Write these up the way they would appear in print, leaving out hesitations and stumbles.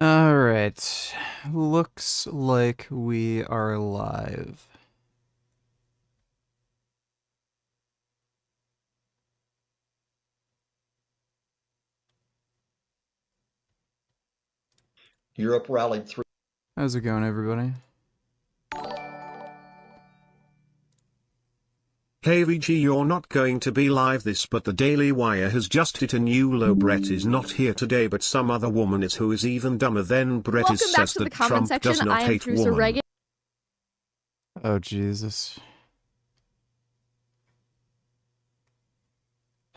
Alright, looks like we are live. Europe rallied through. How's it going, everybody? KVG, you're not going to be live this, but the Daily Wire has just hit a new low. Brett is not here today, but some other woman is, who is even dumber than Brett. Welcome Is back says to the that comment Trump section. does not I am hate producer woman. Reagan. Oh, Jesus.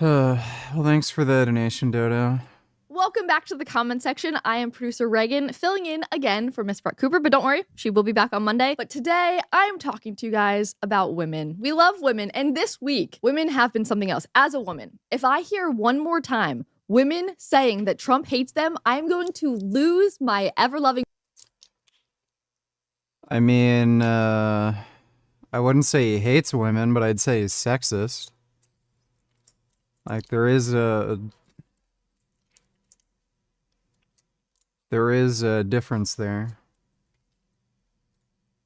Well, thanks for the donation, Dodo. Welcome back to the comment section. I am producer Reagan, filling in again for Miss Brett Cooper, but don't worry, she will be back on Monday. But today, I am talking to you guys about women. We love women, and this week, women have been something else. As a woman, if I hear one more time women saying that Trump hates them, I'm going to lose my ever-loving... I mean, I wouldn't say he hates women, but I'd say he's sexist. Like, there is a difference there.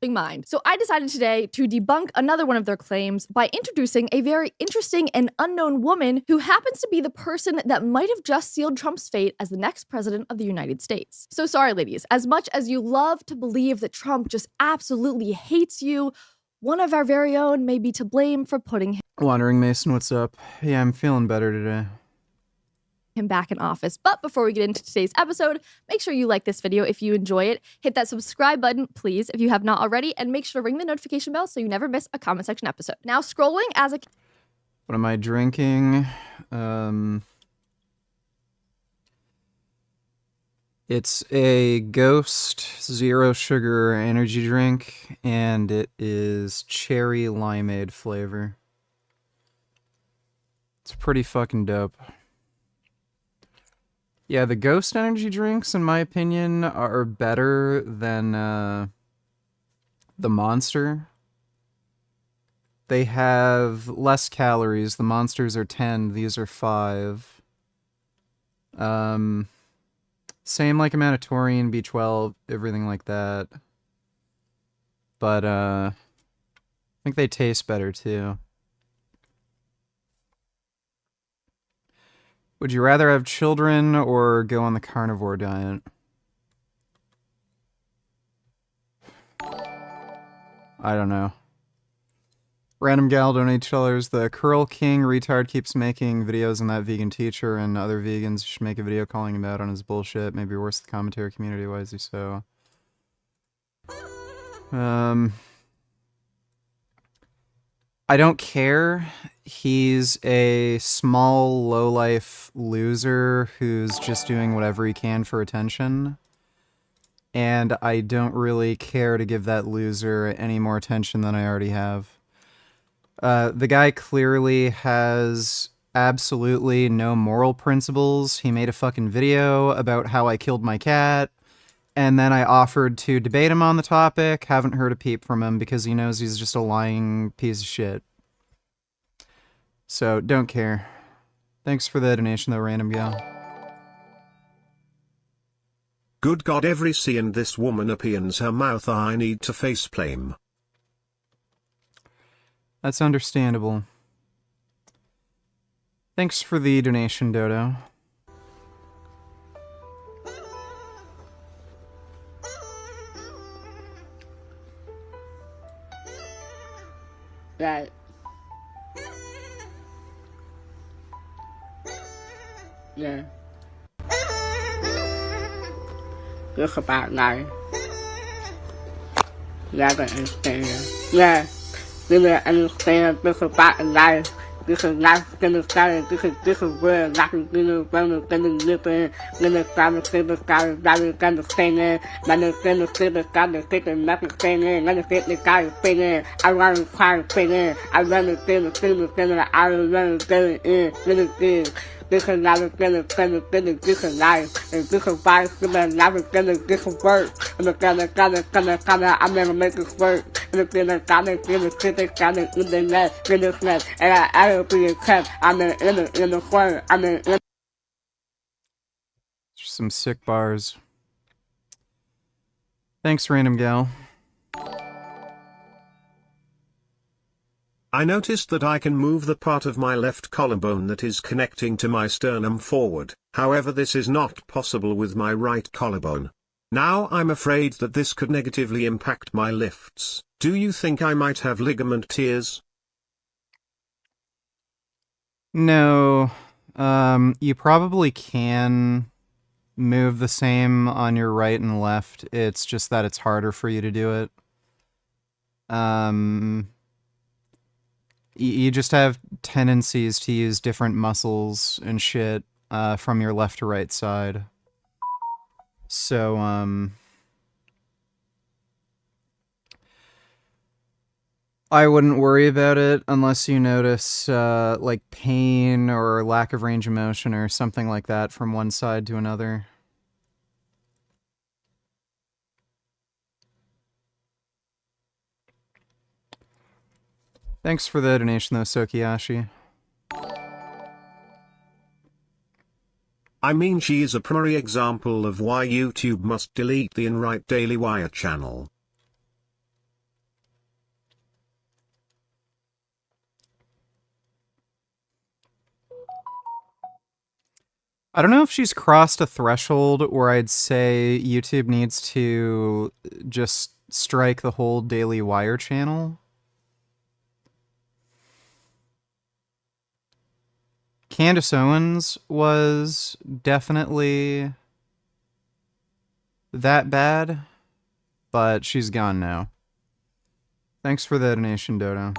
mind. So I decided today to debunk another one of their claims by introducing a very interesting and unknown woman who happens to be the person that might have just sealed Trump's fate as the next president of the United States. So sorry, ladies, as much as you love to believe that Trump just absolutely hates you, one of our very own may be to blame for putting Wandering Mason, what's up? Yeah, I'm feeling better today. him back in office. But before we get into today's episode, make sure you like this video if you enjoy it. Hit that subscribe button, please, if you have not already, and make sure to ring the notification bell so you never miss a comment section episode. Now, scrolling as a... What am I drinking? It's a Ghost Zero Sugar energy drink, and it is cherry limeade flavor. It's pretty fucking dope. Yeah, the Ghost energy drinks, in my opinion, are better than the Monster. They have less calories. The Monsters are 10, these are 5. Same like amount of taurine, B12, everything like that. But I think they taste better too. Would you rather have children or go on the carnivore diet? I don't know. Random gal donates $2. The Curl King retard keeps making videos on that vegan teacher, and other vegans should make a video calling him out on his bullshit. Maybe worse the commentary community. Why is he so? I don't care. He's a small, low-life loser who's just doing whatever he can for attention. And I don't really care to give that loser any more attention than I already have. The guy clearly has absolutely no moral principles. He made a fucking video about how I killed my cat, and then I offered to debate him on the topic. Haven't heard a peep from him because he knows he's just a lying piece of shit. So, don't care. Thanks for the donation though, random gal. Good God, every C and this woman opens her mouth. I need to facepalm. That's understandable. Thanks for the donation, Dodo. Right. Yeah. Look about now. Yeah, I can understand. Yeah. Really understand this about life. This is life gonna start. This is where life is gonna live in. Gonna start to see the sky. Gonna sing it. Gonna see the sky. Gonna see the nothing singing. Gonna see the guy singing. I wanna try singing. I wanna see the singing. I wanna get in. Gonna see. This is not gonna this is life, and this is why it's gonna never gonna this work. And it's gonna I'm gonna make this work. And it's gonna sit this gonna in the net, and I will be a cut. I'm in the front. I'm in. Some sick bars. Thanks, random gal. I noticed that I can move the part of my left collarbone that is connecting to my sternum forward, however this is not possible with my right collarbone. Now I'm afraid that this could negatively impact my lifts. Do you think I might have ligament tears? No, you probably can move the same on your right and left. It's just that it's harder for you to do it. You just have tendencies to use different muscles and shit from your left to right side. So, I wouldn't worry about it unless you notice, like, pain or lack of range of motion or something like that from one side to another. Thanks for the donation, though, Sokiyashi. I mean, she is a primary example of why YouTube must delete the Enright Daily Wire channel. I don't know if she's crossed a threshold where I'd say YouTube needs to just strike the whole Daily Wire channel. Candace Owens was definitely that bad, but she's gone now. Thanks for the donation, Dodo.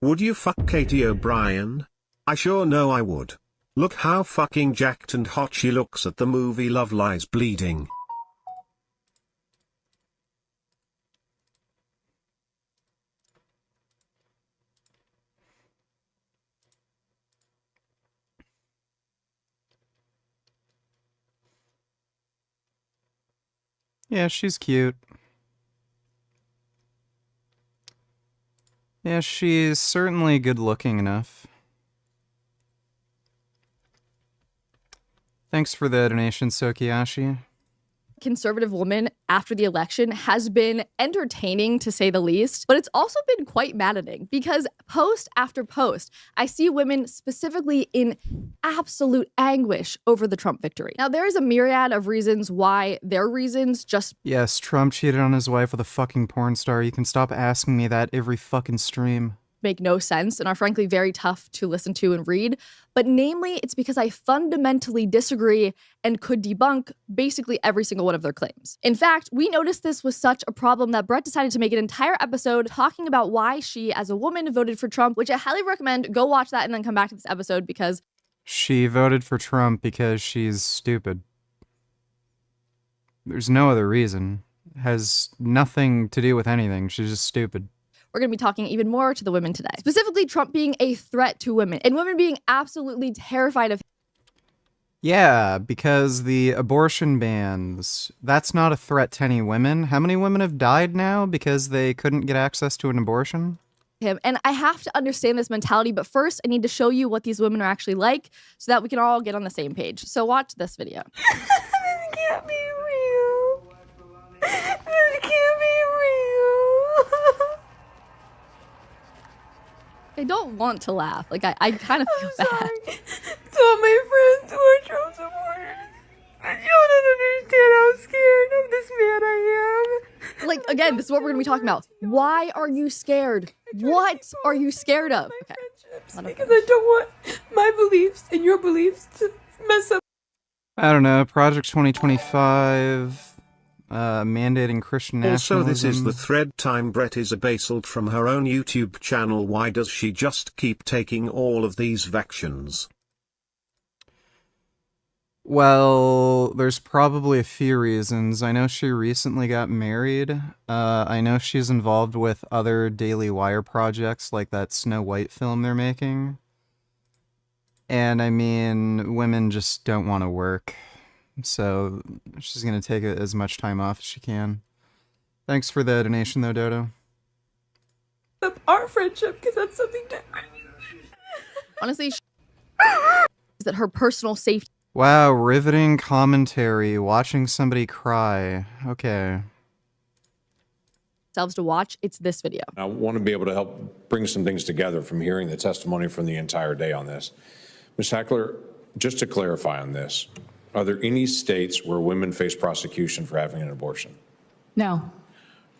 Would you fuck Katie O'Brien? I sure know I would. Look how fucking jacked and hot she looks at the movie Love Lies Bleeding. Yeah, she's cute. Yeah, she's certainly good looking enough. Thanks for the donation, Sokiyashi. Conservative woman after the election has been entertaining to say the least, but it's also been quite maddening because post after post, I see women specifically in absolute anguish over the Trump victory. Now, there is a myriad of reasons why their reasons just Yes, Trump cheated on his wife with a fucking porn star. You can stop asking me that every fucking stream. make no sense and are frankly very tough to listen to and read. But namely, it's because I fundamentally disagree and could debunk basically every single one of their claims. In fact, we noticed this was such a problem that Brett decided to make an entire episode talking about why she, as a woman, voted for Trump, which I highly recommend. Go watch that and then come back to this episode because She voted for Trump because she's stupid. There's no other reason. It has nothing to do with anything. She's just stupid. we're going to be talking even more to the women today. Specifically, Trump being a threat to women and women being absolutely terrified of him. Yeah, because the abortion bans, that's not a threat to any women. How many women have died now because they couldn't get access to an abortion? And I have to understand this mentality, but first I need to show you what these women are actually like so that we can all get on the same page. So watch this video. This can't be real. This can't be real. I don't want to laugh. Like, I kind of feel bad. Sorry to all my friends who are Trump supporters. But you don't understand how scared of this man I am. Like, again, this is what we're going to be talking about. Why are you scared? What are you scared of? Okay. Because I don't want my beliefs and your beliefs to mess up. I don't know, Project 2025, mandating Christian Also, nationalism. this is the thread time Brett is abaseled from her own YouTube channel. Why does she just keep taking all of these vaccines? Well, there's probably a few reasons. I know she recently got married. I know she's involved with other Daily Wire projects, like that Snow White film they're making. And I mean, women just don't want to work. So she's going to take as much time off as she can. Thanks for the donation, though, Dodo. Up our friendship because that's something different. Honestly, is that her personal safety Wow, riveting commentary. Watching somebody cry. Okay. Selves to watch, it's this video. I want to be able to help bring some things together from hearing the testimony from the entire day on this. Ms. Hackler, just to clarify on this, are there any states where women face prosecution for having an abortion? No.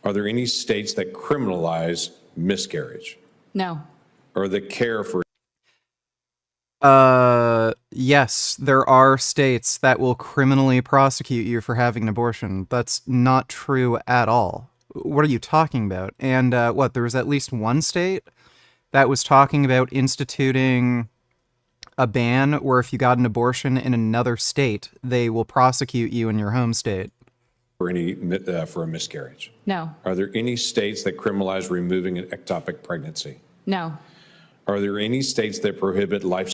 Are there any states that criminalize miscarriage No. or that care for? Yes, there are states that will criminally prosecute you for having an abortion. That's not true at all. What are you talking about? And, there was at least one state that was talking about instituting a ban where if you got an abortion in another state, they will prosecute you in your home state. For a miscarriage? No. Are there any states that criminalize removing an ectopic pregnancy? No. Are there any states that prohibit life?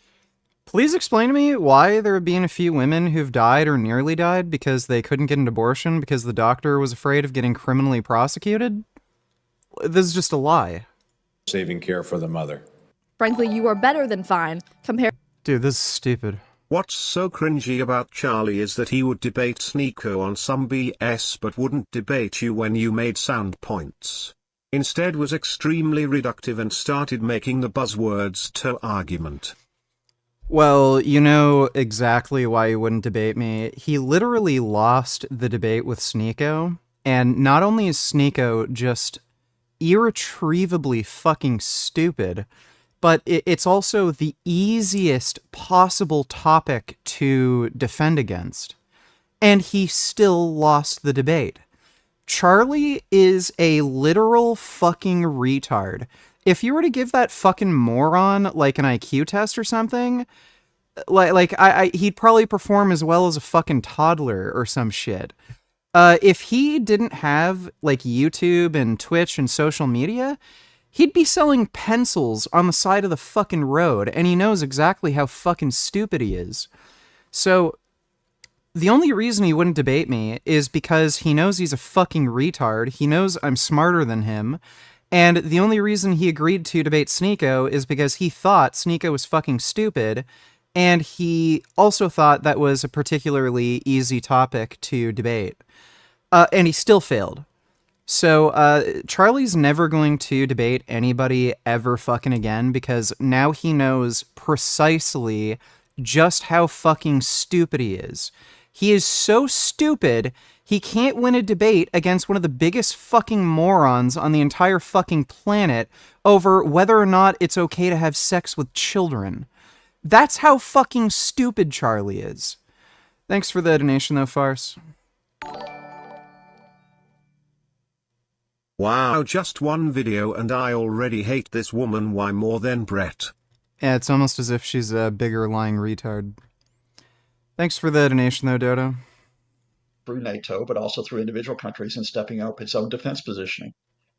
Please explain to me why there have been a few women who've died or nearly died because they couldn't get an abortion because the doctor was afraid of getting criminally prosecuted? This is just a lie. Saving care for the mother. Frankly, you are better than fine compared. Dude, this is stupid. What's so cringy about Charlie is that he would debate Sneeko on some BS but wouldn't debate you when you made sound points. Instead was extremely reductive and started making the buzzwords to argument. Well, you know exactly why he wouldn't debate me. He literally lost the debate with Sneeko, and not only is Sneeko just irretrievably fucking stupid, but it's also the easiest possible topic to defend against. And he still lost the debate. Charlie is a literal fucking retard. If you were to give that fucking moron like an IQ test or something, he'd probably perform as well as a fucking toddler or some shit. If he didn't have like YouTube and Twitch and social media, he'd be selling pencils on the side of the fucking road, and he knows exactly how fucking stupid he is. So the only reason he wouldn't debate me is because he knows he's a fucking retard. He knows I'm smarter than him. And the only reason he agreed to debate Sneeko is because he thought Sneeko was fucking stupid, and he also thought that was a particularly easy topic to debate. And he still failed. So, Charlie's never going to debate anybody ever fucking again because now he knows precisely just how fucking stupid he is. He is so stupid, he can't win a debate against one of the biggest fucking morons on the entire fucking planet over whether or not it's okay to have sex with children. That's how fucking stupid Charlie is. Thanks for the donation though, Farce. Wow, just one video and I already hate this woman. Why more than Brett? Yeah, it's almost as if she's a bigger lying retard. Thanks for the donation though, Dodo. Through NATO, but also through individual countries in stepping up its own defense positioning,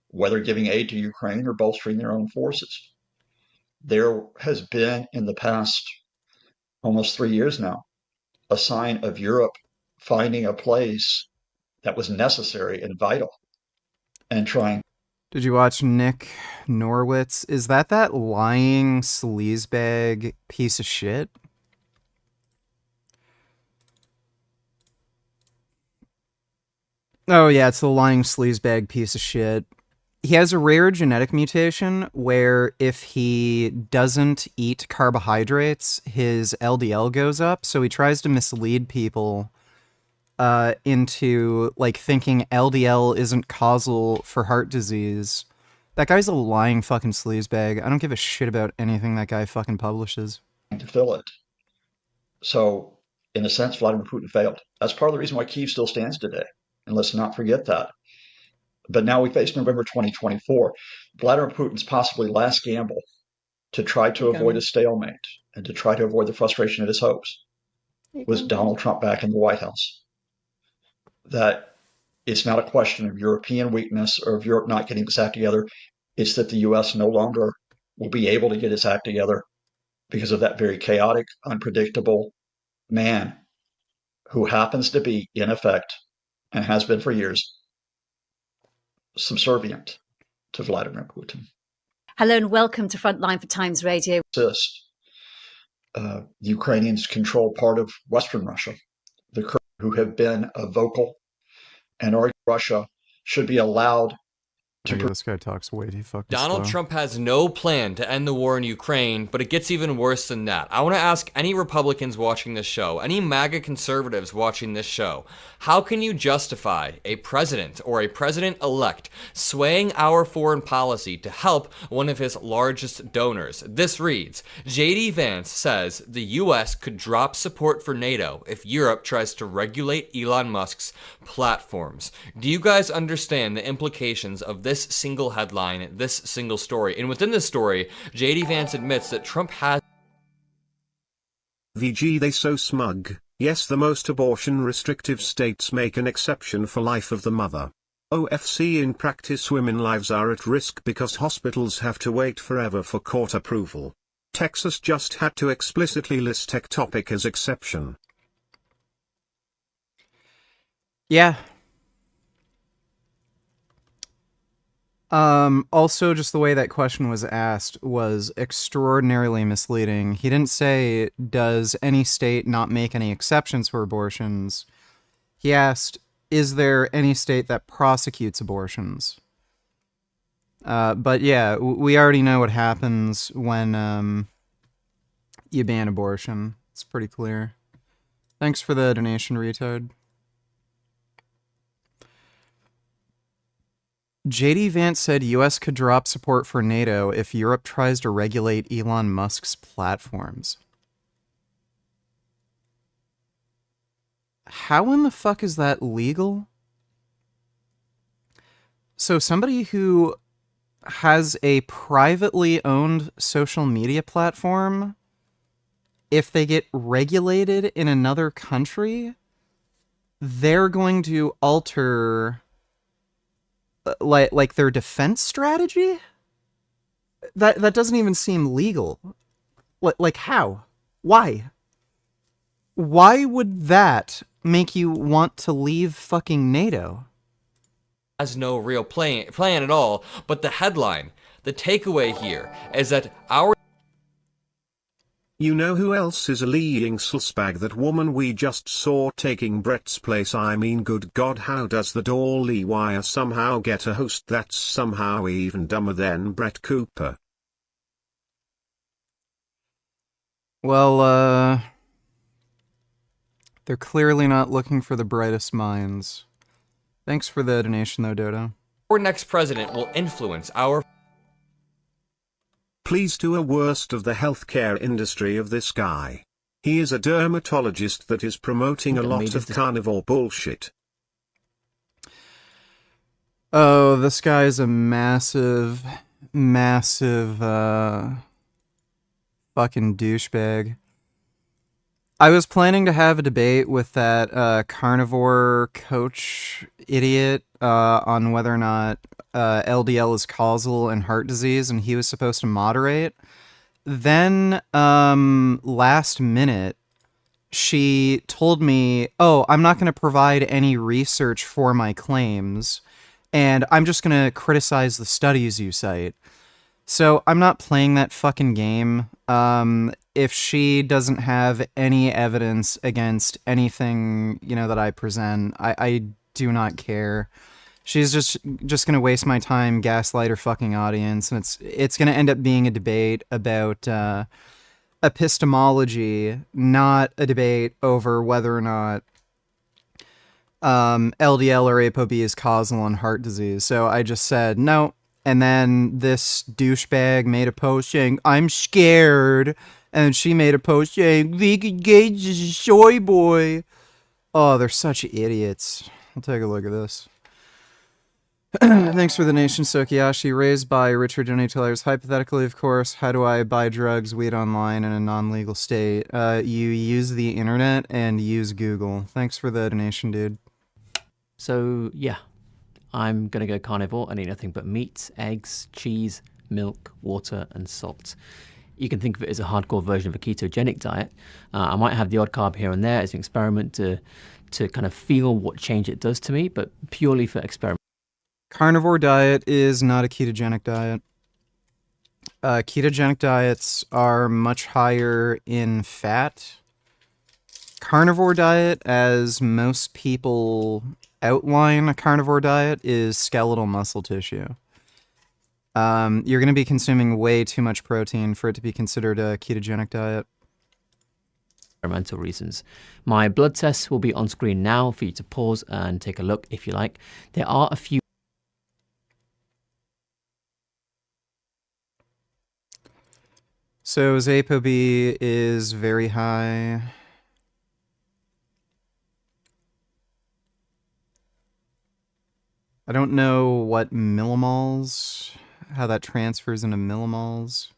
whether giving aid to Ukraine or bolstering their own forces. There has been, in the past almost 3 years now, a sign of Europe finding a place that was necessary and vital and trying. Did you watch Nick Norwitz? Is that lying sleazebag piece of shit? Oh yeah, it's the lying sleazebag piece of shit. He has a rare genetic mutation where if he doesn't eat carbohydrates, his LDL goes up, so he tries to mislead people into like thinking LDL isn't causal for heart disease. That guy's a lying fucking sleazebag. I don't give a shit about anything that guy fucking publishes. To fill it. So, in a sense, Vladimir Putin failed. That's part of the reason why Kyiv still stands today. And let's not forget that. But now we face November 2024. Vladimir Putin's possibly last gamble to try to avoid a stalemate and to try to avoid the frustration of his hopes was Donald Trump back in the White House. That it's not a question of European weakness or of Europe not getting its act together. It's that the U.S. no longer will be able to get its act together because of that very chaotic, unpredictable man who happens to be, in effect, and has been for years, subservient to Vladimir Putin. Hello and welcome to Frontline for Times Radio. the Ukrainians control part of Western Russia. The Kurds, who have been vocal and argue Russia should be allowed to. This guy talks way too fucking Donald slow. Trump has no plan to end the war in Ukraine, but it gets even worse than that. I want to ask any Republicans watching this show, any MAGA conservatives watching this show, how can you justify a president or a president-elect swaying our foreign policy to help one of his largest donors? This reads, J.D. Vance says the U.S. could drop support for NATO if Europe tries to regulate Elon Musk's platforms. Do you guys understand the implications of this single headline, this single story? And within this story, J.D. Vance admits that Trump has VG they so smug. Yes, the most abortion restrictive states make an exception for life of the mother. OFC in practice women lives are at risk because hospitals have to wait forever for court approval. Texas just had to explicitly list ectopic as exception. Yeah. Also, just the way that question was asked was extraordinarily misleading. He didn't say, does any state not make any exceptions for abortions? He asked, is there any state that prosecutes abortions? But yeah, we already know what happens when you ban abortion. It's pretty clear. Thanks for the donation, retard. J.D. Vance said U.S. could drop support for NATO if Europe tries to regulate Elon Musk's platforms. How in the fuck is that legal? So somebody who has a privately owned social media platform, if they get regulated in another country, they're going to alter like their defense strategy? That doesn't even seem legal. Like how? Why? Why would that make you want to leave fucking NATO? has no real plan at all, but the headline, the takeaway here is that our You know who else is a leading suspect? That woman we just saw taking Brett's place. I mean, good God, how does the Dolly Wire somehow get a host that's somehow even dumber than Brett Cooper? Well, they're clearly not looking for the brightest minds. Thanks for the donation, though, Dodo. our next president will influence our Please do a worst of the healthcare industry of this guy. He is a dermatologist that is promoting a lot of carnivore bullshit. Oh, this guy's a massive fucking douchebag. I was planning to have a debate with that carnivore coach idiot on whether or not LDL is causal in heart disease, and he was supposed to moderate. Then, last minute, she told me, oh, I'm not going to provide any research for my claims, and I'm just going to criticize the studies you cite. So I'm not playing that fucking game. If she doesn't have any evidence against anything, that I present, I do not care. She's just gonna waste my time, gaslight her fucking audience, and it's gonna end up being a debate about epistemology, not a debate over whether or not LDL or ApoB is causal in heart disease. So I just said no. And then this douchebag made a post saying, I'm scared. And she made a post saying, Vegan Gage is a soy boy. Oh, they're such idiots. I'll take a look at this. Thanks for the nation, Sokiyashi. Raised by Richard Johnny Tellers. Hypothetically, of course, how do I buy drugs, weed online in a non-legal state? You use the internet and use Google. Thanks for the donation, dude. So, yeah. I'm going to go carnivore and eat nothing but meat, eggs, cheese, milk, water, and salt. You can think of it as a hardcore version of a ketogenic diet. I might have the odd carb here and there as an experiment to kind of feel what change it does to me, but purely for experiment. Carnivore diet is not a ketogenic diet. Ketogenic diets are much higher in fat. Carnivore diet, as most people outline a carnivore diet, is skeletal muscle tissue. You're going to be consuming way too much protein for it to be considered a ketogenic diet. Environmental reasons. My blood tests will be on screen now for you to pause and take a look if you like. There are a few. So his ApoB is very high. I don't know what millimoles, how that transfers into millimoles.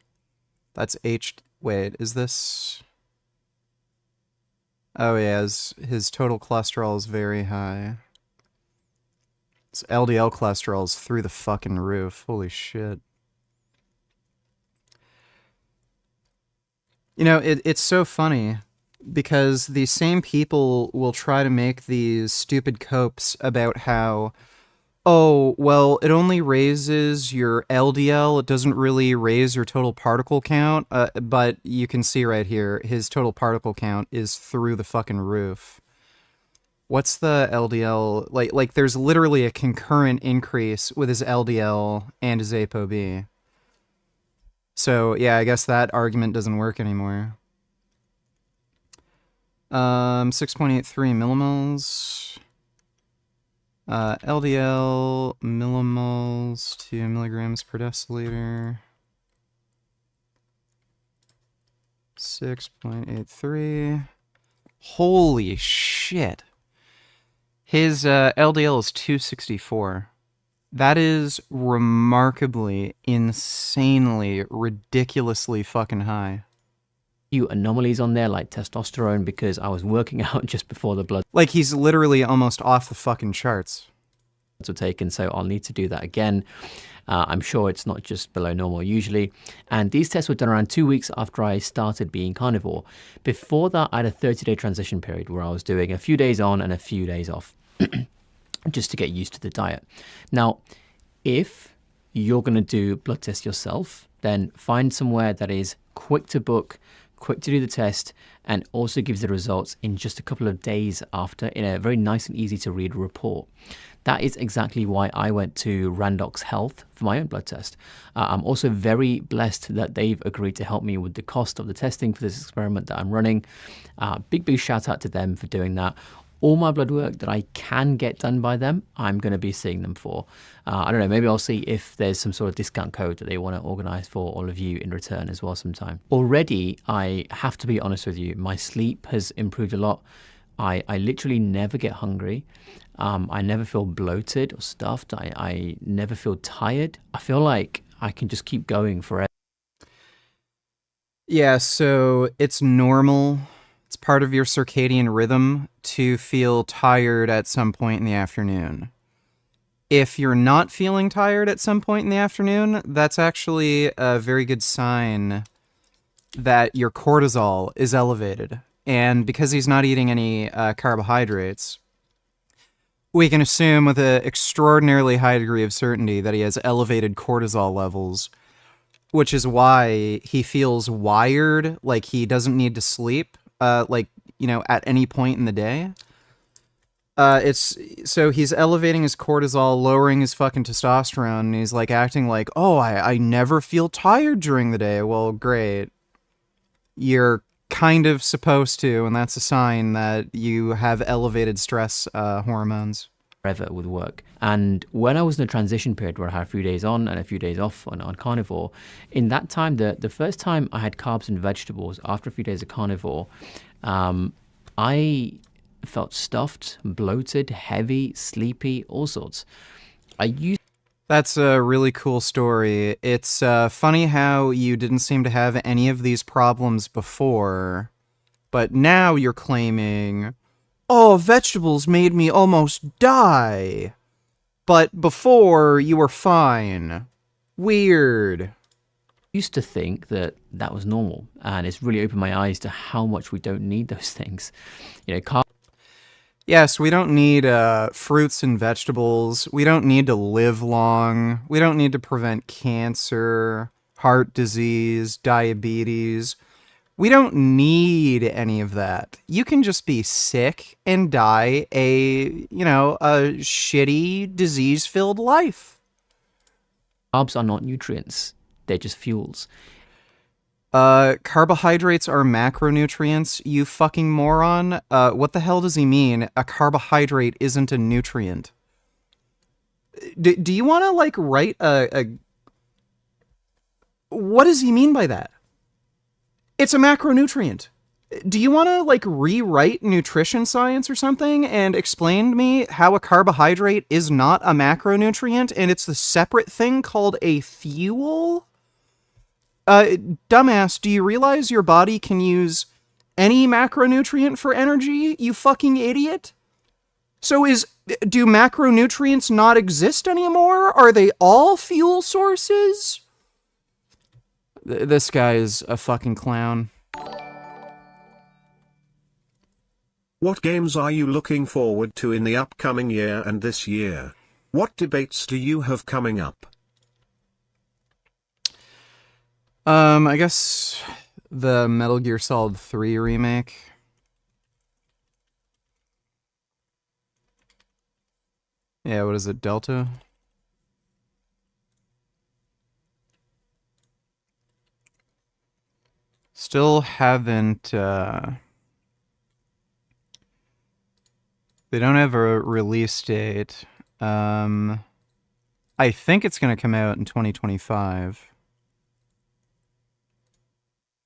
That's wait, is this? Oh yeah, his total cholesterol is very high. His LDL cholesterol is through the fucking roof. Holy shit. You know, it's so funny because these same people will try to make these stupid copes about how, oh, well, it only raises your LDL. It doesn't really raise your total particle count. But you can see right here, his total particle count is through the fucking roof. What's the LDL? Like there's literally a concurrent increase with his LDL and his ApoB. So, yeah, I guess that argument doesn't work anymore. 6.83 millimoles. LDL millimoles to milligrams per deciliter. 6.83. Holy shit. His LDL is 264. That is remarkably, insanely, ridiculously fucking high. Few anomalies on there like testosterone because I was working out just before the blood Like he's literally almost off the fucking charts. were taken, so I'll need to do that again. I'm sure it's not just below normal usually. And these tests were done around 2 weeks after I started being carnivore. Before that, I had a 30-day transition period where I was doing a few days on and a few days off just to get used to the diet. Now, if you're going to do blood tests yourself, then find somewhere that is quick to book, quick to do the test, and also gives the results in just a couple of days after in a very nice and easy to read report. That is exactly why I went to Randox Health for my own blood test. I'm also very blessed that they've agreed to help me with the cost of the testing for this experiment that I'm running. Big shout out to them for doing that. All my blood work that I can get done by them, I'm going to be seeing them for. I don't know, maybe I'll see if there's some sort of discount code that they want to organize for all of you in return as well sometime. Already, I have to be honest with you, my sleep has improved a lot. I literally never get hungry. I never feel bloated or stuffed. I never feel tired. I feel like I can just keep going forever. Yeah, so it's normal. It's part of your circadian rhythm to feel tired at some point in the afternoon. If you're not feeling tired at some point in the afternoon, that's actually a very good sign that your cortisol is elevated. And because he's not eating any carbohydrates, we can assume with an extraordinarily high degree of certainty that he has elevated cortisol levels, which is why he feels wired, like he doesn't need to sleep, at any point in the day. So he's elevating his cortisol, lowering his fucking testosterone, and he's like acting like, oh, I never feel tired during the day. Well, great. You're kind of supposed to, and that's a sign that you have elevated stress hormones. Forever with work. And when I was in the transition period where I had a few days on and a few days off on carnivore, in that time, the first time I had carbs and vegetables after a few days of carnivore, I felt stuffed, bloated, heavy, sleepy, all sorts. That's a really cool story. It's funny how you didn't seem to have any of these problems before, but now you're claiming, oh, vegetables made me almost die. But before, you were fine. Weird. Used to think that that was normal, and it's really opened my eyes to how much we don't need those things. Yes, we don't need fruits and vegetables. We don't need to live long. We don't need to prevent cancer. heart disease, diabetes. We don't need any of that. You can just be sick and die a shitty, disease-filled life. Carbs are not nutrients. They're just fuels. Carbohydrates are macronutrients, you fucking moron. What the hell does he mean? A carbohydrate isn't a nutrient. Do you want to, like, write a... What does he mean by that? It's a macronutrient. Do you want to, like, rewrite nutrition science or something and explain to me how a carbohydrate is not a macronutrient and it's the separate thing called a fuel? Dumbass, do you realize your body can use any macronutrient for energy, you fucking idiot? So do macronutrients not exist anymore? Are they all fuel sources? This guy is a fucking clown. What games are you looking forward to in the upcoming year and this year? What debates do you have coming up? I guess the Metal Gear Solid 3 remake. Yeah, what is it, Delta? Still haven't, they don't have a release date. I think it's going to come out in 2025.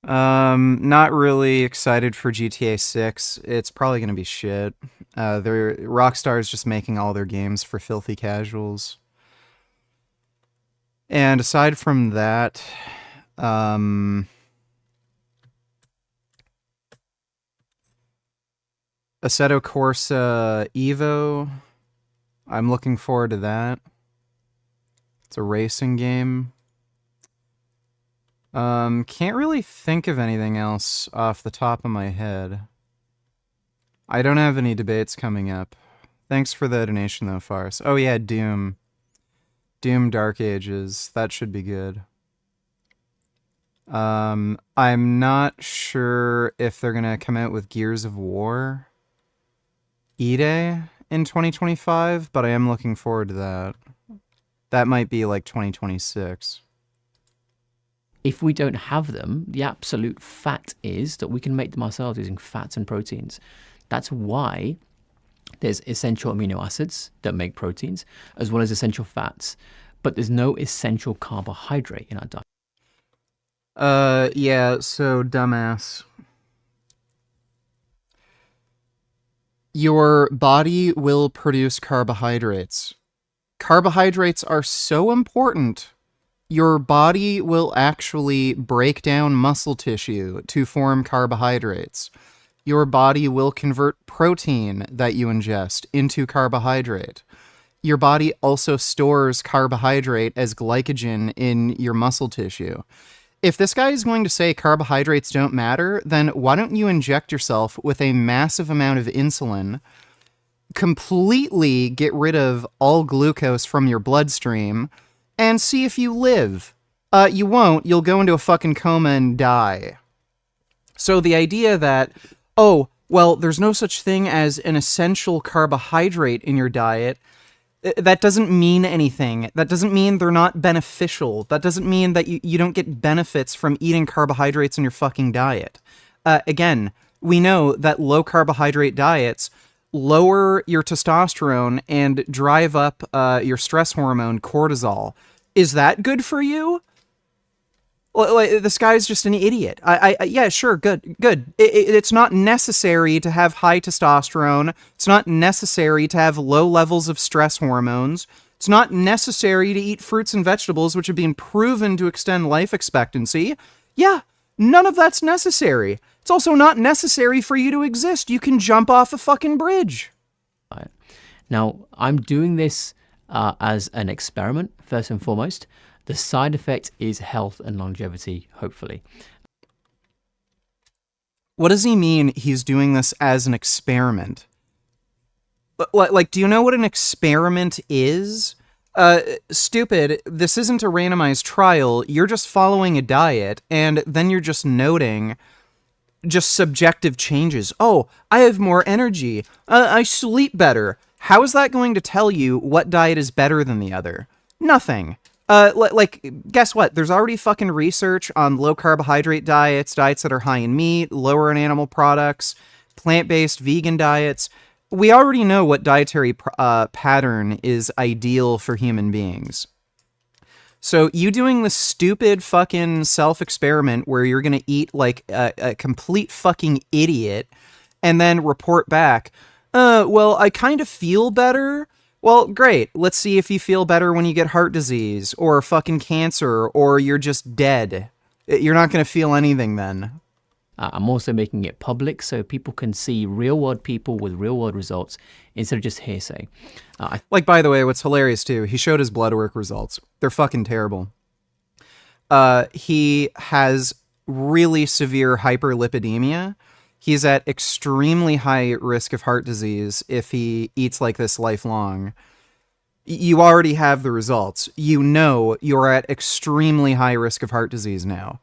Not really excited for GTA 6. It's probably going to be shit. Rockstar's just making all their games for filthy casuals. And aside from that, Assetto Corsa Evo. I'm looking forward to that. It's a racing game. Can't really think of anything else off the top of my head. I don't have any debates coming up. Thanks for the donation though, Fars. Oh yeah, Doom. Doom Dark Ages. That should be good. I'm not sure if they're gonna come out with Gears of War E-Day in 2025, but I am looking forward to that. That might be like 2026. If we don't have them, the absolute fact is that we can make them ourselves using fats and proteins. That's why there's essential amino acids that make proteins, as well as essential fats, but there's no essential carbohydrate in our diet. Yeah, so dumbass. Your body will produce carbohydrates. Carbohydrates are so important, your body will actually break down muscle tissue to form carbohydrates. Your body will convert protein that you ingest into carbohydrate. Your body also stores carbohydrate as glycogen in your muscle tissue. If this guy is going to say carbohydrates don't matter, then why don't you inject yourself with a massive amount of insulin, completely get rid of all glucose from your bloodstream, and see if you live. You won't. You'll go into a fucking coma and die. So the idea that, oh, well, there's no such thing as an essential carbohydrate in your diet, that doesn't mean anything. That doesn't mean they're not beneficial. That doesn't mean that you don't get benefits from eating carbohydrates in your fucking diet. Again, we know that low carbohydrate diets lower your testosterone and drive up your stress hormone, cortisol. Is that good for you? This guy's just an idiot. Yeah, sure, good. It's not necessary to have high testosterone. It's not necessary to have low levels of stress hormones. It's not necessary to eat fruits and vegetables, which have been proven to extend life expectancy. Yeah, none of that's necessary. It's also not necessary for you to exist. You can jump off a fucking bridge. Now, I'm doing this as an experiment, first and foremost. The side effect is health and longevity, hopefully. What does he mean he's doing this as an experiment? Like, do you know what an experiment is? Stupid, this isn't a randomized trial. You're just following a diet, and then you're just noting just subjective changes. Oh, I have more energy. I sleep better. How is that going to tell you what diet is better than the other? Nothing. Guess what? There's already fucking research on low carbohydrate diets, diets that are high in meat, lower in animal products, plant-based vegan diets. We already know what dietary pattern is ideal for human beings. So you doing the stupid fucking self-experiment where you're going to eat like a complete fucking idiot and then report back, well, I kind of feel better. Well, great. Let's see if you feel better when you get heart disease or fucking cancer or you're just dead. You're not going to feel anything then. I'm also making it public so people can see real-world people with real-world results instead of just hearsay. Like, by the way, what's hilarious, too, he showed his blood work results. They're fucking terrible. He has really severe hyperlipidemia. He's at extremely high risk of heart disease if he eats like this lifelong. You already have the results. You know you're at extremely high risk of heart disease now.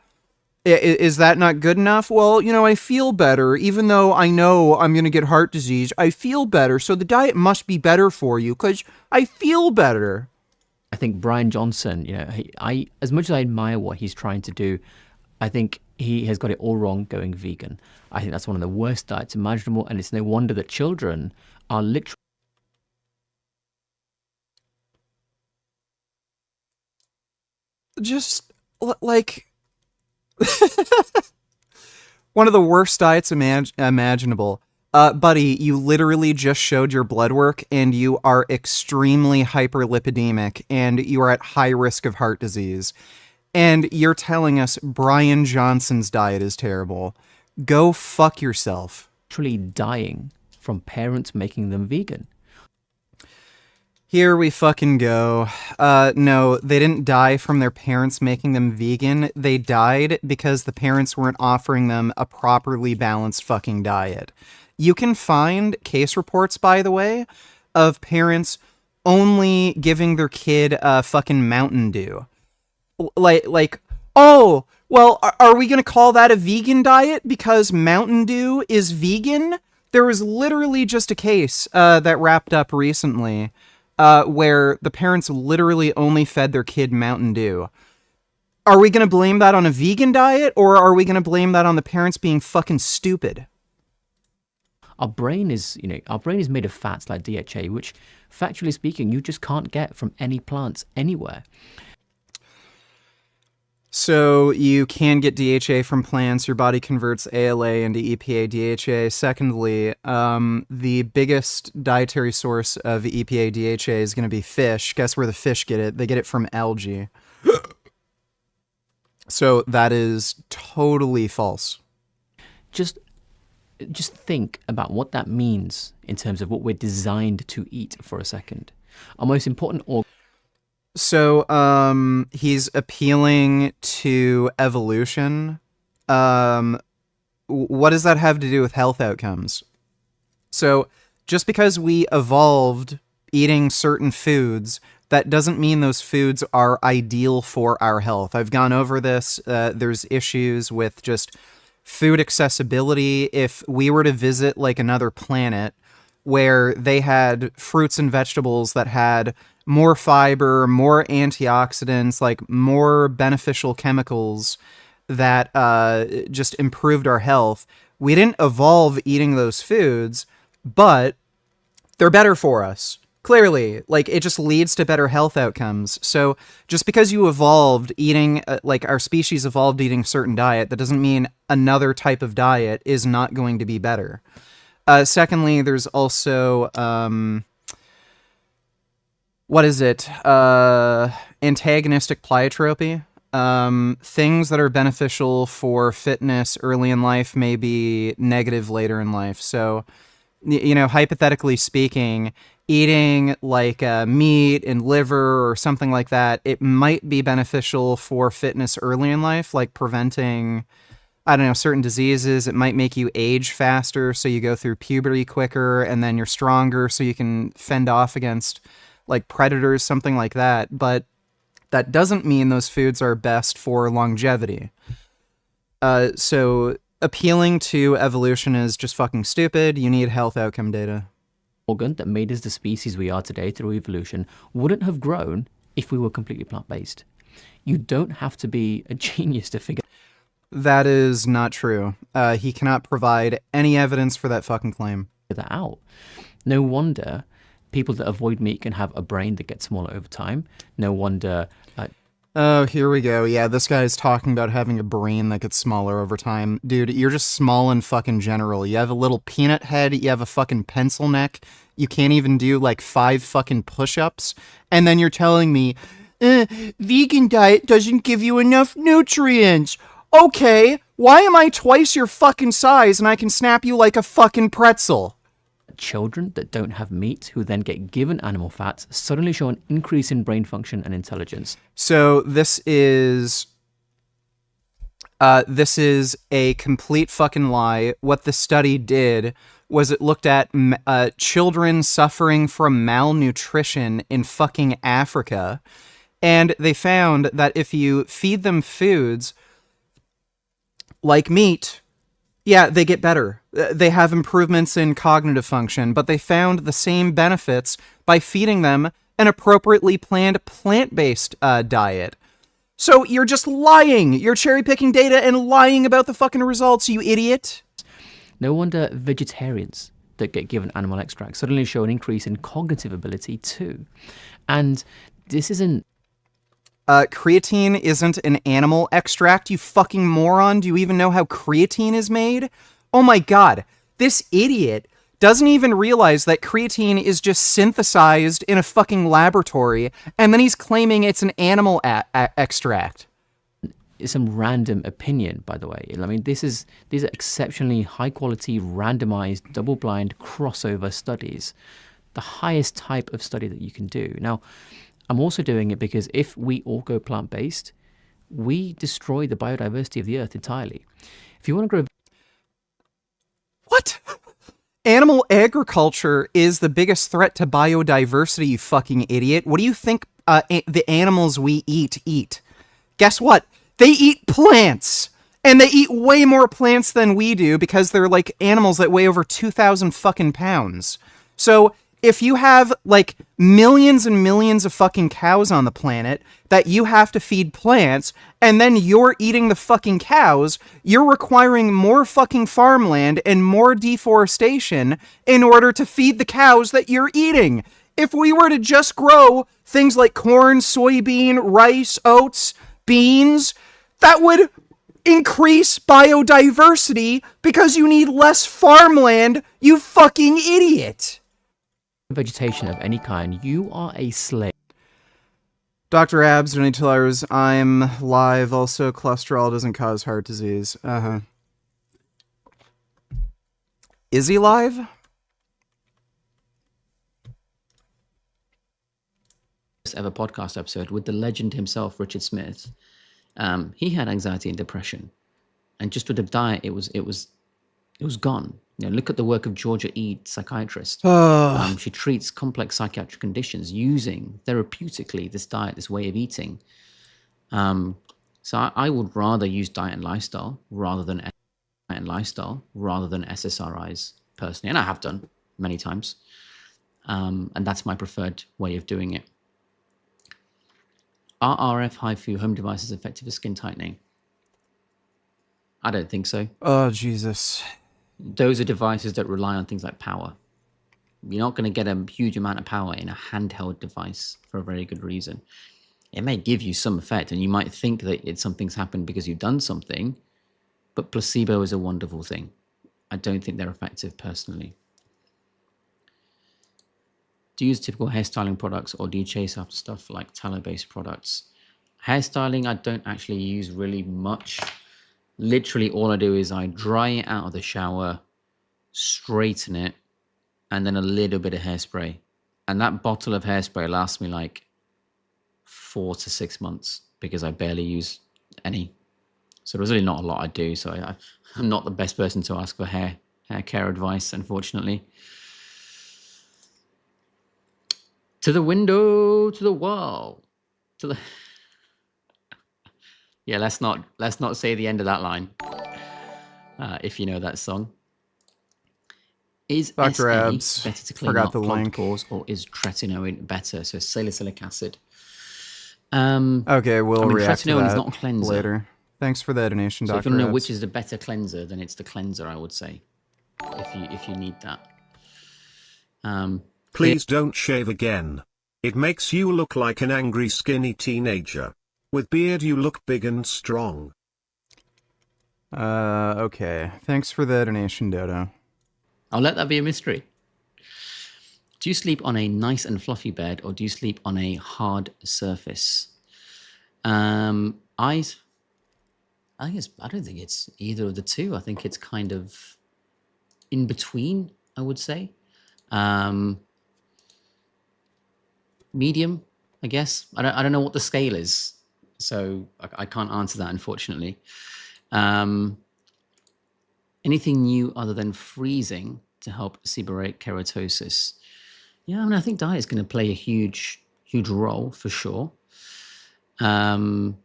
Is that not good enough? Well, I feel better. Even though I know I'm going to get heart disease, I feel better. So the diet must be better for you because I feel better. I think Brian Johnson, I as much as I admire what he's trying to do, I think he has got it all wrong going vegan. I think that's one of the worst diets imaginable, and it's no wonder that children are literally... Just, like... one of the worst diets imaginable. Buddy, you literally just showed your blood work and you are extremely hyperlipidemic and you are at high risk of heart disease. And you're telling us Brian Johnson's diet is terrible. Go fuck yourself. Literally dying from parents making them vegan. Here we fucking go. No, they didn't die from their parents making them vegan. They died because the parents weren't offering them a properly balanced fucking diet. You can find case reports, by the way, of parents only giving their kid fucking Mountain Dew. Oh, well, are we going to call that a vegan diet because Mountain Dew is vegan? There was literally just a case that wrapped up recently where the parents literally only fed their kid Mountain Dew. Are we going to blame that on a vegan diet, or are we going to blame that on the parents being fucking stupid? Our brain is made of fats like DHA, which, factually speaking, you just can't get from any plants anywhere. So you can get DHA from plants. Your body converts ALA into EPA DHA. Secondly, the biggest dietary source of EPA DHA is going to be fish. Guess where the fish get it? They get it from algae. So that is totally false. Just think about what that means in terms of what we're designed to eat for a second. Our most important organ. So, he's appealing to evolution. What does that have to do with health outcomes? So, just because we evolved eating certain foods, that doesn't mean those foods are ideal for our health. I've gone over this. There's issues with just food accessibility. If we were to visit like another planet where they had fruits and vegetables that had more fiber, more antioxidants, like more beneficial chemicals that just improved our health. We didn't evolve eating those foods, but they're better for us. Clearly, like, it just leads to better health outcomes. So just because you evolved eating, like our species evolved eating a certain diet, that doesn't mean another type of diet is not going to be better. Secondly, there's also... what is it? Antagonistic pleiotropy. Things that are beneficial for fitness early in life may be negative later in life. So, hypothetically speaking, eating like meat and liver or something like that, it might be beneficial for fitness early in life, like preventing, certain diseases. It might make you age faster, so you go through puberty quicker, and then you're stronger, so you can fend off against like predators, something like that. But that doesn't mean those foods are best for longevity. So appealing to evolution is just fucking stupid. You need health outcome data. Organ that made us the species we are today through evolution wouldn't have grown if we were completely plant-based. You don't have to be a genius to figure That is not true. He cannot provide any evidence for that fucking claim. that out. No wonder people that avoid meat can have a brain that gets smaller over time. No wonder... Oh, here we go. Yeah, this guy's talking about having a brain that gets smaller over time. Dude, you're just small in fucking general. You have a little peanut head, you have a fucking pencil neck, you can't even do like 5 fucking push-ups, and then you're telling me, vegan diet doesn't give you enough nutrients. Okay, why am I twice your fucking size and I can snap you like a fucking pretzel? children that don't have meat who then get given animal fats suddenly show an increase in brain function and intelligence. So this is a complete fucking lie. What the study did was it looked at children suffering from malnutrition in fucking Africa, and they found that if you feed them foods like meat, yeah, they get better. They have improvements in cognitive function, but they found the same benefits by feeding them an appropriately planned plant-based diet. So you're just lying. You're cherry-picking data and lying about the fucking results, you idiot. No wonder vegetarians that get given animal extracts suddenly show an increase in cognitive ability too. And this isn't... creatine isn't an animal extract, you fucking moron. Do you even know how creatine is made? Oh my god, this idiot doesn't even realize that creatine is just synthesized in a fucking laboratory, and then he's claiming it's an animal extract. It's some random opinion, by the way. I mean, these are exceptionally high-quality, randomized, double-blind crossover studies. The highest type of study that you can do. Now, I'm also doing it because if we all go plant-based, we destroy the biodiversity of the earth entirely. If you want to grow... What? Animal agriculture is the biggest threat to biodiversity, you fucking idiot. What do you think the animals we eat? Guess what? They eat plants! And they eat way more plants than we do because they're like animals that weigh over 2,000 fucking pounds. So if you have like millions and millions of fucking cows on the planet that you have to feed plants, and then you're eating the fucking cows, you're requiring more fucking farmland and more deforestation in order to feed the cows that you're eating. If we were to just grow things like corn, soybean, rice, oats, beans, that would increase biodiversity because you need less farmland, you fucking idiot. Vegetation of any kind, you are a slave. Dr. Abs, $20. I'm live. Also, cholesterol doesn't cause heart disease. Is he live? Ever podcast episode with the legend himself, Richard Smith. He had anxiety and depression, and just with the diet, it was gone. You know, look at the work of Georgia Ede, psychiatrist. She treats complex psychiatric conditions using therapeutically this diet, this way of eating. So I would rather use diet and lifestyle rather than SSRIs personally, and I have done many times. And that's my preferred way of doing it. Are RF HIFU home devices effective for skin tightening? I don't think so. Oh, Jesus. Those are devices that rely on things like power. You're not going to get a huge amount of power in a handheld device for a very good reason. It may give you some effect, and you might think that something's happened because you've done something, but placebo is a wonderful thing. I don't think they're effective personally. Do you use typical hairstyling products, or do you chase after stuff like tallow-based products? Hairstyling, I don't actually use really much. Literally all I do is I dry it out of the shower, straighten it, and then a little bit of hairspray. And that bottle of hairspray lasts me like 4 to 6 months because I barely use any. So there's really not a lot I do. So I'm not the best person to ask for hair care advice, unfortunately. To the window, to the wall, to the. Yeah, let's not say the end of that line. If you know that song. Is Dr. SA Abs, better to clean forgot out the clogged link. pores, or is tretinoin better? So salicylic acid. Okay, we'll react to tretinoin that is not a cleanser. later. Thanks for the donation, So Dr. if you want to know Abs. which is the better cleanser, then it's the cleanser, I would say. If you need that. Please don't shave again. It makes you look like an angry skinny teenager. With beard you look big and strong. Okay. Thanks for the donation, Dodo. I'll let that be a mystery. Do you sleep on a nice and fluffy bed, or do you sleep on a hard surface? I don't think it's either of the two. I think it's kind of in between, I would say. Medium, I guess. I don't know what the scale is, so I can't answer that, unfortunately. Anything new other than freezing to help seborrheic keratosis? Yeah, I think diet is going to play a huge role for sure. But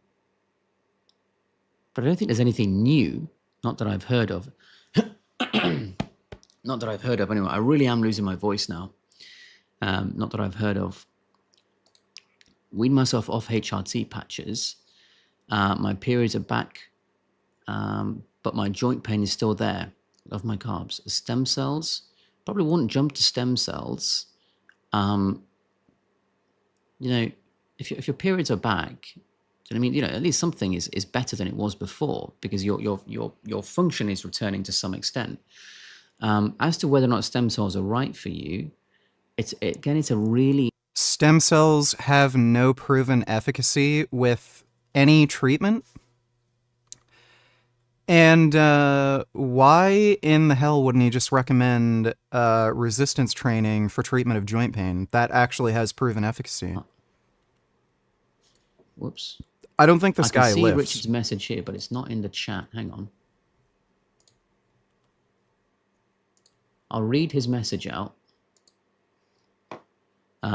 I don't think there's anything new, not that I've heard of. Not that I've heard of, anyway. I really am losing my voice now. Not that I've heard of. Wean myself off HRT patches. My periods are back, but my joint pain is still there. Love my carbs. Stem cells, probably wouldn't jump to stem cells. If your periods are back, I mean, at least something is better than it was before, because your function is returning to some extent. As to whether or not stem cells are right for you, it's a really. Stem cells have no proven efficacy with any treatment. And why in the hell wouldn't he just recommend resistance training for treatment of joint pain? That actually has proven efficacy. Whoops. I don't think this guy I can see lifts. Richard's message here, but it's not in the chat. Hang on. I'll read his message out.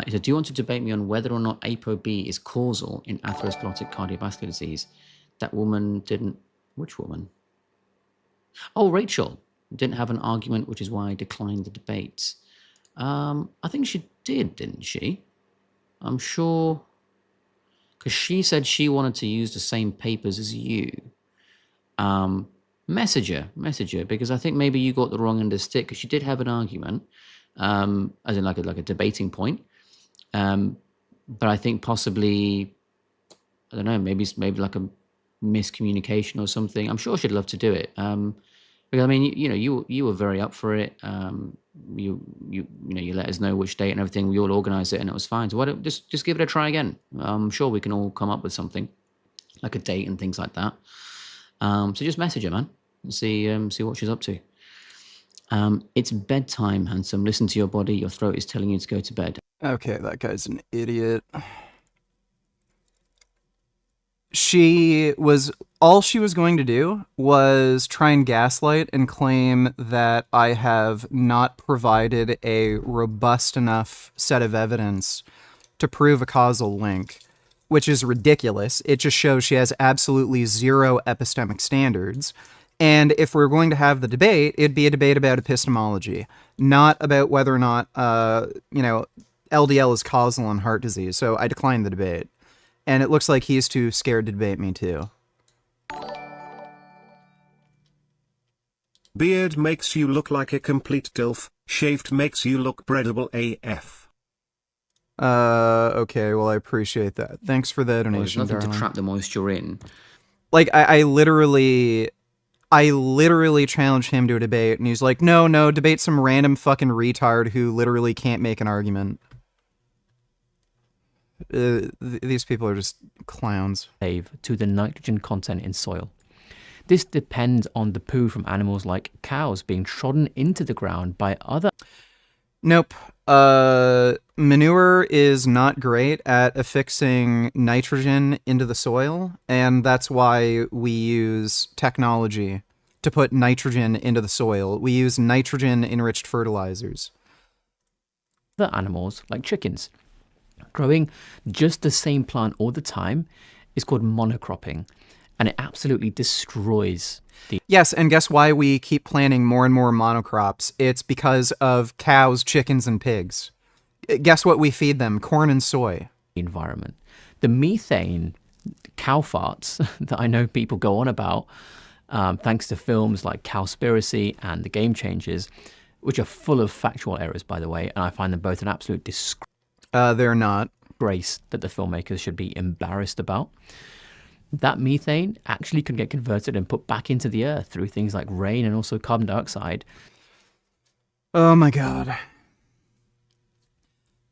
He said, do you want to debate me on whether or not ApoB is causal in atherosclerotic cardiovascular disease? That woman didn't... Which woman? Oh, Rachel didn't have an argument, which is why I declined the debate. I think she did, didn't she? I'm sure... Because she said she wanted to use the same papers as you. Message her, because I think maybe you got the wrong end of the stick, because she did have an argument, as in like a debating point. But I think possibly, I don't know, maybe like a miscommunication or something. I'm sure she'd love to do it. Because I mean, you were very up for it. You let us know which date and everything. We all organised it, and it was fine. So why don't just give it a try again? I'm sure we can all come up with something, like a date and things like that. So just message her, man, and see what she's up to. It's bedtime, handsome. Listen to your body. Your throat is telling you to go to bed. Okay, that guy's an idiot. All she was going to do was try and gaslight and claim that I have not provided a robust enough set of evidence to prove a causal link, which is ridiculous. It just shows she has absolutely zero epistemic standards. And if we're going to have the debate, it'd be a debate about epistemology, not about whether or not, LDL is causal in heart disease. So I declined the debate. And it looks like he's too scared to debate me too. Beard makes you look like a complete dilf. Shaved makes you look breadable AF. Okay, well, I appreciate that. Thanks for the Well, donation, there's nothing darling. to trap the moisture in. Like, I literally challenged him to a debate, and he's like, no, debate some random fucking retard who literally can't make an argument. These people are just clowns. To the nitrogen content in soil. This depends on the poo from animals like cows being trodden into the ground by other... Nope. Manure is not great at affixing nitrogen into the soil, and that's why we use technology to put nitrogen into the soil. We use nitrogen-enriched fertilizers. Other animals like chickens. Growing just the same plant all the time is called monocropping, and it absolutely destroys the... Yes, and guess why we keep planting more and more monocrops? It's because of cows, chickens, and pigs. Guess what we feed them? Corn and soy. environment. The methane, cow farts that I know people go on about, thanks to films like Cowspiracy and The Game Changers, which are full of factual errors, by the way, and I find them both an absolute They're not. disgrace that the filmmakers should be embarrassed about. That methane actually can get converted and put back into the earth through things like rain and also carbon dioxide. Oh my god.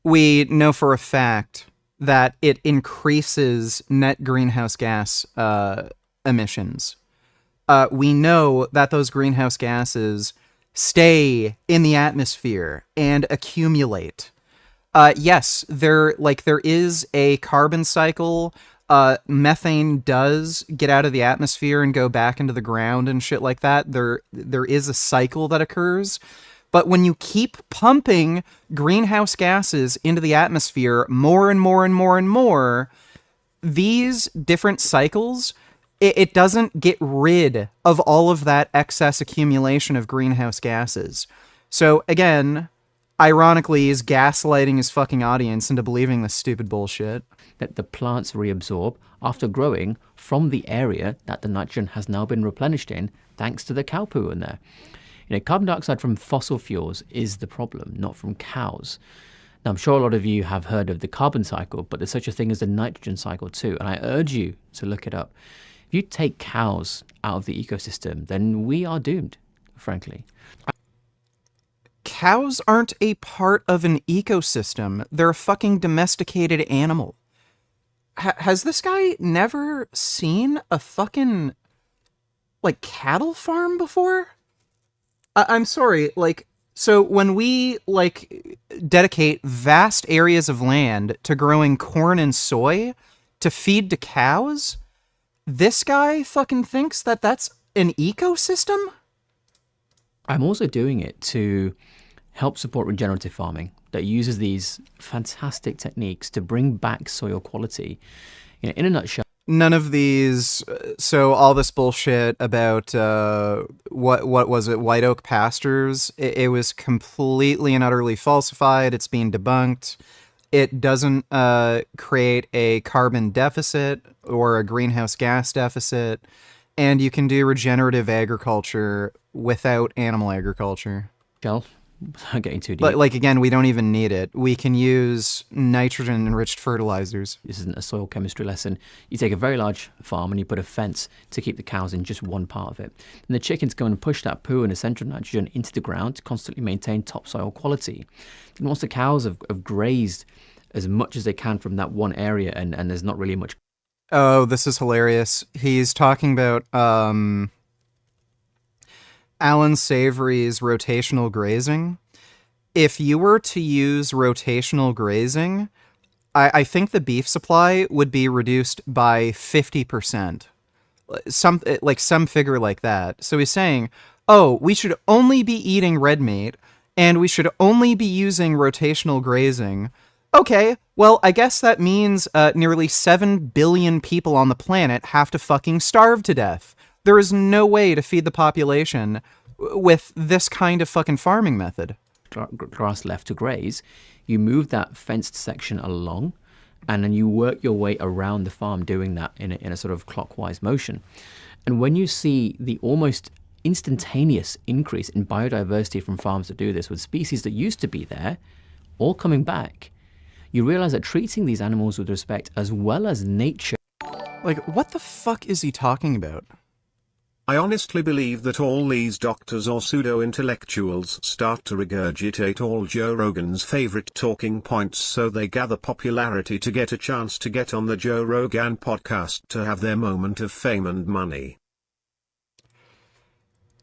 We know for a fact that it increases net greenhouse gas emissions. We know that those greenhouse gases stay in the atmosphere and accumulate. Yes, there is a carbon cycle. Methane does get out of the atmosphere and go back into the ground and shit like that. There is a cycle that occurs. But when you keep pumping greenhouse gases into the atmosphere more and more and more and more, these different cycles, it doesn't get rid of all of that excess accumulation of greenhouse gases. So again, ironically, he's gaslighting his fucking audience into believing this stupid bullshit. That the plants reabsorb after growing from the area that the nitrogen has now been replenished in, thanks to the cow poo in there. Carbon dioxide from fossil fuels is the problem, not from cows. Now, I'm sure a lot of you have heard of the carbon cycle, but there's such a thing as the nitrogen cycle too, and I urge you to look it up. If you take cows out of the ecosystem, then we are doomed, frankly. Cows aren't a part of an ecosystem. They're a fucking domesticated animal. Has this guy never seen a fucking, cattle farm before? I'm sorry, so when we, dedicate vast areas of land to growing corn and soy to feed to cows, this guy fucking thinks that that's an ecosystem? I'm also doing it to help support regenerative farming that uses these fantastic techniques to bring back soil quality. In a nutshell, none of these, so all this bullshit about, what was it, White Oak Pastures, it was completely and utterly falsified. It's being debunked. It doesn't create a carbon deficit or a greenhouse gas deficit, and you can do regenerative agriculture without animal agriculture. Without getting too deep. But again, we don't even need it. We can use nitrogen-enriched fertilizers. This isn't a soil chemistry lesson. You take a very large farm and you put a fence to keep the cows in just one part of it. And the chickens go and push that poo and essential nitrogen into the ground to constantly maintain topsoil quality. And once the cows have grazed as much as they can from that one area and there's not really much... Oh, this is hilarious. He's talking about Alan Savory's rotational grazing. If you were to use rotational grazing, I think the beef supply would be reduced by 50%. Some figure like that. So he's saying, oh, we should only be eating red meat, and we should only be using rotational grazing. Okay, well, I guess that means nearly 7 billion people on the planet have to fucking starve to death. There is no way to feed the population with this kind of fucking farming method. Grass left to graze, you move that fenced section along, and then you work your way around the farm doing that in a sort of clockwise motion. And when you see the almost instantaneous increase in biodiversity from farms that do this, with species that used to be there all coming back, you realize that treating these animals with respect as well as nature... What the fuck is he talking about? I honestly believe that all these doctors or pseudo-intellectuals start to regurgitate all Joe Rogan's favorite talking points so they gather popularity to get a chance to get on the Joe Rogan podcast to have their moment of fame and money.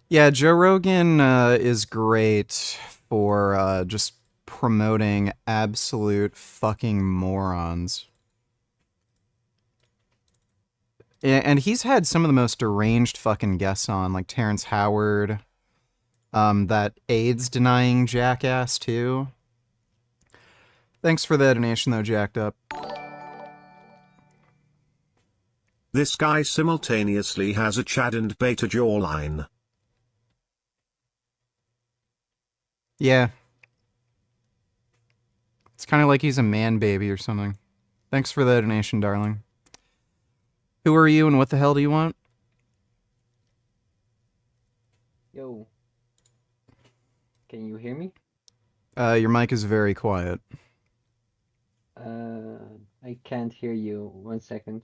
Yeah, Joe Rogan is great for just promoting absolute fucking morons. And he's had some of the most deranged fucking guests on, like Terrence Howard, that AIDS-denying jackass, too. Thanks for the donation, though, Jacked Up. This guy simultaneously has a Chad and Beta jawline. Yeah. It's kind of like he's a man baby or something. Thanks for the donation, darling. Who are you and what the hell do you want? Yo. Can you hear me? Your mic is very quiet. I can't hear you. 1 second.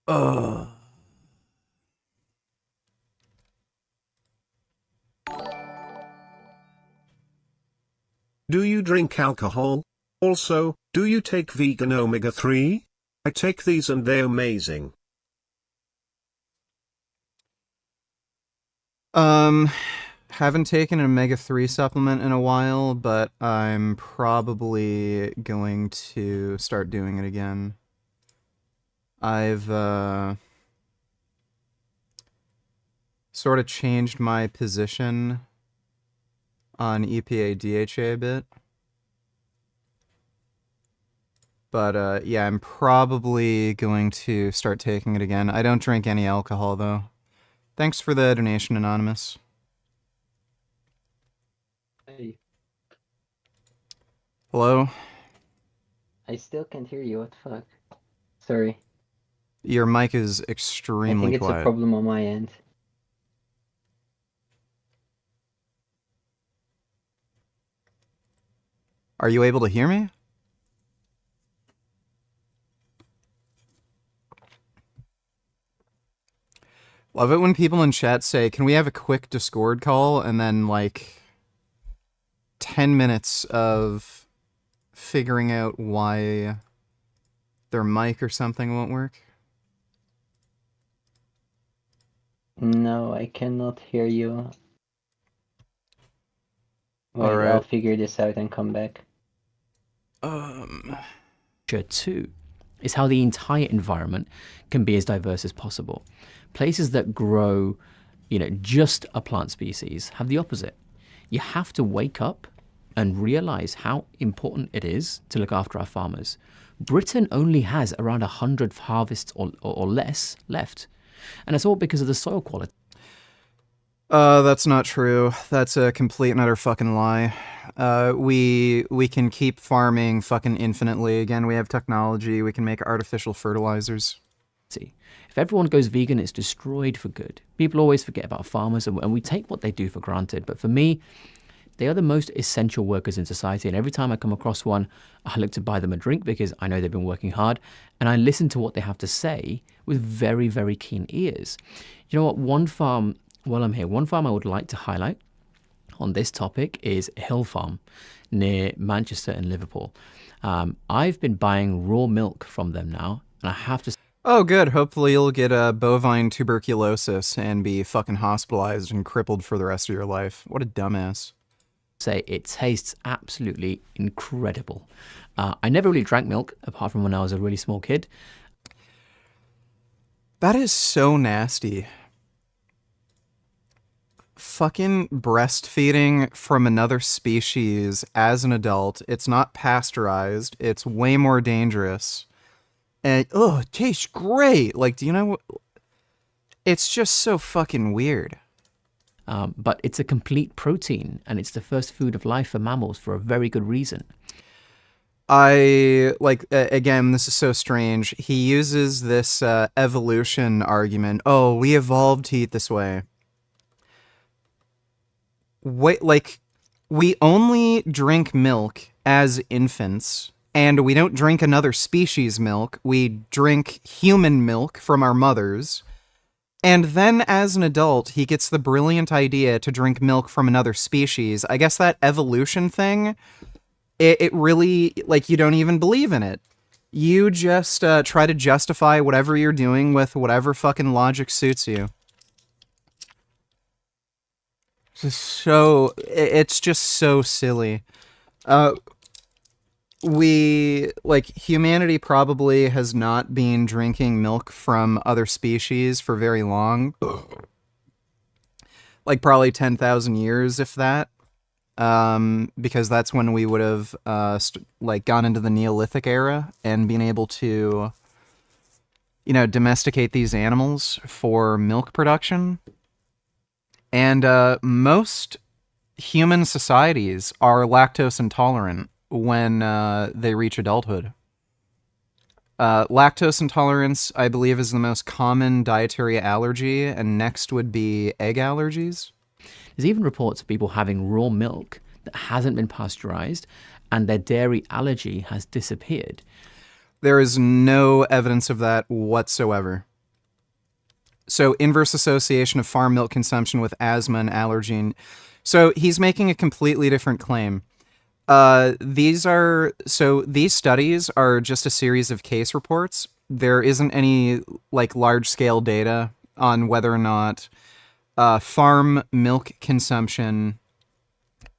Ugh. Do you drink alcohol? Also, do you take vegan omega-3? I take these and they're amazing. Haven't taken an omega-3 supplement in a while, but I'm probably going to start doing it again. I've, sort of changed my position on EPA DHA a bit. But, yeah, I'm probably going to start taking it again. I don't drink any alcohol, though. Thanks for the donation, Anonymous. Hey, Hello? I still can't hear you. What the fuck? Sorry. Your mic is I extremely think it's a quiet. problem on my end. Are you able to hear me? Love it when people in chat say, can we have a quick Discord call? And then, like, 10 minutes of figuring out why their mic or something won't work. No, I cannot hear you. Wait, All right. I'll figure this out and come back. Too, is how the entire environment can be as diverse as possible. Places that grow, just a plant species have the opposite. You have to wake up and realize how important it is to look after our farmers. Britain only has around 100 harvests or less left, and it's all because of the soil quality. That's not true. That's a complete and utter fucking lie. We can keep farming fucking infinitely. Again, we have technology. We can make artificial fertilizers. If everyone goes vegan, it's destroyed for good. People always forget about farmers, and we take what they do for granted. But for me, they are the most essential workers in society. And every time I come across one, I look to buy them a drink because I know they've been working hard. And I listen to what they have to say with very, very keen ears. You know what? One farm I would like to highlight on this topic is Hill Farm near Manchester and Liverpool. I've been buying raw milk from them now, and I have to... Oh, good. Hopefully you'll get bovine tuberculosis and be fucking hospitalized and crippled for the rest of your life. What a dumbass. Say it tastes absolutely incredible. I never really drank milk, apart from when I was a really small kid. That is so nasty. Fucking breastfeeding from another species as an adult. It's not pasteurized. It's way more dangerous. And, it tastes great. Like, do you know what? It's just so fucking weird. But it's a complete protein, and it's the first food of life for mammals for a very good reason. Again, this is so strange. He uses this evolution argument. Oh, we evolved to eat this way. Wait, we only drink milk as infants, and we don't drink another species' milk. We drink human milk from our mothers. And then as an adult, he gets the brilliant idea to drink milk from another species. I guess that evolution thing, it really, you don't even believe in it. You just try to justify whatever you're doing with whatever fucking logic suits you. It's just so silly. humanity probably has not been drinking milk from other species for very long. Like probably 10,000 years, if that. Because that's when we would have gone into the Neolithic era and been able to, domesticate these animals for milk production. And most human societies are lactose intolerant when they reach adulthood. Lactose intolerance, I believe, is the most common dietary allergy, and next would be egg allergies. There's even reports of people having raw milk that hasn't been pasteurized and their dairy allergy has disappeared. There is no evidence of that whatsoever. So, inverse association of farm milk consumption with asthma and allergy. So, he's making a completely different claim. These studies are just a series of case reports. There isn't any large scale data on whether or not farm milk consumption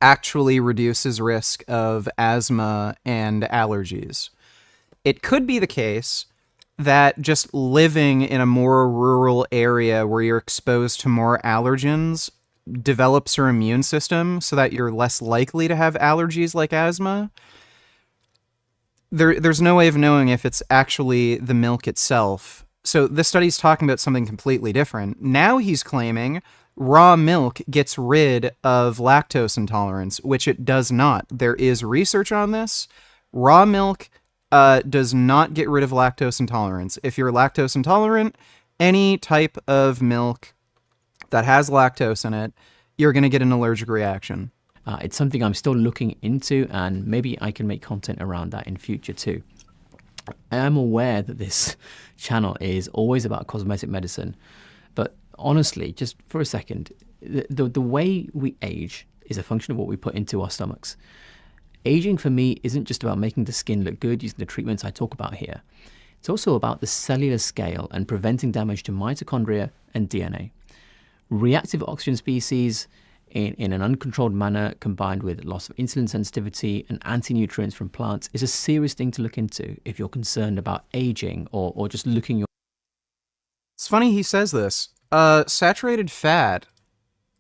actually reduces risk of asthma and allergies. It could be the case that just living in a more rural area where you're exposed to more allergens develops your immune system so that you're less likely to have allergies like asthma. There's no way of knowing if it's actually the milk itself. So this study's talking about something completely different. Now he's claiming raw milk gets rid of lactose intolerance, which it does not. There is research on this. Raw milk does not get rid of lactose intolerance. If you're lactose intolerant, any type of milk that has lactose in it, you're going to get an allergic reaction. It's something I'm still looking into, and maybe I can make content around that in future too. I am aware that this channel is always about cosmetic medicine, but honestly, just for a second, the way we age is a function of what we put into our stomachs. Aging for me isn't just about making the skin look good using the treatments I talk about here. It's also about the cellular scale and preventing damage to mitochondria and DNA. Reactive oxygen species in an uncontrolled manner combined with loss of insulin sensitivity and anti-nutrients from plants is a serious thing to look into if you're concerned about aging or just looking your... It's funny he says this. Saturated fat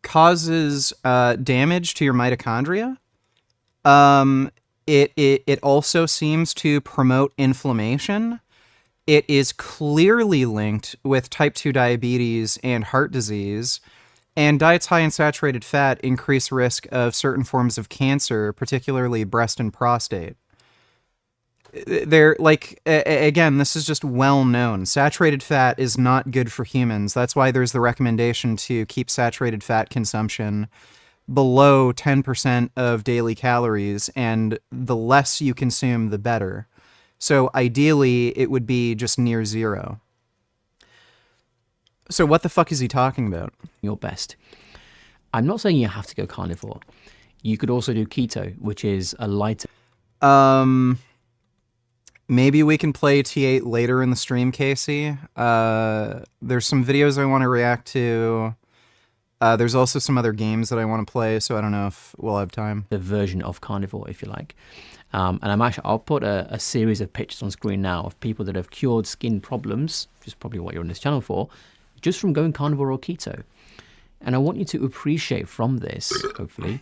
causes damage to your mitochondria. It also seems to promote inflammation. It is clearly linked with type 2 diabetes and heart disease, and diets high in saturated fat increase risk of certain forms of cancer, particularly breast and prostate. Again, this is just well known. Saturated fat is not good for humans. That's why there's the recommendation to keep saturated fat consumption below 10% of daily calories, and the less you consume, the better. So ideally, it would be just near zero. So what the fuck is he talking about? Your best. I'm not saying you have to go carnivore. You could also do keto, which is a lighter... Maybe we can play T8 later in the stream, Casey. There's some videos I want to react to. There's also some other games that I want to play, so I don't know if we'll have time. The version of carnivore, if you like. And I'll put a series of pictures on screen now of people that have cured skin problems, which is probably what you're on this channel for, just from going carnivore or keto. And I want you to appreciate from this, hopefully,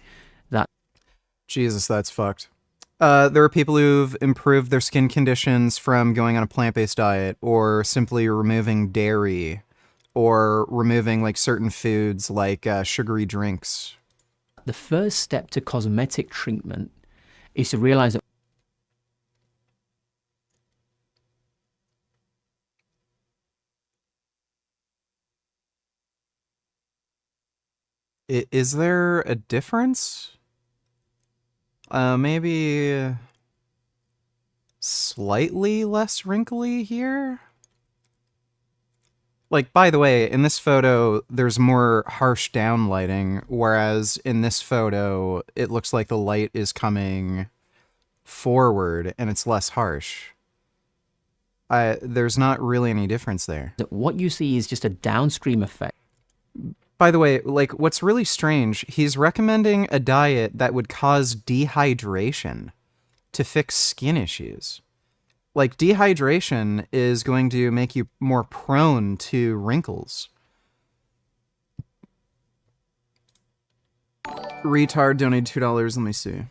that... Jesus, that's fucked. There are people who've improved their skin conditions from going on a plant-based diet, or simply removing dairy, or removing certain foods like sugary drinks. The first step to cosmetic treatment is to realize that is there a difference? Maybe slightly less wrinkly here? By the way, in this photo, there's more harsh down lighting, whereas in this photo, it looks like the light is coming forward and it's less harsh. There's not really any difference there. What you see is just a downstream effect. By the way, what's really strange, he's recommending a diet that would cause dehydration. to fix skin issues. Like, dehydration is going to make you more prone to wrinkles. Retard donated $2. Let me see.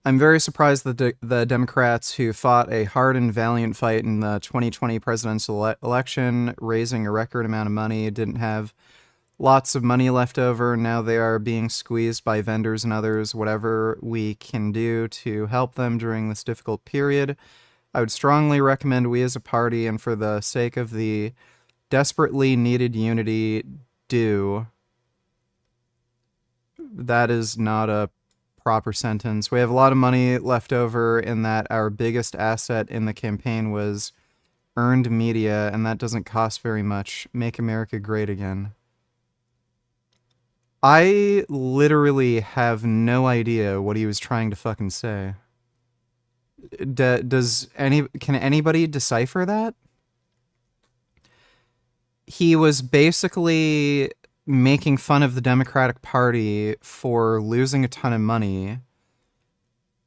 I'm very surprised that the Democrats who fought a hard and valiant fight in the 2020 presidential election, raising a record amount of money, didn't have lots of money left over. Now they are being squeezed by vendors and others. Whatever we can do to help them during this difficult period, I would strongly recommend we as a party, and for the sake of the desperately needed unity, do. That is not a proper sentence. We have a lot of money left over in that our biggest asset in the campaign was earned media, and that doesn't cost very much. Make America great again. I literally have no idea what he was trying to fucking say. Can anybody decipher that? He was basically making fun of the Democratic Party for losing a ton of money.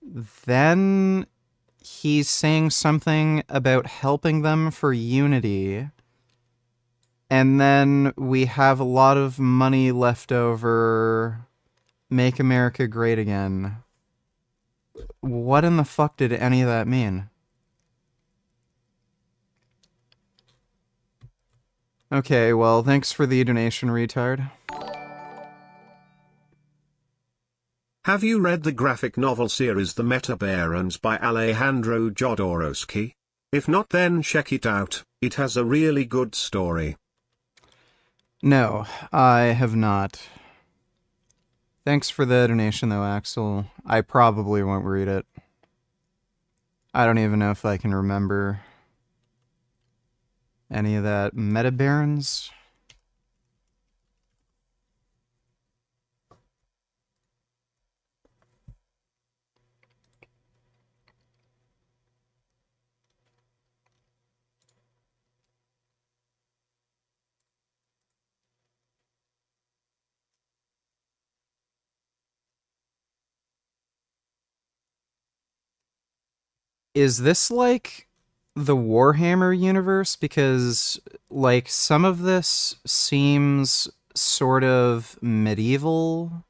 Then he's saying something about helping them for unity. And then we have a lot of money left over. Make America great again. What in the fuck did any of that mean? Okay, well, thanks for the donation, retard. Have you read the graphic novel series The Metabarons by Alejandro Jodorowsky? If not, then check it out. It has a really good story. No, I have not. Thanks for the donation, though, Axel. I probably won't read it. I don't even know if I can remember any of that. Metabarons? Is this like the Warhammer universe? Because, like, some of this seems sort of medieval,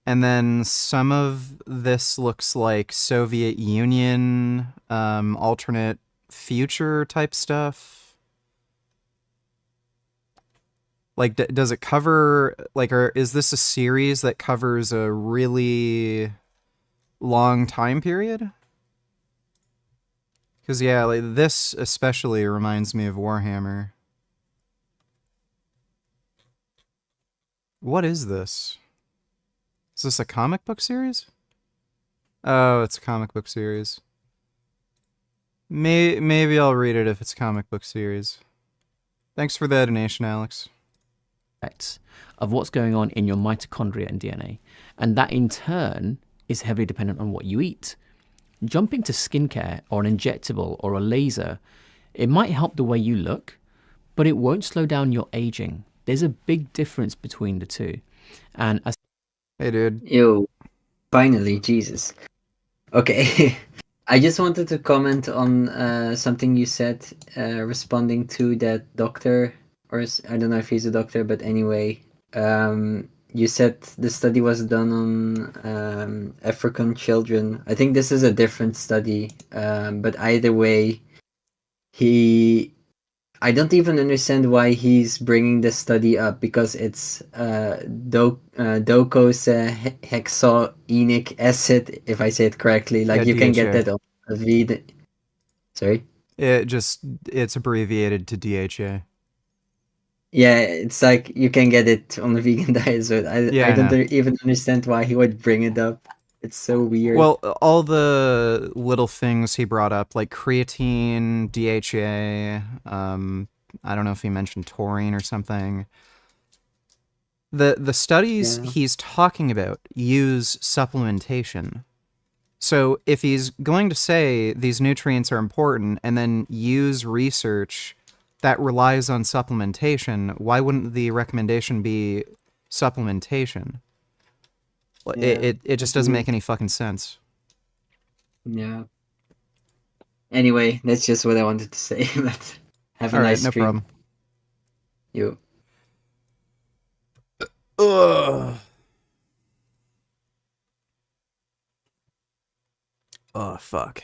and then some of this looks like Soviet Union, alternate future type stuff. Like, does it cover, like, or is this a series that covers a really long time period? Because, yeah, like, this especially reminds me of Warhammer. What is this? Is this a comic book series? Oh, it's a comic book series. Maybe I'll read it if it's a comic book series. Thanks for the donation, Alex. Of what's going on in your mitochondria and DNA. And that, in turn, is heavily dependent on what you eat. Jumping to skincare or an injectable or a laser, it might help the way you look, but it won't slow down your aging. There's a big difference between the two. And as hey, dude. Yo, finally, Jesus. Okay, I just wanted to comment on something you said, responding to that doctor, or I don't know if he's a doctor, but anyway, you said the study was done on African children. I think this is a different study, but either way, I don't even understand why he's bringing this study up, because it's docosahexaenoic acid, if I say it correctly. Like, Yeah, you can get DHA. that on a vegan. Sorry? It's abbreviated to DHA. Yeah, it's like you can get it on the vegan diet, so I don't even understand why he would bring it up. It's so weird. Well, all the little things he brought up, like creatine, DHA, I don't know if he mentioned taurine or something. The studies he's talking about use supplementation. So if he's going to say these nutrients are important and then use research that relies on supplementation, why wouldn't the recommendation be supplementation? It just doesn't agreed. make any fucking sense. Yeah. Anyway, that's just what I wanted to say. But have a All right, nice no stream. problem. You. Ugh. Oh, fuck.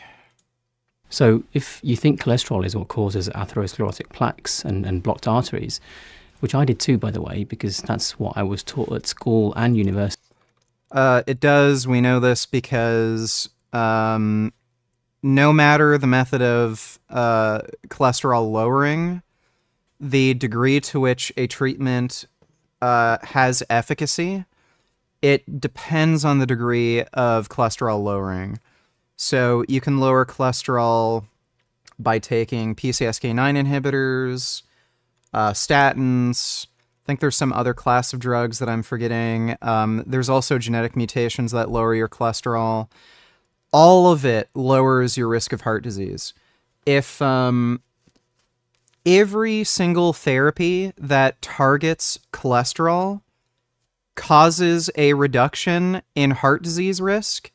So if you think cholesterol is what causes atherosclerotic plaques and blocked arteries, which I did too, by the way, because that's what I was taught at school and university. It does. We know this because no matter the method of cholesterol lowering, the degree to which a treatment has efficacy, it depends on the degree of cholesterol lowering. So you can lower cholesterol by taking PCSK9 inhibitors, statins. I think there's some other class of drugs that I'm forgetting. There's also genetic mutations that lower your cholesterol. All of it lowers your risk of heart disease. If every single therapy that targets cholesterol causes a reduction in heart disease risk,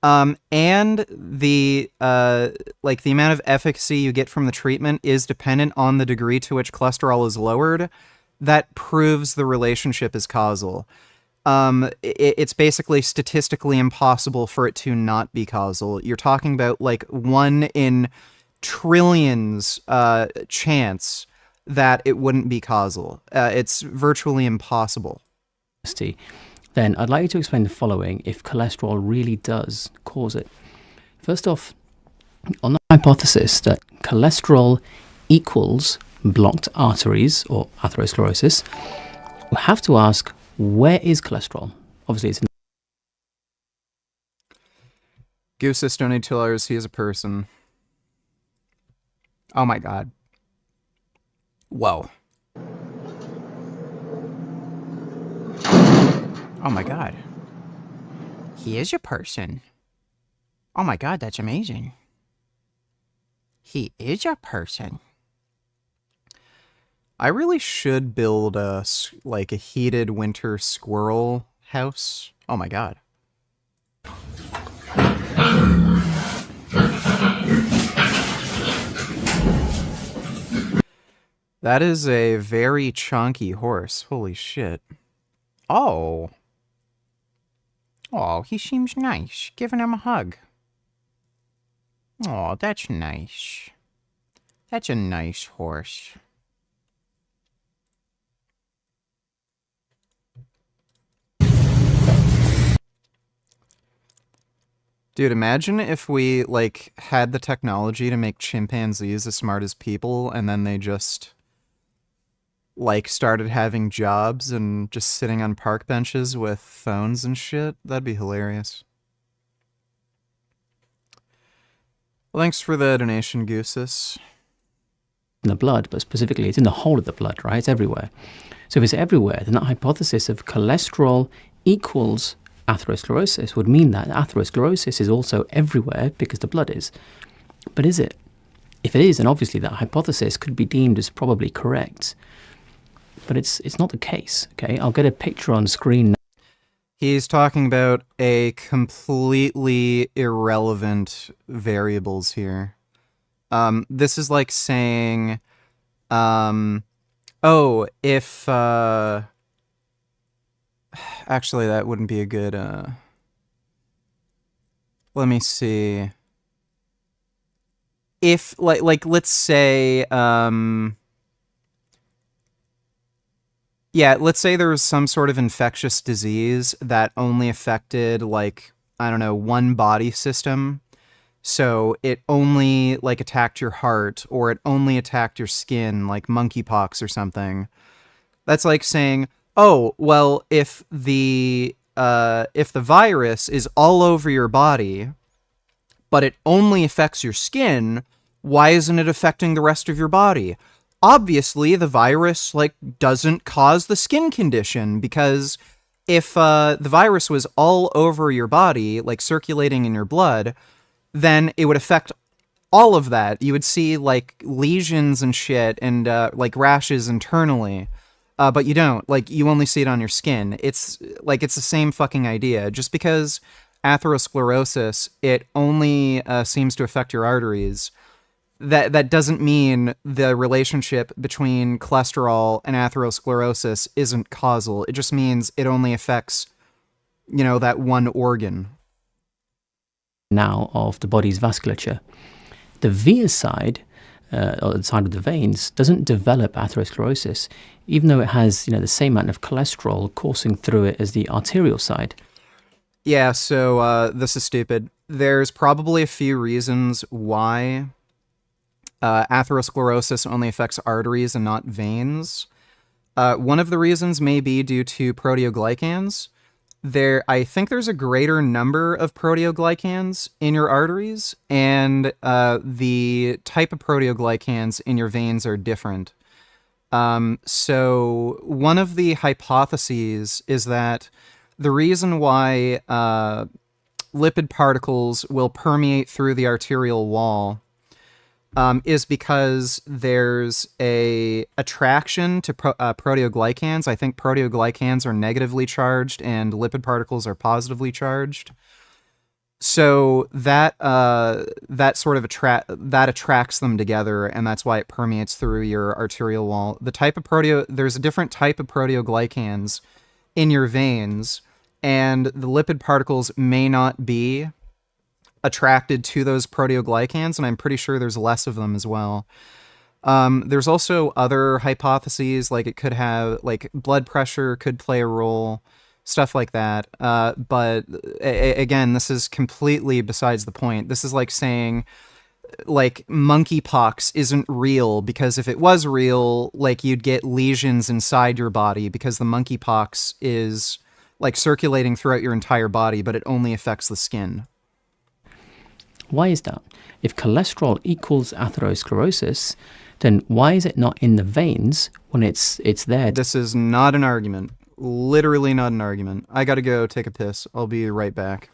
and the amount of efficacy you get from the treatment is dependent on the degree to which cholesterol is lowered, that proves the relationship is causal. It's basically statistically impossible for it to not be causal. You're talking about like 1 in trillions chance that it wouldn't be causal. It's virtually impossible. Then I'd like you to explain the following if cholesterol really does cause it. First off, on the hypothesis that cholesterol equals blocked arteries or atherosclerosis, we have to ask, where is cholesterol? Obviously, it's in Goosis donated $2. He is a person. Oh my god. Whoa. Oh my god. He is a person. Oh my god, that's amazing. He is a person. I really should build a heated winter squirrel house. Oh my god. That is a very chunky horse. Holy shit. Oh. Oh, he seems nice. Giving him a hug. Oh, that's nice. That's a nice horse. Dude, imagine if we, had the technology to make chimpanzees as smart as people, and then they just, started having jobs and just sitting on park benches with phones and shit. That'd be hilarious. Well, thanks for the donation, Goosis. the blood, but specifically it's in the whole of the blood, right? It's everywhere. So if it's everywhere, then that hypothesis of cholesterol equals atherosclerosis would mean that atherosclerosis is also everywhere because the blood is. But is it? If it is, then obviously that hypothesis could be deemed as probably correct. But it's not the case, okay? I'll get a picture on screen now. He's talking about a completely irrelevant variables here. This is like saying, oh, if, actually that wouldn't be a good, let me see. If, let's say, yeah, let's say there was some sort of infectious disease that only affected, I don't know, one body system. So it only, attacked your heart, or it only attacked your skin, like monkeypox or something. That's like saying, oh, well, if the virus is all over your body, but it only affects your skin, why isn't it affecting the rest of your body? Obviously, the virus, doesn't cause the skin condition, because if the virus was all over your body, circulating in your blood, then it would affect all of that. You would see, lesions and shit and, rashes internally. but you don't. Like, you only see it on your skin. It's the same fucking idea. Just because atherosclerosis, it only seems to affect your arteries, that doesn't mean the relationship between cholesterol and atherosclerosis isn't causal. It just means it only affects, that one organ. Now of the body's vasculature. The venous side, or the side of the veins, doesn't develop atherosclerosis, even though it has, the same amount of cholesterol coursing through it as the arterial side. Yeah, so this is stupid. There's probably a few reasons why atherosclerosis only affects arteries and not veins. One of the reasons may be due to proteoglycans. I think there's a greater number of proteoglycans in your arteries, and the type of proteoglycans in your veins are different. So one of the hypotheses is that the reason why lipid particles will permeate through the arterial wall is because there's a attraction to proteoglycans. I think proteoglycans are negatively charged and lipid particles are positively charged. So that sort of attracts them together, and that's why it permeates through your arterial wall. There's a different type of proteoglycans in your veins, and the lipid particles may not be attracted to those proteoglycans, and I'm pretty sure there's less of them as well. There's also other hypotheses, like it could have, like, blood pressure could play a role, stuff like that. But again, this is completely besides the point. This is like saying, like, monkeypox isn't real, because if it was real, like, you'd get lesions inside your body, because the monkeypox is, like, circulating throughout your entire body, but it only affects the skin. Why is that? If cholesterol equals atherosclerosis, then why is it not in the veins when it's there? This is not an argument. Literally not an argument. I gotta go take a piss. I'll be right back.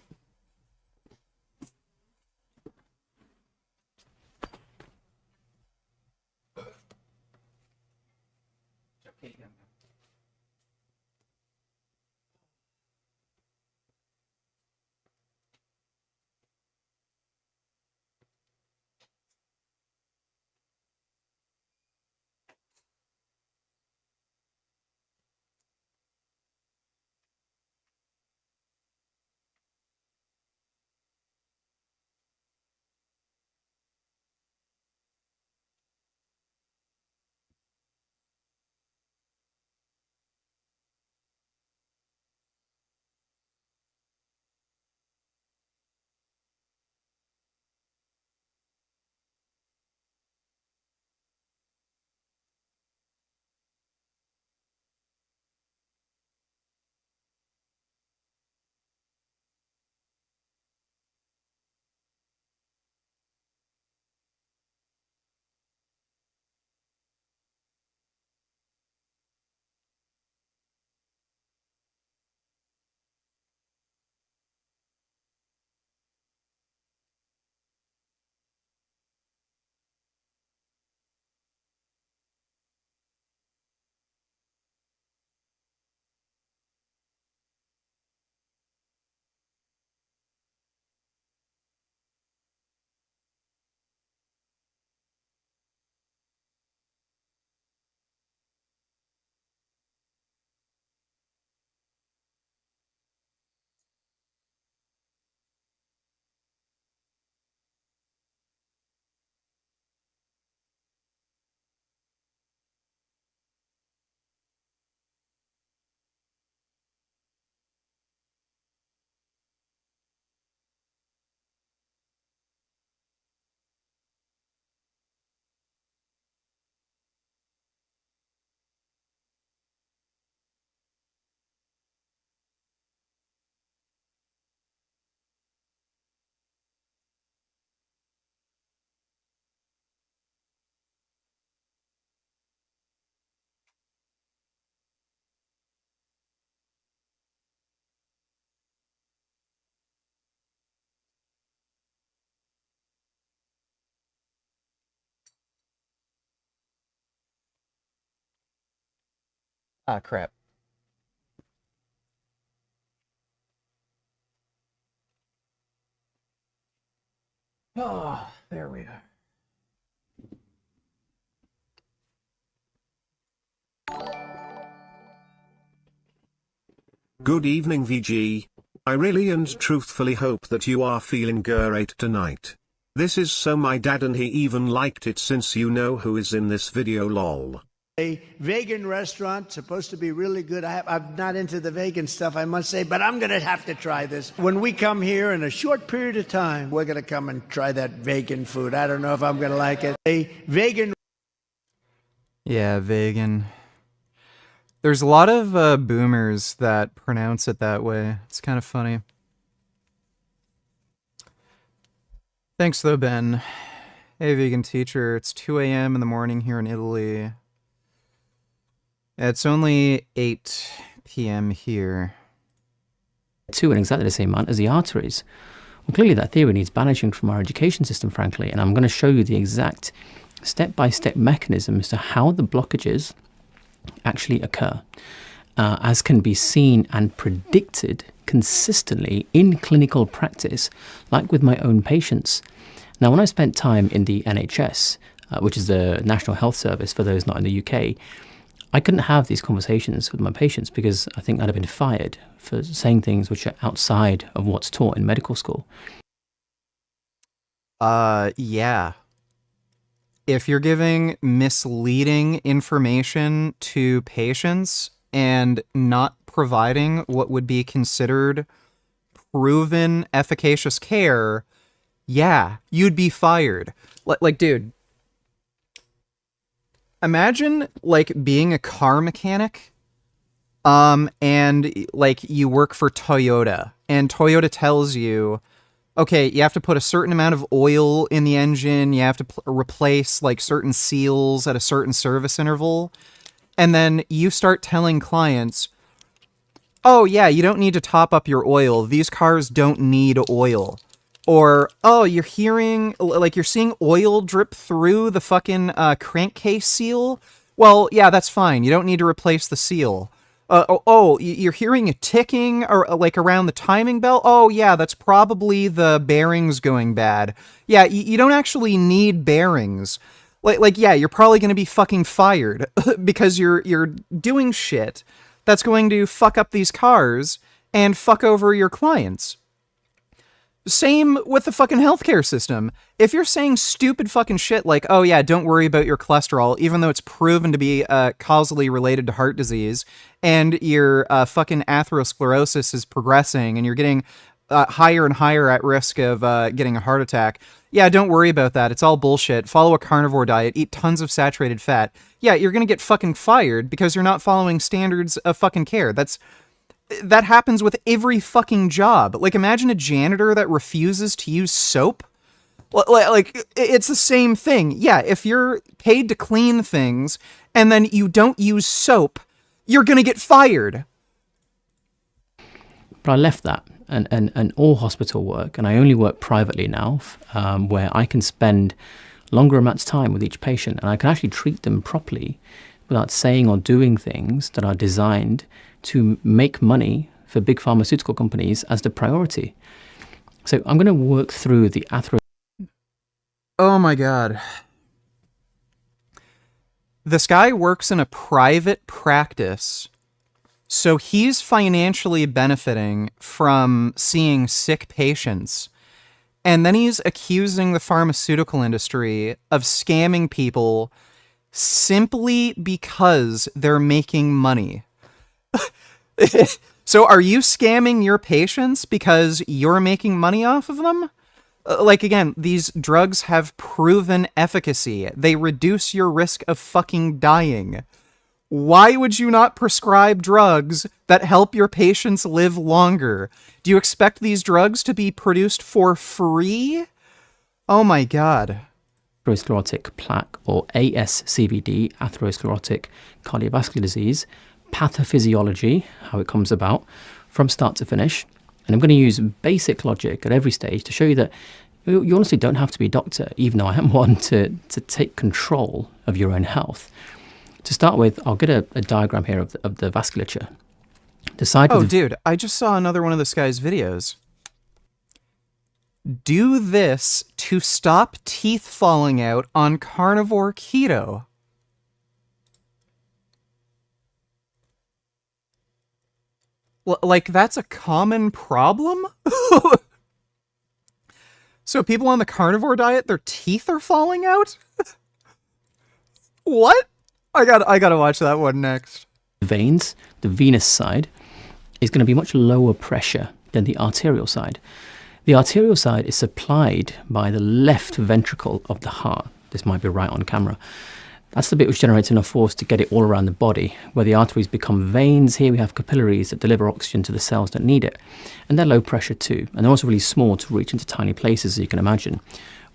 Ah, crap. Oh, there we are. Good evening, VG. I really and truthfully hope that you are feeling great tonight. This is so my dad, and he even liked it, since you know who is in this video, lol. A vegan restaurant, supposed to be really good. I'm not into the vegan stuff, I must say, but I'm going to have to try this. When we come here in a short period of time, we're going to come and try that vegan food. I don't know if I'm going to like it. A vegan... Yeah, vegan. There's a lot of boomers that pronounce it that way. It's kind of funny. Thanks though, Ben. Hey, vegan teacher. It's 2 a.m. in the morning here in Italy. It's only 8 p.m. here. 2 in exactly the same amount as the arteries. Well, clearly that theory needs banishing from our education system, frankly, and I'm going to show you the exact step-by-step mechanism as to how the blockages actually occur, as can be seen and predicted consistently in clinical practice, like with my own patients. Now, when I spent time in the NHS, which is the National Health Service for those not in the UK, I couldn't have these conversations with my patients because I think I'd have been fired for saying things which are outside of what's taught in medical school. Yeah. If you're giving misleading information to patients and not providing what would be considered proven efficacious care, yeah, you'd be fired. Like, dude, imagine, like, being a car mechanic, and, like, you work for Toyota, and Toyota tells you, okay, you have to put a certain amount of oil in the engine, you have to replace, like, certain seals at a certain service interval, and then you start telling clients, oh, yeah, you don't need to top up your oil, these cars don't need oil. Or, oh, you're hearing, like, you're seeing oil drip through the fucking crankcase seal? Well, yeah, that's fine, you don't need to replace the seal. You're hearing a ticking or like around the timing belt? Oh, yeah, that's probably the bearings going bad. Yeah, you don't actually need bearings. Like, yeah, you're probably going to be fucking fired because you're doing shit that's going to fuck up these cars and fuck over your clients. Same with the fucking healthcare system. If you're saying stupid fucking shit like, oh yeah, don't worry about your cholesterol, even though it's proven to be causally related to heart disease, and your fucking atherosclerosis is progressing, and you're getting higher and higher at risk of getting a heart attack, yeah, don't worry about that. It's all bullshit. Follow a carnivore diet. Eat tons of saturated fat. Yeah, you're gonna get fucking fired because you're not following standards of fucking care. That happens with every fucking job. Like, imagine a janitor that refuses to use soap. Like, it's the same thing. Yeah, if you're paid to clean things and then you don't use soap, you're gonna get fired. But I left that and all hospital work, and I only work privately now, where I can spend longer amounts of time with each patient, and I can actually treat them properly without saying or doing things that are designed to make money for big pharmaceutical companies as the priority. So I'm going to work through the Oh my god. This guy works in a private practice, so he's financially benefiting from seeing sick patients. And then he's accusing the pharmaceutical industry of scamming people simply because they're making money. So are you scamming your patients because you're making money off of them? Like, again, these drugs have proven efficacy. They reduce your risk of fucking dying. Why would you not prescribe drugs that help your patients live longer? Do you expect these drugs to be produced for free? Oh my god. Atherosclerotic plaque, or ASCVD, atherosclerotic cardiovascular disease, pathophysiology, how it comes about, from start to finish. And I'm going to use basic logic at every stage to show you that you honestly don't have to be a doctor, even though I am one, to take control of your own health. To start with, I'll get a diagram here of the vasculature. The side Oh, with the, dude, I just saw another one of this guy's videos. Do this to stop teeth falling out on carnivore keto. Like, that's a common problem? So people on the carnivore diet, their teeth are falling out? What? I gotta watch that one next. veins, the venous side, is going to be much lower pressure than the arterial side. The arterial side is supplied by the left ventricle of the heart. This might be right on camera. That's the bit which generates enough force to get it all around the body. Where the arteries become veins, here we have capillaries that deliver oxygen to the cells that need it. And they're low pressure too. And they're also really small to reach into tiny places, as you can imagine.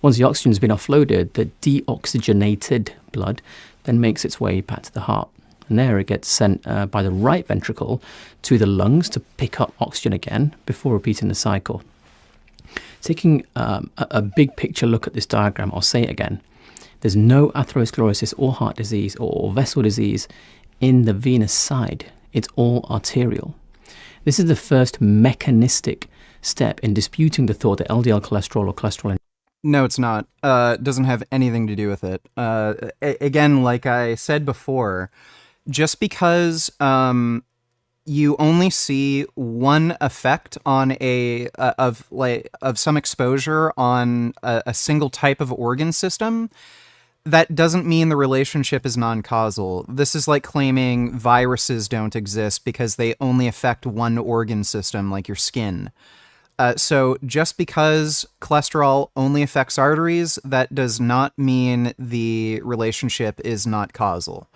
Once the oxygen's been offloaded, the deoxygenated blood then makes its way back to the heart. And there it gets sent by the right ventricle to the lungs to pick up oxygen again before repeating the cycle. Taking a big picture look at this diagram, I'll say it again. There's no atherosclerosis or heart disease or vessel disease in the venous side. It's all arterial. This is the first mechanistic step in disputing the thought that LDL cholesterol or cholesterol... No, it's not. Doesn't have anything to do with it. Again, like I said before, just because you only see one effect on of some exposure on a single type of organ system, that doesn't mean the relationship is non-causal. This is like claiming viruses don't exist because they only affect one organ system, like your skin. So just because cholesterol only affects arteries, that does not mean the relationship is not causal.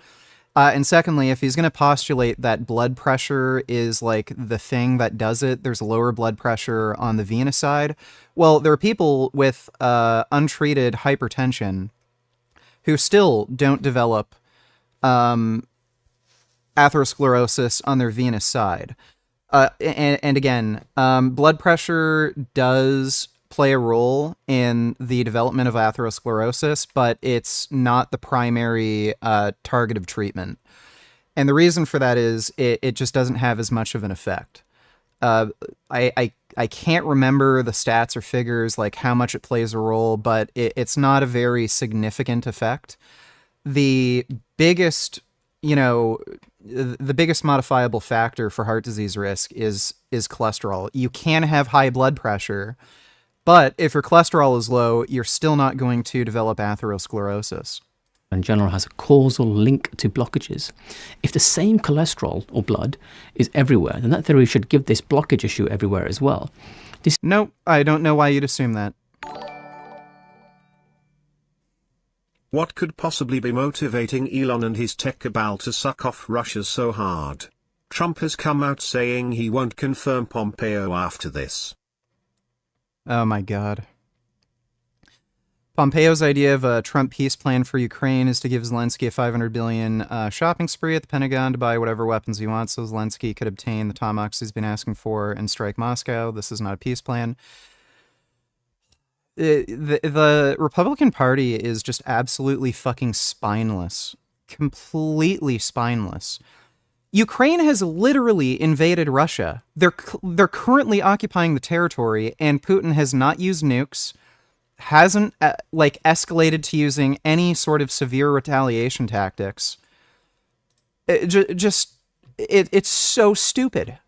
And secondly, if he's going to postulate that blood pressure is like the thing that does it, there's lower blood pressure on the venous side. Well, there are people with untreated hypertension who still don't develop atherosclerosis on their venous side. And again, blood pressure does play a role in the development of atherosclerosis, but it's not the primary target of treatment. And the reason for that is it just doesn't have as much of an effect. I can't remember the stats or figures, like how much it plays a role, but it's not a very significant effect. The biggest, the biggest modifiable factor for heart disease risk is cholesterol. You can have high blood pressure, but if your cholesterol is low, you're still not going to develop atherosclerosis. In general, has a causal link to blockages. If the same cholesterol or blood is everywhere, then that theory should give this blockage issue everywhere as well. No, I don't know why you'd assume that. What could possibly be motivating Elon and his tech cabal to suck off Russia so hard? Trump has come out saying he won't confirm Pompeo after this. Oh my God. Pompeo's idea of a Trump peace plan for Ukraine is to give Zelensky a $500 billion shopping spree at the Pentagon to buy whatever weapons he wants so Zelensky could obtain the Tomahawks he's been asking for and strike Moscow. This is not a peace plan. The Republican Party is just absolutely fucking spineless. Completely spineless. Ukraine has literally invaded Russia. They're currently occupying the territory, and Putin has not used nukes, hasn't escalated to using any sort of severe retaliation tactics. It's so stupid.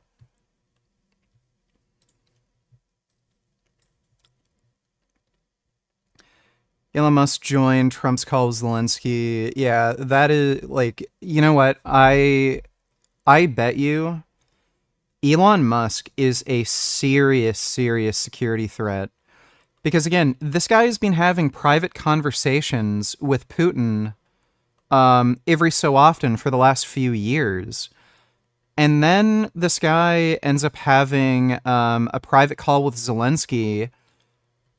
Elon Musk joined Trump's call with Zelensky. Yeah, that is you know what? I bet you Elon Musk is a serious security threat. Because again, this guy has been having private conversations with Putin every so often for the last few years. And then this guy ends up having a private call with Zelensky,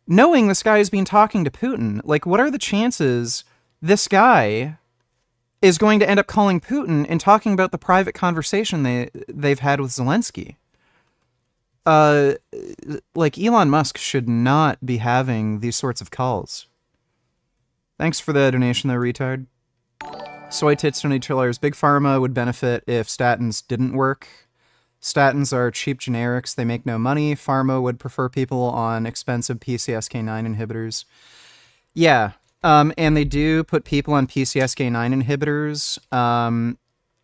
knowing this guy has been talking to Putin. Like, what are the chances this guy is going to end up calling Putin and talking about the private conversation they've had with Zelensky? Elon Musk should not be having these sorts of calls. Thanks for the donation, though, retard. Soy tits don't need chillers. Big Pharma would benefit if statins didn't work. Statins are cheap generics. They make no money. Pharma would prefer people on expensive PCSK9 inhibitors. Yeah, and they do put people on PCSK9 inhibitors,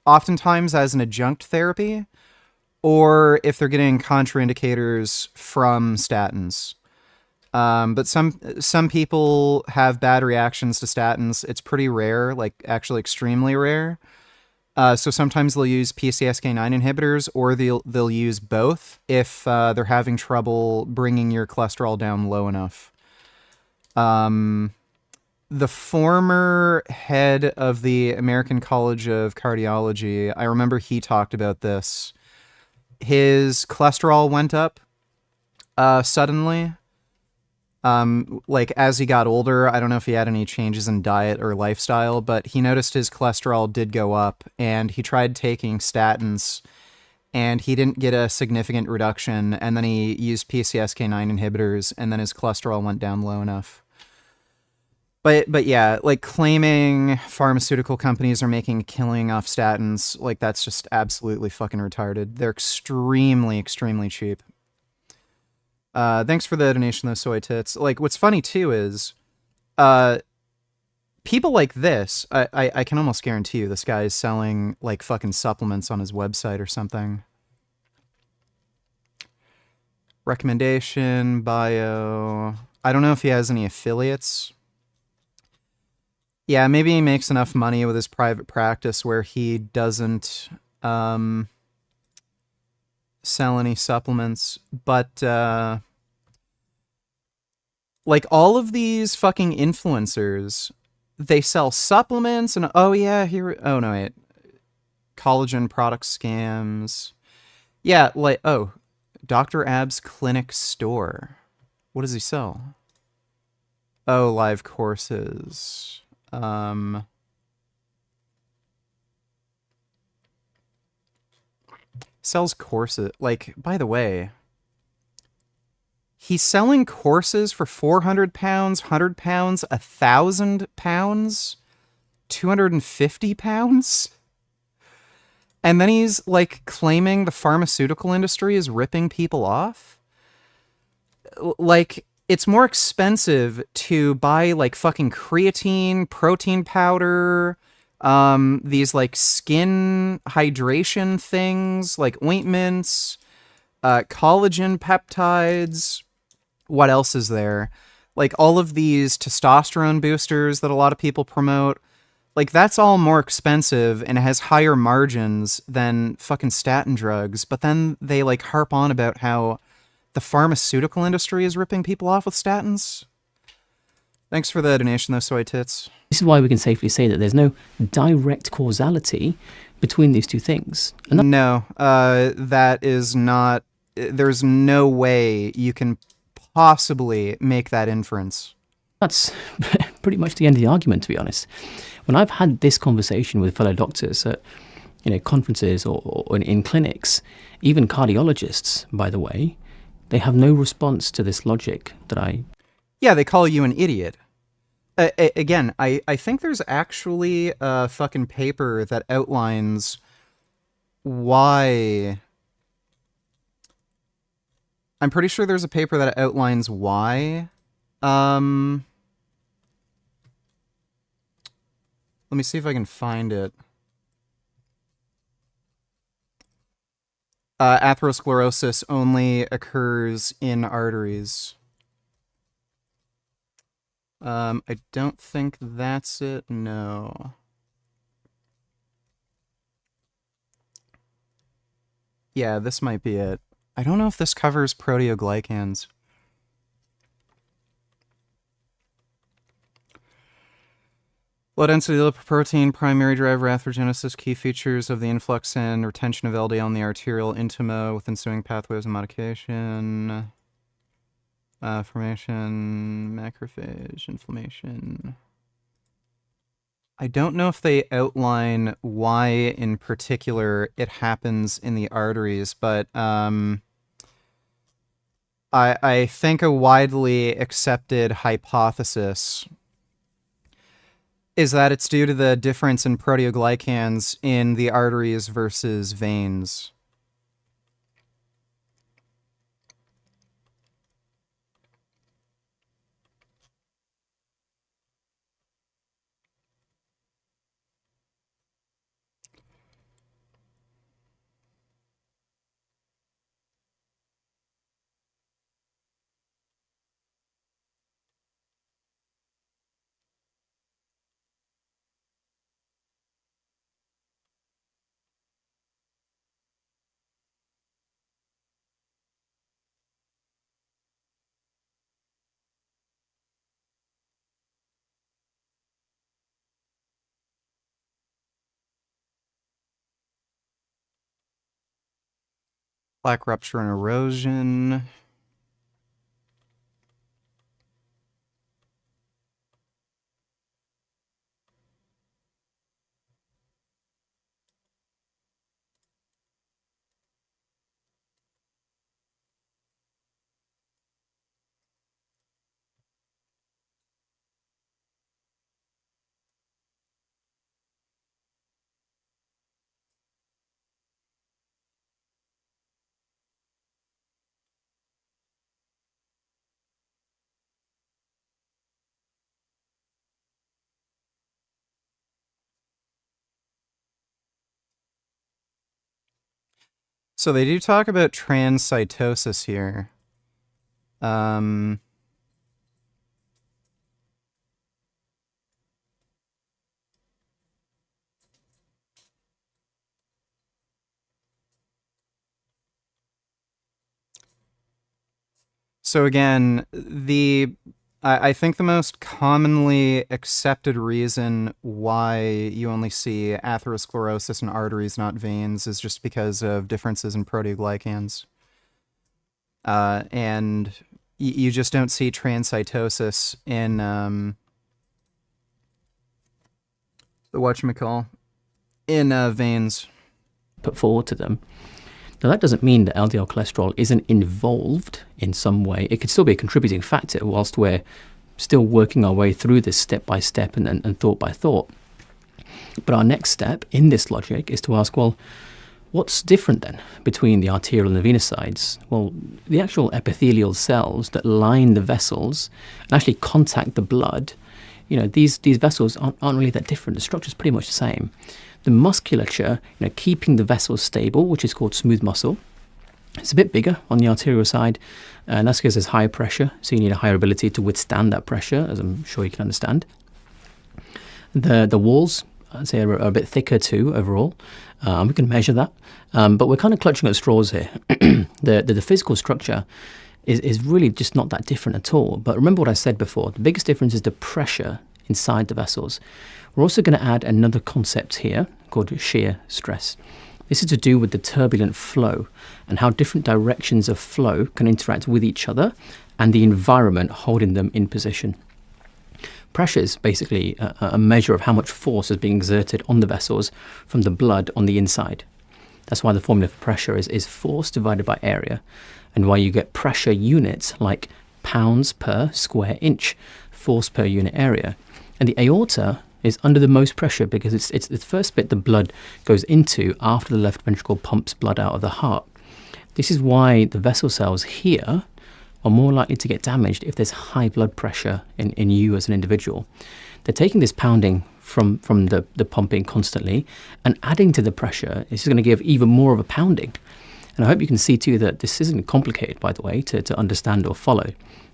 oftentimes as an adjunct therapy, or if they're getting contraindicators from statins. But some people have bad reactions to statins. It's pretty rare, like actually extremely rare. So sometimes they'll use PCSK9 inhibitors, or they'll use both if they're having trouble bringing your cholesterol down low enough. The former head of the American College of Cardiology, I remember he talked about this. His cholesterol went up suddenly. Like as he got older. I don't know if he had any changes in diet or lifestyle, but he noticed his cholesterol did go up, and he tried taking statins, and he didn't get a significant reduction, and then he used PCSK9 inhibitors, and then his cholesterol went down low enough. But yeah, like claiming pharmaceutical companies are making a killing off statins, like that's just absolutely fucking retarded. They're extremely, extremely cheap. Thanks for the donation, though, Soy Tits. Like, what's funny, too, is people like this, I can almost guarantee you this guy is selling, like, fucking supplements on his website or something. Recommendation, bio. I don't know if he has any affiliates. Yeah, maybe he makes enough money with his private practice where he doesn't sell any supplements, but like all of these fucking influencers, they sell supplements and oh no wait, collagen product scams. Yeah, like Dr. Ab's clinic store. What does he sell? Oh, live courses. Sells courses. Like, by the way, he's selling courses for 400 pounds, 100 pounds, 1,000 pounds, 250 pounds. And then he's like claiming the pharmaceutical industry is ripping people off. Like, it's more expensive to buy like fucking creatine, protein powder, these like skin hydration things, like ointments, collagen peptides. What else is there? Like all of these testosterone boosters that a lot of people promote. Like that's all more expensive and it has higher margins than fucking statin drugs. But then they like harp on about how the pharmaceutical industry is ripping people off with statins. Thanks for the donation, though, Soy Tits. This is why we can safely say that there's no direct causality between these two things. No, that is not... There's no way you can possibly make that inference. That's pretty much the end of the argument, to be honest. When I've had this conversation with fellow doctors at conferences or in clinics, even cardiologists, by the way, they have no response to this logic that I... Yeah, they call you an idiot. Again, I think there's actually a fucking paper that outlines why... I'm pretty sure there's a paper that outlines why. Let me see if I can find it. Atherosclerosis only occurs in arteries. I don't think that's it, no. Yeah, this might be it. I don't know if this covers proteoglycans. Low density lipoprotein, primary driver atherogenesis, key features of the influx and retention of LDL in the arterial intima with ensuing pathways of modification, formation, macrophage, inflammation. I don't know if they outline why in particular it happens in the arteries, but I think a widely accepted hypothesis is that it's due to the difference in proteoglycans in the arteries versus veins. Plaque rupture and erosion. So they do talk about transcytosis here. So again, I think the most commonly accepted reason why you only see atherosclerosis in arteries, not veins, is just because of differences in proteoglycans. And you just don't see transcytosis in the whatchamacall, in veins. Put forward to them. Now, that doesn't mean that LDL cholesterol isn't involved in some way. It could still be a contributing factor whilst we're still working our way through this step by step and thought by thought. But our next step in this logic is to ask, well, what's different then between the arterial and the venous sides? Well, the actual epithelial cells that line the vessels and actually contact the blood, these vessels aren't really that different. The structure's pretty much the same. The musculature, keeping the vessels stable, which is called smooth muscle, it's a bit bigger on the arterial side, and that's because there's higher pressure, so you need a higher ability to withstand that pressure, as I'm sure you can understand. The walls, I'd say, are a bit thicker too overall, and we can measure that, but we're kind of clutching at straws here. The physical structure is really just not that different at all, but remember what I said before, the biggest difference is the pressure inside the vessels. We're also going to add another concept here called shear stress. This is to do with the turbulent flow and how different directions of flow can interact with each other and the environment holding them in position. Pressure is basically a measure of how much force is being exerted on the vessels from the blood on the inside. That's why the formula for pressure is force divided by area, and why you get pressure units like pounds per square inch, force per unit area. And the aorta is under the most pressure because it's the first bit the blood goes into after the left ventricle pumps blood out of the heart. This is why the vessel cells here are more likely to get damaged if there's high blood pressure in you as an individual. They're taking this pounding from the pumping constantly and adding to the pressure. This is going to give even more of a pounding. And I hope you can see too that this isn't complicated, by the way, to understand or follow.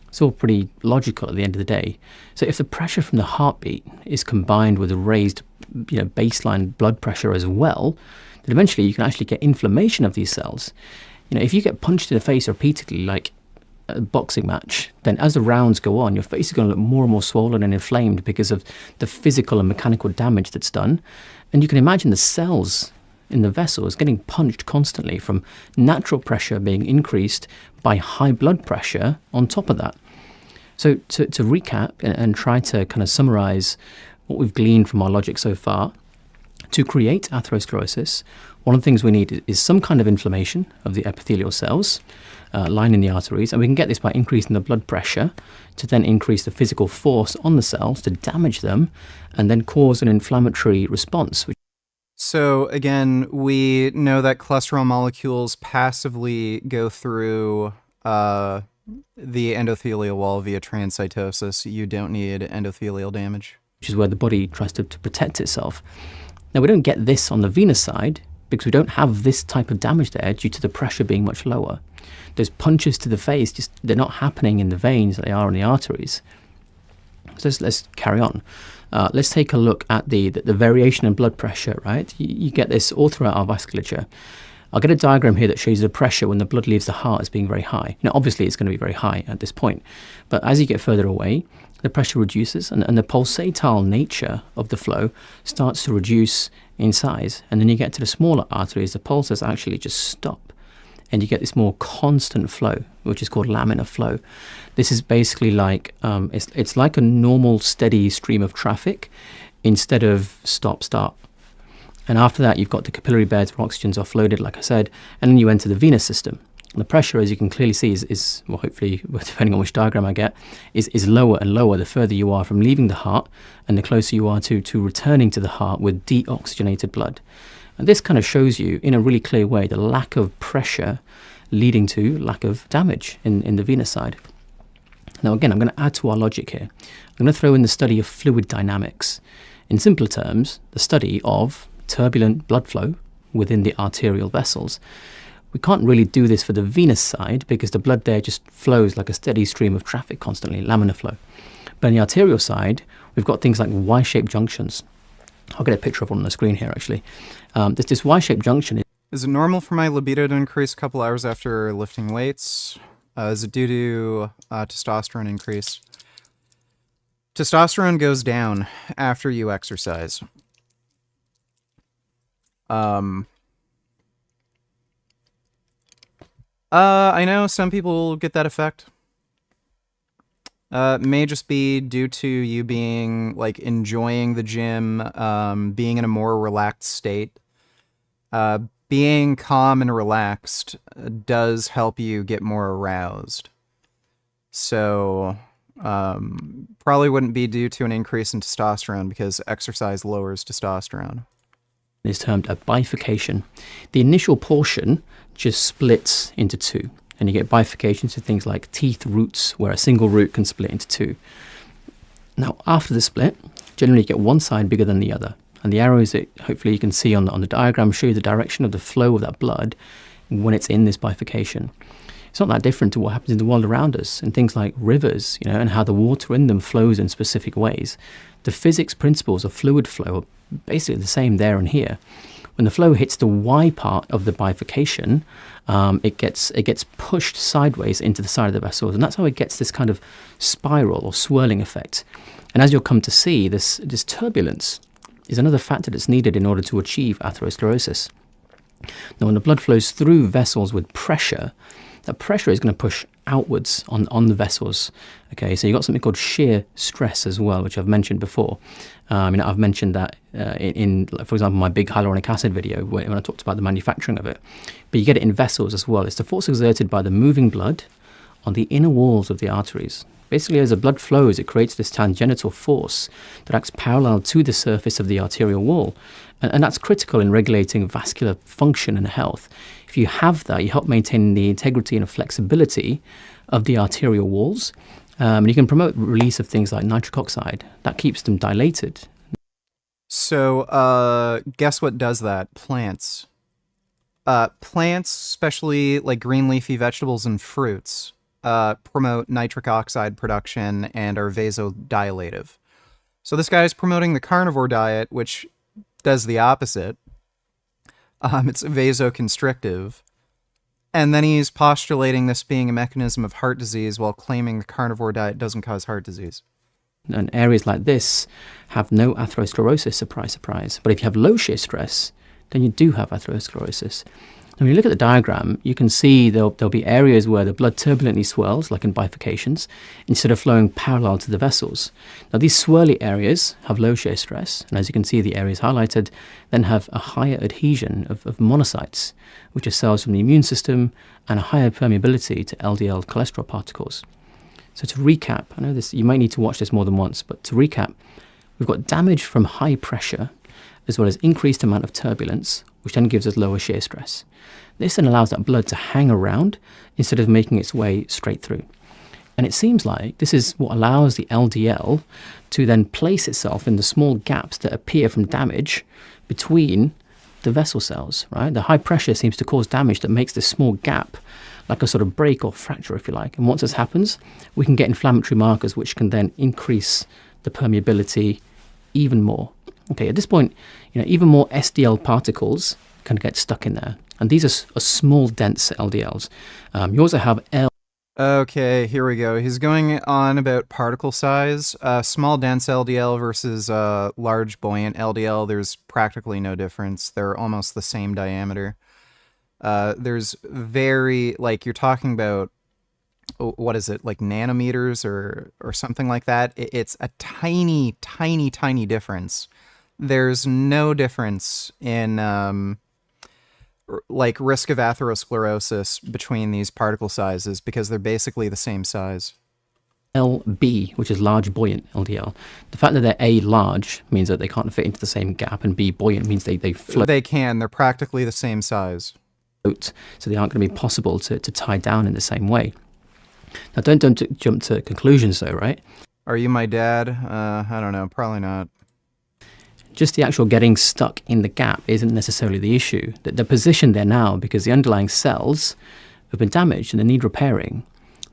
It's all pretty logical at the end of the day. So if the pressure from the heartbeat is combined with a raised baseline blood pressure as well, then eventually you can actually get inflammation of these cells. If you get punched in the face repeatedly, like a boxing match, then as the rounds go on, your face is going to look more and more swollen and inflamed because of the physical and mechanical damage that's done. And you can imagine the cells in the vessels getting punched constantly from natural pressure being increased by high blood pressure on top of that. So to recap and try to kind of summarize what we've gleaned from our logic so far, to create atherosclerosis, One of the things we need is some kind of inflammation of the epithelial cells lining the arteries, and we can get this by increasing the blood pressure to then increase the physical force on the cells to damage them and then cause an inflammatory response. So again, we know that cholesterol molecules passively go through the endothelial wall via transcytosis. You don't need endothelial damage. Which is where the body tries to protect itself. Now, we don't get this on the venous side because we don't have this type of damage there due to the pressure being much lower. Those punches to the face, they're not happening in the veins, they are in the arteries. So let's carry on. Let's take a look at the variation in blood pressure, right? You get this all throughout our vasculature. I'll get a diagram here that shows the pressure when the blood leaves the heart as being very high. Now, obviously, it's going to be very high at this point. But as you get further away, the pressure reduces and the pulsatile nature of the flow starts to reduce in size. And then you get to the smaller arteries, the pulses actually just stop. And you get this more constant flow, which is called laminar flow. This is basically like, it's like a normal steady stream of traffic instead of stop-start. And after that, you've got the capillary beds where oxygens are offloaded, like I said, and then you enter the venous system. And the pressure, as you can clearly see, is well, hopefully, depending on which diagram I get, is lower and lower the further you are from leaving the heart and the closer you are to returning to the heart with deoxygenated blood. And this kind of shows you, in a really clear way, the lack of pressure leading to lack of damage in the venous side. Now, again, I'm going to add to our logic here. I'm going to throw in the study of fluid dynamics. In simpler terms, the study of turbulent blood flow within the arterial vessels. We can't really do this for the venous side because the blood there just flows like a steady stream of traffic constantly, laminar flow. But on the arterial side, we've got things like Y-shaped junctions. I'll get a picture of one on the screen here, actually. This Y-shaped junction. Is it normal for my libido to increase a couple hours after lifting weights? Is it due to testosterone increase? Testosterone goes down after you exercise. I know some people get that effect. It may just be due to you being, like, enjoying the gym, being in a more relaxed state. Being calm and relaxed does help you get more aroused. So, probably wouldn't be due to an increase in testosterone because exercise lowers testosterone. Is termed a bifurcation. The initial portion just splits into two, and you get bifurcations to things like teeth roots, where a single root can split into two. Now, after the split, generally you get one side bigger than the other, and the arrows that hopefully you can see on the diagram show you the direction of the flow of that blood when it's in this bifurcation. It's not that different to what happens in the world around us, in things like rivers, and how the water in them flows in specific ways. The physics principles of fluid flow are basically the same there and here. When the flow hits the Y part of the bifurcation, it gets pushed sideways into the side of the vessels, and that's how it gets this kind of spiral or swirling effect. And as you'll come to see, this turbulence is another factor that's needed in order to achieve atherosclerosis. Now, when the blood flows through vessels with pressure, that pressure is going to push outwards on the vessels. Okay, so you've got something called shear stress as well, which I've mentioned before. I've mentioned that in, for example, my big hyaluronic acid video when I talked about the manufacturing of it. But you get it in vessels as well. It's the force exerted by the moving blood on the inner walls of the arteries. Basically, as the blood flows, it creates this tangential force that acts parallel to the surface of the arterial wall. And that's critical in regulating vascular function and health. If you have that, you help maintain the integrity and flexibility of the arterial walls. And you can promote release of things like nitric oxide. That keeps them dilated. So, guess what does that? Plants. Plants, especially like green leafy vegetables and fruits, promote nitric oxide production and are vasodilative. So this guy is promoting the carnivore diet, which does the opposite. It's vasoconstrictive. And then he's postulating this being a mechanism of heart disease while claiming the carnivore diet doesn't cause heart disease. And areas like this have no atherosclerosis, surprise, surprise. But if you have low shear stress, then you do have atherosclerosis. When you look at the diagram, you can see there'll be areas where the blood turbulently swirls, like in bifurcations, instead of flowing parallel to the vessels. Now, these swirly areas have low shear stress, and as you can see, the areas highlighted then have a higher adhesion of monocytes, which are cells from the immune system, and a higher permeability to LDL cholesterol particles. So to recap, I know this, you might need to watch this more than once, but to recap, we've got damage from high pressure, as well as increased amount of turbulence, which then gives us lower shear stress. This then allows that blood to hang around instead of making its way straight through. And it seems like this is what allows the LDL to then place itself in the small gaps that appear from damage between the vessel cells, right? The high pressure seems to cause damage that makes this small gap like a sort of break or fracture, if you like. And once this happens, we can get inflammatory markers which can then increase the permeability even more. Okay, at this point, even more SDL particles can get stuck in there. And these are small, dense LDLs. You also have Okay, here we go. He's going on about particle size. Small, dense LDL versus large, buoyant LDL, there's practically no difference. They're almost the same diameter. There's you're talking about, what is it, like nanometers or something like that? It's a tiny, tiny, tiny difference. There's no difference in risk of atherosclerosis between these particle sizes because they're basically the same size. LB, which is large buoyant LDL. The fact that they're A, large, means that they can't fit into the same gap, and B, buoyant, means they float. They can. They're practically the same size. So they aren't going to be possible to tie down in the same way. Now, don't jump to conclusions, though, right? Are you my dad? I don't know. Probably not. Just the actual getting stuck in the gap isn't necessarily the issue. They're positioned there now because the underlying cells have been damaged and they need repairing.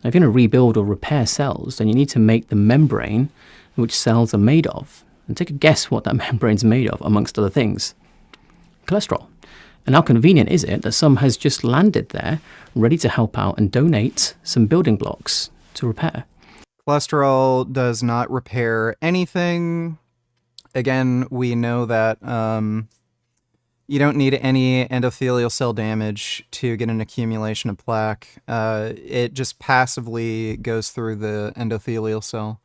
Now, if you're going to rebuild or repair cells, then you need to make the membrane which cells are made of. And take a guess what that membrane's made of, amongst other things. Cholesterol. And how convenient is it that some has just landed there, ready to help out and donate some building blocks to repair? Cholesterol does not repair anything. Again, we know that you don't need any endothelial cell damage to get an accumulation of plaque. It just passively goes through the endothelial cell.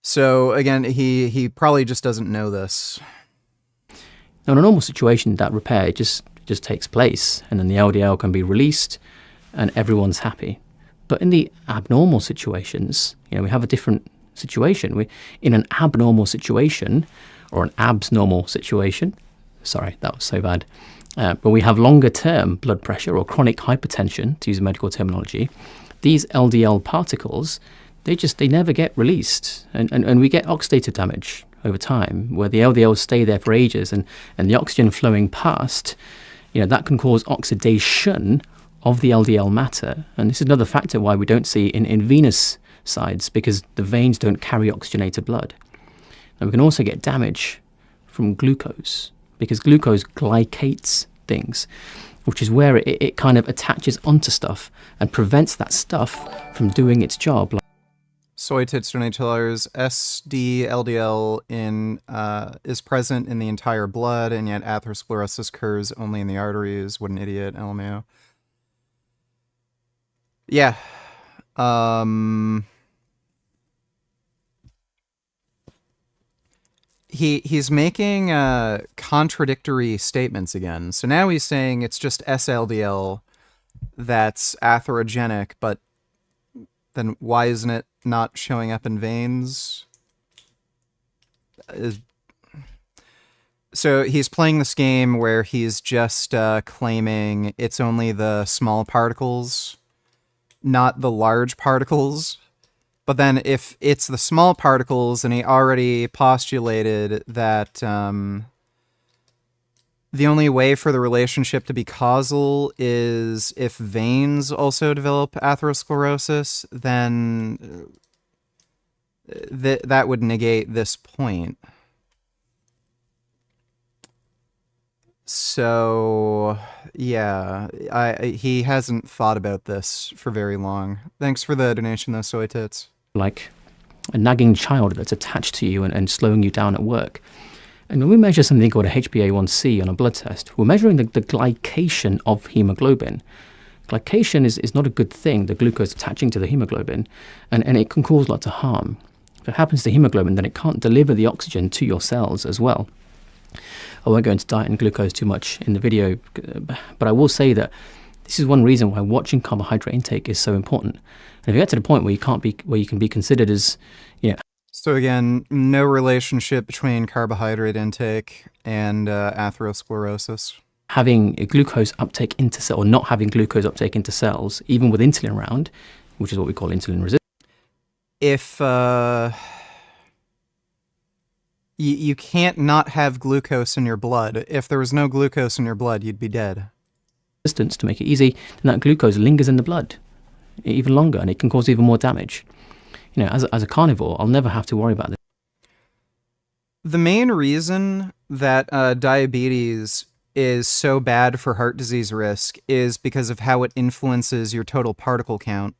So again, he probably just doesn't know this. Now, in a normal situation, that repair just takes place, and then the LDL can be released, and everyone's happy. But in the abnormal situations, we have a different situation. In an abnormal situation, or an abs-normal situation, sorry, that was so bad, but we have longer-term blood pressure or chronic hypertension, to use medical terminology. These LDL particles, they never get released, and we get oxidative damage over time, where the LDLs stay there for ages, and the oxygen flowing past, that can cause oxidation of the LDL matter. And this is another factor why we don't see in venous sides, because the veins don't carry oxygenated blood. And we can also get damage from glucose, because glucose glycates things, which is where it kind of attaches onto stuff and prevents that stuff from doing its job. Soy tits $20. SD-LDL is present in the entire blood, and yet atherosclerosis occurs only in the arteries. What an idiot, LMAO. Yeah. He's making contradictory statements again. So now he's saying it's just SLDL that's atherogenic, but then why isn't it not showing up in veins? So he's playing this game where he's just claiming it's only the small particles, not the large particles. But then if it's the small particles, and he already postulated that the only way for the relationship to be causal is if veins also develop atherosclerosis, then that would negate this point. So, yeah, he hasn't thought about this for very long. Thanks for the donation, though, Soy Tits. Like a nagging child that's attached to you and slowing you down at work. And when we measure something called a HbA1c on a blood test, we're measuring the glycation of hemoglobin. Glycation is not a good thing, the glucose attaching to the hemoglobin, and it can cause lots of harm. If it happens to hemoglobin, then it can't deliver the oxygen to your cells as well. I won't go into diet and glucose too much in the video, but I will say that this is one reason why watching carbohydrate intake is so important. And if you get to the point where you can be considered as, So again, no relationship between carbohydrate intake and atherosclerosis. having a glucose uptake into cell, or not having glucose uptake into cells, even with insulin around, which is what we call insulin resistance. If you can't not have glucose in your blood. If there was no glucose in your blood, you'd be dead. To make it easy, then that glucose lingers in the blood even longer, and it can cause even more damage. As a carnivore, I'll never have to worry about this. The main reason that diabetes is so bad for heart disease risk is because of how it influences your total particle count.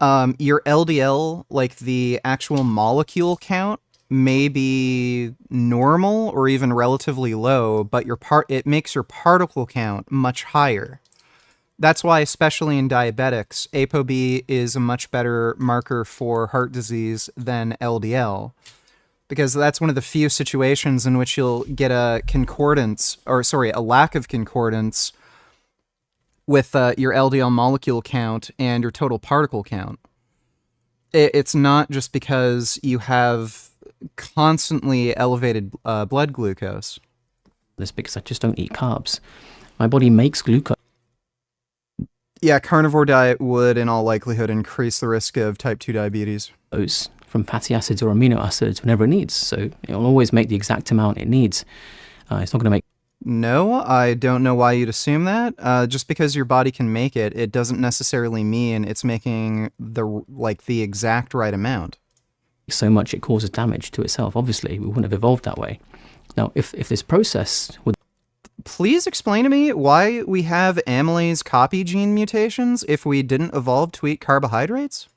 Your LDL, like the actual molecule count, may be normal or even relatively low, but it makes your particle count much higher. That's why, especially in diabetics, ApoB is a much better marker for heart disease than LDL, because that's one of the few situations in which you'll get a lack of concordance with your LDL molecule count and your total particle count. It's not just because you have constantly elevated blood glucose. This because I just don't eat carbs. My body makes glucose. Yeah, carnivore diet would, in all likelihood, increase the risk of type 2 diabetes. From fatty acids or amino acids whenever it needs. So it'll always make the exact amount it needs. It's not going to make... No, I don't know why you'd assume that. Just because your body can make it, it doesn't necessarily mean it's making the exact right amount. So much it causes damage to itself. Obviously, we wouldn't have evolved that way. Now, if this process would... Please explain to me why we have amylase copy gene mutations if we didn't evolve to eat carbohydrates?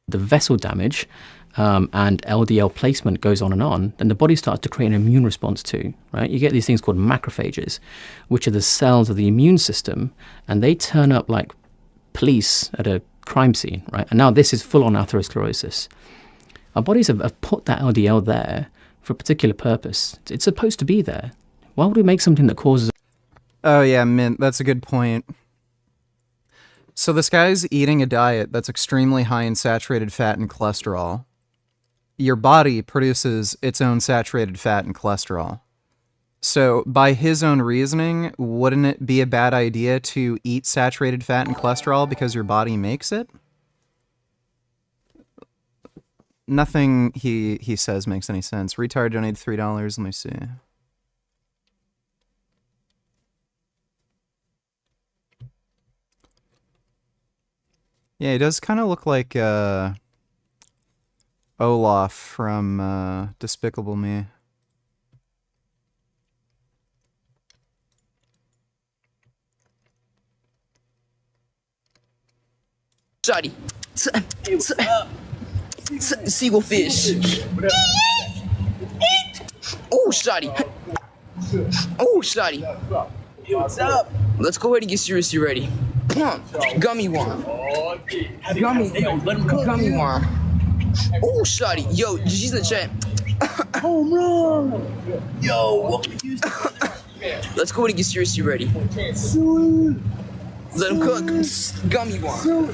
The vessel damage and LDL placement goes on, then the body starts to create an immune response too, right? You get these things called macrophages, which are the cells of the immune system, and they turn up like police at a crime scene, right? And now this is full-on atherosclerosis. Our bodies have put that LDL there for a particular purpose. It's supposed to be there. Why would we make something that causes... Oh yeah, Mint, that's a good point. So this guy's eating a diet that's extremely high in saturated fat and cholesterol. Your body produces its own saturated fat and cholesterol. So by his own reasoning, wouldn't it be a bad idea to eat saturated fat and cholesterol because your body makes it? Nothing he says makes any sense. Retard donated $3. Let me see. Yeah, he does kind of look like Olaf from Despicable Me. Shotty. Seagull fish. Oh, Shotty. Oh, Shotty. What's up? Let's go ahead and get seriously ready. Gummy worm. Gummy worm. Oh, Shotty. Yo, she's in the chat. Home run. Yo, welcome to Houston. Let's go ahead and get seriously ready. Let him cook. Gummy worm.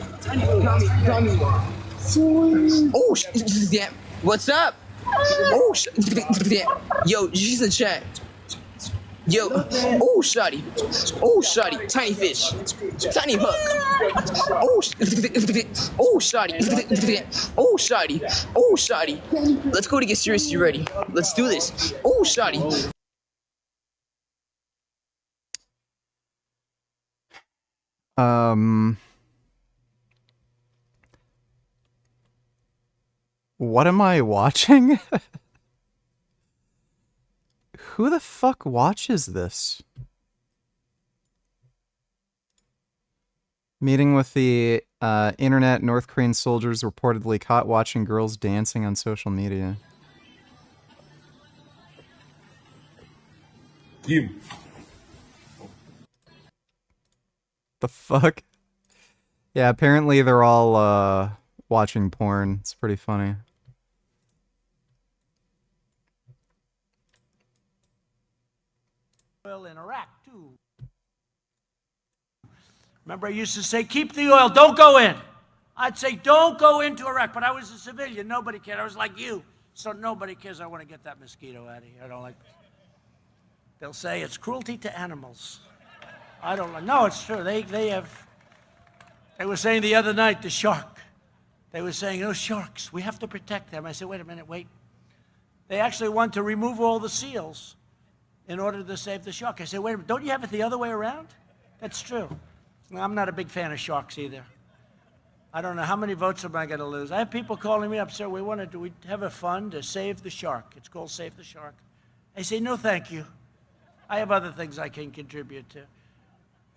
Gummy worm. Oh, damn. What's up? Oh, damn. Yo, she's in the chat. Yo, oh, Shotty. Oh, Shotty. Tiny fish. Tiny hook. Oh, oh, Shotty. Oh, Shotty. Oh, Shotty. Let's go to get seriously ready. Let's do this. Oh, Shotty. What am I watching? Who the fuck watches this? Meeting with the internet. North Korean soldiers reportedly caught watching girls dancing on social media. The fuck? Yeah, apparently they're all watching porn. It's pretty funny. Oil in Iraq, too. Remember, I used to say, keep the oil, don't go in. I'd say, don't go into Iraq, but I was a civilian. Nobody cared. I was like you. So nobody cares. I want to get that mosquito out of here. I don't like this. They'll say it's cruelty to animals. I don't like. No, it's true. They were saying the other night, the shark. They were saying, those sharks, we have to protect them. I said, wait a minute, wait. They actually want to remove all the seals in order to save the shark. I said, wait a minute, don't you have it the other way around? That's true. Well, I'm not a big fan of sharks either. I don't know how many votes am I going to lose. I have people calling me up, sir, we have a fund to save the shark. It's called Save the Shark. I say, no, thank you. I have other things I can contribute to.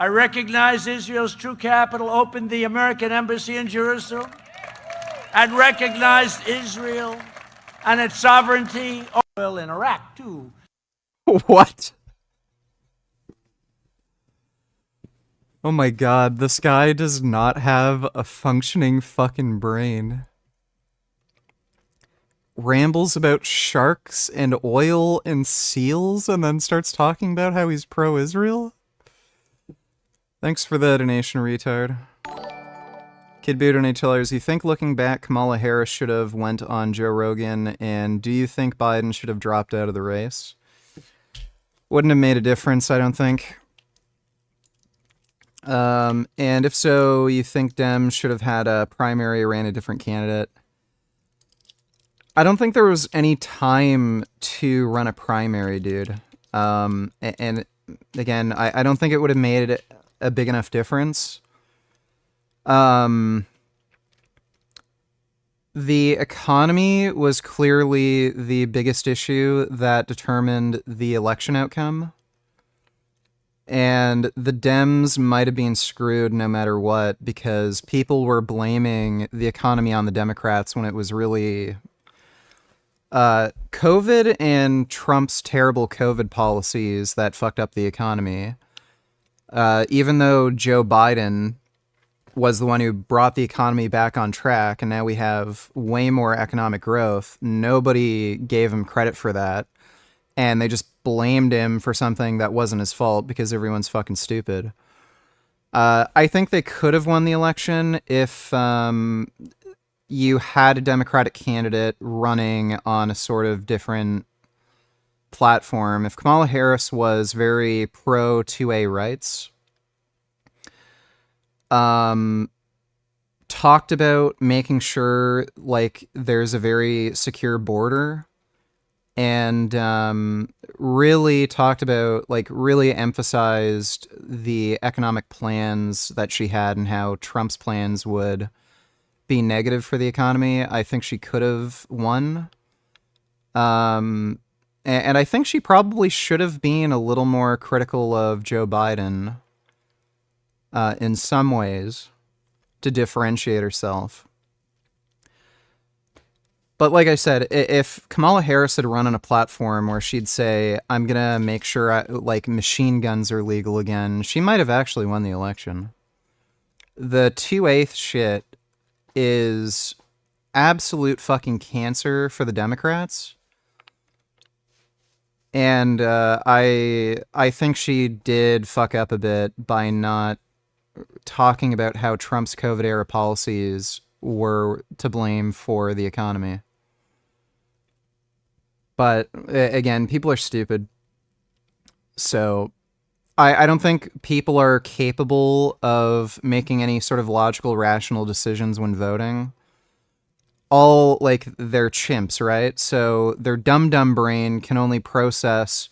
I recognize Israel's true capital, opened the American embassy in Jerusalem, and recognized Israel and its sovereignty. Oil in Iraq, too. What? Oh my god, this guy does not have a functioning fucking brain. Rambles about sharks and oil and seals and then starts talking about how he's pro-Israel? Thanks for the donation, retard. Kid Boo donate tellers, you think looking back Kamala Harris should have went on Joe Rogan, and do you think Biden should have dropped out of the race? Wouldn't have made a difference, I don't think. And if so, you think Dems should have had a primary, ran a different candidate? I don't think there was any time to run a primary, dude. And again, I don't think it would have made a big enough difference. The economy was clearly the biggest issue that determined the election outcome. And the Dems might have been screwed no matter what, because people were blaming the economy on the Democrats when it was really COVID and Trump's terrible COVID policies that fucked up the economy. Even though Joe Biden was the one who brought the economy back on track, and now we have way more economic growth, nobody gave him credit for that. And they just blamed him for something that wasn't his fault because everyone's fucking stupid. I think they could have won the election if you had a Democratic candidate running on a sort of different platform. If Kamala Harris was very pro 2A rights, talked about making sure like there's a very secure border, and really talked about, like, really emphasized the economic plans that she had and how Trump's plans would be negative for the economy, I think she could have won. And I think she probably should have been a little more critical of Joe Biden in some ways to differentiate herself. But like I said, if Kamala Harris had run on a platform where she'd say, I'm going to make sure like machine guns are legal again, she might have actually won the election. The 2/8 shit is absolute fucking cancer for the Democrats. And I think she did fuck up a bit by not talking about how Trump's COVID era policies were to blame for the economy. But again, people are stupid. So I don't think people are capable of making any sort of logical, rational decisions when voting. All, like, they're chimps, right? So their dumb brain can only process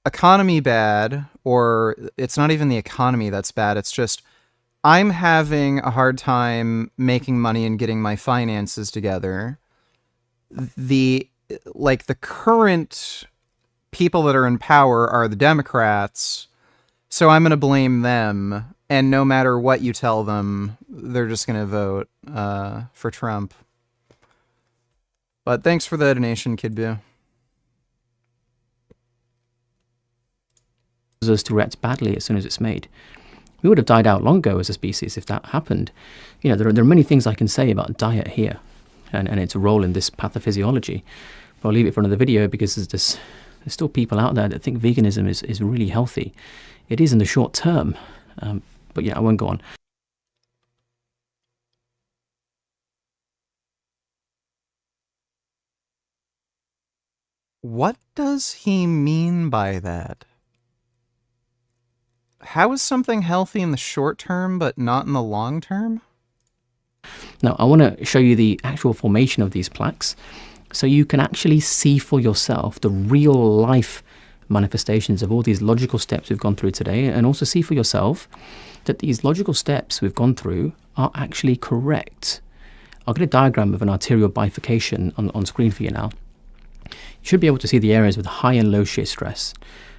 economy bad, or it's not even the economy that's bad. It's just, I'm having a hard time making money and getting my finances together. The current people that are in power are the Democrats, so I'm going to blame them, and no matter what you tell them, they're just going to vote for Trump. But thanks for the donation, Kid Boo. us to react badly as soon as it's made. We would have died out long ago as a species if that happened. You know, there are many things I can say about diet here and its role in this pathophysiology. But I'll leave it for another video because there's still people out there that think veganism is really healthy. It is in the short term. But yeah, I won't go on. What does he mean by that? How is something healthy in the short term but not in the long term? Now, I want to show you the actual formation of these plaques so you can actually see for yourself the real life manifestations of all these logical steps we've gone through today, and also see for yourself that these logical steps we've gone through are actually correct. I'll get a diagram of an arterial bifurcation on screen for you now. You should be able to see the areas with high and low shear stress.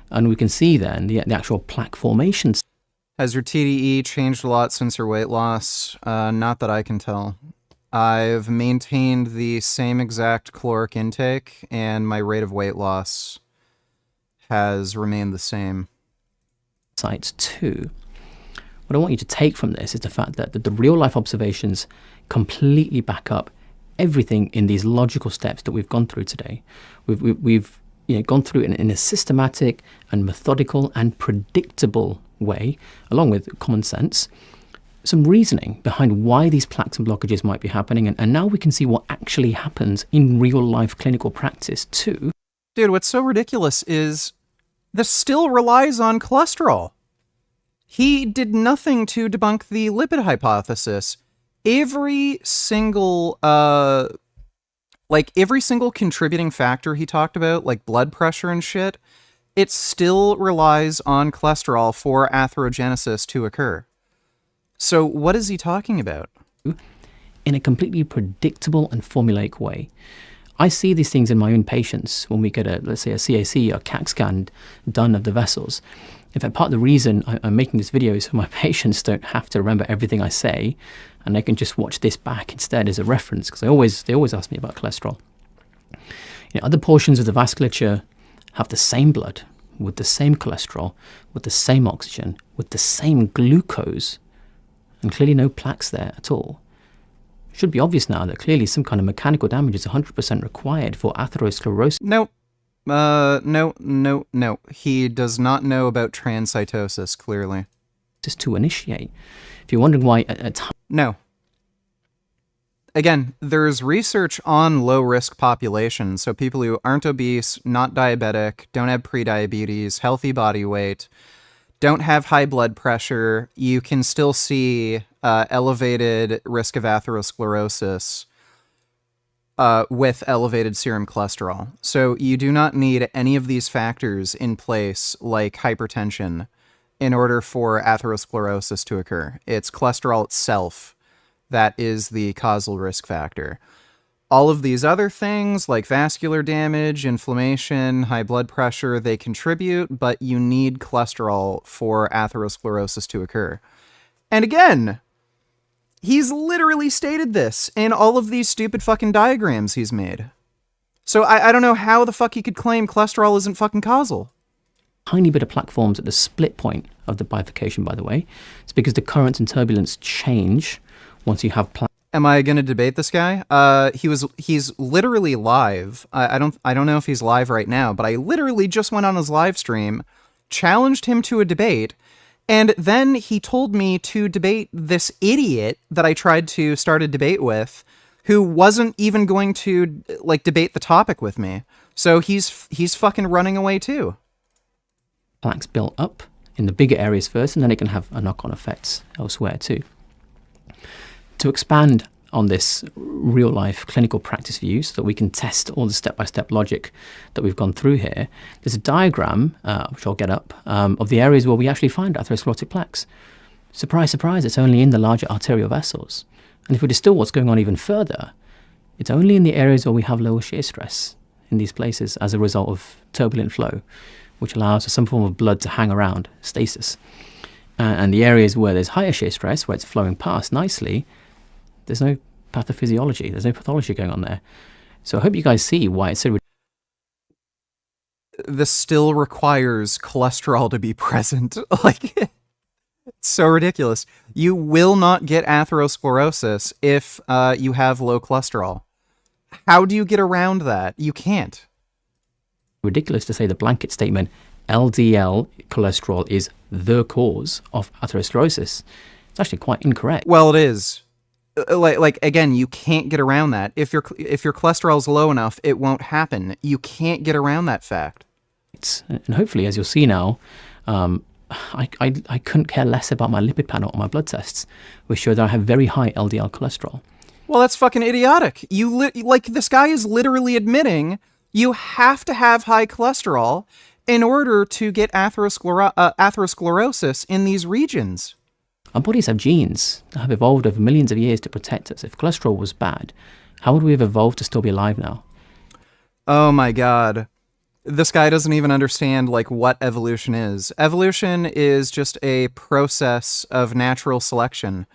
And we can see then the actual plaque formations. Has your TDE changed a lot since your weight loss? Not that I can tell. I've maintained the same exact caloric intake, and my rate of weight loss has remained the same. Sites too. What I want you to take from this is the fact that the real life observations completely back up everything in these logical steps that we've gone through today. We've gone through it in a systematic and methodical and predictable way, along with common sense, some reasoning behind why these plaques and blockages might be happening, and now we can see what actually happens in real life clinical practice too. Dude, what's so ridiculous is this still relies on cholesterol. He did nothing to debunk the lipid hypothesis. Every single contributing factor he talked about, like blood pressure and shit, it still relies on cholesterol for atherogenesis to occur. So what is he talking about? In a completely predictable and formulaic way. I see these things in my own patients when we get let's say a CAC or CAT scan done of the vessels. In fact, part of the reason I'm making this video is so my patients don't have to remember everything I say, and they can just watch this back instead as a reference, because they always ask me about cholesterol. Other portions of the vasculature have the same blood, with the same cholesterol, with the same oxygen, with the same glucose, and clearly no plaques there at all. It should be obvious now that clearly some kind of mechanical damage is 100% required for atherosclerosis. No. No. He does not know about transcytosis, clearly. Just to initiate. If you're wondering why No. Again, there's research on low-risk populations, so people who aren't obese, not diabetic, don't have prediabetes, healthy body weight, don't have high blood pressure, you can still see elevated risk of atherosclerosis with elevated serum cholesterol. So you do not need any of these factors in place, like hypertension, in order for atherosclerosis to occur. It's cholesterol itself that is the causal risk factor. All of these other things, like vascular damage, inflammation, high blood pressure, they contribute, but you need cholesterol for atherosclerosis to occur. And again, he's literally stated this in all of these stupid fucking diagrams he's made. So I don't know how the fuck he could claim cholesterol isn't fucking causal. Tiny bit of plaque forms at the split point of the bifurcation, by the way. It's because the currents and turbulence change once you have plaque. Am I going to debate this guy? He's literally live. I don't know if he's live right now, but I literally just went on his live stream, challenged him to a debate, and then he told me to debate this idiot that I tried to start a debate with, who wasn't even going to debate the topic with me. So he's fucking running away too. Plaques built up in the bigger areas first, and then it can have a knock-on effects elsewhere too. To expand on this real-life clinical practice view so that we can test all the step-by-step logic that we've gone through here, there's a diagram, which I'll get up, of the areas where we actually find atherosclerotic plaques. Surprise, surprise, it's only in the larger arterial vessels. And if we distill what's going on even further, it's only in the areas where we have lower shear stress in these places as a result of turbulent flow, which allows for some form of blood to hang around, stasis. And the areas where there's higher shear stress, where it's flowing past nicely, there's no pathophysiology, there's no pathology going on there. So I hope you guys see why it's so... this still requires cholesterol to be present. Like, it's so ridiculous. You will not get atherosclerosis if you have low cholesterol. How do you get around that? You can't. Ridiculous to say the blanket statement, LDL cholesterol is the cause of atherosclerosis. It's actually quite incorrect. Well, it is. Like again, you can't get around that. If your cholesterol is low enough, it won't happen. You can't get around that fact. And hopefully, as you'll see now, I couldn't care less about my lipid panel or my blood tests, which show that I have very high LDL cholesterol. Well, that's fucking idiotic. Like this guy is literally admitting you have to have high cholesterol in order to get atherosclerosis in these regions. Our bodies have genes that have evolved over millions of years to protect us. If cholesterol was bad, how would we have evolved to still be alive now? Oh my god. This guy doesn't even understand like what evolution is. Evolution is just a process of natural selection.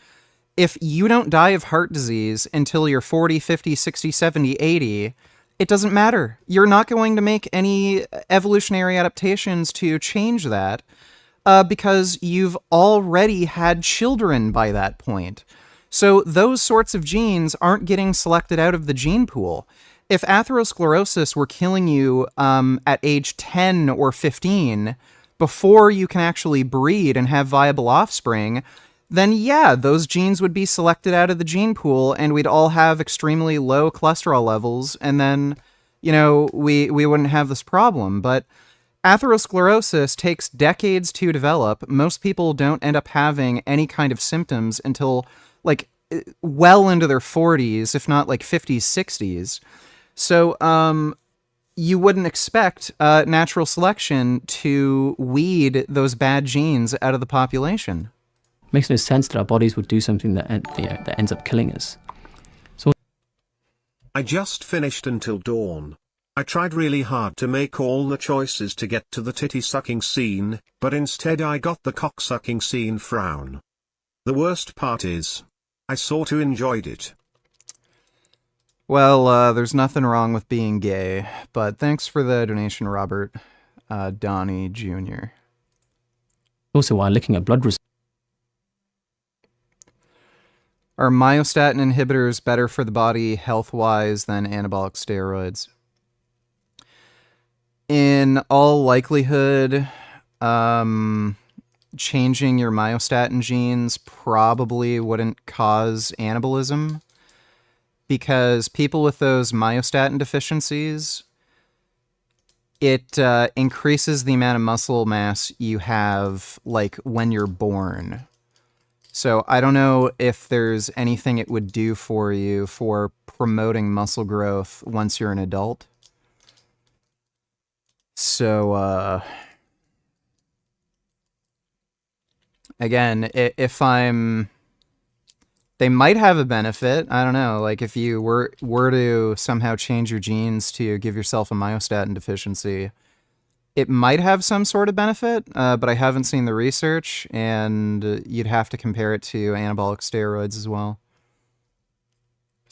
If you don't die of heart disease until you're 40, 50, 60, 70, 80, it doesn't matter. You're not going to make any evolutionary adaptations to change that. Because you've already had children by that point. So those sorts of genes aren't getting selected out of the gene pool. If atherosclerosis were killing you at age 10 or 15, before you can actually breed and have viable offspring, then yeah, those genes would be selected out of the gene pool and we'd all have extremely low cholesterol levels, and then, you know, we wouldn't have this problem. But atherosclerosis takes decades to develop. Most people don't end up having any kind of symptoms until like well into their 40s, if not like 50s, 60s. So you wouldn't expect natural selection to weed those bad genes out of the population. Makes no sense that our bodies would do something that that ends up killing us. So I just finished Until Dawn. I tried really hard to make all the choices to get to the titty-sucking scene, but instead I got the cock-sucking scene frown. The worst part is, I sort of enjoyed it. Well, there's nothing wrong with being gay, but thanks for the donation, Robert Donnie Jr. Also, while looking at blood results, are myostatin inhibitors better for the body health-wise than anabolic steroids? In all likelihood, changing your myostatin genes probably wouldn't cause anabolism, because people with those myostatin deficiencies, it increases the amount of muscle mass you have like when you're born. So I don't know if there's anything it would do for you for promoting muscle growth once you're an adult. So, again, they might have a benefit. I don't know. Like if you were to somehow change your genes to give yourself a myostatin deficiency, it might have some sort of benefit, but I haven't seen the research, and you'd have to compare it to anabolic steroids as well.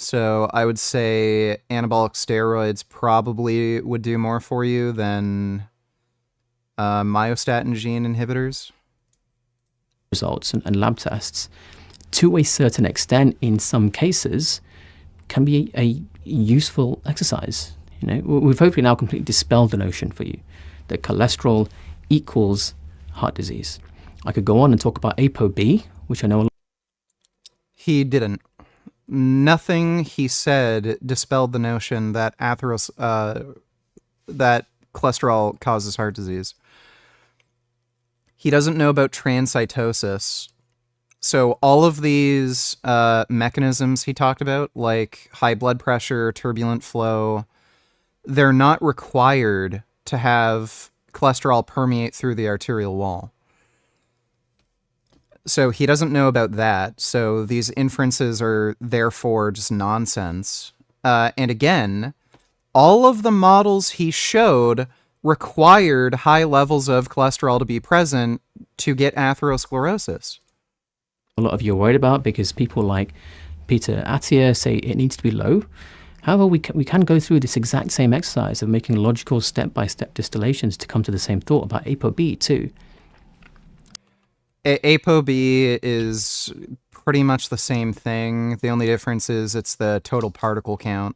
So I would say anabolic steroids probably would do more for you than myostatin gene inhibitors. Results and lab tests, to a certain extent, in some cases, can be a useful exercise. You know, we've hopefully now completely dispelled the notion for you that cholesterol equals heart disease. I could go on and talk about ApoB, which I know a lot. He didn't. Nothing he said dispelled the notion that that cholesterol causes heart disease. He doesn't know about transcytosis. So all of these mechanisms he talked about, like high blood pressure, turbulent flow, they're not required to have cholesterol permeate through the arterial wall. So he doesn't know about that. So these inferences are therefore just nonsense. And again, all of the models he showed required high levels of cholesterol to be present to get atherosclerosis. A lot of you are worried about, because people like Peter Attia say it needs to be low. However, we can go through this exact same exercise of making logical step-by-step distillations to come to the same thought about ApoB too. ApoB is pretty much the same thing. The only difference is it's the total particle count.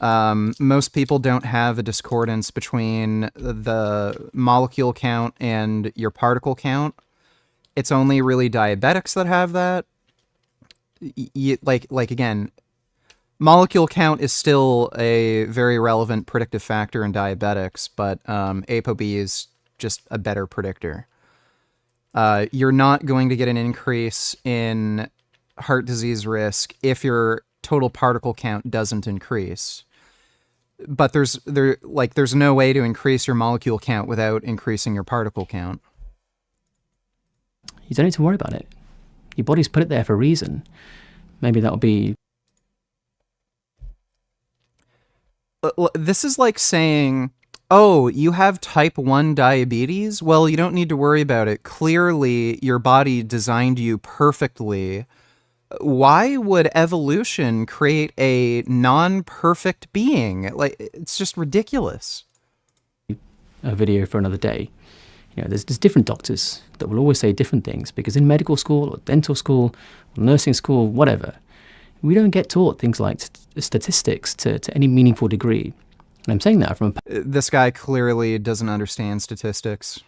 Most people don't have a discordance between the molecule count and your particle count. It's only really diabetics that have that. Again, molecule count is still a very relevant predictive factor in diabetics, but ApoB is just a better predictor. You're not going to get an increase in heart disease risk if your total particle count doesn't increase. But there's no way to increase your molecule count without increasing your particle count. You don't need to worry about it. Your body's put it there for a reason. Maybe that'll be... This is like saying, oh, you have type 1 diabetes? Well, you don't need to worry about it. Clearly, your body designed you perfectly. Why would evolution create a non-perfect being? Like, it's just ridiculous. A video for another day. You know, there's different doctors that will always say different things, because in medical school or dental school or nursing school, whatever, we don't get taught things like statistics to any meaningful degree. And I'm saying that from a This guy clearly doesn't understand statistics.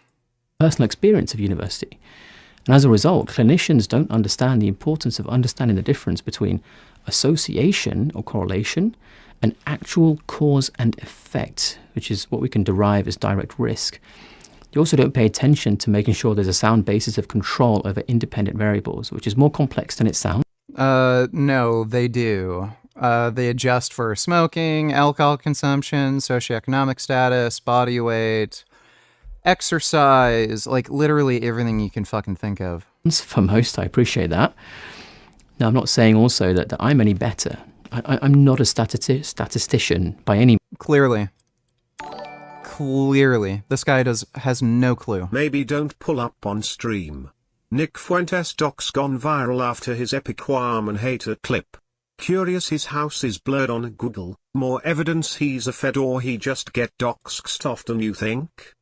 Personal experience of university. And as a result, clinicians don't understand the importance of understanding the difference between association or correlation and actual cause and effect, which is what we can derive as direct risk. They also don't pay attention to making sure there's a sound basis of control over independent variables, which is more complex than it sounds. No, they do. They adjust for smoking, alcohol consumption, socioeconomic status, body weight, exercise, like literally everything you can fucking think of. For most, I appreciate that. Now, I'm not saying also that I'm any better. I'm not a statistician by any... Clearly. This guy has no clue. Maybe don't pull up on stream. Nick Fuentes' doc's gone viral after his epic Woman hater clip. Curious his house is blurred on Google. More evidence he's a fed or he just get doxxed often, you think?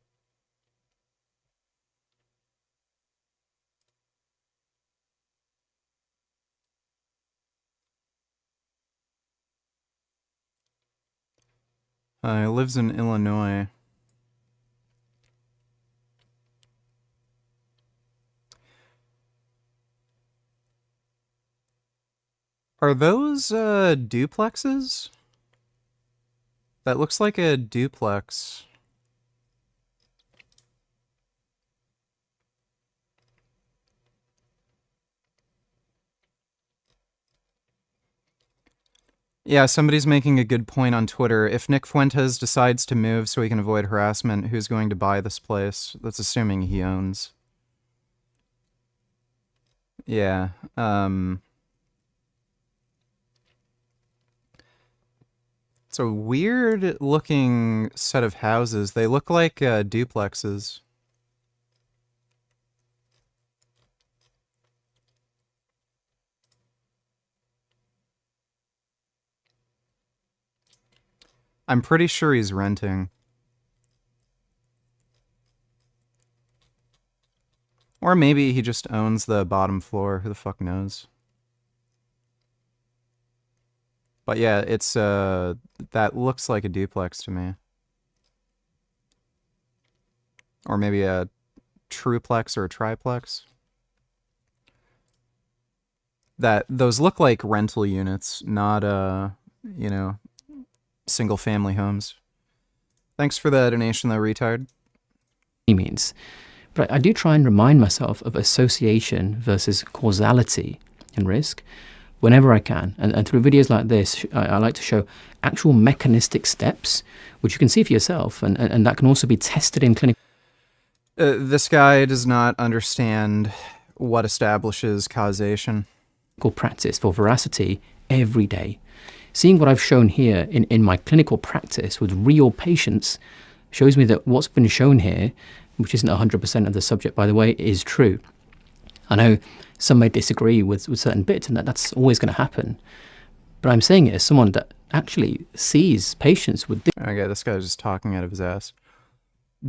He lives in Illinois. Are those duplexes? That looks like a duplex. Yeah, somebody's making a good point on Twitter. If Nick Fuentes decides to move so he can avoid harassment, who's going to buy this place? That's assuming he owns. Yeah, it's a weird looking set of houses. They look like duplexes. I'm pretty sure he's renting. Or maybe he just owns the bottom floor. Who the fuck knows? But yeah, it's that looks like a duplex to me. Or maybe a triplex or a triplex. Those look like rental units, not you know, single family homes. Thanks for the donation though, retard. Means. But I do try and remind myself of association versus causality in risk whenever I can. And through videos like this, I like to show actual mechanistic steps, which you can see for yourself, and that can also be tested in clinical. This guy does not understand what establishes causation. Practice for veracity every day. Seeing what I've shown here in my clinical practice with real patients shows me that what's been shown here, which isn't 100% of the subject, by the way, is true. I know some may disagree with certain bits, and that's always going to happen. But I'm saying it as someone that actually sees patients with Okay, this guy's just talking out of his ass.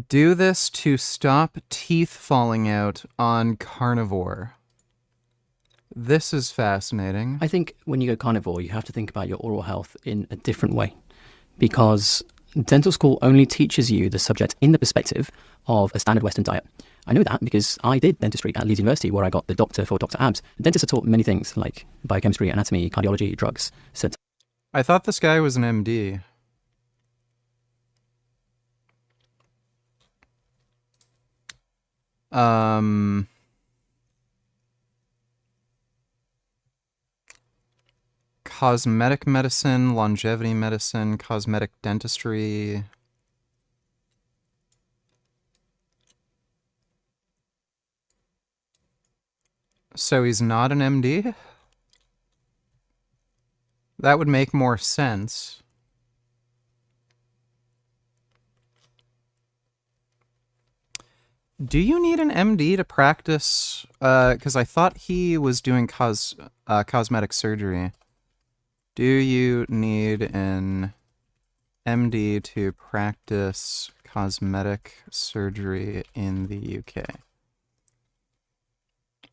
Do this to stop teeth falling out on carnivore. This is fascinating. I think when you go carnivore, you have to think about your oral health in a different way, because dental school only teaches you the subject in the perspective of a standard Western diet. I know that because I did dentistry at Leeds University, where I got the doctor for Dr. Abs. Dentists are taught many things like biochemistry, anatomy, cardiology, drugs. So I thought this guy was an MD. Cosmetic medicine, longevity medicine, cosmetic dentistry. So he's not an MD? That would make more sense. Do you need an MD to practice? Because I thought he was doing cosmetic surgery. Do you need an MD to practice cosmetic surgery in the UK?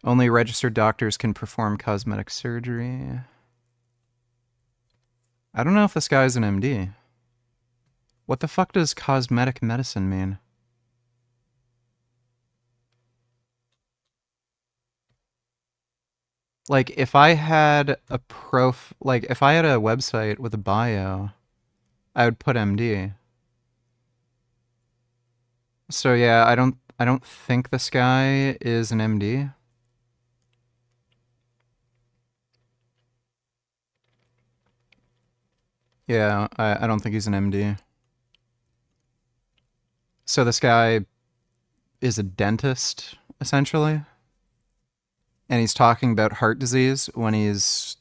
Only registered doctors can perform cosmetic surgery. I don't know if this guy's an MD. What the fuck does cosmetic medicine mean? Like, if I had a if I had a website with a bio, I would put MD. So yeah, I don't think this guy is an MD. Yeah, I don't think he's an MD. So this guy is a dentist, essentially? And he's talking about heart disease when he's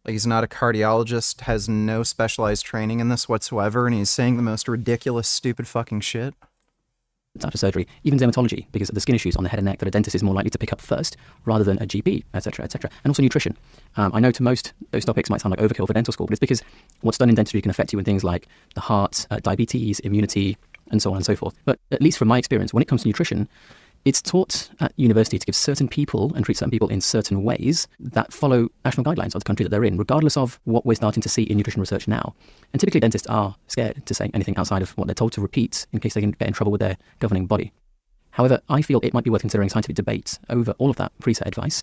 not a cardiologist, has no specialized training in this whatsoever, and he's saying the most ridiculous, stupid fucking shit. after surgery, even dermatology, because of the skin issues on the head and neck that a dentist is more likely to pick up first rather than a GP, etc., etc. And also nutrition. I know to most, those topics might sound like overkill for dental school, but it's because what's done in dentistry can affect you in things like the heart, diabetes, immunity, and so on and so forth. But at least from my experience, when it comes to nutrition, it's taught at university to give certain people and treat certain people in certain ways that follow national guidelines of the country that they're in, regardless of what we're starting to see in nutrition research now. And typically dentists are scared to say anything outside of what they're told to repeat in case they can get in trouble with their governing body. However, I feel it might be worth considering scientific debate over all of that preset advice,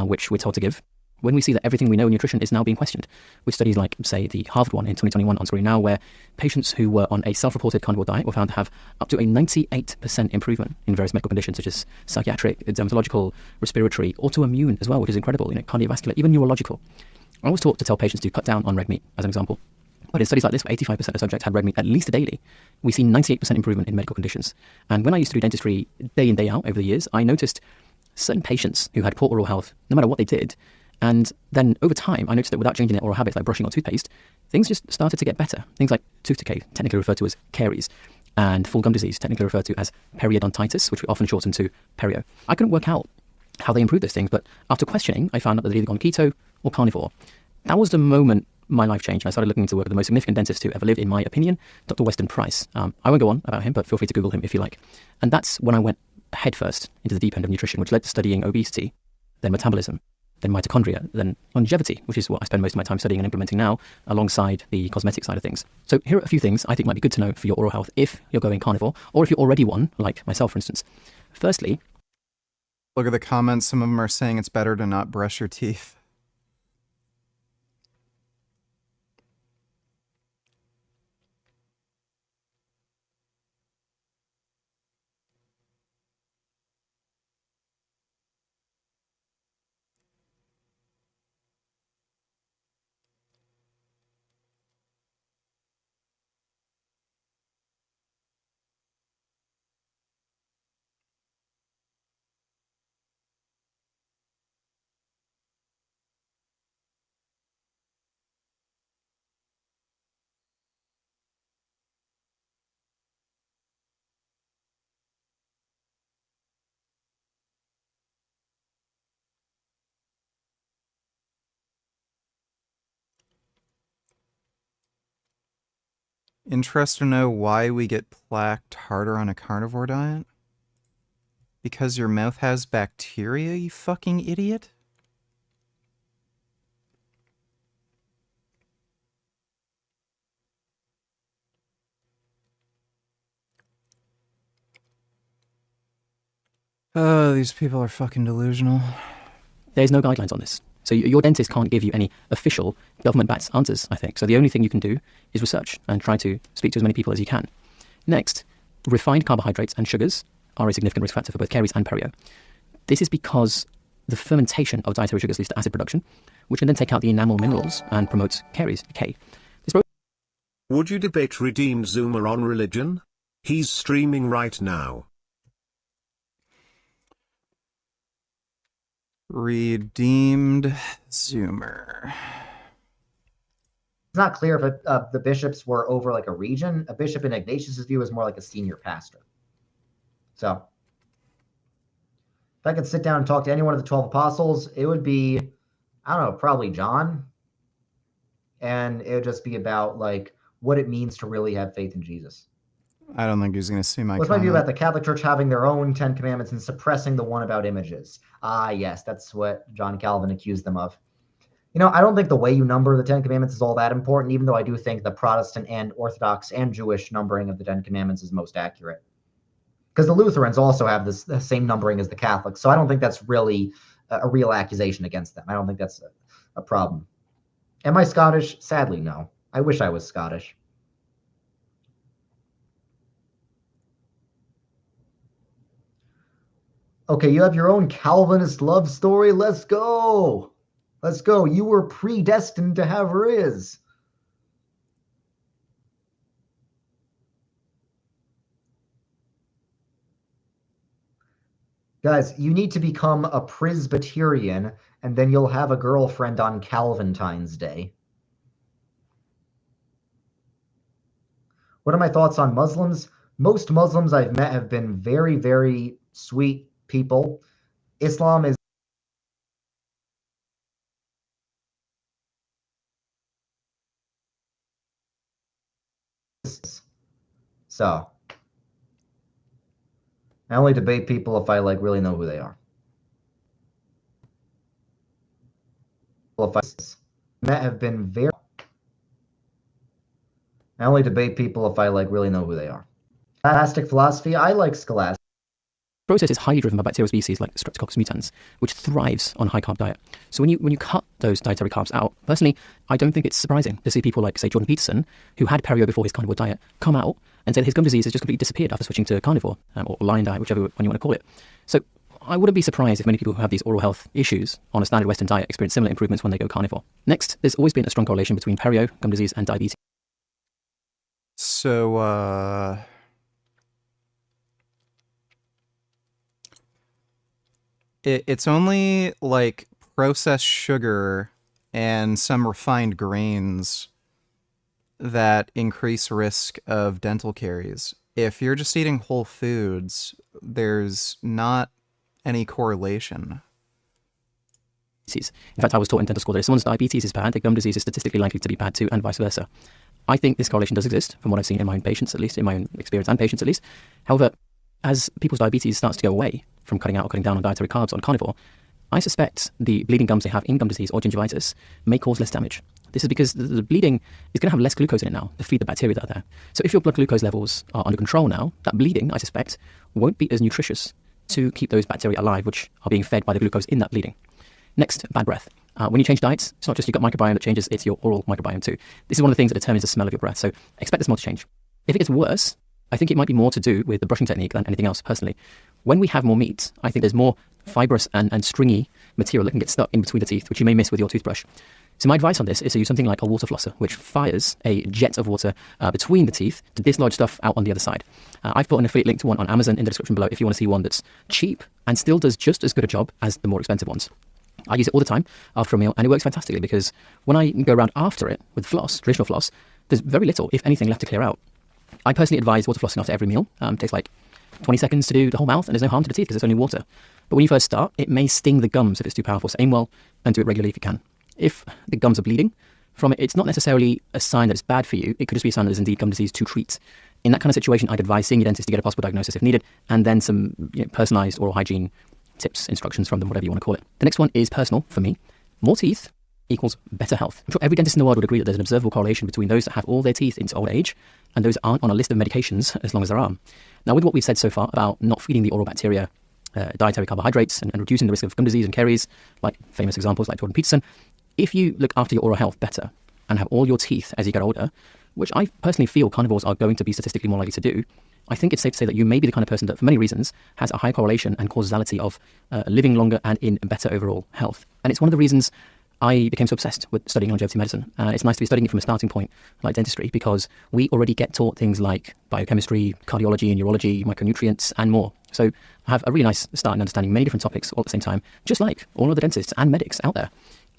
which we're told to give, when we see that everything we know in nutrition is now being questioned, with studies like, say, the Harvard one in 2021 on screen now, where patients who were on a self-reported carnivore diet were found to have up to a 98% improvement in various medical conditions, such as psychiatric, dermatological, respiratory, autoimmune as well, which is incredible, cardiovascular, even neurological. I was taught to tell patients to cut down on red meat, as an example. But in studies like this, where 85% of subjects had red meat at least daily, we see 98% improvement in medical conditions. And when I used to do dentistry day in, day out over the years, I noticed certain patients who had poor oral health, no matter what they did, and then over time, I noticed that without changing their oral habits like brushing or toothpaste, things just started to get better. Things like tooth decay, technically referred to as caries, and full gum disease, technically referred to as periodontitis, which we often shorten to perio. I couldn't work out how they improved those things, but after questioning, I found out that they'd either gone keto or carnivore. That was the moment my life changed, and I started looking into work with the most significant dentist who ever lived, in my opinion, Dr. Weston Price. I won't go on about him, but feel free to Google him if you like. And that's when I went headfirst into the deep end of nutrition, which led to studying obesity, then metabolism, then mitochondria, then longevity, which is what I spend most of my time studying and implementing now, alongside the cosmetic side of things. So here are a few things I think might be good to know for your oral health if you're going carnivore, or if you're already one, like myself, for instance. Firstly, look at the comments. Some of them are saying it's better to not brush your teeth. Interested to know why we get plaqued harder on a carnivore diet? Because your mouth has bacteria, you fucking idiot? Oh, these people are fucking delusional. There's no guidelines on this. So your dentist can't give you any official government-backed answers, I think. So the only thing you can do is research and try to speak to as many people as you can. Next, refined carbohydrates and sugars are a significant risk factor for both caries and perio. This is because the fermentation of dietary sugars leads to acid production, which can then take out the enamel minerals and promote caries decay. Would you debate Redeemed Zoomer on religion? He's streaming right now. Redeemed Zoomer. It's not clear if the bishops were over like a region. A bishop in Ignatius's view is more like a senior pastor. So if I could sit down and talk to any one of the 12 apostles, it would be, I don't know, probably John. And it would just be about like what it means to really have faith in Jesus. I don't think he's going to see my What's my view about the Catholic Church having their own 10 Commandments and suppressing the one about images? Ah, yes, that's what John Calvin accused them of. You know, I don't think the way you number the 10 Commandments is all that important, even though I do think the Protestant and Orthodox and Jewish numbering of the 10 Commandments is most accurate. Because the Lutherans also have the same numbering as the Catholics, so I don't think that's really a real accusation against them. I don't think that's a problem. Am I Scottish? Sadly, no. I wish I was Scottish. Okay, you have your own Calvinist love story. Let's go. Let's go. You were predestined to have Riz. Guys, you need to become a Presbyterian, and then you'll have a girlfriend on Calventine's Day. What are my thoughts on Muslims? Most Muslims I've met have been very, very sweet people. Islam is so I only debate people if I like really know who they are. If I have been very I only debate people if I like really know who they are. Scholastic philosophy, I like scholastic. The process is highly driven by bacterial species like Streptococcus mutans, which thrives on high carb diet. So when you cut those dietary carbs out, personally, I don't think it's surprising to see people like, say, Jordan Peterson, who had perio before his carnivore diet, come out and say that his gum disease has just completely disappeared after switching to carnivore or lion diet, whichever one you want to call it. So I wouldn't be surprised if many people who have these oral health issues on a standard Western diet experience similar improvements when they go carnivore. Next, there's always been a strong correlation between perio, gum disease, and diabetes. So, it's only like processed sugar and some refined grains that increase risk of dental caries. If you're just eating whole foods, there's not any correlation. In fact, I was taught in dental school that if someone's diabetes is bad, their gum disease is statistically likely to be bad too, and vice versa. I think this correlation does exist, from what I've seen in my own patients, at least, in my own experience and patients, at least. However, as people's diabetes starts to go away from cutting out or cutting down on dietary carbs on carnivore, I suspect the bleeding gums they have in gum disease or gingivitis may cause less damage. This is because the bleeding is going to have less glucose in it now to feed the bacteria that are there. So if your blood glucose levels are under control now, that bleeding, I suspect, won't be as nutritious to keep those bacteria alive, which are being fed by the glucose in that bleeding. Next, bad breath. When you change diets, it's not just your gut microbiome that changes, it's your oral microbiome too. This is one of the things that determines the smell of your breath, so expect the smell to change. If it gets worse, I think it might be more to do with the brushing technique than anything else, personally. When we have more meat, I think there's more fibrous and stringy material that can get stuck in between the teeth, which you may miss with your toothbrush. So my advice on this is to use something like a water flosser, which fires a jet of water between the teeth to dislodge stuff out on the other side. I've put an affiliate link to one on Amazon in the description below if you want to see one that's cheap and still does just as good a job as the more expensive ones. I use it all the time after a meal, and it works fantastically because when I go around after it with floss, traditional floss, there's very little, if anything, left to clear out. I personally advise water flossing after every meal. It takes like 20 seconds to do the whole mouth, and there's no harm to the teeth because it's only water. But when you first start, it may sting the gums if it's too powerful, so aim well and do it regularly if you can. If the gums are bleeding from it, it's not necessarily a sign that it's bad for you. It could just be a sign that there's indeed gum disease to treat. In that kind of situation, I'd advise seeing your dentist to get a possible diagnosis if needed, and then some personalized oral hygiene tips, instructions from them, whatever you want to call it. The next one is personal for me. More teeth equals better health. I'm sure every dentist in the world would agree that there's an observable correlation between those that have all their teeth into old age and those that aren't on a list of medications as long as there are. Now, with what we've said so far about not feeding the oral bacteria dietary carbohydrates and reducing the risk of gum disease and caries, like famous examples like Jordan Peterson, if you look after your oral health better and have all your teeth as you get older, which I personally feel carnivores are going to be statistically more likely to do, I think it's safe to say that you may be the kind of person that, for many reasons, has a high correlation and causality of living longer and in better overall health. And it's one of the reasons I became so obsessed with studying longevity medicine. It's nice to be studying it from a starting point like dentistry, because we already get taught things like biochemistry, cardiology, neurology, micronutrients, and more. So I have a really nice start in understanding many different topics all at the same time, just like all other dentists and medics out there.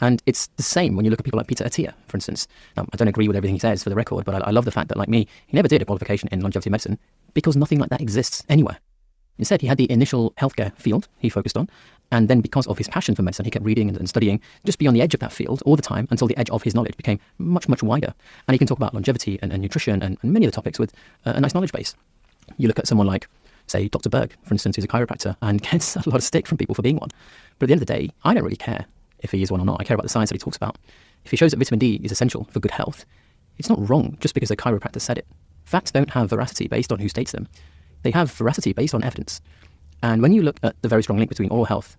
And it's the same when you look at people like Peter Attia, for instance. Now, I don't agree with everything he says, for the record, but I love the fact that, like me, he never did a qualification in longevity medicine because nothing like that exists anywhere. Instead, he had the initial healthcare field he focused on, and then because of his passion for medicine, he kept reading and studying just be on the edge of that field all the time until the edge of his knowledge became much, much wider. And he can talk about longevity and nutrition and many other topics with a nice knowledge base. You look at someone like, say, Dr. Berg, for instance, who's a chiropractor and gets a lot of stick from people for being one. But at the end of the day, I don't really care if he is one or not. I care about the science that he talks about. If he shows that vitamin D is essential for good health, it's not wrong just because a chiropractor said it. Facts don't have veracity based on who states them. They have veracity based on evidence. And when you look at the very strong link between oral health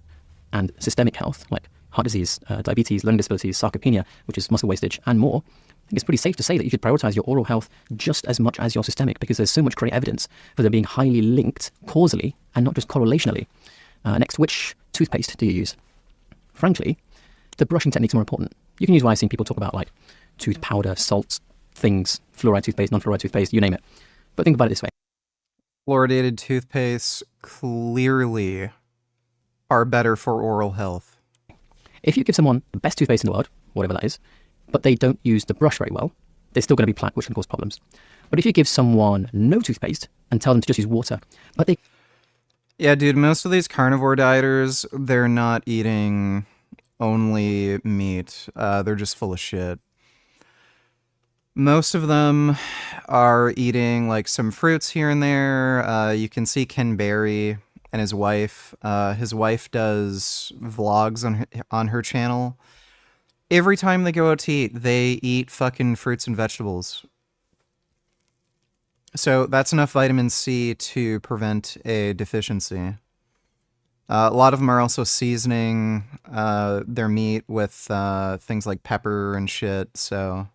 and systemic health, like heart disease, diabetes, learning disabilities, sarcopenia, which is muscle wastage, and more, I think it's pretty safe to say that you should prioritize your oral health just as much as your systemic, because there's so much great evidence for them being highly linked causally and not just correlationally. Next, which toothpaste do you use? Frankly, the brushing technique's more important. You can use what I've seen people talk about, like tooth powder, salt, things, fluoride toothpaste, non-fluoride toothpaste, you name it. But think about it this way. Fluoridated toothpaste clearly are better for oral health. If you give someone the best toothpaste in the world, whatever that is, but they don't use the brush very well, there's still going to be plaque, which can cause problems. But if you give someone no toothpaste and tell them to just use water, but they... Yeah, dude, most of these carnivore dieters, they're not eating only meat. They're just full of shit. Most of them are eating like some fruits here and there. You can see Ken Berry and his wife. His wife does vlogs on her channel. Every time they go out to eat, they eat fucking fruits and vegetables. So that's enough vitamin C to prevent a deficiency. A lot of them are also seasoning their meat with things like pepper and shit, so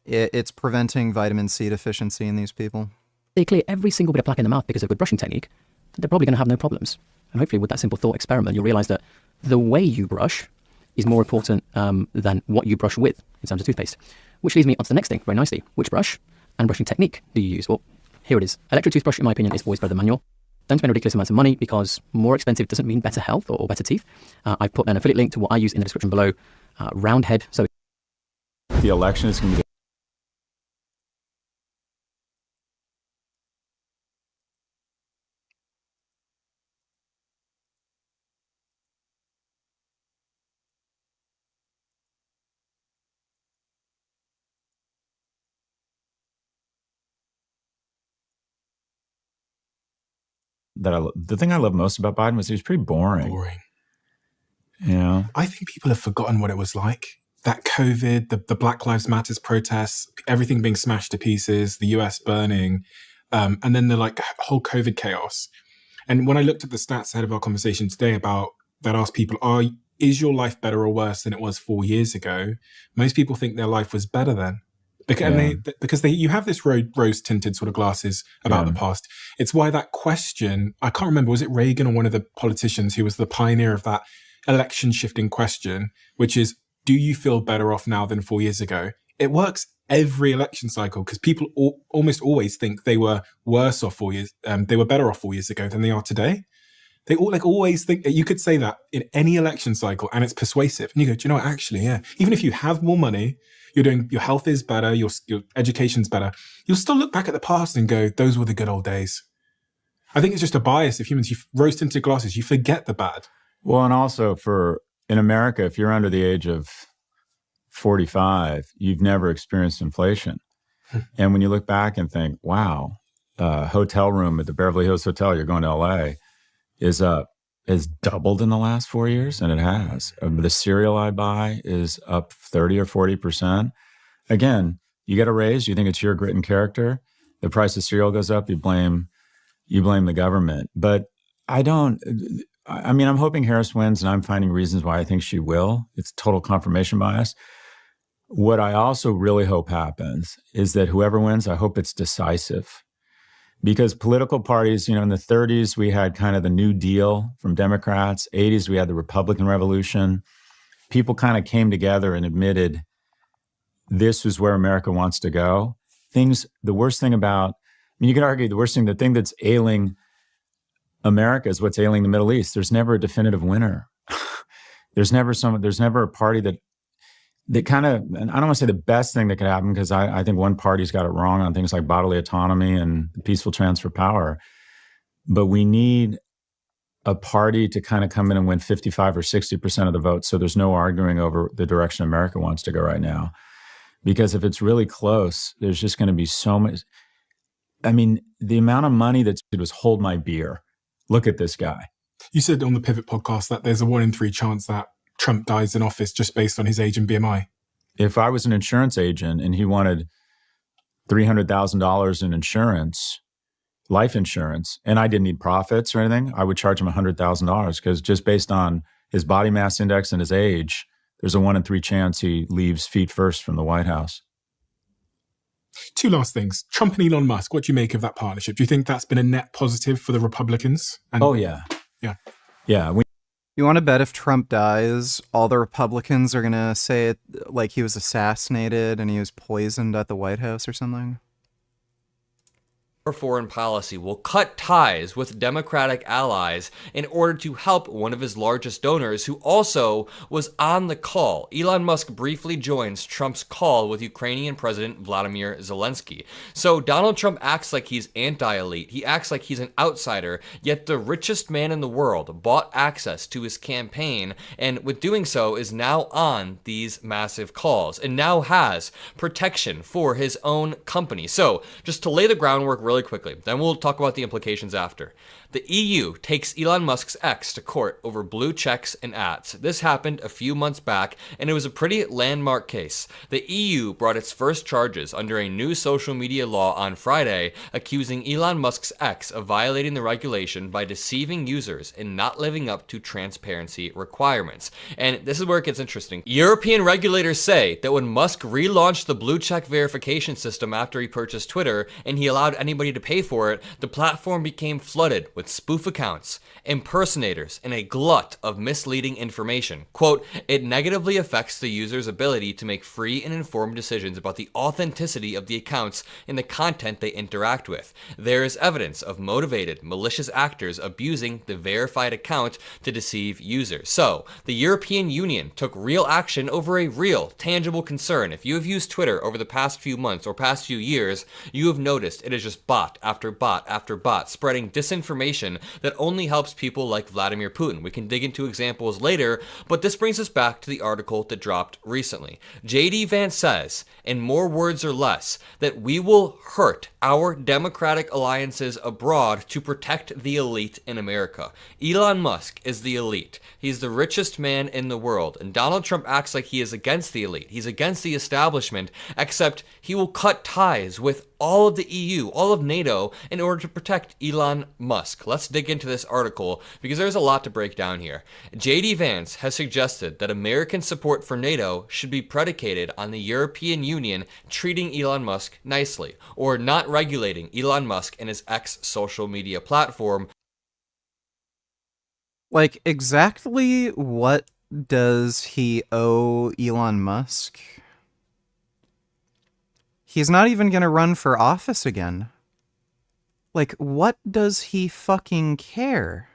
it's preventing vitamin C deficiency in these people. They clear every single bit of plaque in the mouth because of good brushing technique, they're probably going to have no problems. And hopefully with that simple thought experiment, you'll realize that the way you brush is more important than what you brush with in terms of toothpaste. Which leads me on to the next thing very nicely. Which brush and brushing technique do you use? Well, here it is. Electric toothbrush, in my opinion, is always better than manual. Don't spend ridiculous amounts of money because more expensive doesn't mean better health or better teeth. I've put an affiliate link to what I use in the description below. Round head. So the election is going to be the thing I love most about Biden was he was pretty boring. Yeah. I think people have forgotten what it was like. That COVID, the Black Lives Matters protests, everything being smashed to pieces, the US burning, and then the whole COVID chaos. And when I looked at the stats ahead of our conversation today about that asked people, is your life better or worse than it was 4 years ago? Most people think their life was better then. Because you have this rose-tinted sort of glasses about the past. It's why that question, I can't remember, was it Reagan or one of the politicians who was the pioneer of that election-shifting question, which is, do you feel better off now than 4 years ago? It works every election cycle because people almost always think they were worse off 4 years, they were better off 4 years ago than they are today. They always think you could say that in any election cycle and it's persuasive. And you go, do you know what? Actually, yeah. Even if you have more money, your health is better, your education's better, you'll still look back at the past and go, those were the good old days. I think it's just a bias of humans. You roast into glasses, you forget the bad. Well, and also in America, if you're under the age of 45, you've never experienced inflation. And when you look back and think, wow, hotel room at the Beverly Hills Hotel, you're going to LA, has doubled in the last 4 years, and it has. The cereal I buy is up 30 or 40%. Again, you get a raise, you think it's your grit and character. The price of cereal goes up, you blame the government. But I mean, I'm hoping Harris wins, and I'm finding reasons why I think she will. It's total confirmation bias. What I also really hope happens is that whoever wins, I hope it's decisive. Because political parties, in the 30s, we had kind of the New Deal from Democrats. 80s, we had the Republican Revolution. People kind of came together and admitted this is where America wants to go. The worst thing about, you could argue the thing that's ailing America is what's ailing the Middle East. There's never a definitive winner. There's never a party that kind of, and I don't want to say the best thing that could happen, because I think one party's got it wrong on things like bodily autonomy and peaceful transfer of power. But we need a party to kind of come in and win 55 or 60% of the votes, so there's no arguing over the direction America wants to go right now. Because if it's really close, there's just going to be so much. I mean, the amount of money it was hold my beer. Look at this guy. You said on the Pivot podcast that there's a 1 in 3 chance that Trump dies in office just based on his age and BMI. If I was an insurance agent and he wanted $300,000 in insurance, life insurance, and I didn't need profits or anything, I would charge him $100,000, because just based on his body mass index and his age, there's a 1 in 3 chance he leaves feet first from the White House. 2 last things. Trump and Elon Musk, what do you make of that partnership? Do you think that's been a net positive for the Republicans? Oh, yeah. Yeah. Yeah. You want to bet if Trump dies, all the Republicans are going to say it like he was assassinated and he was poisoned at the White House or something? Our foreign policy will cut ties with Democratic allies in order to help one of his largest donors, who also was on the call. Elon Musk briefly joins Trump's call with Ukrainian President Vladimir Zelensky. So Donald Trump acts like he's anti-elite. He acts like he's an outsider, yet the richest man in the world bought access to his campaign, and with doing so is now on these massive calls and now has protection for his own company. So just to lay the groundwork really quickly, then we'll talk about the implications after. The EU takes Elon Musk's ex to court over blue checks and ads. This happened a few months back, and it was a pretty landmark case. The EU brought its first charges under a new social media law on Friday, accusing Elon Musk's ex of violating the regulation by deceiving users and not living up to transparency requirements. And this is where it gets interesting. European regulators say that when Musk relaunched the blue check verification system after he purchased Twitter and he allowed anybody to pay for it, the platform became flooded with spoof accounts, impersonators, and a glut of misleading information. Quote, it negatively affects the user's ability to make free and informed decisions about the authenticity of the accounts and the content they interact with. There is evidence of motivated, malicious actors abusing the verified account to deceive users. So, the European Union took real action over a real, tangible concern. If you have used Twitter over the past few months or past few years, you have noticed it is just bot after bot after bot spreading disinformation that only helps people like Vladimir Putin. We can dig into examples later, but this brings us back to the article that dropped recently. JD Vance says, in more words or less, that we will hurt our democratic alliances abroad to protect the elite in America. Elon Musk is the elite. He's the richest man in the world, and Donald Trump acts like he is against the elite. He's against the establishment, except he will cut ties with all of the EU, all of NATO, in order to protect Elon Musk. Let's dig into this article because there's a lot to break down here. JD Vance has suggested that American support for NATO should be predicated on the European Union treating Elon Musk nicely, or not regulating Elon Musk and his ex-social media platform. Like, exactly what does he owe Elon Musk? He's not even gonna run for office again. Like, what does he fucking care?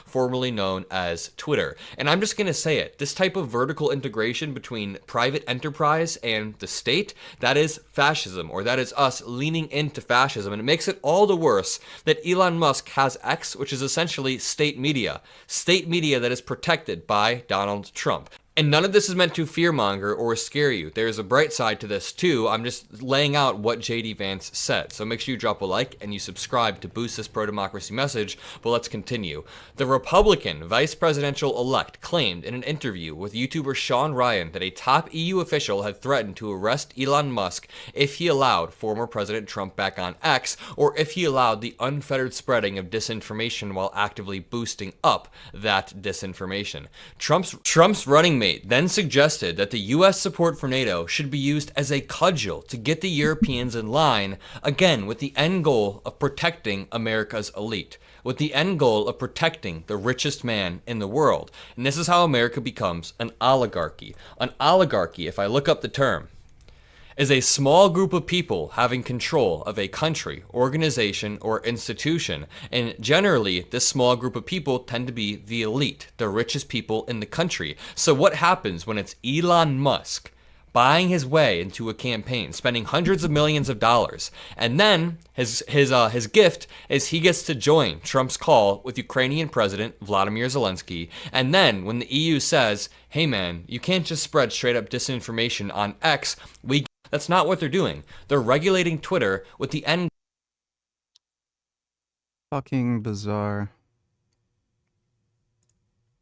Formerly known as Twitter. And I'm just going to say it. This type of vertical integration between private enterprise and the state, that is fascism, or that is us leaning into fascism. And it makes it all the worse that Elon Musk has X, which is essentially state media that is protected by Donald Trump. And none of this is meant to fearmonger or scare you. There's a bright side to this too. I'm just laying out what JD Vance said. So make sure you drop a like and you subscribe to boost this pro-democracy message. But let's continue. The Republican vice presidential-elect claimed in an interview with YouTuber Sean Ryan that a top EU official had threatened to arrest Elon Musk if he allowed former President Trump back on X, or if he allowed the unfettered spreading of disinformation while actively boosting up that disinformation. Trump's running mate then suggested that the US support for NATO should be used as a cudgel to get the Europeans in line, again with the end goal of protecting America's elite, with the end goal of protecting the richest man in the world. And this is how America becomes an oligarchy. An oligarchy, if I look up the term, is a small group of people having control of a country, organization, or institution. And generally, this small group of people tend to be the elite, the richest people in the country. So what happens when it's Elon Musk buying his way into a campaign, spending hundreds of millions of dollars, and then his gift is he gets to join Trump's call with Ukrainian President Vladimir Zelensky, and then when the EU says, hey man, you can't just spread straight up disinformation on X, that's not what they're doing. They're regulating Twitter with the end. Fucking bizarre.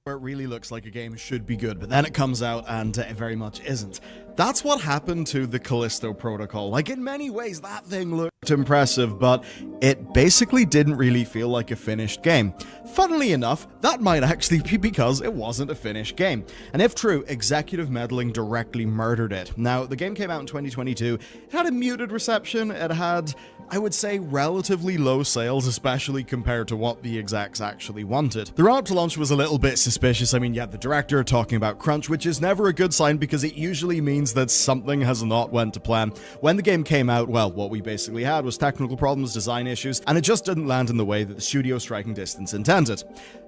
Where it really looks like a game should be good, but then it comes out and it very much isn't. That's what happened to the Callisto Protocol. Like, in many ways, that thing looked impressive, but it basically didn't really feel like a finished game. Funnily enough, that might actually be because it wasn't a finished game. And if true, executive meddling directly murdered it. Now, the game came out in 2022. It had a muted reception. It had, I would say, relatively low sales, especially compared to what the execs actually wanted. The run-up to launch was a little bit suspicious. I mean, you had the director talking about crunch, which is never a good sign because it usually means that something has not went to plan. When the game came out, well, what we basically had was technical problems, design issues, and it just didn't land in the way that the studio striking distance intended.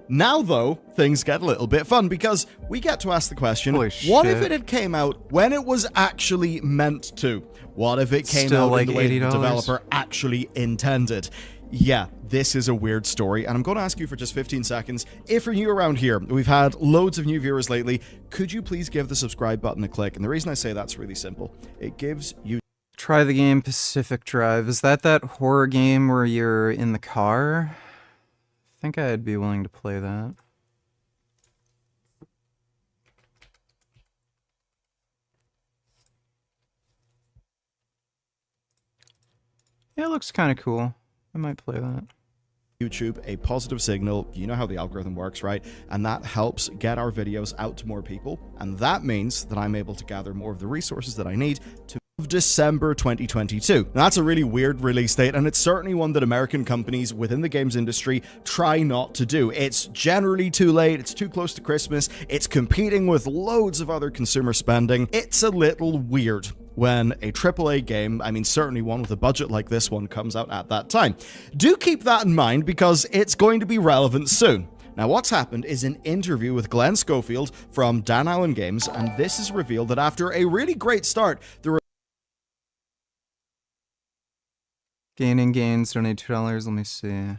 Now, though, things get a little bit fun because we get to ask the question, what if it had came out when it was actually meant to? What if it came out like in the way that $80? the developer actually intended? Yeah, this is a weird story, and I'm going to ask you for just 15 seconds. If you're new around here, we've had loads of new viewers lately. Could you please give the subscribe button a click? And the reason I say that's really simple. It gives you... Try the game Pacific Drive. Is that horror game where you're in the car? I think I'd be willing to play that. Yeah, it looks kind of cool. I might play that. YouTube a positive signal. You know how the algorithm works, right? And that helps get our videos out to more people. And that means that I'm able to gather more of the resources that I need to December 2022. Now, that's a really weird release date, and it's certainly one that American companies within the games industry try not to do. It's generally too late, it's too close to Christmas, it's competing with loads of other consumer spending. It's a little weird when a AAA game, I mean certainly one with a budget like this one, comes out at that time. Do keep that in mind because it's going to be relevant soon. Now, what's happened is an interview with Glenn Schofield from Dan Allen Games, and this is revealed that after a really great start, the Gaining gains, donate $2. Let me see.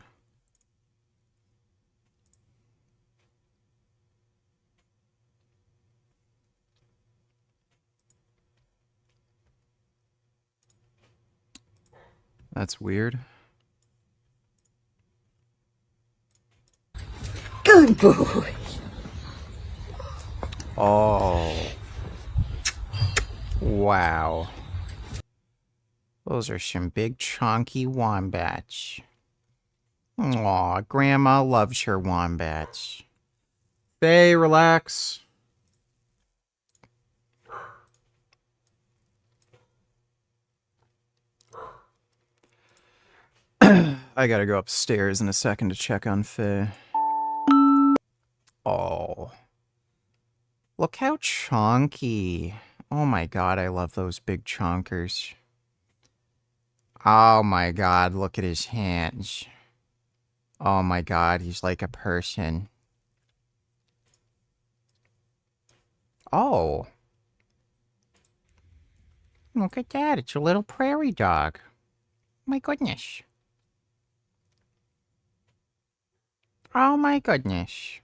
That's weird. Good boy. Oh. Wow. Those are some big chunky wombats. Aw, Grandma loves her wombats. Faye, relax. I gotta go upstairs in a second to check on Faye. Oh. Look how chunky. Oh my god, I love those big chonkers. Oh my god, look at his hands. Oh my god, he's like a person. Oh. Look at that, it's a little prairie dog. My goodness. Oh my goodness.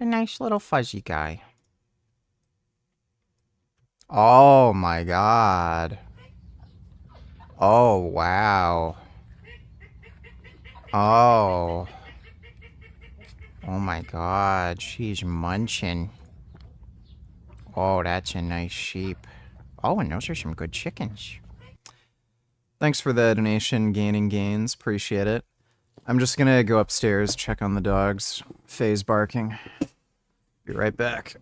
A nice little fuzzy guy. Oh my god. Oh, wow. Oh. Oh my god, she's munching. Oh, that's a nice sheep. Oh, and those are some good chickens. Thanks for the donation, Gaining Gains. Appreciate it. I'm just gonna go upstairs, check on the dogs. Faye's barking. Be right back.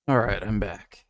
Alright, I'm back.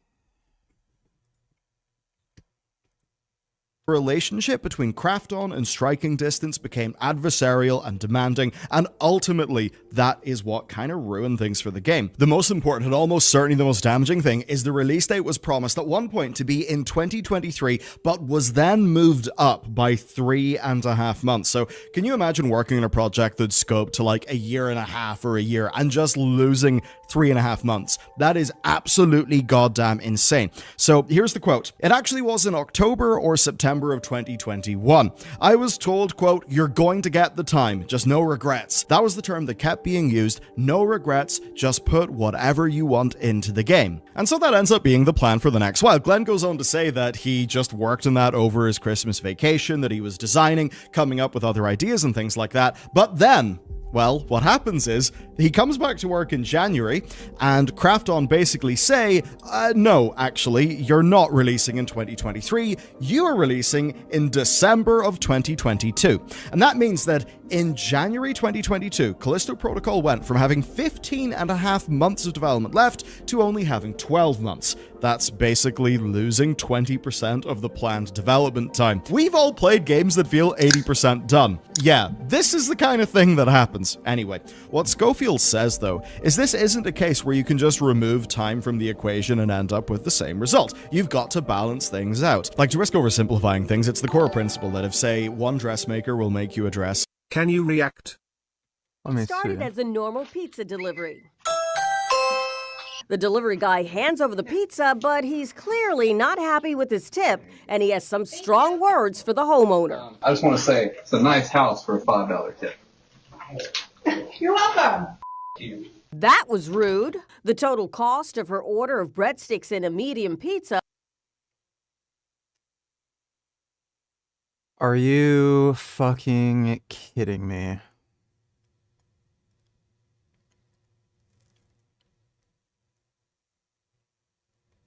Relationship between Krafton and Striking Distance became adversarial and demanding, and ultimately, that is what kind of ruined things for the game. The most important and almost certainly the most damaging thing is the release date was promised at one point to be in 2023, but was then moved up by 3.5 months. So can you imagine working on a project that's scoped to like a year and a half or a year and just losing 3.5 months? That is absolutely goddamn insane. So here's the quote. It actually was in October or September of 2021. I was told, quote, "You're going to get the time, just no regrets." That was the term that kept being used. No regrets, just put whatever you want into the game. And so that ends up being the plan for the next while. Glenn goes on to say that he just worked on that over his Christmas vacation, that he was designing, coming up with other ideas and things like that. But then, well, what happens is He comes back to work in January, and Krafton basically say, no, actually, you're not releasing in 2023, you are releasing in December of 2022. And that means that in January 2022, Callisto Protocol went from having 15 and a half months of development left to only having 12 months. That's basically losing 20% of the planned development time. We've all played games that feel 80% done. Yeah, this is the kind of thing that happens. Anyway, what Schofield says, though, is this isn't a case where you can just remove time from the equation and end up with the same result. You've got to balance things out. Like, to risk oversimplifying things, it's the core principle that if, say, one dressmaker will make you a dress... Can you react? Started as a normal pizza delivery. The delivery guy hands over the pizza, but he's clearly not happy with his tip, and he has some strong words for the homeowner. I just want to say, it's a nice house for a $5 tip. You're welcome. That was rude. The total cost of her order of breadsticks and a medium pizza. Are you fucking kidding me?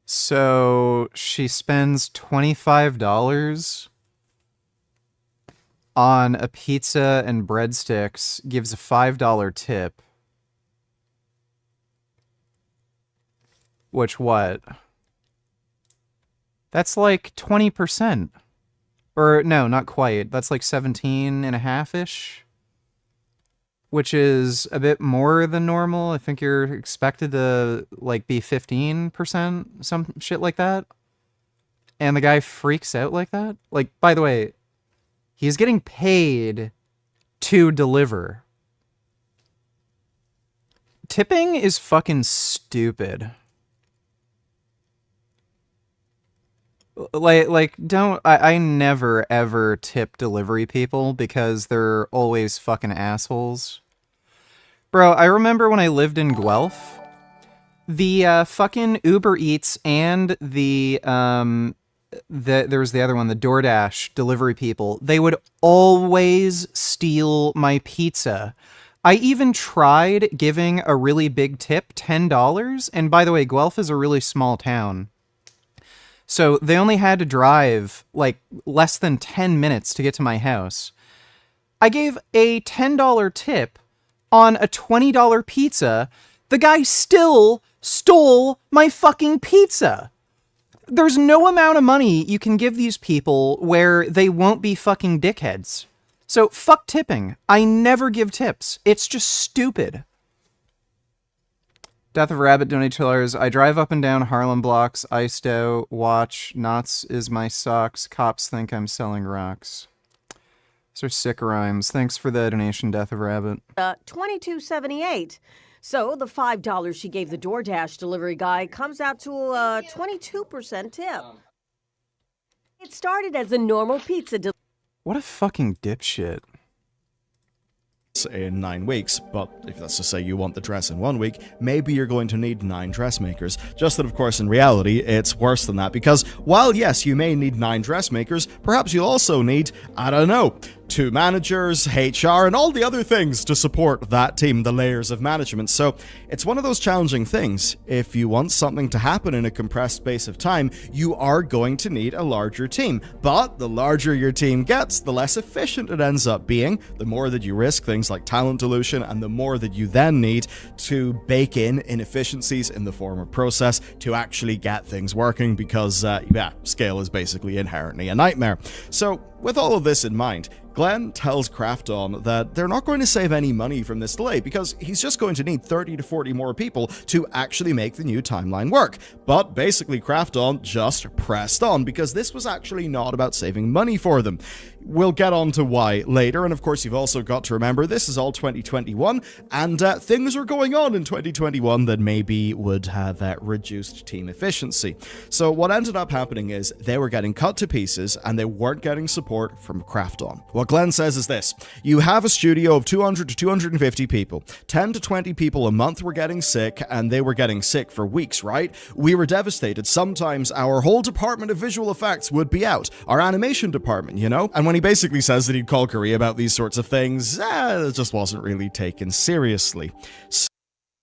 So she spends $25 on a pizza and breadsticks, gives a $5 tip. Which what? That's like 20%. Or no, not quite. That's like 17 and a half-ish. Which is a bit more than normal. I think you're expected to like be 15%, some shit like that. And the guy freaks out like that. Like, by the way, he's getting paid to deliver. Tipping is fucking stupid. Like don't I never ever tip delivery people because they're always fucking assholes. Bro, I remember when I lived in Guelph, the fucking Uber Eats and there was the other one, the DoorDash delivery people, they would always steal my pizza. I even tried giving a really big tip, $10, and by the way, Guelph is a really small town. So they only had to drive like less than 10 minutes to get to my house. I gave a $10 tip on a $20 pizza. The guy still stole my fucking pizza. There's no amount of money you can give these people where they won't be fucking dickheads. So fuck tipping. I never give tips. It's just stupid. Death of Rabbit donated $2. I drive up and down Harlem blocks, iced out, watch, Knots is my socks, cops think I'm selling rocks. Those are sick rhymes. Thanks for the donation, Death of Rabbit. $22.78. So the $5 she gave the DoorDash delivery guy comes out to a 22% tip. It started as a normal pizza delivery. What a fucking dipshit. In 9 weeks, but if that's to say you want the dress in 1 week, maybe you're going to need 9 dressmakers. Just that, of course, in reality, it's worse than that, because while, yes, you may need 9 dressmakers, perhaps you'll also need, I don't know, 2 managers, HR, and all the other things to support that team, the layers of management. So it's one of those challenging things. If you want something to happen in a compressed space of time, you are going to need a larger team. But the larger your team gets, the less efficient it ends up being, the more that you risk things like talent dilution, and the more that you then need to bake in inefficiencies in the form of process to actually get things working, because, scale is basically inherently a nightmare. So with all of this in mind, Glenn tells Krafton that they're not going to save any money from this delay because he's just going to need 30 to 40 more people to actually make the new timeline work. But basically Krafton just pressed on because this was actually not about saving money for them. We'll get on to why later, and of course you've also got to remember this is all 2021, and things are going on in 2021 that maybe would have reduced team efficiency. So what ended up happening is they were getting cut to pieces and they weren't getting support from Krafton. What Glenn says is this: you have a studio of 200 to 250 people, 10 to 20 people a month were getting sick, and they were getting sick for weeks, right? We were devastated. Sometimes our whole department of visual effects would be out, our animation department, you know? And when when he basically says that he'd call Korea about these sorts of things, it just wasn't really taken seriously.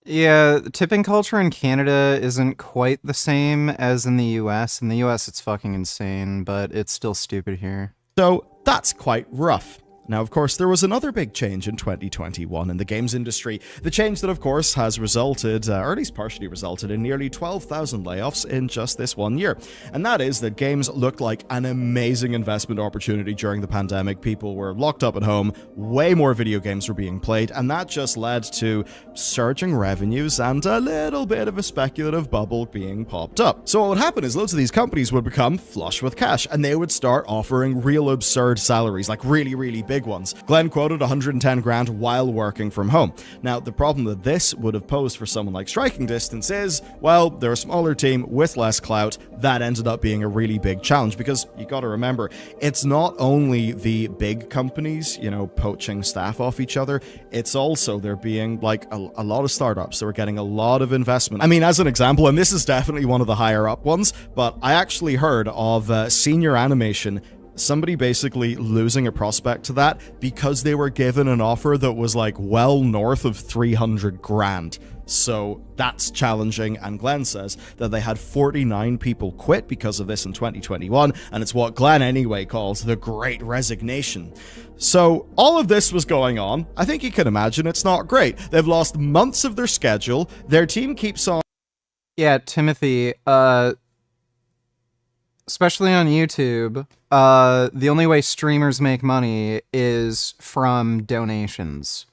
Yeah, tipping culture in Canada isn't quite the same as in the US. In the US, it's fucking insane, but it's still stupid here. So that's quite rough. Now, of course, there was another big change in 2021 in the games industry. The change that, of course, has resulted, or at least partially resulted, in nearly 12,000 layoffs in just this 1 year. And that is that games looked like an amazing investment opportunity during the pandemic. People were locked up at home, way more video games were being played, and that just led to surging revenues and a little bit of a speculative bubble being popped up. So what would happen is loads of these companies would become flush with cash, and they would start offering real absurd salaries, like really big ones. Glenn quoted 110 grand while working from home. Now, the problem that this would have posed for someone like Striking Distance is, well, they're a smaller team with less clout. That ended up being a really big challenge because you got to remember, it's not only the big companies, poaching staff off each other, it's also there being like a lot of startups that were getting a lot of investment. I mean, as an example, and this is definitely one of the higher up ones, but I actually heard of Senior Animation, somebody basically losing a prospect to that because they were given an offer that was like well north of 300 grand. So that's challenging, and Glenn says that they had 49 people quit because of this in 2021, and it's what Glenn anyway calls the Great Resignation. So all of this was going on. I think you can imagine it's not great. They've lost months of their schedule. Their team keeps on... Yeah, Timothy, especially on YouTube, the only way streamers make money is from donations.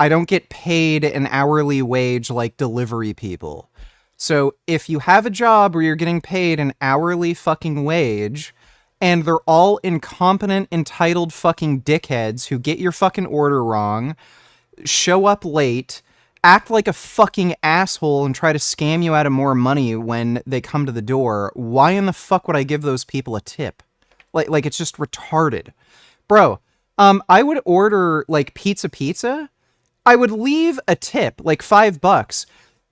I don't get paid an hourly wage like delivery people. So if you have a job where you're getting paid an hourly fucking wage, and they're all incompetent, entitled fucking dickheads who get your fucking order wrong, show up late, act like a fucking asshole and try to scam you out of more money when they come to the door, why in the fuck would I give those people a tip? Like it's just retarded. Bro, I would order like pizza. I would leave a tip, like $5.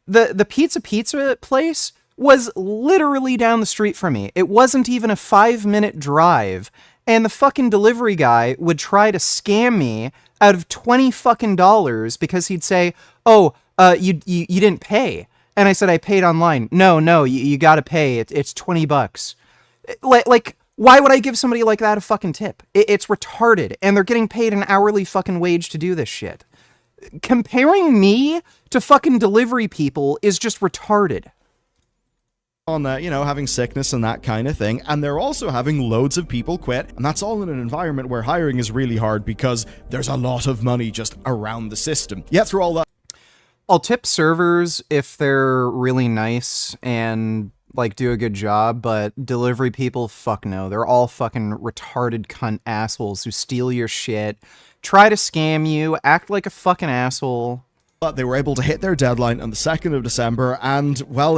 The pizza place was literally down the street from me. It wasn't even a 5-minute drive. And the fucking delivery guy would try to scam me out of $20 fucking dollars because he'd say, "Oh, you didn't pay." And I said, "I paid online." No, you gotta pay. It's $20. Like, why would I give somebody like that a fucking tip? It's retarded. And they're getting paid an hourly fucking wage to do this shit. Comparing me to fucking delivery people is just retarded. On having sickness and that kind of thing, and they're also having loads of people quit, and that's all in an environment where hiring is really hard because there's a lot of money just around the system. Yet through all that, I'll tip servers if they're really nice and like do a good job, but delivery people, fuck no. They're all fucking retarded cunt assholes who steal your shit, try to scam you, act like a fucking asshole. But they were able to hit their deadline on the 2nd of December, and well,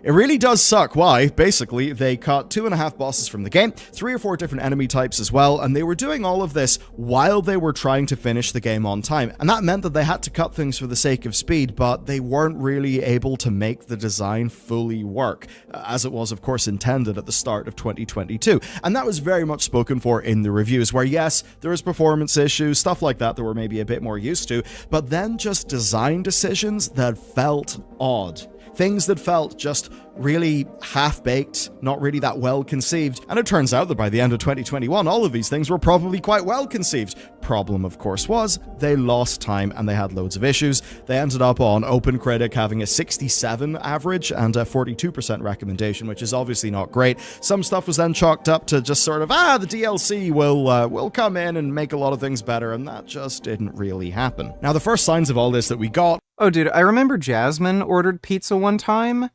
it really does suck. Why? Basically, they cut 2.5 bosses from the game, 3 or 4 different enemy types as well, and they were doing all of this while they were trying to finish the game on time. And that meant that they had to cut things for the sake of speed, but they weren't really able to make the design fully work, as it was, of course, intended at the start of 2022. And that was very much spoken for in the reviews, where yes, there was performance issues, stuff like that we're maybe a bit more used to, but then just design decisions that felt odd. Things that felt just really half-baked, not really that well conceived. And it turns out that by the end of 2021, all of these things were probably quite well conceived. Problem, of course, was they lost time and they had loads of issues. They ended up on OpenCritic having a 67 average and a 42% recommendation, which is obviously not great. Some stuff was then chalked up to just sort of, the DLC will come in and make a lot of things better, and that just didn't really happen. Now, the first signs of all this that we got... Oh, dude, I remember Jasmine ordered pizza one time,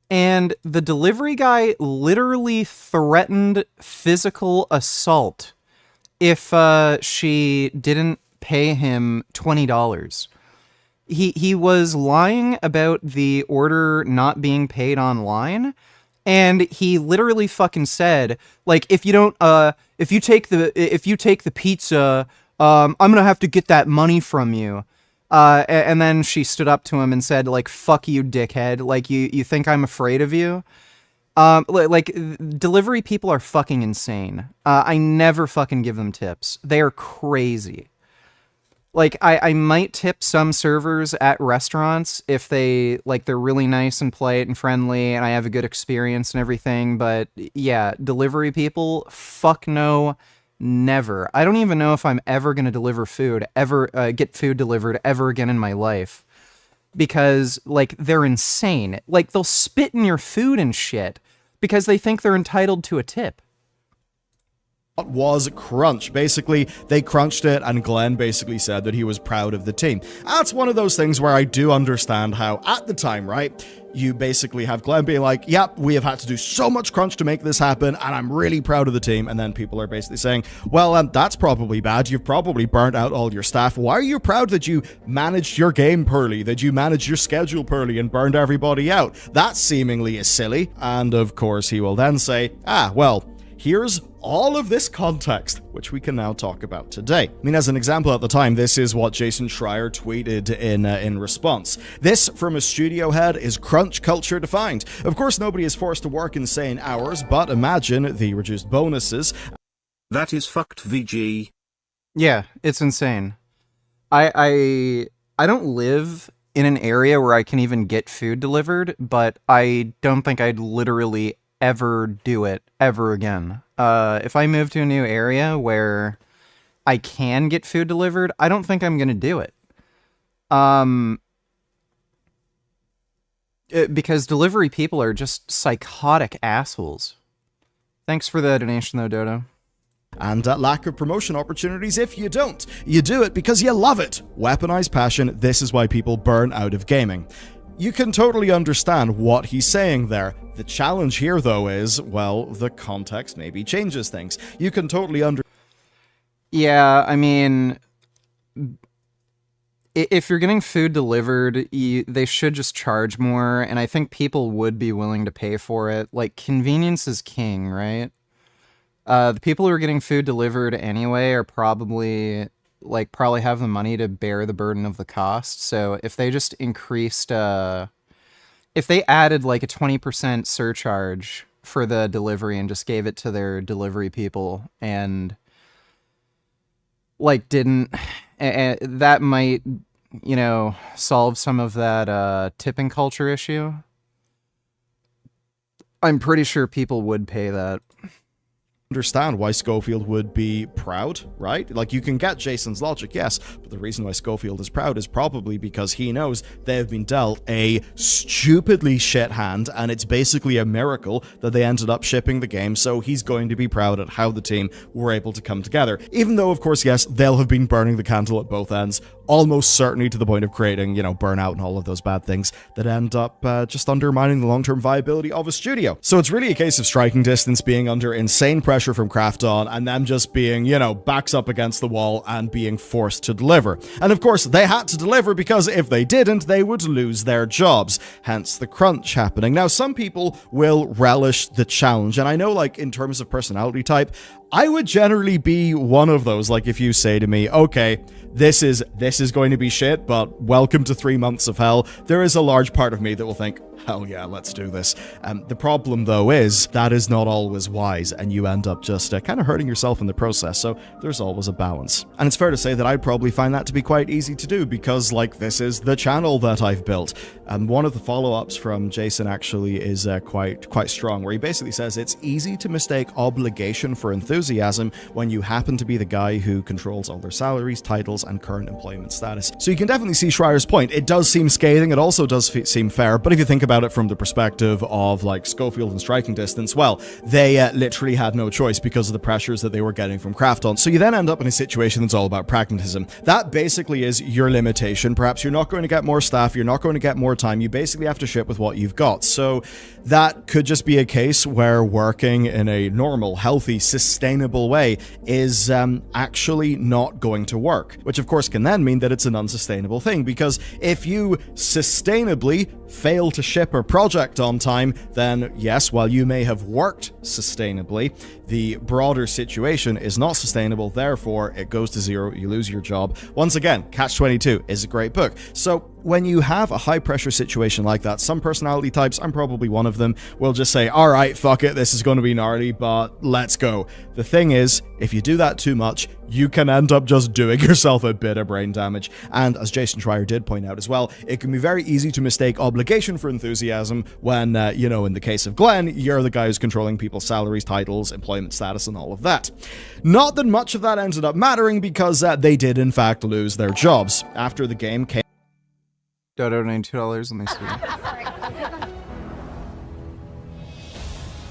and the delivery guy literally threatened physical assault if she didn't pay him $20. He was lying about the order not being paid online, and he literally fucking said, like, if you take the pizza, I'm gonna have to get that money from you. And then she stood up to him and said, like, "Fuck you, dickhead. Like, you think I'm afraid of you?" Delivery people are fucking insane. I never fucking give them tips. They are crazy. Like, I might tip some servers at restaurants if they're really nice and polite and friendly and I have a good experience and everything, but yeah, delivery people, fuck no, never. I don't even know if I'm ever gonna deliver food, get food delivered ever again in my life. Because, like, they're insane. Like, they'll spit in your food and shit because they think they're entitled to a tip. Was crunch. Basically, they crunched it, and Glenn basically said that he was proud of the team. That's one of those things where I do understand how, at the time, right, you basically have Glenn being like, yep, we have had to do so much crunch to make this happen, and I'm really proud of the team. And then people are basically saying, well, that's probably bad. You've probably burnt out all your staff. Why are you proud that you managed your game poorly, that you managed your schedule poorly and burned everybody out? That seemingly is silly. And of course, he will then say, well, here's all of this context, which we can now talk about today. I mean, as an example at the time, this is what Jason Schreier tweeted in response. This, from a studio head, is crunch culture defined. Of course, nobody is forced to work insane hours, but imagine the reduced bonuses. That is fucked, VG. Yeah, it's insane. I don't live in an area where I can even get food delivered, but I don't think I'd literally ever do it ever again. If I move to a new area where I can get food delivered, I don't think I'm gonna do it. Because delivery people are just psychotic assholes. Thanks for the donation though, Dodo. And lack of promotion opportunities if you don't. You do it because you love it. Weaponized passion, this is why people burn out of gaming. You can totally understand what he's saying there. The challenge here, though, is, well, the context maybe changes things. You can totally Yeah, I mean, if you're getting food delivered, they should just charge more, and I think people would be willing to pay for it. Like, convenience is king, right? The people who are getting food delivered anyway are probably have the money to bear the burden of the cost. So if they just increased, if they added like a 20% surcharge for the delivery and just gave it to their delivery people and that might, solve some of that tipping culture issue. I'm pretty sure people would pay that. Understand why Schofield would be proud, right? Like, you can get Jason's logic, yes, but the reason why Schofield is proud is probably because he knows they have been dealt a stupidly shit hand, and it's basically a miracle that they ended up shipping the game, so he's going to be proud at how the team were able to come together. Even though, of course, yes, they'll have been burning the candle at both ends, almost certainly to the point of creating, burnout and all of those bad things that end up just undermining the long-term viability of a studio. So it's really a case of striking distance being under insane pressure from Krafton and them just being, backs up against the wall and being forced to deliver. And of course, they had to deliver because if they didn't, they would lose their jobs. Hence the crunch happening. Now, some people will relish the challenge, and I know, in terms of personality type, I would generally be one of those. Like, if you say to me, okay, this is going to be shit, but welcome to 3 months of hell, there is a large part of me that will think, hell yeah, let's do this. The problem, though, is that is not always wise, and you end up just kind of hurting yourself in the process, so there's always a balance. And it's fair to say that I'd probably find that to be quite easy to do, because, this is the channel that I've built. And one of the follow-ups from Jason actually is quite strong, where he basically says it's easy to mistake obligation for enthusiasm when you happen to be the guy who controls all their salaries, titles, and current employment status. So you can definitely see Schreier's point. It does seem scathing, it also does seem fair, but if you think about it from the perspective of Schofield and striking distance, well, they literally had no choice because of the pressures that they were getting from Krafton. So you then end up in a situation that's all about pragmatism. That basically is your limitation. Perhaps you're not going to get more staff, you're not going to get more time, you basically have to ship with what you've got. So that could just be a case where working in a normal, healthy, sustainable way is actually not going to work, which of course can then mean that it's an unsustainable thing, because if you sustainably fail to ship a project on time, then yes, while you may have worked sustainably, the broader situation is not sustainable, therefore it goes to zero, you lose your job. Once again, Catch-22 is a great book. So when you have a high pressure situation like that, some personality types, I'm probably one of them, will just say, all right, fuck it, this is going to be gnarly, but let's go. The thing is, if you do that too much, you can end up just doing yourself a bit of brain damage. And as Jason Schreier did point out as well, it can be very easy to mistake obligation for enthusiasm when, you know, in the case of Glenn, you're the guy who's controlling people's salaries, titles, employment status, and all of that. Not that much of that ended up mattering because they did in fact lose their jobs. After the game came... Dodo donated $2. Let me see.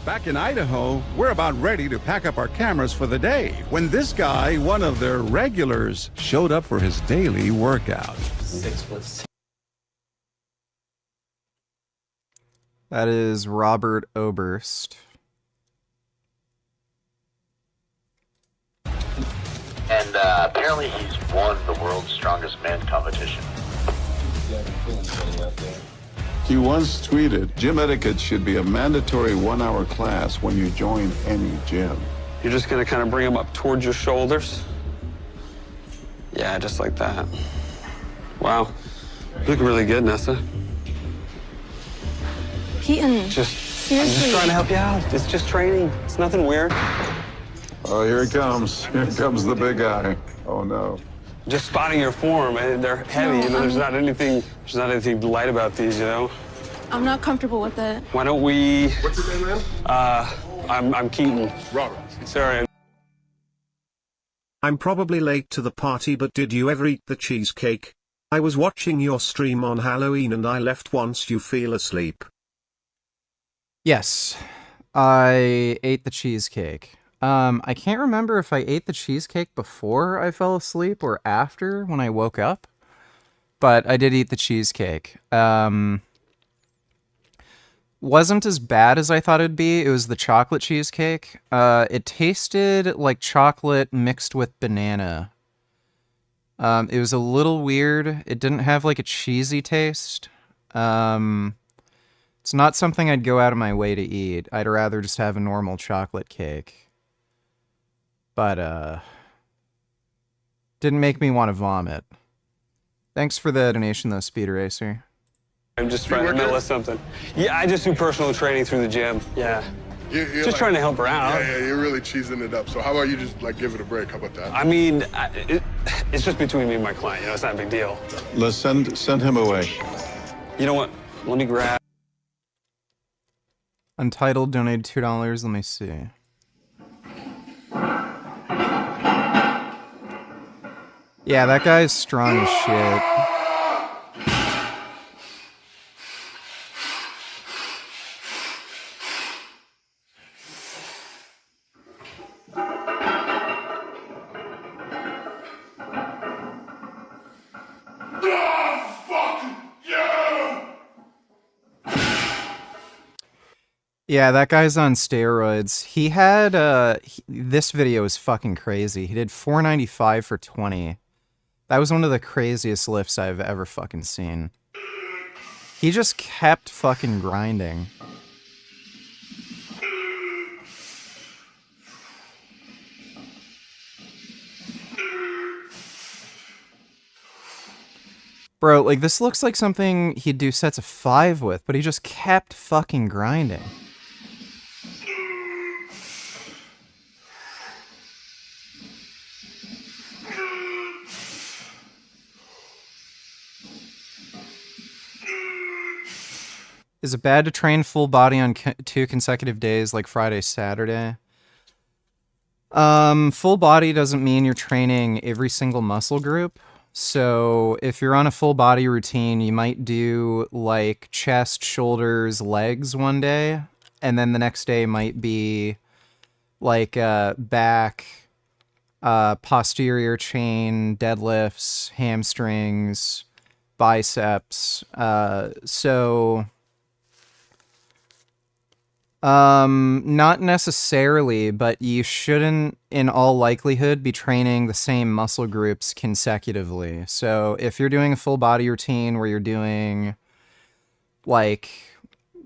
Back in Idaho, we're about ready to pack up our cameras for the day when this guy, one of their regulars, showed up for his daily workout. 6 foot. That is Robert Oberst. And apparently he's won the world's strongest man competition. He once tweeted, gym etiquette should be a mandatory 1-hour class when you join any gym. You're just gonna kind of bring them up towards your shoulders? Yeah, just like that. Wow, you look really good, Nessa. Keaton, I'm just seriously. trying to help you out. It's just training. It's nothing weird. Oh, here it comes. Here comes the big guy. Oh, no. Just spotting your form, and they're heavy. No, you know, there's not anything light about these, you know. I'm not comfortable with it. Why don't we? What's your name, man? I'm Keaton. Robert. Sorry. I'm probably late to the party, but did you ever eat the cheesecake? I was watching your stream on Halloween and I left once you fell asleep. Yes, I ate the cheesecake. I can't remember if I ate the cheesecake before I fell asleep or after when I woke up, but I did eat the cheesecake. Wasn't as bad as I thought it'd be. It was the chocolate cheesecake. It tasted like chocolate mixed with banana. It was a little weird. It didn't have like a cheesy taste. It's not something I'd go out of my way to eat. I'd rather just have a normal chocolate cake. But, didn't make me want to vomit. Thanks for the donation, though, Speed Racer. I'm just right in the middle of something. Yeah, I just do personal training through the gym. Yeah. You're just like, trying to help her out. Yeah, you're really cheesing it up. So how about you just like give it a break? How about that? I mean, it's just between me and my client. You know, it's not a big deal. Let's send him away. You know what? Let me grab. Untitled donated $2. Let me see. Yeah, that guy's strong as shit. Yeah, that guy's on steroids. He had, this video is fucking crazy. He did $495 for 20. That was one of the craziest lifts I've ever fucking seen. He just kept fucking grinding. Bro, like, this looks like something he'd do sets of 5 with, but he just kept fucking grinding. Is it bad to train full body on 2 consecutive days, like Friday, Saturday? Full body doesn't mean you're training every single muscle group. So if you're on a full body routine, you might do like chest, shoulders, legs one day, and then the next day might be like back, posterior chain, deadlifts, hamstrings, biceps. Not necessarily, but you shouldn't, in all likelihood, be training the same muscle groups consecutively. So if you're doing a full body routine where you're doing, like,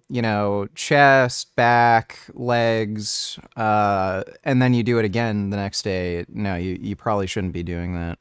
you know, chest, back, legs, and then you do it again the next day, no, you probably shouldn't be doing that.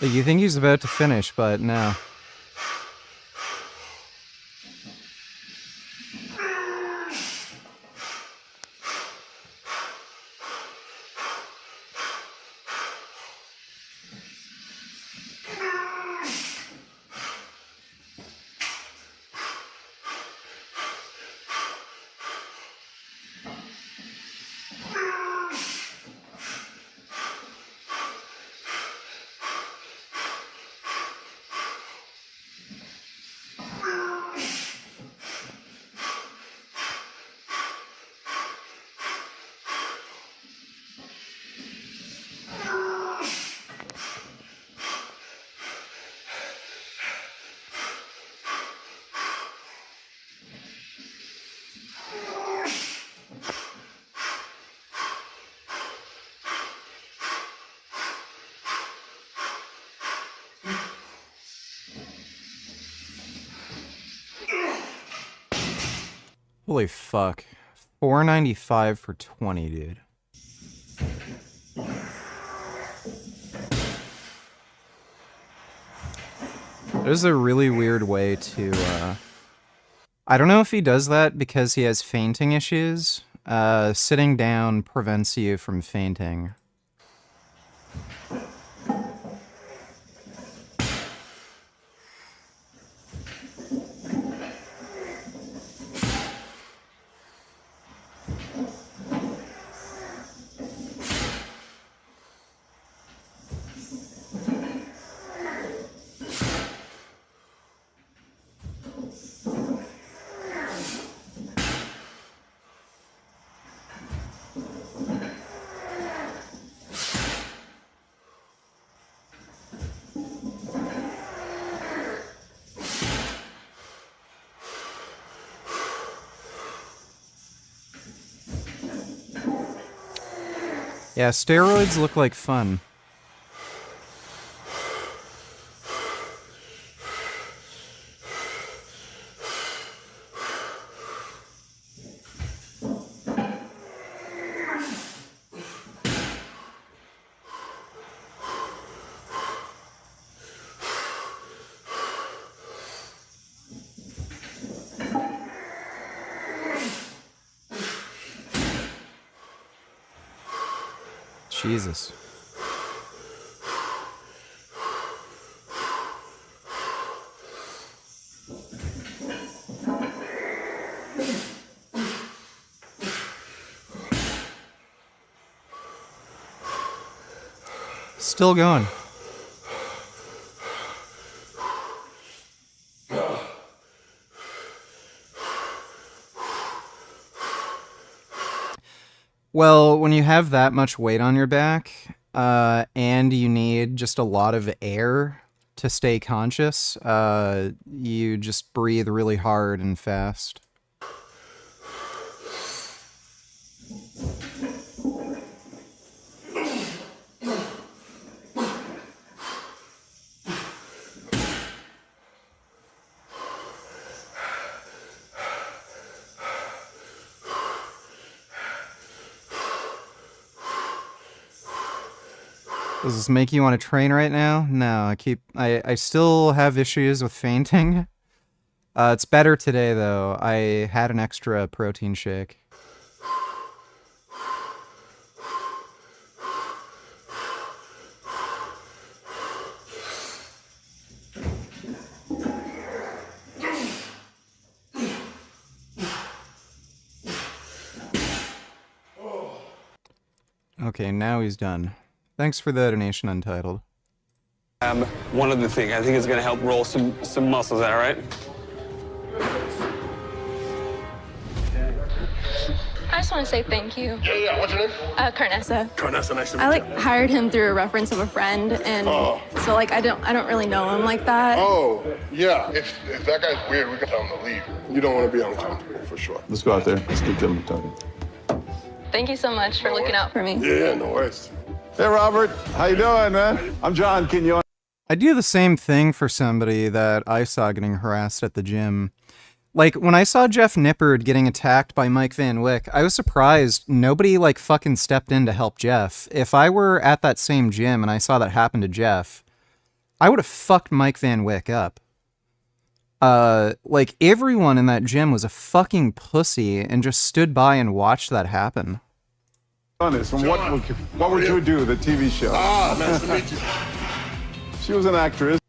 Like, you think he's about to finish, but no. Holy fuck. $4.95 for 20, dude. There's a really weird way to, I don't know if he does that because he has fainting issues. Sitting down prevents you from fainting. Yeah, steroids look like fun. Jesus. Still going. Well, when you have that much weight on your back, and you need just a lot of air to stay conscious, you just breathe really hard and fast. Does this make you want to train right now? No, I still have issues with fainting. It's better today though. I had an extra protein shake. Okay, now he's done. Thanks for the donation, Untitled. One other thing, I think it's gonna help roll some muscles, is that all right? I just want to say thank you. Yeah, what's your name? Carnessa. Carnessa, nice to meet I you. hired him through a reference of a friend, and so I don't really know him like that. Oh, yeah. If that guy's weird, we can tell him to leave. You don't want to be uncomfortable, for sure. Let's go out there. Let's get them talking. Thank you so much for looking out for me. Yeah, no worries. Hey, Robert. How you doing, man? I'm John. Can you... I do the same thing for somebody that I saw getting harassed at the gym. Like, when I saw Jeff Nippard getting attacked by Mike Van Wyck, I was surprised nobody, like, fucking stepped in to help Jeff. If I were at that same gym and I saw that happen to Jeff, I would have fucked Mike Van Wyck up. Like, everyone in that gym was a fucking pussy and just stood by and watched that happen. On this, from what would you do? The TV show. Ah, nice to meet you. She was an actress.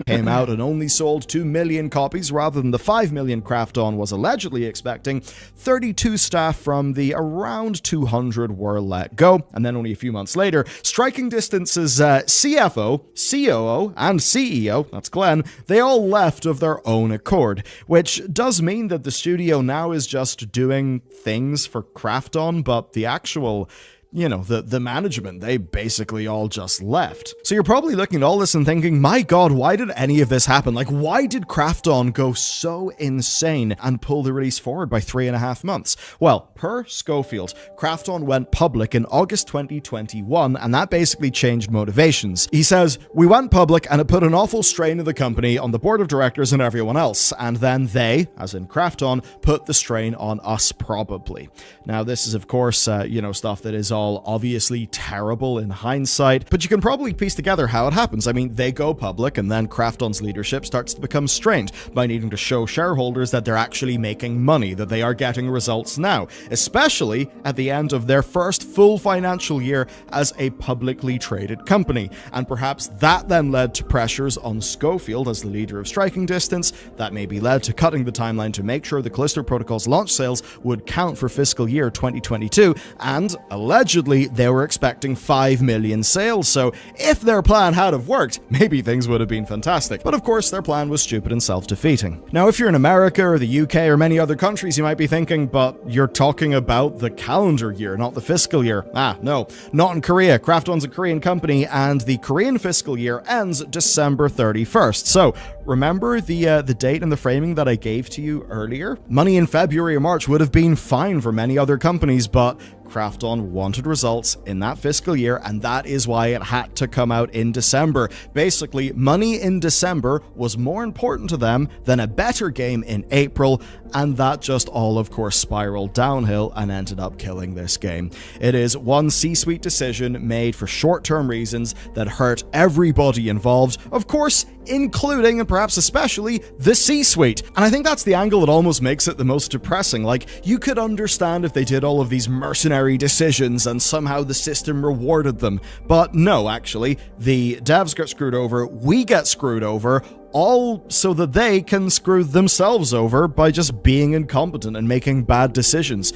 Came out and only sold 2 million copies rather than the 5 million Kraft-On was allegedly expecting. 32 staff from the around 200 were let go, and then only a few months later, Striking Distance's CFO, COO, and CEO, that's Glenn, they all left of their own accord, which does mean that the studio now is just doing things for Kraft-On, but the actual... the management, they basically all just left. So you're probably looking at all this and thinking, my god, why did any of this happen? Like, why did Kraft-On go so insane and pull the release forward by 3.5 months? Well, per Schofield, Kraft-On went public in August 2021, and that basically changed motivations. He says, we went public and it put an awful strain of the company on the board of directors and everyone else, and then they, as in Kraft-On, put the strain on us probably. Now, this is of course, stuff that is all obviously terrible in hindsight, but you can probably piece together how it happens. I mean, they go public and then Kraft-On's leadership starts to become strained by needing to show shareholders that they're actually making money, that they are getting results now, especially at the end of their first full financial year as a publicly traded company. And perhaps that then led to pressures on Schofield as the leader of Striking Distance that maybe led to cutting the timeline to make sure the Callisto Protocol's launch sales would count for fiscal year 2022, and allegedly they were expecting 5 million sales, so if their plan had have worked, maybe things would have been fantastic. But of course, their plan was stupid and self-defeating. Now, if you're in America or the UK or many other countries, you might be thinking, but you're talking about the calendar year, not the fiscal year. No, not in Korea. Kraft-On's a Korean company, and the Korean fiscal year ends December 31st. So, remember the date and the framing that I gave to you earlier? Money in February or March would have been fine for many other companies, but Kraft-On wanted results in that fiscal year, and that is why it had to come out in December. Basically, money in December was more important to them than a better game in April, and that just all, of course, spiraled downhill and ended up killing this game. It is one C-suite decision made for short-term reasons that hurt everybody involved, of course, including and perhaps especially the C-suite. And I think that's the angle that almost makes it the most depressing. Like, you could understand if they did all of these mercenary decisions and somehow the system rewarded them. But no, actually, the devs get screwed over, we get screwed over, all so that they can screw themselves over by just being incompetent and making bad decisions.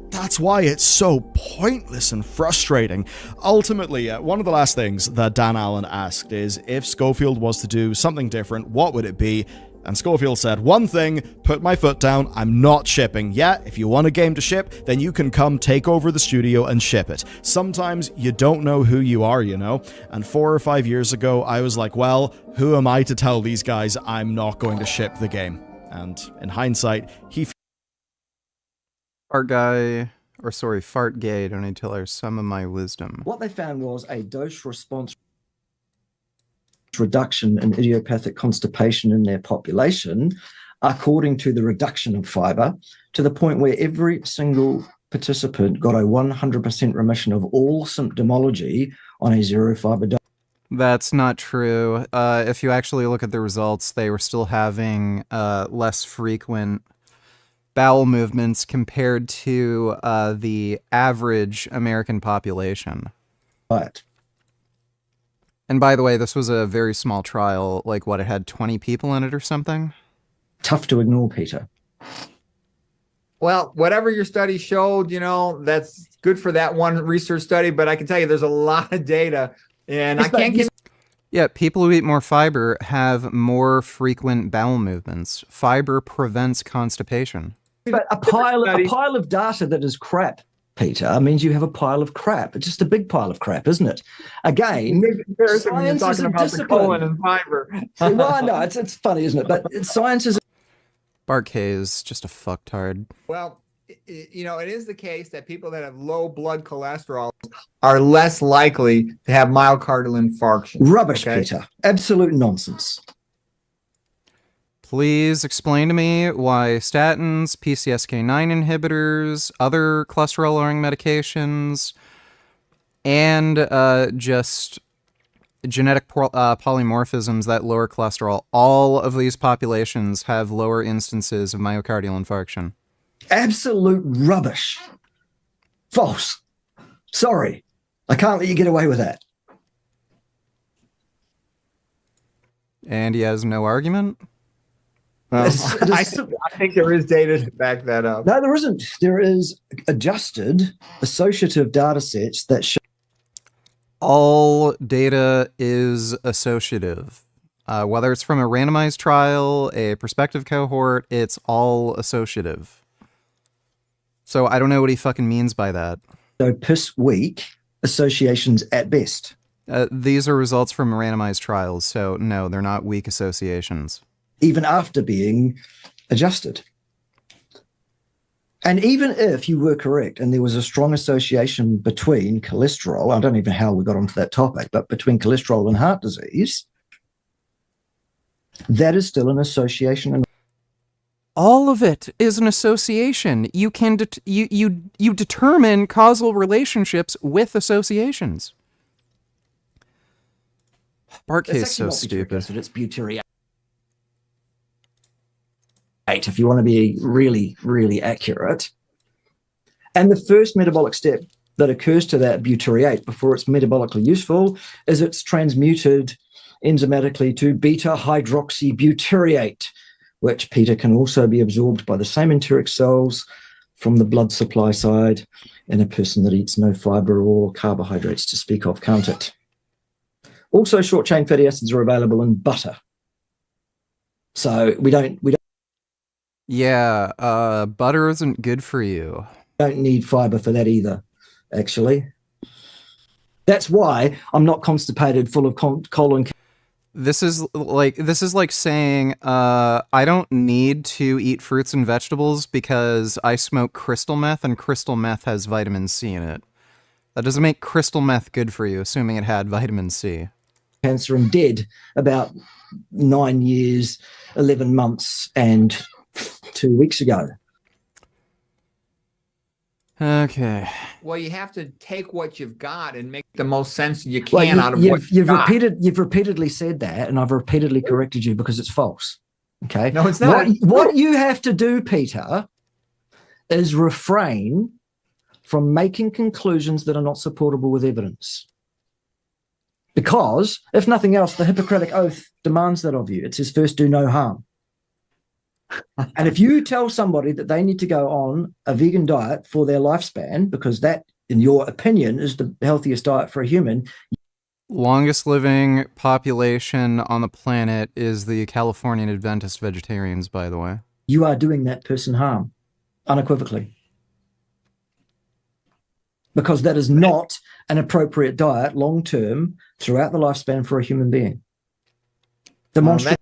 That's why it's so pointless and frustrating. Ultimately, one of the last things that Dan Allen asked is, if Schofield was to do something different, what would it be? And Schofield said, one thing, put my foot down, I'm not shipping. Yeah, if you want a game to ship, then you can come take over the studio and ship it. Sometimes you don't know who you are, And 4 or 5 years ago, I was like, well, who am I to tell these guys I'm not going to ship the game? And in hindsight, Fartgay, don't need to tell her some of my wisdom. What they found was a dose response reduction in idiopathic constipation in their population, according to the reduction of fiber, to the point where every single participant got a 100% remission of all symptomology on a zero fiber diet. That's not true. If you actually look at the results, they were still having less frequent bowel movements compared to the average American population. Right. And by the way, this was a very small trial, like what, it had 20 people in it or something? Tough to ignore, Peter. Well, whatever your study showed, that's good for that one research study, but I can tell you there's a lot of data, and I can't give... Yeah, people who eat more fiber have more frequent bowel movements. Fiber prevents constipation. But a pile of data that is crap, Peter, means you have a pile of crap. It's just a big pile of crap, isn't it? Again, science is a discipline. Colon and fiber. Well, no, it's funny, isn't it? But science is... Bart K is just a fucktard. Well, it is the case that people that have low blood cholesterol are less likely to have myocardial infarction. Rubbish, Peter. Absolute nonsense. Please explain to me why statins, PCSK9 inhibitors, other cholesterol-lowering medications, and just genetic polymorphisms that lower cholesterol. All of these populations have lower instances of myocardial infarction. Absolute rubbish. False. Sorry. I can't let you get away with that. And he has no argument? Well, I think there is data to back that up. No, there isn't. There is adjusted associative data sets that show all data is associative. Whether it's from a randomized trial, a prospective cohort, it's all associative. So I don't know what he fucking means by that. So piss weak associations at best. These are results from randomized trials, so no, they're not weak associations. Even after being adjusted. And even if you were correct and there was a strong association between cholesterol, I don't even know how we got onto that topic, but between cholesterol and heart disease, that is still an association. And all of it is an association. You can you determine causal relationships with associations. Bart's so stupid. It's butyrate. If you want to be really, really accurate. And the first metabolic step that occurs to that butyrate before it's metabolically useful is it's transmuted enzymatically to beta-hydroxybutyrate, which, Peter, can also be absorbed by the same enteric cells from the blood supply side in a person that eats no fiber or carbohydrates to speak of, can't it? Also, short-chain fatty acids are available in butter. So we don't Yeah, butter isn't good for you. Don't need fiber for that either, actually. That's why I'm not constipated full of colon. This is like saying I don't need to eat fruits and vegetables because I smoke crystal meth and crystal meth has vitamin C in it. That doesn't make crystal meth good for you, assuming it had vitamin C. Cancer and dead about 9 years, 11 months, and 2 weeks ago. Okay. Well, you have to take what you've got and make the most sense you can out of what you've got. You've repeatedly said that, and I've repeatedly corrected you because it's false. Okay. No, it's not. What you have to do, Peter, is refrain from making conclusions that are not supportable with evidence. Because, if nothing else, the Hippocratic Oath demands that of you. It says, first do no harm. And if you tell somebody that they need to go on a vegan diet for their lifespan, because that, in your opinion, is the healthiest diet for a human. Longest living population on the planet is the Californian Adventist vegetarians, by the way. You are doing that person harm, unequivocally. Because that is not an appropriate diet long-term throughout the lifespan for a human being. Demonstrably.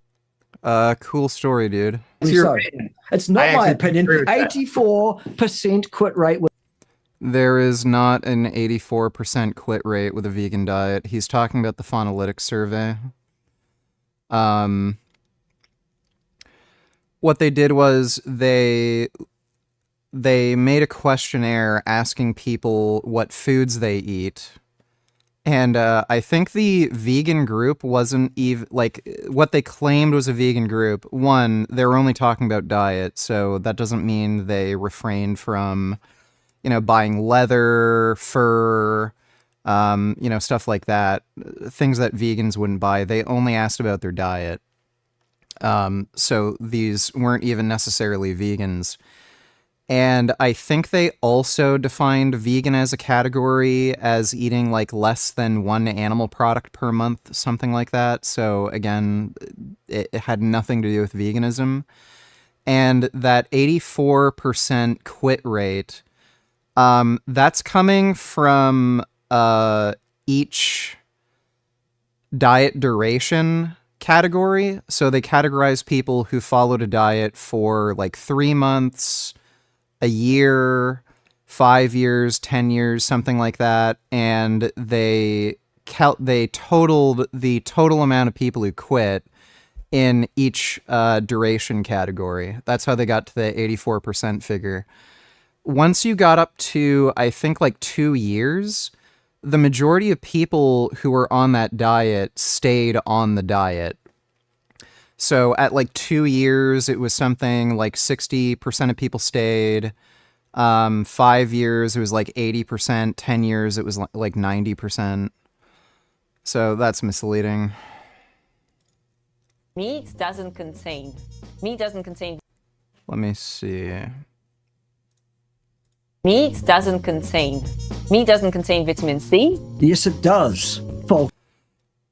Cool story, dude. It's not my opinion. 84% quit rate. There is not an 84% quit rate with a vegan diet. He's talking about the Phonolytics survey. What they did was they made a questionnaire asking people what foods they eat. And I think the vegan group wasn't even, like, what they claimed was a vegan group. One, they were only talking about diet, so that doesn't mean they refrained from, buying leather, fur, stuff like that. Things that vegans wouldn't buy. They only asked about their diet. So these weren't even necessarily vegans. And I think they also defined vegan as a category as eating like less than one animal product per month, something like that. So again, it had nothing to do with veganism. And that 84% quit rate, that's coming from each diet duration category. So they categorize people who followed a diet for like 3 months, a year, 5 years, 10 years, something like that, and they totaled the total amount of people who quit in each duration category. That's how they got to the 84% figure. Once you got up to, I think, like 2 years, the majority of people who were on that diet stayed on the diet. So at like 2 years, it was something like 60% of people stayed. 5 years, it was like 80%. 10 years, it was like 90%. So that's misleading. Meat doesn't contain. Let me see. Meat doesn't contain vitamin C. Yes, it does. False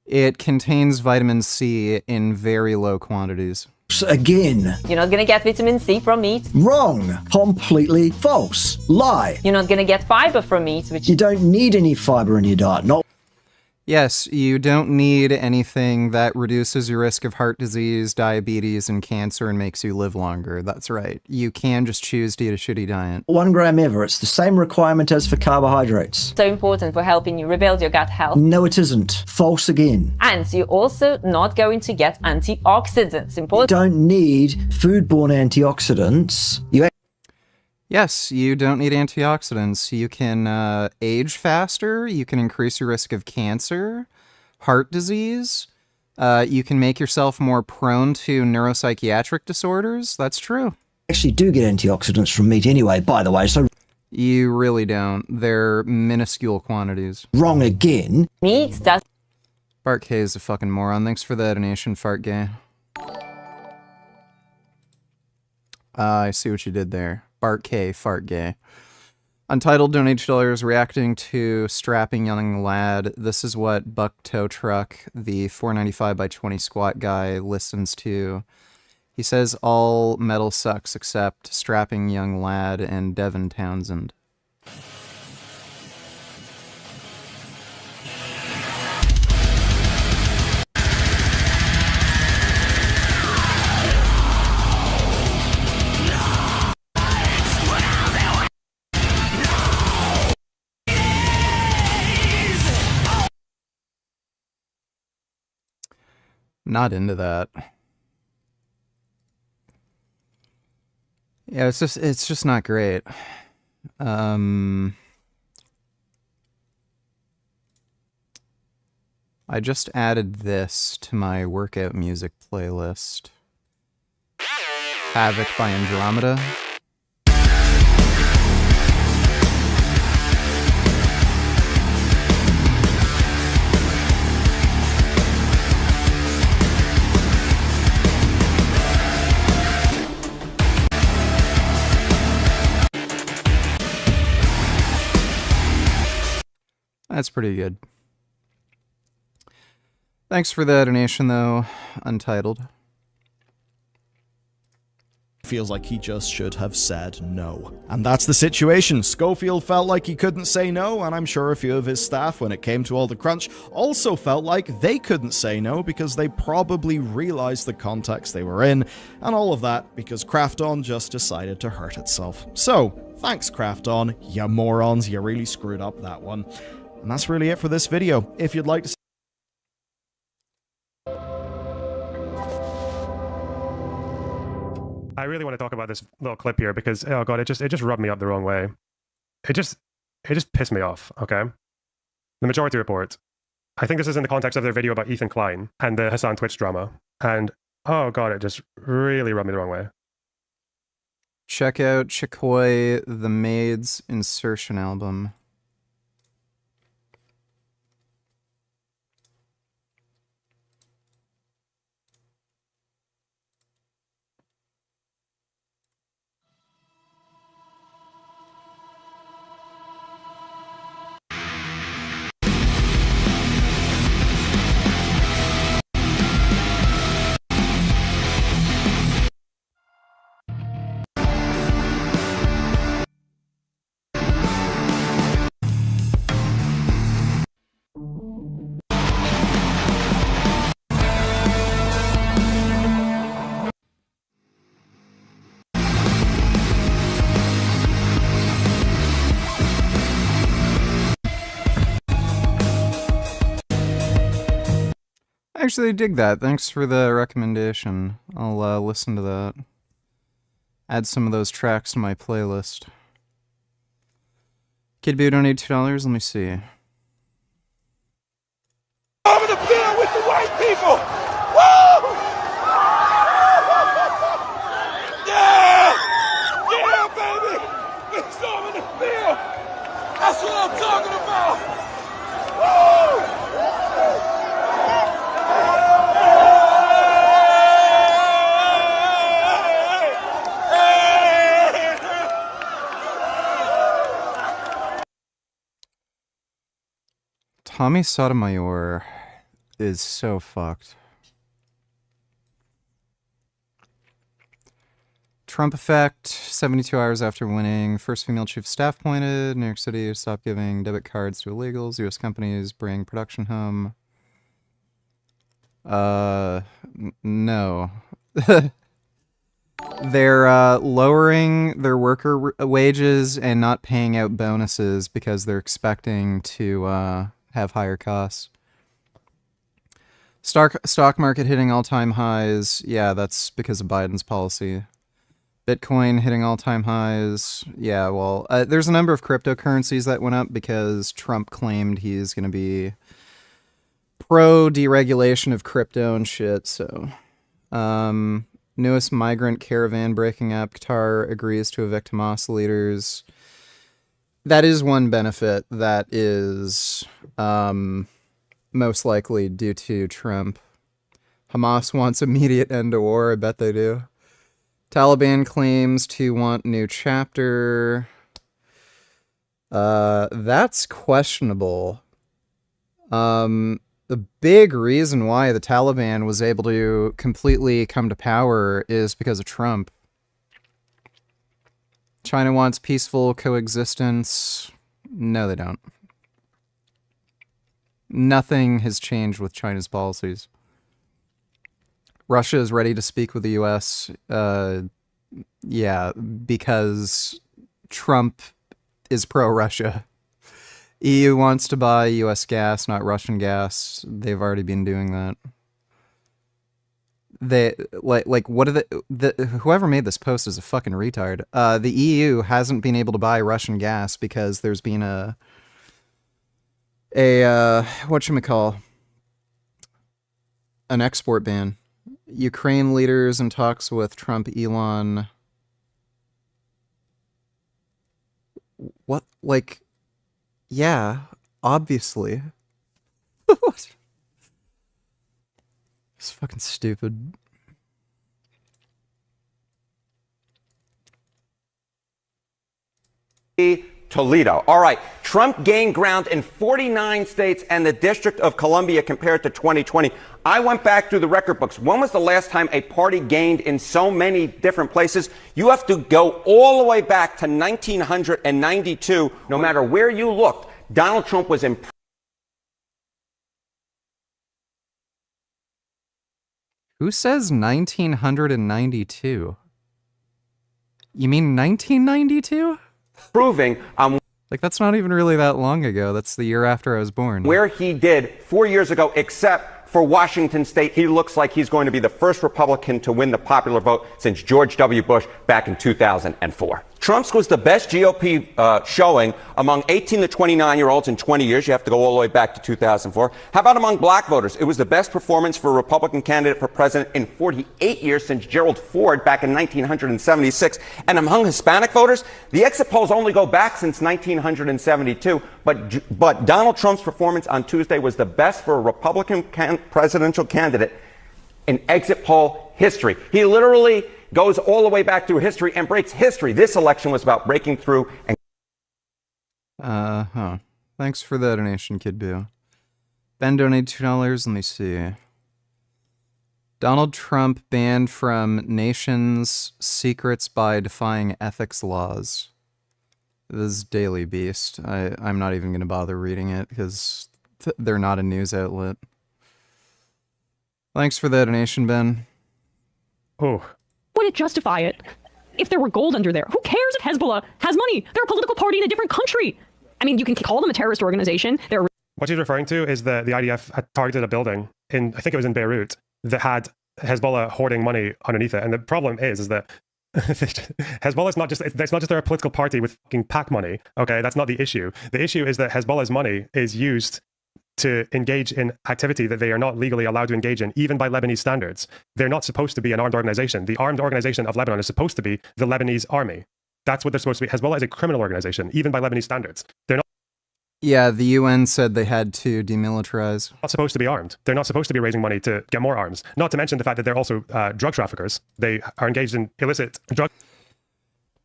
It contains vitamin C in very low quantities. again. You're not gonna get vitamin C from meat. Wrong. Completely false. Lie. You're not gonna get fiber from meat, which You don't need any fiber in your diet. Not Yes, you don't need anything that reduces your risk of heart disease, diabetes, and cancer and makes you live longer. That's right. You can just choose to eat a shitty diet. 1 gram ever. It's the same requirement as for carbohydrates. so important for helping you rebuild your gut health. No, it isn't. False again. And you're also not going to get antioxidants. You Important. don't need foodborne antioxidants. Yes, you don't need antioxidants. You can age faster. You can increase your risk of cancer, heart disease. You can make yourself more prone to neuropsychiatric disorders. That's true. Actually do get antioxidants from meat anyway, by the way, so You really don't. They're minuscule quantities. wrong again. Meat does. Fart K is a fucking moron. Thanks for the donation, Fart Gay. I see what you did there. Bart K, Fart Gay. Untitled donated $2 reacting to strapping young lad. This is what Buck Tow Truck, the 495 by 20 squat guy, listens to. He says all metal sucks except strapping young lad and Devin Townsend. Not into that. Yeah, it's just not great. I just added this to my workout music playlist. Havoc by Andromeda. That's pretty good. Thanks for the donation, though, Untitled. Feels like he just should have said no. And that's the situation. Schofield felt like he couldn't say no, and I'm sure a few of his staff, when it came to all the crunch, also felt like they couldn't say no because they probably realized the context they were in, and all of that because Krafton just decided to hurt itself. So, thanks Krafton, you morons, you really screwed up that one. And that's really it for this video. If you'd like to I really want to talk about this little clip here because, oh god, it just rubbed me up the wrong way. It just pissed me off, okay? The Majority Report. I think this is in the context of their video about Ethan Klein and the Hassan Twitch drama. And, oh god, it just really rubbed me the wrong way. Check out Chikoi the Maid's Insertion album. I actually dig that. Thanks for the recommendation. I'll listen to that. Add some of those tracks to my playlist. Kid Boo donated $2. Let me see. Tommy Sotomayor is so fucked. Trump effect, 72 hours after winning. First female chief of staff appointed. New York City to stop giving debit cards to illegals. U.S. companies bring production home. No. They're lowering their worker wages and not paying out bonuses because they're expecting to have higher costs. Stock market hitting all-time highs. Yeah, that's because of Biden's policy. Bitcoin hitting all-time highs. Yeah, well, there's a number of cryptocurrencies that went up because Trump claimed he's going to be pro-deregulation of crypto and shit, so... Newest migrant caravan breaking up. Qatar agrees to evict Hamas leaders. That is one benefit that is most likely due to Trump. Hamas wants immediate end to war. I bet they do. Taliban claims to want new chapter. That's questionable. The big reason why the Taliban was able to completely come to power is because of Trump. China wants peaceful coexistence. No, they don't. Nothing has changed with China's policies. Russia is ready to speak with the U.S. Yeah, because Trump is pro-Russia. EU wants to buy U.S. gas, not Russian gas. They've already been doing that. They like what are whoever made this post is a fucking retard. The EU hasn't been able to buy Russian gas because there's been a whatchamacall, an export ban. Ukraine leaders in talks with Trump, Elon. What, like, yeah, obviously. It's fucking stupid. Toledo. All right. Trump gained ground in 49 states and the District of Columbia compared to 2020. I went back through the record books. When was the last time a party gained in so many different places? You have to go all the way back to 1992. No matter where you looked, Donald Trump was in. Who says 1992? You mean 1992? Proving like, that's not even really that long ago. That's the year after I was born. Where he did 4 years ago, except for Washington State, he looks like he's going to be the first Republican to win the popular vote since George W. Bush back in 2004. Trump's was the best GOP showing among 18 to 29-year-olds in 20 years. You have to go all the way back to 2004. How about among black voters? It was the best performance for a Republican candidate for president in 48 years since Gerald Ford back in 1976. And among Hispanic voters, the exit polls only go back since 1972. But Donald Trump's performance on Tuesday was the best for a Republican presidential candidate in exit poll history. He literally goes all the way back through history and breaks history. This election was about breaking through and... Thanks for the donation, Kid Boo. Ben donated $2. Let me see. Donald Trump banned from nations' secrets by defying ethics laws. This is Daily Beast. I'm not even going to bother reading it because they're not a news outlet. Thanks for the donation, Ben. Oh. Would it justify it if there were gold under there? Who cares if Hezbollah has money? They're a political party in a different country. I mean, you can call them a terrorist organization. What he's referring to is the IDF had targeted a building in, I think it was in Beirut, that had Hezbollah hoarding money underneath it. And the problem is that Hezbollah is not just, it's not just they're a political party with fucking PAC money. Okay, that's not the issue. The issue is that Hezbollah's money is used to engage in activity that they are not legally allowed to engage in, even by Lebanese standards. They're not supposed to be an armed organization. The armed organization of Lebanon is supposed to be the Lebanese army. That's what they're supposed to be. Hezbollah is a criminal organization, even by Lebanese standards. They're not. Yeah, the UN said they had to demilitarize. Not supposed to be armed. They're not supposed to be raising money to get more arms. Not to mention the fact that they're also drug traffickers. They are engaged in illicit drug.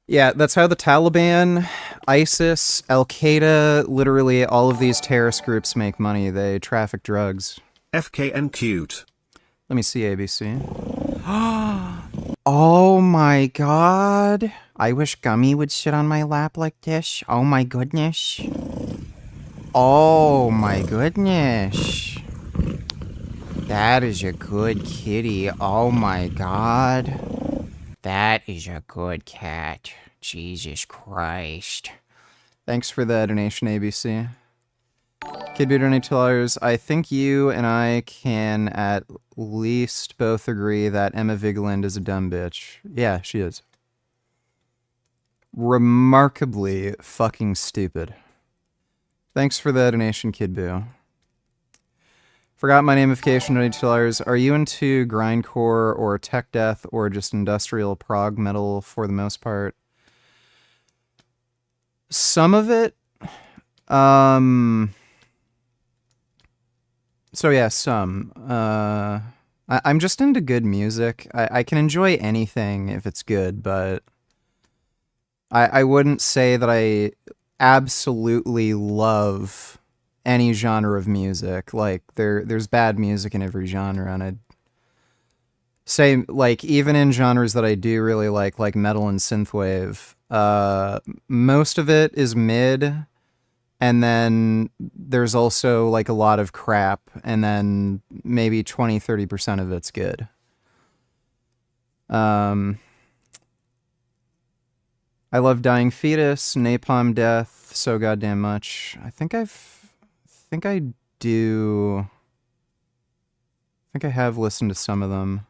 Yeah, that's how the Taliban, ISIS, Al-Qaeda, literally all of these terrorist groups make money. They traffic drugs. FKN cute. Let me see ABC. Oh my god. I wish Gummy would sit on my lap like this. Oh my goodness. Oh my goodness. That is a good kitty. Oh my god. That is a good cat. Jesus Christ. Thanks for the donation, ABC. Kid Boo donate $2. I think you and I can at least both agree that Emma Vigeland is a dumb bitch. Yeah, she is. Remarkably fucking stupid. Thanks for the donation, Kid Boo. Forgot my namification, $22. Are you into grindcore or tech death or just industrial prog metal for the most part? Some of it. So yeah, some. I'm just into good music. I can enjoy anything if it's good, but I wouldn't say that I absolutely love any genre of music. Like there's bad music in every genre, and I'd say like even in genres that I do really like metal and synthwave, most of it is mid, and then there's also like a lot of crap, and then maybe 20-30% of it's good. I love Dying Fetus, Napalm Death so goddamn much. I think I have listened to some of them.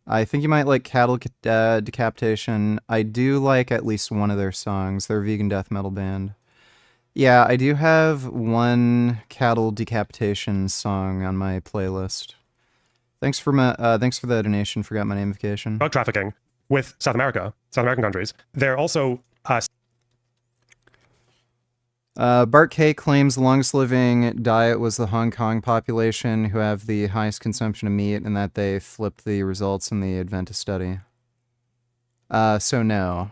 I think you might like Cattle Decapitation. I do like at least one of their songs. They're a vegan death metal band. Yeah, I do have one Cattle Decapitation song on my playlist. Thanks for the donation. Forgot my namification. Drug trafficking with South American countries. They're also Bart K claims the longest living diet was the Hong Kong population who have the highest consumption of meat, and that they flipped the results in the Adventist study. So no.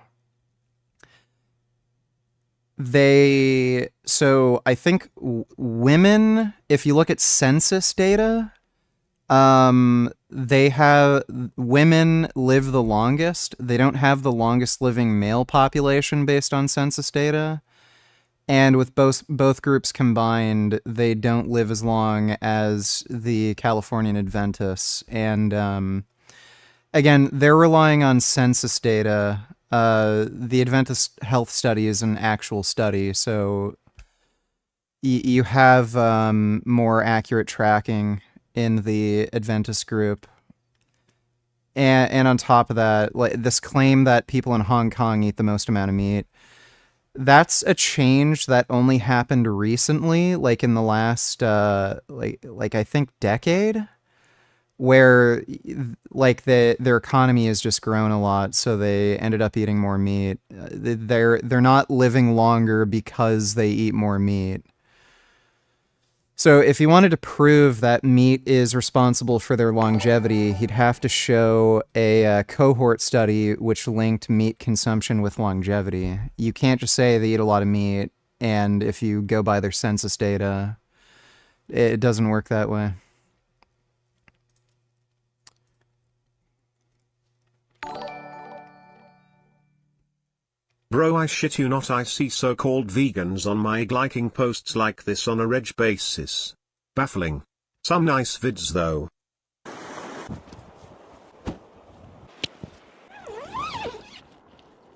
So I think women, if you look at census data, women live the longest. They don't have the longest living male population based on census data. And with both groups combined, they don't live as long as the Californian Adventists. And again, they're relying on census data. The Adventist health study is an actual study, so you have more accurate tracking in the Adventist group. And on top of that, like this claim that people in Hong Kong eat the most amount of meat, that's a change that only happened recently, like in the last like I think decade, where like their economy has just grown a lot, so they ended up eating more meat. They're not living longer because they eat more meat. So if he wanted to prove that meat is responsible for their longevity, he'd have to show a cohort study which linked meat consumption with longevity. You can't just say they eat a lot of meat, and if you go by their census data, it doesn't work that way. Bro, I shit you not, I see so-called vegans on my liking posts like this on a reg basis. Baffling. Some nice vids though.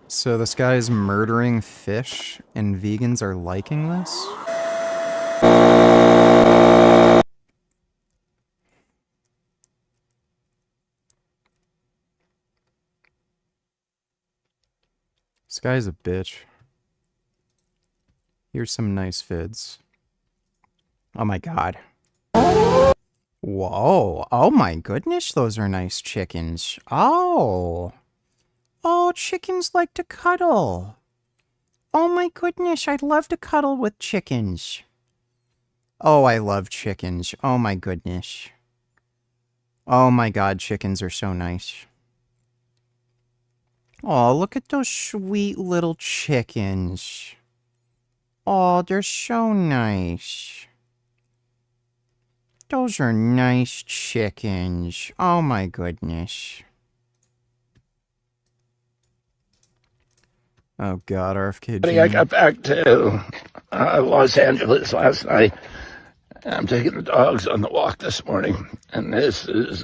So this guy's murdering fish, and vegans are liking this? This guy's a bitch. Here's some nice vids. Oh my god. Whoa. Oh my goodness, those are nice chickens. Oh. Oh, chickens like to cuddle. Oh my goodness, I'd love to cuddle with chickens. Oh, I love chickens. Oh my goodness. Oh my god, chickens are so nice. Oh, look at those sweet little chickens. Oh, they're so nice. Those are nice chickens. Oh my goodness. Oh god, RFK Jr. I got back to Los Angeles last night. I'm taking the dogs on the walk this morning, and this is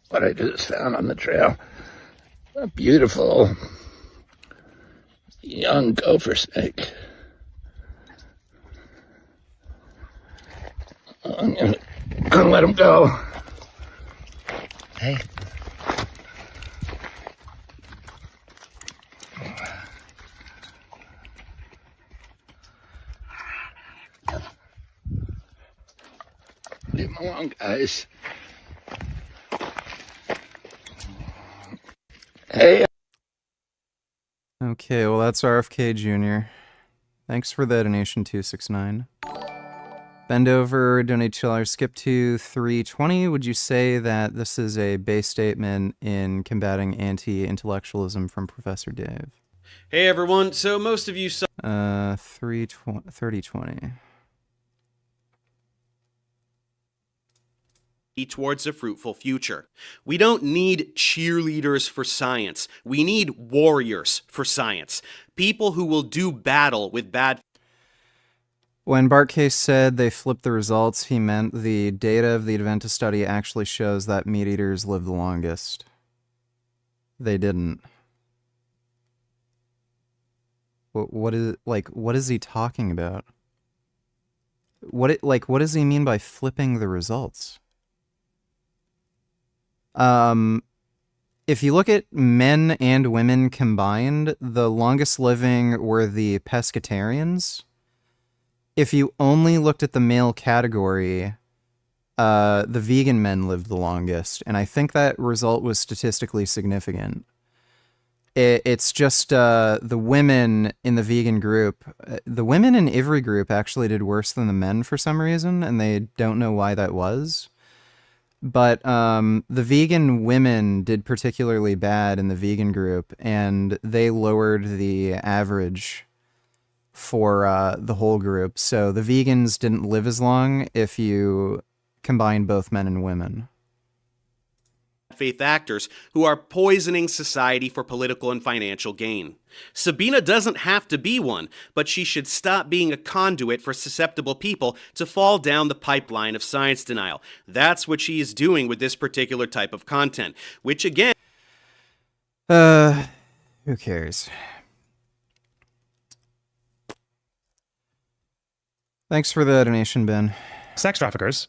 what I just found on the trail. A beautiful young gopher snake. I'm gonna let him go. Hey. Leave him alone, guys. Hey. Okay, well that's RFK Jr. Thanks for the donation, 269. Bend over, donate $2, skip to 320. Would you say that this is a base statement in combating anti-intellectualism from Professor Dave? Hey everyone, so most of you saw 3020. towards a fruitful future. We don't need cheerleaders for science. We need warriors for science. People who will do battle with bad. When Bartcase said they flipped the results, he meant the data of the Adventist study actually shows that meat eaters live the longest. They didn't. What is he talking about? What does he mean by flipping the results? If you look at men and women combined, the longest living were the pescatarians. If you only looked at the male category, the vegan men lived the longest, and I think that result was statistically significant. It's just the women in the vegan group, the women in every group actually did worse than the men for some reason, and they don't know why that was. But the vegan women did particularly bad in the vegan group, and they lowered the average for the whole group. So the vegans didn't live as long if you combine both men and women. Faith actors who are poisoning society for political and financial gain. Sabina doesn't have to be one, but she should stop being a conduit for susceptible people to fall down the pipeline of science denial. That's what she is doing with this particular type of content, which again... Who cares? Thanks for the donation, Ben. Sex traffickers.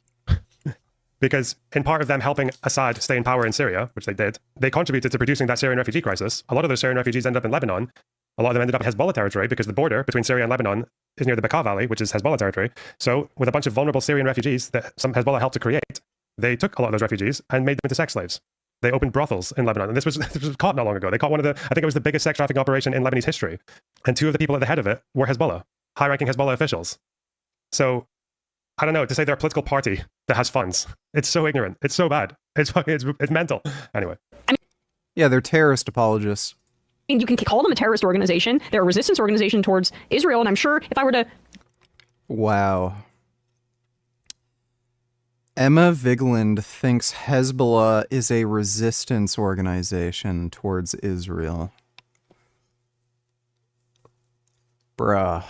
Because in part of them helping Assad stay in power in Syria, which they did, they contributed to producing that Syrian refugee crisis. A lot of those Syrian refugees ended up in Lebanon. A lot of them ended up in Hezbollah territory because the border between Syria and Lebanon is near the Bekaa Valley, which is Hezbollah territory. So with a bunch of vulnerable Syrian refugees that some Hezbollah helped to create, they took a lot of those refugees and made them into sex slaves. They opened brothels in Lebanon. And this was caught not long ago. They caught one of the, I think it was the biggest sex trafficking operation in Lebanese history. And two of the people at the head of it were Hezbollah, high-ranking Hezbollah officials. So I don't know, to say they're a political party that has funds. It's so ignorant. It's so bad. It's mental. Anyway. Yeah, they're terrorist apologists. I mean, you can call them a terrorist organization. They're a resistance organization towards Israel, and I'm sure if I were to... Wow. Emma Vigeland thinks Hezbollah is a resistance organization towards Israel. Bruh.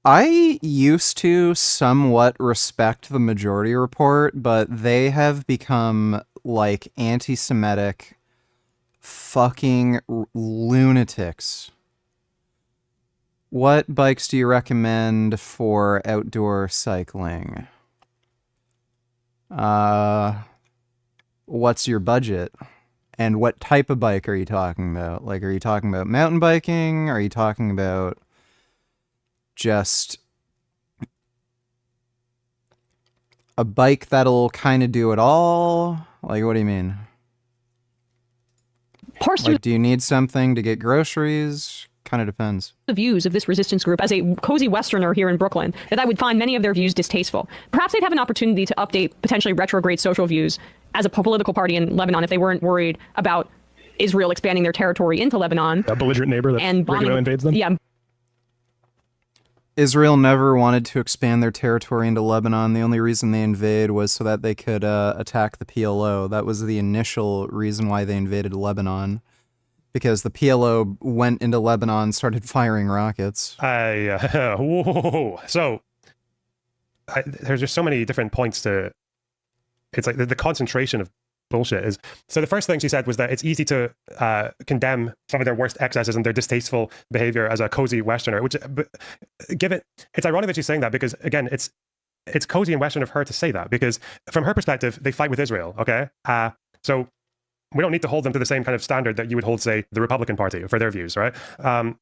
I used to somewhat respect the Majority Report, but they have become like anti-Semitic fucking lunatics. What bikes do you recommend for outdoor cycling? What's your budget? And what type of bike are you talking about? Like, are you talking about mountain biking? Are you talking about just a bike that'll kind of do it all? Like, what do you mean? Like, do you need something to get groceries? Kind of depends. The views of this resistance group as a cozy Westerner here in Brooklyn, that I would find many of their views distasteful. Perhaps they'd have an opportunity to update potentially retrograde social views as a political party in Lebanon if they weren't worried about Israel expanding their territory into Lebanon. A belligerent neighbor that and regularly invades them. Yeah. Israel never wanted to expand their territory into Lebanon. The only reason they invade was so that they could attack the PLO. That was the initial reason why they invaded Lebanon. Because the PLO went into Lebanon, started firing rockets. Whoa. So, there's just so many different points to... It's like the concentration of bullshit is... So the first thing she said was that it's easy to condemn some of their worst excesses and their distasteful behavior as a cozy Westerner, which, it's ironic that she's saying that because, again, it's cozy and Western of her to say that because from her perspective, they fight with Israel, okay? So we don't need to hold them to the same kind of standard that you would hold, say, the Republican Party for their views, right?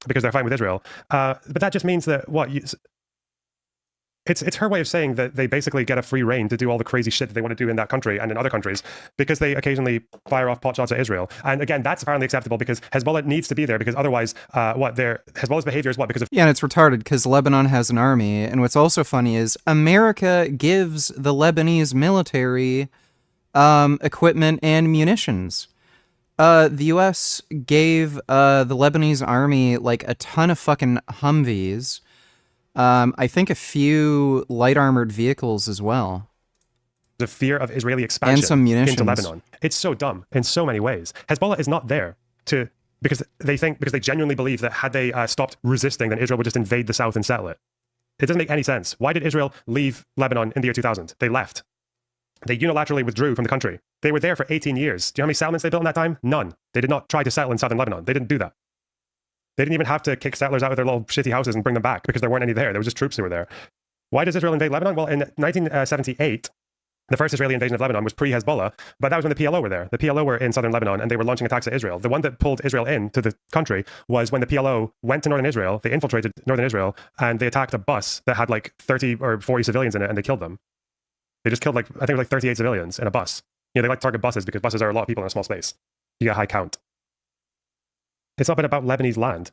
Because they're fighting with Israel. But that just means that, it's her way of saying that they basically get a free reign to do all the crazy shit that they want to do in that country and in other countries because they occasionally fire off pot shots at Israel. And again, that's apparently acceptable because Hezbollah needs to be there because otherwise, Hezbollah's behavior is what? Because of... Yeah, and it's retarded because Lebanon has an army. And what's also funny is America gives the Lebanese military equipment and munitions. The U.S. gave the Lebanese army like a ton of fucking Humvees. I think a few light armored vehicles as well. The fear of Israeli expansion and some munitions into Lebanon. It's so dumb in so many ways. Hezbollah is not there because they genuinely believe that had they stopped resisting, then Israel would just invade the south and settle it. It doesn't make any sense. Why did Israel leave Lebanon in the year 2000? They left. They unilaterally withdrew from the country. They were there for 18 years. Do you know how many settlements they built in that time? None. They did not try to settle in southern Lebanon. They didn't do that. They didn't even have to kick settlers out of their little shitty houses and bring them back because there weren't any there. There was just troops who were there. Why does Israel invade Lebanon? Well, in 1978, the first Israeli invasion of Lebanon was pre-Hezbollah, but that was when the PLO were there. The PLO were in southern Lebanon and they were launching attacks at Israel. The one that pulled Israel into the country was when the PLO went to northern Israel, they infiltrated northern Israel, and they attacked a bus that had like 30 or 40 civilians in it and they killed them. They just killed I think it was like 38 civilians in a bus. You know, they like to target buses because buses are a lot of people in a small space. You get a high count. It's not been about Lebanese land.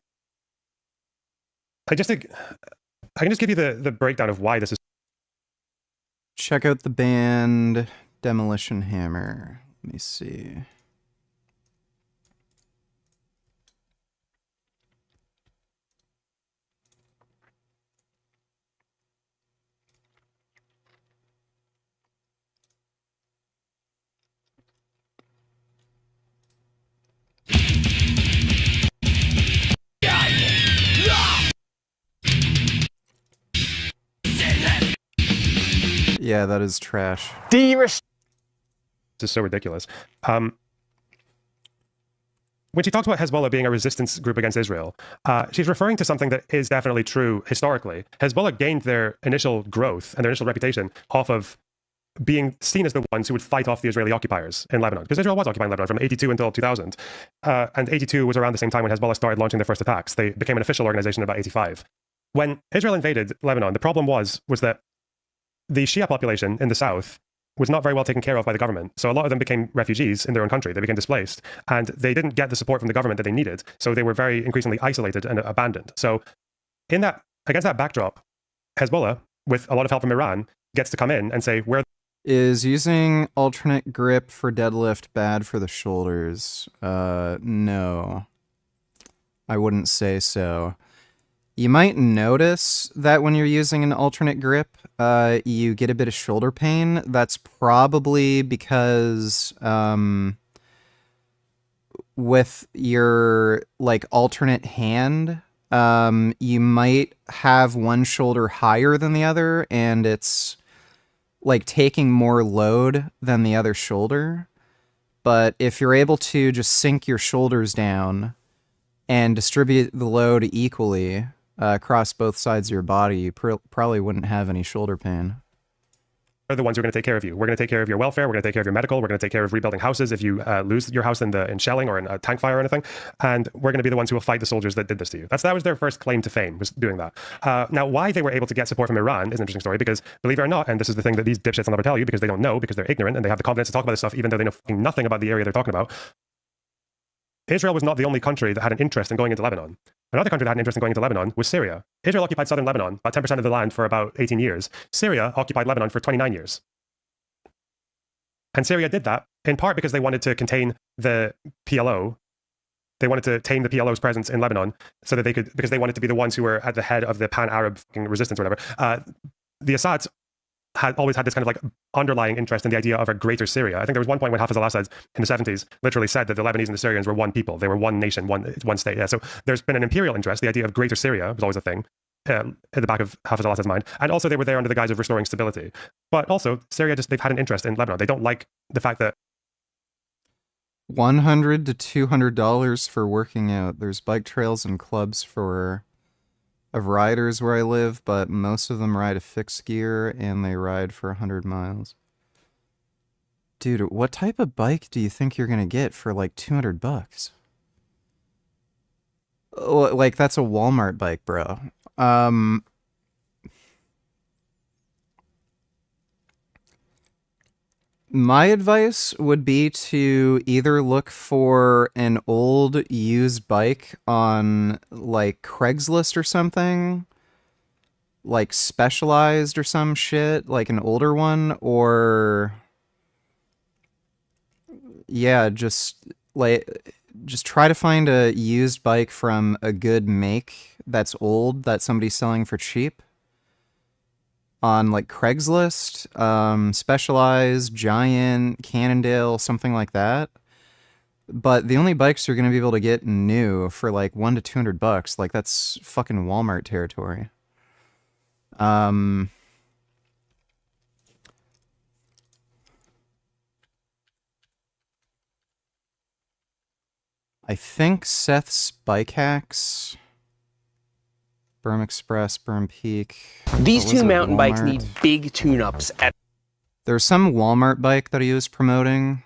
I just think I can just give you the breakdown of why this is. Check out the band Demolition Hammer. Let me see. Yeah, that is trash. This is so ridiculous. When she talks about Hezbollah being a resistance group against Israel, she's referring to something that is definitely true historically. Hezbollah gained their initial growth and their initial reputation off of being seen as the ones who would fight off the Israeli occupiers in Lebanon. Because Israel was occupying Lebanon from 82 until 2000. And 82 was around the same time when Hezbollah started launching their first attacks. They became an official organization in about 85. When Israel invaded Lebanon, the problem was that the Shia population in the south was not very well taken care of by the government. So a lot of them became refugees in their own country. They became displaced. And they didn't get the support from the government that they needed. So they were very increasingly isolated and abandoned. So against that backdrop, Hezbollah, with a lot of help from Iran, gets to come in and say, Is using alternate grip for deadlift bad for the shoulders? No. I wouldn't say so. You might notice that when you're using an alternate grip, you get a bit of shoulder pain. That's probably because with your alternate hand, you might have one shoulder higher than the other, and it's taking more load than the other shoulder. But if you're able to just sink your shoulders down and distribute the load equally across both sides of your body, you probably wouldn't have any shoulder pain. Are the ones who are going to take care of you. We're going to take care of your welfare. We're going to take care of your medical. We're going to take care of rebuilding houses if you lose your house in shelling or in a tank fire or anything. And we're going to be the ones who will fight the soldiers that did this to you. That was their first claim to fame, was doing that. Now, why they were able to get support from Iran is an interesting story because, believe it or not, and this is the thing that these dipshits will never tell you because they don't know, because they're ignorant and they have the confidence to talk about this stuff even though they know fucking nothing about the area they're talking about. Israel was not the only country that had an interest in going into Lebanon. Another country that had an interest in going into Lebanon was Syria. Israel occupied southern Lebanon, about 10% of the land, for about 18 years. Syria occupied Lebanon for 29 years. And Syria did that in part because they wanted to contain the PLO They wanted to tame the PLO's presence in Lebanon so that they could, because they wanted to be the ones who were at the head of the pan-Arab resistance or whatever. The Assads had always had this kind of like underlying interest in the idea of a greater Syria. I think there was one point when Hafez al-Assad in the 70s literally said that the Lebanese and the Syrians were one people. They were one nation, one state. Yeah. So there's been an imperial interest. The idea of greater Syria was always a thing at the back of Hafez al-Assad's mind. And also they were there under the guise of restoring stability. But also Syria they've had an interest in Lebanon. They don't like the fact that $100 to $200 for working out. There's bike trails and clubs of riders where I live, but most of them ride a fixed gear and they ride for 100 miles. Dude, what type of bike do you think you're gonna get for like $200? Like, that's a Walmart bike, bro. My advice would be to either look for an old used bike on like Craigslist or something, like Specialized or some shit, like an older one, or yeah, just try to find a used bike from a good make that's old that somebody's selling for cheap on like Craigslist, Specialized, Giant, Cannondale, something like that. But the only bikes you're going to be able to get new for like $100 to $200, like that's fucking Walmart territory. I think Seth's Bike Hacks, Berm Express, Berm Peak. These two mountain bikes need big tune-ups. There's some Walmart bike that he was promoting.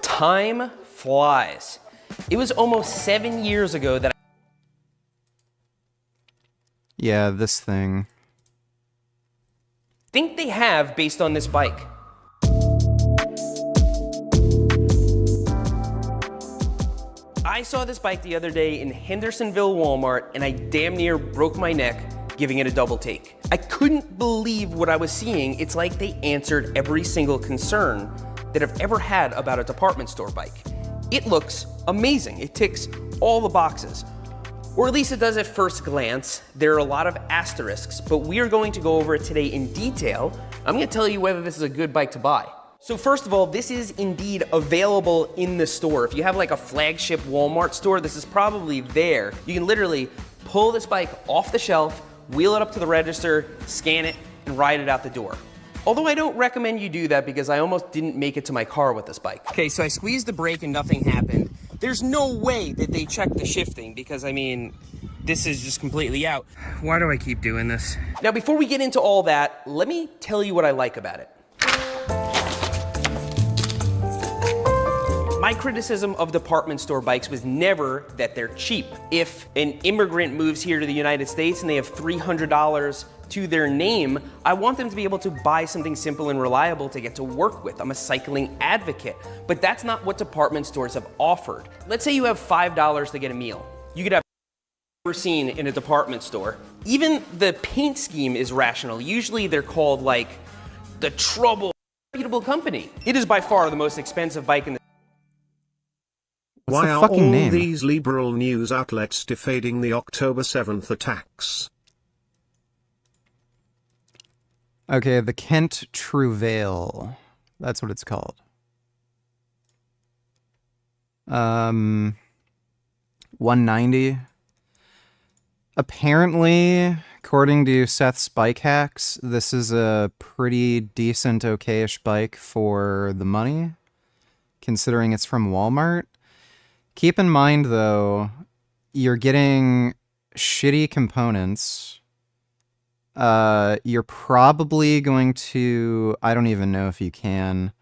Time flies. It was almost 7 years ago that Yeah, this thing. I think they have based on this bike. I saw this bike the other day in Hendersonville Walmart and I damn near broke my neck giving it a double take. I couldn't believe what I was seeing. It's like they answered every single concern that I've ever had about a department store bike. It looks amazing. It ticks all the boxes. Or at least it does at first glance. There are a lot of asterisks, but we are going to go over it today in detail. I'm gonna tell you whether this is a good bike to buy. So first of all, this is indeed available in the store. If you have like a flagship Walmart store, this is probably there. You can literally pull this bike off the shelf, wheel it up to the register, scan it, and ride it out the door. Although I don't recommend you do that because I almost didn't make it to my car with this bike. Okay, so I squeezed the brake and nothing happened. There's no way that they checked the shifting because, I mean, this is just completely out. Why do I keep doing this? Now, before we get into all that, let me tell you what I like about it. My criticism of department store bikes was never that they're cheap. If an immigrant moves here to the United States and they have $300 to their name, I want them to be able to buy something simple and reliable to get to work with. I'm a cycling advocate, but that's not what department stores have offered. Let's say you have $5 to get a meal. You could have never seen in a department store. Even the paint scheme is rational. Usually they're called like the Trouble, reputable company. It is by far the most expensive bike in the Why are all these liberal news outlets defending the October 7th attacks? Okay, the Kent Trouvaille. That's what it's called. 190. Apparently, according to Seth's Bike Hacks, this is a pretty decent, okayish bike for the money, considering it's from Walmart. Keep in mind, though, you're getting shitty components. You're probably going to... I don't even know if you can.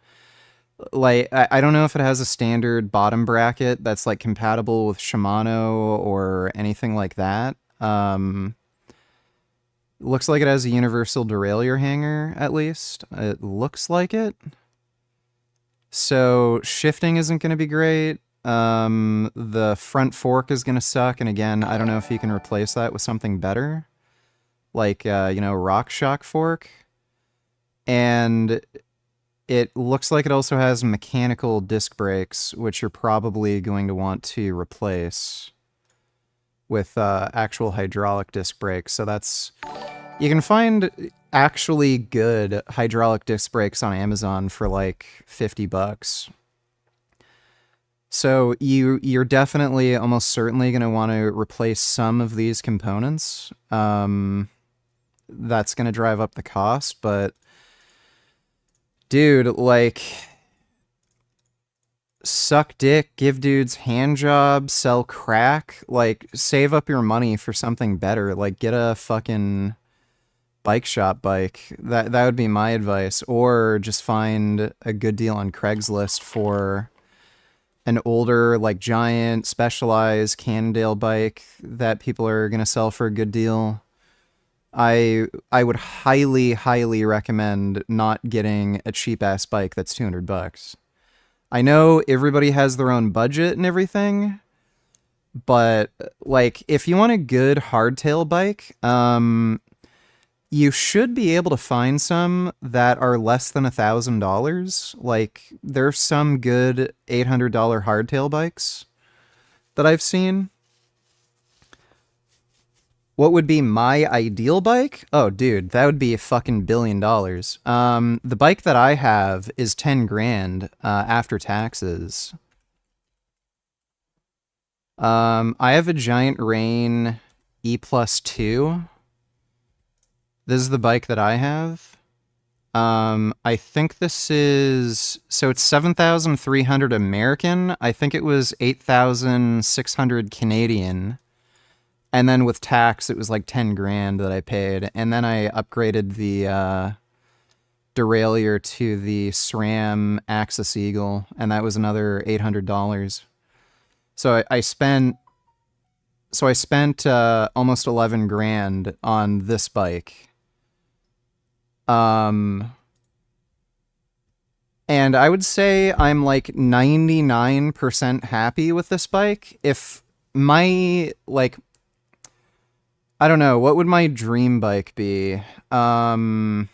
Like, I don't know if it has a standard bottom bracket that's, like, compatible with Shimano or anything like that. Looks like it has a universal derailleur hanger, at least. It looks like it. So, shifting isn't going to be great. The front fork is going to suck, and again, I don't know if you can replace that with something better. Like, RockShox fork. And It looks like it also has mechanical disc brakes, which you're probably going to want to replace with actual hydraulic disc brakes. So that's... You can find actually good hydraulic disc brakes on Amazon for like $50. So you're definitely, almost certainly going to want to replace some of these components. That's going to drive up the cost, but dude, like, suck dick, give dudes hand jobs, sell crack, like, save up your money for something better. Like, get a fucking bike shop bike. That would be my advice. Or just find a good deal on Craigslist for an older, like, giant, specialized Cannondale bike that people are going to sell for a good deal. I would highly, highly recommend not getting a cheap-ass bike that's $200. I know everybody has their own budget and everything, but, like, if you want a good hardtail bike, you should be able to find some that are less than $1,000. Like, there's some good $800 hardtail bikes that I've seen. What would be my ideal bike? Oh, dude, that would be a fucking $1 billion. The bike that I have is 10 grand after taxes. I have a Giant Rain E+2. This is the bike that I have. I think this is... So it's 7,300 American. I think it was 8,600 Canadian. And then with tax, it was like 10 grand that I paid. And then I upgraded the derailleur to the SRAM Axis Eagle, and that was another $800. So I spent almost 11 grand on this bike. And I would say I'm like 99% happy with this bike. If my, like, I don't know, what would my dream bike be? I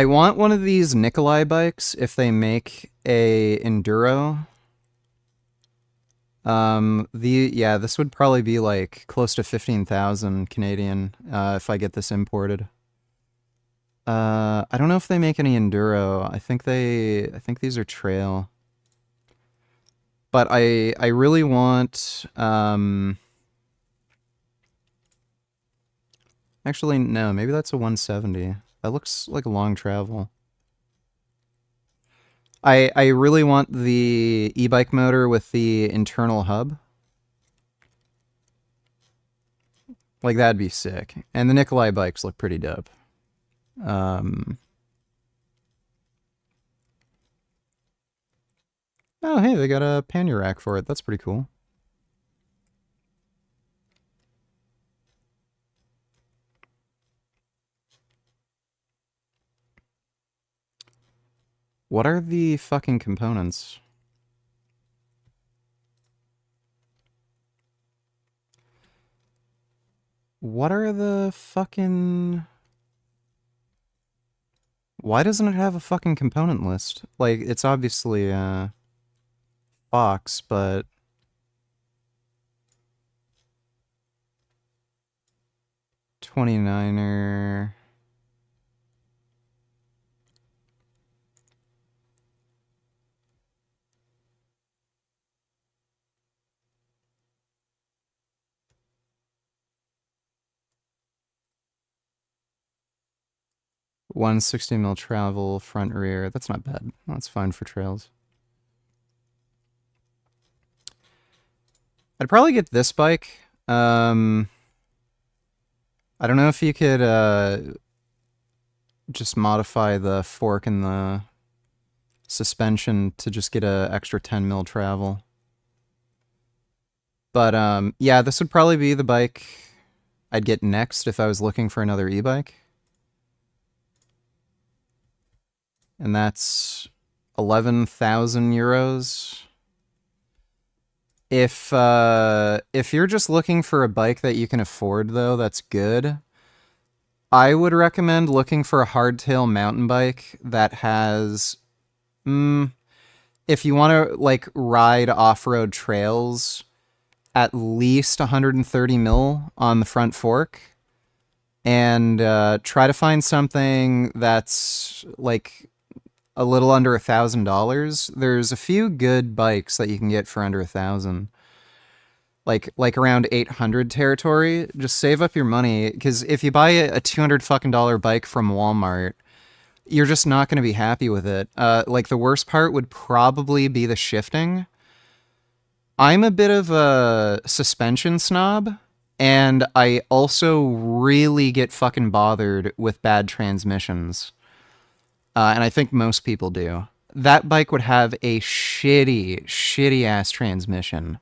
want one of these Nikolai bikes if they make a enduro. This would probably be like close to 15,000 Canadian if I get this imported. I don't know if they make any enduro. I think these are trail. But I really want actually no, maybe that's a 170. That looks like a long travel. I really want the e-bike motor with the internal hub. Like, that'd be sick. And the Nikolai bikes look pretty dope. Oh, hey, they got a pannier rack for it. That's pretty cool. What are the fucking components? What are the fucking... Why doesn't it have a fucking component list? Like, it's obviously, Fox, but... $29er... $160mm travel, front rear. That's not bad. That's fine for trails. I'd probably get this bike. I don't know if you could just modify the fork and the suspension to just get a extra 10mm travel. But yeah, this would probably be the bike I'd get next if I was looking for another e-bike. and that's 11,000 euros. If you're just looking for a bike that you can afford, though, that's good. I would recommend looking for a hardtail mountain bike that has, if you want to like ride off-road trails, at least 130 mil on the front fork, and try to find something that's like a little under $1,000. There's a few good bikes that you can get for under 1,000. Like around 800 territory. Just save up your money, because if you buy a $200 fucking bike from Walmart, you're just not going to be happy with it. Like the worst part would probably be the shifting. I'm a bit of a suspension snob, and I also really get fucking bothered with bad transmissions. And I think most people do. That bike would have a shitty ass transmission.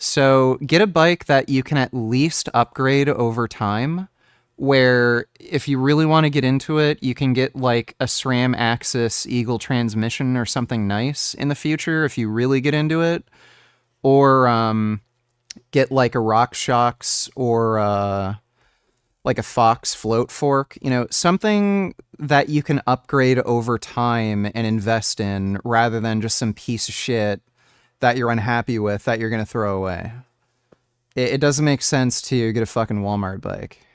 So get a bike that you can at least upgrade over time, where if you really want to get into it, you can get like a SRAM Axis Eagle transmission or something nice in the future if you really get into it. Or get like a RockShox or like a Fox float fork, you know, something that you can upgrade over time and invest in, rather than just some piece of shit that you're unhappy with that you're going to throw away. It doesn't make sense to get a fucking Walmart bike.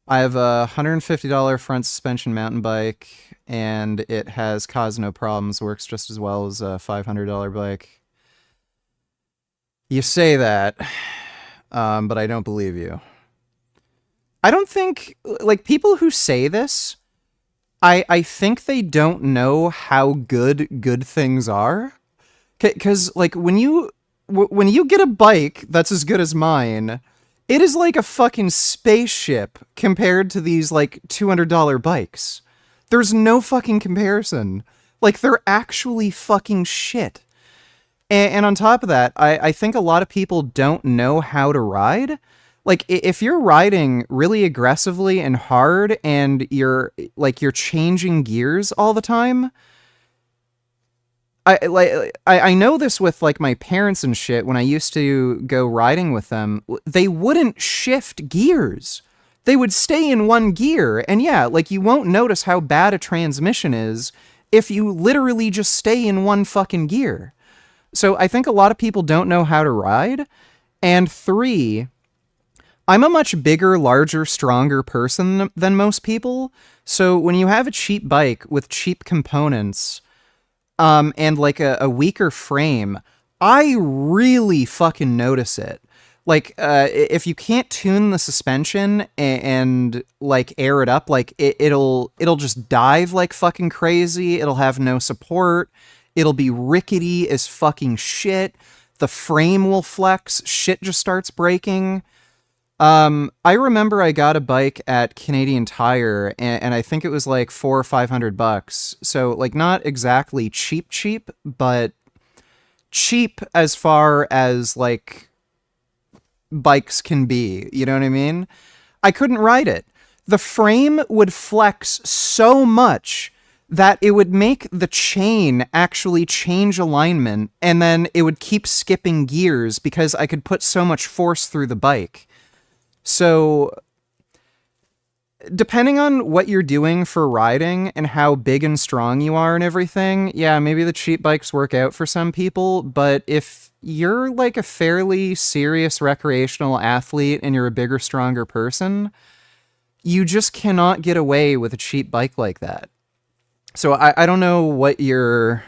I have a $150 front suspension mountain bike, and it has caused no problems, works just as well as a $500 bike. You say that, but I don't believe you. I don't think, like, people who say this, I think they don't know how good things are. Because, like, when you get a bike that's as good as mine, it is like a fucking spaceship compared to these, like, $200 bikes. There's no fucking comparison. Like, they're actually fucking shit. And on top of that, I think a lot of people don't know how to ride. Like, if you're riding really aggressively and hard, and you're changing gears all the time... I know this with like my parents and shit. When I used to go riding with them, they wouldn't shift gears. They would stay in one gear. And yeah, like, you won't notice how bad a transmission is if you literally just stay in one fucking gear. So I think a lot of people don't know how to ride. And 3, I'm a much bigger, larger, stronger person than most people. So when you have a cheap bike with cheap components, and like a weaker frame, I really fucking notice it. Like, if you can't tune the suspension and like air it up, like it'll just dive like fucking crazy. It'll have no support. It'll be rickety as fucking shit. The frame will flex. Shit just starts breaking. I remember I got a bike at Canadian Tire, and I think it was like $400 or $500. So like, not exactly cheap, but cheap as far as like bikes can be. You know what I mean? I couldn't ride it. The frame would flex so much that it would make the chain actually change alignment, and then it would keep skipping gears because I could put so much force through the bike. So, depending on what you're doing for riding and how big and strong you are and everything, yeah, maybe the cheap bikes work out for some people, but if you're like a fairly serious recreational athlete and you're a bigger, stronger person, you just cannot get away with a cheap bike like that. So I don't know what your...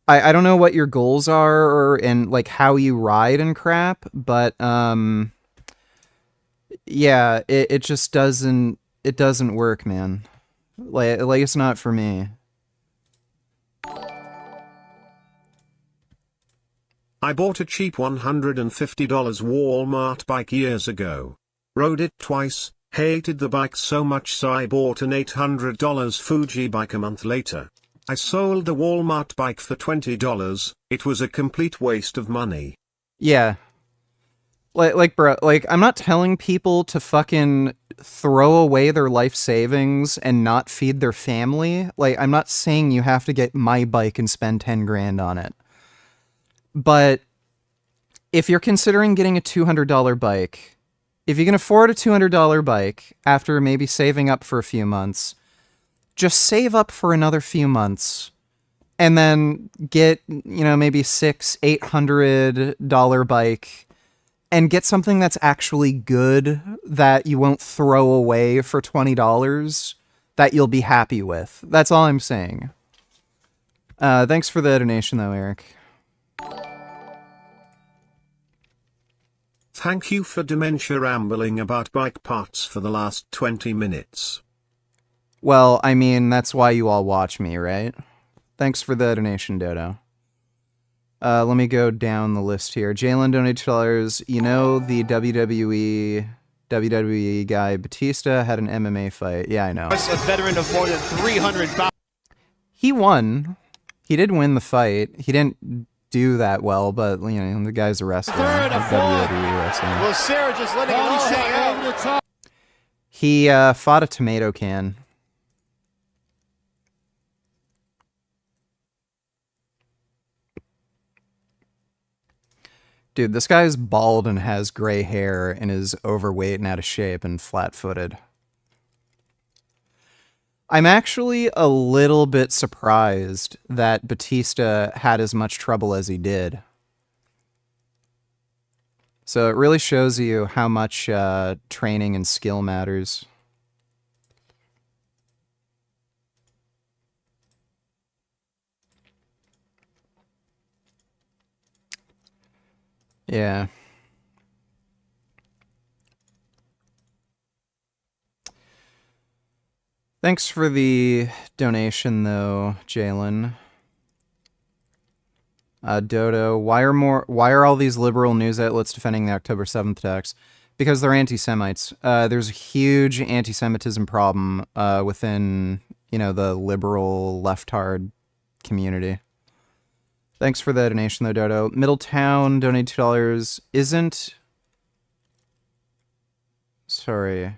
I don't know what your goals are and like how you ride and crap, but yeah, it just doesn't work, man. Like it's not for me. I bought a cheap $150 Walmart bike years ago. Rode it twice, hated the bike so much so I bought an $800 Fuji bike a month later. I sold the Walmart bike for $20. It was a complete waste of money. Yeah. Bro, like, I'm not telling people to fucking throw away their life savings and not feed their family. Like, I'm not saying you have to get my bike and spend 10 grand on it. But if you're considering getting a $200 bike, if you can afford a $200 bike after maybe saving up for a few months, just save up for another few months and then get, you know, maybe $600-$800 bike and get something that's actually good that you won't throw away for $20 that you'll be happy with. That's all I'm saying. Thanks for the donation though, Eric. Thank you for dementia rambling about bike parts for the last 20 minutes. Well, I mean, that's why you all watch me, right? Thanks for the donation, Dodo. Let me go down the list here. Jalen donated $2. You know, the WWE guy, Batista, had an MMA fight. Yeah, I know. A veteran of more than 300 bouts. He won. He did win the fight. He didn't do that well, but, you know, the guy's a wrestler. Third and fourth. WWE wrestling. Well, Sarah just letting it all hang out. He fought a tomato can. Dude, this guy's bald and has gray hair and is overweight and out of shape and flat-footed. I'm actually a little bit surprised that Batista had as much trouble as he did. So it really shows you how much training and skill matters. Yeah. Thanks for the donation, though, Jalen. Dodo, why are all these liberal news outlets defending the October 7th attacks? Because they're anti-Semites. There's a huge anti-Semitism problem within, you know, the liberal left-hard community. Thanks for the donation, though, Dodo. Middletown donated $2. Sorry.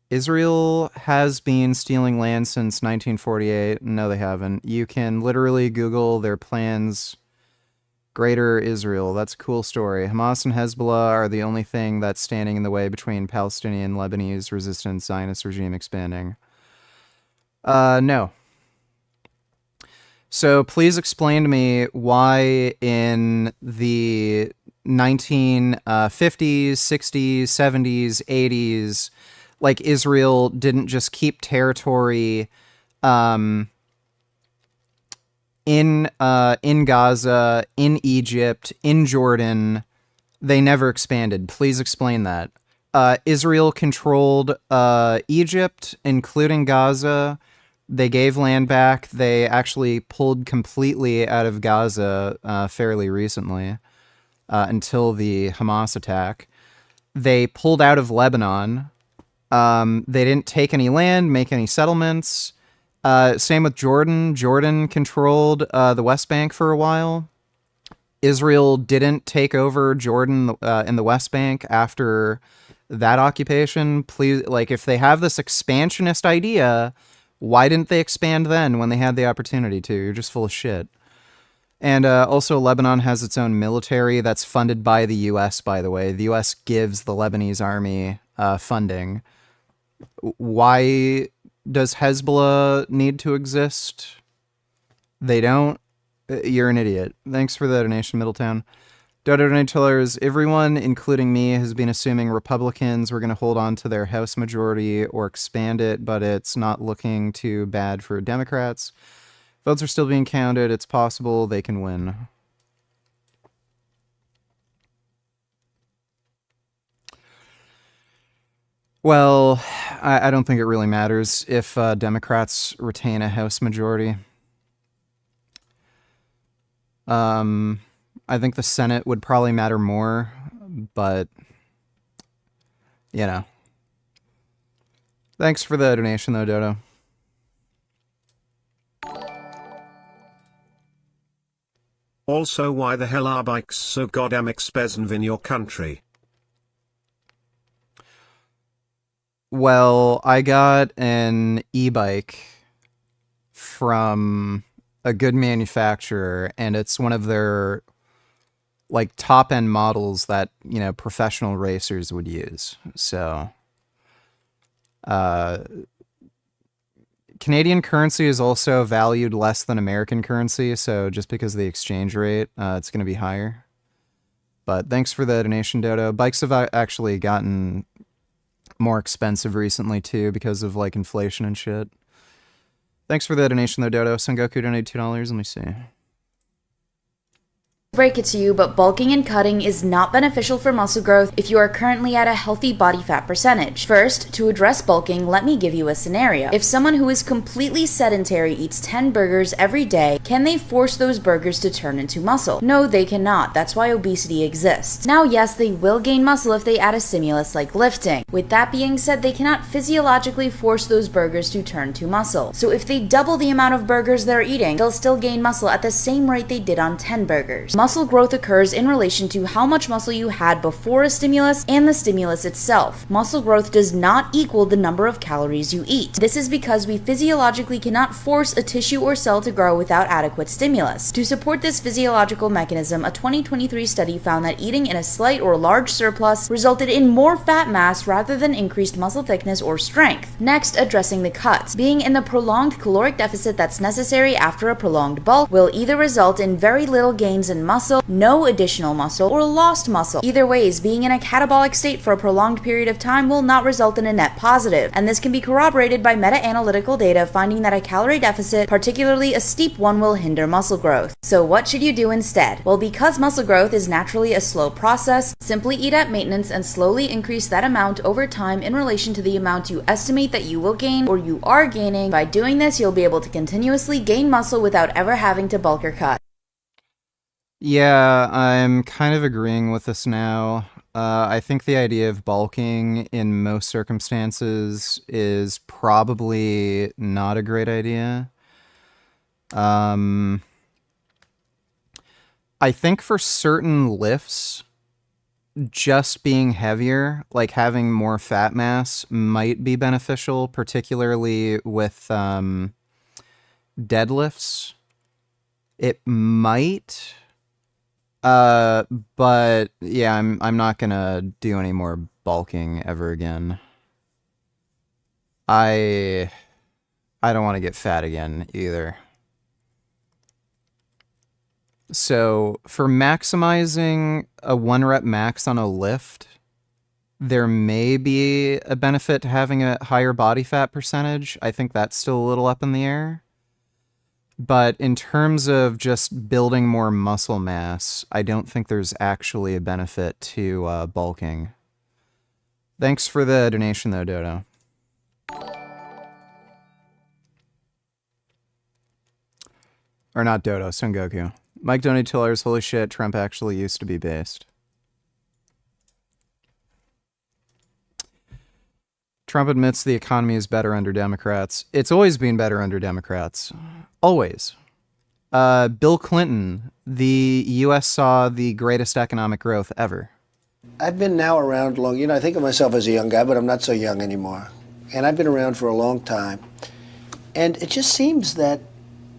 Israel has been stealing land since 1948. No, they haven't. You can literally Google their plans. Greater Israel. That's a cool story. Hamas and Hezbollah are the only thing that's standing in the way between Palestinian, Lebanese resistance, Zionist regime expanding. No. So please explain to me why in the 1950s, 60s, 70s, 80s, like Israel didn't just keep territory in Gaza, in Egypt, in Jordan. They never expanded. Please explain that. Israel controlled Egypt, including Gaza. They gave land back. They actually pulled completely out of Gaza fairly recently until the Hamas attack. They pulled out of Lebanon. They didn't take any land, make any settlements. Same with Jordan. Jordan controlled the West Bank for a while. Israel didn't take over Jordan in the West Bank after that occupation. Please, like, if they have this expansionist idea, why didn't they expand then when they had the opportunity to? You're just full of shit. And also, Lebanon has its own military that's funded by the U.S., by the way. The U.S. gives the Lebanese army funding. Why does Hezbollah need to exist? They don't. You're an idiot. Thanks for the donation, Middletown. Donators, everyone, including me, has been assuming Republicans were going to hold on to their House majority or expand it, but it's not looking too bad for Democrats. Votes are still being counted. It's possible they can win. Well, I don't think it really matters if Democrats retain a House majority. I think the Senate would probably matter more, but, you know. Thanks for the donation, though, Dodo. Also, why the hell are bikes so goddamn expensive in your country? Well, I got an e-bike from a good manufacturer, and it's one of their like top-end models that, you know, professional racers would use. So Canadian currency is also valued less than American currency, so just because of the exchange rate, it's going to be higher. But thanks for the donation, Dodo. Bikes have actually gotten more expensive recently, too, because of, like, inflation and shit. Thanks for the donation, though, Dodo. Sengoku donated $2. Let me see. Break it to you, but bulking and cutting is not beneficial for muscle growth if you are currently at a healthy body fat percentage. First, to address bulking, let me give you a scenario. If someone who is completely sedentary eats 10 burgers every day, can they force those burgers to turn into muscle? No, they cannot. That's why obesity exists. Now, yes, they will gain muscle if they add a stimulus like lifting. With that being said, they cannot physiologically force those burgers to turn to muscle. So if they double the amount of burgers they're eating, they'll still gain muscle at the same rate they did on 10 burgers. Muscle growth occurs in relation to how much muscle you had before a stimulus and the stimulus itself. Muscle growth does not equal the number of calories you eat. This is because we physiologically cannot force a tissue or cell to grow without adequate stimulus. To support this physiological mechanism, a 2023 study found that eating in a slight or large surplus resulted in more fat mass rather than increased muscle thickness or strength. Next, addressing the cuts. Being in the prolonged caloric deficit that's necessary after a prolonged bulk will either result in very little gains in muscle, no additional muscle, or lost muscle. Either ways, being in a catabolic state for a prolonged period of time will not result in a net positive, and this can be corroborated by meta-analytical data finding that a calorie deficit, particularly a steep one, will hinder muscle growth. So what should you do instead? Well, because muscle growth is naturally a slow process, simply eat at maintenance and slowly increase that amount over time in relation to the amount you estimate that you will gain or you are gaining. By doing this, you'll be able to continuously gain muscle without ever having to bulk or cut. Yeah, I'm kind of agreeing with this now. I think the idea of bulking in most circumstances is probably not a great idea. I think for certain lifts, just being heavier, like having more fat mass, might be beneficial, particularly with deadlifts. It might... but yeah, I'm not gonna do any more bulking ever again. I don't want to get fat again either. So for maximizing a 1-rep max on a lift, there may be a benefit to having a higher body fat percentage. I think that's still a little up in the air. But in terms of just building more muscle mass, I don't think there's actually a benefit to bulking. Thanks for the donation, though, Dodo. Or not Dodo, Sengoku. Mike donated $2. Holy shit, Trump actually used to be based. Trump admits the economy is better under Democrats. It's always been better under Democrats. Always. Bill Clinton, the U.S. saw the greatest economic growth ever. I've been now around long. You know, I think of myself as a young guy, but I'm not so young anymore. And I've been around for a long time. And it just seems that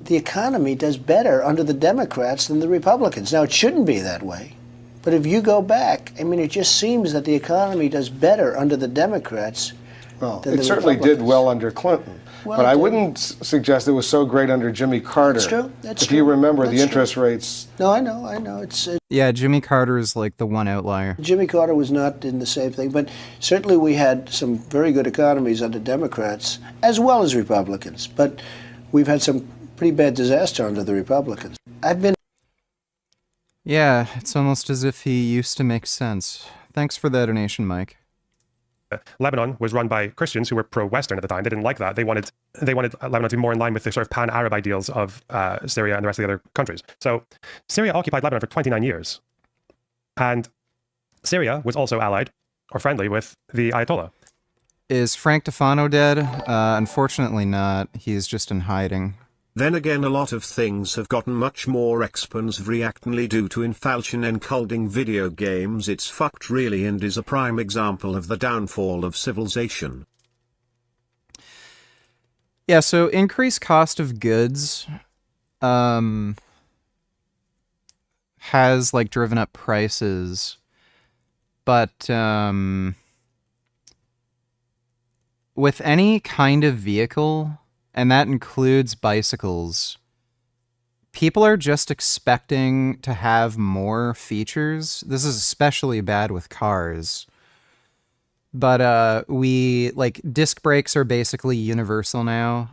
the economy does better under the Democrats than the Republicans. Now, it shouldn't be that way. But if you go back, I mean, it just seems that the economy does better under the Democrats. Well, it certainly did well under Clinton. Well, but I wouldn't suggest it was so great under Jimmy Carter. That's true. That's if true. you remember That's the interest true. rates. No, I know. Yeah, Jimmy Carter is like the one outlier. Jimmy Carter was not in the same thing, but certainly we had some very good economies under Democrats as well as Republicans. But we've had some pretty bad disaster under the Republicans. Yeah, it's almost as if he used to make sense. Thanks for the donation, Mike. Lebanon was run by Christians who were pro-Western at the time. They didn't like that. They wanted Lebanon to be more in line with the sort of pan-Arab ideals of Syria and the rest of the other countries. So Syria occupied Lebanon for 29 years. And Syria was also allied or friendly with the Ayatollah. Is Frank Tefano dead? Unfortunately not. He's just in hiding. Then again, a lot of things have gotten much more exponentially due to inflation encoding video games. It's fucked really, and is a prime example of the downfall of civilization. Yeah, so increased cost of goods has like driven up prices, but with any kind of vehicle, and that includes bicycles, people are just expecting to have more features. This is especially bad with cars. But disc brakes are basically universal now.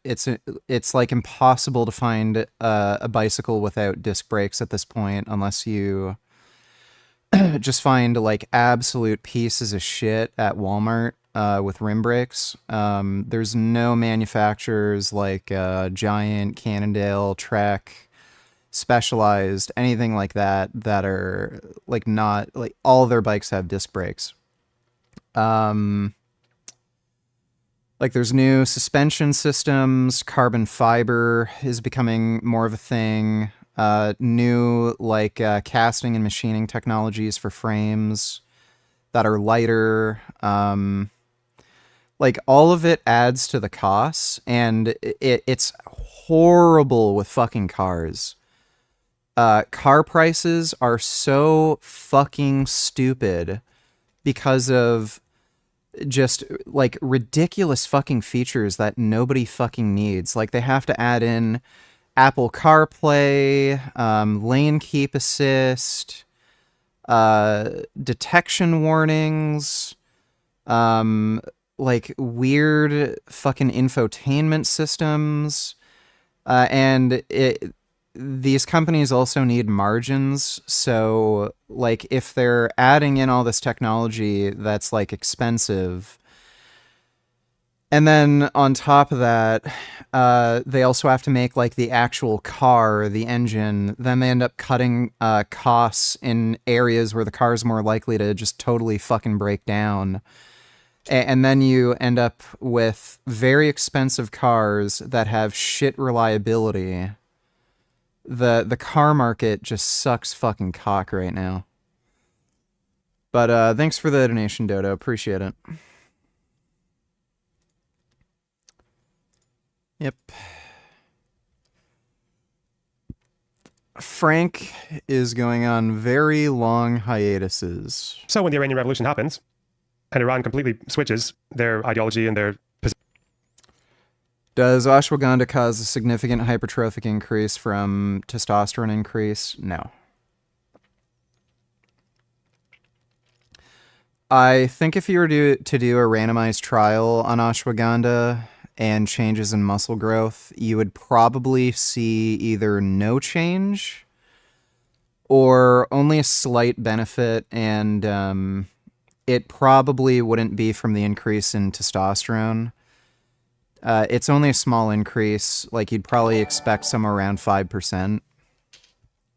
It's like impossible to find a bicycle without disc brakes at this point, unless you just find like absolute pieces of shit at Walmart with rim brakes. There's no manufacturers like Giant, Cannondale, Trek, Specialized, anything like that are like not like all their bikes have disc brakes. Like there's new suspension systems, carbon fiber is becoming more of a thing. New like casting and machining technologies for frames that are lighter. Like all of it adds to the costs, and it's horrible with fucking cars. Car prices are so fucking stupid because of just like ridiculous fucking features that nobody fucking needs. Like they have to add in Apple CarPlay, lane keep assist, detection warnings, like weird fucking infotainment systems, and these companies also need margins. So like if they're adding in all this technology that's like expensive, and then on top of that, they also have to make like the actual car, the engine, then they end up cutting costs in areas where the car is more likely to just totally fucking break down. And then you end up with very expensive cars that have shit reliability. The car market just sucks fucking cock right now. But thanks for the donation, Dodo. Appreciate it. Yep. Frank is going on very long hiatuses. So when the Iranian Revolution happens, and Iran completely switches their ideology and their position. Does ashwagandha cause a significant hypertrophic increase from testosterone increase? No. I think if you were to do a randomized trial on ashwagandha and changes in muscle growth, you would probably see either no change or only a slight benefit, and it probably wouldn't be from the increase in testosterone. It's only a small increase, like you'd probably expect somewhere around 5%.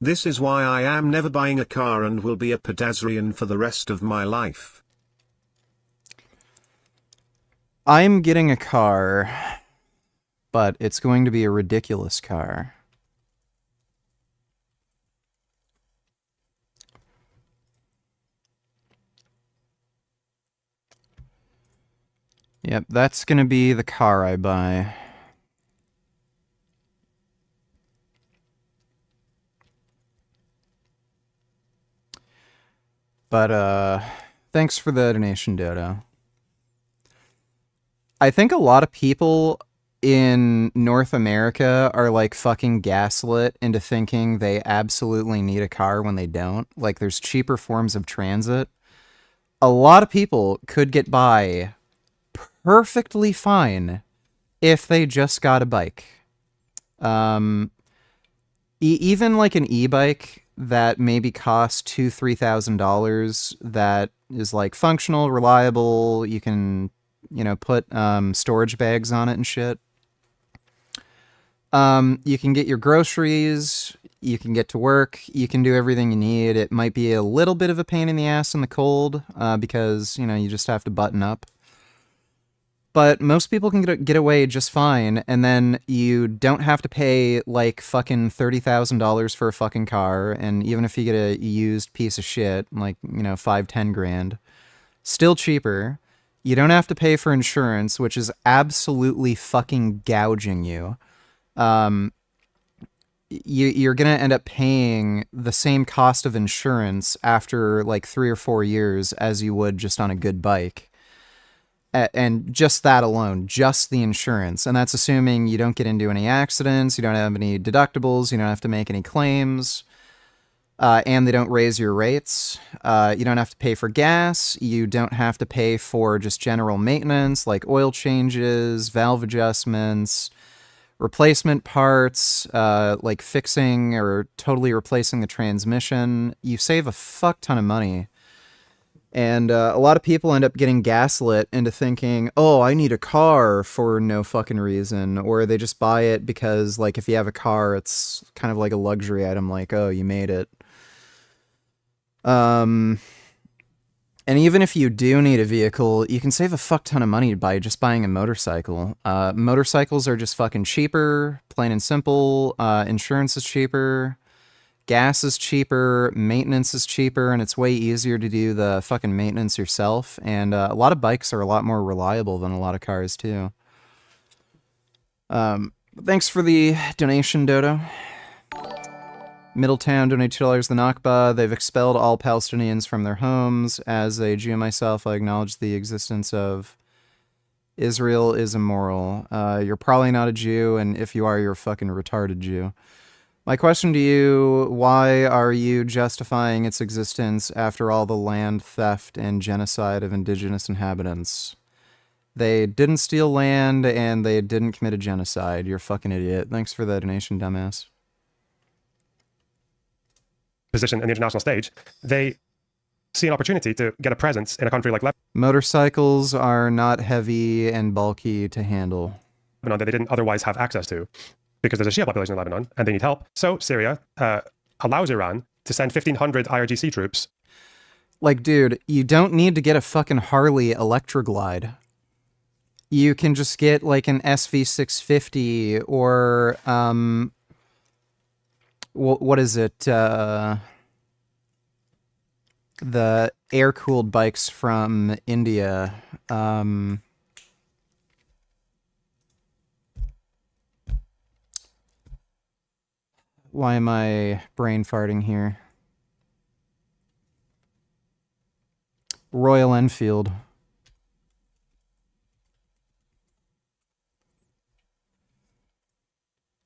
This is why I am never buying a car and will be a pedestrian for the rest of my life. I'm getting a car, but it's going to be a ridiculous car. Yep, that's going to be the car I buy. But, thanks for the donation, Dodo. I think a lot of people in North America are, like, fucking gaslit into thinking they absolutely need a car when they don't. Like, there's cheaper forms of transit. A lot of people could get by perfectly fine if they just got a bike. Even like an e-bike that maybe costs $2,000-$3,000 that is like functional, reliable, you can, you know, put storage bags on it and shit. You can get your groceries, you can get to work, you can do everything you need. It might be a little bit of a pain in the ass in the cold because, you know, you just have to button up. But most people can get away just fine, and then you don't have to pay like fucking $30,000 for a fucking car, and even if you get a used piece of shit, like, you know, 5-10 grand, still cheaper. You don't have to pay for insurance, which is absolutely fucking gouging you. You're gonna end up paying the same cost of insurance after like 3 or 4 years as you would just on a good bike. And just that alone, just the insurance. And that's assuming you don't get into any accidents, you don't have any deductibles, you don't have to make any claims, and they don't raise your rates. You don't have to pay for gas. You don't have to pay for just general maintenance like oil changes, valve adjustments, replacement parts, like fixing or totally replacing the transmission. You save a fuck ton of money. And a lot of people end up getting gaslit into thinking, oh, I need a car for no fucking reason. Or they just buy it because, like, if you have a car, it's kind of like a luxury item, like, oh, you made it. And even if you do need a vehicle, you can save a fuck ton of money by just buying a motorcycle. Motorcycles are just fucking cheaper, plain and simple. Insurance is cheaper. Gas is cheaper, maintenance is cheaper, and it's way easier to do the fucking maintenance yourself. And a lot of bikes are a lot more reliable than a lot of cars, too. Thanks for the donation, Dodo. Middletown donated $2 the Nakba. They've expelled all Palestinians from their homes. As a Jew myself, I acknowledge the existence of Israel is immoral. You're probably not a Jew, and if you are, you're a fucking retarded Jew. My question to you, why are you justifying its existence after all the land theft and genocide of indigenous inhabitants? They didn't steal land and they didn't commit a genocide. You're a fucking idiot. Thanks for the donation, dumbass. Position in the international stage, they see an opportunity to get a presence in a country like Lebanon. Motorcycles are not heavy and bulky to handle. That they didn't otherwise have access to, because there's a Shia population in Lebanon and they need help. So Syria allows Iran to send 1,500 IRGC troops. Like, dude, you don't need to get a fucking Harley Electroglide. You can just get like an SV650 or what is it? The air-cooled bikes from India. Why am I brain farting here? Royal Enfield.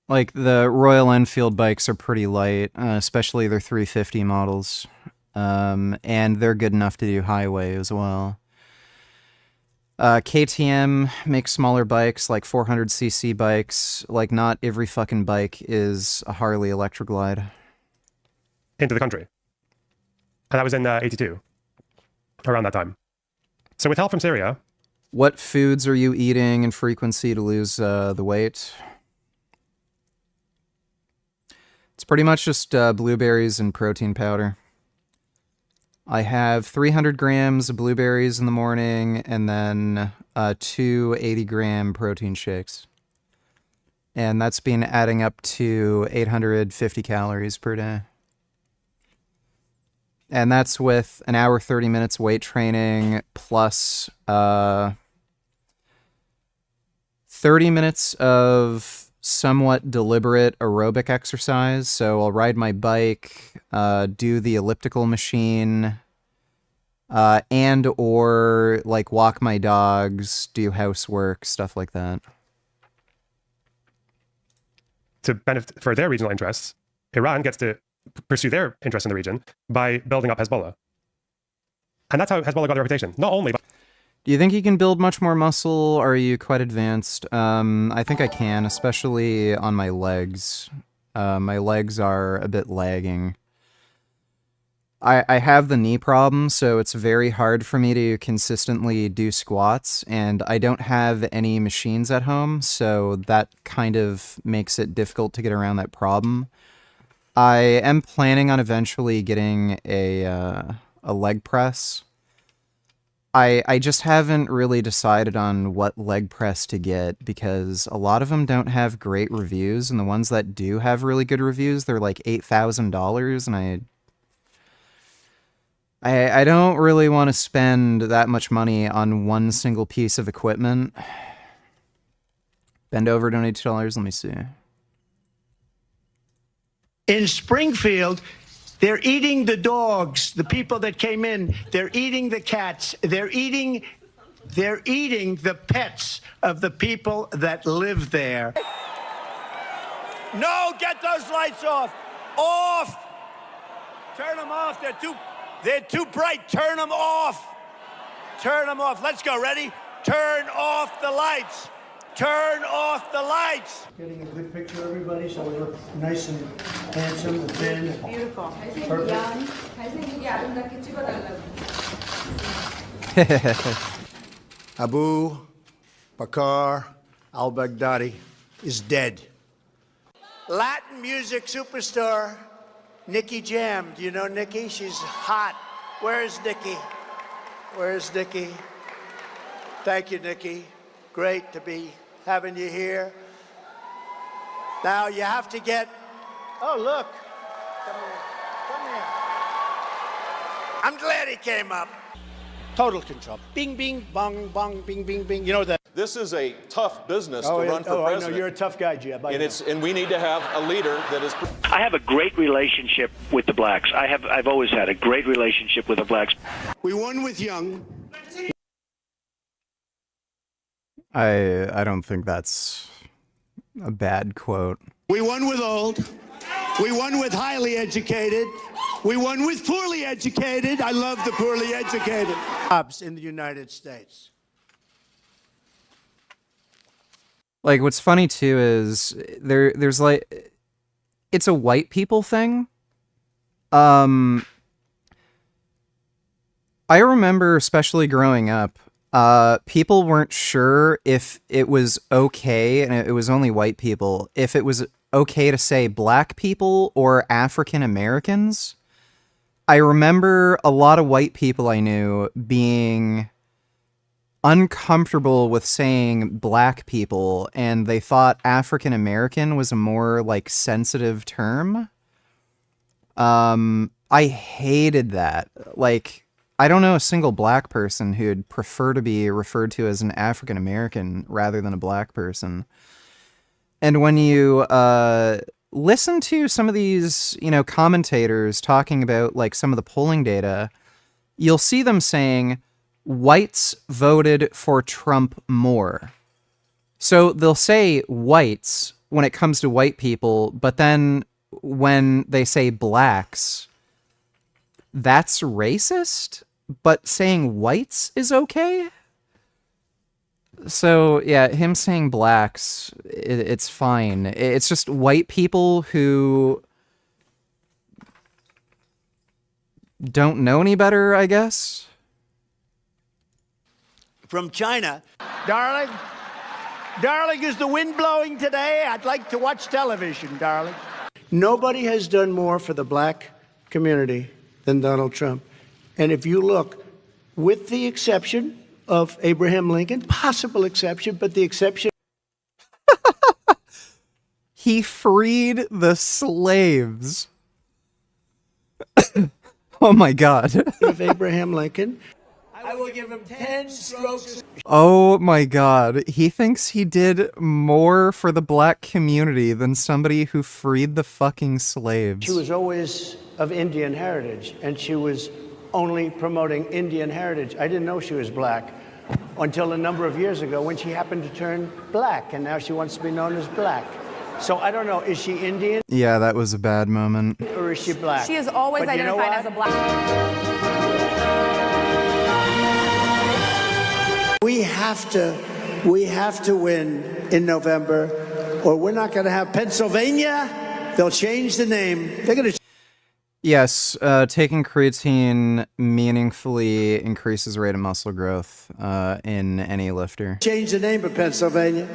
Like, the Royal Enfield bikes are pretty light, especially their 350 models. And they're good enough to do highway as well. KTM makes smaller bikes, like 400cc bikes. Like, not every fucking bike is a Harley Electroglide. Into the country. And that was in 82. Around that time. So with help from Syria... What foods are you eating in frequency to lose the weight? It's pretty much just blueberries and protein powder. I have 300 grams of blueberries in the morning and then 2 80-gram protein shakes. And that's been adding up to 850 calories per day. And that's with an hour, 30 minutes weight training plus 30 minutes of somewhat deliberate aerobic exercise. So I'll ride my bike, do the elliptical machine, and or like walk my dogs, do housework, stuff like that. To benefit for their regional interests, Iran gets to pursue their interests in the region by building up Hezbollah. And that's how Hezbollah got a reputation. Not only... Do you think you can build much more muscle? Or are you quite advanced? I think I can, especially on my legs. My legs are a bit lagging. I have the knee problem, so it's very hard for me to consistently do squats, and I don't have any machines at home, so that kind of makes it difficult to get around that problem. I am planning on eventually getting a leg press. I just haven't really decided on what leg press to get because a lot of them don't have great reviews, and the ones that do have really good reviews, they're like $8,000, and I don't really want to spend that much money on one single piece of equipment. Bend over, donate $2. Let me see. In Springfield, they're eating the dogs, the people that came in. They're eating the cats. They're eating the pets of the people that live there. No, get those lights off. Off. Turn them off. They're too bright. Turn them off. Turn them off. Let's go. Ready? Turn off the lights. Turn off the lights. Getting a good picture, everybody, so we look nice and handsome and thin. Beautiful. Abu Bakr al-Baghdadi is dead. Latin music superstar Nikki Jam. Do you know Nikki? She's hot. Where's Nikki? Where's Nikki? Thank you, Nikki. Great to be having you here. Now you have to get, oh look, come here. I'm glad he came up. Total control. Bing, bing, bong, bong, bing, bing, bing. You know that. This is a tough business to run for president. president. I know, you're a tough guy, Jeb. And we need to have a leader that is... I have a great relationship with the blacks. I've always had a great relationship with the blacks. We won with Young. I don't think that's a bad quote. We won with old. We won with highly educated. We won with poorly educated. I love the poorly educated. Jobs in the United States. Like, what's funny too is there's like, it's a white people thing. I remember, especially growing up, people weren't sure if it was okay, and it was only white people, if it was okay to say black people or African Americans. I remember a lot of white people I knew being uncomfortable with saying black people, and they thought African American was a more like sensitive term. I hated that. Like, I don't know a single black person who'd prefer to be referred to as an African American rather than a black person. And when you listen to some of these, commentators talking about like some of the polling data, you'll see them saying whites voted for Trump more. So they'll say whites when it comes to white people, but then when they say blacks, that's racist, but saying whites is okay? So, yeah, him saying blacks, it's fine. It's just white people who don't know any better, I guess. From China. Darling, is the wind blowing today? I'd like to watch television, darling. Nobody has done more for the black community than Donald Trump. And if you look, with the exception of Abraham Lincoln, possible exception, but the exception... He freed the slaves. Oh my God. of Abraham Lincoln. I will give him 10 strokes. Oh my God. He thinks he did more for the black community than somebody who freed the fucking slaves. She was always of Indian heritage, and she was only promoting Indian heritage. I didn't know she was black until a number of years ago when she happened to turn black, and now she wants to be known as black. So I don't know, is she Indian? Yeah, that was a bad moment. Or is she black? She is always But you know identified as a black. We have to win in November, or we're not going to have Pennsylvania. They'll change the name. They're going to. Yes, taking creatine meaningfully increases rate of muscle growth in any lifter. Change the name of Pennsylvania.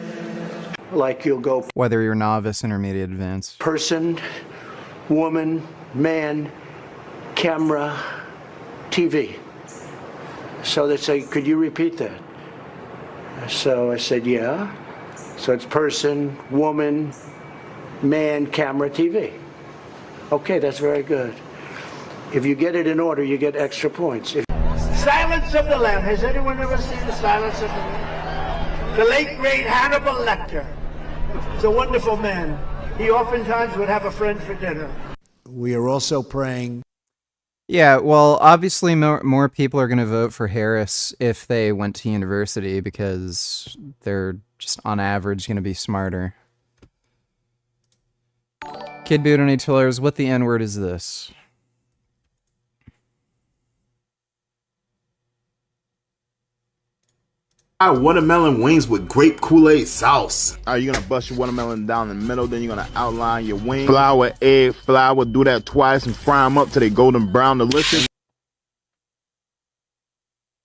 Like you'll go. Whether you're novice, intermediate, advanced. Person, woman, man, camera, TV. So they say, could you repeat that? So I said, yeah. So it's person, woman, man, camera, TV. Okay, that's very good. If you get it in order, you get extra points. Silence of the Lamb. Has anyone ever seen the Silence of the Lamb? The late, great Hannibal Lecter. He's a wonderful man. He oftentimes would have a friend for dinner. We are also praying. Yeah, well, obviously more people are going to vote for Harris if they went to university because they're just on average going to be smarter. Kid Boot on $8, what the N-word is this? Watermelon wings with grape Kool-Aid sauce. You're gonna bust your watermelon down in the middle, then you're gonna outline your wings. Flour, egg, flour, do that twice and fry them up till they golden brown delicious.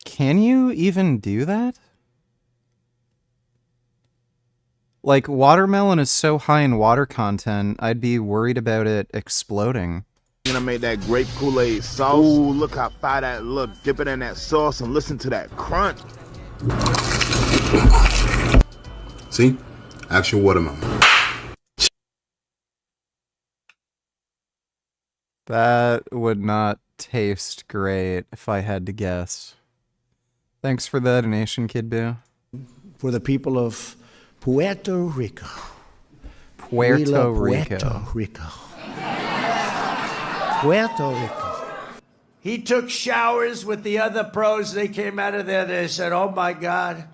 Can you even do that? Like, watermelon is so high in water content, I'd be worried about it exploding. You're gonna make that grape Kool-Aid sauce. Ooh, look how fire that look. Dip it in that sauce and listen to that crunch. See? Actual watermelon. That would not taste great if I had to guess. Thanks for the donation, Kid Boo. For the people of Puerto Rico. Puerto Rico. Puerto Rico. Puerto Rico. He took showers with the other pros. They came out of there. They said, oh, my God.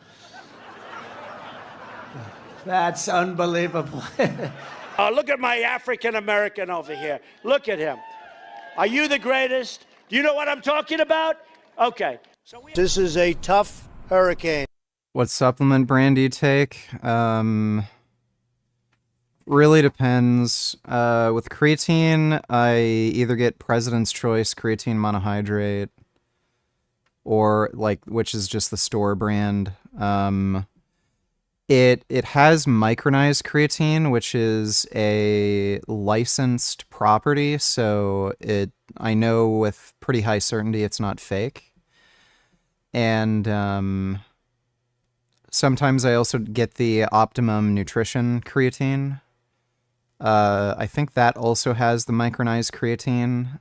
That's unbelievable. Look at my African-American over here. Look at him. Are you the greatest? Do you know what I'm talking about? Okay. This is a tough hurricane. What supplement brand do you take? Really depends. With creatine, I either get President's Choice creatine monohydrate, or which is just the store brand. It has micronized creatine, which is a licensed property, so I know with pretty high certainty it's not fake. And sometimes I also get the Optimum Nutrition creatine. I think that also has the micronized creatine.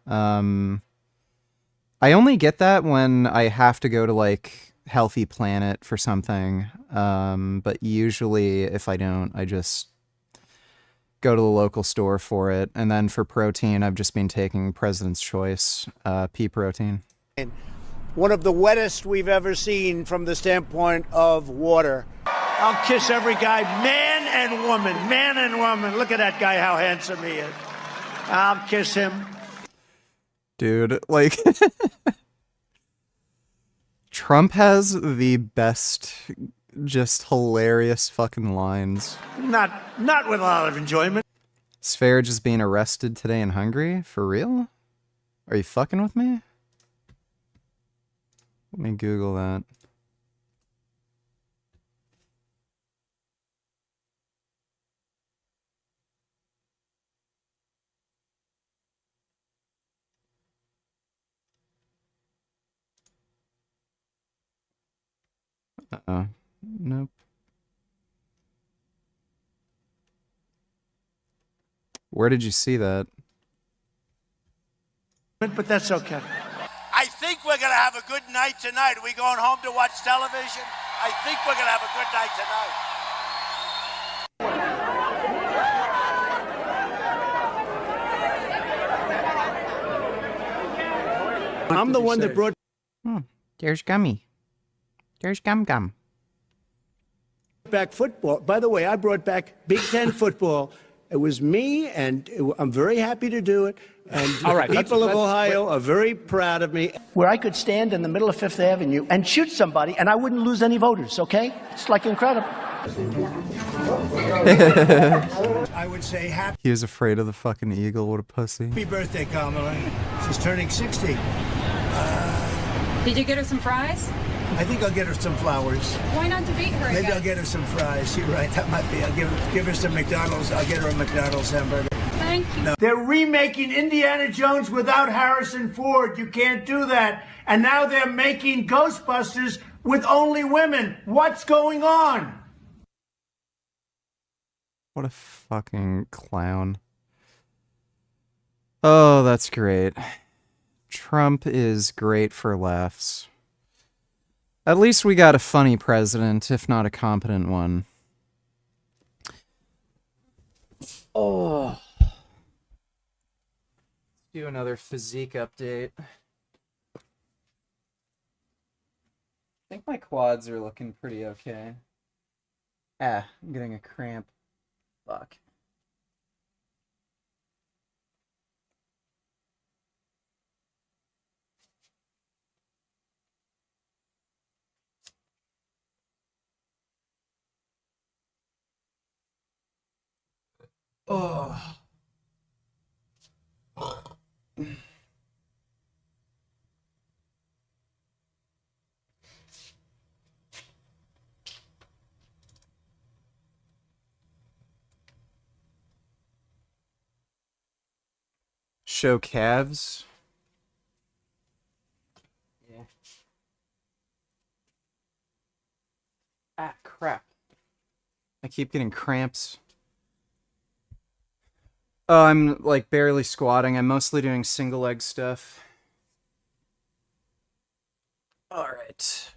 I only get that when I have to go to Healthy Planet for something. But usually if I don't, I just go to the local store for it. And then for protein, I've just been taking President's Choice pea protein. One of the wettest we've ever seen from the standpoint of water. I'll kiss every guy, man and woman. Look at that guy, how handsome he is. I'll kiss him. Dude, Trump has the best, just hilarious fucking lines. Not with a lot of enjoyment. Sphere just being arrested today in Hungary? For real? Are you fucking with me? Let me Google that. Uh-oh. Nope. Where did you see that? But that's okay. I think we're going to have a good night tonight. Are we going home to watch television? I think we're going to have a good night tonight. I'm the one that brought... There's Gummy. There's Gum. Back football. By the way, I brought back Big Ten football. It was me, and I'm very happy to do it. And all right, people of Ohio are very proud of me. Where I could stand in the middle of Fifth Avenue and shoot somebody, and I wouldn't lose any voters, okay? It's incredible. I would say He was afraid of the fucking eagle. What a pussy. happy birthday, Kamala. She's turning 60. Did you get her some fries? I think I'll get her some flowers. Why not to beat her Maybe again? I'll get her some fries. You're right, that might be. I'll give her some McDonald's. I'll get her a McDonald's hamburger. Thank you. They're remaking Indiana Jones without Harrison Ford. You can't do that. And now they're making Ghostbusters with only women. What's going on? What a fucking clown. Oh, that's great. Trump is great for laughs. At least we got a funny president, if not a competent one. Oh. Do another physique update. I think my quads are looking pretty okay. Ah, I'm getting a cramp. Fuck. Oh. Show calves. Yeah. Ah, crap. I keep getting cramps. Oh, I'm like barely squatting. I'm mostly doing single leg stuff. All right.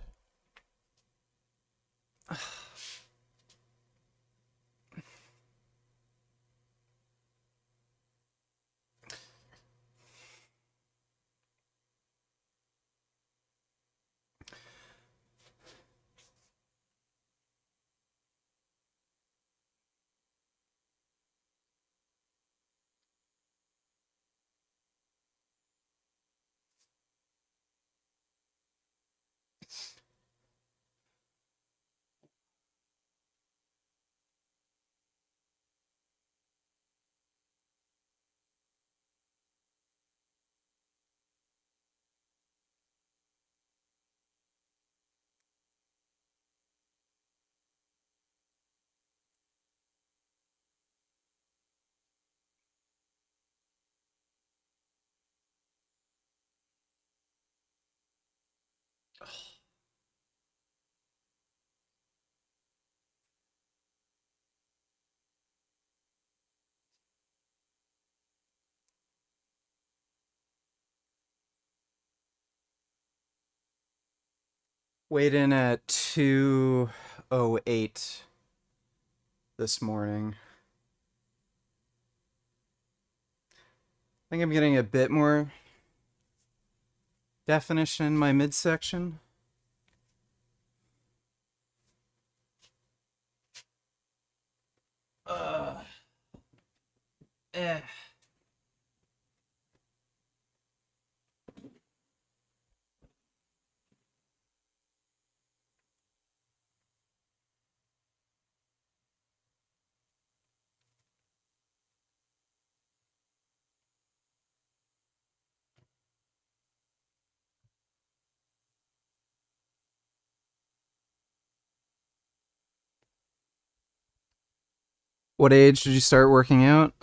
Weighed in at 208 this morning. I think I'm getting a bit more definition in my midsection. Eh. What age did you start working out?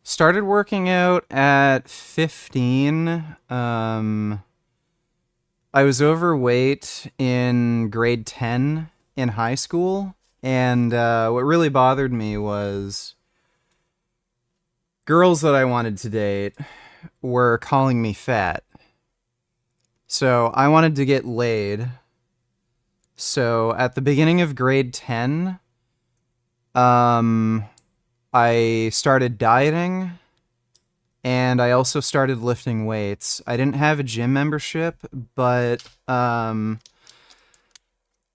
Started working out at 15. I was overweight in grade 10 in high school, and what really bothered me was girls that I wanted to date were calling me fat. So I wanted to get laid. So at the beginning of grade 10, I started dieting, and I also started lifting weights. I didn't have a gym membership, but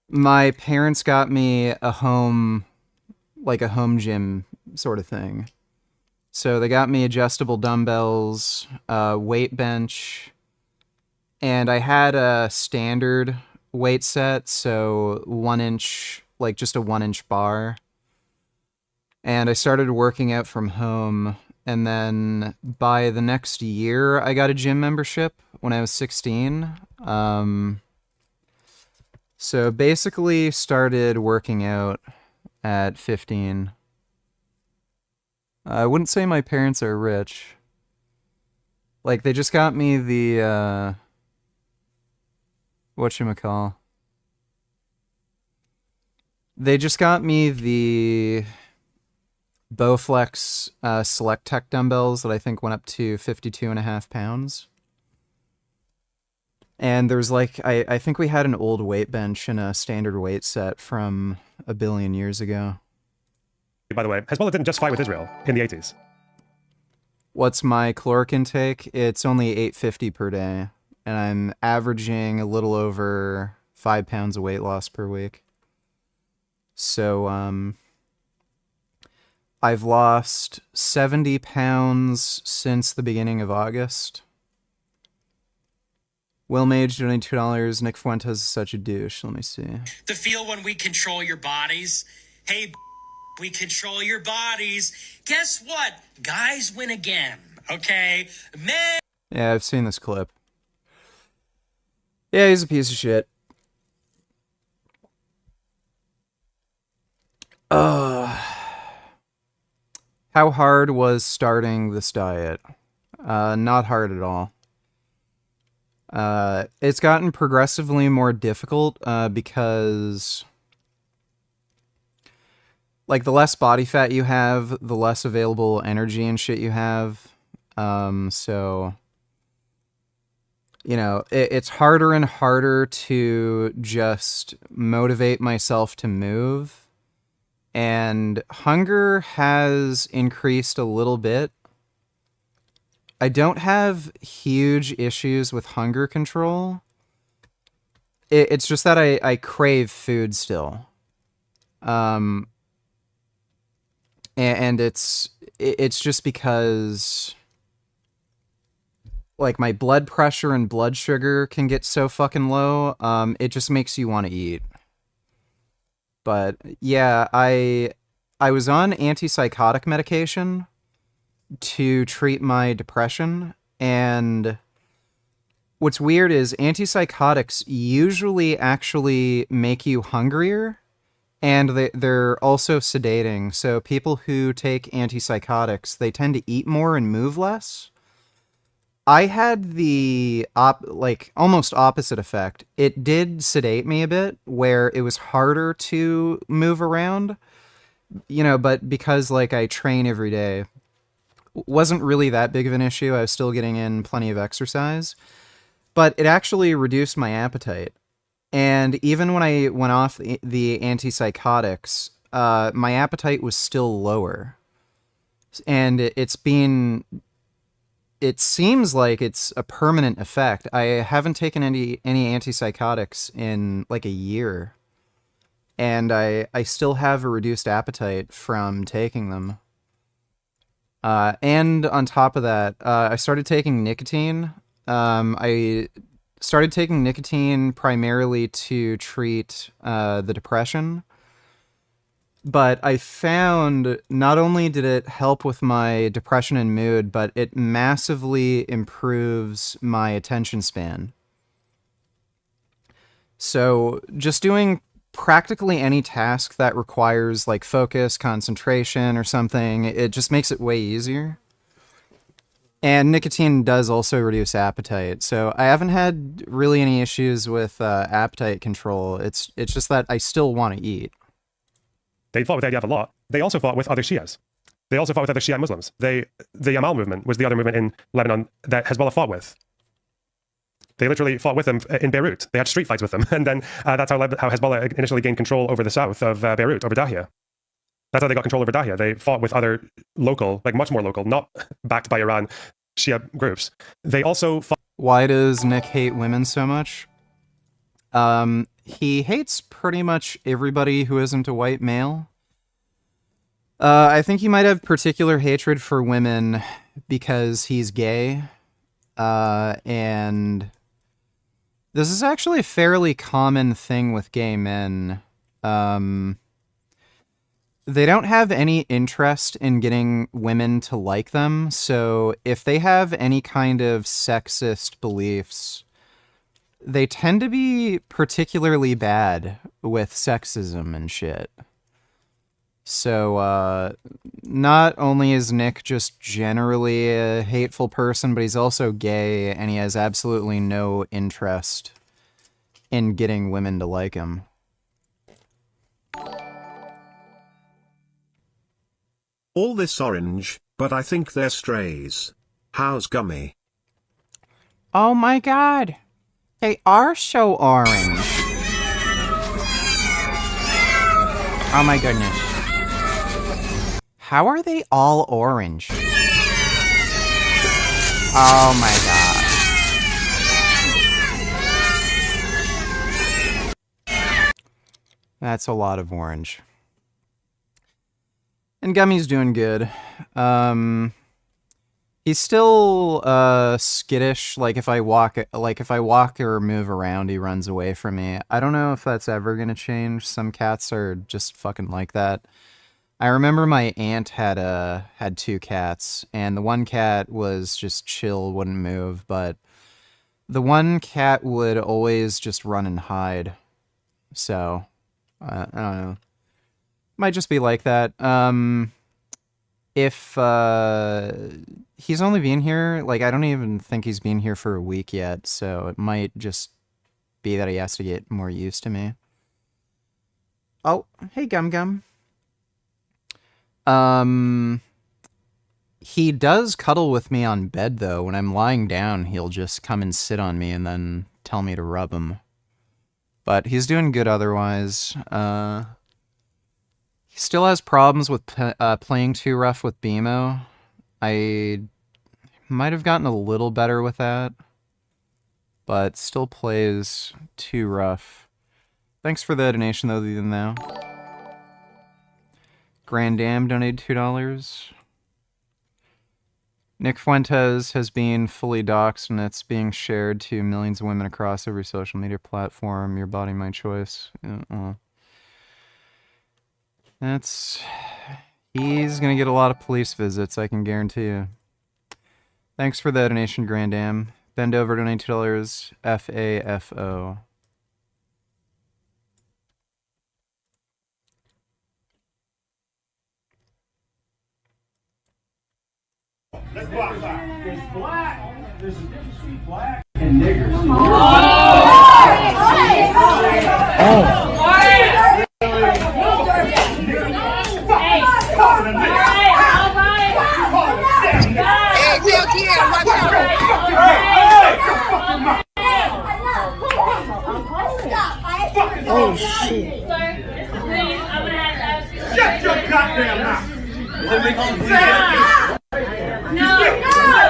my parents got me a home gym sort of thing. So they got me adjustable dumbbells, weight bench, and I had a standard weight set, so 1 inch, like just a 1 inch bar. And I started working out from home, and then by the next year, I got a gym membership when I was 16. So basically started working out at 15. I wouldn't say my parents are rich. Like, they just got me the, whatchamacall. They just got me the Bowflex Select Tech dumbbells that I think went up to 52.5 pounds. And there's like, I think we had an old weight bench and a standard weight set from a billion years ago. By the way, Hezbollah didn't just fight with Israel in the 80s. What's my caloric intake? It's only 850 per day. And I'm averaging a little over 5 pounds of weight loss per week. So, I've lost 70 pounds since the beginning of August. Will Mage donating $2. Nick Fuentes is such a douche. Let me see. The feel when we control your bodies. Hey, we control your bodies. Guess what? Guys win again. Okay? Man. Yeah, I've seen this clip. Yeah, he's a piece of shit. How hard was starting this diet? Not hard at all. It's gotten progressively more difficult because, like, the less body fat you have, the less available energy and shit you have. So, you know, it's harder and harder to just motivate myself to move. And hunger has increased a little bit. I don't have huge issues with hunger control. It's just that I crave food still. And it's just because, like, my blood pressure and blood sugar can get so fucking low, it just makes you want to eat. But yeah, I was on antipsychotic medication to treat my depression, and what's weird is antipsychotics usually actually make you hungrier, and they're also sedating. So people who take antipsychotics, they tend to eat more and move less. I had the almost opposite effect. It did sedate me a bit, where it was harder to move around, you know, but because, like, I train every day, wasn't really that big of an issue. I was still getting in plenty of exercise, but it actually reduced my appetite. And even when I went off the antipsychotics, my appetite was still lower. And it seems like it's a permanent effect. I haven't taken any antipsychotics in like a year, and I still have a reduced appetite from taking them. And on top of that, I started taking nicotine. I started taking nicotine primarily to treat the depression. But I found not only did it help with my depression and mood, but it massively improves my attention span. So just doing practically any task that requires, like, focus, concentration, or something, it just makes it way easier. And nicotine does also reduce appetite, so I haven't had really any issues with appetite control. It's just that I still want to eat. They fought with IDF a lot. They also fought with other Shias. They also fought with other Shia Muslims. The Yamal movement was the other movement in Lebanon that Hezbollah fought with. They literally fought with them in Beirut. They had street fights with them. And then that's how Hezbollah initially gained control over the south of Beirut, over Dahia. That's how they got control over Dahia. They fought with other local, like much more local, not backed by Iran, Shia groups. They also fought... Why does Nick hate women so much? He hates pretty much everybody who isn't a white male. I think he might have particular hatred for women because he's gay. And this is actually a fairly common thing with gay men. They don't have any interest in getting women to like them, so if they have any kind of sexist beliefs, they tend to be particularly bad with sexism and shit. So, not only is Nick just generally a hateful person, but he's also gay, and he has absolutely no interest in getting women to like him. All this orange, but I think they're strays. How's Gummy? Oh my god. They are so orange. Oh my goodness. How are they all orange? Oh my god. That's a lot of orange. And Gummy's doing good. He's still skittish. Like if I walk or move around, he runs away from me. I don't know if that's ever gonna change. Some cats are just fucking like that. I remember my aunt had 2 cats, and the one cat was just chill, wouldn't move, but the one cat would always just run and hide. So I don't know. Might just be like that. If he's only been here, like, I don't even think he's been here for a week yet, so it might just be that he has to get more used to me. Oh, hey, Gum Gum. He does cuddle with me on bed, though. When I'm lying down, he'll just come and sit on me and then tell me to rub him. But he's doing good otherwise. He still has problems with playing too rough with BMO. I might have gotten a little better with that, but still plays too rough. Thanks for the donation, though, even now. Grand Dam donated $2. Nick Fuentes has been fully doxxed, and it's being shared to millions of women across every social media platform. Your body, my choice. He's gonna get a lot of police visits, I can guarantee you. Thanks for the donation, Grand Dam. Bend over, donate $2. FAFO. Let's go outside. There's black. There's a difference between black and niggers. Oh shit. Shut your goddamn mouth. No.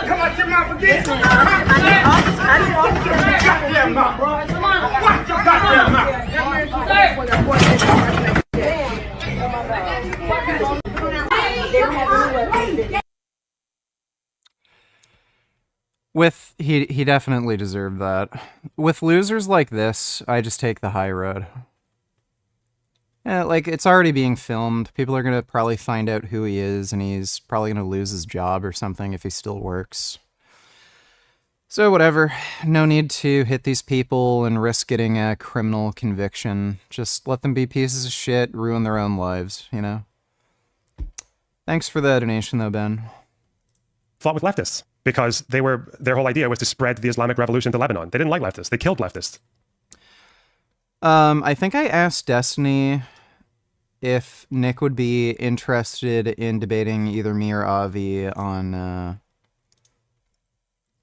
Come out your mouth again. Watch your goddamn mouth. Watch your goddamn mouth. He definitely deserved that. With losers like this, I just take the high road. Yeah, like, it's already being filmed. People are gonna probably find out who he is, and he's probably gonna lose his job or something if he still works. So whatever. No need to hit these people and risk getting a criminal conviction. Just let them be pieces of shit, ruin their own lives, you know? Thanks for the donation, though, Ben. Fought with leftists, because their whole idea was to spread the Islamic Revolution to Lebanon. They didn't like leftists. They killed leftists. I think I asked Destiny if Nick would be interested in debating either me or Avi on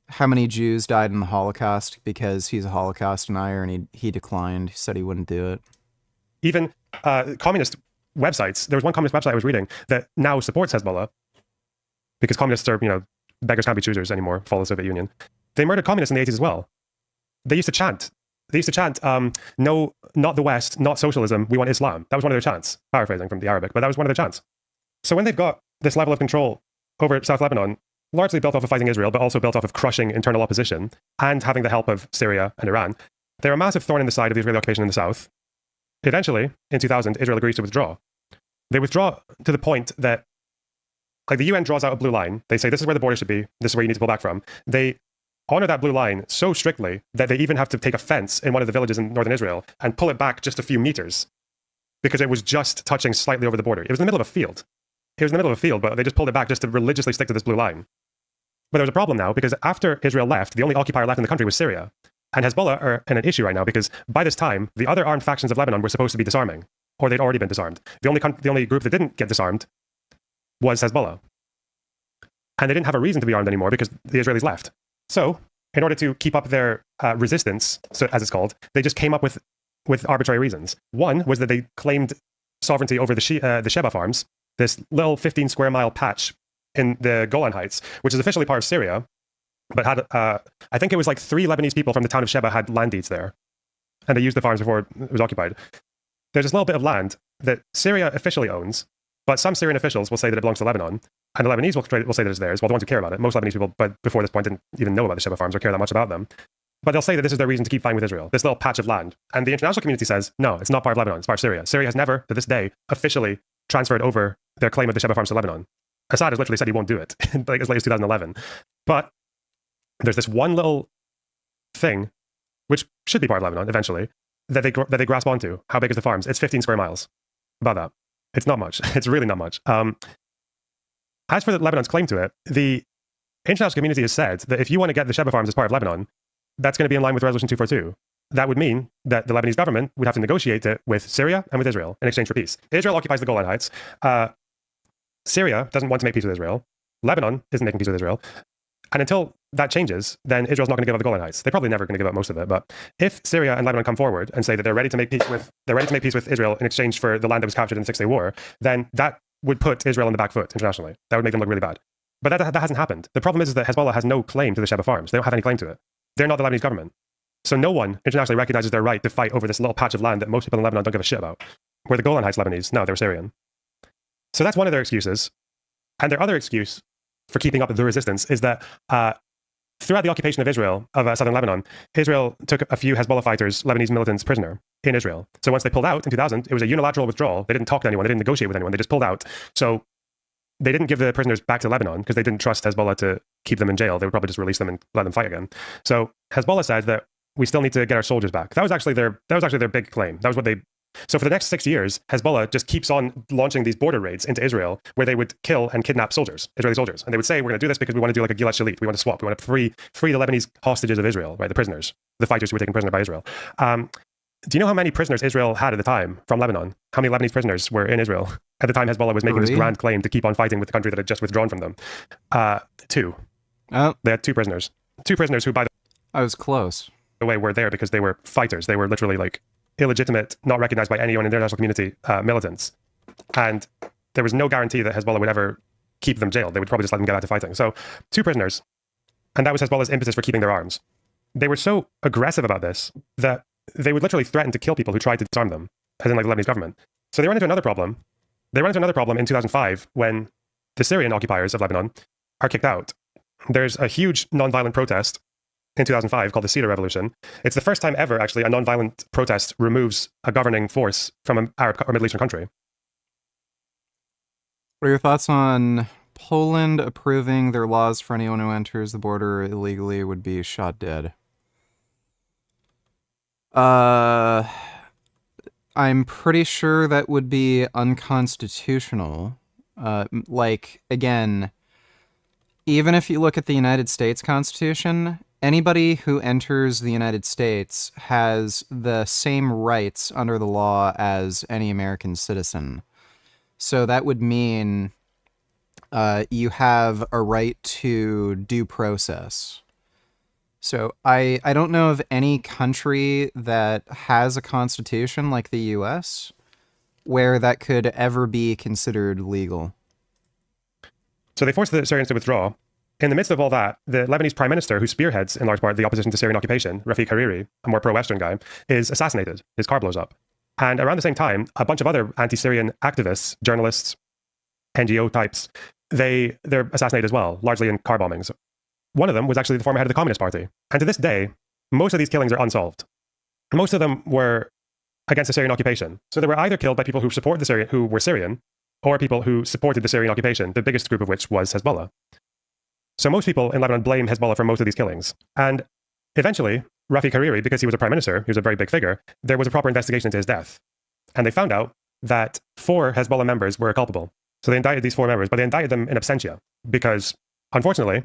how many Jews died in the Holocaust, because he's a Holocaust denier, and he declined. He said he wouldn't do it. Even communist websites. There was one communist website I was reading that now supports Hezbollah, because communists are, beggars can't be choosers anymore, follow the Soviet Union. They murdered communists in the 80s as well. They used to chant, no, not the West, not socialism, we want Islam. That was one of their chants. Paraphrasing from the Arabic, but that was one of their chants. So when they've got this level of control over South Lebanon, largely built off of fighting Israel, but also built off of crushing internal opposition and having the help of Syria and Iran, they're a massive thorn in the side of the Israeli occupation in the south. Eventually, in 2000, Israel agrees to withdraw. They withdraw to the point that, like, the UN draws out a blue line. They say, this is where the border should be. This is where you need to pull back from. They honor that blue line so strictly that they even have to take a fence in one of the villages in northern Israel and pull it back just a few meters because it was just touching slightly over the border. It was in the middle of a field. It was in the middle of a field, but they just pulled it back just to religiously stick to this blue line. But there's a problem now because after Israel left, the only occupier left in the country was Syria. And Hezbollah are in an issue right now because by this time, the other armed factions of Lebanon were supposed to be disarming, or they'd already been disarmed. The only group that didn't get disarmed was Hezbollah. And they didn't have a reason to be armed anymore because the Israelis left. So, in order to keep up their resistance, so, as it's called, they just came up with arbitrary reasons. One was that they claimed sovereignty over the Sheba farms, this little 15 square mile patch in the Golan Heights, which is officially part of Syria, but had, I think it was like 3 Lebanese people from the town of Sheba had land deeds there. And they used the farms before it was occupied. There's this little bit of land that Syria officially owns, but some Syrian officials will say that it belongs to Lebanon, and the Lebanese will say that it's theirs. Well, the ones who care about it. Most Lebanese people, but before this point, didn't even know about the Sheba farms or care that much about them. But they'll say that this is their reason to keep fighting with Israel, this little patch of land. And the international community says, no, it's not part of Lebanon, it's part of Syria. Syria has never, to this day, officially transferred over their claim of the Sheba farms to Lebanon. Assad has literally said he won't do it, like as late as 2011. But there's this one little thing, which should be part of Lebanon eventually, that they grasp onto. How big is the farms? It's 15 square miles. About that. It's not much. It's really not much. As for Lebanon's claim to it, the international community has said that if you want to get the Sheba farms as part of Lebanon, that's going to be in line with Resolution 242. That would mean that the Lebanese government would have to negotiate it with Syria and with Israel in exchange for peace. Israel occupies the Golan Heights. Syria doesn't want to make peace with Israel. Lebanon isn't making peace with Israel. And until that changes, then Israel's not going to give up the Golan Heights. They're probably never going to give up most of it. But if Syria and Lebanon come forward and say that they're ready to make peace with Israel in exchange for the land that was captured in the Six-Day War, then that would put Israel on the back foot internationally. That would make them look really bad. But that hasn't happened. The problem is that Hezbollah has no claim to the Sheba farms. They don't have any claim to it. They're not the Lebanese government. So no one internationally recognizes their right to fight over this little patch of land that most people in Lebanon don't give a shit about. Were the Golan Heights Lebanese? No, they were Syrian. So that's one of their excuses. And their other excuse for keeping up the resistance is that throughout the occupation of Israel, of southern Lebanon, Israel took a few Hezbollah fighters, Lebanese militants, prisoner in Israel. So once they pulled out in 2000, it was a unilateral withdrawal. They didn't talk to anyone. They didn't negotiate with anyone. They just pulled out. So they didn't give the prisoners back to Lebanon because they didn't trust Hezbollah to keep them in jail. They would probably just release them and let them fight again. So Hezbollah said that we still need to get our soldiers back. That was actually their big claim. That was what they. So for the next 6 years, Hezbollah just keeps on launching these border raids into Israel where they would kill and kidnap soldiers, Israeli soldiers. And they would say, we're going to do this because we want to do like a Gilad Shalit. We want to swap. We want to free the Lebanese hostages of Israel, right? The prisoners, the fighters who were taken prisoner by Israel. Do you know how many prisoners Israel had at the time from Lebanon? How many Lebanese prisoners were in Israel at the time Hezbollah was making this grand claim to keep on fighting with the country that had just withdrawn from them? 2. Oh. They had 2 prisoners. 2 prisoners who, by I was close. the way, were there because they were fighters. They were literally like illegitimate, not recognized by anyone in the international community, militants. And there was no guarantee that Hezbollah would ever keep them jailed. They would probably just let them get back to fighting. So 2 prisoners. And that was Hezbollah's impetus for keeping their arms. They were so aggressive about this that they would literally threaten to kill people who tried to disarm them, as in like the Lebanese government. So they ran into another problem. They ran into another problem in 2005 when the Syrian occupiers of Lebanon are kicked out. There's a huge nonviolent protest in 2005 called the Cedar Revolution. It's the first time ever, actually, a nonviolent protest removes a governing force from an Arab or Middle Eastern country. What are your thoughts on Poland approving their laws for anyone who enters the border illegally would be shot dead? I'm pretty sure that would be unconstitutional. Again, even if you look at the United States Constitution, anybody who enters the United States has the same rights under the law as any American citizen. So that would mean you have a right to due process. So I don't know of any country that has a constitution like the U.S. where that could ever be considered legal. So they forced the Syrians to withdraw. In the midst of all that, the Lebanese prime minister, who spearheads in large part the opposition to Syrian occupation, Rafiq Hariri, a more pro-Western guy, is assassinated. His car blows up. And around the same time, a bunch of other anti-Syrian activists, journalists, NGO types, they're assassinated as well, largely in car bombings. One of them was actually the former head of the Communist Party. And to this day, most of these killings are unsolved. Most of them were against the Syrian occupation. So they were either killed by people who were Syrian, or people who supported the Syrian occupation, the biggest group of which was Hezbollah. So most people in Lebanon blame Hezbollah for most of these killings. And eventually, Rafi Hariri, because he was a prime minister, he was a very big figure, there was a proper investigation into his death. And they found out that 4 Hezbollah members were culpable. So they indicted these 4 members, but they indicted them in absentia because, unfortunately,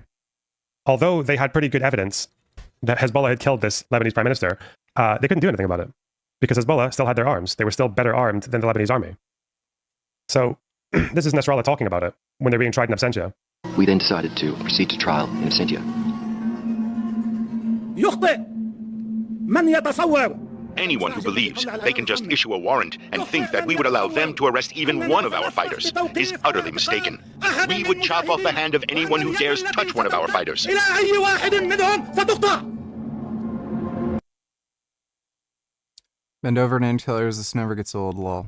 although they had pretty good evidence that Hezbollah had killed this Lebanese prime minister, they couldn't do anything about it because Hezbollah still had their arms. They were still better armed than the Lebanese army. So this is Nasrallah talking about it when they're being tried in absentia. We then decided to proceed to trial in absentia. Anyone who believes they can just issue a warrant and think that we would allow them to arrest even one of our fighters is utterly mistaken. We would chop off the hand of anyone who dares touch one of our fighters. Bend over, name killers. This never gets old, lol.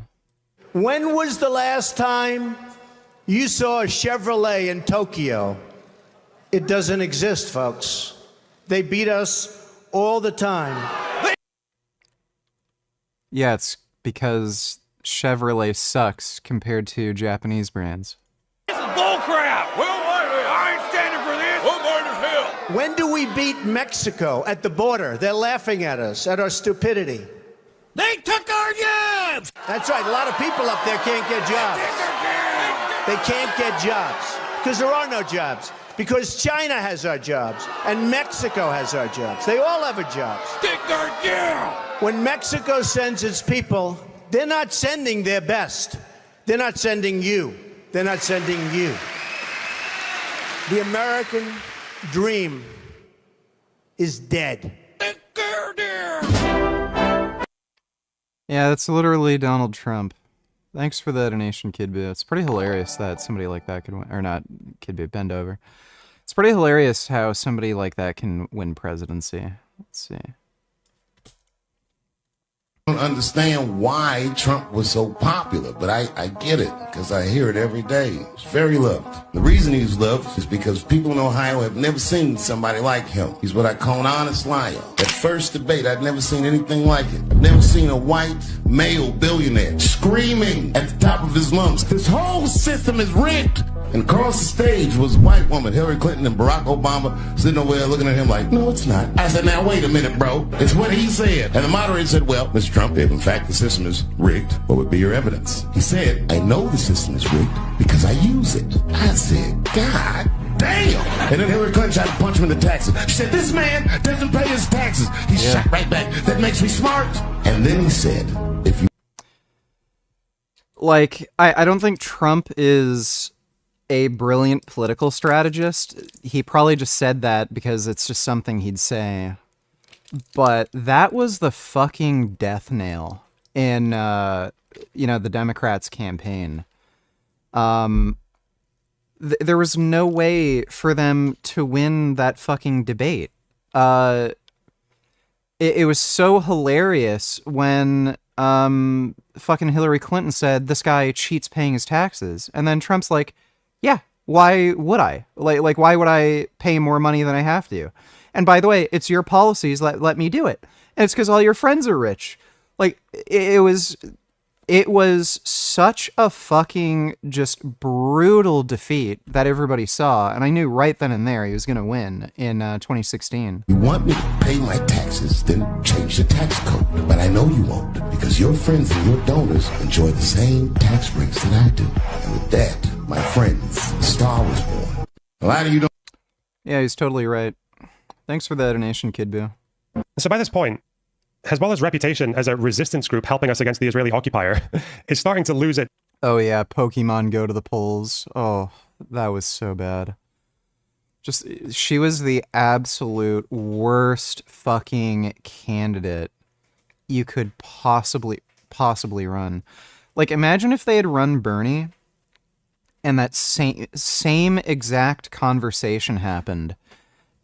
When was the last time you saw a Chevrolet in Tokyo? It doesn't exist, folks. They beat us all the time. Yeah, it's because Chevrolet sucks compared to Japanese brands. This is bullcrap! Well, I ain't standing for this! I'm hard as hell! When do we beat Mexico at the border? They're laughing at us, at our stupidity. They took our jobs! That's right, a lot of people up there can't get jobs. They can't get jobs because there are no jobs. Because China has our jobs and Mexico has our jobs. They all have our jobs. Take our job! When Mexico sends its people, they're not sending their best. They're not sending you. They're not sending you. The American dream is dead. Yeah, that's literally Donald Trump. Thanks for the donation, Kid Boo. It's pretty hilarious that somebody like that could win, or not Kid Boo, bend over. It's pretty hilarious how somebody like that can win presidency. Let's see. I don't understand why Trump was so popular, but I get it because I hear it every day. He's very loved. The reason he's loved is because people in Ohio have never seen somebody like him. He's what I call an honest liar. At first debate, I'd never seen anything like it. I've never seen a white male billionaire screaming at the top of his lungs, this whole system is rigged. And across the stage was a white woman, Hillary Clinton and Barack Obama, sitting over there looking at him like, no, it's not. I said, now, wait a minute, bro. It's what he said. And the moderator said, well, Mr. Trump, if in fact the system is rigged, what would be your evidence? He said, I know the system is rigged because I use it. I said, God damn. And then Hillary Clinton tried to punch him in the taxes. She said, this man doesn't pay his taxes. He shot right back. That makes me smart. And then he said, if you... Like, I don't think Trump is a brilliant political strategist. He probably just said that because it's just something he'd say. But that was the fucking death nail in, the Democrats' campaign. There was no way for them to win that fucking debate. It was so hilarious when fucking Hillary Clinton said this guy cheats paying his taxes, and then Trump's like, yeah, why would I? Like why would I pay more money than I have to? And by the way, it's your policies that let me do it. And it's because all your friends are rich. Like, it was such a fucking just brutal defeat that everybody saw. And I knew right then and there he was going to win in 2016. You want me to pay my taxes, then change the tax code. But I know you won't, because your friends and your donors enjoy the same tax breaks that I do. And with that, my friends, the star was born. A lot of you don't... Yeah, he's totally right. Thanks for the donation, Kid Boo. So by this point, Hezbollah's reputation as a resistance group helping us against the Israeli occupier is starting to lose it. Oh yeah, Pokemon Go to the polls. Oh, that was so bad. She was the absolute worst fucking candidate you could possibly run. Like, imagine if they had run Bernie and that same exact conversation happened.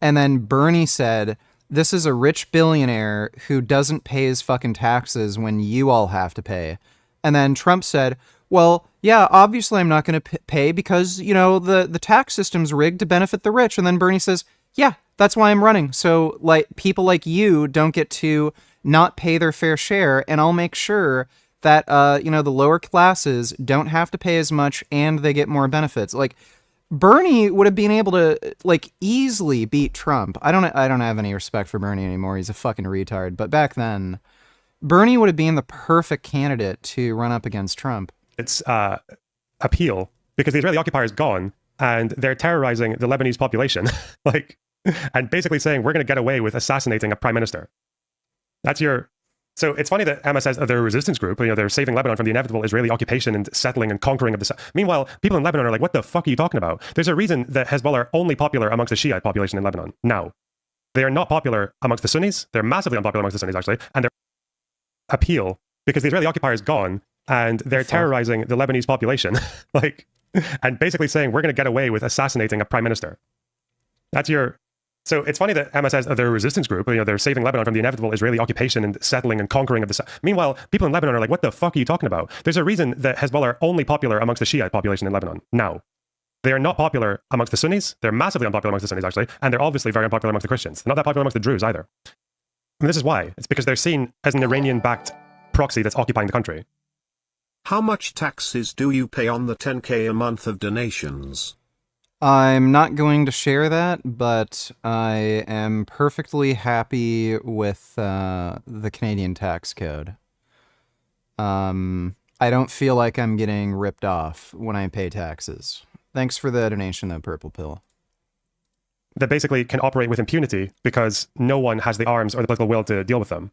And then Bernie said, this is a rich billionaire who doesn't pay his fucking taxes when you all have to pay. And then Trump said, well, yeah, obviously I'm not going to pay because, the tax system's rigged to benefit the rich. And then Bernie says, yeah, that's why I'm running. So, like, people like you don't get to not pay their fair share, and I'll make sure that, the lower classes don't have to pay as much and they get more benefits. Like, Bernie would have been able to like easily beat Trump. I don't have any respect for Bernie anymore. He's a fucking retard. But back then, Bernie would have been the perfect candidate to run up against Trump. Its appeal, because the Israeli occupier is gone and they're terrorizing the Lebanese population, like, and basically saying we're going to get away with assassinating a prime minister. That's your. So it's funny that Emma says they're a resistance group. You know, they're saving Lebanon from the inevitable Israeli occupation and settling and conquering of the. Meanwhile, people in Lebanon are like, "What the fuck are you talking about?" There's a reason that Hezbollah are only popular amongst the Shiite population in Lebanon now. They are not popular amongst the Sunnis. They're massively unpopular amongst the Sunnis actually, and their appeal because the Israeli occupier is gone and they're terrorizing the Lebanese population, like, and basically saying we're going to get away with assassinating a prime minister. That's your. So it's funny that Emma says they're a resistance group. You know, they're saving Lebanon from the inevitable Israeli occupation and settling and conquering of the. Meanwhile, people in Lebanon are like, "What the fuck are you talking about?" There's a reason that Hezbollah are only popular amongst the Shiite population in Lebanon now. They are not popular amongst the Sunnis. They're massively unpopular amongst the Sunnis actually, and they're obviously very unpopular amongst the Christians. Not that popular amongst the Druze either. And this is why. It's because they're seen as an Iranian-backed proxy that's occupying the country. How much taxes do you pay on the 10K a month of donations? I'm not going to share that, but I am perfectly happy with the Canadian tax code. I don't feel like I'm getting ripped off when I pay taxes. Thanks for the donation, though, Purple Pill. That basically can operate with impunity because no one has the arms or the political will to deal with them.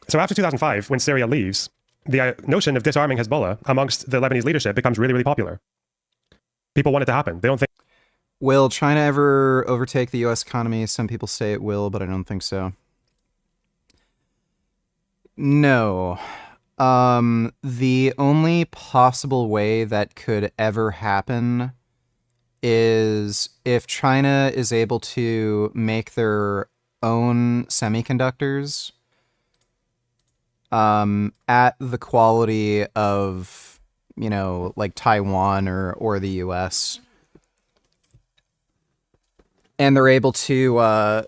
So after 2005, when Syria leaves, the notion of disarming Hezbollah amongst the Lebanese leadership becomes really, really popular. People want it to happen. They don't think. Will China ever overtake the U.S. economy? Some people say it will, but I don't think so. No. The only possible way that could ever happen is if China is able to make their own semiconductors at the quality of, you know, like Taiwan or the US. And they're able to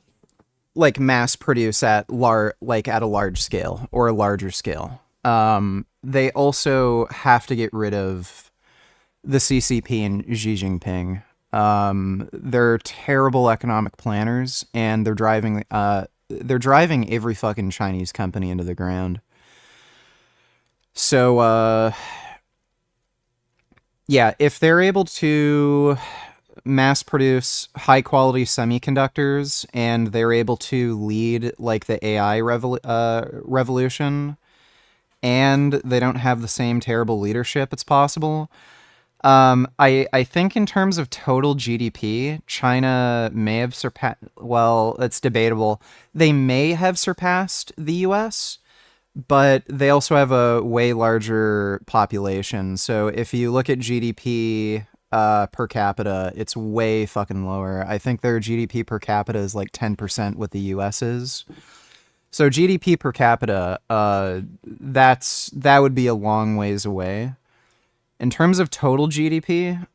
like mass produce at a large scale or a larger scale. They also have to get rid of the CCP and Xi Jinping. They're terrible economic planners, and they're driving every fucking Chinese company into the ground. So, yeah, if they're able to mass produce high quality semiconductors and they're able to lead like the AI revolution, and they don't have the same terrible leadership, it's possible. I think in terms of total GDP, China may have surpassed, well, it's debatable. They may have surpassed the US, but they also have a way larger population. So if you look at GDP per capita, it's way fucking lower. I think their GDP per capita is like 10% what the US is. So GDP per capita, that would be a long ways away. In terms of total GDP,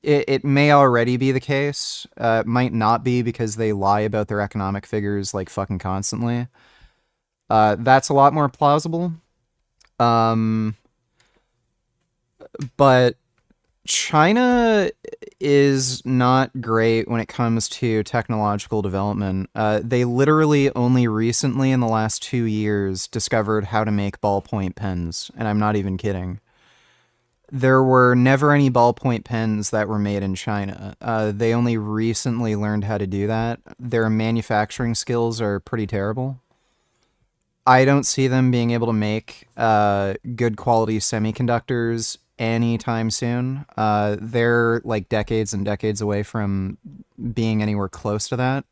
it may already be the case. It might not be because they lie about their economic figures like fucking constantly. That's a lot more plausible. But China is not great when it comes to technological development. They literally only recently in the last 2 years discovered how to make ballpoint pens, and I'm not even kidding. There were never any ballpoint pens that were made in China. They only recently learned how to do that. Their manufacturing skills are pretty terrible. I don't see them being able to make good quality semiconductors anytime soon. They're like decades and decades away from being anywhere close to that.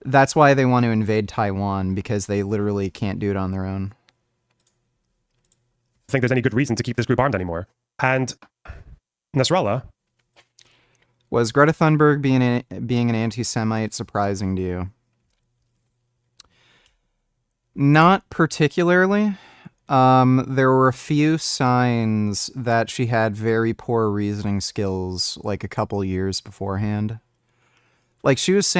That's why they want to invade Taiwan, because they literally can't do it on their own. I think there's any good reason to keep this group armed anymore. And Nasrallah. Was Greta Thunberg being an anti-Semite surprising to you? Not particularly. There were a few signs that she had very poor reasoning skills, like a couple years beforehand. Like she was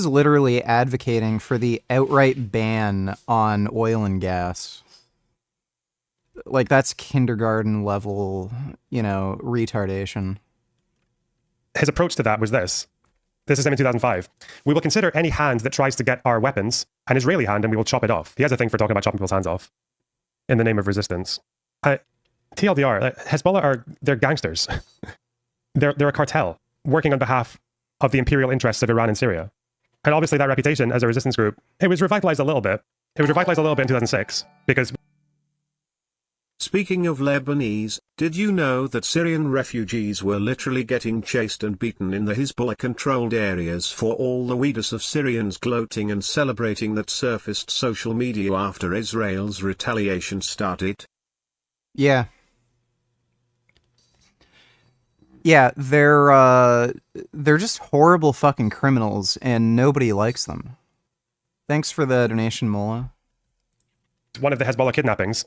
literally advocating for the outright ban on oil and gas. like, that's kindergarten level, retardation. His approach to that was this. This is him in 2005. We will consider any hand that tries to get our weapons an Israeli hand, and we will chop it off. He has a thing for talking about chopping people's hands off in the name of resistance. TLDR, Hezbollah they're gangsters. they're a cartel working on behalf of the imperial interests of Iran and Syria. And obviously that reputation as a resistance group, it was revitalized a little bit. It was revitalized a little bit in 2006 because... Speaking of Lebanese, did you know that Syrian refugees were literally getting chased and beaten in the Hezbollah-controlled areas for all the weirdest of Syrians gloating and celebrating that surfaced social media after Israel's retaliation started? Yeah. Yeah, they're just horrible fucking criminals, and nobody likes them. Thanks for the donation, Mola. One of the Hezbollah kidnappings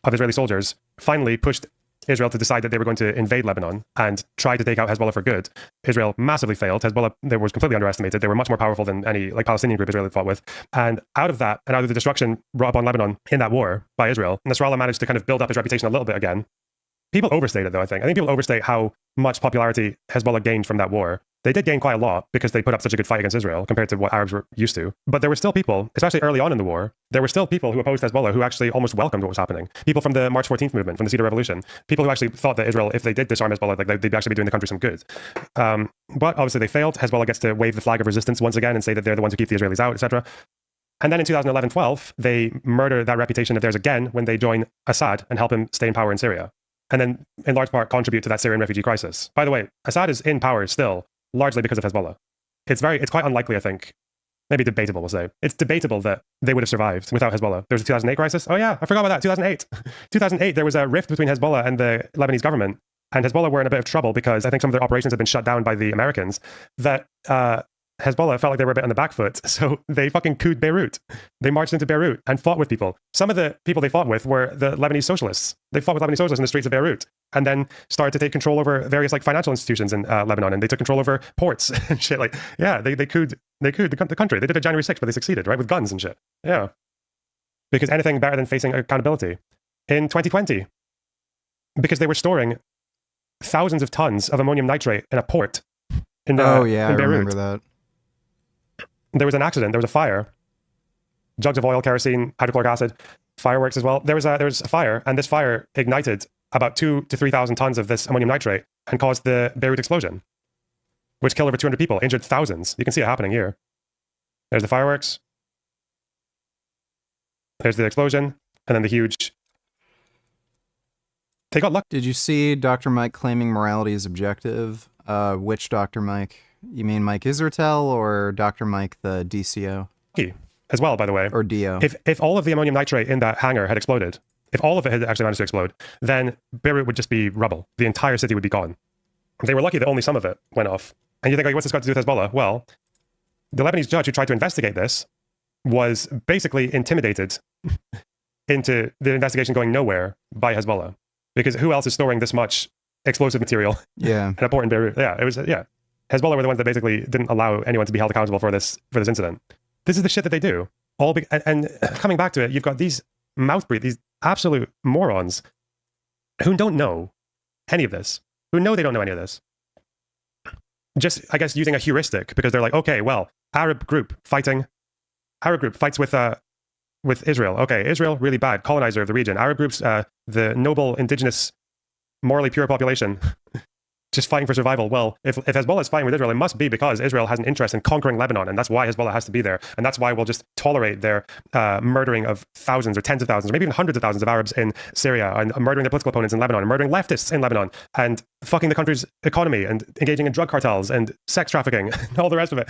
of Israeli soldiers finally pushed Israel to decide that they were going to invade Lebanon and try to take out Hezbollah for good. Israel massively failed. Hezbollah, they were completely underestimated. They were much more powerful than any Palestinian group Israel had fought with. And out of that, and out of the destruction brought upon Lebanon in that war by Israel, Nasrallah managed to kind of build up his reputation a little bit again. People overstate it, though, I think. I think people overstate how much popularity Hezbollah gained from that war. They did gain quite a lot because they put up such a good fight against Israel compared to what Arabs were used to. But there were still people, especially early on in the war, there were still people who opposed Hezbollah who actually almost welcomed what was happening. People from the March 14th movement, from the Cedar Revolution. People who actually thought that Israel, if they did disarm Hezbollah, like they'd actually be doing the country some good. But obviously they failed. Hezbollah gets to wave the flag of resistance once again and say that they're the ones who keep the Israelis out, etc. And then in 2011-12, they murder that reputation of theirs again when they join Assad and help him stay in power in Syria. And then, in large part, contribute to that Syrian refugee crisis. By the way, Assad is in power still, largely because of Hezbollah. It's quite unlikely, I think. Maybe debatable, we'll say. It's debatable that they would have survived without Hezbollah. There was a 2008 crisis. Oh yeah, I forgot about that. 2008. 2008, there was a rift between Hezbollah and the Lebanese government. And Hezbollah were in a bit of trouble because I think some of their operations had been shut down by the Americans. That Hezbollah felt like they were a bit on the back foot, so they fucking couped Beirut. They marched into Beirut and fought with people. Some of the people they fought with were the Lebanese socialists. They fought with Lebanese socialists in the streets of Beirut and then started to take control over various financial institutions in Lebanon, and they took control over ports and shit. They couped the country. They did it January 6th, but they succeeded, right, with guns and shit. Yeah. Because anything better than facing accountability. In 2020, because they were storing thousands of tons of ammonium nitrate in a port in Beirut. I remember that. There was an accident. There was a fire. Jugs of oil, kerosene, hydrochloric acid, fireworks as well. There was a fire, and this fire ignited about 2,000 to 3,000 tons of this ammonium nitrate and caused the Beirut explosion, which killed over 200 people, injured thousands. You can see it happening here. There's the fireworks. There's the explosion, and then the huge... They got lucky. Did you see Dr. Mike claiming morality is objective? Which Dr. Mike? You mean Mike Israetel or Dr. Mike, the DCO? As well, by the way. Or DO. If all of the ammonium nitrate in that hangar had exploded, if all of it had actually managed to explode, then Beirut would just be rubble. The entire city would be gone. They were lucky that only some of it went off. And you think, what's this got to do with Hezbollah? Well, the Lebanese judge who tried to investigate this was basically intimidated into the investigation going nowhere by Hezbollah. Because who else is storing this much explosive material in a port in Beirut? Hezbollah were the ones that basically didn't allow anyone to be held accountable for this incident. This is the shit that they do. And coming back to it, you've got these mouth-breathe, these absolute morons who don't know any of this, who know they don't know any of this. Just, I guess, using a heuristic because they're like, okay, well, Arab group fights with Israel. Okay, Israel, really bad, colonizer of the region. Arab groups, the noble, indigenous, morally pure population, just fighting for survival. Well, if Hezbollah is fighting with Israel, it must be because Israel has an interest in conquering Lebanon, and that's why Hezbollah has to be there. And that's why we'll just tolerate their murdering of thousands or tens of thousands, or maybe even hundreds of thousands of Arabs in Syria, and murdering their political opponents in Lebanon, and murdering leftists in Lebanon, and fucking the country's economy, and engaging in drug cartels, and sex trafficking, and all the rest of it.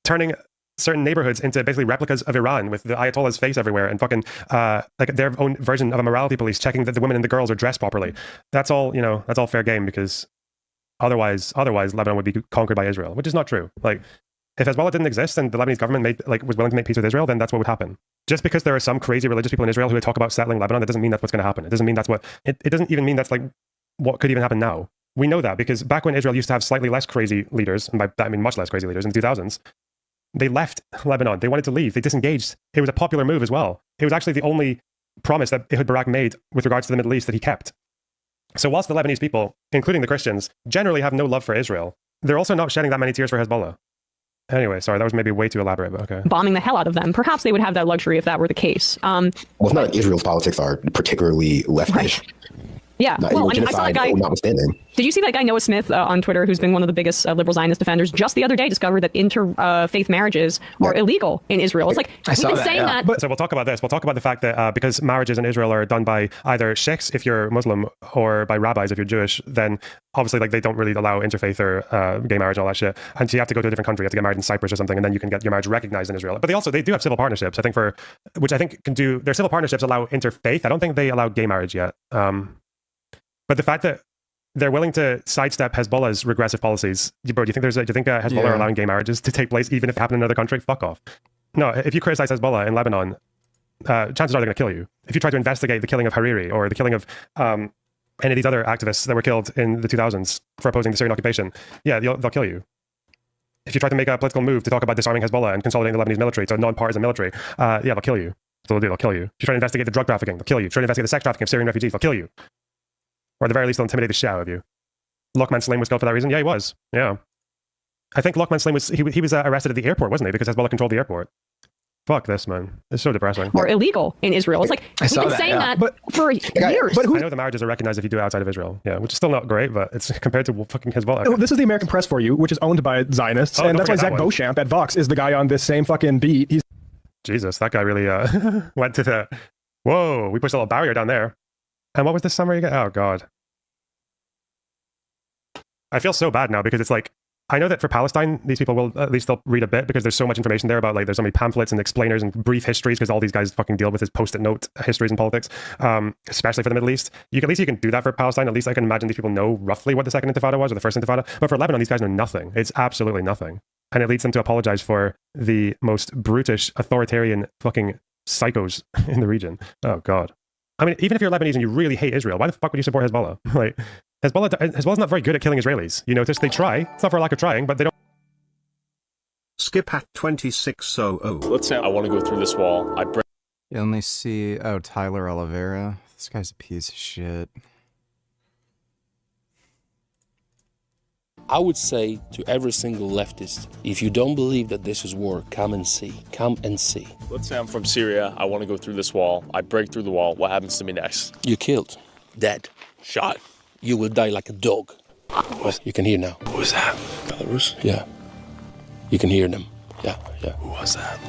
Turning certain neighborhoods into basically replicas of Iran with the Ayatollah's face everywhere and fucking their own version of a morality police checking that the women and the girls are dressed properly. That's all, that's all fair game because otherwise Lebanon would be conquered by Israel, which is not true. Like, if Hezbollah didn't exist and the Lebanese government was willing to make peace with Israel, then that's what would happen. Just because there are some crazy religious people in Israel who talk about settling Lebanon, that doesn't mean that's what's going to happen. It doesn't mean it doesn't even mean that's what could even happen now. We know that because back when Israel used to have slightly less crazy leaders, and by that I mean much less crazy leaders in the 2000s, they left Lebanon. They wanted to leave. They disengaged. It was a popular move as well. It was actually the only promise that Ehud Barak made with regards to the Middle East that he kept. So whilst the Lebanese people, including the Christians, generally have no love for Israel, they're also not shedding that many tears for Hezbollah. Anyway, sorry, that was maybe way too elaborate, but okay. Bombing the hell out of them. Perhaps they would have that luxury if that were the case. Well, it's not like Israel's politics are particularly leftish. Right. Yeah, well, I mean, I saw that guy. Notwithstanding. Did you see that guy Noah Smith on Twitter, who's been one of the biggest liberal Zionist defenders, just the other day discovered that interfaith marriages are illegal in Israel? It's like, we've been saying that. So we'll talk about this. We'll talk about the fact that because marriages in Israel are done by either sheikhs if you're Muslim or by rabbis if you're Jewish, then obviously like they don't really allow interfaith or gay marriage and all that shit. And so you have to go to a different country. You have to get married in Cyprus or something, and then you can get your marriage recognized in Israel. But they do have civil partnerships. I think which I think can do. Their civil partnerships allow interfaith. I don't think they allow gay marriage yet. But the fact that they're willing to sidestep Hezbollah's regressive policies, bro, do you think Hezbollah are allowing gay marriages to take place even if it happened in another country? Fuck off. No, if you criticize Hezbollah in Lebanon, chances are they're going to kill you. If you try to investigate the killing of Hariri or the killing of any of these other activists that were killed in the 2000s for opposing the Syrian occupation, yeah, they'll kill you. If you try to make a political move to talk about disarming Hezbollah and consolidating the Lebanese military to a non-partisan military, yeah, they'll kill you. So they'll kill you. If you try to investigate the drug trafficking, they'll kill you. If you try to investigate the sex trafficking of Syrian refugees, they'll kill you. Or at the very least, they'll intimidate the shit out of you. Lokman Slim was killed for that reason? Yeah, he was. Yeah. I think Lokman Slim was arrested at the airport, wasn't he? Because Hezbollah controlled the airport. Fuck this, man. It's so depressing. Or illegal in Israel. It's like, we've been saying that for years. But I know the marriages are recognized if you do it outside of Israel. Yeah, which is still not great, but it's compared to fucking Hezbollah. This is the American press for you, which is owned by Zionists. And that's why Zach Beauchamp at Vox is the guy on this same fucking beat. Jesus, that guy really went to the... Whoa, we pushed a little barrier down there. And what was this summary again? Oh, God. I feel so bad now because it's like, I know that for Palestine, these people will, at least they'll read a bit because there's so much information there about like, there's so many pamphlets and explainers and brief histories because all these guys fucking deal with is post-it note histories and politics, especially for the Middle East. At least you can do that for Palestine. At least I can imagine these people know roughly what the second intifada was or the first intifada. But for Lebanon, these guys know nothing. It's absolutely nothing. And it leads them to apologize for the most brutish, authoritarian fucking psychos in the region. Oh, God. I mean, even if you're Lebanese and you really hate Israel, why the fuck would you support Hezbollah? Like, Hezbollah's not very good at killing Israelis. You notice they try. It's not for a lack of trying, but they don't. Skip at 2600. Let's say I want to go through this wall. You only see, Tyler Oliveira. This guy's a piece of shit. I would say to every single leftist, if you don't believe that this is war, come and see. Come and see. Let's say I'm from Syria. I want to go through this wall. I break through the wall. What happens to me next? You're killed. Dead. Shot. You will die like a dog. What? You can hear now. Who was that? Belarus? Yeah. You can hear them. Yeah. Who was that?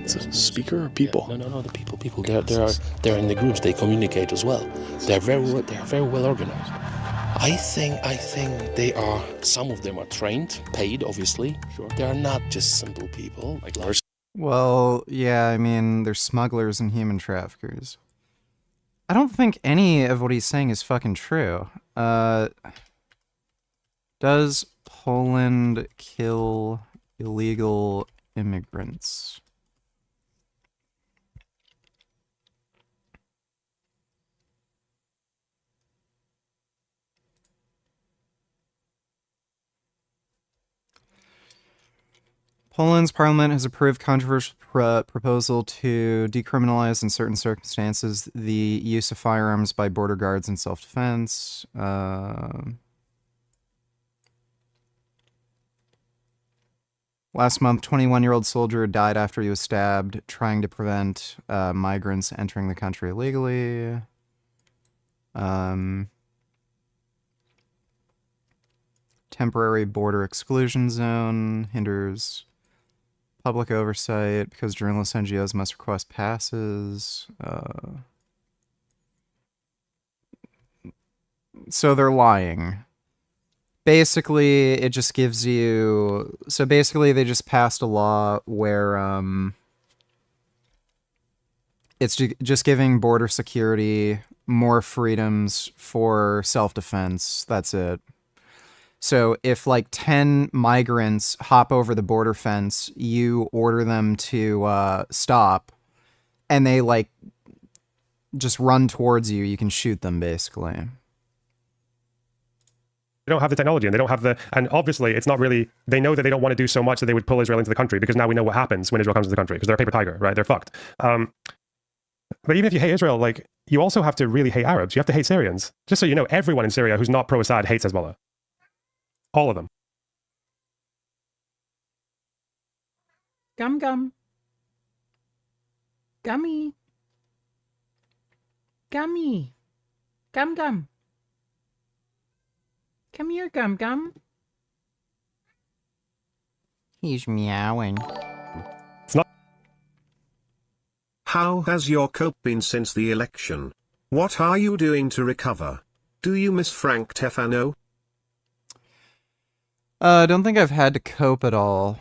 It's a speaker or people? Yeah. No, the people. They're in the groups. They communicate as well. They are very well organized. I think they are, some of them are trained, paid, obviously. Sure. They are not just simple people. Well, yeah, I mean, they're smugglers and human traffickers. I don't think any of what he's saying is fucking true. Does Poland kill illegal immigrants? Poland's parliament has approved controversial proposal to decriminalize in certain circumstances the use of firearms by border guards in self-defense. Last month, 21-year-old soldier died after he was stabbed trying to prevent migrants entering the country illegally. Temporary border exclusion zone hinders public oversight because journalists, NGOs must request passes. So they're lying. Basically, it just gives you... So basically, they just passed a law where it's just giving border security more freedoms for self-defense. That's it. So if like 10 migrants hop over the border fence, you order them to stop, and they like just run towards you, you can shoot them basically. They don't have the technology and they don't have the, and obviously it's not really, they know that they don't want to do so much that they would pull Israel into the country because now we know what happens when Israel comes into the country because they're a paper tiger, right? They're fucked. But even if you hate Israel, like, you also have to really hate Arabs. You have to hate Syrians. Just so you know, everyone in Syria who's not pro-Assad hates Hezbollah. All of them. Gum gum. Gummy. Gummy. Gum gum. Come here, Gum Gum. He's meowing. It's not. How has your cope been since the election? What are you doing to recover? Do you miss Frank Tefano? I don't think I've had to cope at all.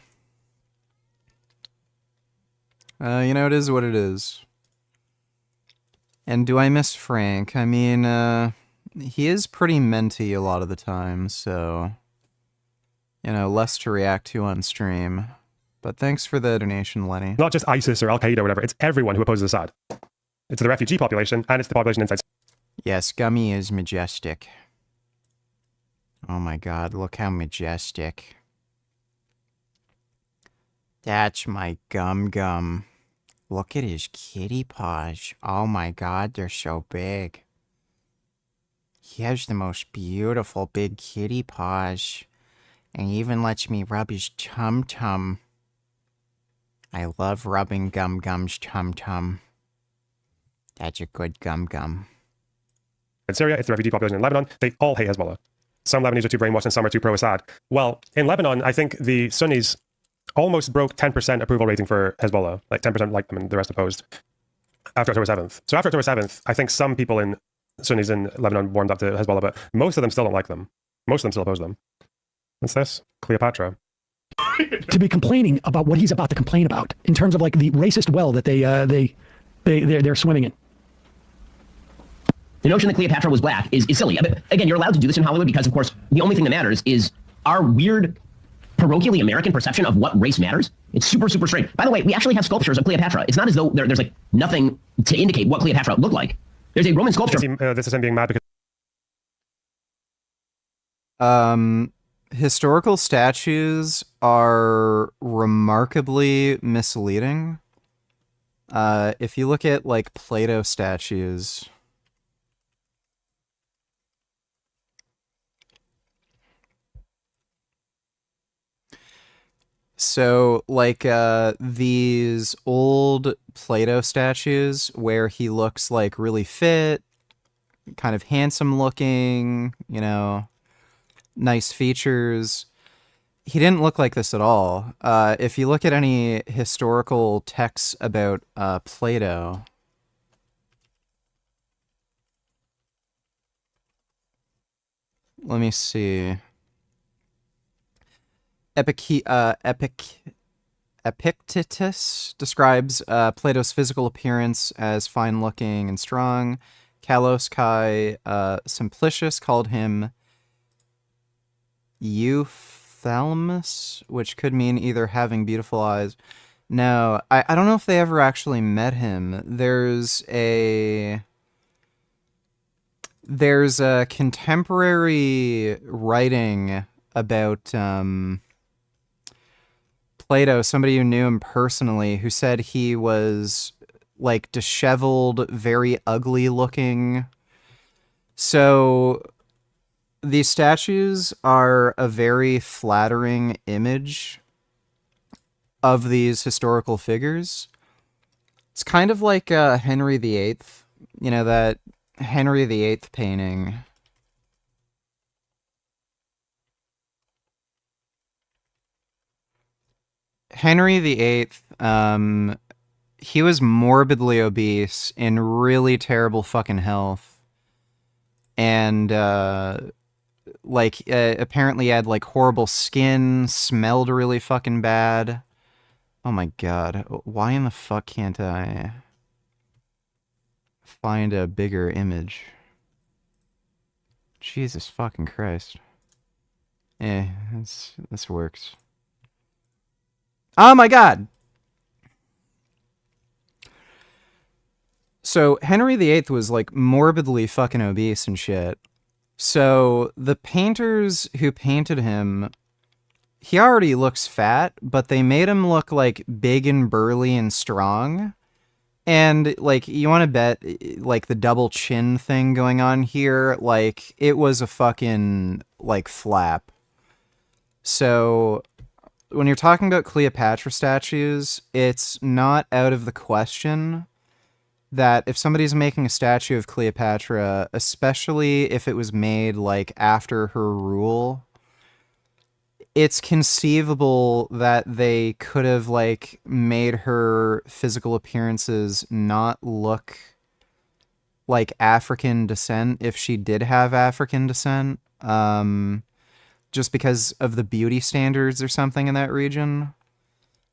You know, it is what it is. And do I miss Frank? I mean, he is pretty minty a lot of the time, so, you know, less to react to on stream. But thanks for the donation, Lenny. Not just ISIS or Al-Qaeda or whatever, it's everyone who opposes Assad. It's the refugee population, and it's the population inside. Yes, Gummy is majestic. Oh my god, look how majestic. That's my Gum Gum. Look at his kitty paws. Oh my god, they're so big. He has the most beautiful big kitty paws. And he even lets me rub his tum-tum. I love rubbing Gum Gum's tum-tum. That's a good Gum Gum. In Syria, it's the refugee population in Lebanon. They all hate Hezbollah. Some Lebanese are too brainwashed and some are too pro-Assad. Well, in Lebanon, I think the Sunnis almost broke 10% approval rating for Hezbollah. Like 10% liked them and the rest opposed. After October 7th. So after October 7th, I think some people in Sunnis in Lebanon warmed up to Hezbollah, but most of them still don't like them. Most of them still oppose them. What's this? Cleopatra. To be complaining about what he's about to complain about in terms of like the racist well that they're swimming in. The notion that Cleopatra was black is silly. But again, you're allowed to do this in Hollywood because, of course, the only thing that matters is our weird, parochially American perception of what race matters. It's super, super strange. By the way, we actually have sculptures of Cleopatra. It's not as though there's like nothing to indicate what Cleopatra looked like. There's a Roman sculpture. This is him being mad because... Historical statues are remarkably misleading. If you look at, like, Plato statues... So, like, these old Plato statues where he looks, like, really fit, kind of handsome looking, you know, nice features. He didn't look like this at all. If you look at any historical texts about Plato, let me see. Epictetus describes Plato's physical appearance as fine-looking and strong. Kalos Kai Simplicius called him euphthalmos, which could mean either having beautiful eyes. No, I don't know if they ever actually met him. There's a contemporary writing about Plato, somebody who knew him personally, who said he was, like, disheveled, very ugly looking. So these statues are a very flattering image of these historical figures. It's kind of like Henry VIII, you know, that Henry VIII painting. Henry VIII, he was morbidly obese, in really terrible fucking health. And, apparently had, like, horrible skin, smelled really fucking bad. Oh my god, why in the fuck can't I find a bigger image? Jesus fucking Christ. This works. Oh my god! So, Henry VIII was, like, morbidly fucking obese and shit. So, the painters who painted him, he already looks fat, but they made him look, like, big and burly and strong. And, like, you want to bet, like, the double chin thing going on here, like, it was a fucking, like, flap. So, when you're talking about Cleopatra statues, it's not out of the question that if somebody's making a statue of Cleopatra, especially if it was made, like, after her rule, it's conceivable that they could have, like, made her physical appearances not look like African descent if she did have African descent, just because of the beauty standards or something in that region.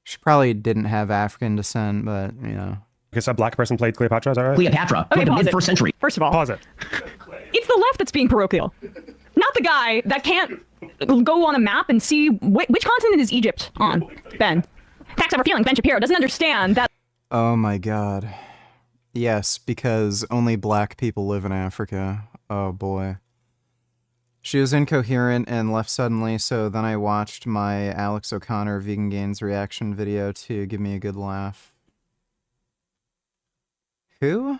She probably didn't have African descent, but, you know. Because a black person played Cleopatra, is that right? Cleopatra, Okay, from the pause it. mid-first century. First of all, Pause it. it's the left that's being parochial, not the guy that can't go on a map and see which continent is Egypt on. Ben, facts over feelings. Ben Shapiro doesn't understand that. Oh my god. Yes, because only black people live in Africa. Oh boy. She was incoherent and left suddenly, so then I watched my Alex O'Connor Vegan Gains reaction video to give me a good laugh. Who?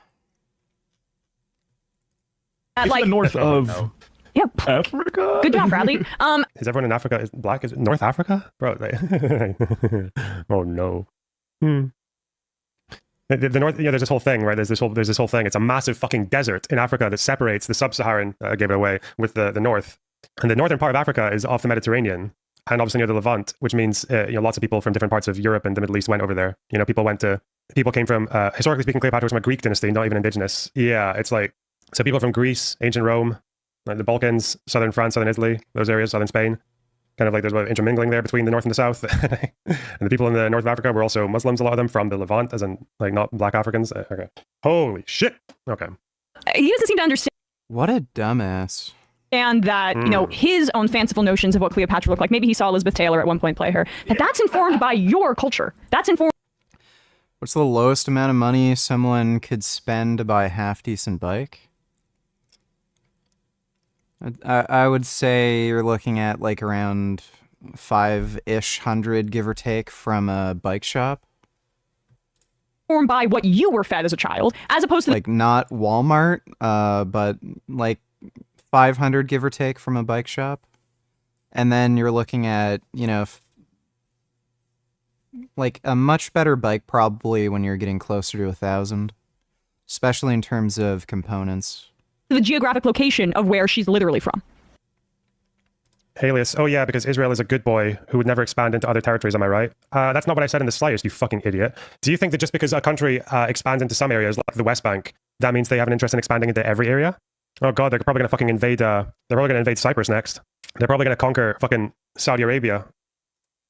It's like the north of Africa. Good job, Bradley. Is everyone in Africa is black? Is it North Africa? Bro, oh no. The north, there's this whole thing, right? There's this whole thing. It's a massive fucking desert in Africa that separates the sub-Saharan, gave it away, with the north. And the northern part of Africa is off the Mediterranean, and obviously near the Levant, which means lots of people from different parts of Europe and the Middle East went over there. People came from, historically speaking, Cleopatra was from a Greek dynasty, not even indigenous. Yeah, it's like, so people from Greece, ancient Rome, like the Balkans, southern France, southern Italy, those areas, southern Spain. Kind of like there's a bit of intermingling there between the north and the south. And the people in the north of Africa were also Muslims, a lot of them from the Levant, as in like not black Africans. Okay. Holy shit. Okay. He doesn't seem to understand. What a dumbass. And that, his own fanciful notions of what Cleopatra looked like. Maybe he saw Elizabeth Taylor at one point play her. But that's informed by your culture. That's informed. What's the lowest amount of money someone could spend to buy a half-decent bike? I would say you're looking at like around 5-ish hundred, give or take, from a bike shop. Informed by what you were fed as a child, as opposed to like not Walmart, but like 500, give or take, from a bike shop. And then you're looking at, like a much better bike probably when you're getting closer to 1,000, especially in terms of components. The geographic location of where she's literally from. Alias, oh yeah, because Israel is a good boy who would never expand into other territories, am I right? That's not what I said in the slightest, you fucking idiot. Do you think that just because a country expands into some areas, like the West Bank, that means they have an interest in expanding into every area? Oh god, they're probably gonna fucking invade, they're probably gonna invade Cyprus next. They're probably gonna conquer fucking Saudi Arabia,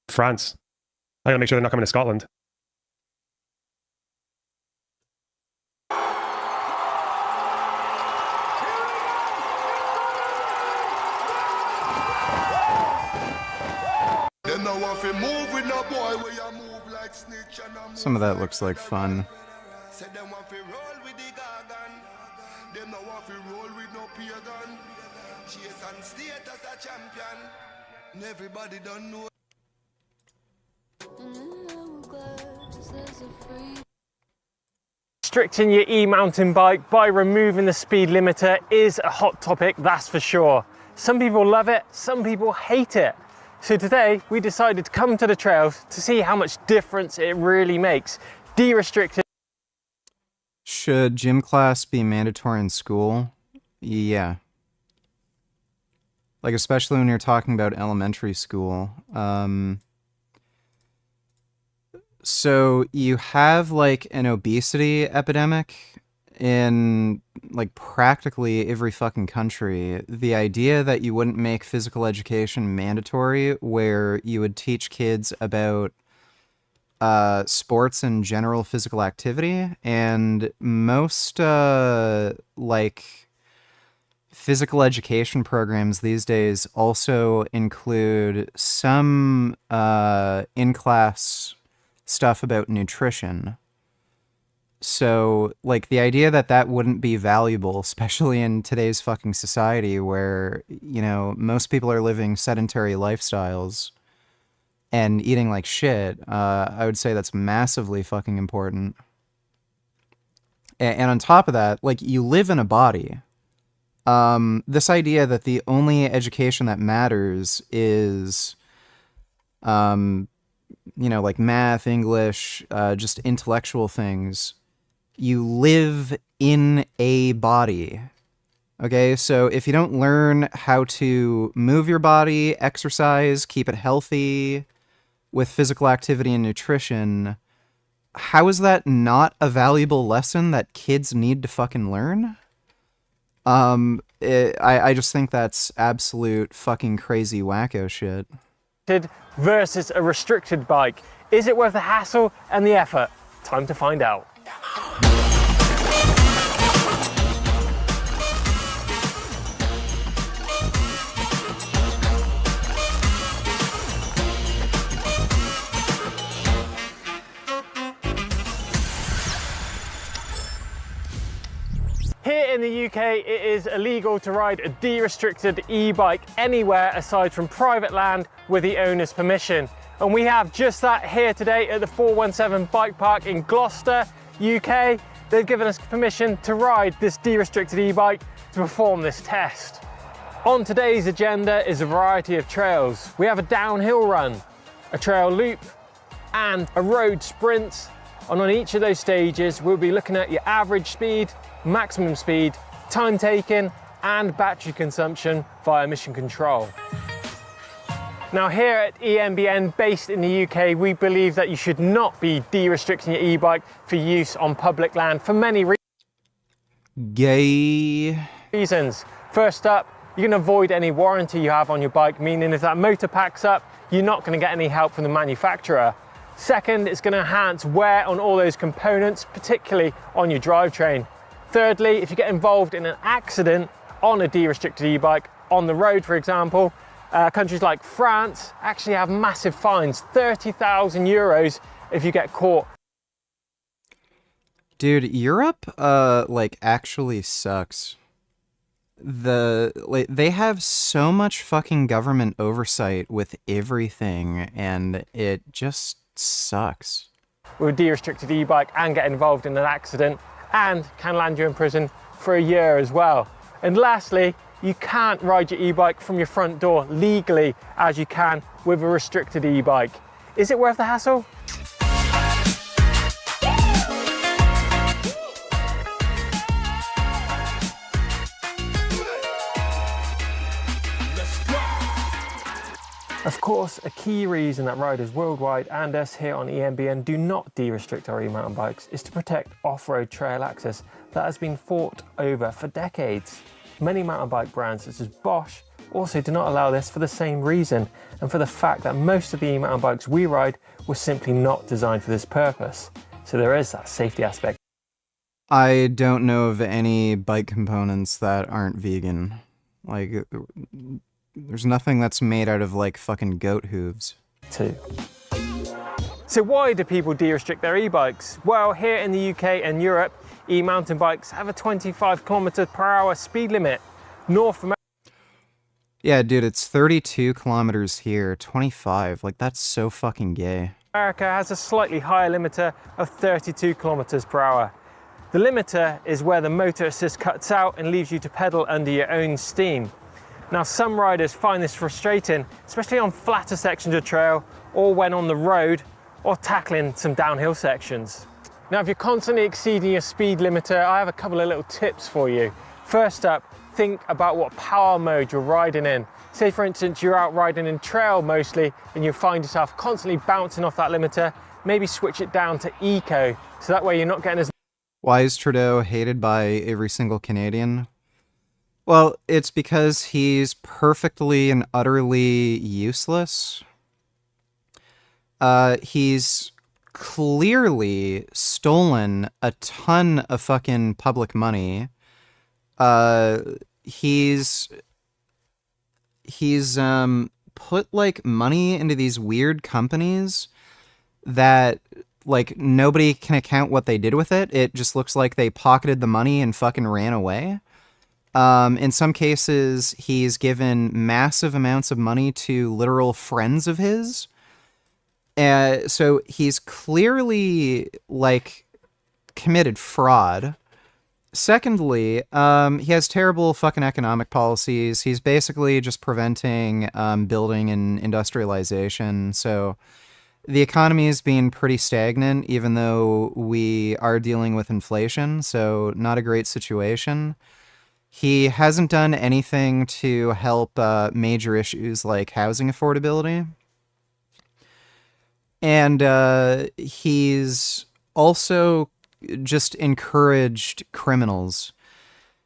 France. I gotta make sure they're not coming to Scotland. Some of that looks like fun. Restricting your e-mountain bike by removing the speed limiter is a hot topic, that's for sure. Some people love it, some people hate it. So today we decided to come to the trails to see how much difference it really makes. De-restricted. Should gym class be mandatory in school? Yeah. Like, especially when you're talking about elementary school. So you have like an obesity epidemic in like practically every fucking country. The idea that you wouldn't make physical education mandatory, where you would teach kids about sports and general physical activity, and most like physical education programs these days also include some in-class stuff about nutrition. So, like, the idea that that wouldn't be valuable, especially in today's fucking society where, most people are living sedentary lifestyles and eating like shit, I would say that's massively fucking important. And on top of that, like, you live in a body. This idea that the only education that matters is, like math, English, just intellectual things. You live in a body. Okay, so if you don't learn how to move your body, exercise, keep it healthy with physical activity and nutrition, how is that not a valuable lesson that kids need to fucking learn? I just think that's absolute fucking crazy wacko shit. Versus a restricted bike. Is it worth the hassle and the effort? Time to find out. Here in the UK, it is illegal to ride a de-restricted e-bike anywhere aside from private land with the owner's permission. And we have just that here today at the 417 Bike Park in Gloucester, UK. They've given us permission to ride this de-restricted e-bike to perform this test. On today's agenda is a variety of trails. We have a downhill run, a trail loop, and a road sprint. And on each of those stages, we'll be looking at your average speed, maximum speed, time taken, and battery consumption via mission control. Now here at EMBN, based in the UK, we believe that you should not be de-restricting your e-bike for use on public land for many reasons. First up, you can avoid any warranty you have on your bike, meaning if that motor packs up, you're not going to get any help from the manufacturer. Second, it's going to enhance wear on all those components, particularly on your drivetrain. Thirdly, if you get involved in an accident on a de-restricted e-bike on the road, for example, countries like France actually have massive fines, 30,000 euros if you get caught. Dude, Europe, actually sucks. They have so much fucking government oversight with everything, and it just sucks. With a de-restricted e-bike and get involved in an accident, and can land you in prison for a year as well. And lastly, you can't ride your e-bike from your front door legally as you can with a restricted e-bike. Is it worth the hassle? Of course, a key reason that riders worldwide and us here on EMBN do not de-restrict our e-mountain bikes is to protect off-road trail access that has been fought over for decades. Many mountain bike brands such as Bosch also do not allow this for the same reason, and for the fact that most of the e-mountain bikes we ride were simply not designed for this purpose. So there is that safety aspect. I don't know of any bike components that aren't vegan. Like, there's nothing that's made out of, like, fucking goat hooves. So why do people de-restrict their e-bikes? Well, here in the UK and Europe, e-mountain bikes have a 25 km/h speed limit. North America... Yeah, dude, it's 32 kilometers here, 25. Like, that's so fucking gay. America has a slightly higher limiter of 32 km/h. The limiter is where the motor assist cuts out and leaves you to pedal under your own steam. Now, some riders find this frustrating, especially on flatter sections of trail or when on the road or tackling some downhill sections. Now, if you're constantly exceeding your speed limiter, I have a couple of little tips for you. First up, think about what power mode you're riding in. Say, for instance, you're out riding in trail mostly and you find yourself constantly bouncing off that limiter, maybe switch it down to eco, so that way you're not getting as... Why is Trudeau hated by every single Canadian? Well, it's because he's perfectly and utterly useless. He's clearly stolen a ton of fucking public money. He's put, like, money into these weird companies that, like, nobody can account what they did with it. It just looks like they pocketed the money and fucking ran away. In some cases, he's given massive amounts of money to literal friends of his. So he's clearly, like, committed fraud. Secondly, he has terrible fucking economic policies. He's basically just preventing building and industrialization. So the economy is being pretty stagnant, even though we are dealing with inflation. So not a great situation. He hasn't done anything to help major issues like housing affordability. And he's also just encouraged criminals.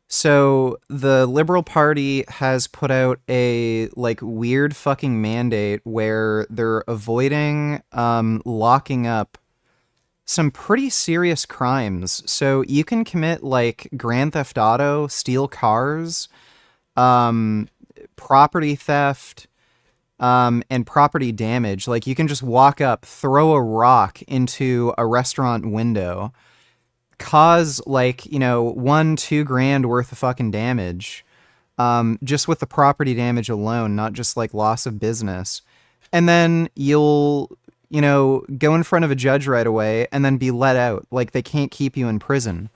So the Liberal Party has put out a like weird fucking mandate where they're avoiding locking up some pretty serious crimes. So you can commit like Grand Theft Auto, steal cars, property theft, and property damage. Like you can just walk up, throw a rock into a restaurant window, cause like, $1-2 grand worth of fucking damage, just with the property damage alone, not just like loss of business. And then you'll, go in front of a judge right away and then be let out. Like they can't keep you in prison.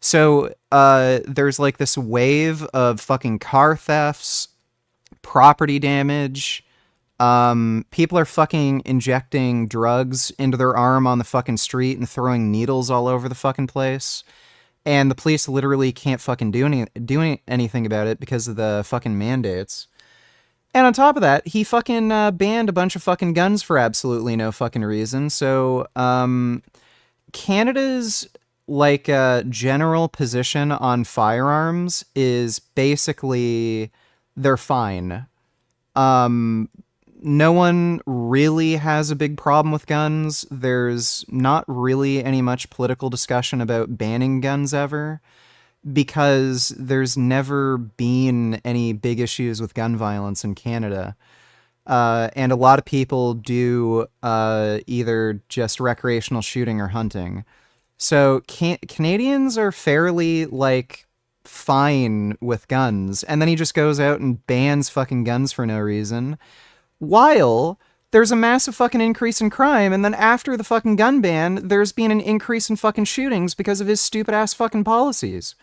So, there's like this wave of fucking car thefts, property damage. People are fucking injecting drugs into their arm on the fucking street and throwing needles all over the fucking place. And the police literally can't fucking do anything about it because of the fucking mandates. And on top of that, he fucking banned a bunch of fucking guns for absolutely no fucking reason. So, Canada's like general position on firearms is basically they're fine. No one really has a big problem with guns. There's not really any much political discussion about banning guns ever, because there's never been any big issues with gun violence in Canada. And a lot of people do either just recreational shooting or hunting. So Canadians are fairly, like, fine with guns. And then he just goes out and bans fucking guns for no reason, while there's a massive fucking increase in crime. And then after the fucking gun ban, there's been an increase in fucking shootings because of his stupid ass fucking policies.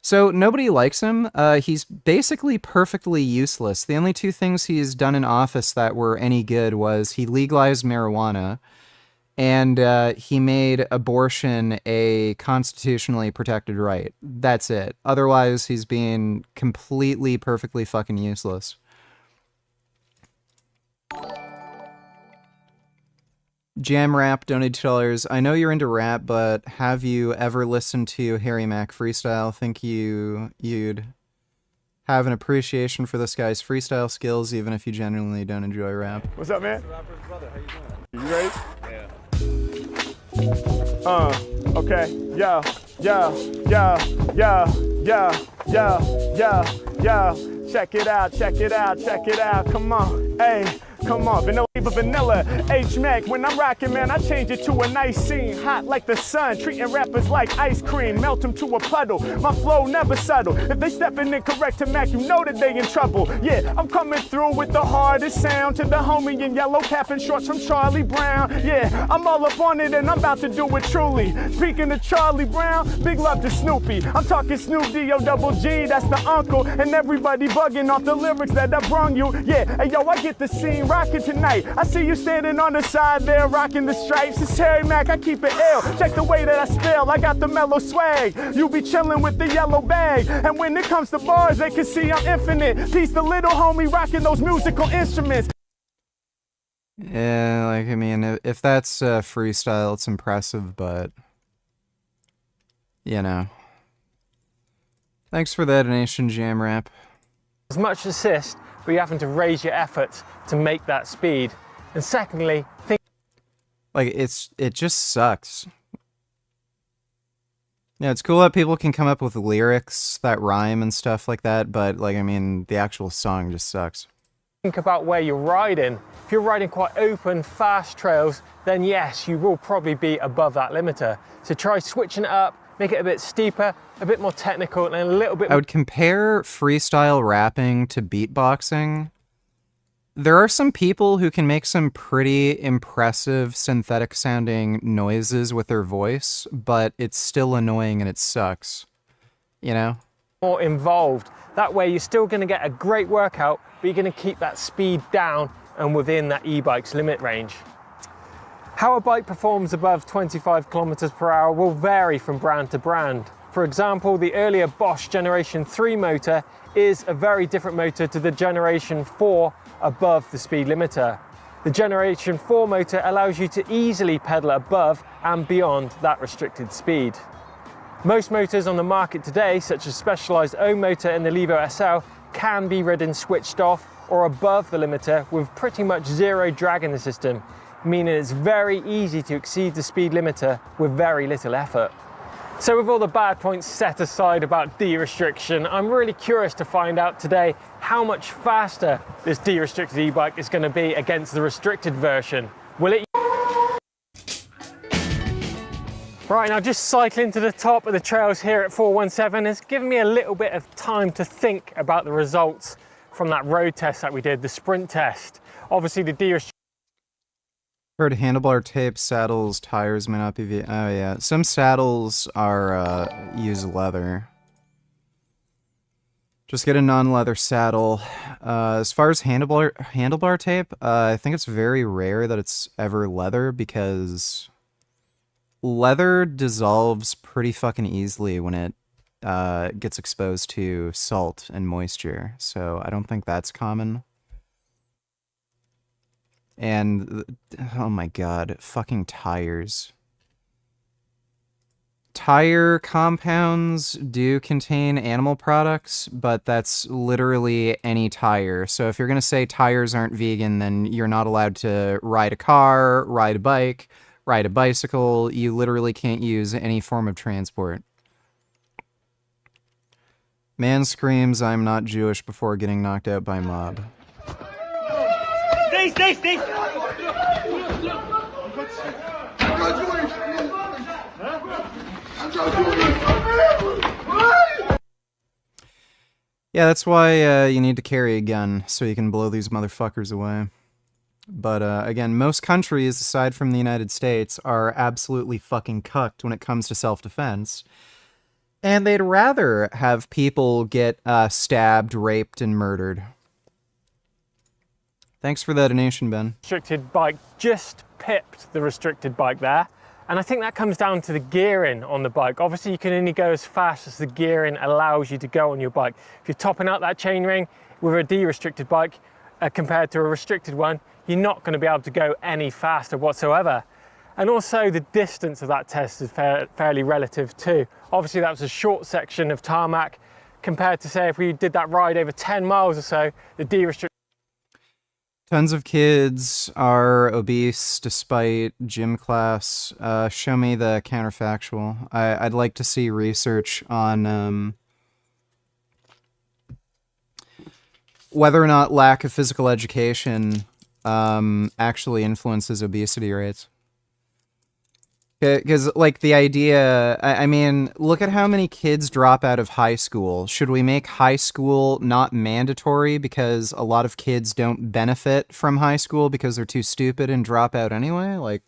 So nobody likes him. He's basically perfectly useless. The only two things he's done in office that were any good was he legalized marijuana, and he made abortion a constitutionally protected right. That's it. Otherwise, he's being completely, perfectly fucking useless. Jam Rap donated $2. I know you're into rap, but have you ever listened to Harry Mack freestyle? Think you'd have an appreciation for this guy's freestyle skills, even if you genuinely don't enjoy rap. What's up, man? You ready? Okay. Yeah. Check it out. Come on. Hey. Come on, vanilla, H-Mac. When I'm rocking, man, I change it to a nice scene. Hot like the sun, treating rappers like ice cream. Melt them to a puddle, my flow never subtle. If they stepping incorrect to Mac, you know that they in trouble. Yeah, I'm coming through with the hardest sound. To the homie in yellow cap and shorts from Charlie Brown. Yeah, I'm all up on it and I'm about to do it truly. Speaking of Charlie Brown, big love to Snoopy. I'm talking Snoop D-O-double-G, that's the uncle. And everybody bugging off the lyrics that I brung you. Yeah, hey yo, I get the scene rocking tonight. I see you standing on the side there rocking the stripes. It's Harry Mack, I keep it ill. Check the way that I spell, I got the mellow swag. You be chilling with the yellow bag. And when it comes to bars, they can see I'm infinite. Peace the little homie rocking those musical instruments. Yeah, like, I mean, if that's freestyle, it's impressive, but, Thanks for that donation, Jam Rap. As much assist, but you're having to raise your efforts to make that speed. And secondly, it just sucks. Yeah, it's cool that people can come up with lyrics that rhyme and stuff like that, but, the actual song just sucks. Think about where you're riding. If you're riding quite open, fast trails, then yes, you will probably be above that limiter. So try switching it up, make it a bit steeper, a bit more technical, and a little bit more... I would compare freestyle rapping to beatboxing. There are some people who can make some pretty impressive synthetic sounding noises with their voice, but it's still annoying and it sucks. you know? More involved. That way you're still going to get a great workout, but you're going to keep that speed down and within that e-bike's limit range. How a bike performs above 25 kilometers per hour will vary from brand to brand. For example, the earlier Bosch Generation 3 motor is a very different motor to the Generation 4 above the speed limiter. The Generation 4 motor allows you to easily pedal above and beyond that restricted speed. Most motors on the market today, such as Specialized own motor and the Levo SL, can be ridden switched off or above the limiter with pretty much zero drag in the system, meaning it's very easy to exceed the speed limiter with very little effort. So with all the bad points set aside about de-restriction, I'm really curious to find out today how much faster this de-restricted e-bike is going to be against the restricted version. Will it? Right, now just cycling to the top of the trails here at 417 has given me a little bit of time to think about the results from that road test that we did, the sprint test. Obviously the de-restriction. Heard handlebar tape, saddles, tires may not be. Oh yeah, some saddles are use leather. Just get a non-leather saddle. As far as handlebar tape, I think it's very rare that it's ever leather because leather dissolves pretty fucking easily when it gets exposed to salt and moisture. So I don't think that's common. And, oh my god, fucking tires. Tire compounds do contain animal products, but that's literally any tire. So if you're gonna say tires aren't vegan, then you're not allowed to ride a car, ride a bike, ride a bicycle. You literally can't use any form of transport. Man screams, "I'm not Jewish," before getting knocked out by mob. Stay! Yeah, that's why you need to carry a gun, so you can blow these motherfuckers away. But again, most countries, aside from the United States, are absolutely fucking cucked when it comes to self-defense. And they'd rather have people get stabbed, raped, and murdered. Thanks for the donation, Ben. Restricted bike just pipped the restricted bike there. And I think that comes down to the gearing on the bike. Obviously, you can only go as fast as the gearing allows you to go on your bike. If you're topping out that chainring with a de-restricted bike compared to a restricted one, you're not going to be able to go any faster whatsoever. And also the distance of that test is fairly relative too. Obviously, that was a short section of tarmac compared to, say, if we did that ride over 10 miles or so, the de-restricted. Tons of kids are obese despite gym class. Show me the counterfactual. I'd like to see research on whether or not lack of physical education actually influences obesity rates. Because, like, the idea, I mean, look at how many kids drop out of high school. Should we make high school not mandatory because a lot of kids don't benefit from high school because they're too stupid and drop out anyway? Like,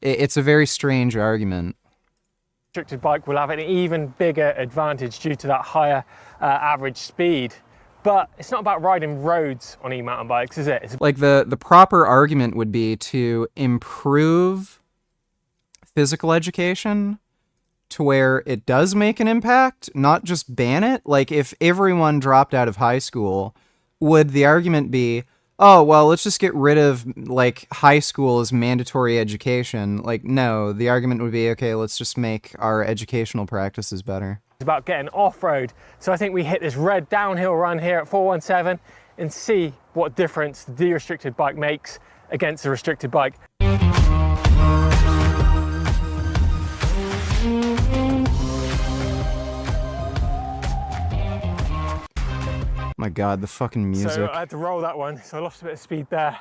it's a very strange argument. Restricted bike will have an even bigger advantage due to that higher average speed. But it's not about riding roads on e-mountain bikes, is it? It's like, the proper argument would be to improve physical education to where it does make an impact, not just ban it. Like, if everyone dropped out of high school, would the argument be, oh, well, let's just get rid of, like, high school as mandatory education? Like, no, the argument would be, okay, let's just make our educational practices better. It's about getting off-road. So I think we hit this red downhill run here at 417 and see what difference the de-restricted bike makes against the restricted bike. My god, the fucking music. So I had to roll that one, so I lost a bit of speed there.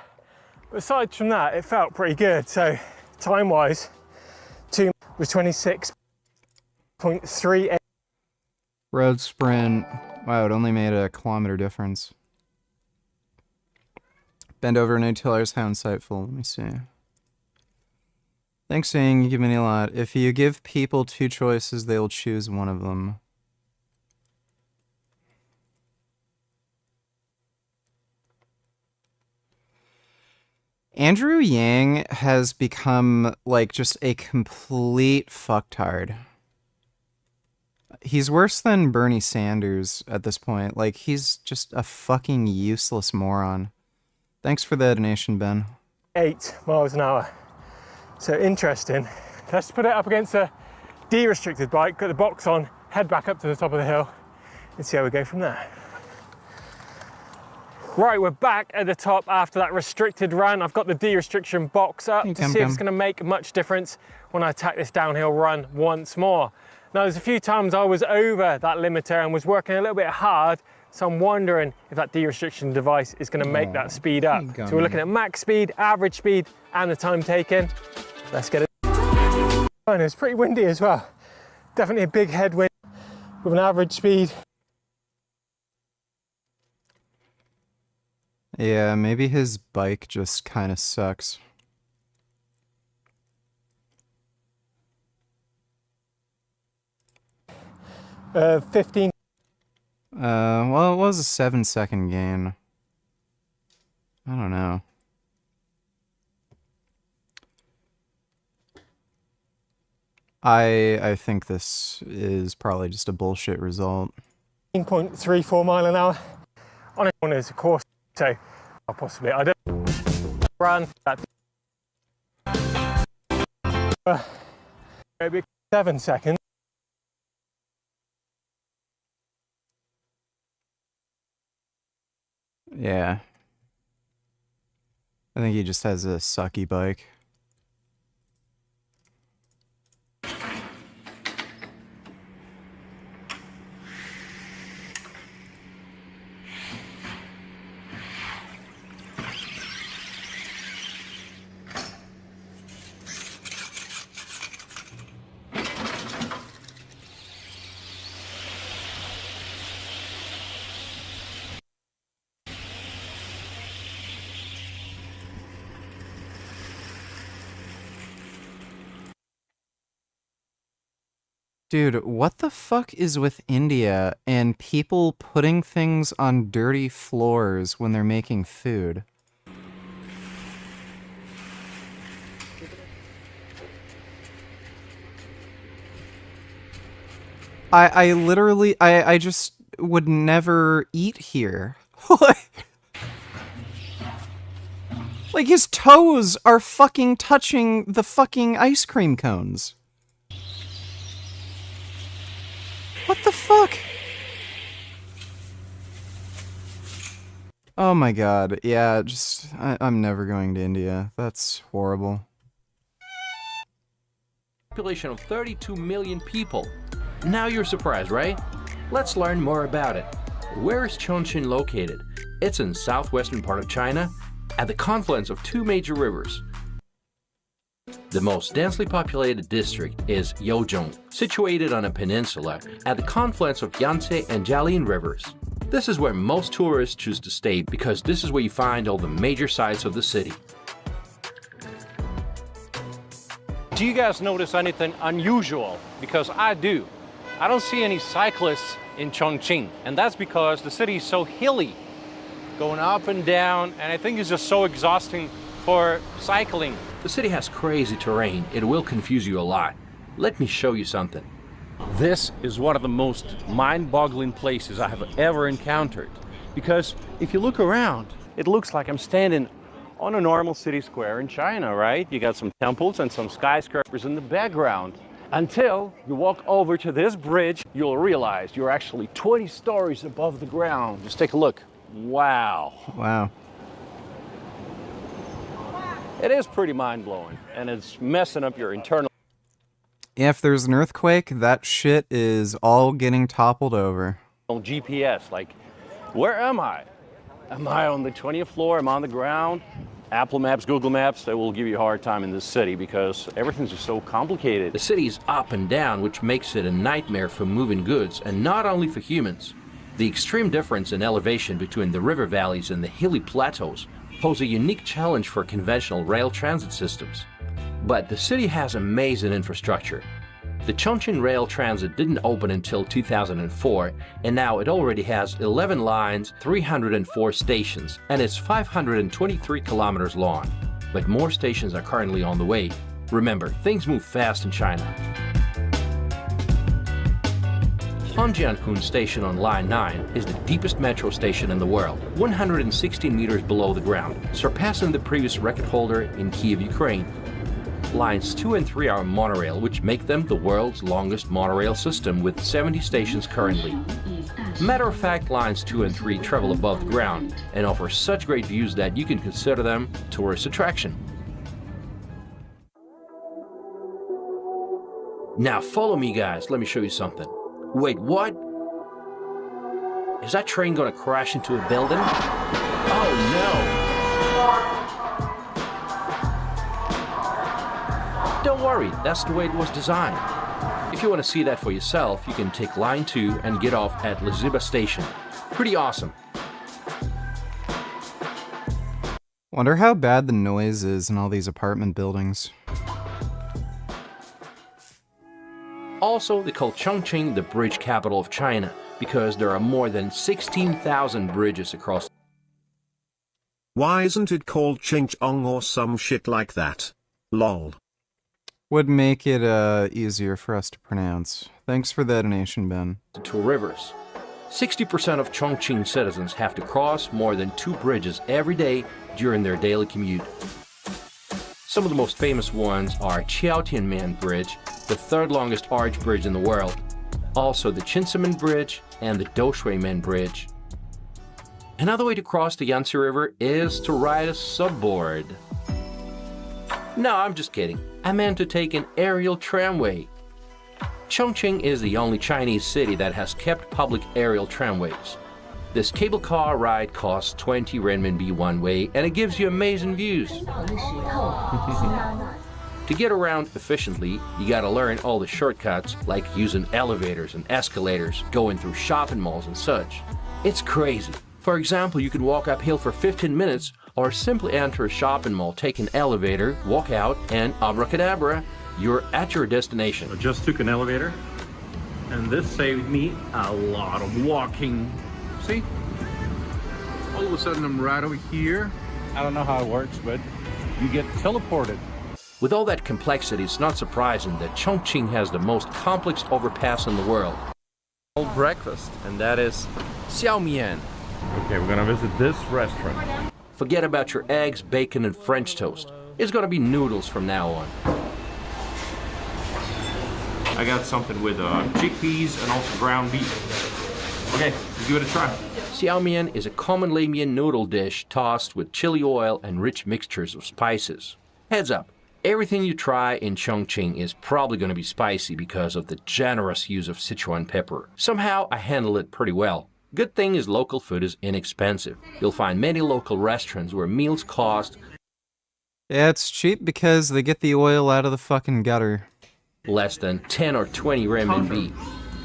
But aside from that, it felt pretty good. So time-wise, 2 was 26.38. Road sprint. Wow, it only made a kilometer difference. Bend over no tillers, how insightful. Let me see. Thanks, saying you give me a lot. If you give people two choices, they will choose one of them. Andrew Yang has become, like, just a complete fucktard. He's worse than Bernie Sanders at this point. Like, he's just a fucking useless moron. Thanks for the donation, Ben. 8 miles an hour. So interesting. Let's put it up against a de-restricted bike, got the box on, head back up to the top of the hill, and see how we go from there. Right, we're back at the top after that restricted run. I've got the de-restriction box up to see if it's going to make much difference when I attack this downhill run once more. Now, there's a few times I was over that limiter and was working a little bit hard, so I'm wondering if that de-restriction device is going to make that speed up. So we're looking at max speed, average speed, and the time taken. Let's get it. And it's pretty windy as well. Definitely a big headwind with an average speed. Yeah, maybe his bike just kind of sucks. Uh, 15. Well, it was a 7-second gain. I don't know. I think this is probably just a bullshit result. 15.34 mile an hour. On it is of course, so possibly I don't run that. Maybe 7 seconds. Yeah. I think he just has a sucky bike. Dude, what the fuck is with India and people putting things on dirty floors when they're making food? I literally, I just would never eat here. Like, his toes are fucking touching the fucking ice cream cones. What the fuck? Oh my god, yeah, just, I'm never going to India. That's horrible. Population of 32 million people. Now you're surprised, right? Let's learn more about it. Where is Chongqing located? It's in southwestern part of China, at the confluence of two major rivers. The most densely populated district is Youzhong, situated on a peninsula at the confluence of Yangtze and Jialing rivers. This is where most tourists choose to stay because this is where you find all the major sites of the city. Do you guys notice anything unusual? Because I do. I don't see any cyclists in Chongqing, and that's because the city is so hilly, going up and down, and I think it's just so exhausting for cycling. The city has crazy terrain. It will confuse you a lot. Let me show you something. This is one of the most mind-boggling places I have ever encountered. Because if you look around, it looks like I'm standing on a normal city square in China, right? You got some temples and some skyscrapers in the background. Until you walk over to this bridge, you'll realize you're actually 20 stories above the ground. Just take a look. Wow. Wow. It is pretty mind-blowing, and it's messing up your internal... If there's an earthquake, that shit is all getting toppled over. GPS, like, where am I? Am I on the 20th floor? Am I on the ground? Apple Maps, Google Maps, they will give you a hard time in this city because everything's just so complicated. The city is up and down, which makes it a nightmare for moving goods, and not only for humans. The extreme difference in elevation between the river valleys and the hilly plateaus pose a unique challenge for conventional rail transit systems. But the city has amazing infrastructure. The Chongqing Rail Transit didn't open until 2004, and now it already has 11 lines, 304 stations, and it's 523 kilometers long. but more stations are currently on the way. Remember, things move fast in China. Hongjiankun Station on Line 9 is the deepest metro station in the world, 116 meters below the ground, surpassing the previous record holder in Kiev, Ukraine. Lines 2 and 3 are monorail, which make them the world's longest monorail system with 70 stations currently. Matter of fact, lines 2 and 3 travel above the ground and offer such great views that you can consider them a tourist attraction. Now follow me, guys, let me show you something. Wait, what? Is that train gonna crash into a building? Oh no! Don't worry, that's the way it was designed. If you want to see that for yourself, you can take line 2 and get off at Liziba station. Pretty awesome. Wonder how bad the noise is in all these apartment buildings. Also, they call Chongqing the bridge capital of China because there are more than 16,000 bridges across. Why isn't it called Chingchong or some shit like that? Lol. Would make it easier for us to pronounce. Thanks for the donation, Ben. The two rivers. 60% of Chongqing citizens have to cross more than 2 bridges every day during their daily commute. Some of the most famous ones are Qiaotianmen Bridge, the 3rd longest arch bridge in the world, also the Qinsemen Bridge and the Doushuimen Bridge. Another way to cross the Yangtze River is to ride a subboard. No, I'm just kidding. I meant to take an aerial tramway. Chongqing is the only Chinese city that has kept public aerial tramways. This cable car ride costs 20 renminbi one way and it gives you amazing views. To get around efficiently, you gotta learn all the shortcuts like using elevators and escalators, going through shopping malls and such. It's crazy. For example, you can walk uphill for 15 minutes or simply enter a shopping mall, take an elevator, walk out, and abracadabra, you're at your destination. I just took an elevator, and this saved me a lot of walking. See? All of a sudden, I'm right over here. I don't know how it works, but you get teleported. With all that complexity, it's not surprising that Chongqing has the most complex overpass in the world. Breakfast, and that is xiaomian. Okay, we're gonna visit this restaurant. Forget about your eggs, bacon, and French toast. It's gonna be noodles from now on. I got something with chickpeas and also ground beef. Okay, let's give it a try. Xiaomian is a common Lamian noodle dish tossed with chili oil and rich mixtures of spices. Heads up, everything you try in Chongqing is probably going to be spicy because of the generous use of Sichuan pepper. Somehow I handle it pretty well. Good thing is local food is inexpensive. You'll find many local restaurants where meals cost... Yeah, it's cheap because they get the oil out of the fucking gutter. ...less than 10 or 20 renminbi.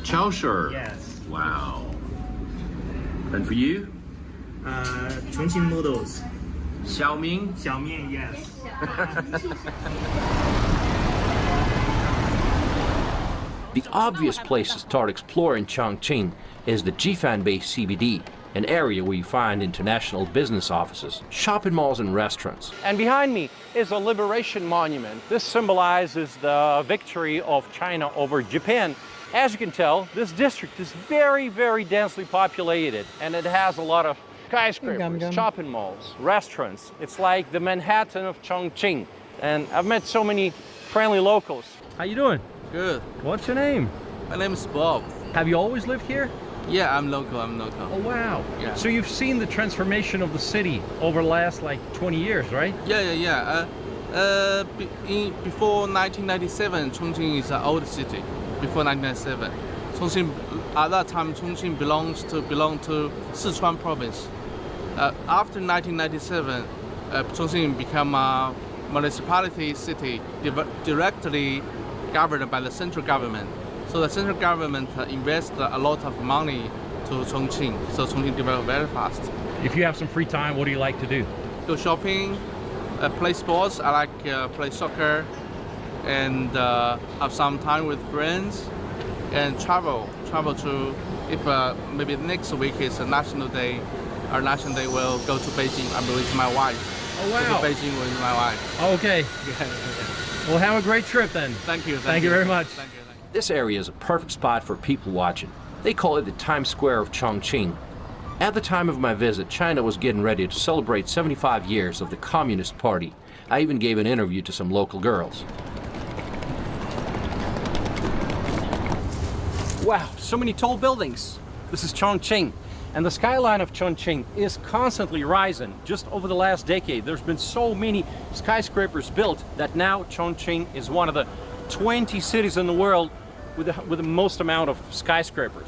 Chaosher. Yes. Wow. And for you? Chongqing noodles. Xiaoming? Xiaomian, yes. The obvious place to start exploring Chongqing is the Jifan-Bay CBD, an area where you find international business offices, shopping malls, and restaurants. And behind me is a liberation monument. This symbolizes the victory of China over Japan. As you can tell, this district is very, very densely populated, and it has a lot of skyscrapers, shopping malls, restaurants. It's like the Manhattan of Chongqing. And I've met so many friendly locals. How you doing? Good. What's your name? My name is Bob. Have you always lived here? Yeah, I'm local. Oh, wow. Yeah. So you've seen the transformation of the city over the last, 20 years, right? Yeah. Before 1997, Chongqing is an old city. Before 1997. Chongqing, at that time, Chongqing belonged to Sichuan province. After 1997, Chongqing became a municipality city directly governed by the central government. So the central government invested a lot of money to Chongqing. So Chongqing developed very fast. If you have some free time, what do you like to do? Go shopping, play sports. I like play soccer, and have some time with friends, and travel to, if maybe next week is a national day, our National Day, we'll go to Beijing. I'm with my wife. Oh, wow. Go to Beijing with my wife. Okay. Well, have a great trip then. Thank you. Thank you very much. Thank you. This area is a perfect spot for people watching. They call it the Times Square of Chongqing. At the time of my visit, China was getting ready to celebrate 75 years of the Communist Party. I even gave an interview to some local girls. Wow, so many tall buildings. This is Chongqing, and the skyline of Chongqing is constantly rising. Just over the last decade, there's been so many skyscrapers built that now Chongqing is one of the 20 cities in the world with the most amount of skyscrapers.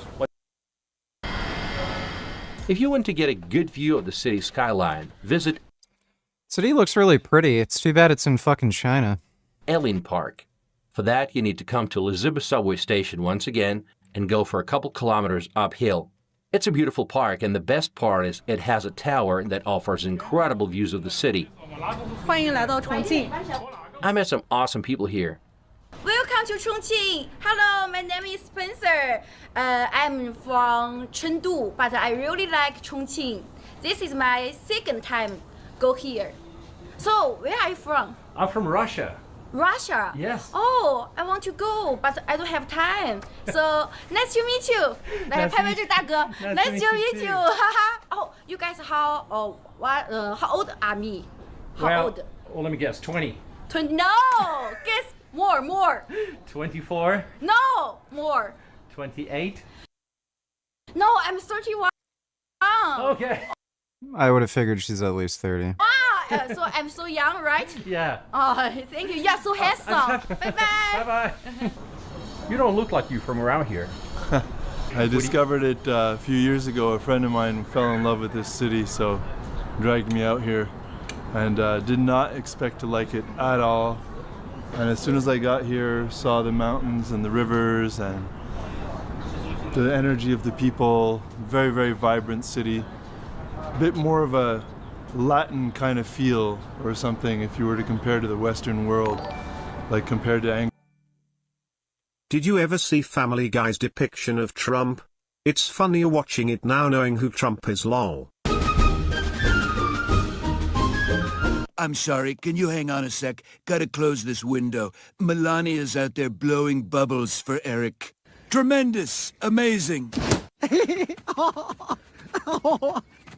If you want to get a good view of the city skyline, visit City looks really pretty. It's too bad it's in fucking China. Elin Park. For that, you need to come to Elizabeth subway station once again and go for a couple kilometers uphill. It's a beautiful park, and the best part is it has a tower that offers incredible views of the city. 欢迎来到重庆。 I met some awesome people here. Welcome to Chongqing. Hello, my name is Spencer. I'm from Chengdu, but I really like Chongqing. This is my second time go here. So, where are you from? I'm from Russia. Russia? Yes. Oh, I want to go, but I don't have time. So, nice to meet you. 来拍拍这个大哥。Nice to meet you. Oh, you guys how old are me? How old? Well, let me guess. 20. 20? No, guess more. 24. No, more. 28. No, I'm 31. Okay. I would have figured she's at least 30. So I'm so young, right? Yeah. Oh, thank you. You're so handsome. Bye-bye. Bye-bye. You don't look like you from around here. I discovered it a few years ago. A friend of mine fell in love with this city, so dragged me out here, and did not expect to like it at all. And as soon as I got here, saw the mountains and the rivers and the energy of the people. Very, very vibrant city. A bit more of a Latin kind of feel or something if you were to compare to the Western world, like compared to Did you ever see Family Guy's depiction of Trump? It's funnier watching it now knowing who Trump is, lol. I'm sorry, can you hang on a sec? Gotta close this window. Melania's out there blowing bubbles for Eric. Tremendous! Amazing!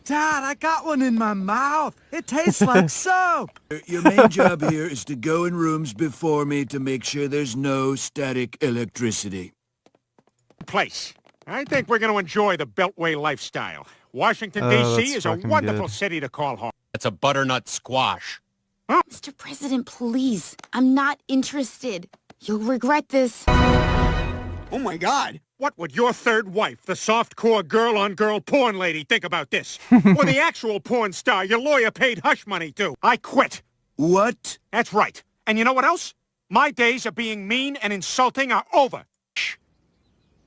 Dad, I got one in my mouth. It tastes like soap. Your main job here is to go in rooms before me to make sure there's no static electricity. Place. I think we're going to enjoy the Beltway lifestyle. Washington, D.C. is a wonderful city to call home. It's a butternut squash. Mr. President, please. I'm not interested. You'll regret this. Oh my God. What would your third wife, the soft-core girl-on-girl porn lady, think about this? Or the actual porn star your lawyer paid hush money to? I quit. What? That's right. And you know what else? My days of being mean and insulting are over.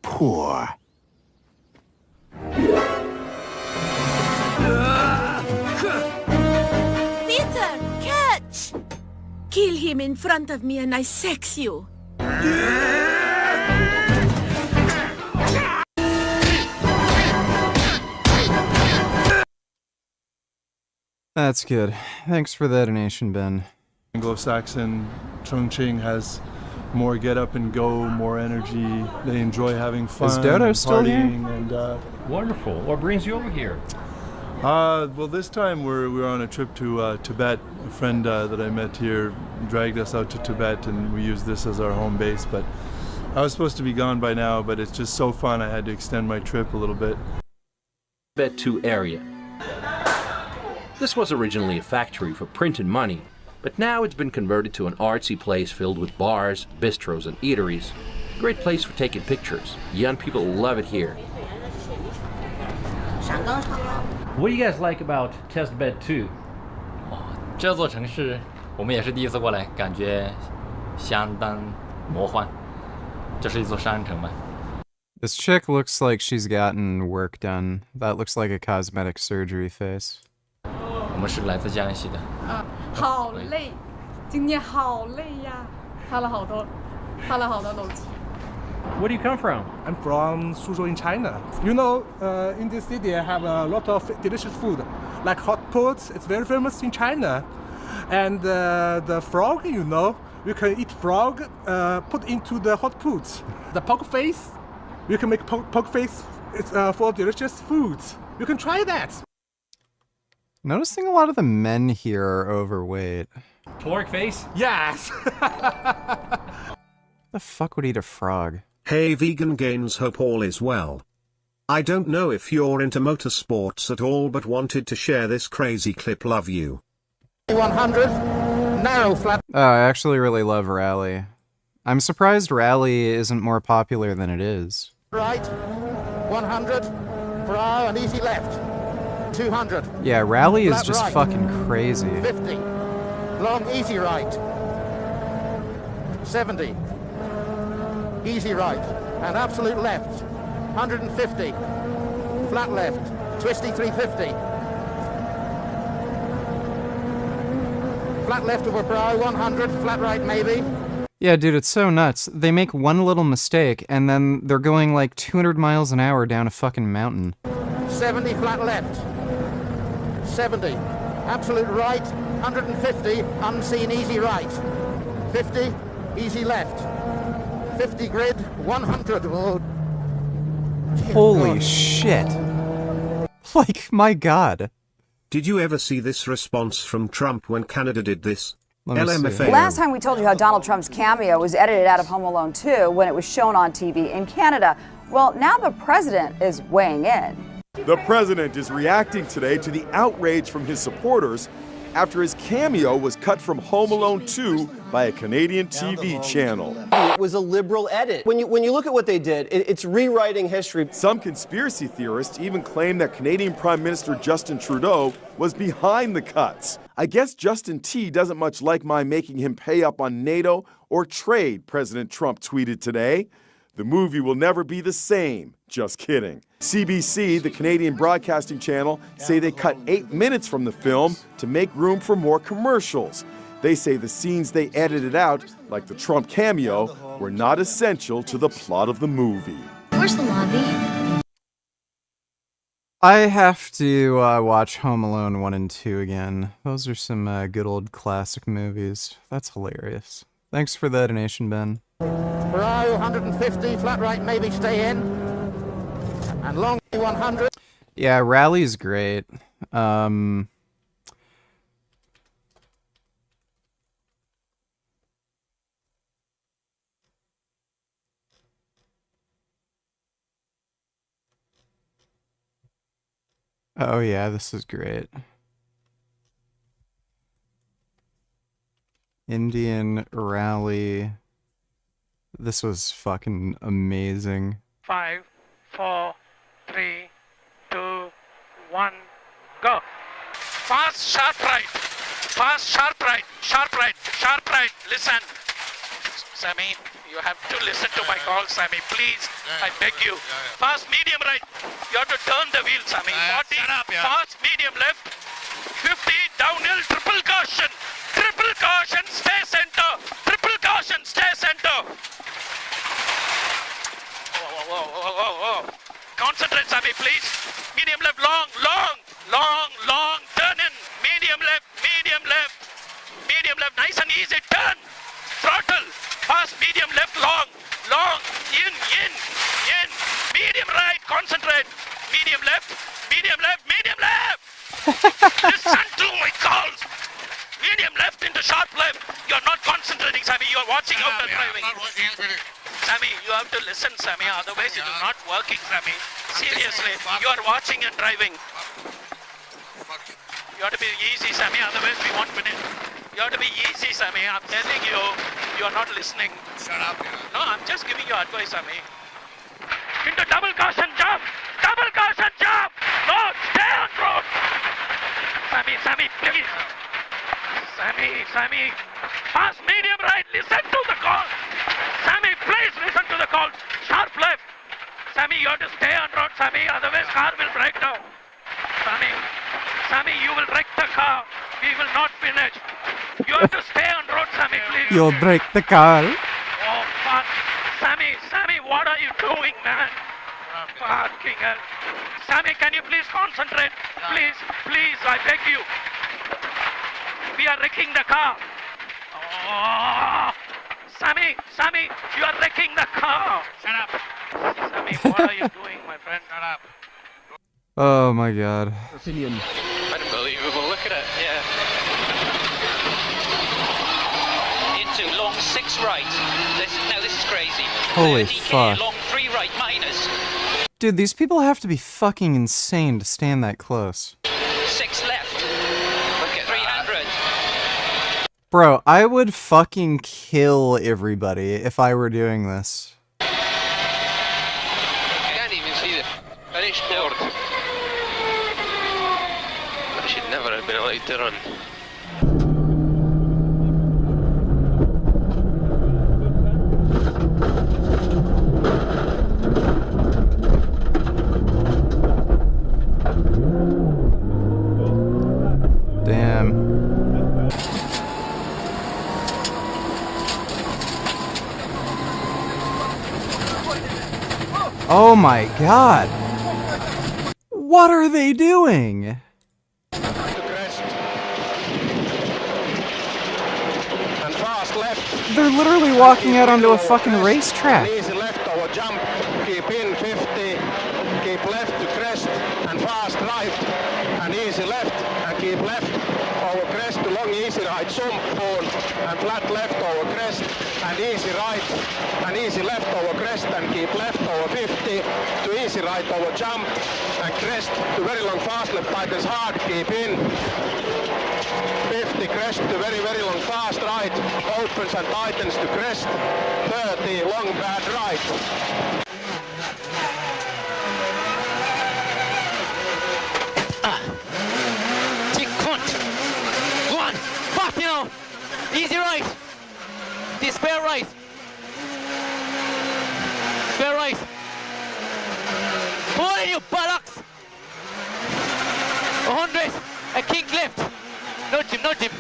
Poor. Peter, catch! Kill him in front of me and I sex you. That's good. Thanks for the donation, Ben. Anglo-Saxon. Chongqing has more get up and go, more energy. They enjoy having fun. Is Dodo still here? And, Wonderful. What brings you over here? Well, this time we're on a trip to Tibet. A friend that I met here dragged us out to Tibet, and we used this as our home base. But I was supposed to be gone by now, but it's just so fun. I had to extend my trip a little bit. Tibet 2 area. This was originally a factory for printing money, but now it's been converted to an artsy place filled with bars, bistros, and eateries. Great place for taking pictures. Young people love it here. What do you guys like about Testbed 2? 这座城市我们也是第一次过来，感觉相当魔幻。这是一座山城嘛。 This chick looks like she's gotten work done. That looks like a cosmetic surgery face. 我们是来自江西的。好累，今天好累呀，爬了好多楼梯。Where do you come from? I'm from Suzhou in China. You know, in this city I have a lot of delicious food, like hot pot. It's very famous in China. And the frog, you know, you can eat frog, put into the hot pot. The pork face, you can make pork face for delicious foods. You can try that. Noticing a lot of the men here are overweight. Pork face? Yes. The fuck would eat a frog? Hey vegan gains, hope all is well. I don't know if you're into motorsports at all, but wanted to share this crazy clip. Love you. 100, narrow flat. Oh, I actually really love Rally. I'm surprised Rally isn't more popular than it is. Right, 100, brow and easy left. 200. Yeah, Rally is Flat just right. fucking crazy. 50, long easy right. 70, easy right, and absolute left. 150, flat left, twisty 350. Flat left over brow, 100, flat right maybe. Yeah, dude, it's so nuts. They make one little mistake, and then they're going like 200 miles an hour down a fucking mountain. 70, flat left. 70, absolute right. 150, unseen easy right. 50, easy left. 50 grid, 100. Oh, Holy shit. Like, my god. Did you ever see this response from Trump when Canada did this? LMFAO. Last time we told you how Donald Trump's cameo was edited out of Home Alone 2 when it was shown on TV in Canada. Well, now the president is weighing in. The president is reacting today to the outrage from his supporters after his cameo was cut from Home Alone 2 by a Canadian TV channel. It was a liberal edit. When you look at what they did, it's rewriting history. Some conspiracy theorists even claim that Canadian Prime Minister Justin Trudeau was behind the cuts. I guess Justin T doesn't much like my making him pay up on NATO or trade, President Trump tweeted today. The movie will never be the same. Just kidding. CBC, the Canadian Broadcasting Channel, say they cut 8 minutes from the film to make room for more commercials. They say the scenes they edited out, like the Trump cameo, were not essential to the plot of the movie. Where's the lobby? I have to watch Home Alone 1 and 2 again. Those are some good old classic movies. That's hilarious. Thanks for the donation, Ben. brow 150, flat right maybe stay in. And long 100. Yeah, Rally's great. Oh yeah, this is great. Indian Rally. This was fucking amazing. 5, 4, 3, 2, 1, go. Fast, sharp right. Fast, sharp right. Sharp right. Sharp right. Listen. Sammy, you have to listen to my call, Sammy. Please, I beg you. Fast, medium right. You have to turn the wheel, Sammy. 40, fast, medium left. 50, downhill, triple caution. Triple caution, stay center. Triple caution, stay center. Whoa. Concentrate, Sammy, please. Medium left, long. Turn in. Medium left. Medium left, nice and easy. Turn. Throttle. Fast, medium left, long. In. Medium right, concentrate. Medium left. Listen to my calls. Medium left into sharp left. You're not concentrating, Sammy. You're watching out the driving. Sammy, you have to listen, Sammy. Otherwise, it is not working, Sammy. Seriously, you are watching and driving. You have to be easy, Sammy. Otherwise, we won't win it. You have to be easy, Sammy. I'm telling you, you are not listening. Shut up, No, I'm just giving you advice, Sammy. Into double caution jump. Double caution jump. No, stay on road. Sammy, please. Sammy. Fast, medium right. Listen to the call. Sammy, please listen to the call. Sharp left. Sammy, you have to stay on road, Sammy. Otherwise, car will break down. Sammy, you will wreck the car. We will not finish. You have to stay on road, Sammy, please. You'll break the car. Oh, fuck. Sammy, what are Fucking hell. Sammy, can you please concentrate? Please, please, I beg you. We are wrecking the car. Oh, Sammy, Sammy, you are wrecking the car. Shut up. Sammy, what are you doing, my friend? Shut up. Oh my god. Opinion. Unbelievable. Look at it. Yeah. Into long 6 right. This is crazy. Holy 30K, fuck. long 3 right minus. Dude, these people have to be fucking insane to stand that close. 6 left. Look at 300. Bro, I would fucking kill everybody if I were doing this. I can't even see the finish board. I should never have been allowed to run. Damn. Oh my god. What are they doing? And fast left. They're literally walking out onto a fucking racetrack. Easy left over jump. Keep in 50. Keep left to crest. And fast right. And easy left. And keep left over crest to long easy right. Jump on. And flat left over crest. And easy right. And easy left over crest. And keep left over 50. To easy right over jump. And crest to very long fast left. Tightens hard. Keep in. 50 crest to very, very long fast right. Opens and tightens to crest. 30 long bad right. Tick cunt. Go on. Back now. Easy right. This spare right. Spare right. Come on, you buttocks. 100. A kick left. Nudge him, nudge him.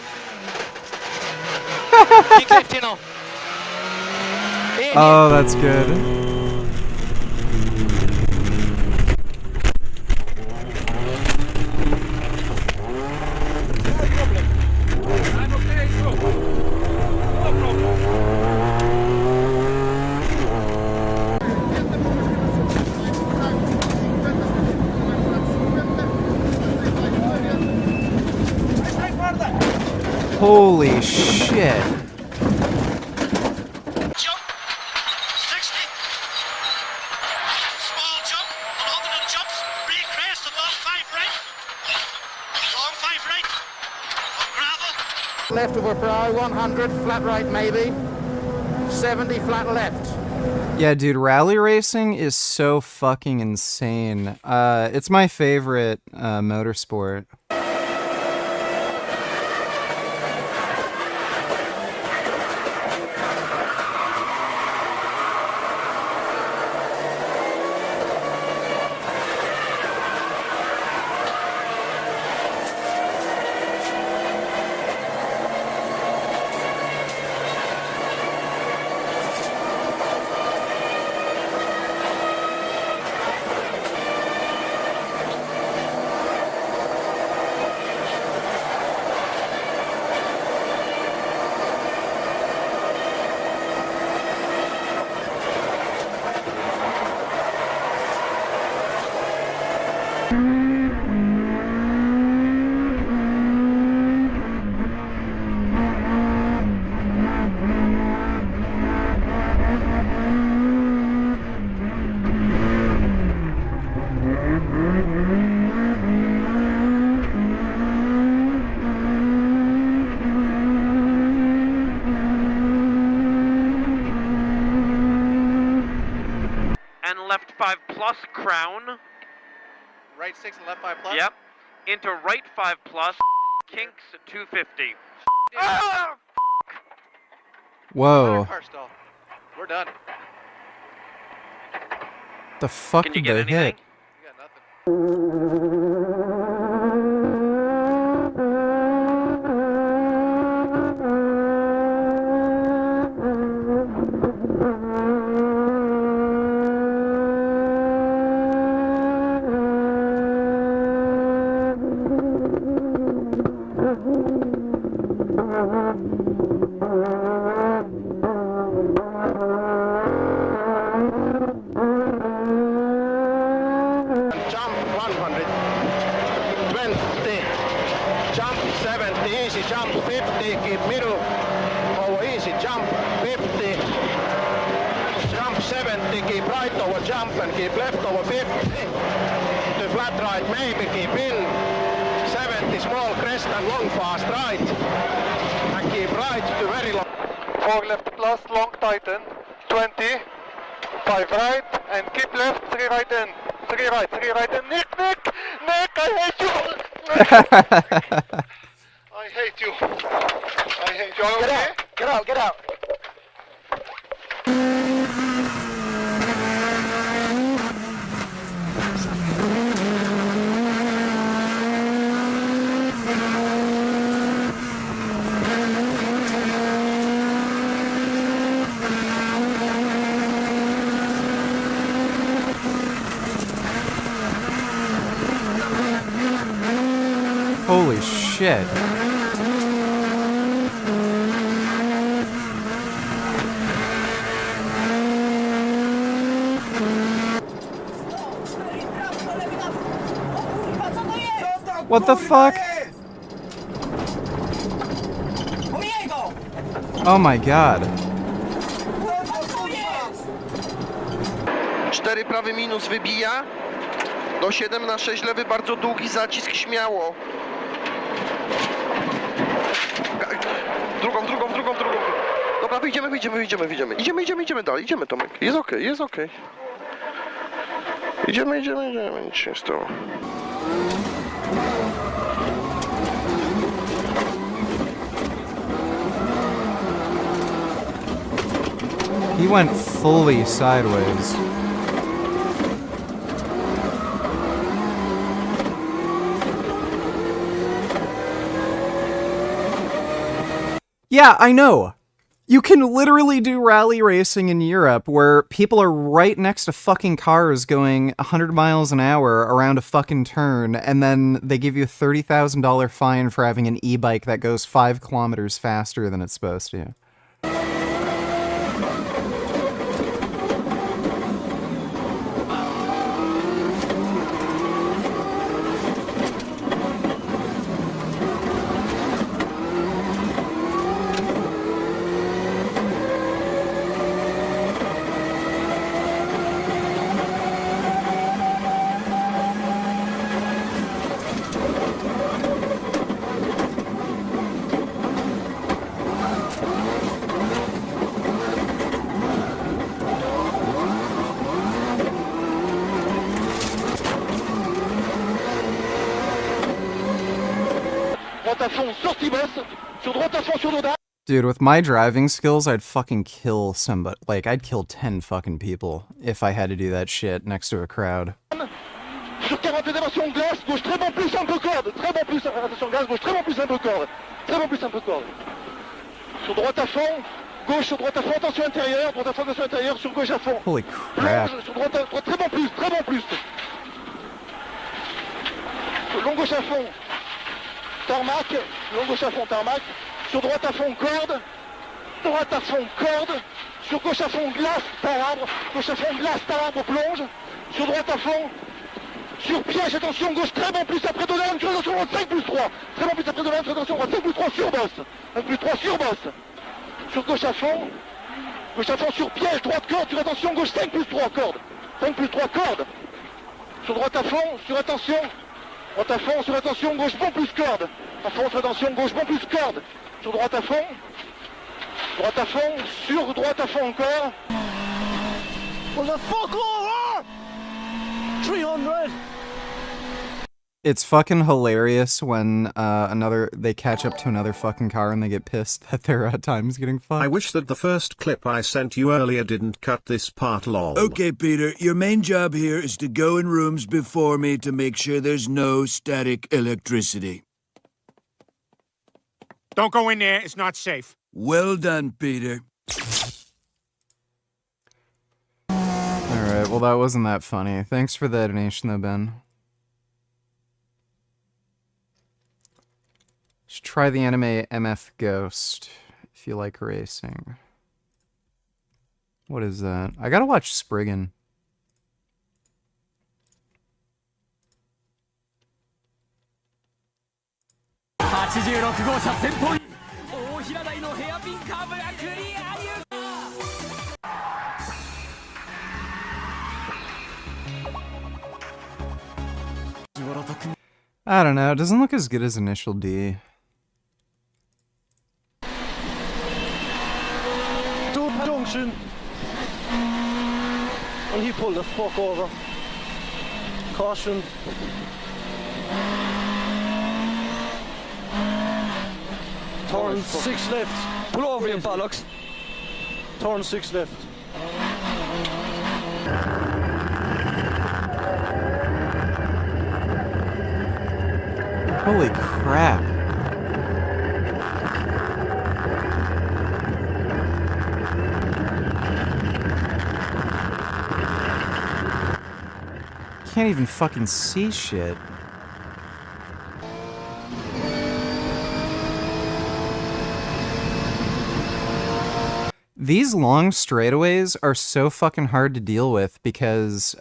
Kick left, you know. Oh, that's good. Holy shit. Jump. 60. Small jump. 100 jumps. Big crest and long 5 right. Long 5 right. On gravel. Left over brow, 100, flat right maybe. 70, flat left. Yeah, dude, rally racing is so fucking insane. It's my favorite motorsport. And left 5 plus crown. Right 6 and left 5 plus? Yep. Into right 5 plus. Kinks 250. Ah! Whoa. Car stall. We're done. The fuck Can you did get they anything? hit? Jump 100, 20, jump 70, easy jump 50, keep middle, over easy jump 50, jump 70, keep right over jump and keep left over 50, to flat right maybe, keep in, 70 small crest and long fast right, and keep right to very long. 4 left plus, long tighten, 20, 5 right, and keep left, 3 right in. 3 right, 3 right, and Nick, I hate you! I hate you. I hate you. Are you okay? Get out, get out. Holy shit. What the fuck? Oh my god. 4 prawy minus wybija. Do 7 na 6 lewy, bardzo długi zacisk, śmiało. Drugą. Dobra, wyjdziemy. Idziemy dalej, idziemy Tomek. Jest okej. Idziemy, nic się nie stało. He went fully sideways. Yeah, I know. You can literally do rally racing in Europe where people are right next to fucking cars going 100 miles an hour around a fucking turn, and then they give you a $30,000 fine for having an e-bike that goes 5 kilometers faster than it's supposed to. Dude, with my driving skills, I'd fucking kill somebody. Like, I'd kill 10 fucking people if I had to do that shit next to a crowd. Sur 40 élévation glace, gauche très bon plus un peu corde, très bon plus attention glace, gauche très bon plus un peu corde, très bon plus un peu corde. Sur droite à fond, gauche sur droite à fond, attention intérieure, droite à fond, attention intérieure, sur gauche à fond. Holy crap. Longe, sur droite, très bon plus, très bon plus. Long gauche à fond, tarmac, long gauche à fond, tarmac, sur droite à fond, corde, droite à fond, corde, sur gauche à fond, glace, arbre, gauche à fond, glace, arbre, plonge, sur droite à fond, sur piège, attention, gauche, très bon plus après Dolan, attention, 5 plus 3, très bon plus après Dolan, attention, 5 plus 3 sur bosse, 5 plus 3 sur bosse, sur gauche à fond sur piège, droite corde, sur attention, gauche, 5 plus 3 corde, 5 plus 3 corde, sur droite à fond, sur attention, droite à fond, sur attention, gauche, bon plus corde, à fond, sur attention, gauche, bon plus corde, sur droite à fond, sur droite à fond encore. What the fuck over? 300. It's fucking hilarious when they catch up to another fucking car and they get pissed that their time's getting fucked. I wish that the first clip I sent you earlier didn't cut this part lol. Okay, Peter, your main job here is to go in rooms before me to make sure there's no static electricity. Don't go in there, it's not safe. Well done, Peter. Alright, well that wasn't that funny. Thanks for the donation though, Ben. Should try the anime MF Ghost if you like racing. What is that? I gotta watch Spriggan. I don't know, it doesn't look as good as Initial D. Junction. And he pulled the fuck over. Caution. Turn 6 left. Pull over your bollocks. Turn 6 left. Holy crap. Can't even fucking see shit. These long straightaways are so fucking hard to deal with because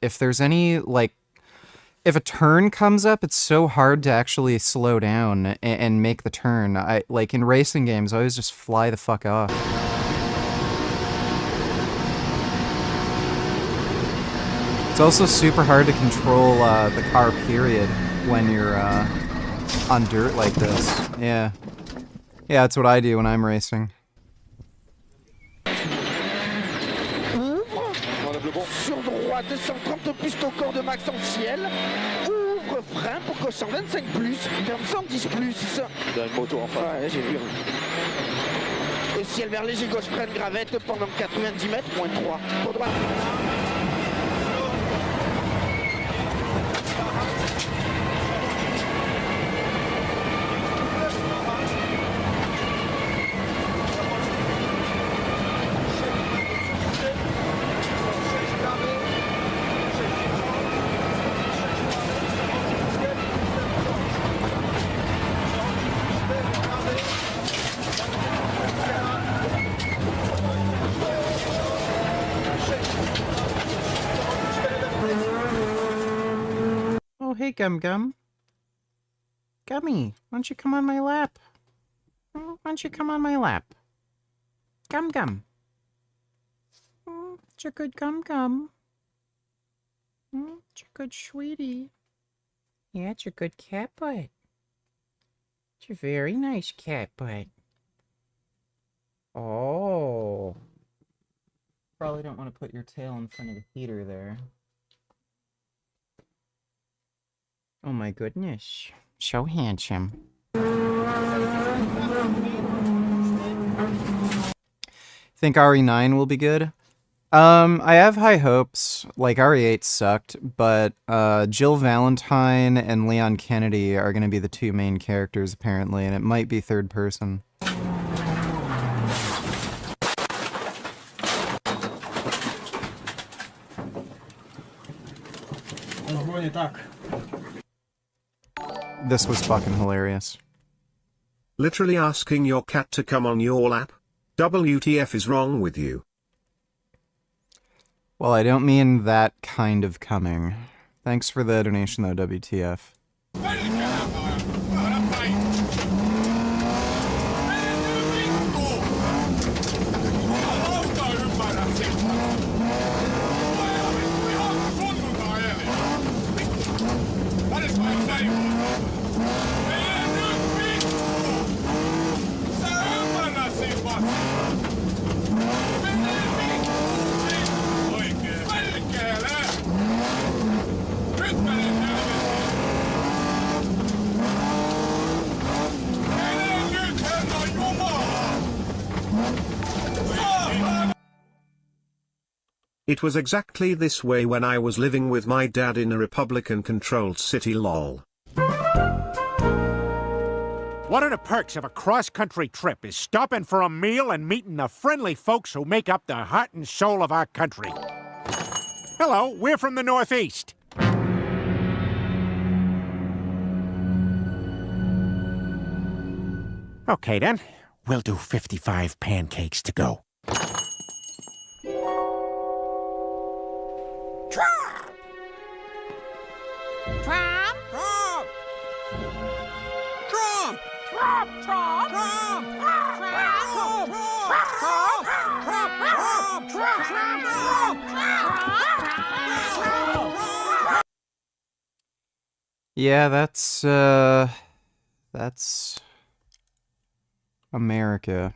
if there's any, like, if a turn comes up, it's so hard to actually slow down and make the turn. Like in racing games, I always just fly the fuck off. It's also super hard to control the car, period, when you're on dirt like this. Yeah. Yeah, that's what I do when I'm racing. Sur droite, 130 pistes au corps de max en ciel. Ouvre frein pour que 125 plus, ferme 110 plus. Il y a une moto en face. Ouais, j'ai vu. Et ciel vers léger gauche, freine gravette pendant 90 mètres, moins 3. Pour droite. Hey, Gum Gum. Gummy, why don't you come on my lap? Why don't you come on my lap? Gum Gum. It's a good Gum Gum. It's a good sweetie. Yeah, it's a good cat butt. It's a very nice cat butt. Oh. Probably don't want to put your tail in front of the heater there. Oh my goodness. So handsome. Think RE9 will be good? I have high hopes. Like, RE8 sucked, but Jill Valentine and Leon Kennedy are going to be the two main characters, apparently, and it might be third person. This was fucking hilarious. Literally asking your cat to come on your lap? WTF is wrong with you? Well, I don't mean that kind of coming. Thanks for the donation, though, WTF. It was exactly this way when I was living with my dad in a Republican-controlled city, lol. One of the perks of a cross-country trip is stopping for a meal and meeting the friendly folks who make up the heart and soul of our country. Hello, we're from the Northeast. Okay then, we'll do 55 pancakes to go. Trump! Trump! Trump! Trump! Trump! Trump! Trump! Yeah, that's America.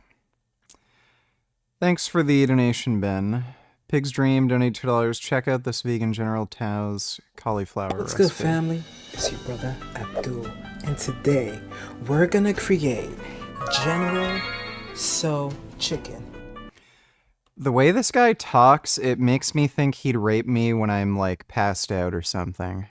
Thanks for the donation, Ben. Pig's Dream, donate $2. Check out this vegan General Tao's cauliflower What's recipe. good, family? It's your brother Abdul, and today we're gonna create General So Chicken. The way this guy talks, it makes me think he'd rape me when I'm, like, passed out or something.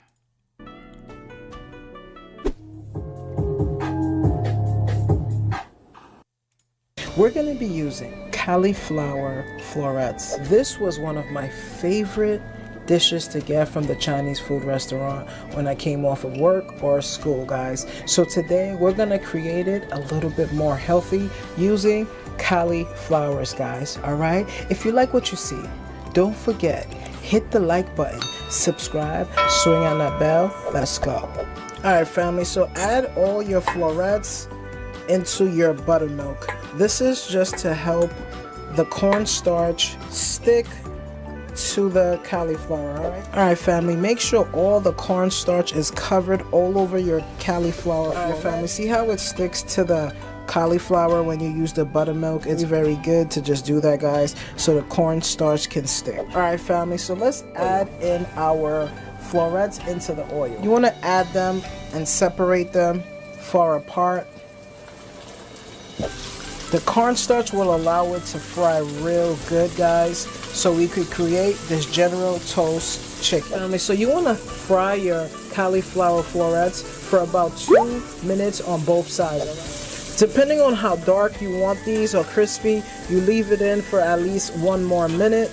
We're gonna be using cauliflower florets. This was one of my favorite dishes to get from the Chinese food restaurant when I came off of work or school, guys. So today we're gonna create it a little bit more healthy using cauliflowers, guys. All right, if you like what you see, don't forget, hit the like button, subscribe, swing on that bell. Let's go. All right, family, so add all your florets into your buttermilk. This is just to help the cornstarch stick to the cauliflower. All right, family, make sure all the cornstarch is covered all over your cauliflower. All right, family, see how it sticks to the cauliflower when you use the buttermilk? It's very good to just do that, guys, so the cornstarch can stick. All right, family, so let's add in our florets into the oil. You want to add them and separate them far apart. The cornstarch will allow it to fry real good, guys, so we could create this General Toast chicken. So you want to fry your cauliflower florets for about 2 minutes on both sides. Right? Depending on how dark you want these or crispy, you leave it in for at least 1 more minute,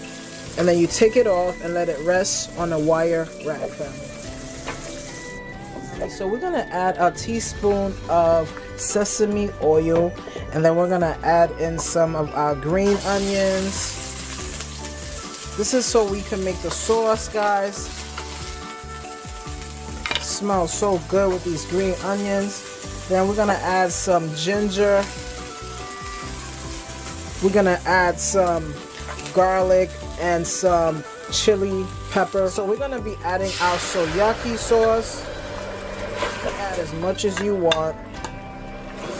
and then you take it off and let it rest on a wire rack, family. So we're gonna add a teaspoon of sesame oil, and then we're gonna add in some of our green onions. This is so we can make the sauce, guys. It smells so good with these green onions. Then we're gonna add some ginger. We're gonna add some garlic and some chili pepper. So we're gonna be adding our soyaki sauce. Add as much as you want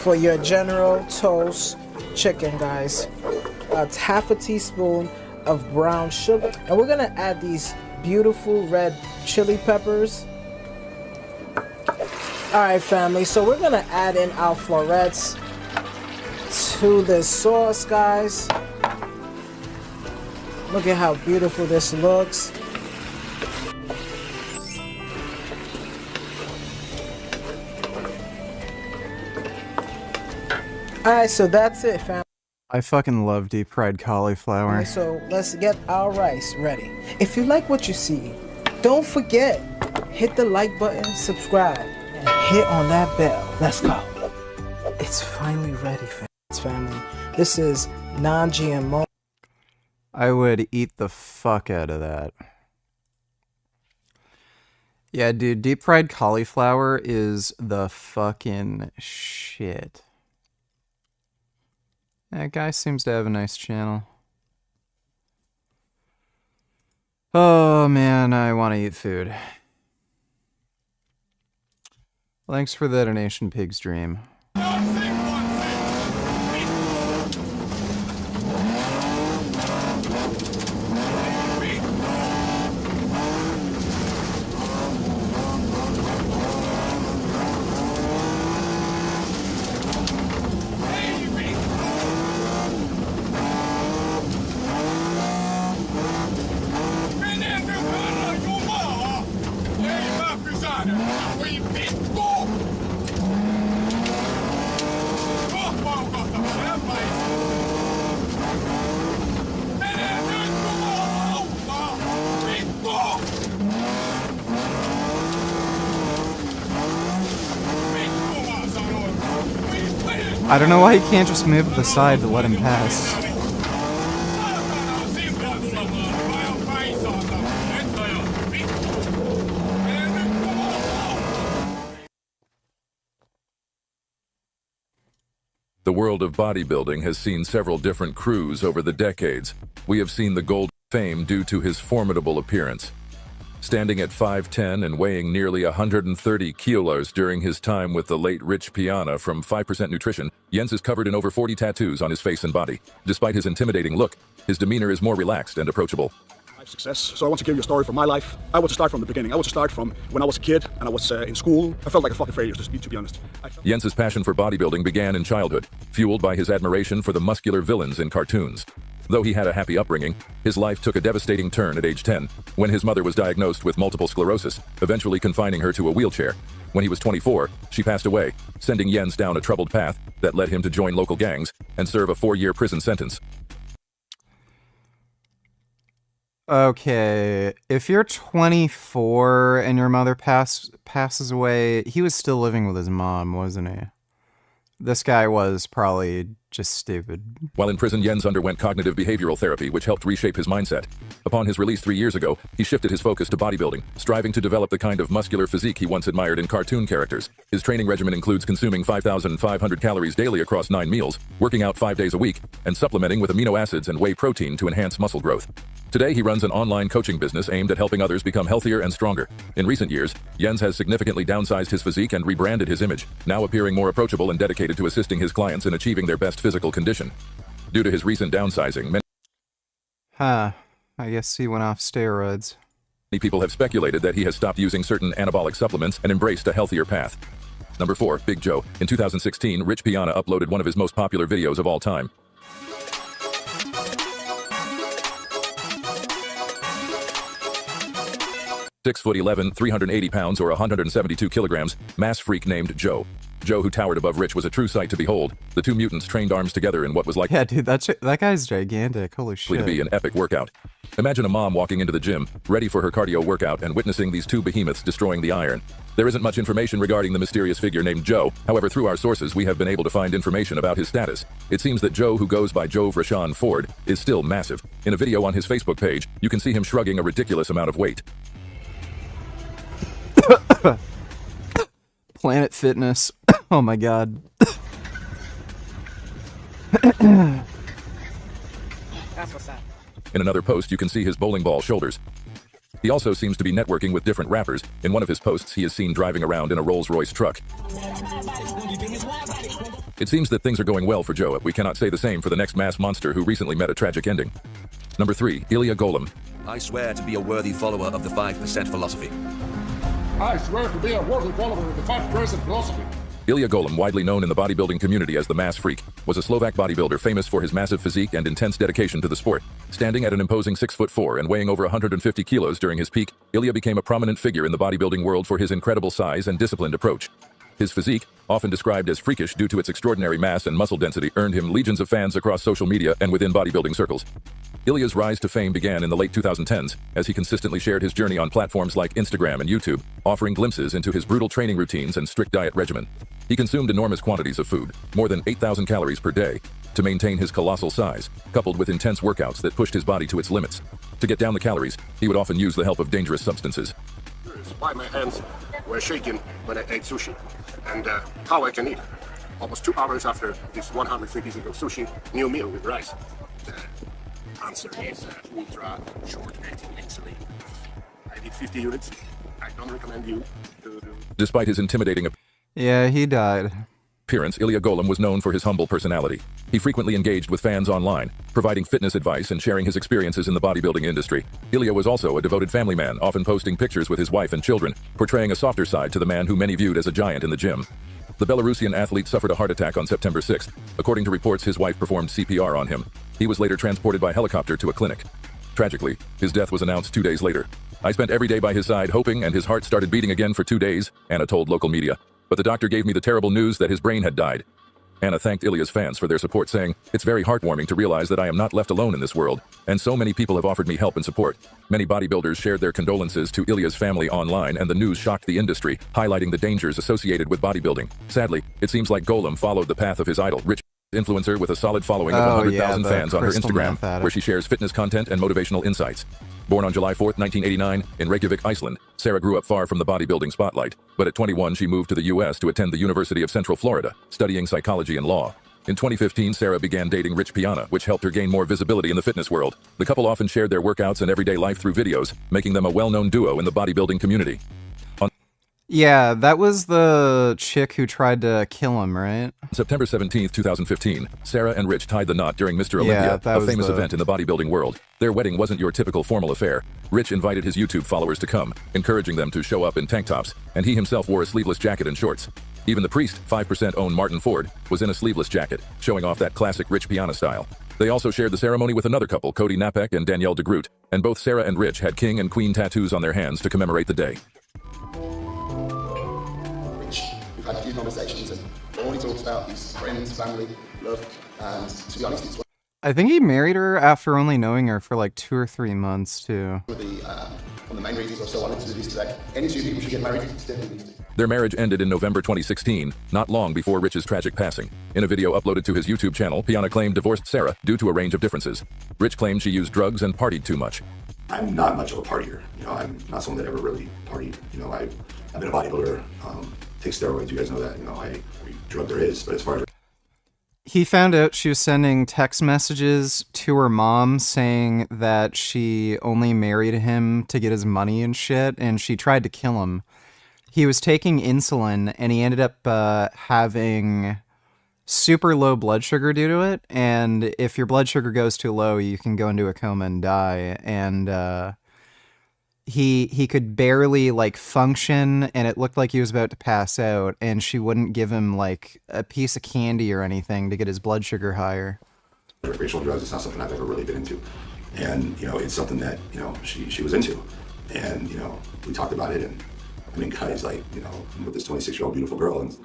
for your General Toast chicken, guys. It's half a teaspoon of brown sugar, and we're gonna add these beautiful red chili peppers. All right, family, so we're gonna add in our florets to this sauce, guys. Look at how beautiful this looks. Alright, so that's it, fam. I fucking love deep fried cauliflower. So let's get our rice ready. If you like what you see, don't forget, hit the like button, subscribe, and hit on that bell. Let's go. It's finally ready, family. This is non-GMO. I would eat the fuck out of that. Yeah, dude, deep fried cauliflower is the fucking shit. That guy seems to have a nice channel. Oh man, I want to eat food. Thanks for the donation, Pig's Dream. I don't know why he can't just move to the side to let him pass. The world of bodybuilding has seen several different crews over the decades. We have seen the gold fame due to his formidable appearance. Standing at 5'10" and weighing nearly 130 kilos during his time with the late Rich Piana from 5% Nutrition, Jens is covered in over 40 tattoos on his face and body. Despite his intimidating look, his demeanor is more relaxed and approachable. Success. So I want to give you a story from my life. I want to start from the beginning. I want to start from when I was a kid and I was in school. I felt like a fucking failure, to be honest. Jens's passion for bodybuilding began in childhood, fueled by his admiration for the muscular villains in cartoons. Though he had a happy upbringing, his life took a devastating turn at age 10, when his mother was diagnosed with multiple sclerosis, eventually confining her to a wheelchair. When he was 24, she passed away, sending Jens down a troubled path that led him to join local gangs and serve a 4-year prison sentence. Okay, if you're 24 and your mother passes away, he was still living with his mom, wasn't he? This guy was probably just stupid. While in prison, Jens underwent cognitive behavioral therapy, which helped reshape his mindset. Upon his release 3 years ago, he shifted his focus to bodybuilding, striving to develop the kind of muscular physique he once admired in cartoon characters. His training regimen includes consuming 5,500 calories daily across 9 meals, working out 5 days a week, and supplementing with amino acids and whey protein to enhance muscle growth. Today, he runs an online coaching business aimed at helping others become healthier and stronger. In recent years, Jens has significantly downsized his physique and rebranded his image, now appearing more approachable and dedicated to assisting his clients in achieving their best physical condition. Due to his recent downsizing, I guess he went off steroids. Many people have speculated that he has stopped using certain anabolic supplements and embraced a healthier path. Number 4, Big Joe. In 2016, Rich Piana uploaded one of his most popular videos of all time. "6'11", 380 pounds or 172 kilograms, mass freak named Joe. Joe, who towered above Rich, was a true sight to behold. The two mutants trained arms together in what was like... Yeah, dude, that guy's gigantic. Holy shit. ...to be an epic workout. Imagine a mom walking into the gym, ready for her cardio workout, and witnessing these two behemoths destroying the iron. There isn't much information regarding the mysterious figure named Joe. However, through our sources, we have been able to find information about his status. It seems that Joe, who goes by Jove Rashawn Ford, is still massive. In a video on his Facebook page, you can see him shrugging a ridiculous amount of weight. Planet Fitness. Oh my god. That's what's up. In another post, you can see his bowling ball shoulders. He also seems to be networking with different rappers. In one of his posts, he is seen driving around in a Rolls-Royce truck. It seems that things are going well for Joe. We cannot say the same for the next mass monster who recently met a tragic ending. Number 3, Ilya Golem. I swear to be a worthy follower of the 5% philosophy. I swear to be a worthy follower of the 5% philosophy. Ilya Golem, widely known in the bodybuilding community as the Mass Freak, was a Slovak bodybuilder famous for his massive physique and intense dedication to the sport. Standing at an imposing 6'4" and weighing over 150 kilos during his peak, Ilya became a prominent figure in the bodybuilding world for his incredible size and disciplined approach. His physique, often described as freakish due to its extraordinary mass and muscle density, earned him legions of fans across social media and within bodybuilding circles. Ilya's rise to fame began in the late 2010s, as he consistently shared his journey on platforms like Instagram and YouTube, offering glimpses into his brutal training routines and strict diet regimen. He consumed enormous quantities of food, more than 8,000 calories per day, to maintain his colossal size, coupled with intense workouts that pushed his body to its limits. To get down the calories, he would often use the help of dangerous substances. Why my hands were shaking when I ate sushi, and how I can eat. Almost 2 hours after this 150 grams of sushi, new meal with rice. The answer is ultra short-acting insulin. I did 50 units. I don't recommend you to do. Despite his intimidating Yeah, he died. appearance, Ilya Golem was known for his humble personality. He frequently engaged with fans online, providing fitness advice and sharing his experiences in the bodybuilding industry. Ilya was also a devoted family man, often posting pictures with his wife and children, portraying a softer side to the man who many viewed as a giant in the gym. The Belarusian athlete suffered a heart attack on September 6th. According to reports, his wife performed CPR on him. He was later transported by helicopter to a clinic. Tragically, his death was announced 2 days later. I spent every day by his side hoping, and his heart started beating again for 2 days, Anna told local media. But the doctor gave me the terrible news that his brain had died. Anna thanked Ilya's fans for their support, saying, "It's very heartwarming to realize that I am not left alone in this world, and so many people have offered me help and support." Many bodybuilders shared their condolences to Ilya's family online, and the news shocked the industry, highlighting the dangers associated with bodybuilding. Sadly, it seems like Golem followed the path of his idol, Rich influencer with a solid following of 100,000 fans on her Instagram, where she shares fitness content and motivational insights. Born on July 4, 1989, in Reykjavik, Iceland, Sarah grew up far from the bodybuilding spotlight, but at 21 she moved to the U.S. to attend the University of Central Florida, studying psychology and law. In 2015, Sarah began dating Rich Piana, which helped her gain more visibility in the fitness world. The couple often shared their workouts and everyday life through videos, making them a well-known duo in the bodybuilding community. Yeah, that was the chick who tried to kill him, right? September 17, 2015, Sarah and Rich tied the knot during Mr. Olympia, a famous event in the bodybuilding world. Their wedding wasn't your typical formal affair. Rich invited his YouTube followers to come, encouraging them to show up in tank tops, and he himself wore a sleeveless jacket and shorts. Even the priest, 5% owned Martin Ford, was in a sleeveless jacket, showing off that classic Rich Piana style. They also shared the ceremony with another couple, Cody Napek and Danielle DeGroot, and both Sarah and Rich had king and queen tattoos on their hands to commemorate the day. We've had a few conversations, and all he talks about is friends, family, love, and to be honest, it's I think he married her after only knowing her for like 2 or 3 months, too. one of the main reasons I so wanted to do this today. Any two people should get married, it's definitely these two. Their marriage ended in November 2016, not long before Rich's tragic passing. In a video uploaded to his YouTube channel, Piana claimed divorced Sarah due to a range of differences. Rich claimed she used drugs and partied too much. I'm not much of a partier. I'm not someone that ever really partied. I've been a bodybuilder, take steroids, you guys know that. Every drug there is, but as far as... He found out she was sending text messages to her mom saying that she only married him to get his money and shit, and she tried to kill him. He was taking insulin, and he ended up having super low blood sugar due to it, and if your blood sugar goes too low, you can go into a coma and die, and he could barely function, and it looked like he was about to pass out, and she wouldn't give him a piece of candy or anything to get his blood sugar higher. Recreational drugs, it's not something I've ever really been into. And, it's something that, she was into. And, we talked about it, and guys, I'm with this 26-year-old beautiful girl, and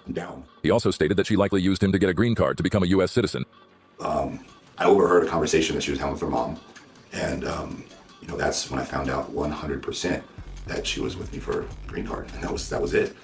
I'm down. He also stated that she likely used him to get a green card to become a U.S. citizen. I overheard a conversation that she was having with her mom, and, that's when I found out 100% that she was with me for a green card, and that was it.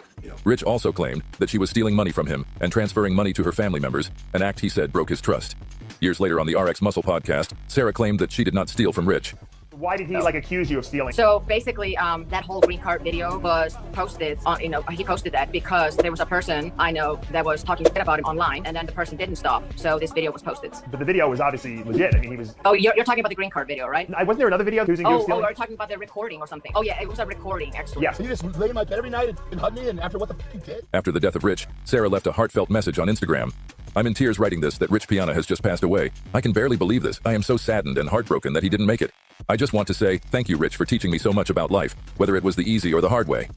Rich also claimed that she was stealing money from him and transferring money to her family members, an act he said broke his trust. Years later on the RX Muscle podcast, Sarah claimed that she did not steal from Rich. Why did he accuse you of stealing? So basically, that whole green card video was posted on, he posted that because there was a person I know that was talking shit about him online, and then the person didn't stop. So this video was posted. But the video was obviously legit. He was... Oh, you're talking about the green card video, right? Wasn't there another video accusing you of stealing? Oh, you're talking about the recording or something. Oh yeah, it was a recording, actually. Yeah. So you just lay in my bed every night and hug me, and after what the fuck you did? After the death of Rich, Sarah left a heartfelt message on Instagram. "I'm in tears writing this that Rich Piana has just passed away. I can barely believe this. I am so saddened and heartbroken that he didn't make it. I just want to say thank you, Rich, for teaching me so much about life, whether it was the easy or the hard way."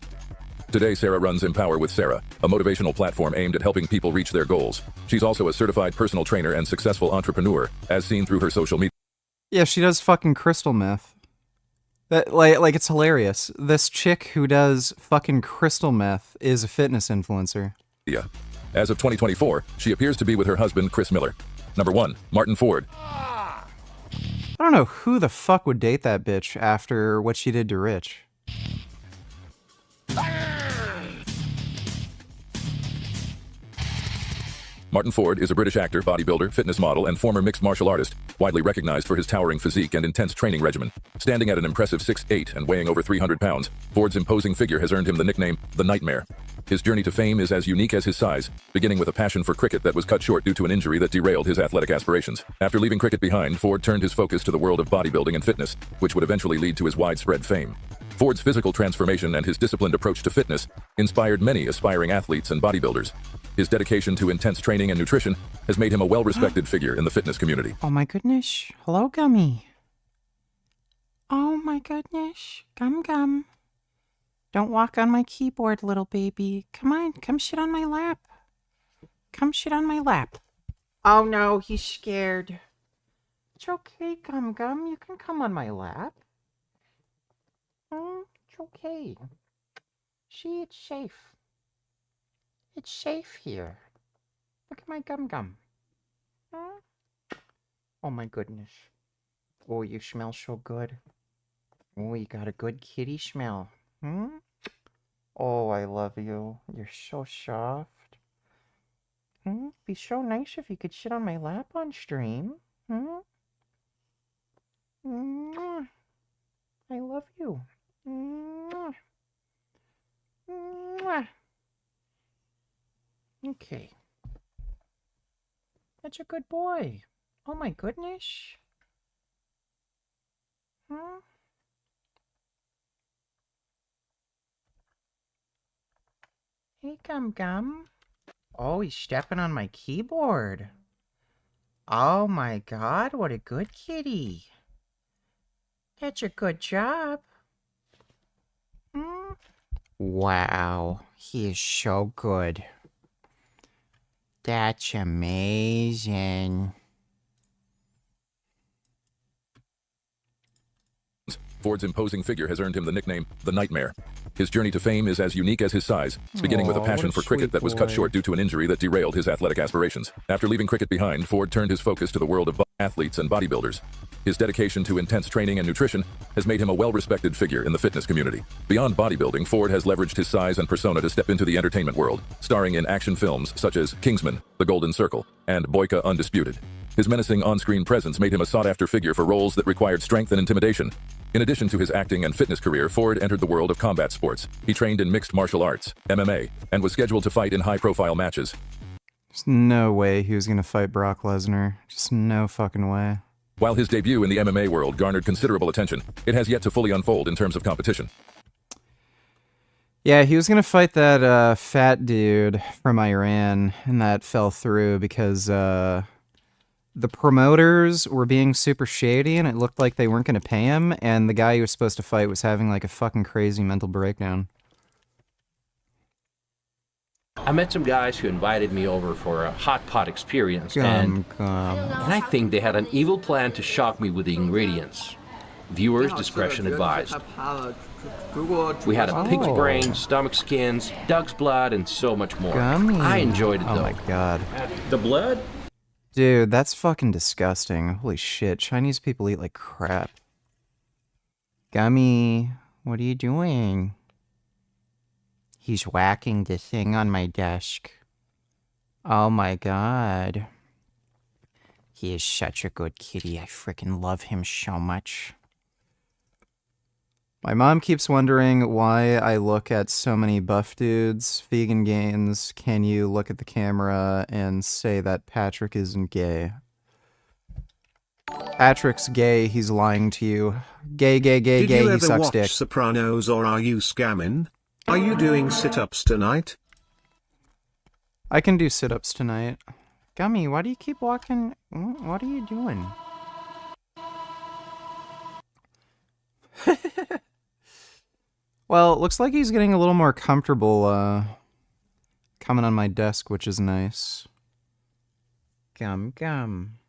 Today, Sarah runs Empower with Sarah, a motivational platform aimed at helping people reach their goals. She's also a certified personal trainer and successful entrepreneur, as seen through her social media. Yeah, she does fucking crystal meth. That, it's hilarious. This chick who does fucking crystal meth is a fitness influencer. Yeah. As of 2024, she appears to be with her husband, Chris Miller. Number 1, Martin Ford. I don't know who the fuck would date that bitch after what she did to Rich. Martin Ford is a British actor, bodybuilder, fitness model, and former mixed martial artist, widely recognized for his towering physique and intense training regimen. Standing at an impressive 6'8" and weighing over 300 pounds, Ford's imposing figure has earned him the nickname, The Nightmare. His journey to fame is as unique as his size, beginning with a passion for cricket that was cut short due to an injury that derailed his athletic aspirations. After leaving cricket behind, Ford turned his focus to the world of bodybuilding and fitness, which would eventually lead to his widespread fame. Ford's physical transformation and his disciplined approach to fitness inspired many aspiring athletes and bodybuilders. His dedication to intense training and nutrition has made him a well-respected figure in the fitness community. Oh my goodness. Hello, Gummy. Oh my goodness. Gum. Don't walk on my keyboard, little baby. Come on, come sit on my lap. Come sit on my lap. Oh no, he's scared. It's okay, Gum. You can come on my lap. It's okay. See, it's safe. It's safe here. Look at my gum gum. Oh my goodness. Oh, you smell so good. Oh, you got a good kitty smell. Oh, I love you. You're so soft. Be so nice if you could sit on my lap on stream. Mwah. I love you. Mwah. Mwah. Okay. That's a good boy. Oh my goodness. Hey, Gum Gum. Oh, he's stepping on my keyboard. Oh my god, what a good kitty. That's a good job. Wow, he is so good. That's amazing. Ford's imposing figure has earned him the nickname, the Nightmare. His journey to fame is as unique as his size, beginning with a passion for cricket that was cut short due to an injury that derailed his athletic aspirations. After leaving cricket behind, Ford turned his focus to the world of athletes and bodybuilders. His dedication to intense training and nutrition has made him a well-respected figure in the fitness community. Beyond bodybuilding, Ford has leveraged his size and persona to step into the entertainment world, starring in action films such as Kingsman, The Golden Circle, and Boyka Undisputed. His menacing on-screen presence made him a sought-after figure for roles that required strength and intimidation. In addition to his acting and fitness career, Ford entered the world of combat sports. He trained in mixed martial arts, MMA, and was scheduled to fight in high-profile matches. There's no way he was gonna fight Brock Lesnar. Just no fucking way. While his debut in the MMA world garnered considerable attention, it has yet to fully unfold in terms of competition. Yeah, he was gonna fight that fat dude from Iran, and that fell through because the promoters were being super shady, and it looked like they weren't gonna pay him, and the guy he was supposed to fight was having like a fucking crazy mental breakdown. I met some guys who invited me over for a hot pot experience, and I think they had an evil plan to shock me with the ingredients. Viewers' discretion advised. We had a pig's brain, stomach skins, duck's blood, and so much more. Gummy. I enjoyed it, though. Oh my god. The blood? Dude, that's fucking disgusting. Holy shit, Chinese people eat like crap. Gummy, what are you doing? He's whacking the thing on my desk. Oh my god. He is such a good kitty. I freaking love him so much. My mom keeps wondering why I look at so many buff dudes. Vegan Gains, can you look at the camera and say that Patrick isn't gay? Patrick's gay, he's lying to you. Gay, gay, gay, gay, he sucks dick. Did you ever watch Sopranos, or are you scamming? Are you doing sit-ups tonight? I can do sit-ups tonight. Gummy, why do you keep walking? What are you doing? Well, it looks like he's getting a little more comfortable coming on my desk, which is nice. Gum, gum.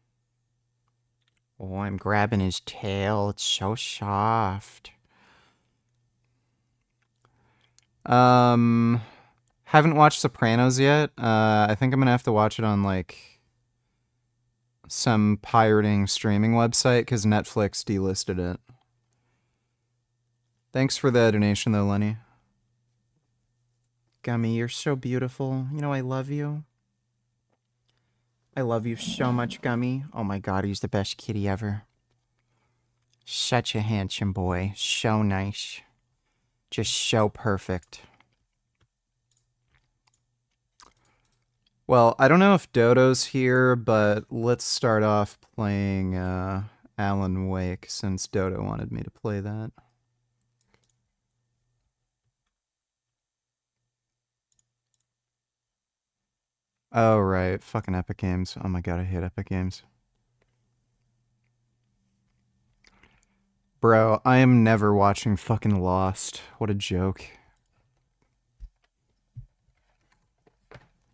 Oh, I'm grabbing his tail. It's so soft. Haven't watched Sopranos yet. I think I'm gonna have to watch it on like some pirating streaming website because Netflix delisted it. Thanks for the donation though, Lenny. Gummy, you're so beautiful. You know I love you. I love you so much, Gummy. Oh my god, he's the best kitty ever. Such a handsome boy. So nice. Just so perfect. Well, I don't know if Dodo's here, but let's start off playing Alan Wake since Dodo wanted me to play that. Oh, right. Fucking Epic Games. Oh my god, I hate Epic Games. Bro, I am never watching fucking Lost. What a joke.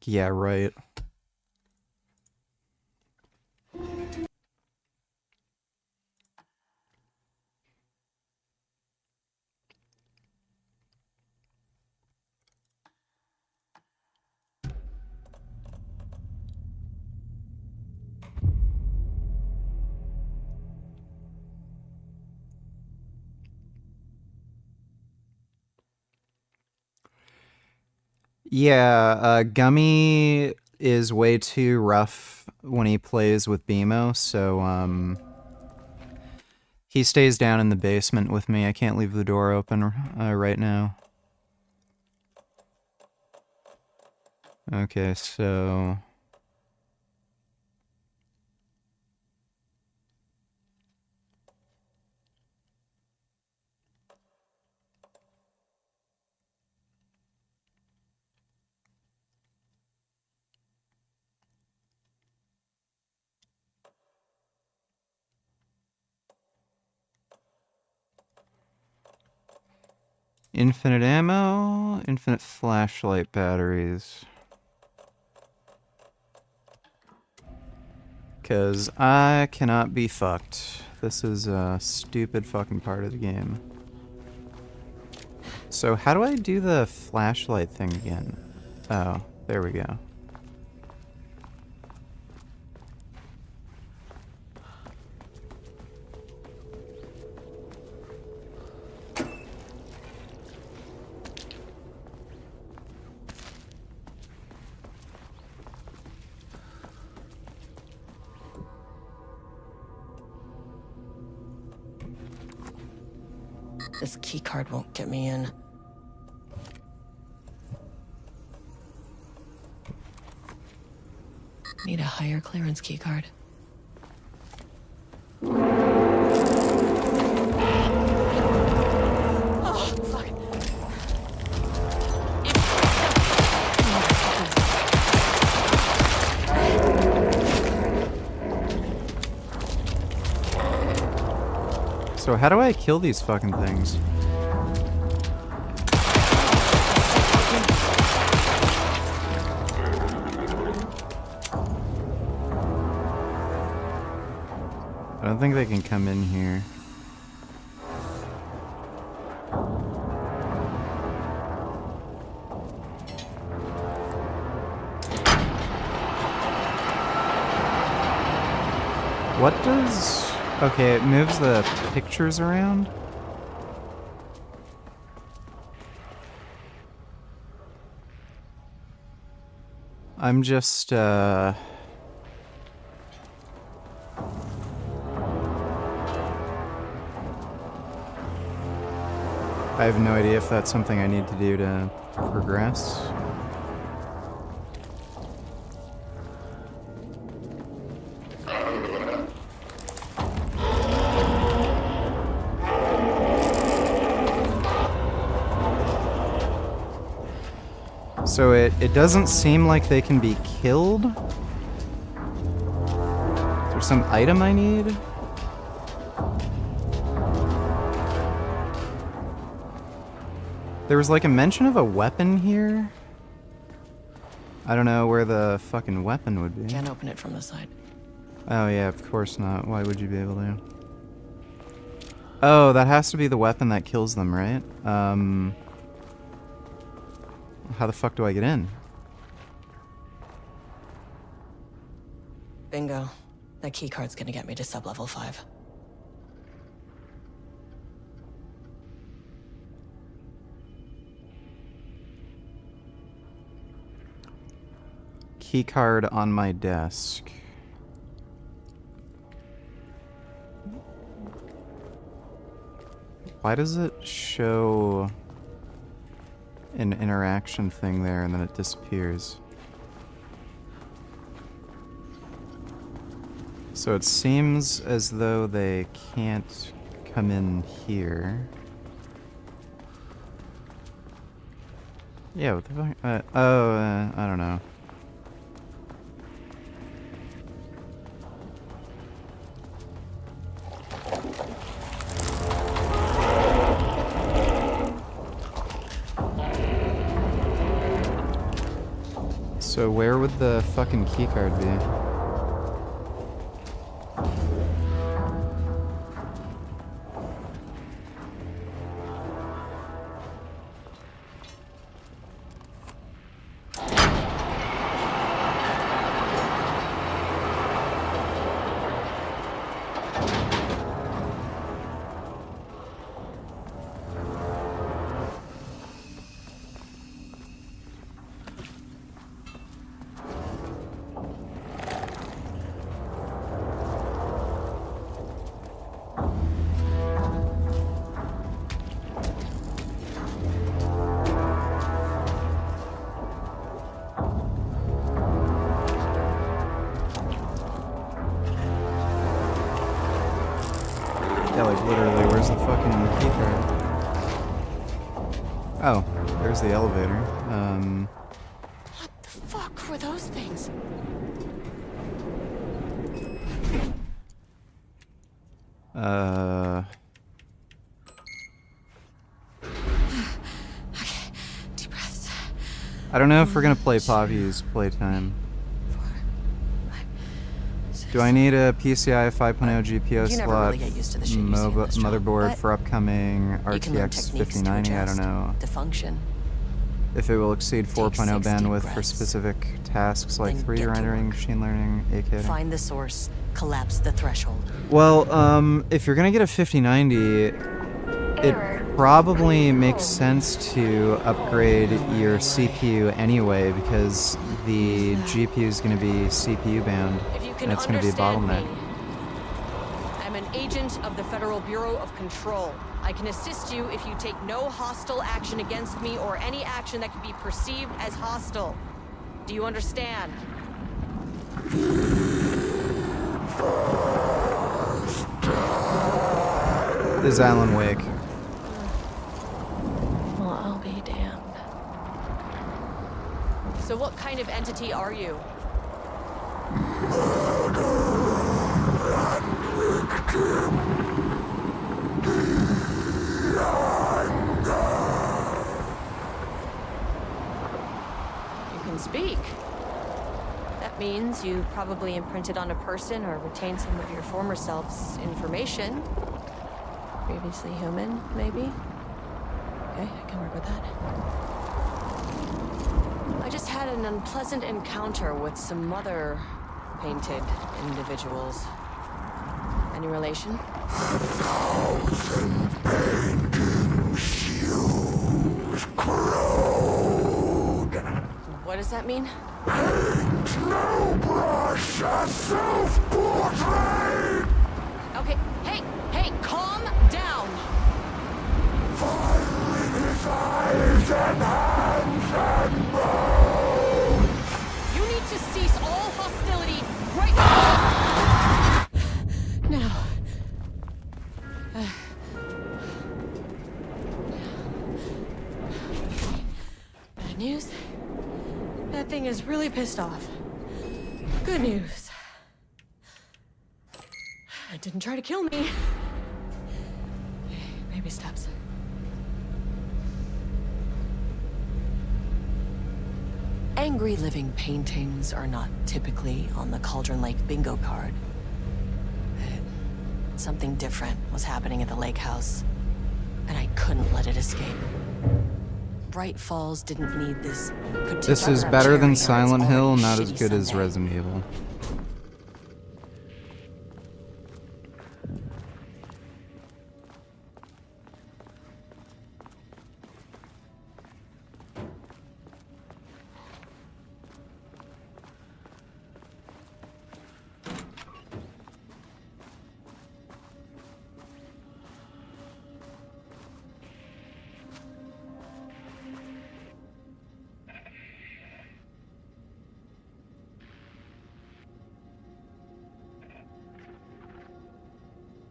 Yeah, right. Yeah, Gummy is way too rough when he plays with BMO, so he stays down in the basement with me. I can't leave the door open right now. Okay, so... Infinite ammo, infinite flashlight batteries. Because I cannot be fucked. This is a stupid fucking part of the game. So how do I do the flashlight thing again? Oh, there we go. This keycard won't get me in. Need a higher clearance keycard. Oh, fuck. So how do I kill these fucking things? I don't think they can come in here. What does... Okay, it moves the pictures around? I'm just, I have no idea if that's something I need to do to progress. So it doesn't seem like they can be killed. Is there some item I need? There was like a mention of a weapon here. I don't know where the fucking weapon would be. Can't open it from the side. Oh yeah, of course not. Why would you be able to? Oh, that has to be the weapon that kills them, right? How the fuck do I get in? Bingo. That keycard's gonna get me to sub-level 5. Keycard on my desk. Why does it show an interaction thing there and then it disappears? So it seems as though they can't come in here. Yeah, what the fuck? I don't know. So where would the fucking keycard be? Yeah, like literally, where's the fucking keycard? Oh, there's the elevator. What the fuck were those things? Okay, deep breaths. I don't know if we're gonna play Poppy's playtime. Do I need a PCI 5.0 GPU You never slot really get used to the shit you see in this job, motherboard but for upcoming you can learn RTX techniques to 5090? I don't adjust, know. to function. If it will exceed 4.0 6 deep bandwidth for breaths. specific tasks like Then 3D get to rendering, work. machine learning, AKA. Find the source, collapse the threshold. Well, if you're gonna get a 5090, it probably makes sense to upgrade your CPU anyway because the GPU is gonna be CPU bound, and it's gonna be a bottleneck. I'm an agent of the Federal Bureau of Control. I can assist you if you take no hostile action against me or any action that could be perceived as hostile. Do you understand? This is Alan Wake. Well, I'll be damned. So what kind of entity are you? You can speak. That means you probably imprinted on a person or retained some of your former self's information. Previously human, maybe? Okay, I can work with that. I just had an unpleasant encounter with some other painted individuals. Any relation? 1,000 painting shoes crowd. What does that mean? Paint no brush, a self-portrait. Okay, hey, calm down. Filing his eyes and hands and bones. You need to cease all hostility right now. Now. Bad news. That thing is really pissed off. Good news. It didn't try to kill me. Baby steps. Angry living paintings are not typically on the Cauldron Lake bingo card. Something different was happening at the lake house, and I couldn't let it escape. Bright Falls didn't need this particular This is better cherry than on its Silent Hill, already not as shitty good as sundae. Resident Evil.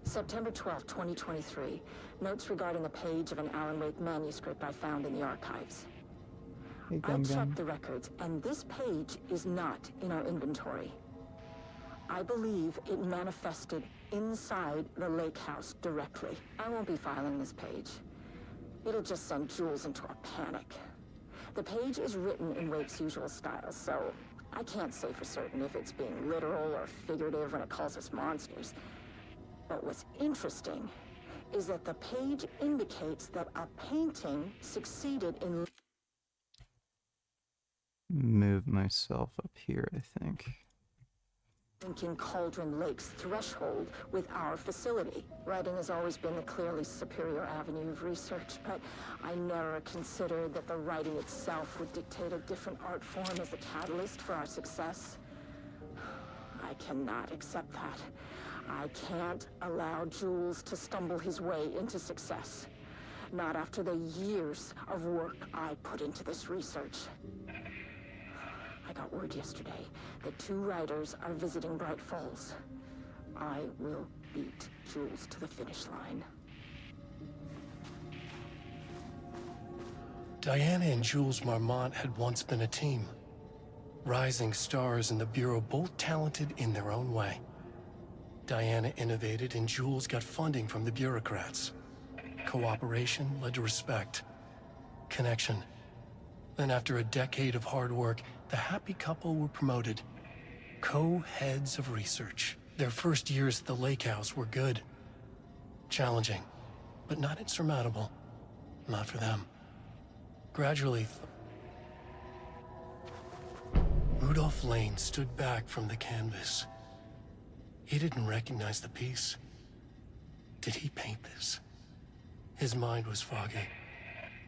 September 12, 2023. Notes regarding a page of an Alan Wake manuscript I found in the archives. Hey, I checked the records, and this page is not in our inventory. I believe it manifested inside the lake house directly. I won't be filing this page. It'll just send Jules into a panic. The page is written in Wake's usual style, so I can't say for certain if it's being literal or figurative when it calls us monsters. But what's interesting is that the page indicates that a painting succeeded in Move myself up here, I think. linking Cauldron Lake's threshold with our facility. Writing has always been the clearly superior avenue of research, but I never considered that the writing itself would dictate a different art form as the catalyst for our success. I cannot accept that. I can't allow Jules to stumble his way into success. Not after the years of work I put into this research. I got word yesterday that 2 writers are visiting Bright Falls. I will beat Jules to the finish line. Diana and Jules Marmont had once been a team. Rising stars in the Bureau, both talented in their own way. Diana innovated and Jules got funding from the bureaucrats. Cooperation led to respect. Connection. Then after a decade of hard work, the happy couple were promoted. Co-heads of research. Their first years at the lake house were good. Challenging, but not insurmountable. Not for them. Gradually, Rudolph Lane stood back from the canvas. He didn't recognize the piece. Did he paint this? His mind was foggy,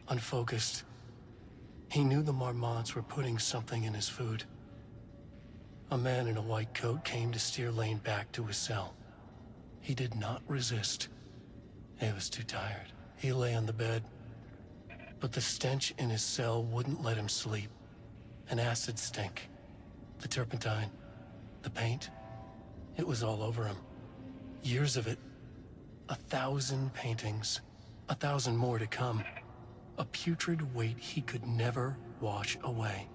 unfocused. He knew the Marmonts were putting something in his food. A man in a white coat came to steer Lane back to his cell. He did not resist. He was too tired. He lay on the bed, but the stench in his cell wouldn't let him sleep. An acid stink. The turpentine. The paint. It was all over him. Years of it. 1,000 paintings. 1,000 more to come. A putrid weight he could never wash away.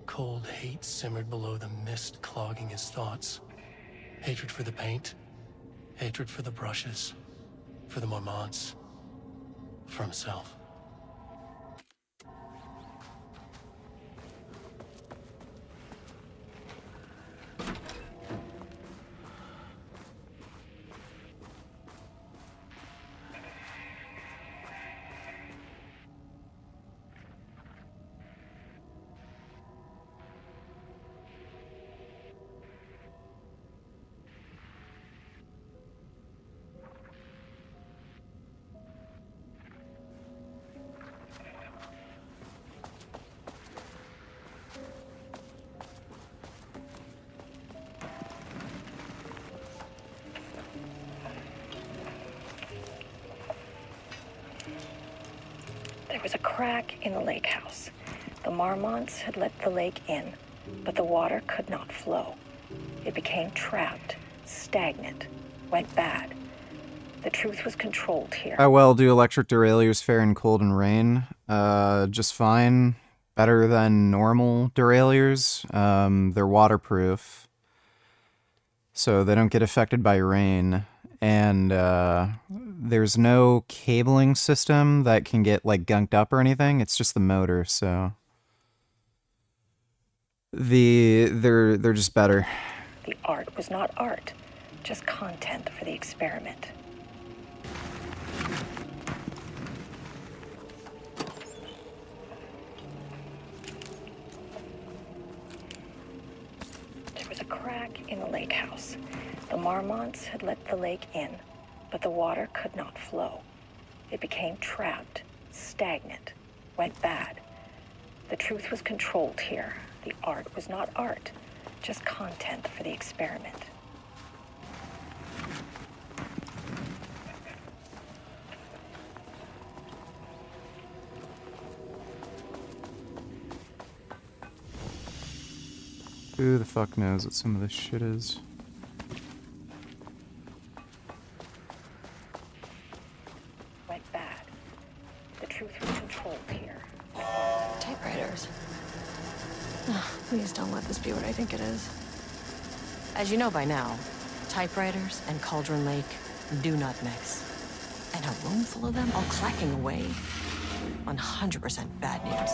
Cold hate simmered below the mist clogging his thoughts. Hatred for the paint. Hatred for the brushes. For the Marmonts. For himself. There was a crack in the lake house. The Marmonts had let the lake in, but the water could not flow. It became trapped, stagnant, went bad. The truth was controlled here. How well do electric derailleurs fare in cold and rain? Just fine. Better than normal derailleurs. They're waterproof, so they don't get affected by rain. And there's no cabling system that can get like gunked up or anything. It's just the motor, so they're just better. The art was not art, just content for the experiment. There was a crack in the lake house. The Marmonts had let the lake in, but the water could not flow. It became trapped, stagnant, went bad. The truth was controlled here. The art was not art, just content for the experiment. Who the fuck knows what some of this shit is? Went bad. The truth was controlled here. Typewriters. Oh, please don't let this be what I think it is. As you know by now, typewriters and Cauldron Lake do not mix. And a room full of them all clacking away on 100% bad news.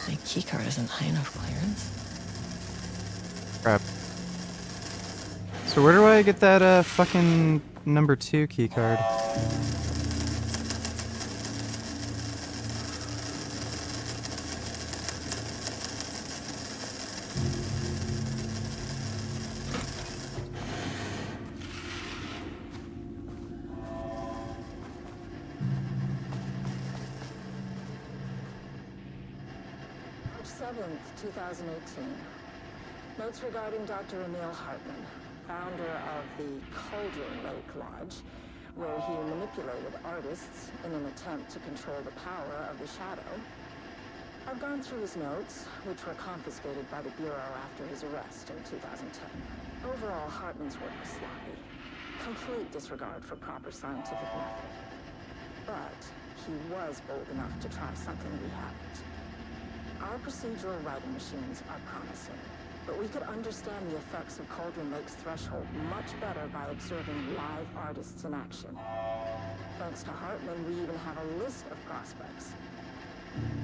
My keycard isn't high enough clearance. Crap. So where do I get that fucking number 2 keycard? March 7th, 2018. Notes regarding Dr. Emil Hartman, founder of the Cauldron Lake Lodge, where he manipulated artists in an attempt to control the power of the shadow. I've gone through his notes, which were confiscated by the Bureau after his arrest in 2010. Overall, Hartman's work was sloppy. Complete disregard for proper scientific method. But he was bold enough to try something we haven't. Our procedural writing machines are promising, but we could understand the effects of Cauldron Lake's threshold much better by observing live artists in action. Thanks to Hartman, we even have a list of prospects.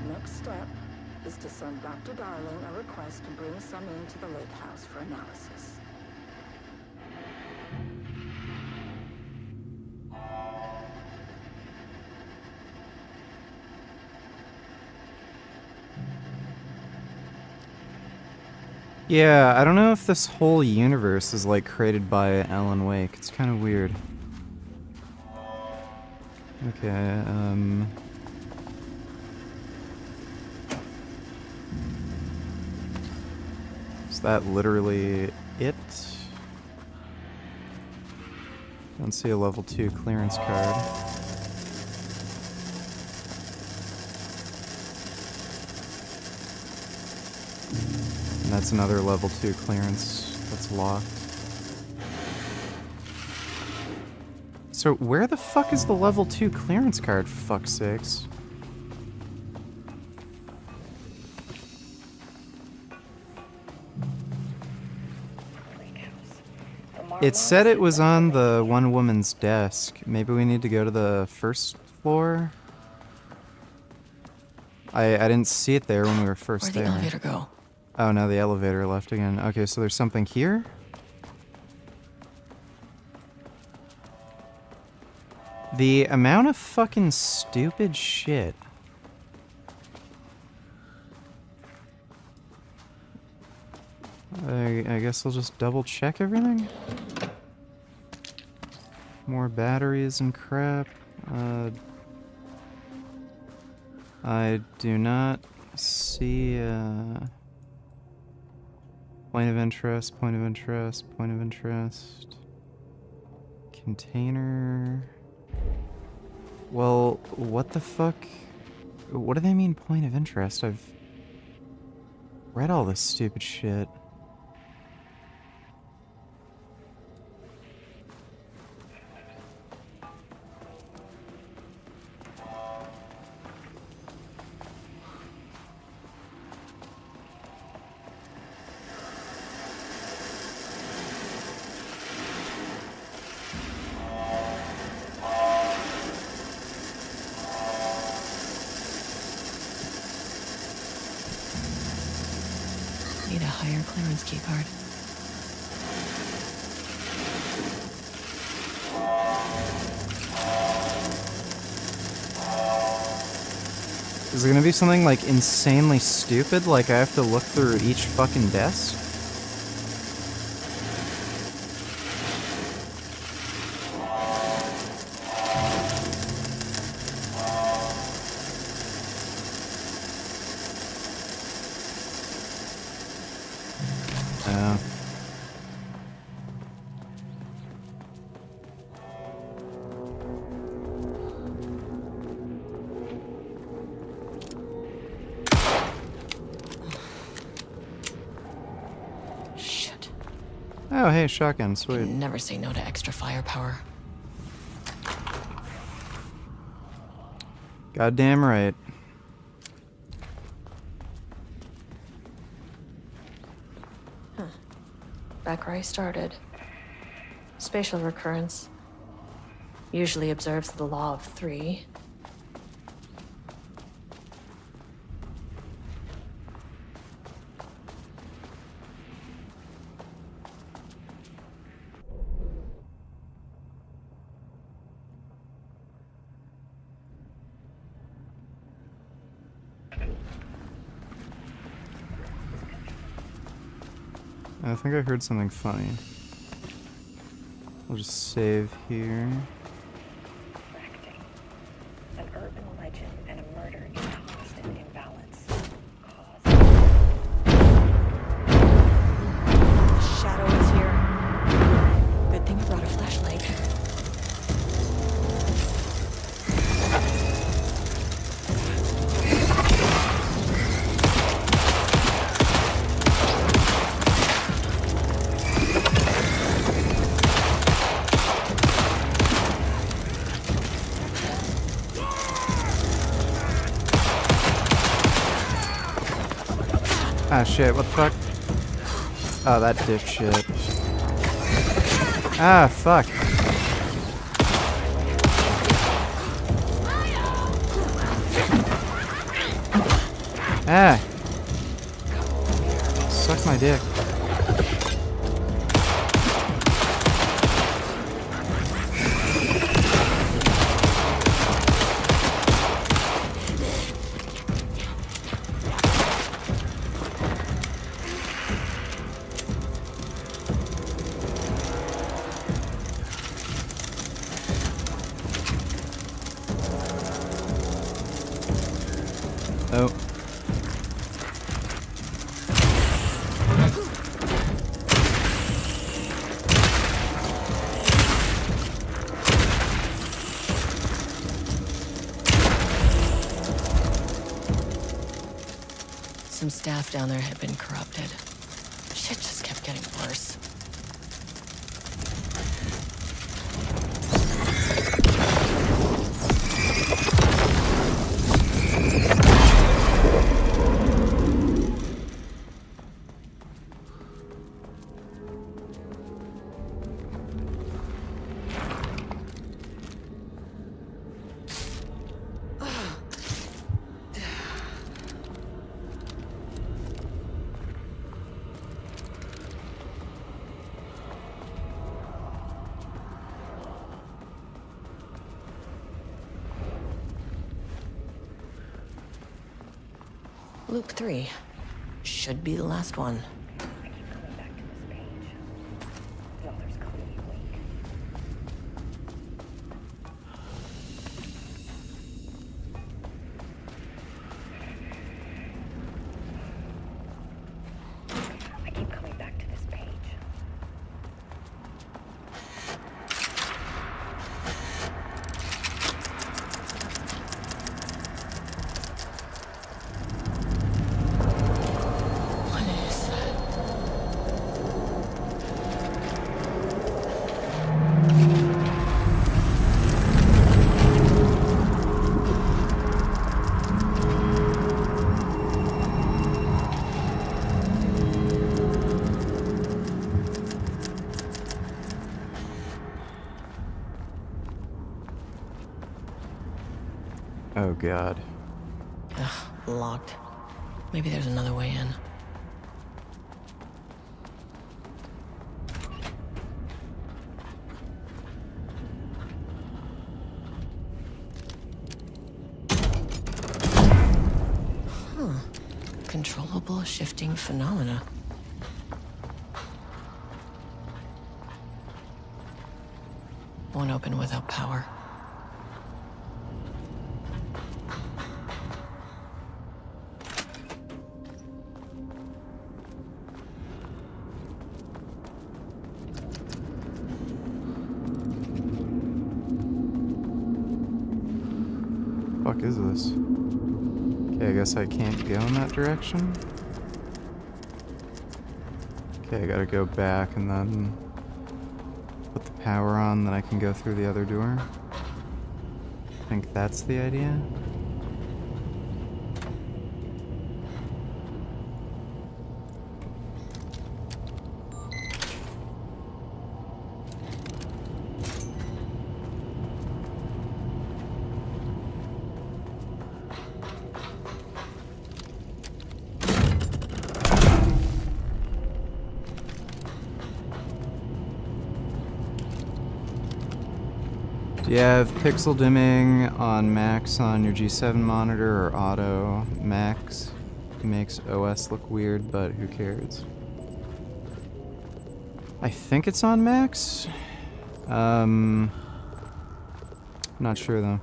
Next step is to send Dr. Darling a request to bring some into the lake house for analysis. Yeah, I don't know if this whole universe is like created by Alan Wake. It's kind of weird. Okay, is that literally it? Don't see a level 2 clearance card. And that's another level 2 clearance that's locked. So where the fuck is the level 2 clearance card, for fuck's sakes? It said it was on the one woman's desk. Maybe we need to go to the first floor? I didn't see it there when we were first Where'd there. the elevator go? Oh no, the elevator left again. Okay, so there's something here? The amount of fucking stupid shit. I guess I'll just double check everything. More batteries and crap. I do not see point of interest, point of interest, point of interest. Container. Well, what the fuck? What do they mean point of interest? I've read all this stupid shit. Need a higher clearance keycard. Is there gonna be something like insanely stupid, like I have to look through each fucking desk? Oh, hey, shotgun, sweet. Never say no to extra firepower. Goddamn right. Huh. Back where I started. Spatial recurrence. Usually observes the law of 3. I think I heard something funny. I'll just save here. An urban legend and a murder in constant imbalance. The shadow is here. Good thing I brought a flashlight. Ah shit, what the fuck? Oh, that dipshit. Ah, fuck. Ah! Suck my dick. Oh. Some staff down there had been corrupted. Shit just kept getting worse. Loop 3. Should be the last one. I keep coming back to this page. What is that? Oh god. Ugh, locked. Maybe there's another way in. Huh. Controllable shifting phenomena. Won't open without power. Fuck is this? Okay, I guess I can't go in that direction. Okay, I gotta go back and then put the power on, then I can go through the other door. I think that's the idea. Do you have pixel dimming on max on your G7 monitor or auto? Max makes OS look weird, but who cares? I think it's on Max. Not sure though.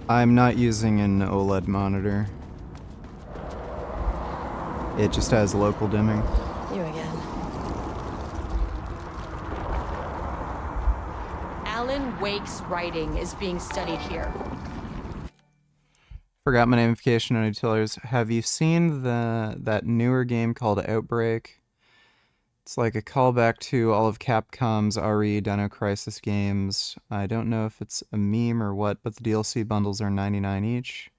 I'm not using an OLED monitor. It just has local dimming. You again. Alan Wake's writing is being studied here. Forgot my namification on detailers. Have you seen that newer game called Outbreak? It's like a callback to all of Capcom's RE Dino Crisis games. I don't know if it's a meme or what, but the DLC bundles are $99 each.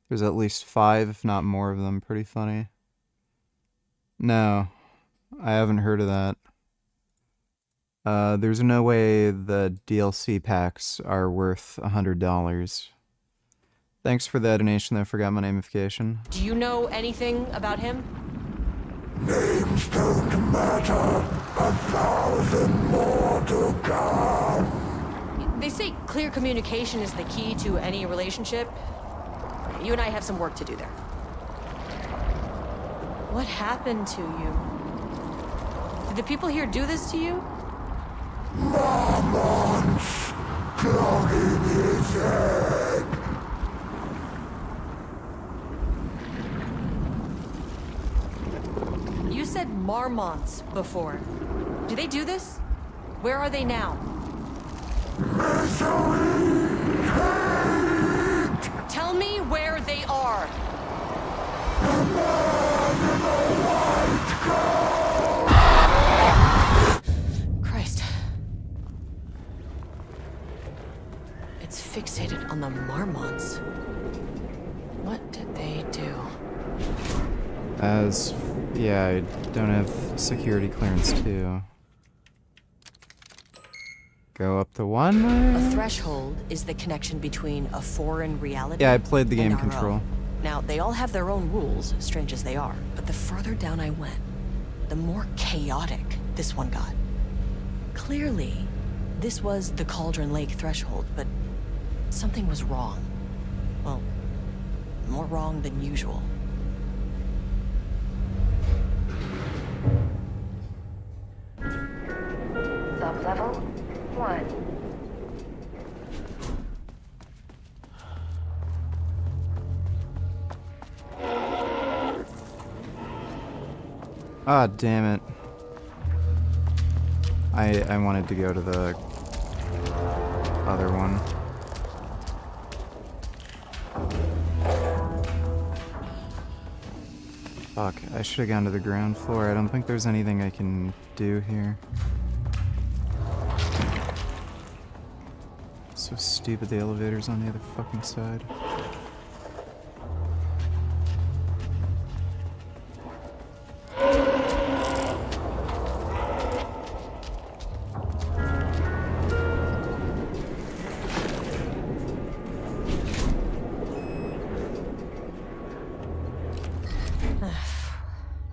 There's at least 5, if not more of them. Pretty funny. No, I haven't heard of that. There's no way the DLC packs are worth $100. Thanks for the donation, though. Forgot my namification. Do you know anything about him? Names don't matter. 1,000 more to come. They say clear communication is the key to any relationship. You and I have some work to do there. What happened to you? Did the people here do this to you? Marmots clogging his head. You said marmots before. Do they do this? Where are they now? Misery, hate. Tell me where they are. The man in the white coat. Christ. It's fixated on the marmots. What did they do? Yeah, I don't have security clearance too. Go up the one way? A threshold is the connection between a foreign reality. Yeah, I played the game and our Control. own. Now, they all have their own rules, strange as they are, but the further down I went, the more chaotic this one got. Clearly, this was the Cauldron Lake threshold, but something was wrong. Well, more wrong than usual. Sub-level 1. Ah, damn it. I wanted to go to the other one. Fuck, I should have gone to the ground floor. I don't think there's anything I can do here. So stupid, the elevator's on the other fucking side.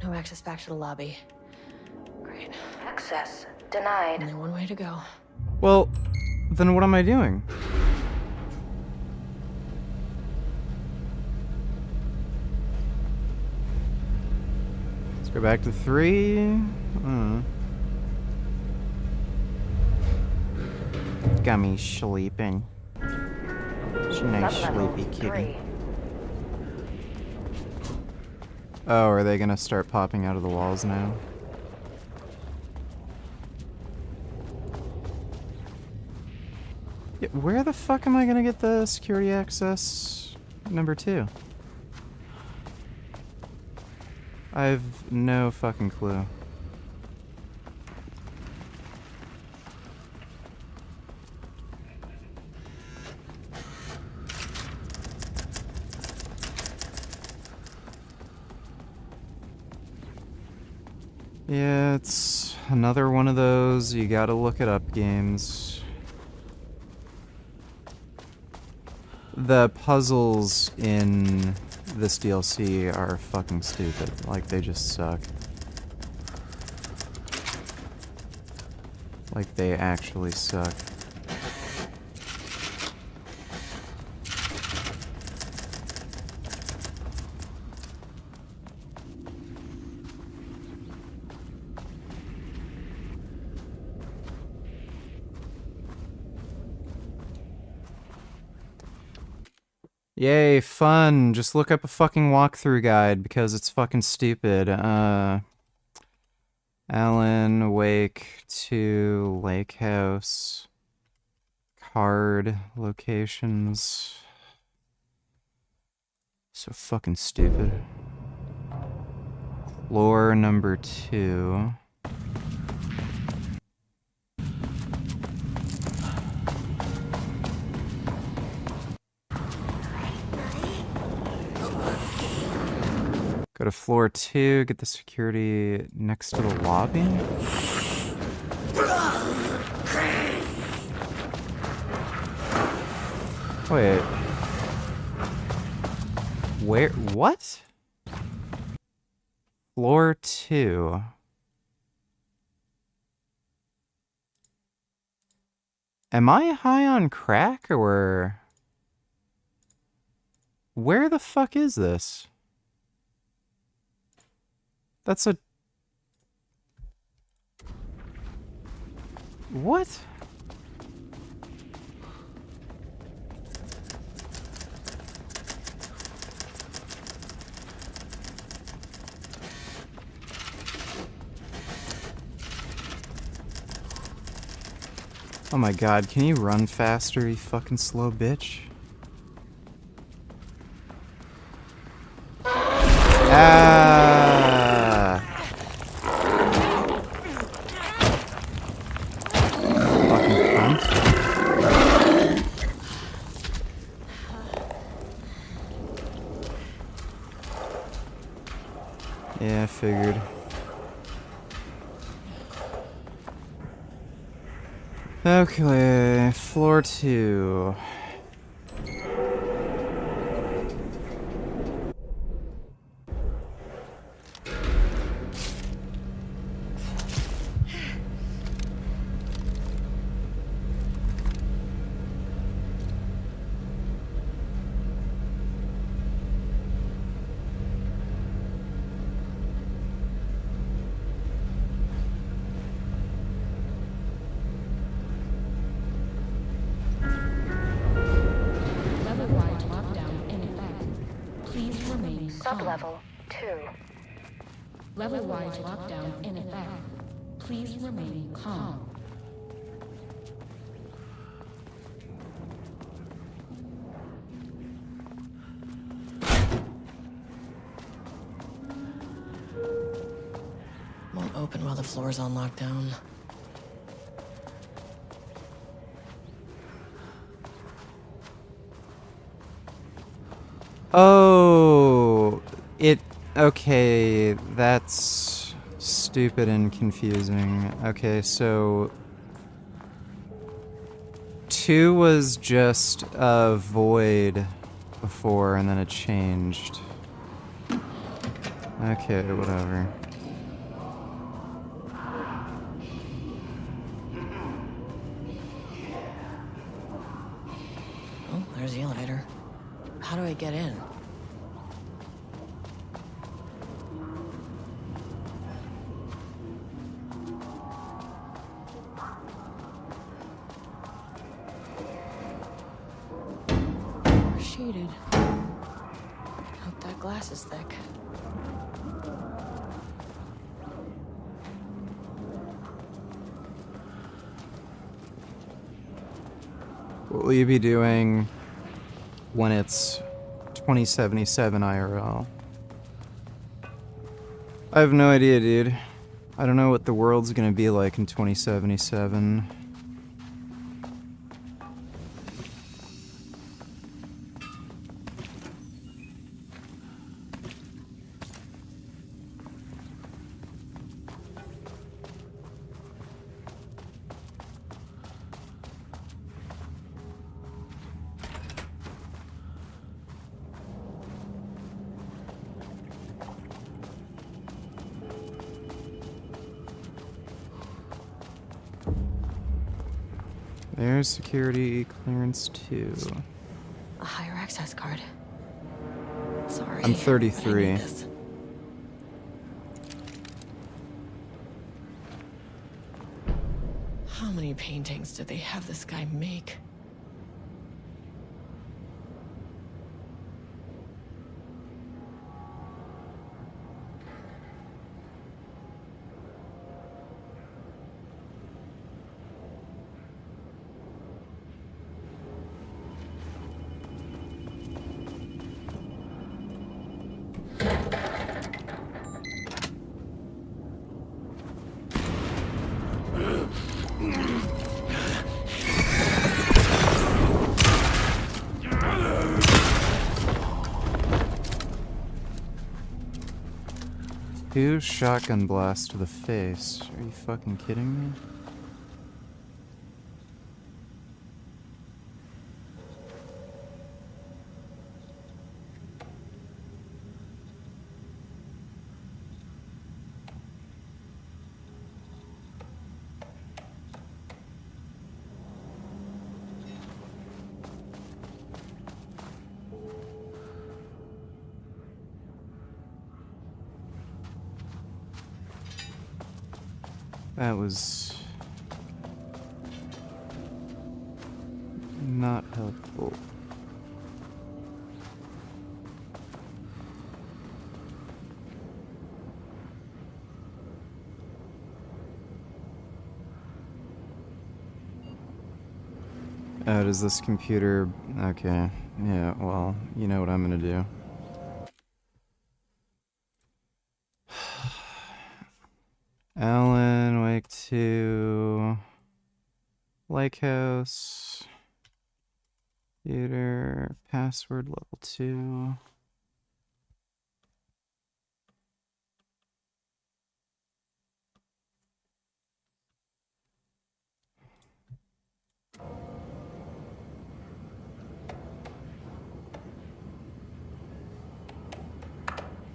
No access back to the lobby. Great. Access denied. Only one way to go. Well, then what am I doing? Let's go back to 3. Got me sleeping. She's a nice sleepy kitty. Oh, are they gonna start popping out of the walls now? Yeah, where the fuck am I gonna get the security access number 2? I have no fucking clue. Yeah, it's another one of those you gotta look it up games. The puzzles in this DLC are fucking stupid. Like, they just suck. Like, they actually suck. Yay, fun. Just look up a fucking walkthrough guide because it's fucking stupid. Alan Wake to Lake House. Card locations. So fucking stupid. Floor number 2. Go to floor 2, get the security next to the lobby. Wait. Where? What? Floor 2. Am I high on crack or... Where the fuck is this? That's a... What? Oh my god, can you run faster, you fucking slow bitch? Ah! Fucking cunt. Yeah, I figured. Okay, floor 2. Sub-level 2. Level-wide lockdown in effect. Please remain calm. Won't open while the floor's on lockdown. Oh, okay, that's stupid and confusing. Okay, so 2 was just a void before and then it changed. Okay, whatever. Oh, there's the elevator. How do I get in? cheated. Hope that glass is thick. What will you be doing when it's 2077 IRL? I have no idea, dude. I don't know what the world's gonna be like in 2077. There's security clearance 2. A higher access card. Sorry. I'm but I 33. need this. How many paintings did they have this guy make? Two shotgun blasts to the face. Are you fucking kidding me? That was not helpful. Oh, does this computer... Okay. Yeah, well, you know what I'm gonna do. Alan Wake 2, Lake House, Theater, password level 2.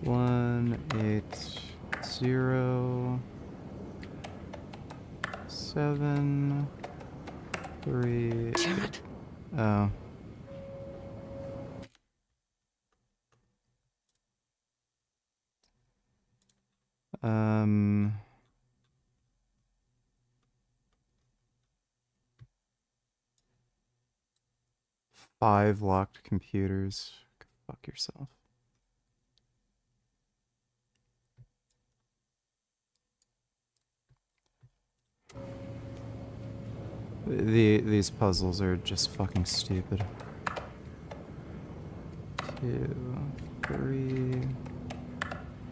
One, 8, 0, 7, 3. Damn it. Oh. Five locked computers. Go fuck yourself. These puzzles are just fucking stupid. 2, 3,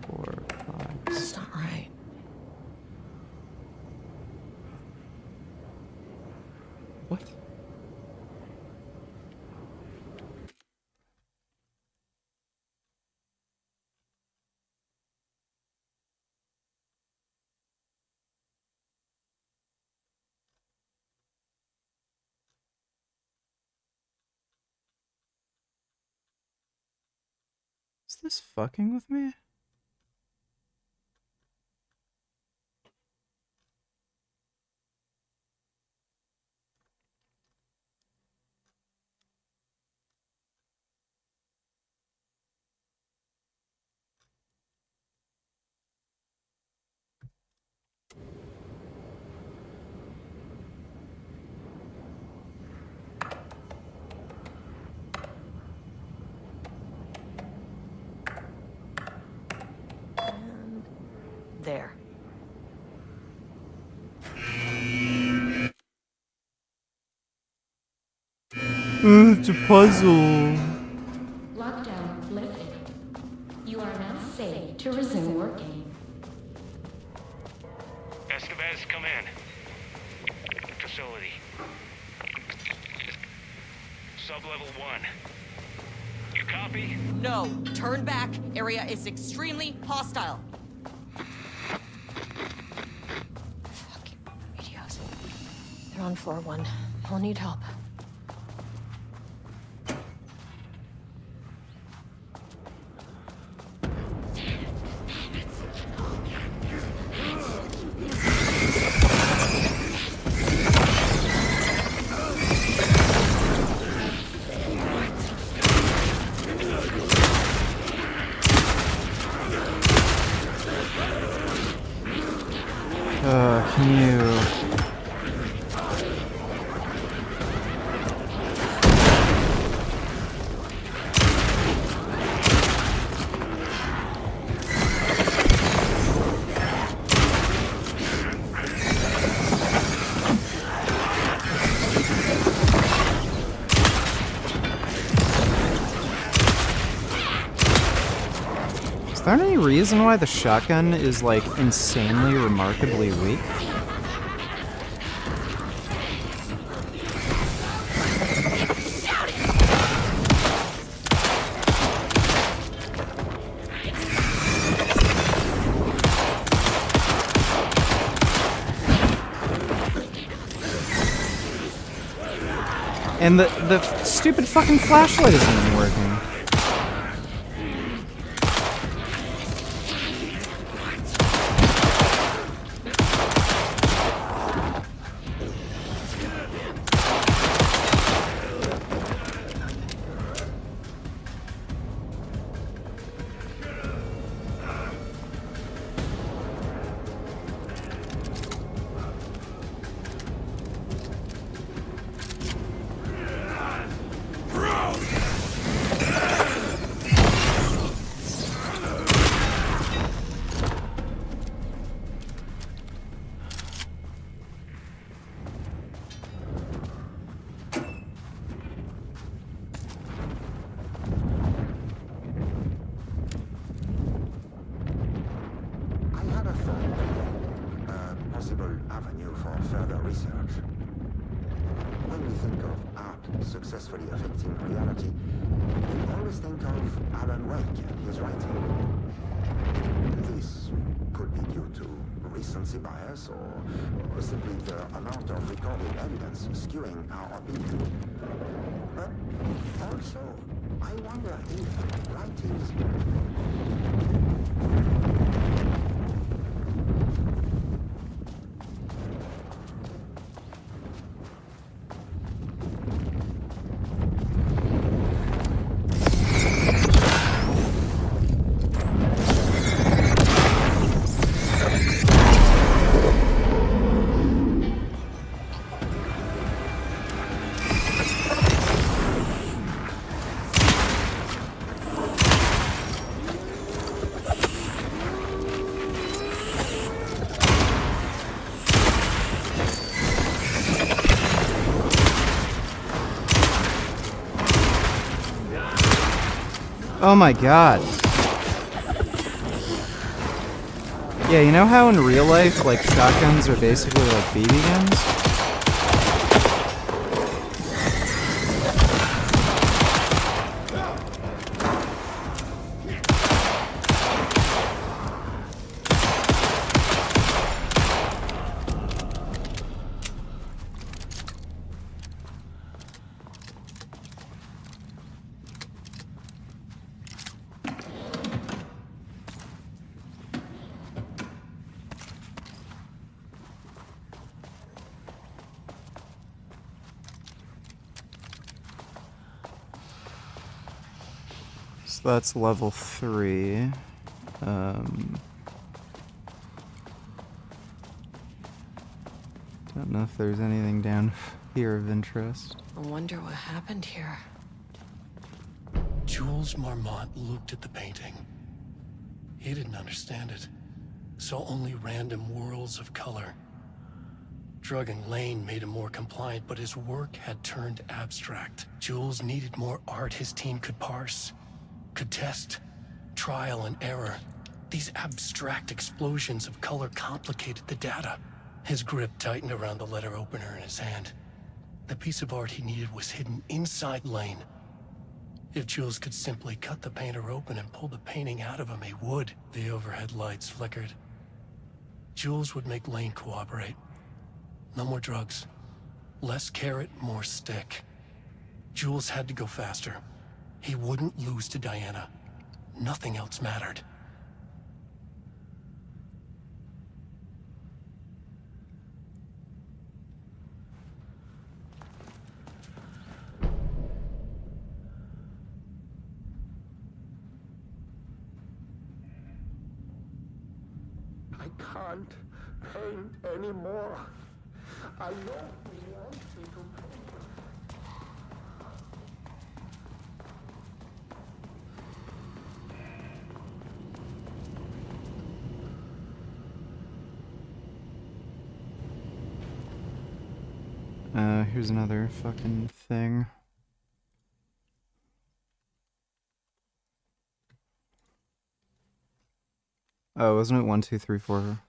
4, 5. That's not right. What? Is this fucking with me? It's a puzzle. Lockdown lifted. You are now safe to resume working. Escobez, come in. Facility. Sub-level 1. You copy? No. Turn back. Area is extremely hostile. Radios. They're on floor 1. I'll need help. Can you... Is there any reason why the shotgun is, like, insanely, remarkably weak? And the stupid fucking flashlight isn't even working. Avenue for further research. When we think of art successfully affecting reality, we always think of Alan Wake and his writing. This could be due to recency bias or simply the amount of recorded evidence skewing our opinion. But also, I wonder if writings... Oh my god. Yeah, you know how in real life, like, shotguns are basically like BB guns? So that's level 3. Don't know if there's anything down here of interest. I wonder what happened here. Jules Marmont looked at the painting. He didn't understand it. Saw only random whirls of color. Drugging Lane made him more compliant, but his work had turned abstract. Jules needed more art his team could parse, could test, trial and error. These abstract explosions of color complicated the data. His grip tightened around the letter opener in his hand. The piece of art he needed was hidden inside Lane. If Jules could simply cut the painter open and pull the painting out of him, he would. The overhead lights flickered. Jules would make Lane cooperate. No more drugs. Less carrot, more stick. Jules had to go faster. He wouldn't lose to Diana. Nothing else mattered. I can't paint anymore. I know he wants me to paint. Here's another fucking thing. Oh, wasn't it 1, 2, 3, 4?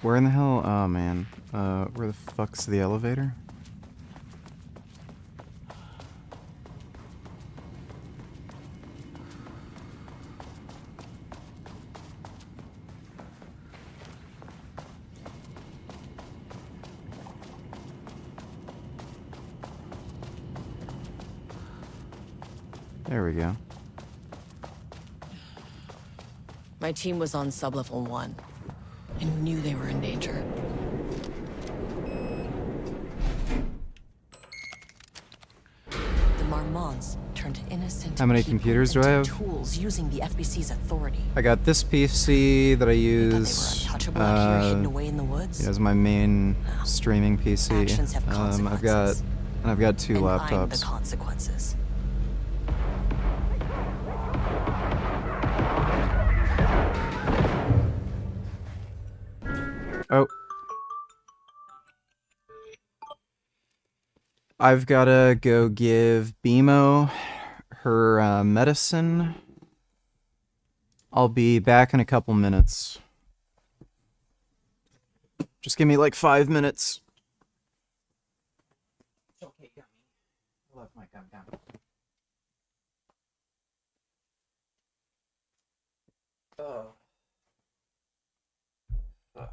Where in the hell? Oh man. Where the fuck's the elevator? There we go. My team was on sublevel 1. I knew they were in danger. The Marmonts turned innocent How many people computers do I into have? tools using the FBC's authority. I got this PC that I use Untouchable out here, hidden away in the woods. as my main streaming PC. Actions have consequences. I've got 2 And I'm laptops. the consequences. Oh. I've gotta go give BMO her medicine. I'll be back in a couple minutes. Just give me like 5 minutes. Okay, gummy. I love my gum. Oh. Fuck.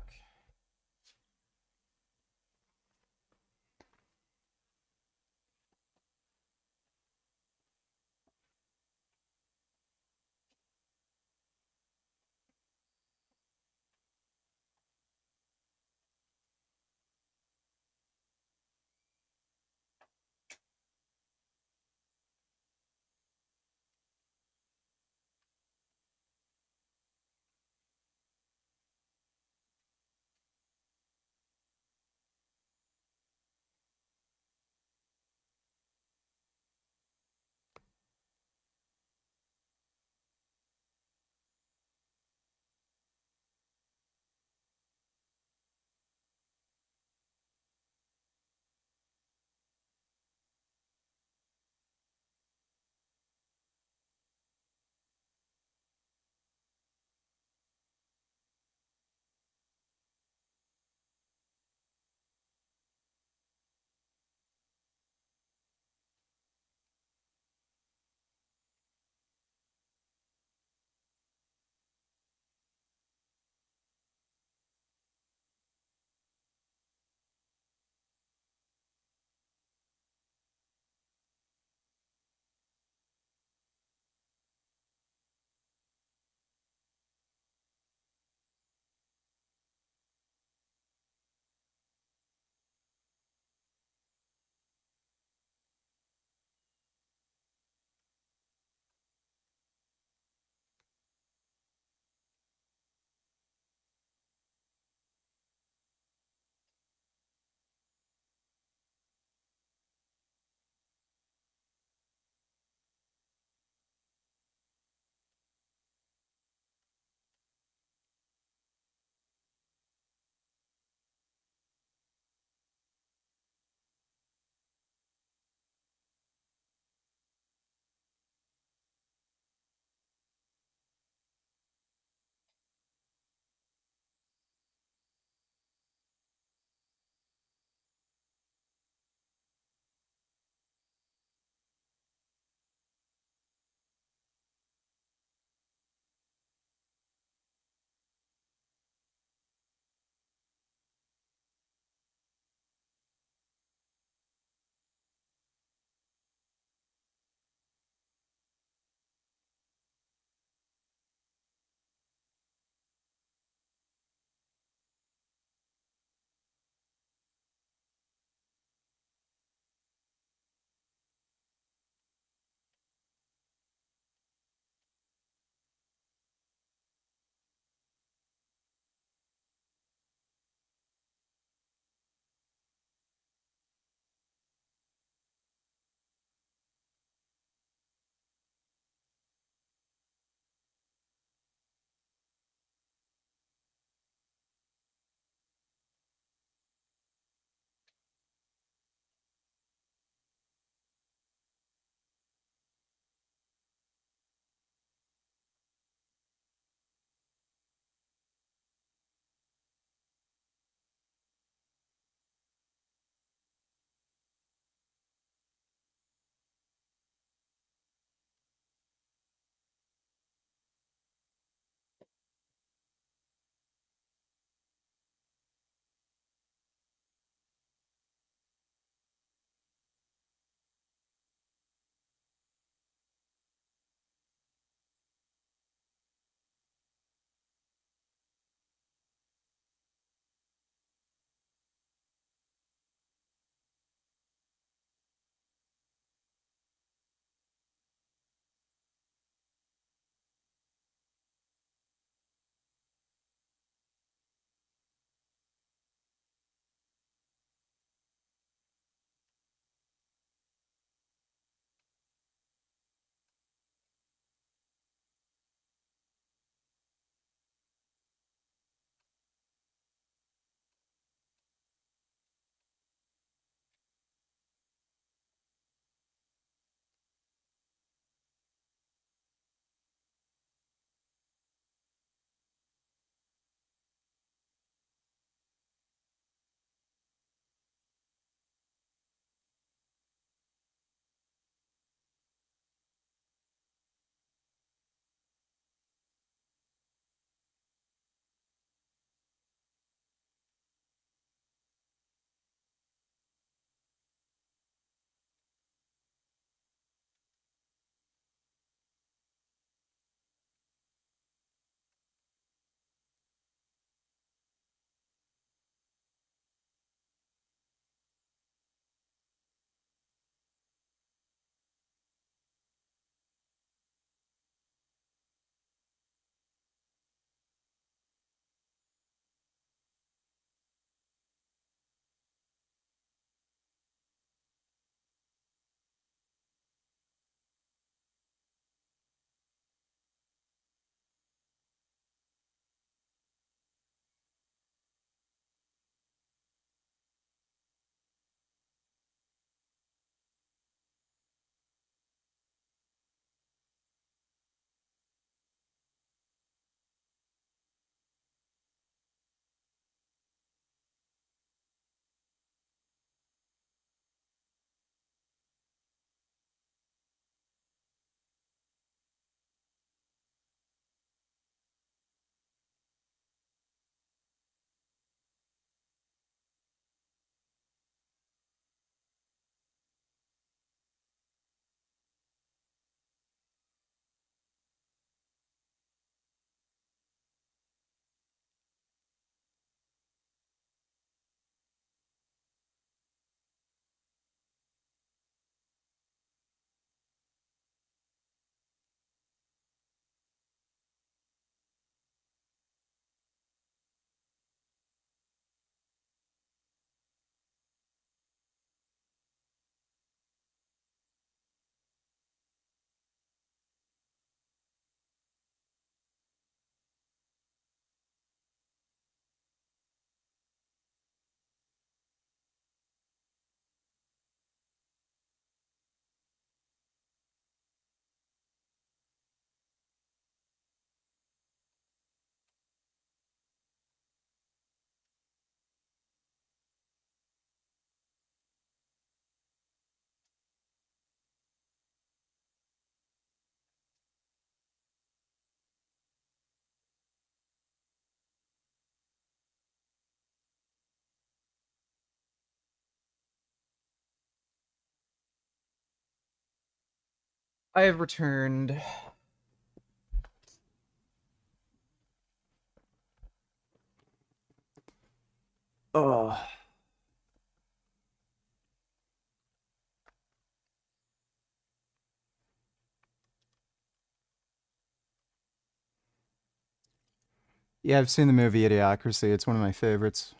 I have returned. Oh. Yeah, I've seen the movie Idiocracy. It's one of my favorites.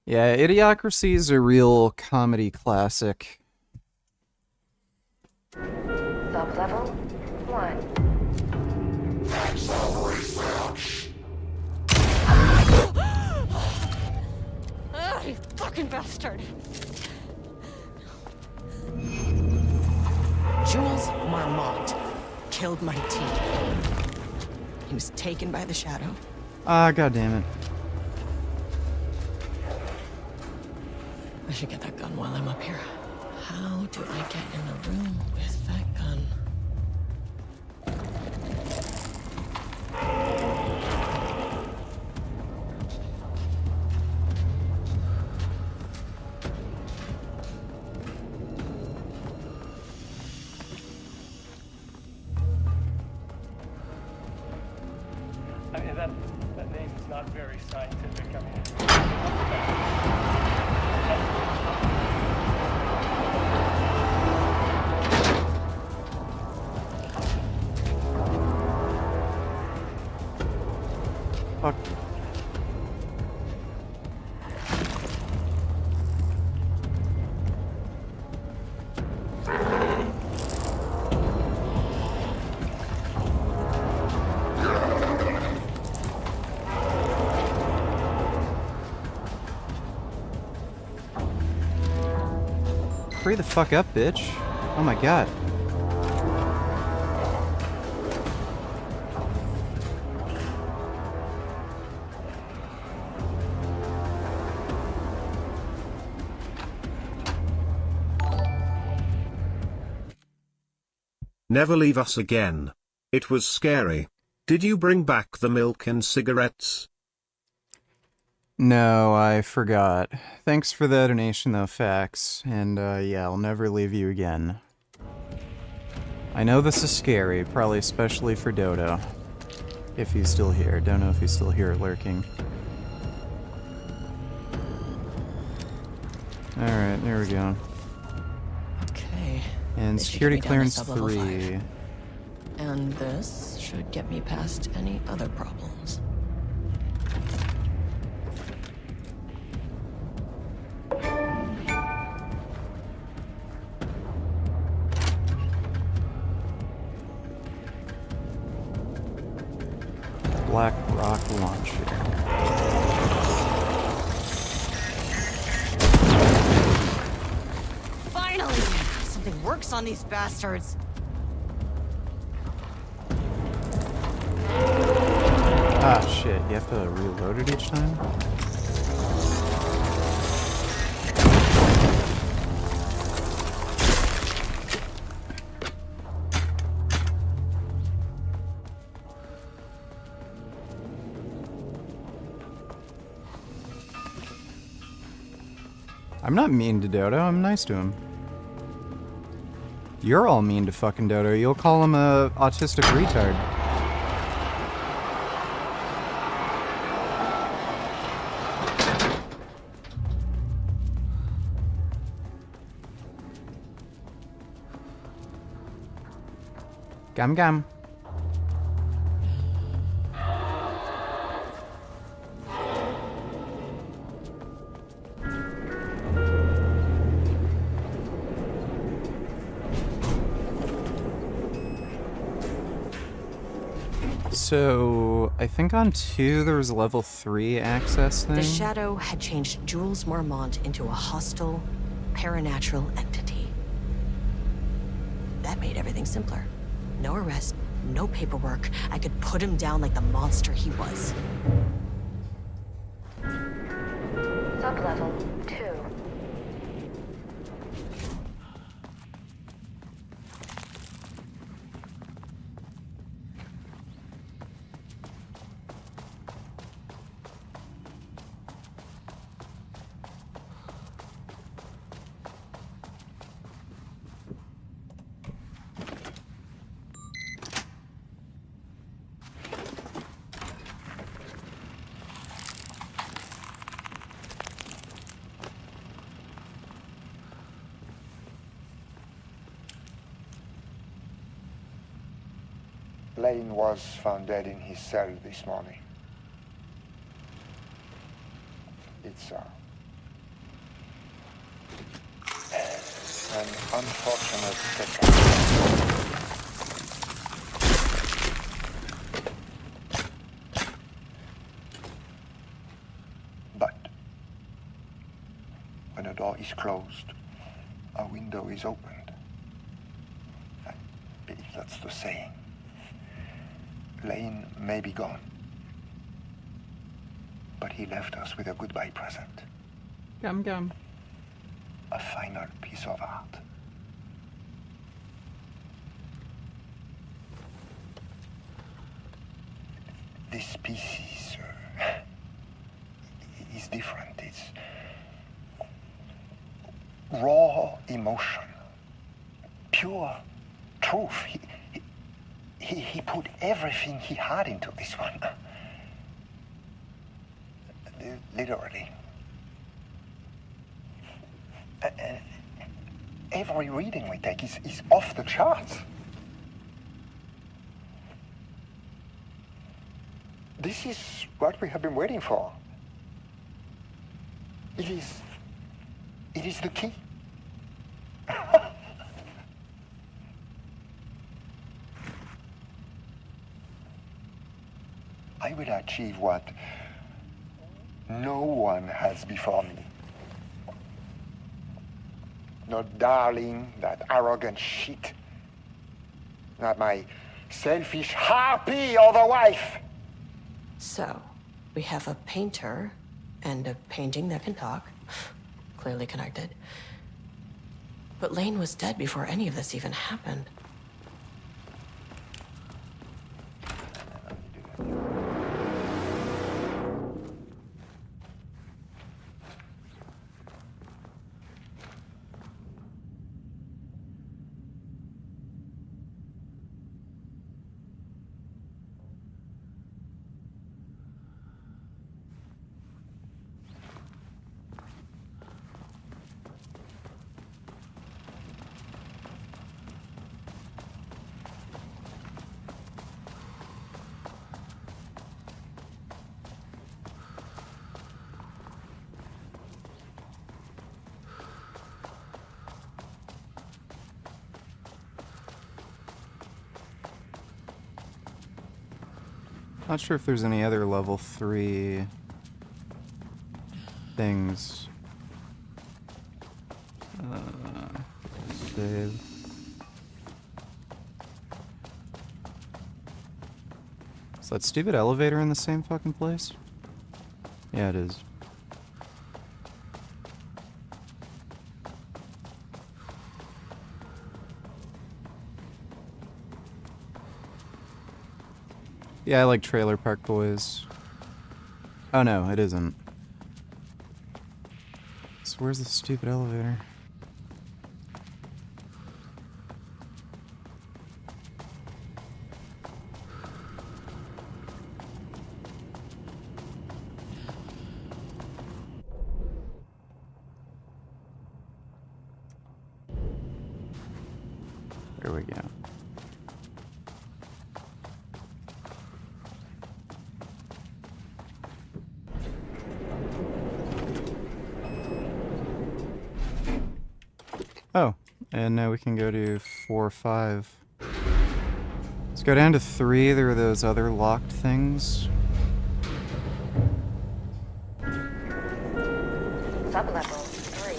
Yeah, Idiocracy is a real comedy classic. Sublevel 1. Ugh, you fucking bastard! Jules Marmont killed my team. He was taken by the Shadow. Ah, goddammit. I should get that gun while I'm up here. How do I get in the room with that gun? I mean, that name is not very scientific. I mean, Fuck. Hurry the fuck up, bitch. Oh my god. Never leave us again. It was scary. Did you bring back the milk and cigarettes? No, I forgot. Thanks for the donation though, Fax. And yeah, I'll never leave you again. I know this is scary, probably especially for Dodo. If he's still here. Don't know if he's still here lurking. Alright, there we go. Okay. And This should security get me down to clearance sublevel 3. 5. And this should get me past any other problems. Black Rock Launcher. Finally! Something works on these bastards. Ah, shit. You have to reload it each time? I'm not mean to Dodo, I'm nice to him. You're all mean to fucking Dodo. You'll call him a autistic retard. Gum gum. So, I think on 2 there was a level 3 access thing. The Shadow had changed Jules Marmont into a hostile, paranatural entity. That made everything simpler. No arrest, no paperwork. I could put him down like the monster he was. Sublevel 2. Lane was found dead in his cell this morning. It's an unfortunate second. But when a door is closed, a window is opened. I believe that's the saying. Lane may be gone, but he left us with a goodbye present. Gum gum. A final piece of art. This piece is different. It's raw emotion, pure truth. He put everything he had into this one. Literally. Every reading we take is off the charts. This is what we have been waiting for. It is the key. I will achieve what no one has before me. Not darling, that arrogant shit. Not my selfish harpy or the wife. So, we have a painter and a painting that can talk. Clearly connected. But Lane was dead before any of this even happened. Not sure if there's any other level 3 things. Save. Is that stupid elevator in the same fucking place? Yeah, it is. Yeah, I like Trailer Park Boys. Oh no, it isn't. So where's the stupid elevator? There we go. Oh, and now we can go to 4 or 5. Let's go down to 3. There are those other locked things. Sublevel 3.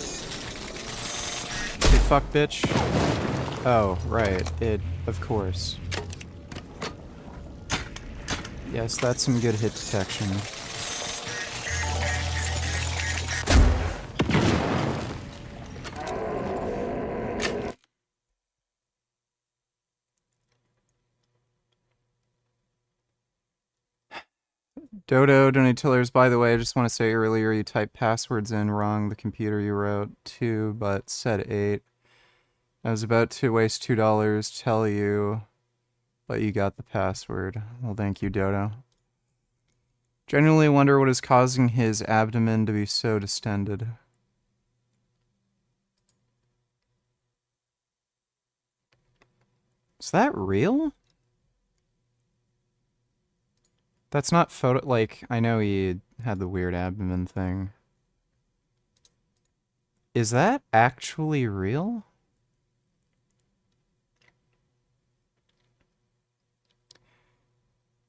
Hey, fuck, bitch. Oh, right. Of course. Yes, that's some good hit detection. Dodo, Donatillers, by the way, I just want to say earlier you typed passwords in wrong, the computer you wrote 2, but said 8. I was about to waste $2, tell you, but you got the password. Well, thank you, Dodo. Genuinely wonder what is causing his abdomen to be so distended. Is that real? That's not photo... Like, I know he had the weird abdomen thing. Is that actually real?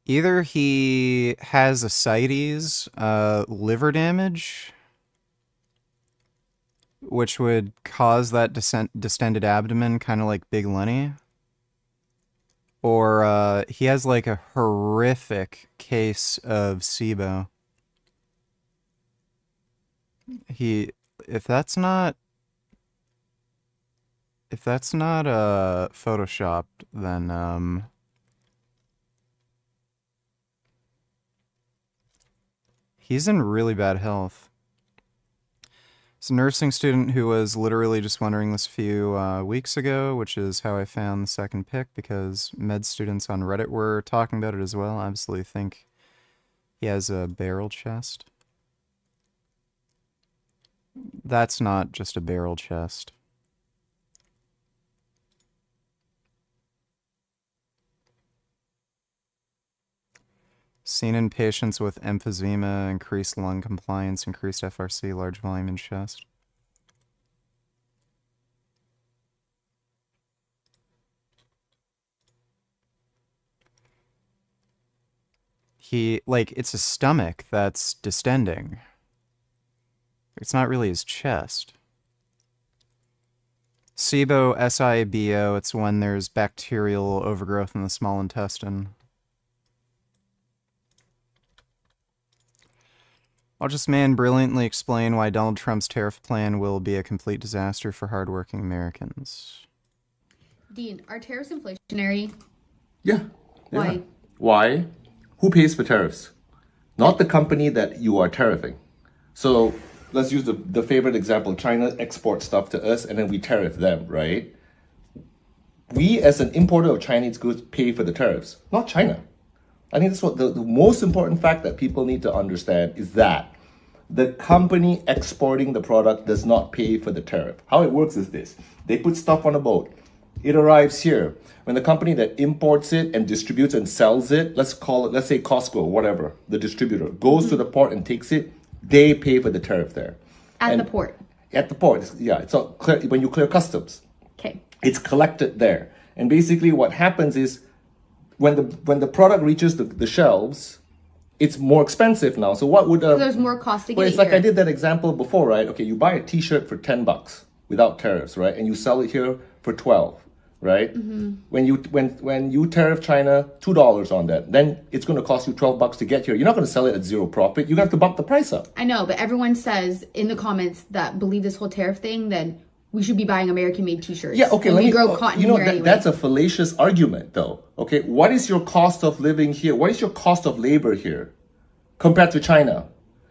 Either he has ascites, liver damage, which would cause that distended abdomen, kind of like Big Lenny. Or he has like a horrific case of SIBO. If that's not photoshopped, then he's in really bad health. It's a nursing student who was literally just wondering this a few weeks ago, which is how I found the second pick, because med students on Reddit were talking about it as well. I absolutely think he has a barrel chest. That's not just a barrel chest. Seen in patients with emphysema, increased lung compliance, increased FRC, large volume in chest. It's his stomach that's distending. It's not really his chest. SIBO, SIBO, it's when there's bacterial overgrowth in the small intestine. I'll just brilliantly explain why Donald Trump's tariff plan will be a complete disaster for hardworking Americans. Dean, are tariffs inflationary? Yeah. Why? Why? Who pays for tariffs? Not the company that you are tariffing. So let's use the favorite example. China exports stuff to us and then we tariff them, right? We as an importer of Chinese goods pay for the tariffs, not China. I think that's what the most important fact that people need to understand is that the company exporting the product does not pay for the tariff. How it works is this. They put stuff on a boat. It arrives here. When the company that imports it and distributes and sells it, let's say Costco, whatever, the distributor, goes to the port and takes it, they pay for the tariff there. At the port? At the port, yeah. It's all clear, when you clear customs. Okay. It's collected there. And basically what happens is, when the product reaches the shelves, it's more expensive now. So what would... so there's more cost to get it's like I did that example before, right? Okay, you buy a t-shirt for $10 without tariffs, right? And you sell it here for $12, right? Mm-hmm. When you tariff China $2 on that, then it's going to cost you $12 to get here. You're not going to sell it at zero profit. You're going to have to bump the price up. I know, but everyone says in the comments that believe this whole tariff thing, then we should be buying American-made t-shirts. Yeah, okay. We grow cotton here anyway. That's a fallacious argument, though. Okay, what is your cost of living here? What is your cost of labor here compared to China?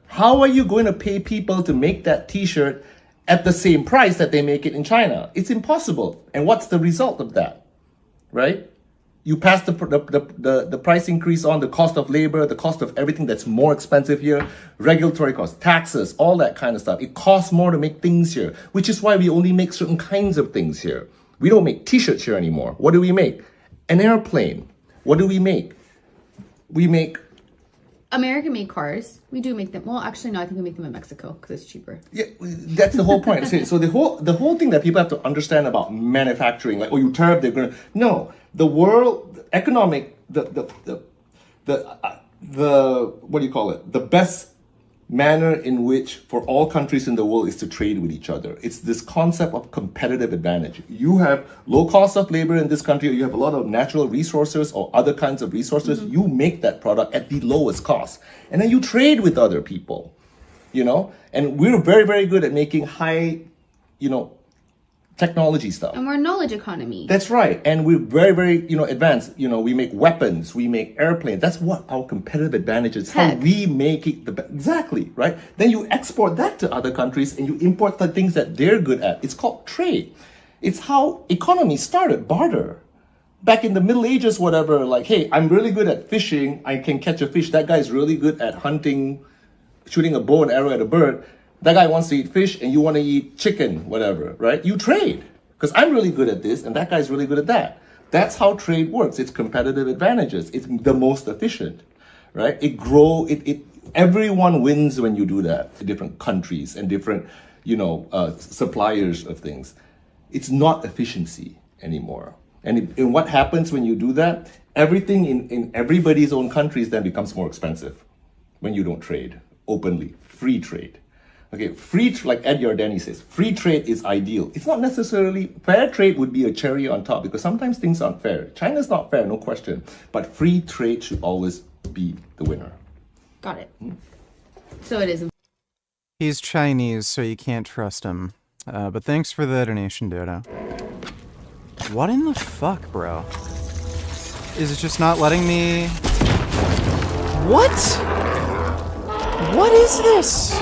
How are you going to pay people to make that t-shirt at the same price that they make it in China? It's impossible. And what's the result of that, right? You pass the price increase on, the cost of labor, the cost of everything that's more expensive here, regulatory costs, taxes, all that kind of stuff. It costs more to make things here, which is why we only make certain kinds of things here. We don't make t-shirts here anymore. What do we make? An airplane. What do we make? We make... American-made cars. We do make them. Well, actually, no, I think we make them in Mexico because it's cheaper. Yeah, that's the whole point. So the whole thing that people have to understand about manufacturing, like, oh, you tariff, they're gonna... No, the world, economic, the what do you call it? The best manner in which for all countries in the world is to trade with each other. It's this concept of competitive advantage. You have low cost of labor in this country, or you have a lot of natural resources or other kinds of resources. Mm-hmm. You make that product at the lowest cost. And then you trade with other people, And we're very, very good at making high, technology stuff. And we're a knowledge economy. That's right. And we're very, very, advanced. We make weapons, we make airplanes. That's what our competitive advantage is. How we make it exactly, right? Then you export that to other countries and you import the things that they're good at. It's called trade. It's how economy started, barter. Back in the Middle Ages, whatever, like, hey, I'm really good at fishing. I can catch a fish. That guy's really good at hunting, shooting a bow and arrow at a bird. That guy wants to eat fish and you want to eat chicken, whatever, right? You trade. Because I'm really good at this and that guy's really good at that. That's how trade works. It's competitive advantages. It's the most efficient, right? Everyone wins when you do that. Different countries and different, suppliers of things. It's not efficiency anymore. And what happens when you do that? Everything in everybody's own countries then becomes more expensive when you don't trade openly. Free trade. Okay, like Ed Yardeni says, free trade is ideal. It's not necessarily, fair trade would be a cherry on top because sometimes things aren't fair. China's not fair, no question. But free trade should always be the winner. Got it. So it is. He's Chinese, so you can't trust him. But thanks for the donation, Dodo. What in the fuck, bro? Is it just not letting me... What? What is this?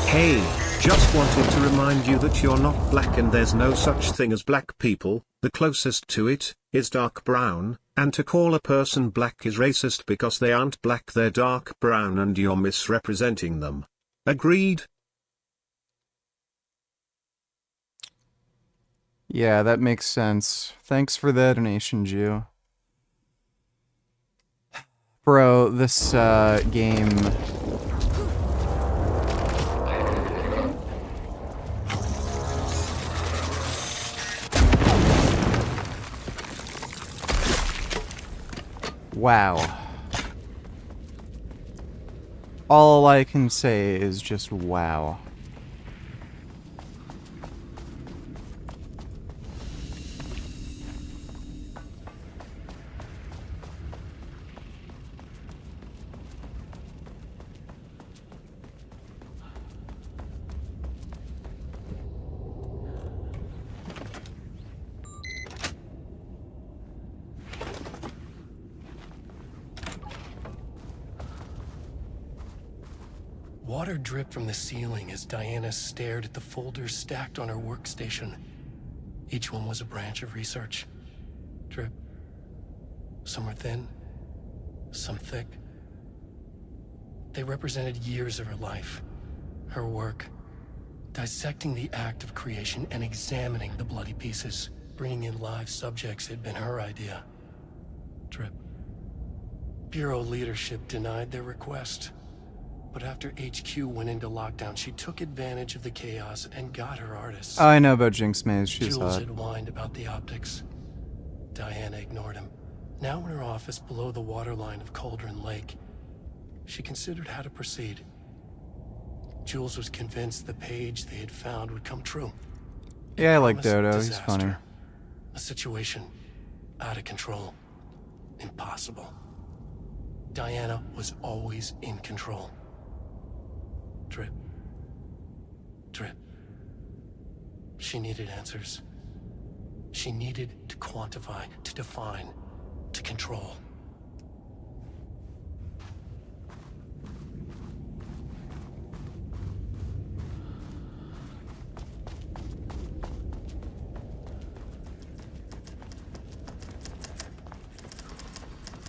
Hey, just wanted to remind you that you're not black and there's no such thing as black people. The closest to it is dark brown, and to call a person black is racist because they aren't black, they're dark brown and you're misrepresenting them. Agreed? Yeah, that makes sense. Thanks for the donation, Jew. Bro, this game... Wow. All I can say is just wow. Water dripped from the ceiling as Diana stared at the folders stacked on her workstation. Each one was a branch of research. Drip. Some were thin, some thick. They represented years of her life, her work, dissecting the act of creation and examining the bloody pieces. Bringing in live subjects had been her idea. Drip. Bureau leadership denied their request. But after HQ went into lockdown, she took advantage of the chaos and got her artists. I know about Jinx Maze, she's Jules hot. had whined about the optics. Diana ignored him. Now in her office below the waterline of Cauldron Lake, she considered how to proceed. Jules was convinced the page they had found would come true. Yeah, I like Promised Dodo, he's disaster. funny. A situation out of control. Impossible. Diana was always in control. Drip. Drip. She needed answers. She needed to quantify, to define, to control.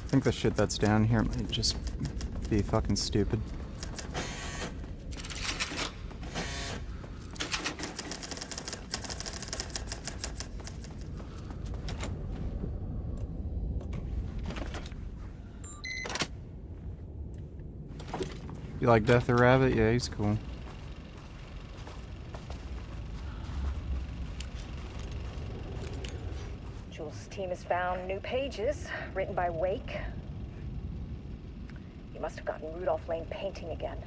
I think the shit that's down here might just be fucking stupid. You like Death or Rabbit? Yeah, he's cool. Jules' team has found new pages written by Wake. You must have gotten Rudolph Lane painting again.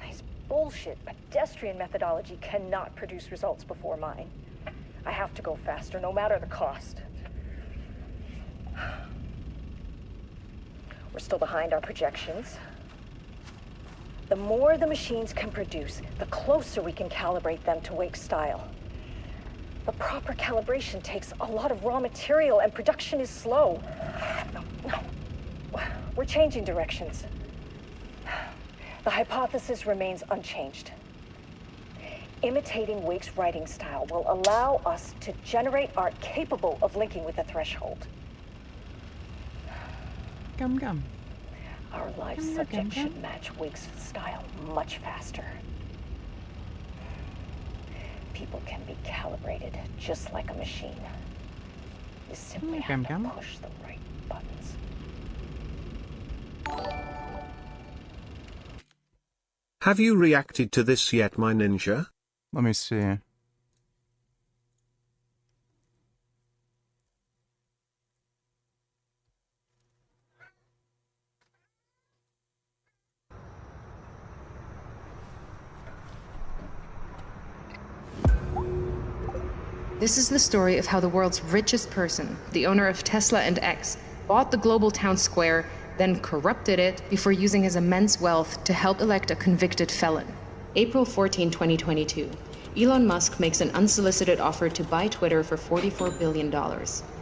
His bullshit pedestrian methodology cannot produce results before mine. I have to go faster, no matter the cost. We're still behind our projections. The more the machines can produce, the closer we can calibrate them to Wake's style. The proper calibration takes a lot of raw material and production is slow. No. We're changing directions. The hypothesis remains unchanged. Imitating Wake's writing style will allow us to generate art capable of linking with the threshold. Gum. Our live subject should match Wake's style much faster. People can be calibrated just like a machine. You simply have to push the right buttons. Have you reacted to this yet, my ninja? Let me see. This is the story of how the world's richest person, the owner of Tesla and X, bought the global town square, then corrupted it before using his immense wealth to help elect a convicted felon. April 14, 2022. Elon Musk makes an unsolicited offer to buy Twitter for $44 billion.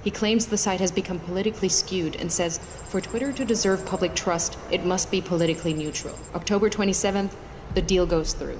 He claims the site has become politically skewed and says, for Twitter to deserve public trust, it must be politically neutral. October 27th, the deal goes through.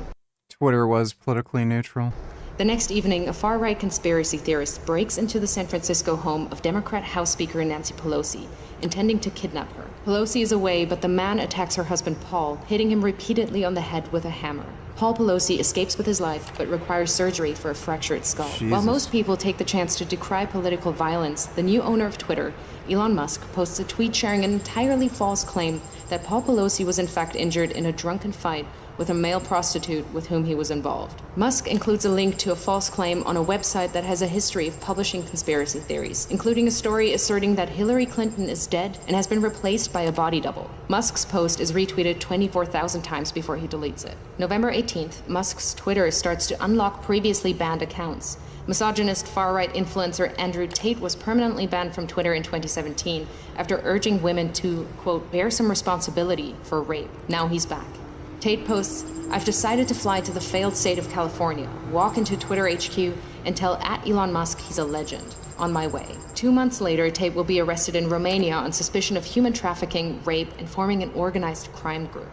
Twitter was politically neutral. The next evening, a far-right conspiracy theorist breaks into the San Francisco home of Democrat House Speaker Nancy Pelosi, intending to kidnap her. Pelosi is away, but the man attacks her husband Paul, hitting him repeatedly on the head with a hammer. Paul Pelosi escapes with his life, but requires surgery for a fractured skull. Jesus. While most people take the chance to decry political violence, the new owner of Twitter, Elon Musk, posts a tweet sharing an entirely false claim that Paul Pelosi was in fact injured in a drunken fight with a male prostitute with whom he was involved. Musk includes a link to a false claim on a website that has a history of publishing conspiracy theories, including a story asserting that Hillary Clinton is dead and has been replaced by a body double. Musk's post is retweeted 24,000 times before he deletes it. November 18th, Musk's Twitter starts to unlock previously banned accounts. Misogynist far-right influencer Andrew Tate was permanently banned from Twitter in 2017 after urging women to, quote, bear some responsibility for rape. Now he's back. Tate posts, I've decided to fly to the failed state of California, walk into Twitter HQ, and tell @Elon Musk he's a legend. On my way. 2 months later, Tate will be arrested in Romania on suspicion of human trafficking, rape, and forming an organized crime group.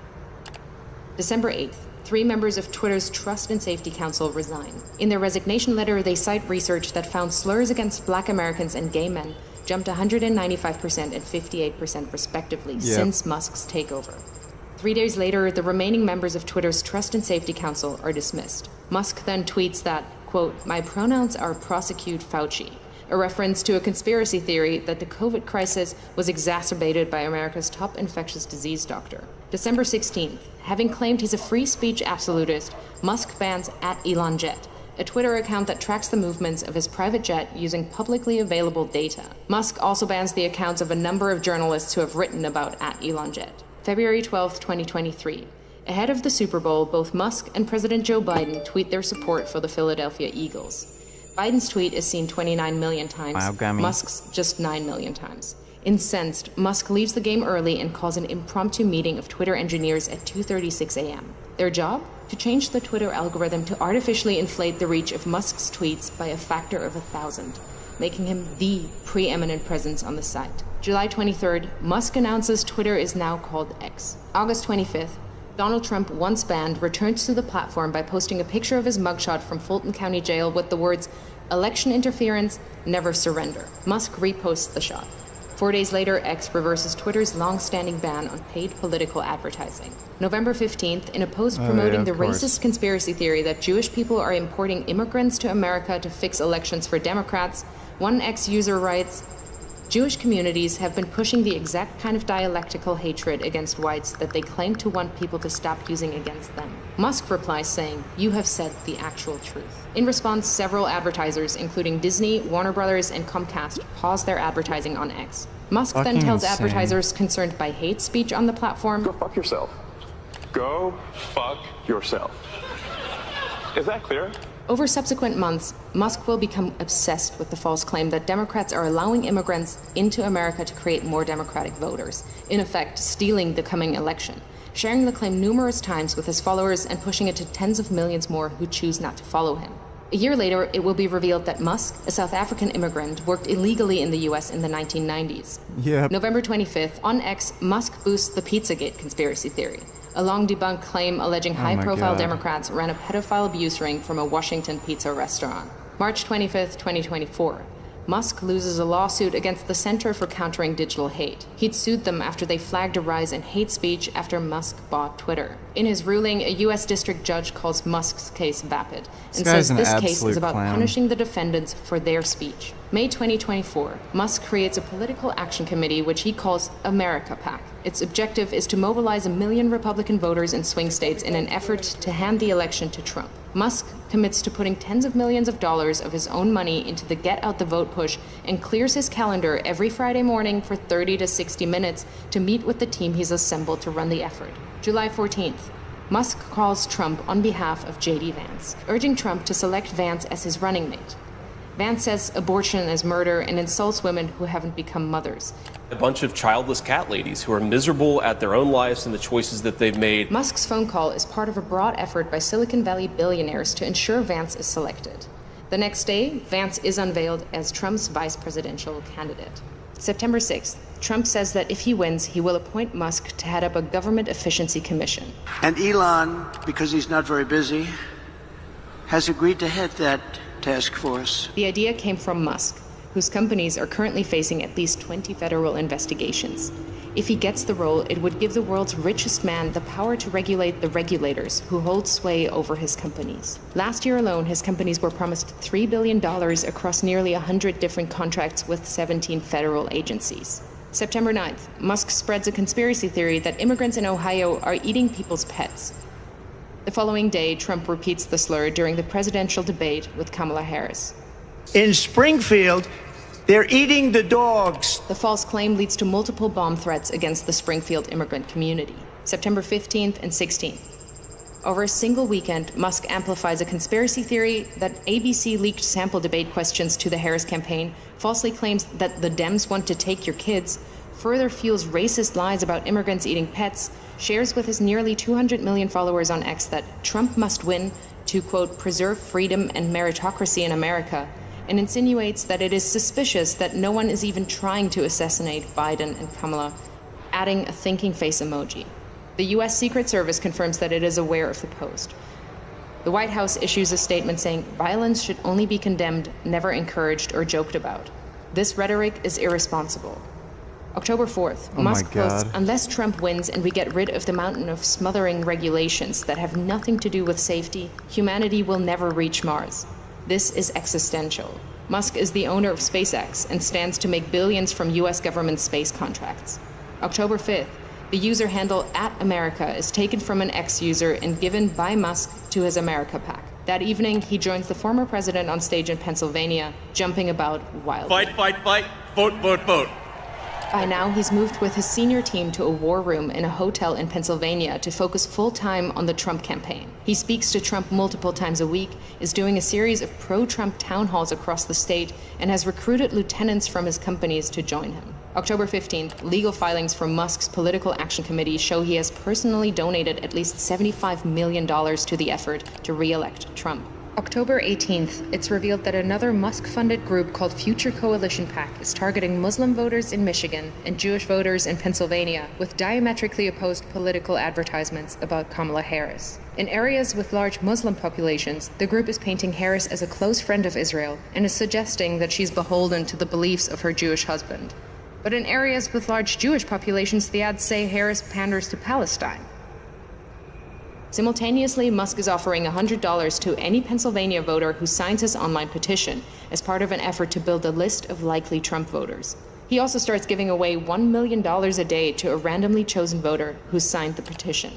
December 8th. 3 members of Twitter's Trust and Safety Council resign. In their resignation letter, they cite research that found slurs against Black Americans and gay men jumped 195% and 58% respectively since Musk's takeover. 3 days later, the remaining members of Twitter's Trust and Safety Council are dismissed. Musk then tweets that, quote, my pronouns are prosecute Fauci, a reference to a conspiracy theory that the COVID crisis was exacerbated by America's top infectious disease doctor. December 16th, having claimed he's a free speech absolutist, Musk bans @ElonJet, a Twitter account that tracks the movements of his private jet using publicly available data. Musk also bans the accounts of a number of journalists who have written about @ElonJet. February 12, 2023. Ahead of the Super Bowl, both Musk and President Joe Biden tweet their support for the Philadelphia Eagles. Biden's tweet is seen 29 million times, Musk's just 9 million times. Incensed, Musk leaves the game early and calls an impromptu meeting of Twitter engineers at 2:36 a.m. Their job? To change the Twitter algorithm to artificially inflate the reach of Musk's tweets by a factor of 1,000, making him the preeminent presence on the site. July 23rd, Musk announces Twitter is now called X. August 25th, Donald Trump, once banned, returns to the platform by posting a picture of his mugshot from Fulton County Jail with the words, election interference, never surrender. Musk reposts the shot. 4 days later, X reverses Twitter's long-standing ban on paid political advertising. November 15th, in a post promoting the racist conspiracy theory that Jewish people are importing immigrants to America to fix elections for Democrats, one X user writes, Jewish communities have been pushing the exact kind of dialectical hatred against whites that they claim to want people to stop using against them. Musk replies saying, you have said the actual truth. In response, several advertisers, including Disney, Warner Brothers, and Comcast, pause their advertising on X. Musk then tells advertisers concerned by hate speech on the platform, go fuck yourself. Go fuck yourself. Is that clear? Over subsequent months, Musk will become obsessed with the false claim that Democrats are allowing immigrants into America to create more Democratic voters, in effect stealing the coming election, sharing the claim numerous times with his followers and pushing it to tens of millions more who choose not to follow him. A year later, it will be revealed that Musk, a South African immigrant, worked illegally in the US in the 1990s. November 25th, on X, Musk boosts the Pizzagate conspiracy theory, a long-debunked claim alleging high-profile Democrats ran a pedophile abuse ring from a Washington pizza restaurant. March 25th, 2024. Musk loses a lawsuit against the Center for Countering Digital Hate. He'd sued them after they flagged a rise in hate speech after Musk bought Twitter. In his ruling, a U.S. district judge calls Musk's case vapid and says this case is about punishing the defendants for their speech. May 2024, Musk creates a political action committee which he calls America PAC. Its objective is to mobilize 1 million Republican voters in swing states in an effort to hand the election to Trump. Musk commits to putting tens of millions of dollars of his own money into the Get Out the Vote push and clears his calendar every Friday morning for 30 to 60 minutes to meet with the team he's assembled to run the effort. July 14th, Musk calls Trump on behalf of J.D. Vance, urging Trump to select Vance as his running mate. Vance says abortion is murder and insults women who haven't become mothers. A bunch of childless cat ladies who are miserable at their own lives and the choices that they've made. Musk's phone call is part of a broad effort by Silicon Valley billionaires to ensure Vance is selected. The next day, Vance is unveiled as Trump's vice presidential candidate. September 6th, Trump says that if he wins, he will appoint Musk to head up a government efficiency commission. And Elon, because he's not very busy, has agreed to head that task force. The idea came from Musk, whose companies are currently facing at least 20 federal investigations. If he gets the role, it would give the world's richest man the power to regulate the regulators who hold sway over his companies. Last year alone, his companies were promised $3 billion across nearly 100 different contracts with 17 federal agencies. September 9th, Musk spreads a conspiracy theory that immigrants in Ohio are eating people's pets. The following day, Trump repeats the slur during the presidential debate with Kamala Harris. In Springfield, they're eating the dogs. The false claim leads to multiple bomb threats against the Springfield immigrant community. September 15th and 16th. Over a single weekend, Musk amplifies a conspiracy theory that ABC leaked sample debate questions to the Harris campaign, falsely claims that the Dems want to take your kids, further fuels racist lies about immigrants eating pets, shares with his nearly 200 million followers on X that Trump must win to, quote, preserve freedom and meritocracy in America, and insinuates that it is suspicious that no one is even trying to assassinate Biden and Kamala, adding a thinking face emoji. The U.S. Secret Service confirms that it is aware of the post. The White House issues a statement saying violence should only be condemned, never encouraged or joked about. This rhetoric is irresponsible. October 4th, Musk posts, unless Trump wins and we get rid of the mountain of smothering regulations that have nothing to do with safety, humanity will never reach Mars. This is existential. Musk is the owner of SpaceX and stands to make billions from U.S. government space contracts. October 5th, the user handle @America is taken from an X user and given by Musk to his America PAC. That evening, he joins the former president on stage in Pennsylvania, jumping about wildly. Fight, fight, fight, vote, vote, vote. By now, he's moved with his senior team to a war room in a hotel in Pennsylvania to focus full-time on the Trump campaign. He speaks to Trump multiple times a week, is doing a series of pro-Trump town halls across the state, and has recruited lieutenants from his companies to join him. October 15th, legal filings from Musk's Political Action Committee show he has personally donated at least $75 million to the effort to re-elect Trump. October 18th, it's revealed that another Musk-funded group called Future Coalition PAC is targeting Muslim voters in Michigan and Jewish voters in Pennsylvania with diametrically opposed political advertisements about Kamala Harris. In areas with large Muslim populations, the group is painting Harris as a close friend of Israel and is suggesting that she's beholden to the beliefs of her Jewish husband. But in areas with large Jewish populations, the ads say Harris panders to Palestine. Simultaneously, Musk is offering $100 to any Pennsylvania voter who signs his online petition as part of an effort to build a list of likely Trump voters. He also starts giving away $1 million a day to a randomly chosen voter who signed the petition.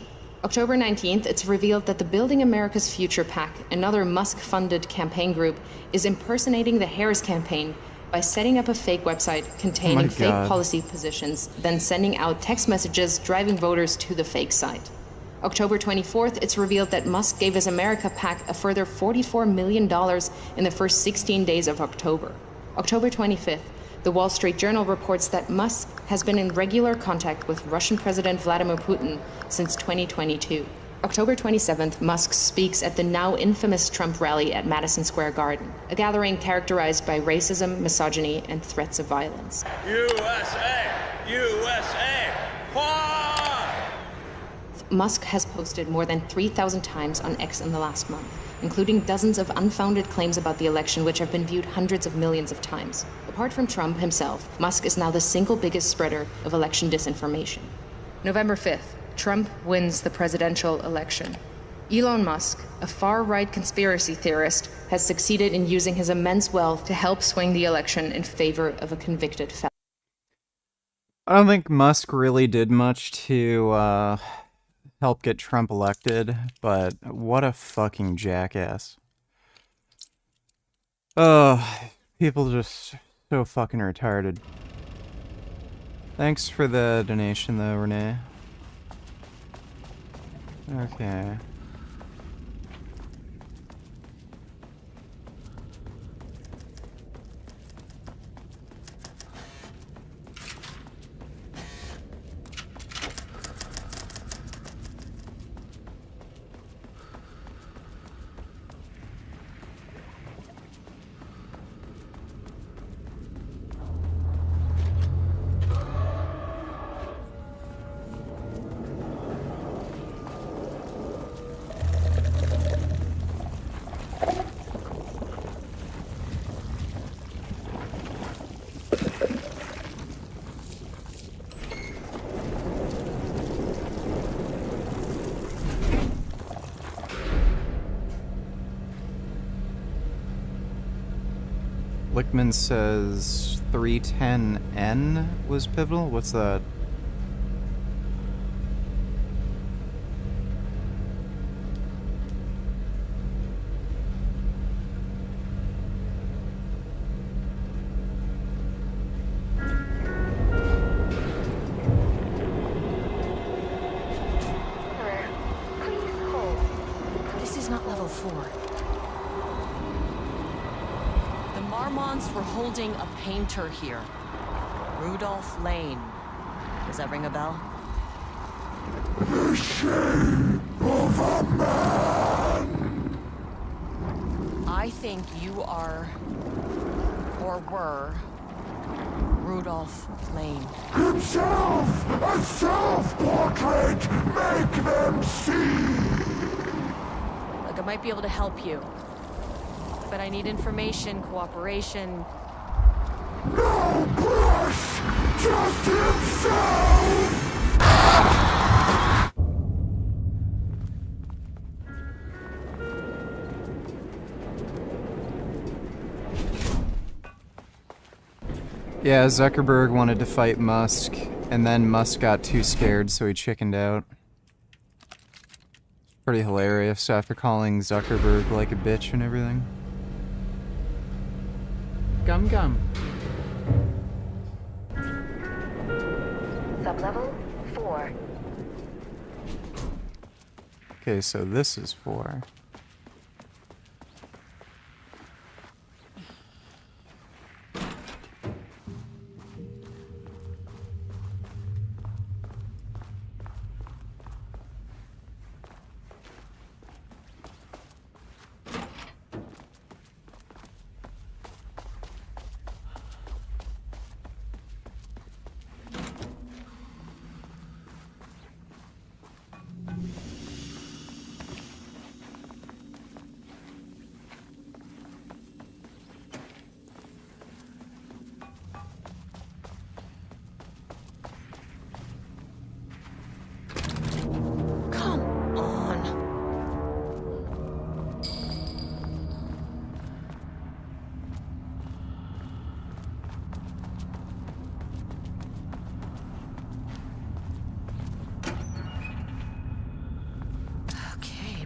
October 19th, it's revealed that the Building America's Future PAC, another Musk-funded campaign group, is impersonating the Harris campaign by setting up a fake website containing fake policy positions, then sending out text messages driving voters to the fake site. October 24th, it's revealed that Musk gave his America PAC a further $44 million in the first 16 days of October. October 25th, the Wall Street Journal reports that Musk has been in regular contact with Russian President Vladimir Putin since 2022. October 27th, Musk speaks at the now infamous Trump rally at Madison Square Garden, a gathering characterized by racism, misogyny, and threats of violence. USA! USA! Musk has posted more than 3,000 times on X in the last month, including dozens of unfounded claims about the election which have been viewed hundreds of millions of times. Apart from Trump himself, Musk is now the single biggest spreader of election disinformation. November 5th, Trump wins the presidential election. Elon Musk, a far-right conspiracy theorist, has succeeded in using his immense wealth to help swing the election in favor of a convicted felon. I don't think Musk really did much to help get Trump elected, but what a fucking jackass. Oh, people just so fucking retarded. Thanks for the donation though, Renee. Okay. Lickman says 310N was pivotal? What's that? This is not level 4. The Marmonts were holding a painter here. Rudolph Lane. Does that ring a bell? The shame of a man. I think you are, or were, Rudolph Lane. Himself! A self-portrait! Make them see! Look, I might be able to help you. But I need information, cooperation. No brush! Just himself! Yeah, Zuckerberg wanted to fight Musk, and then Musk got too scared, so he chickened out. Pretty hilarious after calling Zuckerberg like a bitch and everything. Gum gum. Sublevel 4. Okay, so this is 4.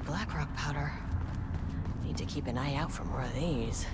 Blackrock powder. Need to keep an eye out for more of these.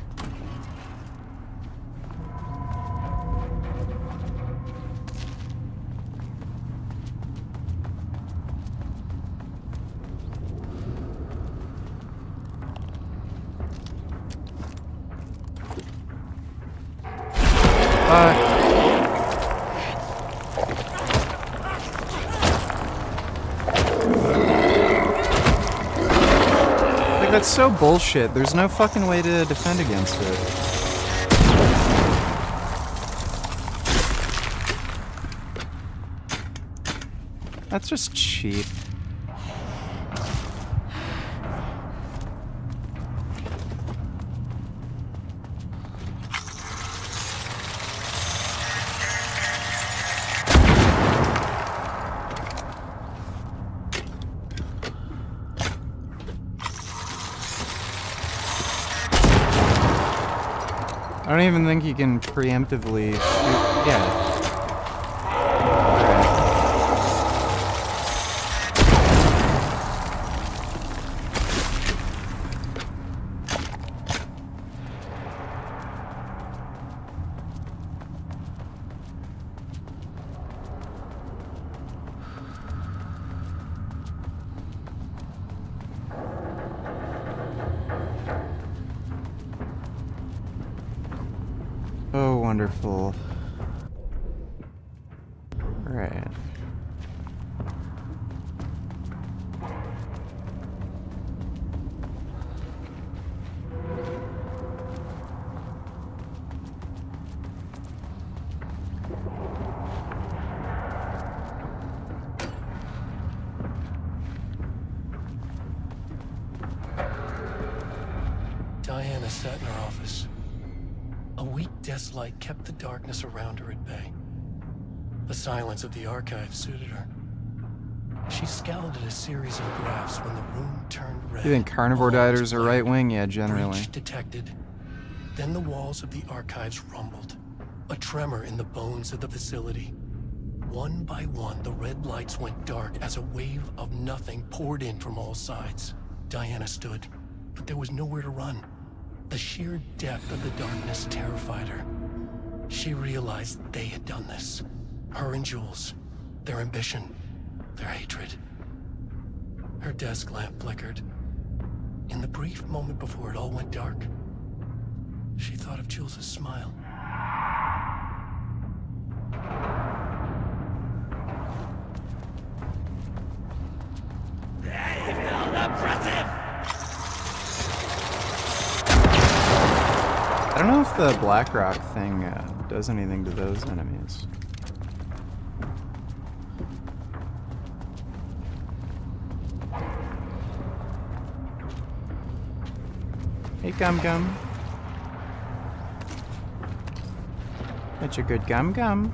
That's so bullshit. There's no fucking way to defend against it. That's just cheap. I don't even think you can preemptively shoot. Yeah. Oh, wonderful. Right. Diana sat in her office. A weak desk light kept the darkness around her at bay. The silence of the archive suited her. She scowled at a series of graphs when the room turned red. You think carnivore dieters are right-wing? Yeah, generally. Breach detected. Then the walls of the archives rumbled. A tremor in the bones of the facility. One by one, the red lights went dark as a wave of nothing poured in from all sides. Diana stood, but there was nowhere to run. The sheer depth of the darkness terrified her. She realized they had done this. Her and Jules. Their ambition. Their hatred. Her desk lamp flickered. In the brief moment before it all went dark, she thought of Jules' smile. They felt oppressive! I don't know if the Blackrock thing does anything to those enemies. Hey, Gum Gum. That's a good Gum Gum.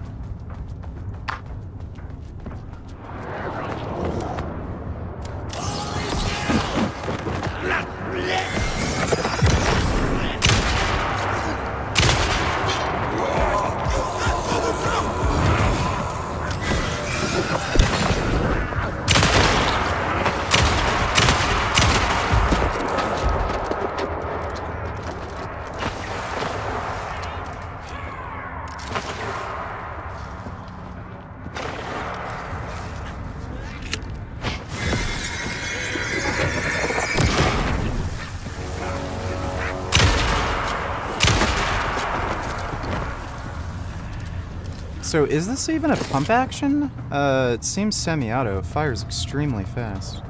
So is this even a pump action? It seems semi-auto. Fires extremely fast.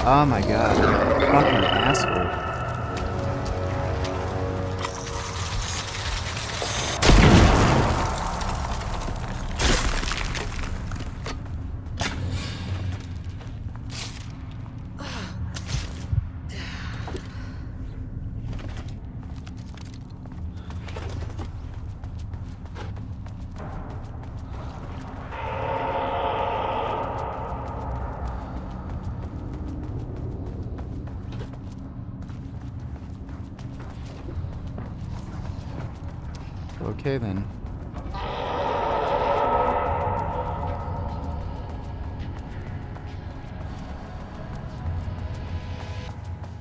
Oh my god, fucking asshole. Okay then.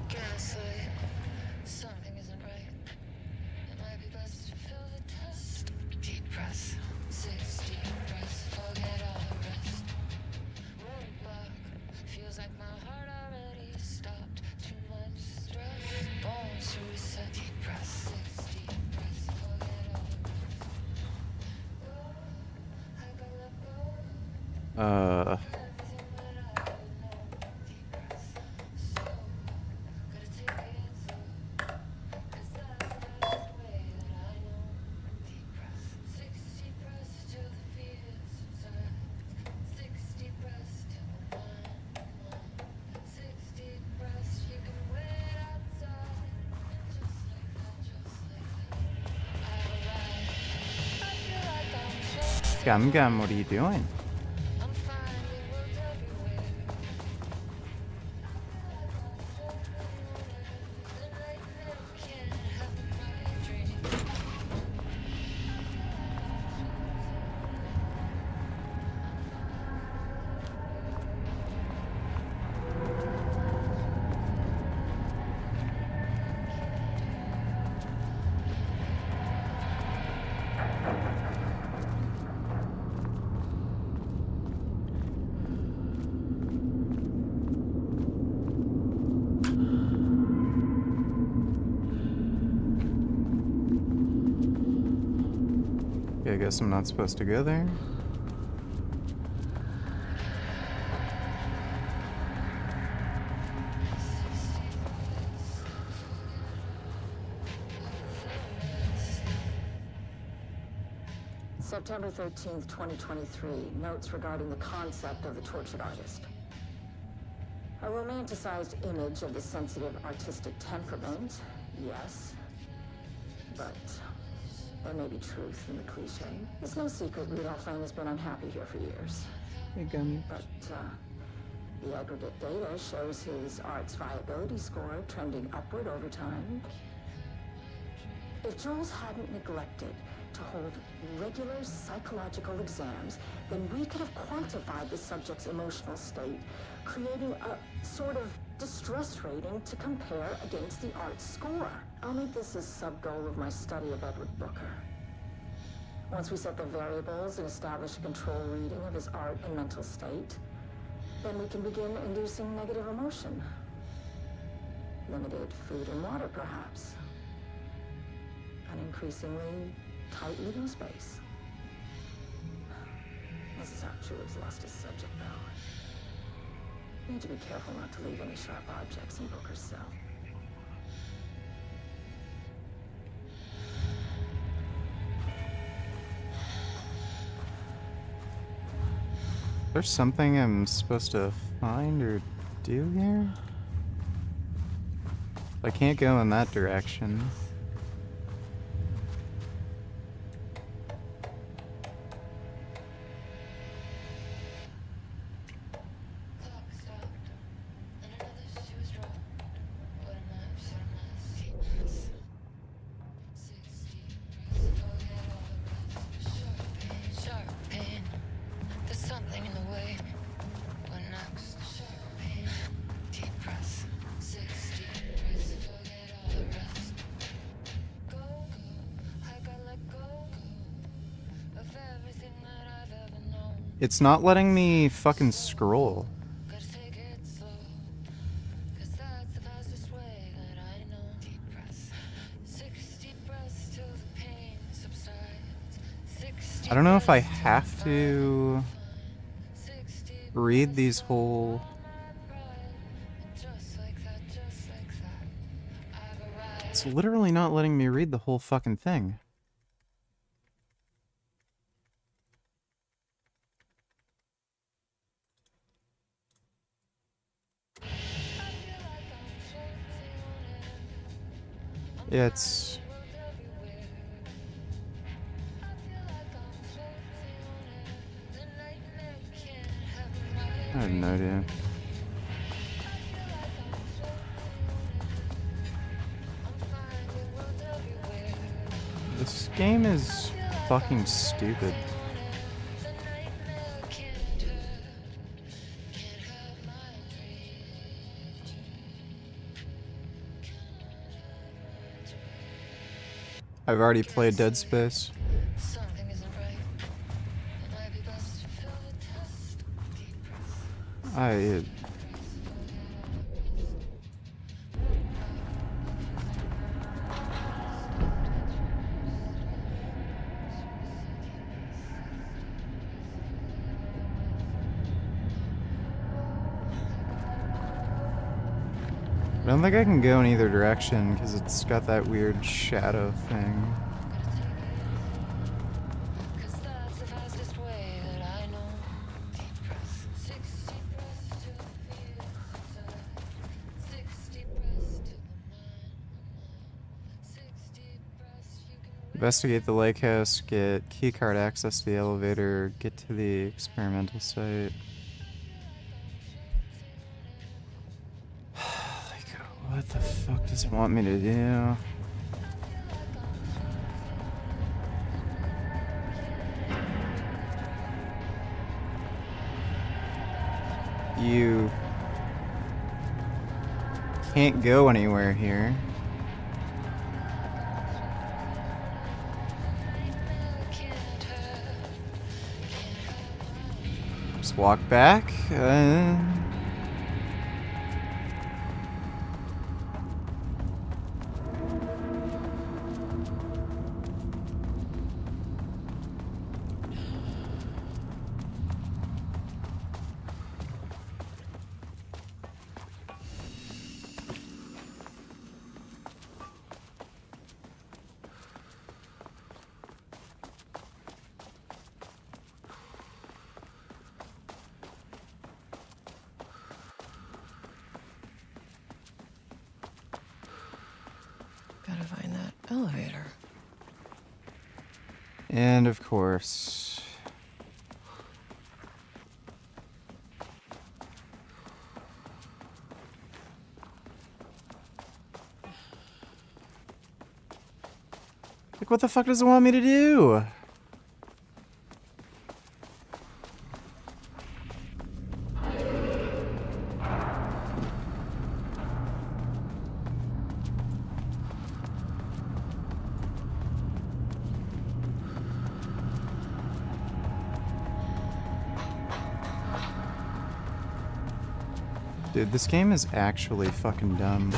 Gaslight. Something isn't right. It might be best to feel the test. Deep breaths. 6 deep breaths. Forget all the rest. Roll back. Feels like my heart already stopped. Too much stress. Bones to reset. Deep breaths. 6 deep breaths. Forget all the rest. I gotta let go. Gum Gum, what are you doing? Okay, I guess I'm not supposed to go there. September 13th, 2023, notes regarding the concept of the tortured artist. A romanticized image of the sensitive artistic temperament, yes. But there may be truth in the cliche. It's no secret Rudolph Lane has been unhappy here for years. Hey, Gummy. But the aggregate data shows his art's viability score trending upward over time. If Jules hadn't neglected to hold regular psychological exams, then we could have quantified the subject's emotional state, creating a sort of distress rating to compare against the art's score. I'll make this a sub-goal of my study of Edward Booker. Once we set the variables and establish a control reading of his art and mental state, then we can begin inducing negative emotion. Limited food and water, perhaps. An increasingly tight living space. This is how Jules lost his subject, though. Need to be careful not to leave any sharp objects in Booker's cell. There's something I'm supposed to find or do here? I can't go in that direction. It's not letting me fucking scroll. I don't know if I have to read these whole... It's literally not letting me read the whole fucking thing. It's... I have no idea. This game is fucking stupid. I've already played Dead Space. I don't think I can go in either direction because it's got that weird shadow thing. Investigate the lake house, get keycard access to the elevator, get to the experimental site. Like, what the fuck does it want me to do? You can't go anywhere here. Just walk back. Gotta find that elevator. And of course. Like, what the fuck does it want me to do? Dude, this game is actually fucking dumb.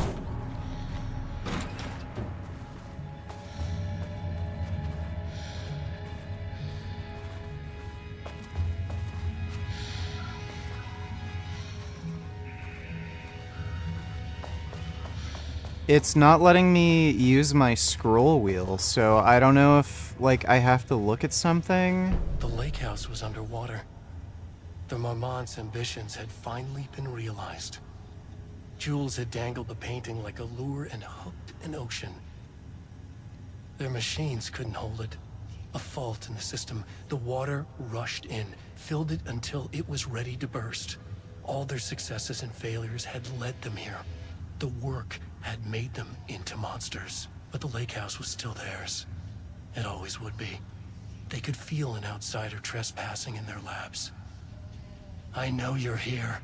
It's not letting me use my scroll wheel, so I don't know if, like, I have to look at something. The lake house was underwater. The Marmont's ambitions had finally been realized. Jules had dangled the painting like a lure and hooked an ocean. Their machines couldn't hold it. A fault in the system. The water rushed in, filled it until it was ready to burst. All their successes and failures had led them here. The work had made them into monsters. But the lake house was still theirs. It always would be. They could feel an outsider trespassing in their labs. I know you're here,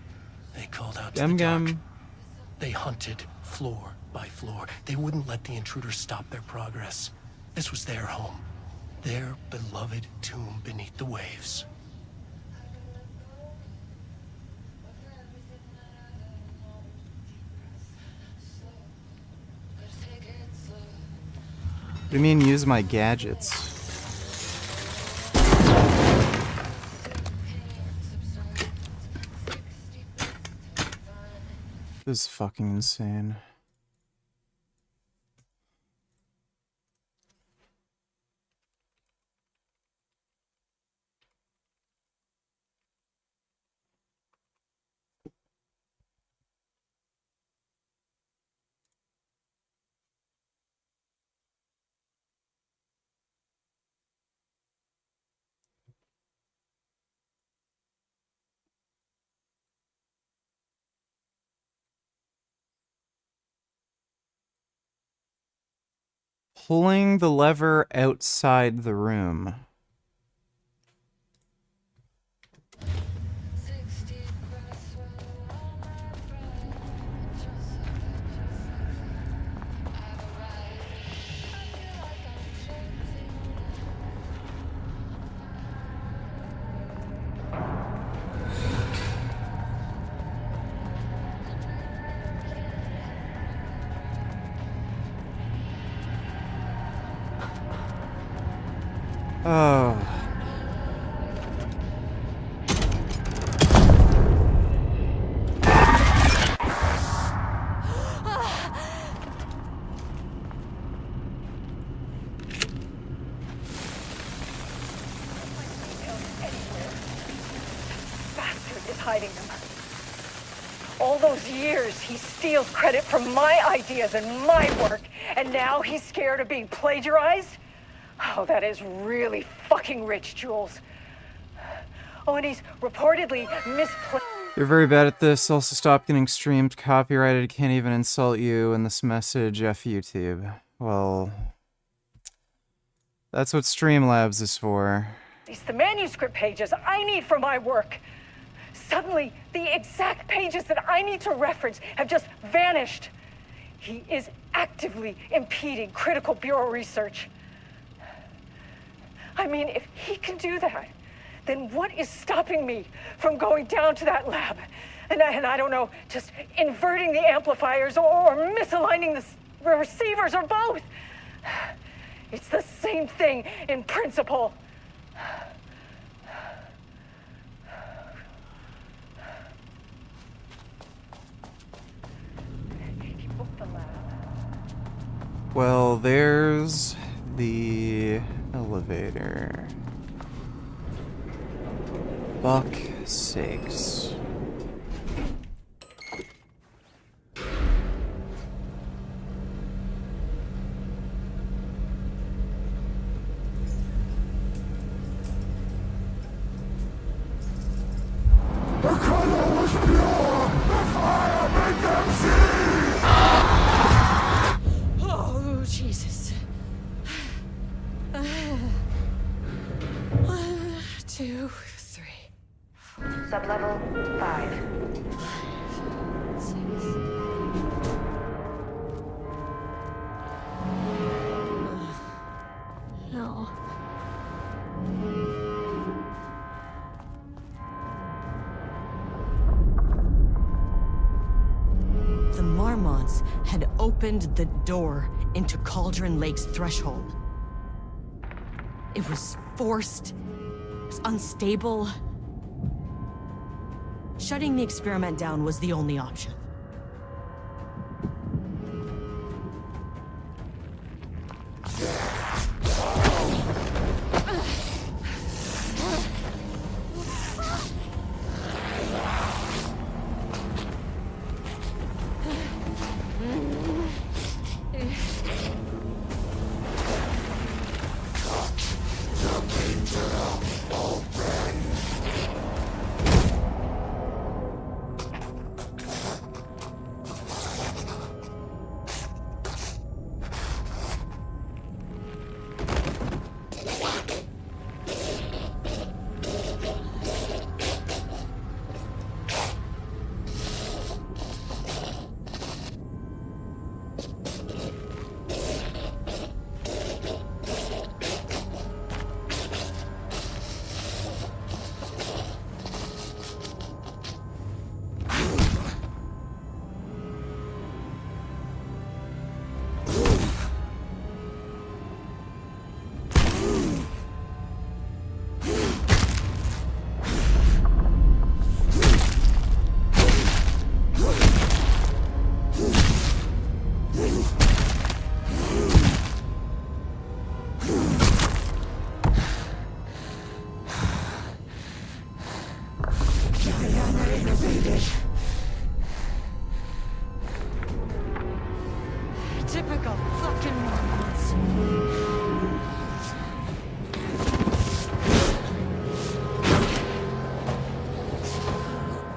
they called out to the dark. They hunted floor by floor. They wouldn't let the intruders stop their progress. This was their home, their beloved tomb beneath the waves. What do you mean use my gadgets? This is fucking insane. Pulling the lever outside the room. Oh. Bastard is hiding them. All those years, he steals credit for my ideas and my work, and now he's scared of being plagiarized? Oh, that is really fucking rich, Jules. Oh, and he's reportedly misplaced. You're very bad at this. Also, stop getting streamed, copyrighted. Can't even insult you in this message. F YouTube. Well, that's what Streamlabs is for. It's the manuscript pages I need for my work. Suddenly, the exact pages that I need to reference have just vanished. He is actively impeding critical bureau research. I mean, if he can do that, then what is stopping me from going down to that lab? And I don't know, just inverting the amplifiers or misaligning the receivers or both. It's the same thing in principle. He booked the lab. Well, there's the elevator. Buck sakes. Oh, Jesus. 1, 2, 3. Sublevel 5. 6. No. The Marmonts had opened the door into Cauldron Lake's threshold. It was forced, it was unstable. Shutting the experiment down was the only option. Typical fucking Mormons.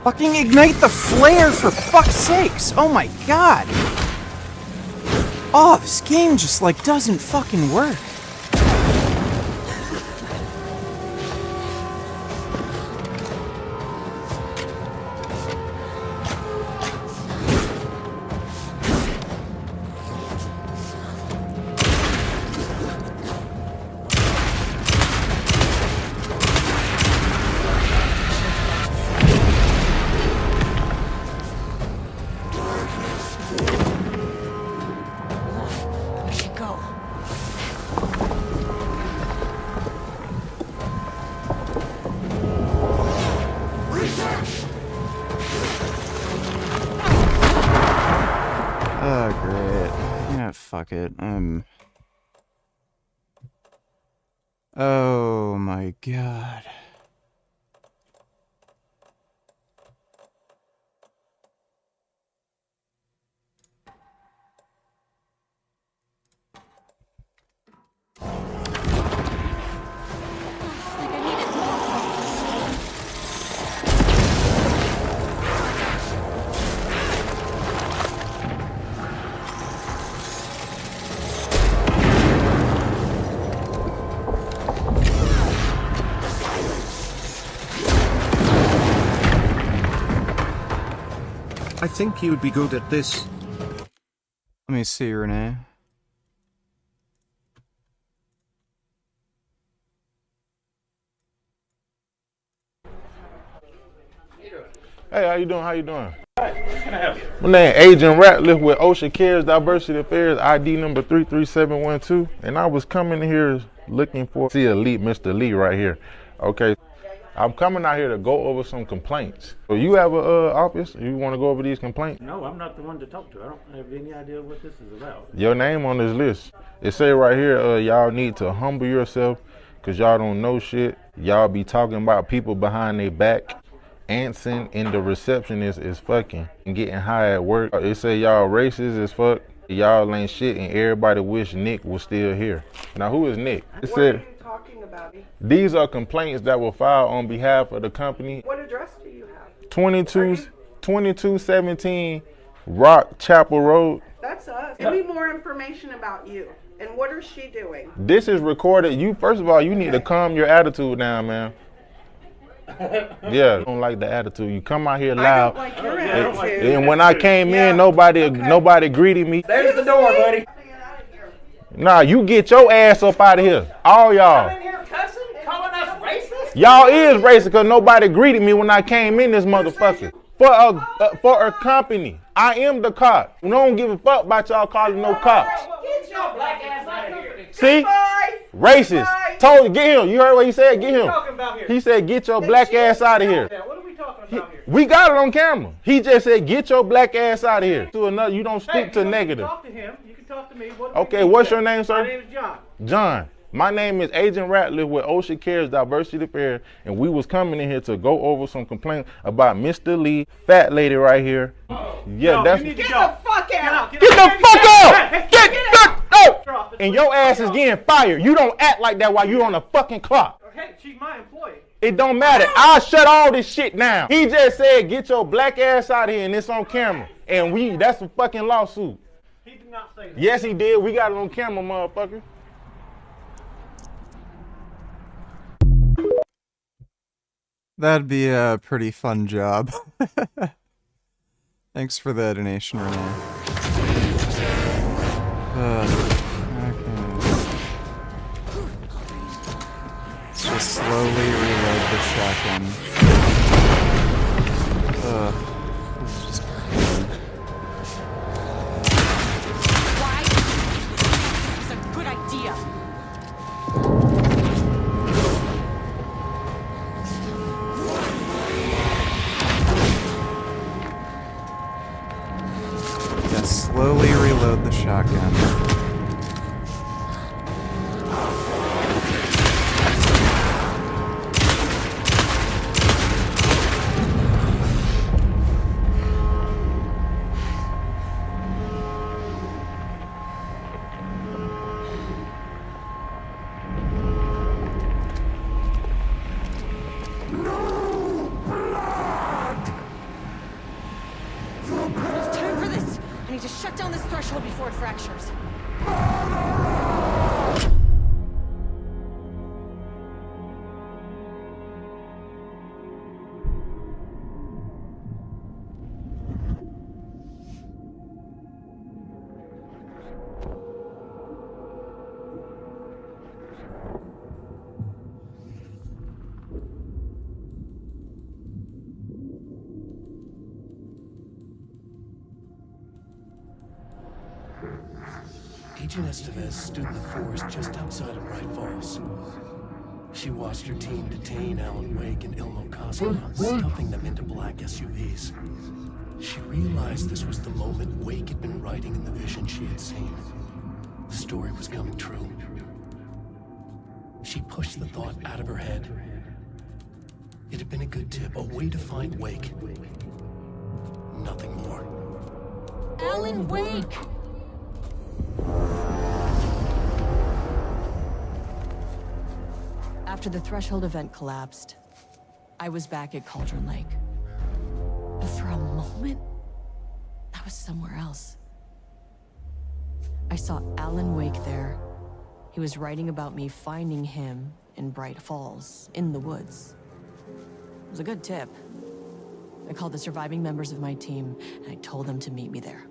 Fucking ignite the flare, for fuck's sakes! Oh my god! Oh, this game just, like, doesn't fucking work. We should go. Oh, great. Yeah, fuck it. Oh my god. I think you'd be good at this. Let me see, Renee. Hey, how you doing? How you doing? My name Agent Ratliff with Ocean Cares Diversity Affairs, ID number 33712, and I was coming here looking for Elite Mr. Lee right here. Okay, I'm coming out here to go over some complaints. So you have a office? You want to go over these complaints? No, I'm not the one to talk to. I don't have any idea what this is about. Your name on this list. It say right here, y'all need to humble yourself because y'all don't know shit. Y'all be talking about people behind their back. Anson and the receptionist is fucking and getting high at work. It say y'all racist as fuck. Y'all ain't shit and everybody wish Nick was still here. Now who is Nick? It What are said you talking about? these are complaints that were filed on behalf of the company. What address do you have? 2217 Rock Chapel Road. That's us. Give me more information about you. And what is she doing? This is recorded. You first of all, you need to calm your attitude down, man. Yeah, I don't like the attitude. You come out here loud. I don't like your attitude. And when I came in, nobody greeted me. There's the door, buddy. Nah, you get your ass up out of here. All y'all. Come in here cussing, calling us racist? Y'all is racist because nobody greeted me when I came in this motherfucker. For a company. I am the cop. We don't give a fuck about y'all calling no cops. Get your black ass out of here. See? Racist. Told you, get him. You heard what he said? Get him. He said, get your black ass out of here. What are we talking about here? We got it on camera. He just said, get your black ass out of here. To another, you don't speak to negative. You can talk to him. You can talk to me. Okay, what's your name, sir? My name is John. John. My name is Agent Ratliff with Ocean Cares Diversity Affairs, and we was coming in here to go over some complaints about Mr. Lee, fat lady right here. Yeah, No, that's you need to Get go. the fuck out! Get the fuck out! Get the out! And your ass is getting fired. You don't act like that while you're on the fucking clock. Hey, she's my employee. It don't matter. I'll shut all this shit down. He just said, get your black ass out of here, and it's on camera. And that's a fucking lawsuit. He did not say that. Yes, he did. We got it on camera, motherfucker. That'd be a pretty fun job. Thanks for the donation, Renee. Okay. Let's just slowly reload the shotgun. This is just pain. Why? This is a good idea. Slowly reload the shotgun. To shut down this threshold before it fractures. Agent Estevez stood in the forest just outside of Bright Falls. She watched her team detain Alan Wake and Ilmo Cosmo, stuffing them into black SUVs. She realized this was the moment Wake had been writing in the vision she had seen. The story was coming true. She pushed the thought out of her head. It had been a good tip, a way to find Wake. Nothing more. Alan Wake! After the threshold event collapsed, I was back at Cauldron Lake. But for a moment, I was somewhere else. I saw Alan Wake there. He was writing about me finding him in Bright Falls, in the woods. It was a good tip. I called the surviving members of my team, and I told them to meet me there.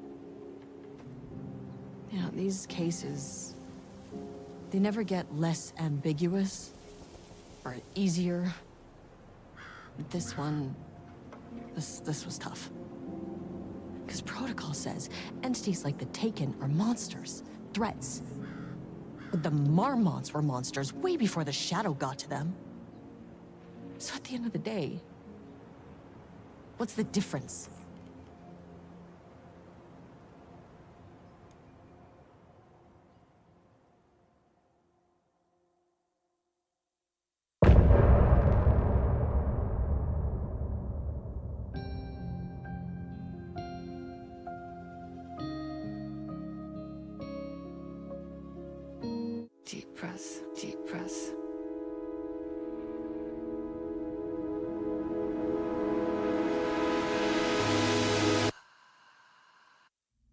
You know, these cases, they never get less ambiguous or easier. This one, this was tough. Because protocol says entities like the Taken are monsters, threats. But the Marmots were monsters way before the Shadow got to them. So at the end of the day, what's the difference? Deep press, deep press.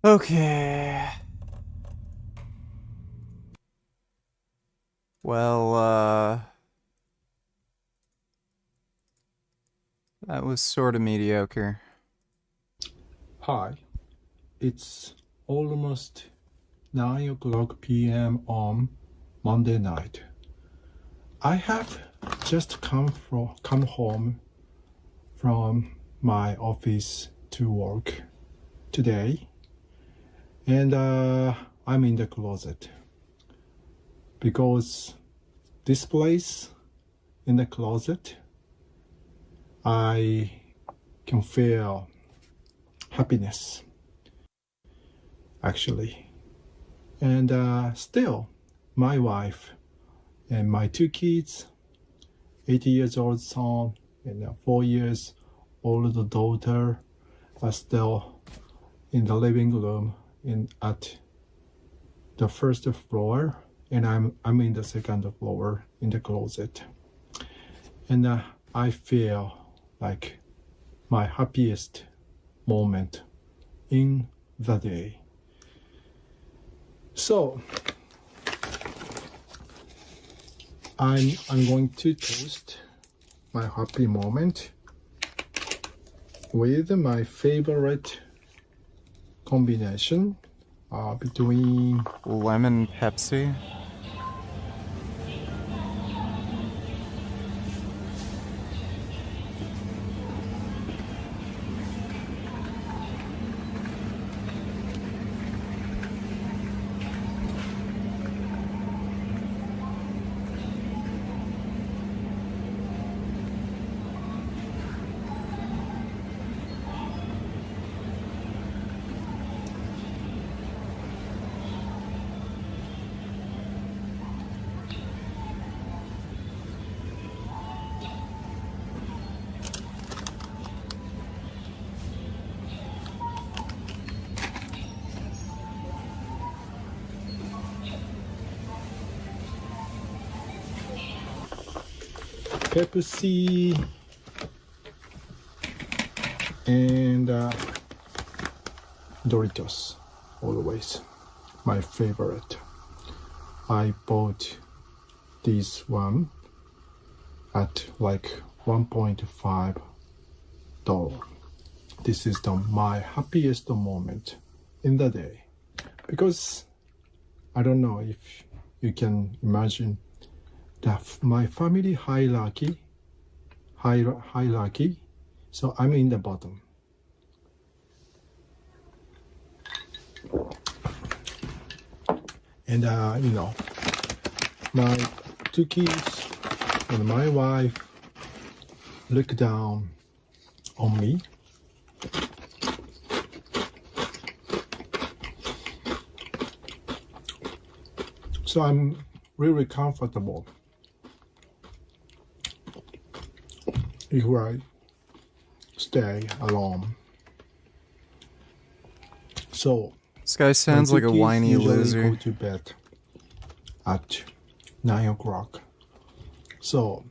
Okay. Well, that was sort of mediocre. Hi, it's almost 9 o'clock p.m. on Monday night. I have just come home from my office to work today, and I'm in the closet because this place in the closet, I can feel happiness actually. And still, my wife and my 2 kids, 8 years old son and a 4 years old daughter, are still in the living room at the first floor, and I'm in the second floor in the closet. And I feel like my happiest moment in the day. So I'm going to toast my happy moment with my favorite combination between lemon Pepsi. Pepsi and Doritos, always my favorite. I bought this one at like $1.5. This is my happiest moment in the day, because I don't know if you can imagine that my family hierarchy, so I'm in the bottom. And you know, my 2 kids and my wife look down on me. So I'm really comfortable if I stay alone. So this guy sounds like a whiny loser. Go to bed at 9 o'clock. So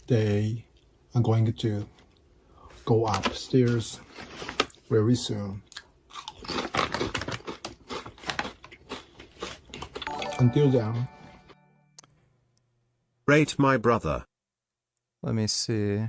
they are going to go upstairs very soon. Until then, rate my brother. Let me see.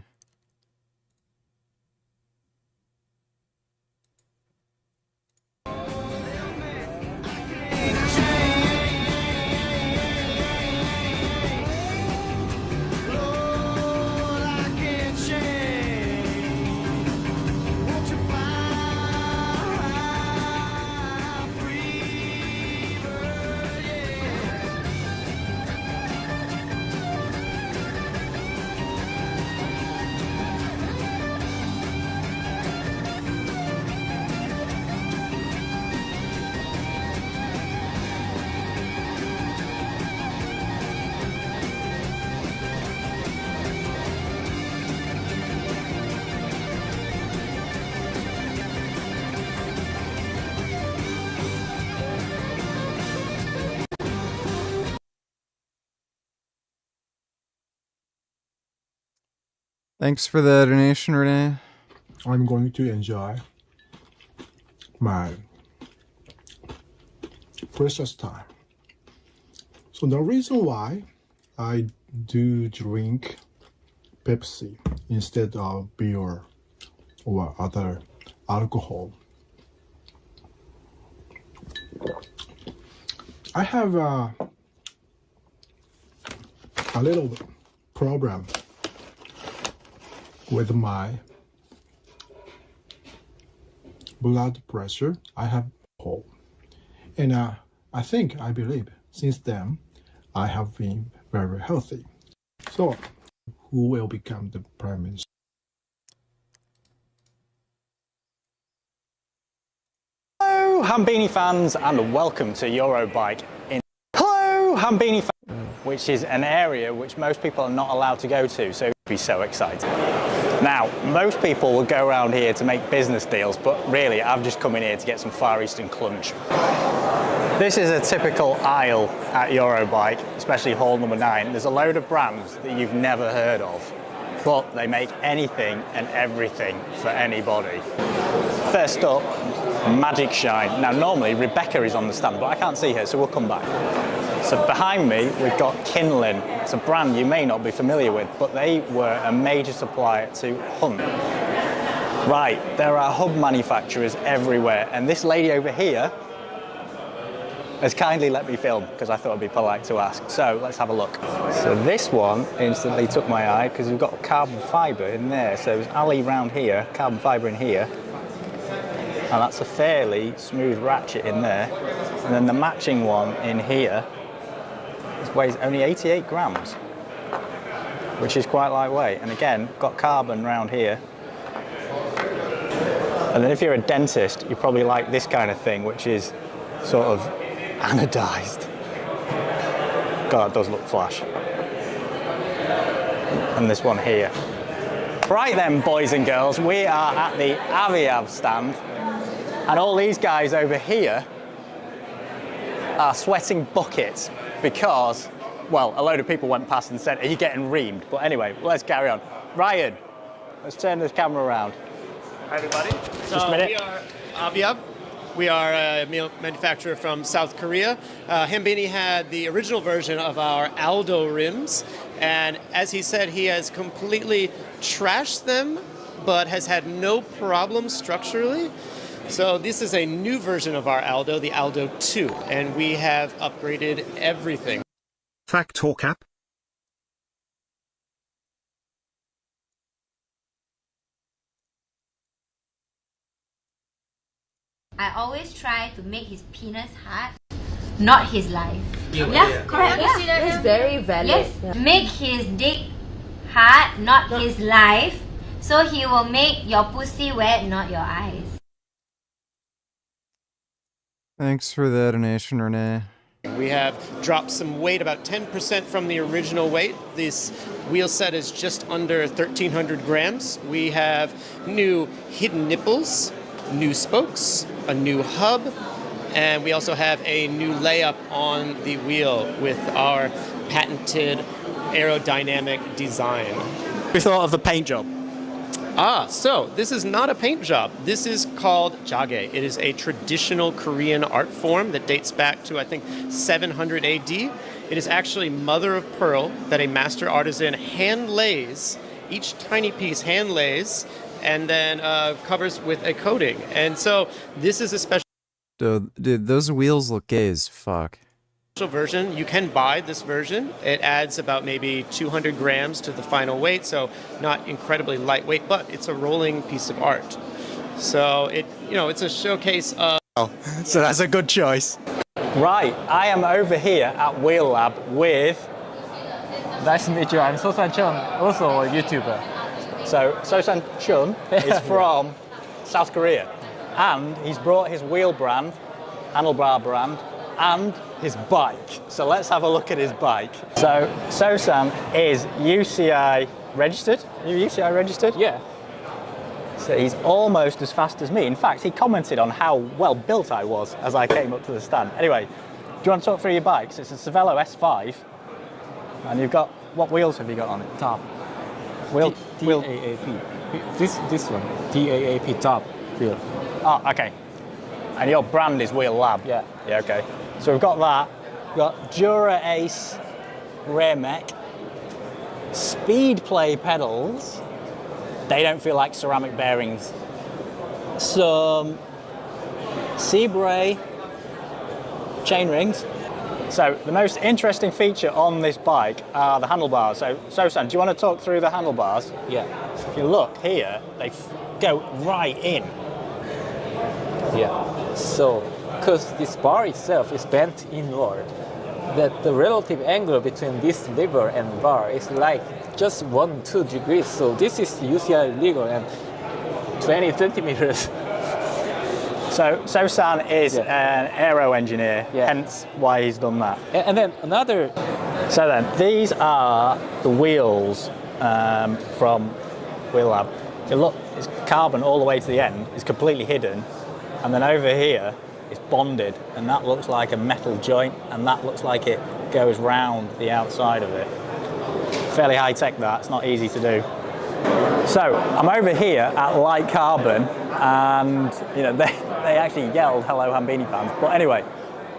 Thanks for the donation, Renee. I'm going to enjoy my precious time. So the reason why I do drink Pepsi instead of beer or other alcohol, I have a little problem with my blood pressure. I have alcohol, and I believe since then I have been very healthy. So, who will become the prime minister? Hello, Hambini fans, and welcome to Eurobike. Hello, Hambini fans, which is an area which most people are not allowed to go to, so be so excited. Now, most people will go around here to make business deals, but really, I've just come in here to get some Far Eastern clunch. This is a typical aisle at Eurobike, especially hall number 9. There's a load of brands that you've never heard of, but they make anything and everything for anybody. First up, Magic Shine. Now, normally Rebecca is on the stand, but I can't see her, so we'll come back. So behind me, we've got Kinlin. It's a brand you may not be familiar with, but they were a major supplier to Hunt. Right, there are hub manufacturers everywhere, and this lady over here has kindly let me film because I thought it'd be polite to ask. So let's have a look. So this one instantly took my eye because we've got carbon fibre in there. So there's alley round here, carbon fibre in here, and that's a fairly smooth ratchet in there. And then the matching one in here, this weighs only 88 grams, which is quite lightweight. And again, got carbon round here. And then if you're a dentist, you probably like this kind of thing, which is sort of anodized. God, that does look flash. And this one here. Right then, boys and girls, we are at the Aviav stand, and all these guys over here are sweating buckets because, well, a load of people went past and said, are you getting reamed? But anyway, let's carry on. Ryan, let's turn this camera around. Hi, everybody. Just a minute. We are Aviav. We are a manufacturer from South Korea. Hambini had the original version of our Aldo rims, and as he said, he has completely trashed them, but has had no problem structurally. So this is a new version of our Aldo, the Aldo 2, and we have upgraded everything. Fact or cap? I always try to make his penis hard, not his life. Yeah, correct. Yeah. It's very valid. Yes, Yeah. make his dick hard, not his life, so he will make your pussy wet, not your eyes. Thanks for the donation, Renee. We have dropped some weight, about 10% from the original weight. This wheel set is just under 1,300 grams. We have new hidden nipples, new spokes, a new hub, and we also have a new layup on the wheel with our patented aerodynamic design. We thought of the paint job. So this is not a paint job. This is called jage. It is a traditional Korean art form that dates back to, I think, 700 AD. It is actually mother of pearl that a master artisan hand lays, each tiny piece hand lays, and then covers with a coating. And so this is a special Dude, those wheels look gay as fuck. version. You can buy this version. It adds about maybe 200 grams to the final weight, so not incredibly lightweight, but it's a rolling piece of art. So it's a showcase of... So that's a good choice. Right, I am over here at Wheel Lab with... Nice to meet you. I'm So-san Chun, also a YouTuber. So, So-san Chun is from South Korea, and he's brought his wheel brand, handlebar brand, and his bike. So let's have a look at his bike. So, So-san is UCI registered. Are you UCI registered? Yeah. So he's almost as fast as me. In fact, he commented on how well built I was as I came up to the stand. Anyway, do you want to talk through your bikes? It's a Cervelo S5, and you've got, what wheels have you got on it? Top. Wheel. TAAP. This one. TAAP top wheel. Oh, okay. And your brand is Wheel Lab? Yeah. Yeah, okay. So we've got that. We've got Dura Ace Rear Mech. Speed Play pedals. They don't feel like ceramic bearings. Some Seabray chain rings. So the most interesting feature on this bike are the handlebars. So Sosan, do you want to talk through the handlebars? Yeah. If you look here, they go right in. Yeah. So, because this bar itself is bent inward, that the relative angle between this lever and bar is like just 1-2 degrees. So this is UCI legal and 20 centimeters. So Sosan is an aero engineer, hence why he's done that. And then another. So then, these are the wheels from Wheel Lab. If you look, it's carbon all the way to the end. It's completely hidden. And then over here, it's bonded. And that looks like a metal joint. And that looks like it goes round the outside of it. Fairly high tech that, it's not easy to do. So I'm over here at Light Carbon, and you know they actually yelled "Hello Hambini fans." But anyway,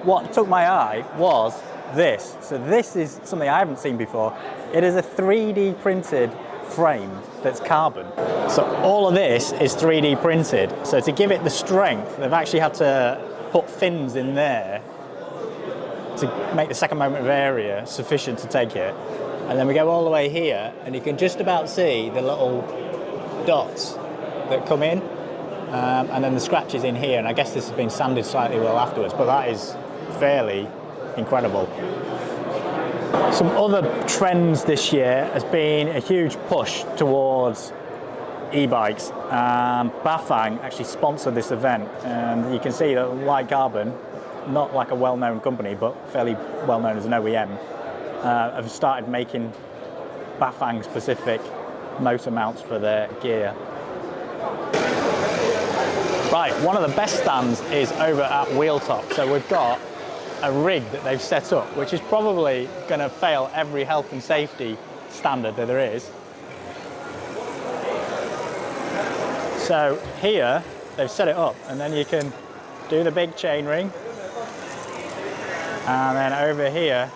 what took my eye was this. So this is something I haven't seen before. It is a 3D printed frame that's carbon. So all of this is 3D printed. So to give it the strength, they've actually had to put fins in there to make the second moment of area sufficient to take it. And then we go all the way here, and you can just about see the little dots that come in, and then the scratches in here. And I guess this has been sanded slightly well afterwards, but that is fairly incredible. Some other trends this year has been a huge push towards e-bikes. Bafang actually sponsored this event, and you can see that Light Carbon, not like a well-known company, but fairly well-known as an OEM, have started making Bafang specific motor mounts for their gear. Right, one of the best stands is over at Wheeltop. So we've got a rig that they've set up, which is probably going to fail every health and safety standard that there is. So here, they've set it up, and then you can do the big chain ring. And then over here,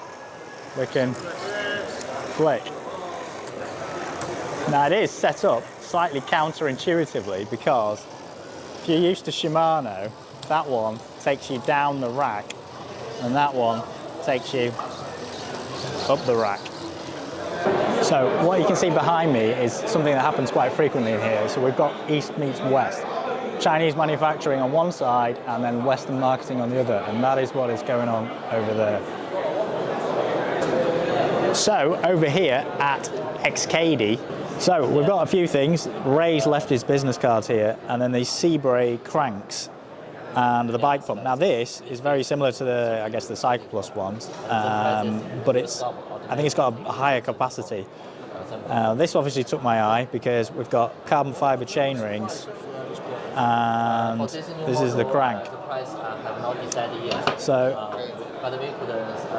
we can flick. Now it is set up slightly counterintuitively, because if you're used to Shimano, that one takes you down the rack and that one takes you up the rack. So what you can see behind me is something that happens quite frequently in here. So we've got East meets West. Chinese manufacturing on one side and then Western marketing on the other, and that is what is going on over there. So over here at XKD, so we've got a few things. Ray's left his business cards here, and then these Seabray cranks and the bike pump. Now this is very similar to the, I guess, the Cycle Plus ones, but I think it's got a higher capacity. This obviously took my eye because we've got carbon fiber chain rings, and this is the crank. So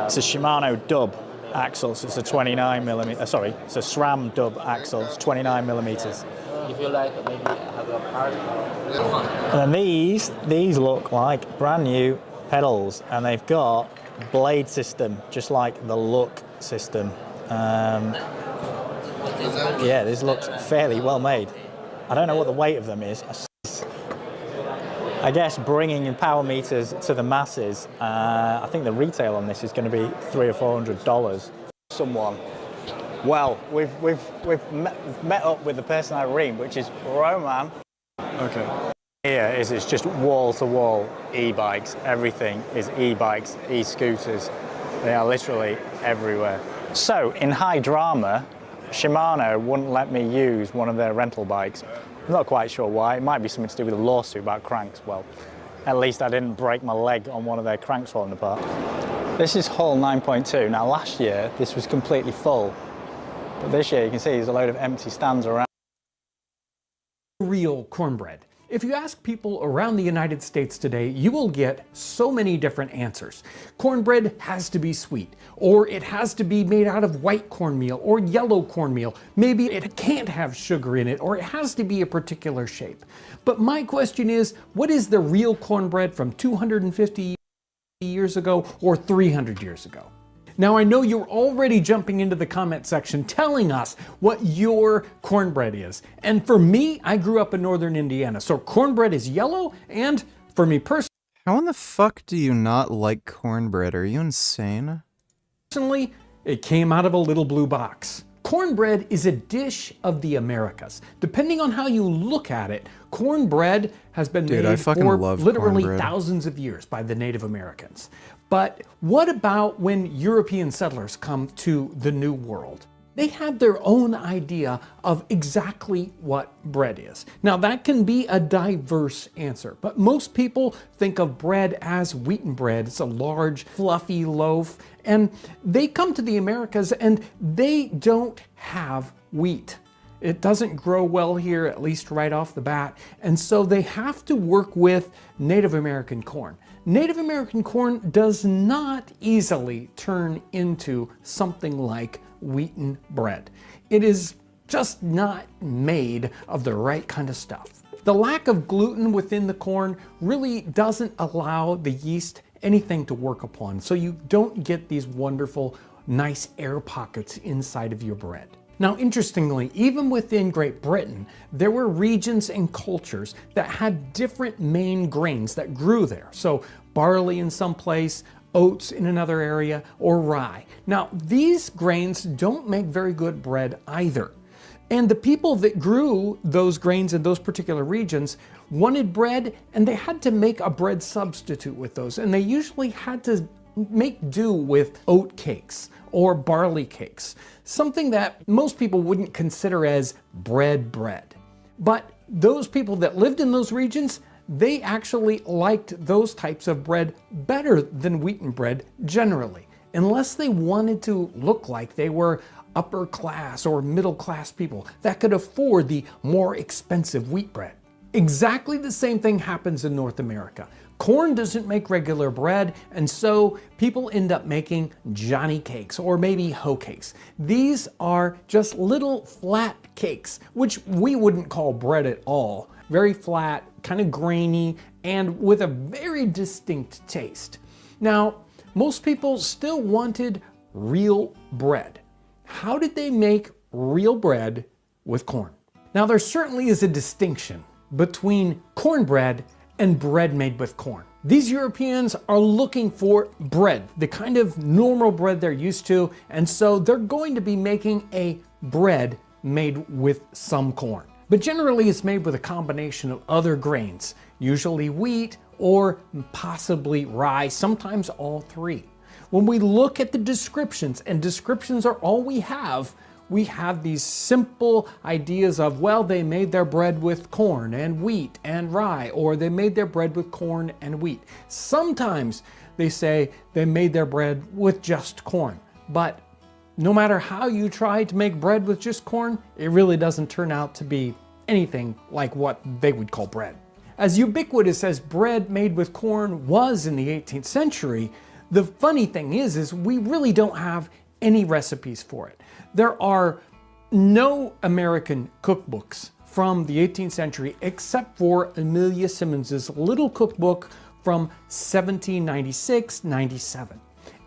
it's a Shimano dub axle, so it's a 29mm, sorry, it's a SRAM dub axle, it's 29mm. If you like, maybe have a part. And then these look like brand new pedals, and they've got blade system, just like the Look system. Yeah, this looks fairly well made. I don't know what the weight of them is. I guess bringing in power meters to the masses, I think the retail on this is going to be $300 or $400. Someone. Well, we've met up with the person I read, which is Roman. Okay. Here it's just wall-to-wall e-bikes. Everything is e-bikes, e-scooters. They are literally everywhere. So in high drama, Shimano wouldn't let me use one of their rental bikes. I'm not quite sure why. It might be something to do with a lawsuit about cranks. Well, at least I didn't break my leg on one of their cranks falling apart. This is hull 9.2. Now last year this was completely full, but this year you can see there's a load of empty stands around. Real cornbread. If you ask people around the United States today, you will get so many different answers. Cornbread has to be sweet, or it has to be made out of white cornmeal or yellow cornmeal. Maybe it can't have sugar in it, or it has to be a particular shape. But my question is, what is the real cornbread from 250 years ago or 300 years ago? Now, I know you're already jumping into the comment section telling us what your cornbread is. And for me, I grew up in northern Indiana, so cornbread is yellow, and for me How in the fuck do you not like cornbread? Are you insane? personally, it came out of a little blue box. Cornbread is a dish of the Americas. Depending on how you look at it, cornbread has been Dude, I made fucking for love literally cornbread. thousands of years by the Native Americans. But what about when European settlers come to the New World? They had their own idea of exactly what bread is. Now that can be a diverse answer, but most people think of bread as wheaten bread. It's a large, fluffy loaf, and they come to the Americas and they don't have wheat. It doesn't grow well here, at least right off the bat, and so they have to work with Native American corn. Native American corn does not easily turn into something like wheaten bread. It is just not made of the right kind of stuff. The lack of gluten within the corn really doesn't allow the yeast anything to work upon, so you don't get these wonderful, nice air pockets inside of your bread. Now, interestingly, even within Great Britain, there were regions and cultures that had different main grains that grew there. So barley in some place, oats in another area, or rye. Now, these grains don't make very good bread either. And the people that grew those grains in those particular regions wanted bread, and they had to make a bread substitute with those. And they usually had to make do with oat cakes or barley cakes, something that most people wouldn't consider as bread. But those people that lived in those regions, they actually liked those types of bread better than wheaten bread generally, unless they wanted to look like they were upper class or middle class people that could afford the more expensive wheat bread. Exactly the same thing happens in North America. Corn doesn't make regular bread, and so people end up making Johnny cakes or maybe hoe cakes. These are just little flat cakes, which we wouldn't call bread at all. Very flat, kind of grainy, and with a very distinct taste. Now, most people still wanted real bread. How did they make real bread with corn? Now, there certainly is a distinction between cornbread and bread made with corn. These Europeans are looking for bread, the kind of normal bread they're used to, and so they're going to be making a bread made with some corn. But generally it's made with a combination of other grains, usually wheat or possibly rye, sometimes all three. When we look at the descriptions, and descriptions are all we have these simple ideas of, well, they made their bread with corn and wheat and rye, or they made their bread with corn and wheat. Sometimes they say they made their bread with just corn, but no matter how you try to make bread with just corn, it really doesn't turn out to be anything like what they would call bread. As ubiquitous as bread made with corn was in the 18th century, the funny thing is we really don't have any recipes for it. There are no American cookbooks from the 18th century except for Amelia Simmons's little cookbook from 1796-97.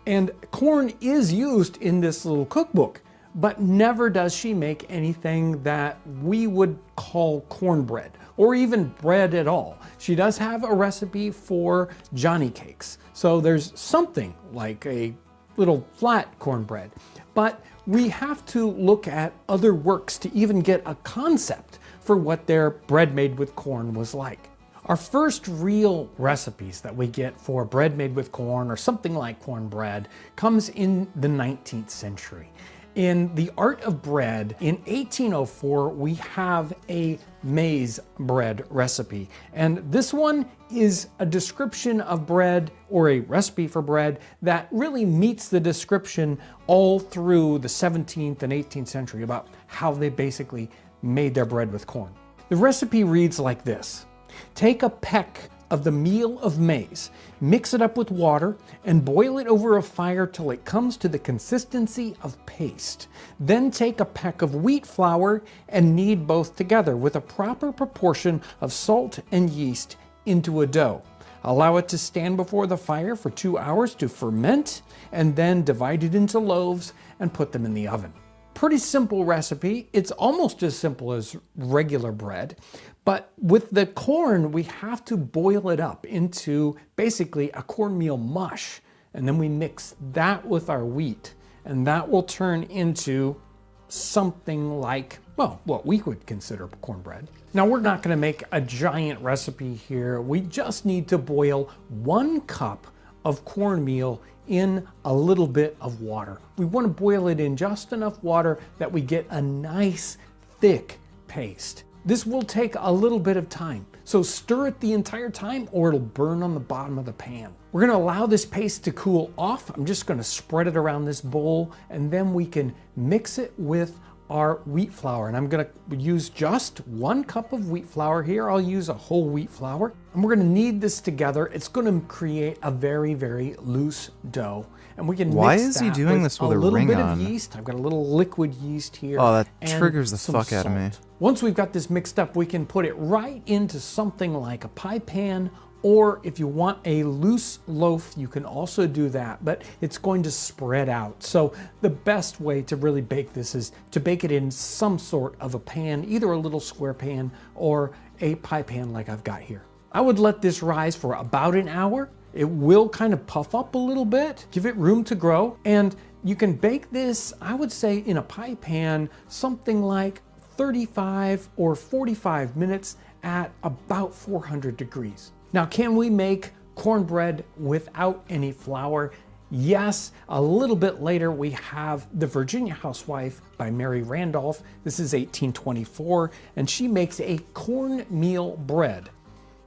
And corn is used in this little cookbook, but never does she make anything that we would call cornbread or even bread at all. She does have a recipe for Johnny cakes. So there's something like a little flat cornbread, but we have to look at other works to even get a concept for what their bread made with corn was like. Our first real recipes that we get for bread made with corn or something like cornbread comes in the 19th century. In The Art of Bread, in 1804, we have a maize bread recipe. And this one is a description of bread, or a recipe for bread, that really meets the description all through the 17th and 18th century about how they basically made their bread with corn. The recipe reads like this: Take a peck of the meal of maize, mix it up with water, and boil it over a fire till it comes to the consistency of paste. Then take a peck of wheat flour and knead both together with a proper proportion of salt and yeast into a dough. Allow it to stand before the fire for 2 hours to ferment, and then divide it into loaves and put them in the oven. Pretty simple recipe. It's almost as simple as regular bread, but with the corn, we have to boil it up into basically a cornmeal mush, and then we mix that with our wheat, and that will turn into something like, well, what we would consider cornbread. Now, we're not going to make a giant recipe here. We just need to boil 1 cup of cornmeal in a little bit of water. We want to boil it in just enough water that we get a nice thick paste. This will take a little bit of time, so stir it the entire time or it'll burn on the bottom of the pan. We're going to allow this paste to cool off. I'm just going to spread it around this bowl, and then we can mix it with our wheat flour. And I'm going to use just 1 cup of wheat flour here. I'll use a whole wheat flour, and we're going to knead this together. It's going to create a very, very loose dough. And we can Why mix is he that doing this with a little ring bit on? of yeast. I've got a little liquid yeast here. Oh, that and triggers the some fuck out of me. salt. Once we've got this mixed up, we can put it right into something like a pie pan, or if you want a loose loaf, you can also do that, but it's going to spread out. So the best way to really bake this is to bake it in some sort of a pan, either a little square pan or a pie pan like I've got here. I would let this rise for about an hour. It will kind of puff up a little bit, give it room to grow, and you can bake this, I would say, in a pie pan, something like 35 or 45 minutes at about 400 degrees. Now, can we make cornbread without any flour? Yes. A little bit later, we have The Virginia Housewife by Mary Randolph. This is 1824, and she makes a cornmeal bread.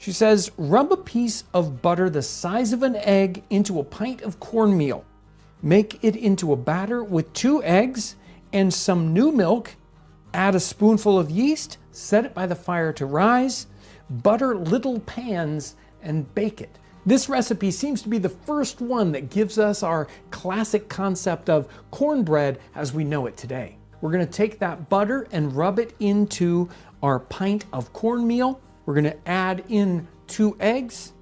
She says, rub a piece of butter the size of an egg into a pint of cornmeal. Make it into a batter with 2 eggs and some new milk. Add a spoonful of yeast, set it by the fire to rise, butter little pans, and bake it. This recipe seems to be the first one that gives us our classic concept of cornbread as we know it today. We're going to take that butter and rub it into our pint of cornmeal. We're going to add in 2 eggs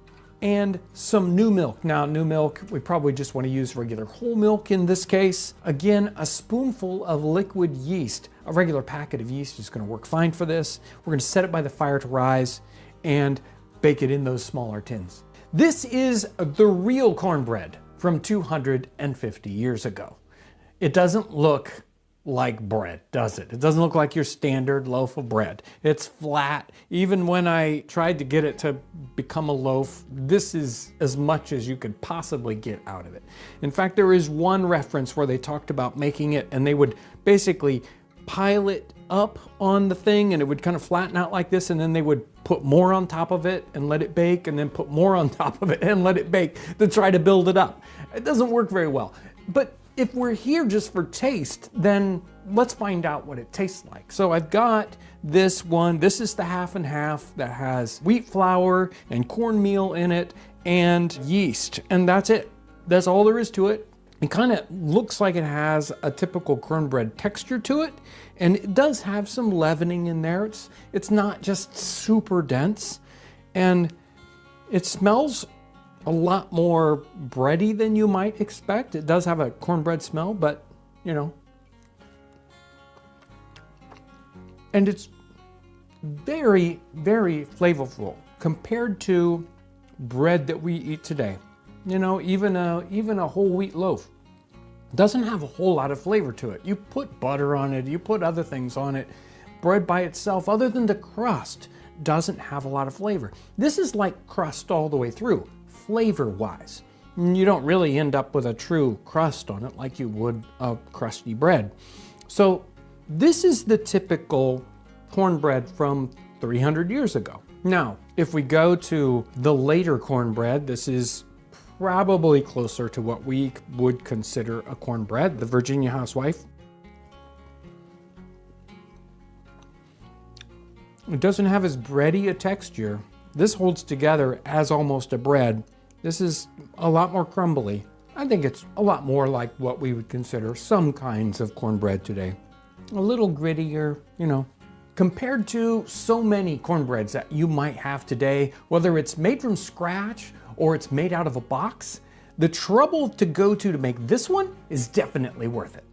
and some new milk. Now, new milk, we probably just want to use regular whole milk in this case. Again, a spoonful of liquid yeast. A regular packet of yeast is going to work fine for this. We're going to set it by the fire to rise and bake it in those smaller tins. This is the real cornbread from 250 years ago. It doesn't look like bread, does it? It doesn't look like your standard loaf of bread. It's flat. Even when I tried to get it to become a loaf, this is as much as you could possibly get out of it. In fact, there is one reference where they talked about making it, and they would basically pile it up on the thing, and it would kind of flatten out like this, and then they would put more on top of it and let it bake, and then put more on top of it and let it bake to try to build it up. It doesn't work very well. But if we're here just for taste, then let's find out what it tastes like. So I've got this one. This is the half and half that has wheat flour and cornmeal in it and yeast, and that's it. That's all there is to it. It kind of looks like it has a typical cornbread texture to it, and it does have some leavening in there. It's not just super dense, and it smells a lot more bready than you might expect. It does have a cornbread smell, but you know. And it's very, very flavorful compared to bread that we eat today. You know, even a whole wheat loaf doesn't have a whole lot of flavor to it. You put butter on it, you put other things on it. Bread by itself, other than the crust, doesn't have a lot of flavor. This is like crust all the way through, flavor-wise. You don't really end up with a true crust on it like you would a crusty bread. So this is the typical cornbread from 300 years ago. Now, if we go to the later cornbread, this is probably closer to what we would consider a cornbread, the Virginia Housewife. It doesn't have as bready a texture. This holds together as almost a bread. This is a lot more crumbly. I think it's a lot more like what we would consider some kinds of cornbread today. A little grittier, you know. Compared to so many cornbreads that you might have today, whether it's made from scratch or it's made out of a box, the trouble to go to make this one is definitely worth it.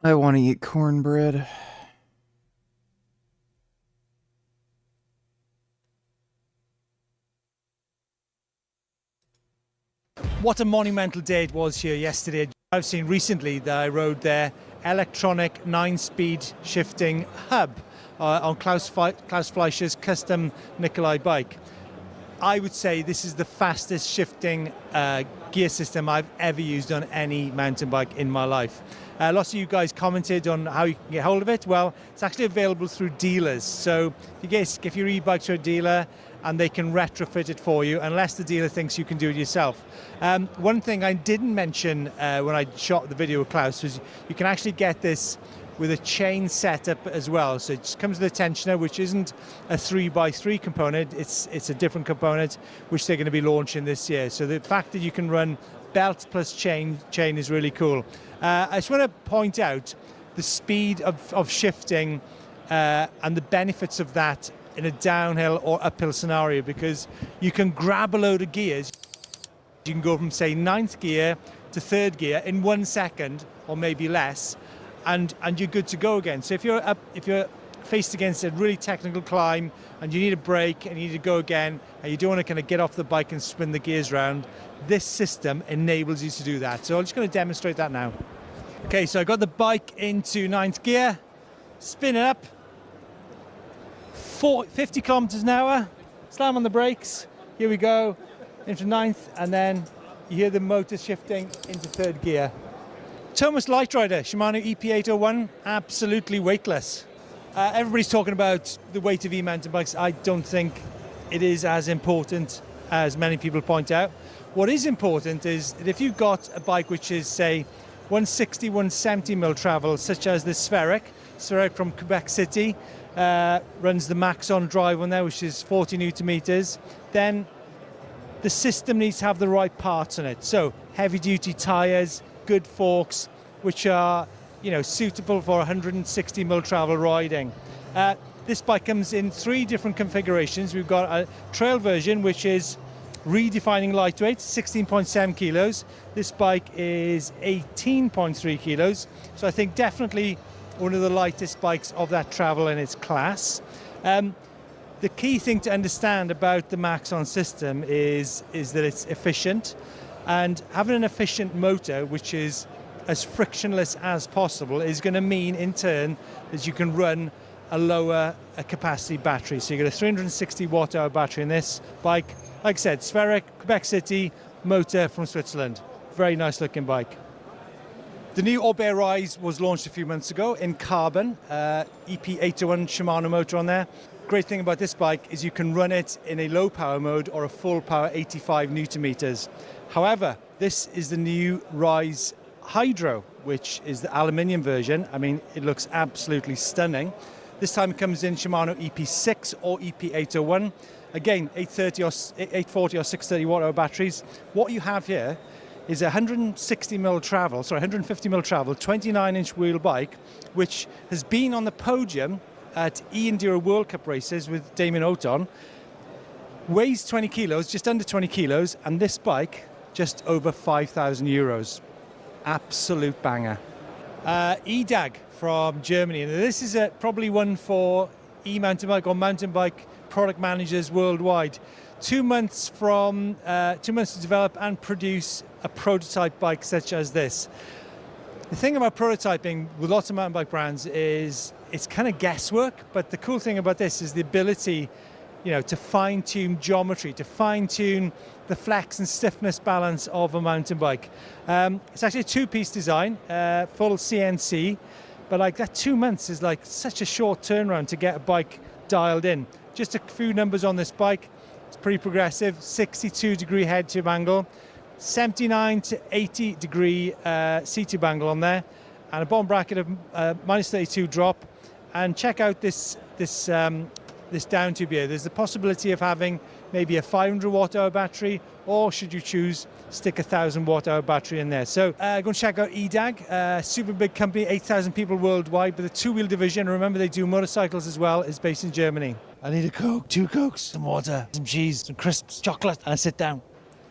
I want to eat cornbread. What a monumental day it was here yesterday. I've seen recently that I rode their electronic 9-speed shifting hub on Klaus Fleischer's custom Nikolai bike. I would say this is the fastest shifting gear system I've ever used on any mountain bike in my life. Lots of you guys commented on how you can get hold of it. Well, it's actually available through dealers. So if your e-bike to a dealer and they can retrofit it for you, unless the dealer thinks you can do it yourself. One thing I didn't mention when I shot the video with Klaus was you can actually get this with a chain setup as well. So it just comes with a tensioner, which isn't a 3x3 component. It's a different component, which they're going to be launching this year. So the fact that you can run belt plus chain is really cool. I just want to point out the speed of shifting and the benefits of that in a downhill or uphill scenario, because you can grab a load of gears. You can go from, say, 9th gear to 3rd gear in 1 second or maybe less, and you're good to go again. So if you're faced against a really technical climb and you need a break and you need to go again and you don't want to kind of get off the bike and spin the gears around, this system enables you to do that. So I'm just going to demonstrate that now. Okay, so I got the bike into 9th gear, spin it up, 50 kilometers an hour, slam on the brakes, here we go, into 9th, and then you hear the motor shifting into 3rd gear. Thomas Light Rider, Shimano EP801, absolutely weightless. Everybody's talking about the weight of e-mountain bikes. I don't think it is as important as many people point out. What is important is that if you've got a bike which is, say, 160, 170 mil travel, such as the Spheric from Quebec City, runs the Maxon drive on there, which is 40 Newton meters, then the system needs to have the right parts on it. So heavy duty tires, good forks, which are, you know, suitable for 160 mil travel riding. This bike comes in 3 different configurations. We've got a trail version, which is redefining lightweight, 16.7 kilos. This bike is 18.3 kilos. So I think definitely one of the lightest bikes of that travel in its class. The key thing to understand about the Maxon system is that it's efficient, and having an efficient motor which is as frictionless as possible is going to mean in turn that you can run a lower capacity battery. So you get a 360 watt hour battery in this bike. Like I said, Spheric, Quebec City, motor from Switzerland. Very nice looking bike. The new Orbea Rise was launched a few months ago in carbon, EP801 Shimano motor on there. Great thing about this bike is you can run it in a low power mode or a full power 85 Newton meters. However, this is the new Rise Hydro, which is the aluminium version. I mean, it looks absolutely stunning. This time it comes in Shimano EP6 or EP801. Again, 840 or 630 watt hour batteries. What you have here is a 150 mil travel, 29-inch wheel bike, which has been on the podium at E-Enduro World Cup races with Damien Oton. Weighs 20 kilos, just under 20 kilos, and this bike, just over 5,000 euros. Absolute banger. EDAG from Germany, and this is probably one for e-mountain bike or mountain bike product managers worldwide. 2 months to develop and produce a prototype bike such as this. The thing about prototyping with lots of mountain bike brands is it's kind of guesswork, but the cool thing about this is the ability, you know, to fine-tune geometry, to fine-tune the flex and stiffness balance of a mountain bike. It's actually a 2-piece design, full CNC, but like that 2 months is like such a short turnaround to get a bike dialed in. Just a few numbers on this bike. It's pretty progressive, 62-degree head-tube angle, 79 to 80 degree seat-tube angle on there, and a bottom bracket of minus 32 drop. And check out this this down tube here. There's the possibility of having maybe a 500 watt hour battery, or should you choose, stick a 1000 watt hour battery in there. So go and check out EDAG, super big company, 8,000 people worldwide, but the two-wheel division, remember they do motorcycles as well, is based in Germany. I need a Coke, 2 Cokes, some water, some cheese, some crisps, chocolate, and I sit down.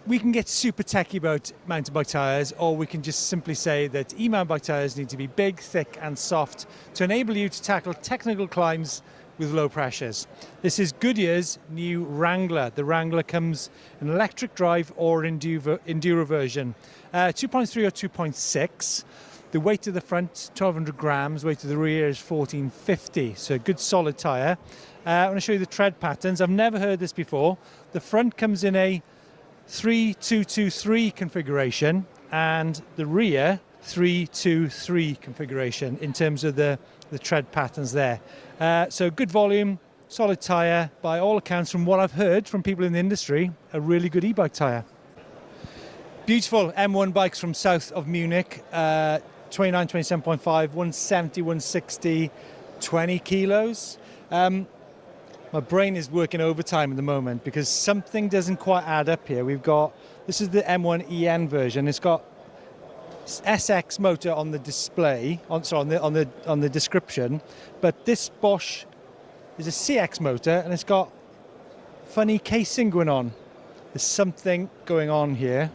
We can get super techy about mountain bike tyres, or we can just simply say that e-mountain bike tyres need to be big, thick and soft to enable you to tackle technical climbs with low pressures. This is Goodyear's new Wrangler. The Wrangler comes in electric drive or enduro version. 2.3 or 2.6. The weight of the front, 1,200 grams. Weight of the rear is 1,450. So a good solid tyre. I want to show you the tread patterns. I've never heard this before. The front comes in a 3-2-2-3 configuration, and the rear 3-2-3 configuration in terms of the tread patterns there. So good volume, solid tyre, by all accounts, from what I've heard from people in the industry, a really good e-bike tyre. Beautiful M1 bikes from south of Munich, 29, 27.5, 170, 160, 20 kilos. My brain is working overtime at the moment because something doesn't quite add up here. This is the M1 EN version. It's got SX motor on the display, on the description, but this Bosch is a CX motor and it's got funny casing going on. There's something going on here.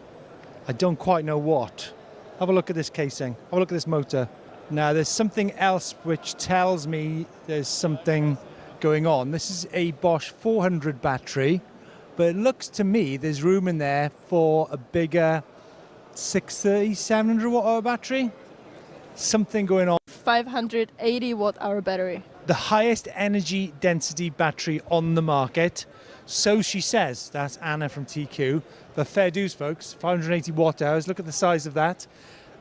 I don't quite know what. Have a look at this casing. Have a look at this motor. Now there's something else which tells me there's something going on. This is a Bosch 400 battery, but it looks to me there's room in there for a bigger 630, 700 watt hour battery. Something going on. 580 watt hour battery. The highest energy density battery on the market. So she says. That's Anna from TQ. The fair dues, folks. 580 watt hours. Look at the size of that.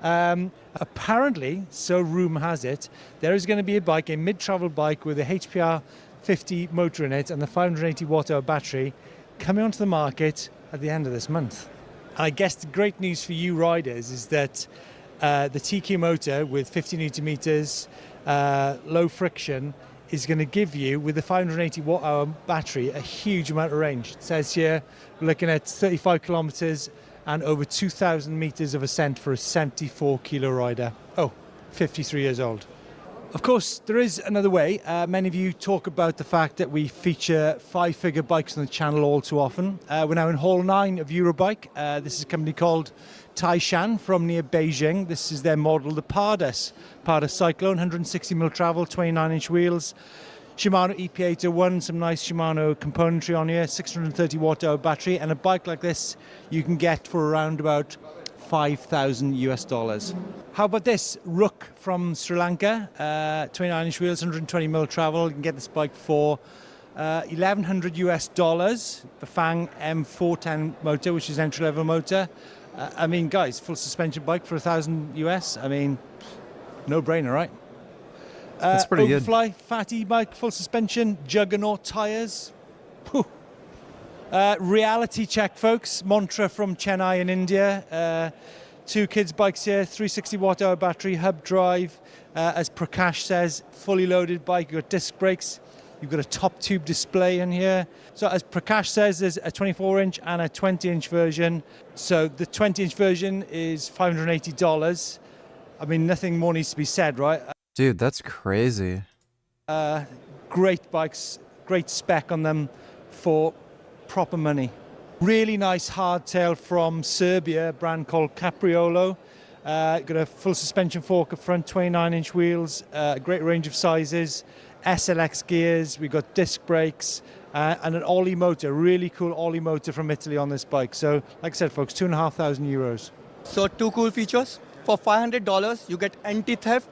Apparently, so rumour has it, there is going to be a bike, a mid-travel bike with a HPR 50 motor in it and the 580 watt hour battery coming onto the market at the end of this month. And I guess the great news for you riders is that the TQ motor with 50 newton meters, low friction, is going to give you, with the 580 watt hour battery, a huge amount of range. It says here we're looking at 35 kilometers and over 2,000 meters of ascent for a 74 kilo rider. Oh, 53 years old. Of course, there is another way. Many of you talk about the fact that we feature 5-figure bikes on the channel all too often. We're now in Hall 9 of Eurobike. This is a company called Taishan from near Beijing. This is their model, the Pardus Cyclone, 160mm travel, 29-inch wheels. Shimano EP801, some nice Shimano componentry on here, 630 watt hour battery, and a bike like this you can get for around about $5,000 US. How about this? Rook from Sri Lanka, 29-inch wheels, 120mm travel. You can get this bike for $1,100 US. The Fang M410 motor, which is entry-level motor. I mean, guys, full suspension bike for $1,000 US. I mean, no-brainer, right? That's pretty good. Overfly, fatty bike, full suspension, Juggernaut tyres. Reality check, folks. Mantra from Chennai in India. 2 kids' bikes here, 360 watt hour battery, hub drive. As Prakash says, fully loaded bike. You've got disc brakes. You've got a top tube display in here. So as Prakash says, there's a 24-inch and a 20-inch version. So the 20-inch version is $580. I mean, nothing more needs to be said, right? Dude, that's crazy. Great bikes, great spec on them for proper money. Really nice hardtail from Serbia, a brand called Capriolo. Got a full suspension fork up front, 29-inch wheels, a great range of sizes, SLX gears, we've got disc brakes, and an Ollie motor, really cool Ollie motor from Italy on this bike. So, like I said, folks, €2,500. So 2 cool features. For $500, you get anti-theft.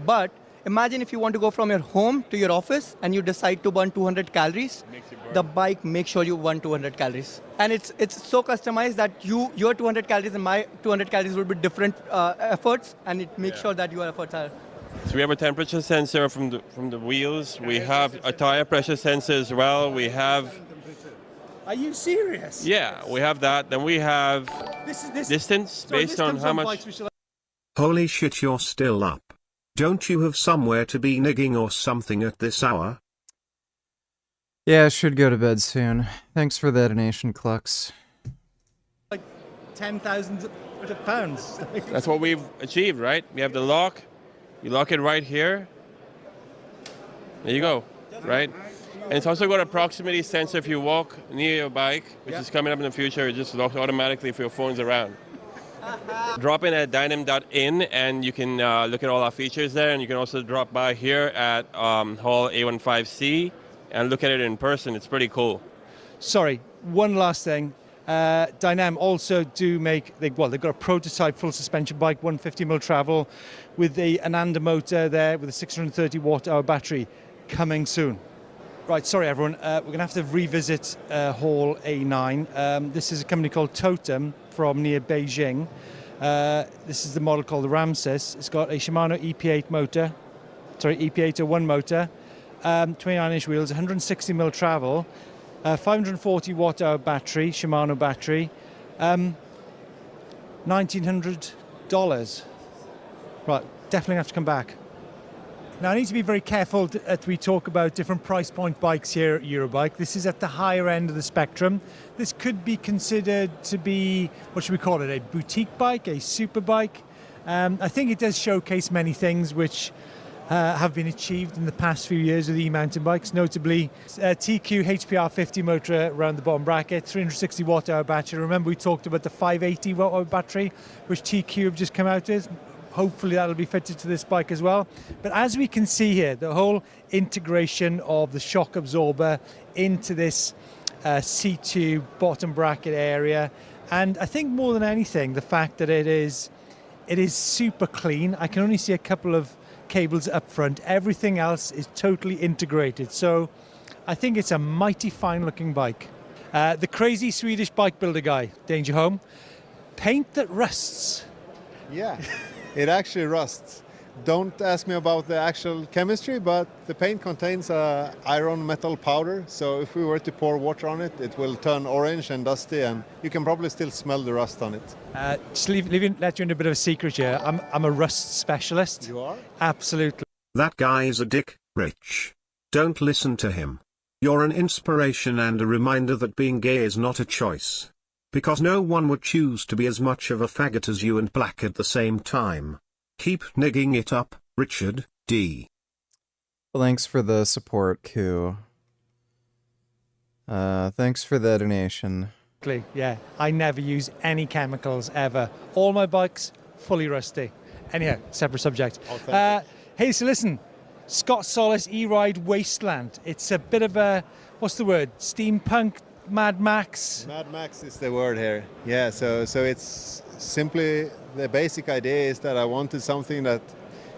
But imagine if you want to go from your home to your office and you decide to burn 200 calories, the bike makes sure you burn 200 calories. And it's so customized that your 200 calories and my 200 calories will be different efforts, and it makes sure that your efforts are. So we have a temperature sensor from the wheels. We have a tire pressure sensor as well. We have. Are you serious? Yeah, we have that. Then we have distance based on how much. Holy shit, you're still up. Don't you have somewhere to be nigging or something at this hour? Yeah, I should go to bed soon. Thanks for the donation, Clux. Like 10,000 pounds. That's what we've achieved, right? We have the lock. You lock it right here. There you go, right? And it's also got a proximity sensor if you walk near your bike, which is coming up in the future. It just locks automatically if your phone's around. Drop in at dynam.in and you can look at all our features there. And you can also drop by here at Hall A15C and look at it in person. It's pretty cool. Sorry, one last thing. Dynam also do make, they've got a prototype full suspension bike, 150mm travel, with an Ananda motor there with a 630 watt-hour battery coming soon. Right, sorry everyone, we're going to have to revisit Hall A9. This is a company called Totem from near Beijing. This is the model called the Ramses. It's got a Shimano EP801 motor, 29-inch wheels, 160mm travel, 540 watt-hour battery, Shimano battery, $1,900. Right, definitely have to come back. Now, I need to be very careful as we talk about different price point bikes here at Eurobike. This is at the higher end of the spectrum. This could be considered to be, what should we call it, a boutique bike, a super bike. I think it does showcase many things which have been achieved in the past few years with e-mountain bikes, notably TQ HPR50 motor around the bottom bracket, 360 watt-hour battery. Remember we talked about the 580 watt-hour battery, which TQ have just come out with. Hopefully that'll be fitted to this bike as well. But as we can see here, the whole integration of the shock absorber into this C2 bottom bracket area, and I think more than anything, the fact that it is super clean. I can only see a couple of cables up front. Everything else is totally integrated. So I think it's a mighty fine looking bike. The crazy Swedish bike builder guy, Danger Home. Paint that rusts. Yeah. It actually rusts. Don't ask me about the actual chemistry, but the paint contains iron metal powder, so if we were to pour water on it, it will turn orange and dusty, and you can probably still smell the rust on it. Just let you in a bit of a secret here. I'm a rust specialist. You are? Absolutely. That guy is a dick, Rich. Don't listen to him. You're an inspiration and a reminder that being gay is not a choice. Because no one would choose to be as much of a faggot as you and black at the same time. Keep negging it up, Richard D. Well, thanks for the support, Koo. Thanks for the donation. Yeah, I never use any chemicals ever. All my bikes, fully rusty. Anyhow, separate subject. Hey, so listen, Scott Solis E-Ride Wasteland. It's a bit of a, what's the word, steampunk Mad Max? Mad Max is the word here. Yeah, so it's simply, the basic idea is that I wanted something that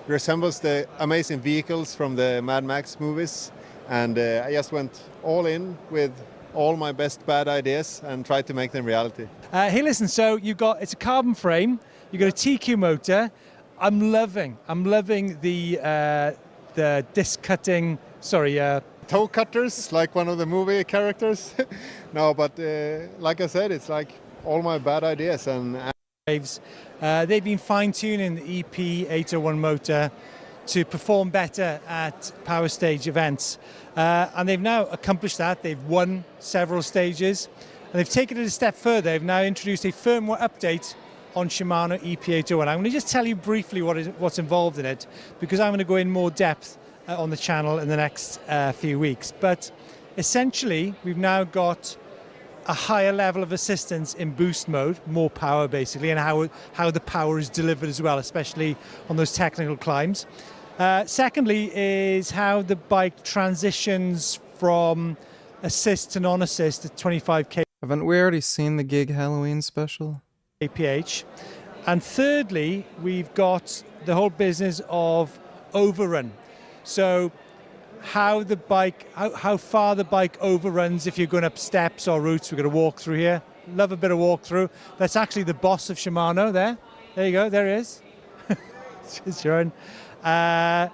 resembles the amazing vehicles from the Mad Max movies, and I just went all in with all my best bad ideas and tried to make them reality. Hey, listen, so it's a carbon frame, you've got a TQ motor. I'm loving the disc cutting, toe cutters, like one of the movie characters. No, but like I said, it's like all my bad ideas. And they've been fine-tuning the EP801 motor to perform better at power stage events. And they've now accomplished that. They've won several stages. And they've taken it a step further. They've now introduced a firmware update on Shimano EP801. I'm going to just tell you briefly what's involved in it, because I'm going to go in more depth on the channel in the next few weeks. But essentially, we've now got a higher level of assistance in boost mode, more power basically, and how the power is delivered as well, especially on those technical climbs. Secondly is how the bike transitions from assist to non-assist at 25k. Haven't we already seen the Gig Halloween special? kph. And thirdly, we've got the whole business of overrun. So how far the bike overruns if you're going up steps or routes. We're going to walk through here. Love a bit of walk through. That's actually the boss of Shimano there. There you go, there he is. It's Sharon. Where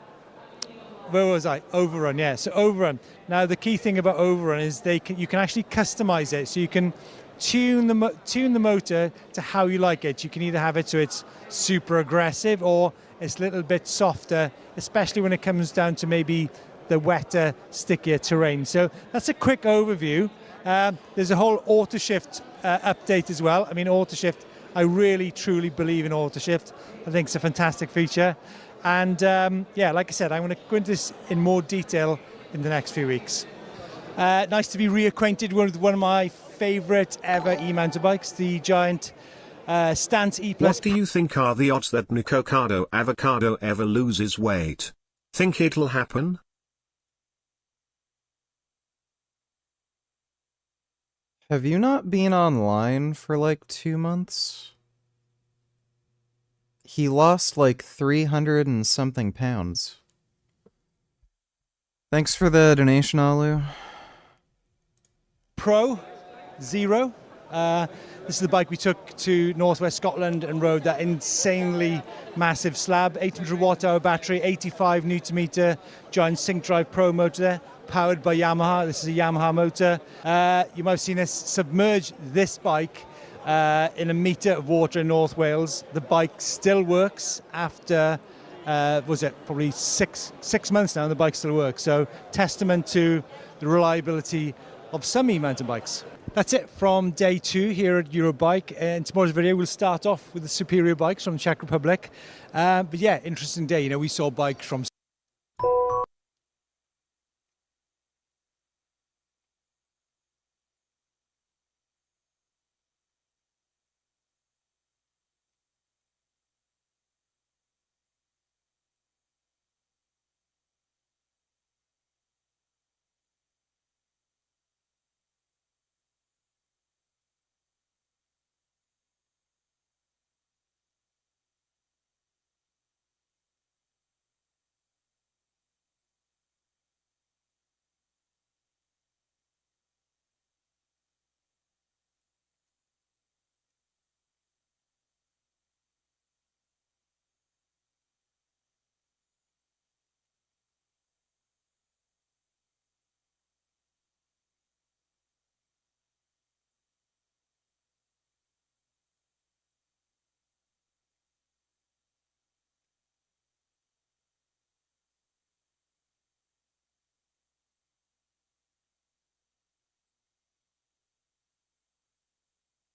was I? Overrun, yeah. So overrun. Now the key thing about overrun is you can actually customize it. So you can tune the motor to how you like it. You can either have it so it's super aggressive or it's a little bit softer, especially when it comes down to maybe the wetter, stickier terrain. So that's a quick overview. There's a whole auto shift update as well. I mean, auto shift, I really truly believe in auto shift. I think it's a fantastic feature. And yeah, like I said, I'm going to go into this in more detail in the next few weeks. Nice to be reacquainted with one of my favorite ever e-mountain bikes, the giant Stance E+. What do you think are the odds that Nicocado Avocado ever loses weight? Think it'll happen? Have you not been online for like 2 months? He lost like 300 and something pounds. Thanks for the donation, Alu. Pro Zero. This is the bike we took to northwest Scotland and rode that insanely massive slab, 800 watt-hour battery, 85 Newton meter, giant Sync Drive Pro motor there, powered by Yamaha. This is a Yamaha motor. You might have seen us submerge this bike in a metre of water in North Wales. The bike still works after, was it probably six months now, and the bike still works. So testament to the reliability of some e-mountain bikes. That's it from day 2 here at Eurobike. In tomorrow's video, we'll start off with the superior bikes from the Czech Republic. But yeah, interesting day. You know, we saw bikes from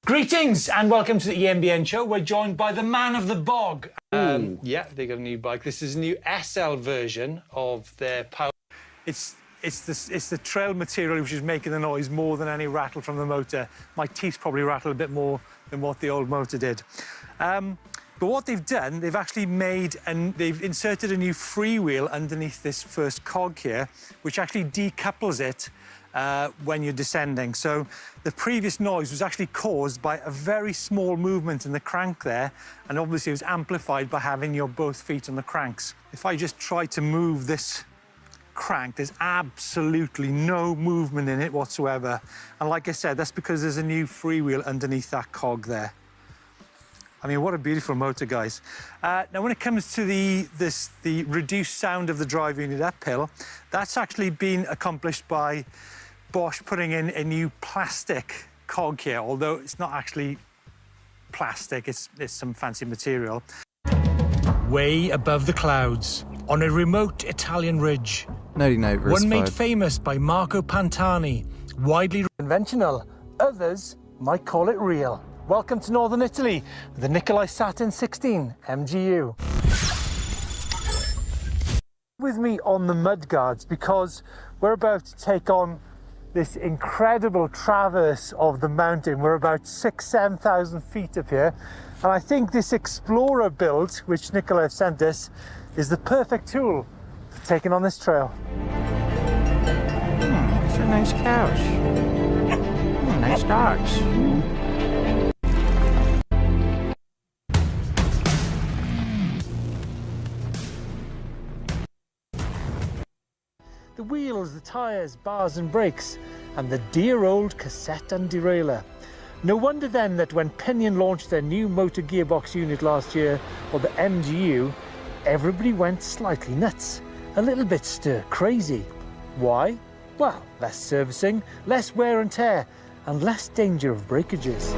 Greetings and welcome to the EMBN show. We're joined by the man of the bog. Yeah, they got a new bike. This is a new SL version of their power. It's the trail material which is making the noise more than any rattle from the motor. My teeth probably rattle a bit more than what the old motor did. But what they've done, they've actually they've inserted a new freewheel underneath this first cog here, which actually decouples it when you're descending. So the previous noise was actually caused by a very small movement in the crank there, and obviously it was amplified by having your both feet on the cranks. If I just try to move this crank, there's absolutely no movement in it whatsoever. And like I said, that's because there's a new freewheel underneath that cog there. I mean, what a beautiful motor, guys. Now, when it comes to the reduced sound of the drive unit uphill, that's actually been accomplished by Bosch putting in a new plastic cog here, although it's not actually plastic, it's some fancy material. Way above the clouds, on a remote Italian ridge. Nighty-night, verse One made 5. famous by Marco Pantani, widely conventional. Others might call it real. Welcome to Northern Italy, the Nikolai Saturn 16 MGU. With me on the mudguards because we're about to take on this incredible traverse of the mountain. We're about 7,000 feet up here. And I think this Explorer build, which Nikolai sent us, is the perfect tool for taking on this trail. It's a nice couch. Nice dogs. The wheels, the tyres, bars and brakes, and the dear old cassette and derailleur. No wonder then that when Pinion launched their new motor gearbox unit last year, or the MGU, everybody went slightly nuts, a little bit stir crazy. Why? Well, less servicing, less wear and tear, and less danger of breakages.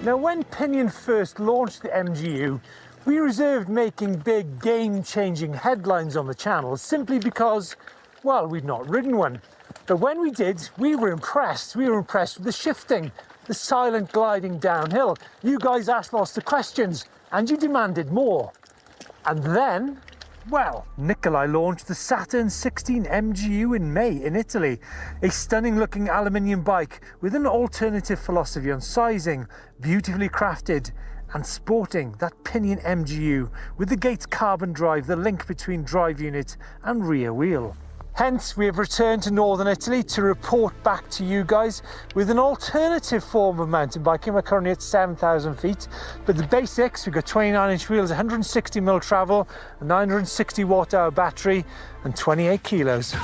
Now, when Pinion first launched the MGU, we reserved making big game-changing headlines on the channel simply because, well, we'd not ridden one. But when we did, we were impressed. We were impressed with the shifting, the silent gliding downhill. You guys asked lots of questions and you demanded more. And then, well, Nikolai launched the Saturn 16 MGU in May in Italy, a stunning looking aluminium bike with an alternative philosophy on sizing, beautifully crafted and sporting that Pinion MGU with the Gates carbon drive, the link between drive unit and rear wheel. Hence, we have returned to northern Italy to report back to you guys with an alternative form of mountain biking. We're currently at 7,000 feet, but the basics, we've got 29-inch wheels, 160mm travel, a 960 watt-hour battery, and 28 kilos.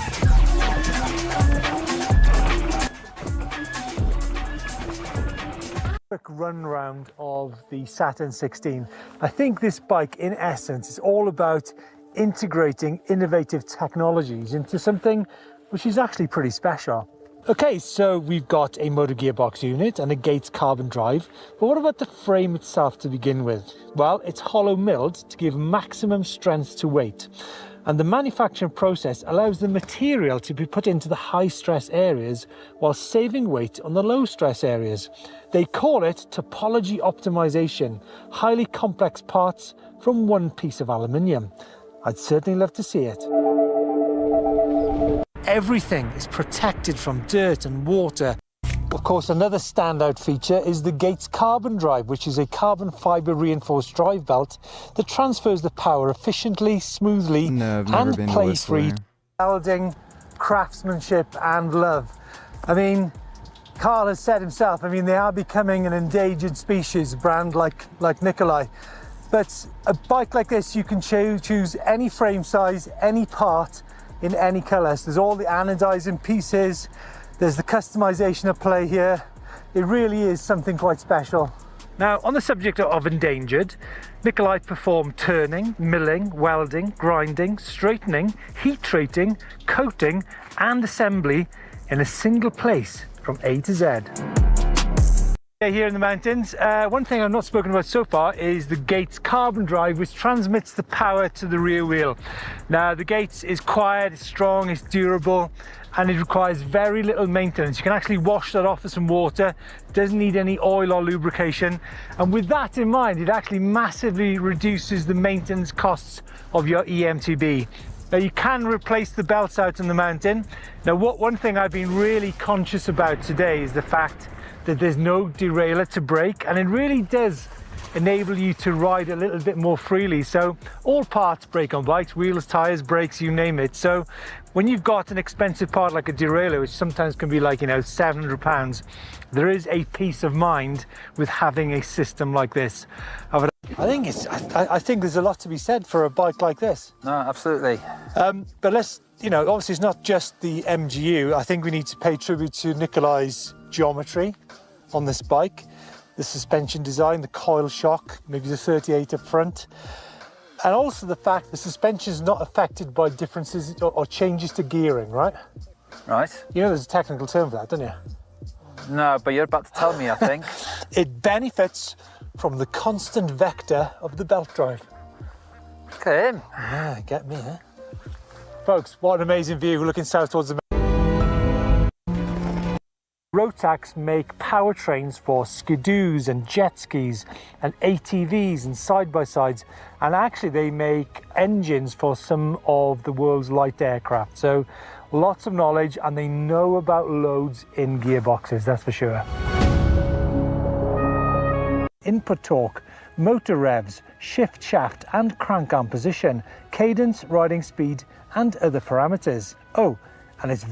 Quick run round of the Saturn 16. I think this bike, in essence, is all about integrating innovative technologies into something which is actually pretty special. Okay, so we've got a motor gearbox unit and a Gates carbon drive, but what about the frame itself to begin with? Well, it's hollow milled to give maximum strength to weight, and the manufacturing process allows the material to be put into the high stress areas while saving weight on the low stress areas. They call it topology optimization, highly complex parts from one piece of aluminium. I'd certainly love to see it. Everything is protected from dirt and water. Of course, another standout feature is the Gates carbon drive, which is a carbon fiber reinforced drive belt that transfers the power efficiently, smoothly, and play-free. Welding, craftsmanship, and love. I mean, Carl has said himself, I mean, they are becoming an endangered species, a brand like Nikolai. But a bike like this, you can choose any frame size, any part, in any colour. So there's all the anodizing pieces, there's the customization at play here. It really is something quite special. Now, on the subject of endangered, Nikolai performed turning, milling, welding, grinding, straightening, heat treating, coating, and assembly in a single place from A to Z. Here in the mountains, one thing I've not spoken about so far is the Gates carbon drive, which transmits the power to the rear wheel. Now, the Gates is quiet, it's strong, it's durable, and it requires very little maintenance. You can actually wash that off with some water, doesn't need any oil or lubrication, and with that in mind, it actually massively reduces the maintenance costs of your EMTB. Now, you can replace the belts out in the mountain. Now, one thing I've been really conscious about today is the fact that there's no derailleur to brake, and it really does enable you to ride a little bit more freely. So all parts brake on bikes, wheels, tires, brakes, you name it. So when you've got an expensive part like a derailleur, which sometimes can be like, you know, £700, there is a peace of mind with having a system like this. I think there's a lot to be said for a bike like this. No, absolutely. But let's, you know, obviously it's not just the MGU. I think we need to pay tribute to Nikolai's geometry on this bike, the suspension design, the coil shock, maybe the 38 up front, and also the fact the suspension is not affected by differences or changes to gearing, right? Right. You know there's a technical term for that, don't you? No, but you're about to tell me, I think. It benefits from the constant vector of the belt drive. Look at him. Yeah, get me, huh? Folks, what an amazing view. We're looking south towards the Rotax make powertrains for skidoos and jet skis and ATVs and side-by-sides, and actually they make engines for some of the world's light aircraft. So lots of knowledge, and they know about loads in gearboxes, that's for sure. Input torque, motor revs, shift shaft and crank arm position, cadence, riding speed and other parameters. Oh, and it's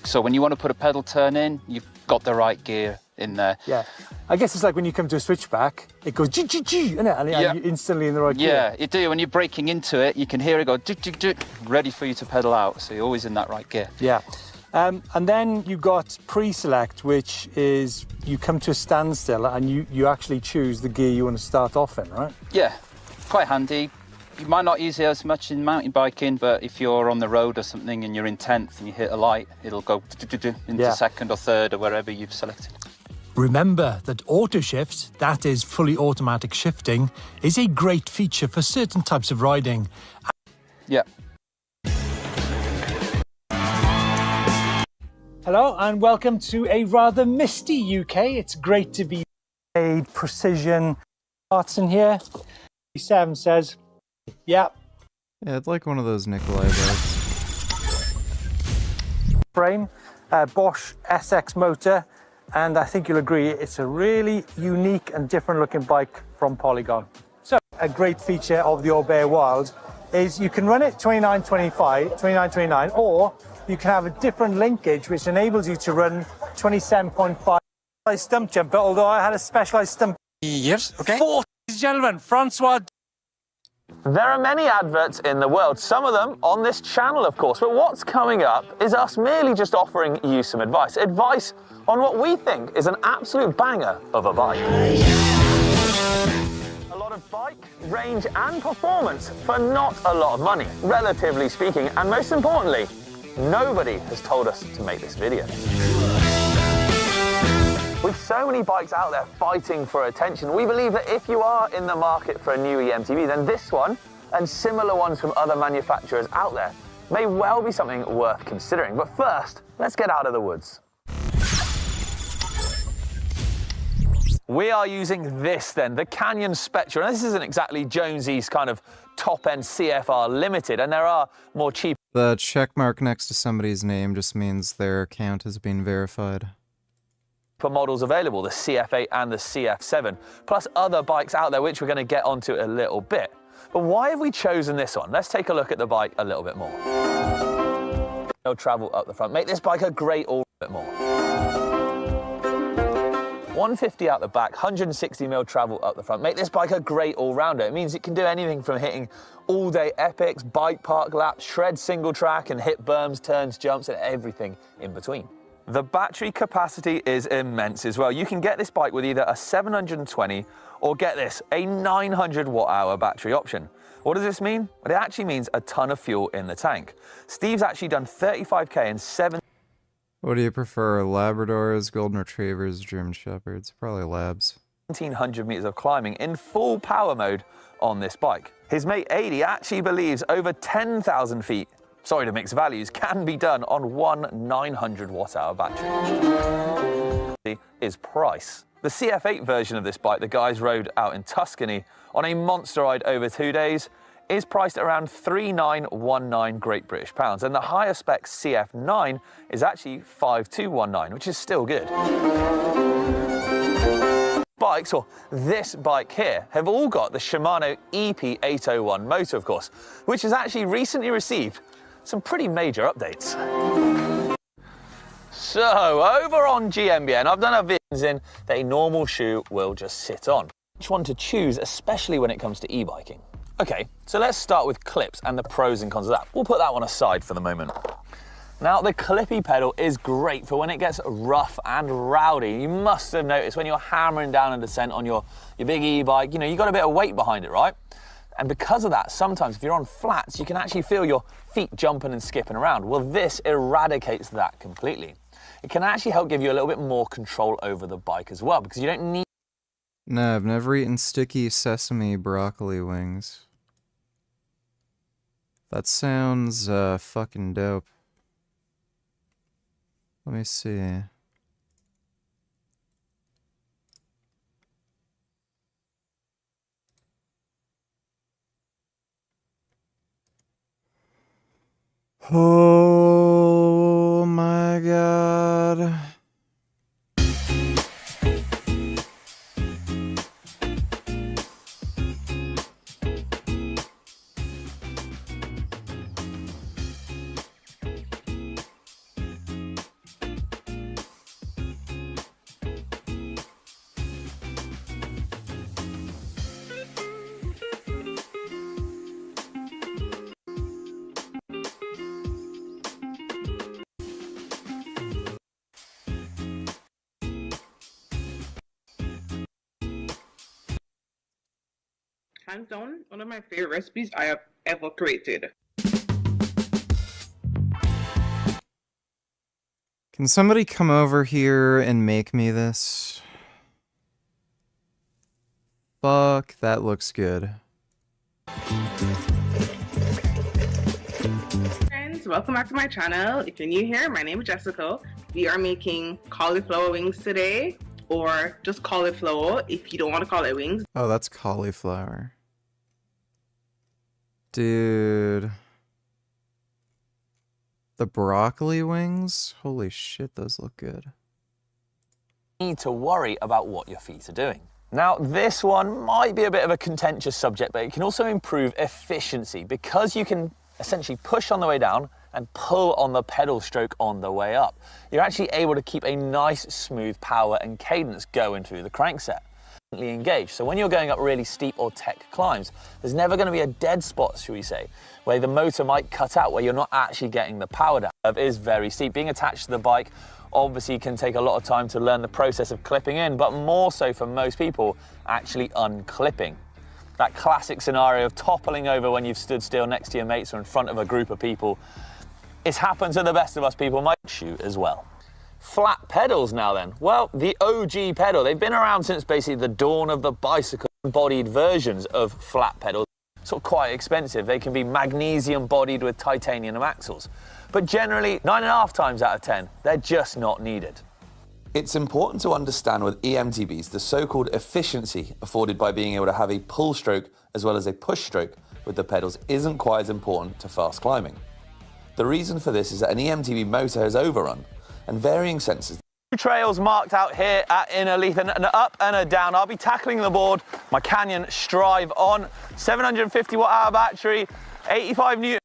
so when you want to put a pedal turn in, you've got the right gear in there. Yeah, I guess it's like when you come to a switchback, it goes G, and you're instantly in the right gear. Yeah, you do. When you're braking into it, you can hear it go ready for you to pedal out. So you're always in that right gear. Yeah. And then you've got pre-select, which is you come to a standstill and you actually choose the gear you want to start off in, right? Yeah, quite handy. You might not use it as much in mountain biking, but if you're on the road or something and you're in 10th and you hit a light, it'll go into second or third or wherever you've selected. Remember that auto shift, that is fully automatic shifting, is a great feature for certain types of riding. Yeah. Hello and welcome to a rather misty UK. It's great to be made precision parts in here. 7 says, yeah. Yeah, it's like one of those Nikolai bikes. Frame, Bosch SX motor, and I think you'll agree it's a really unique and different looking bike from Polygon. So a great feature of the Orbea Wild is you can run it 29.29, or you can have a different linkage which enables you to run 27.5 stump jumper, although I had a specialized stump. Yes, okay. Ladies and gentlemen, Francois. There are many adverts in the world, some of them on this channel, of course, but what's coming up is us merely just offering you some advice. Advice on what we think is an absolute banger of a bike. A lot of bike, range and performance for not a lot of money, relatively speaking, and most importantly, nobody has told us to make this video. With so many bikes out there fighting for attention, we believe that if you are in the market for a new EMTB, then this one, and similar ones from other manufacturers out there, may well be something worth considering. But first, let's get out of the woods. We are using this then, the Canyon Spectra. And this isn't exactly Jonesy's kind of top-end CFR Limited, and there are more cheap. The check mark next to somebody's name just means their account has been verified. Models available, the CF8 and the CF7, plus other bikes out there which we're going to get onto a little bit. But why have we chosen this one? Let's take a look at the bike a little bit more. No travel up the front, make this bike a great all bit more. 150 out the back, 160mm travel up the front, make this bike a great all-rounder. It means it can do anything from hitting all-day epics, bike park laps, shred single track and hit berms, turns, jumps and everything in between. The battery capacity is immense as well. You can get this bike with either a 720 or get this, a 900 watt-hour battery option. What does this mean? Well, it actually means a ton of fuel in the tank. Steve's actually done 35k in 7. What do you prefer, Labradors, Golden Retrievers, German Shepherds? Probably Labs. 1,700 meters of climbing in full power mode on this bike. His mate 80 actually believes over 10,000 feet, sorry to mix values, can be done on one 900 watt-hour battery. Is price. The CF8 version of this bike the guys rode out in Tuscany on a monster ride over 2 days is priced at around 3,919 Great British pounds, and the higher spec CF9 is actually 5,219, which is still good. Bikes, or this bike here, have all got the Shimano EP801 motor, of course, which has actually recently received some pretty major updates. So, over on GMBN, I've done a visions in that a normal shoe will just sit on. Which one to choose, especially when it comes to e-biking? Okay, so let's start with clips and the pros and cons of that. We'll put that one aside for the moment. Now, the clippy pedal is great for when it gets rough and rowdy. You must have noticed when you're hammering down a descent on your big e-bike, you know, you got a bit of weight behind it, right? And because of that, sometimes if you're on flats, you can actually feel your feet jumping and skipping around. Well, this eradicates that completely. It can actually help give you a little bit more control over the bike as well, because you don't need... No, I've never eaten sticky sesame broccoli wings. That sounds fucking dope. Let me see. Oh my god. Hands down, one of my favorite recipes I have ever created. Can somebody come over here and make me this? Fuck, that looks good. Friends, welcome back to my channel. If you're new here, my name is Jessica. We are making cauliflower wings today, or just cauliflower if you don't want to call it wings. Oh, that's cauliflower. Dude. The broccoli wings? Holy shit, those look good. Need to worry about what your feet are doing. Now, this one might be a bit of a contentious subject, but it can also improve efficiency because you can essentially push on the way down and pull on the pedal stroke on the way up. You're actually able to keep a nice, smooth power and cadence going through the crankset. Engaged. So when you're going up really steep or tech climbs, there's never going to be a dead spot, should we say, where the motor might cut out, where you're not actually getting the power down. It is very steep. Being attached to the bike obviously can take a lot of time to learn the process of clipping in, but more so for most people, actually unclipping. That classic scenario of toppling over when you've stood still next to your mates or in front of a group of people. It's happened to the best of us people, might shoot as well. Flat pedals now then. Well, the OG pedal, they've been around since basically the dawn of the bicycle. Embodied versions of flat pedals, sort of quite expensive. They can be magnesium bodied with titanium axles. But generally, 9.5 times out of 10, they're just not needed. It's important to understand with EMTBs the so-called efficiency afforded by being able to have a pull stroke as well as a push stroke with the pedals isn't quite as important to fast climbing. The reason for this is that an EMTB motor has overrun, and varying sensors. Trails marked out here at Innerleith, and an up and a down. I'll be tackling the board, my Canyon Strive on, 750 watt-hour battery, 85 newton.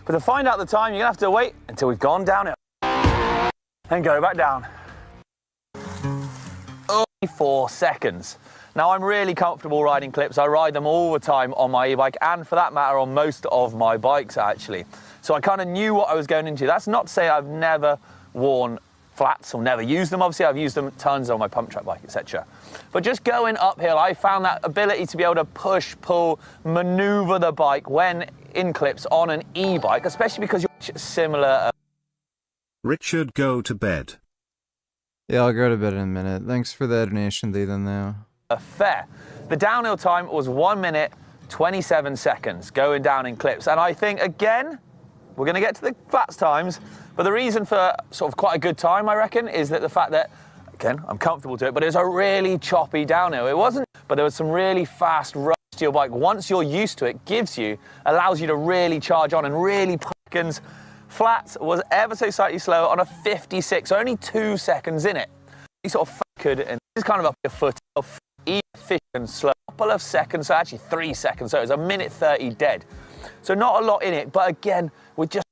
But to find out the time, you're gonna have to wait until we've gone downhill. And go back down. Only 4 seconds. Now I'm really comfortable riding clips. I ride them all the time on my e-bike, and for that matter on most of my bikes actually. So I kind of knew what I was going into. That's not to say I've never worn flats or never used them. Obviously I've used them tons on my pump track bike, etc. But just going uphill, I found that ability to be able to push, pull, maneuver the bike when in clips on an e-bike, especially because you're similar. Richard, go to bed. Yeah, I'll go to bed in a minute. Thanks for the donation, Ethan, though. Fair. The downhill time was 1 minute, 27 seconds going down in clips. And I think, again, we're going to get to the flats times, but the reason for sort of quite a good time, I reckon, is that the fact that, again, I'm comfortable to it, but it was a really choppy downhill. It wasn't, but there was some really fast rush to your bike. Once you're used to it, allows you to really charge on and really seconds. Flats was ever so slightly slower on a 56, so only 2 seconds in it. You sort of could, and this is kind of up your foot, efficient, slow, a couple of seconds, so actually 3 seconds, so it's 1 minute 30 dead. So not a lot in it, but again, we're just...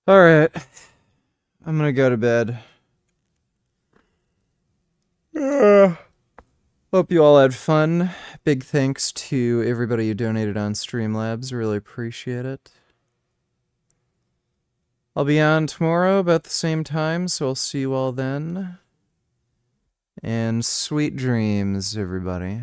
All right, I'm gonna go to bed. Hope you all had fun. Big thanks to everybody who donated on Streamlabs, really appreciate it. I'll be on tomorrow about the same time, so I'll see you all then. And sweet dreams, everybody.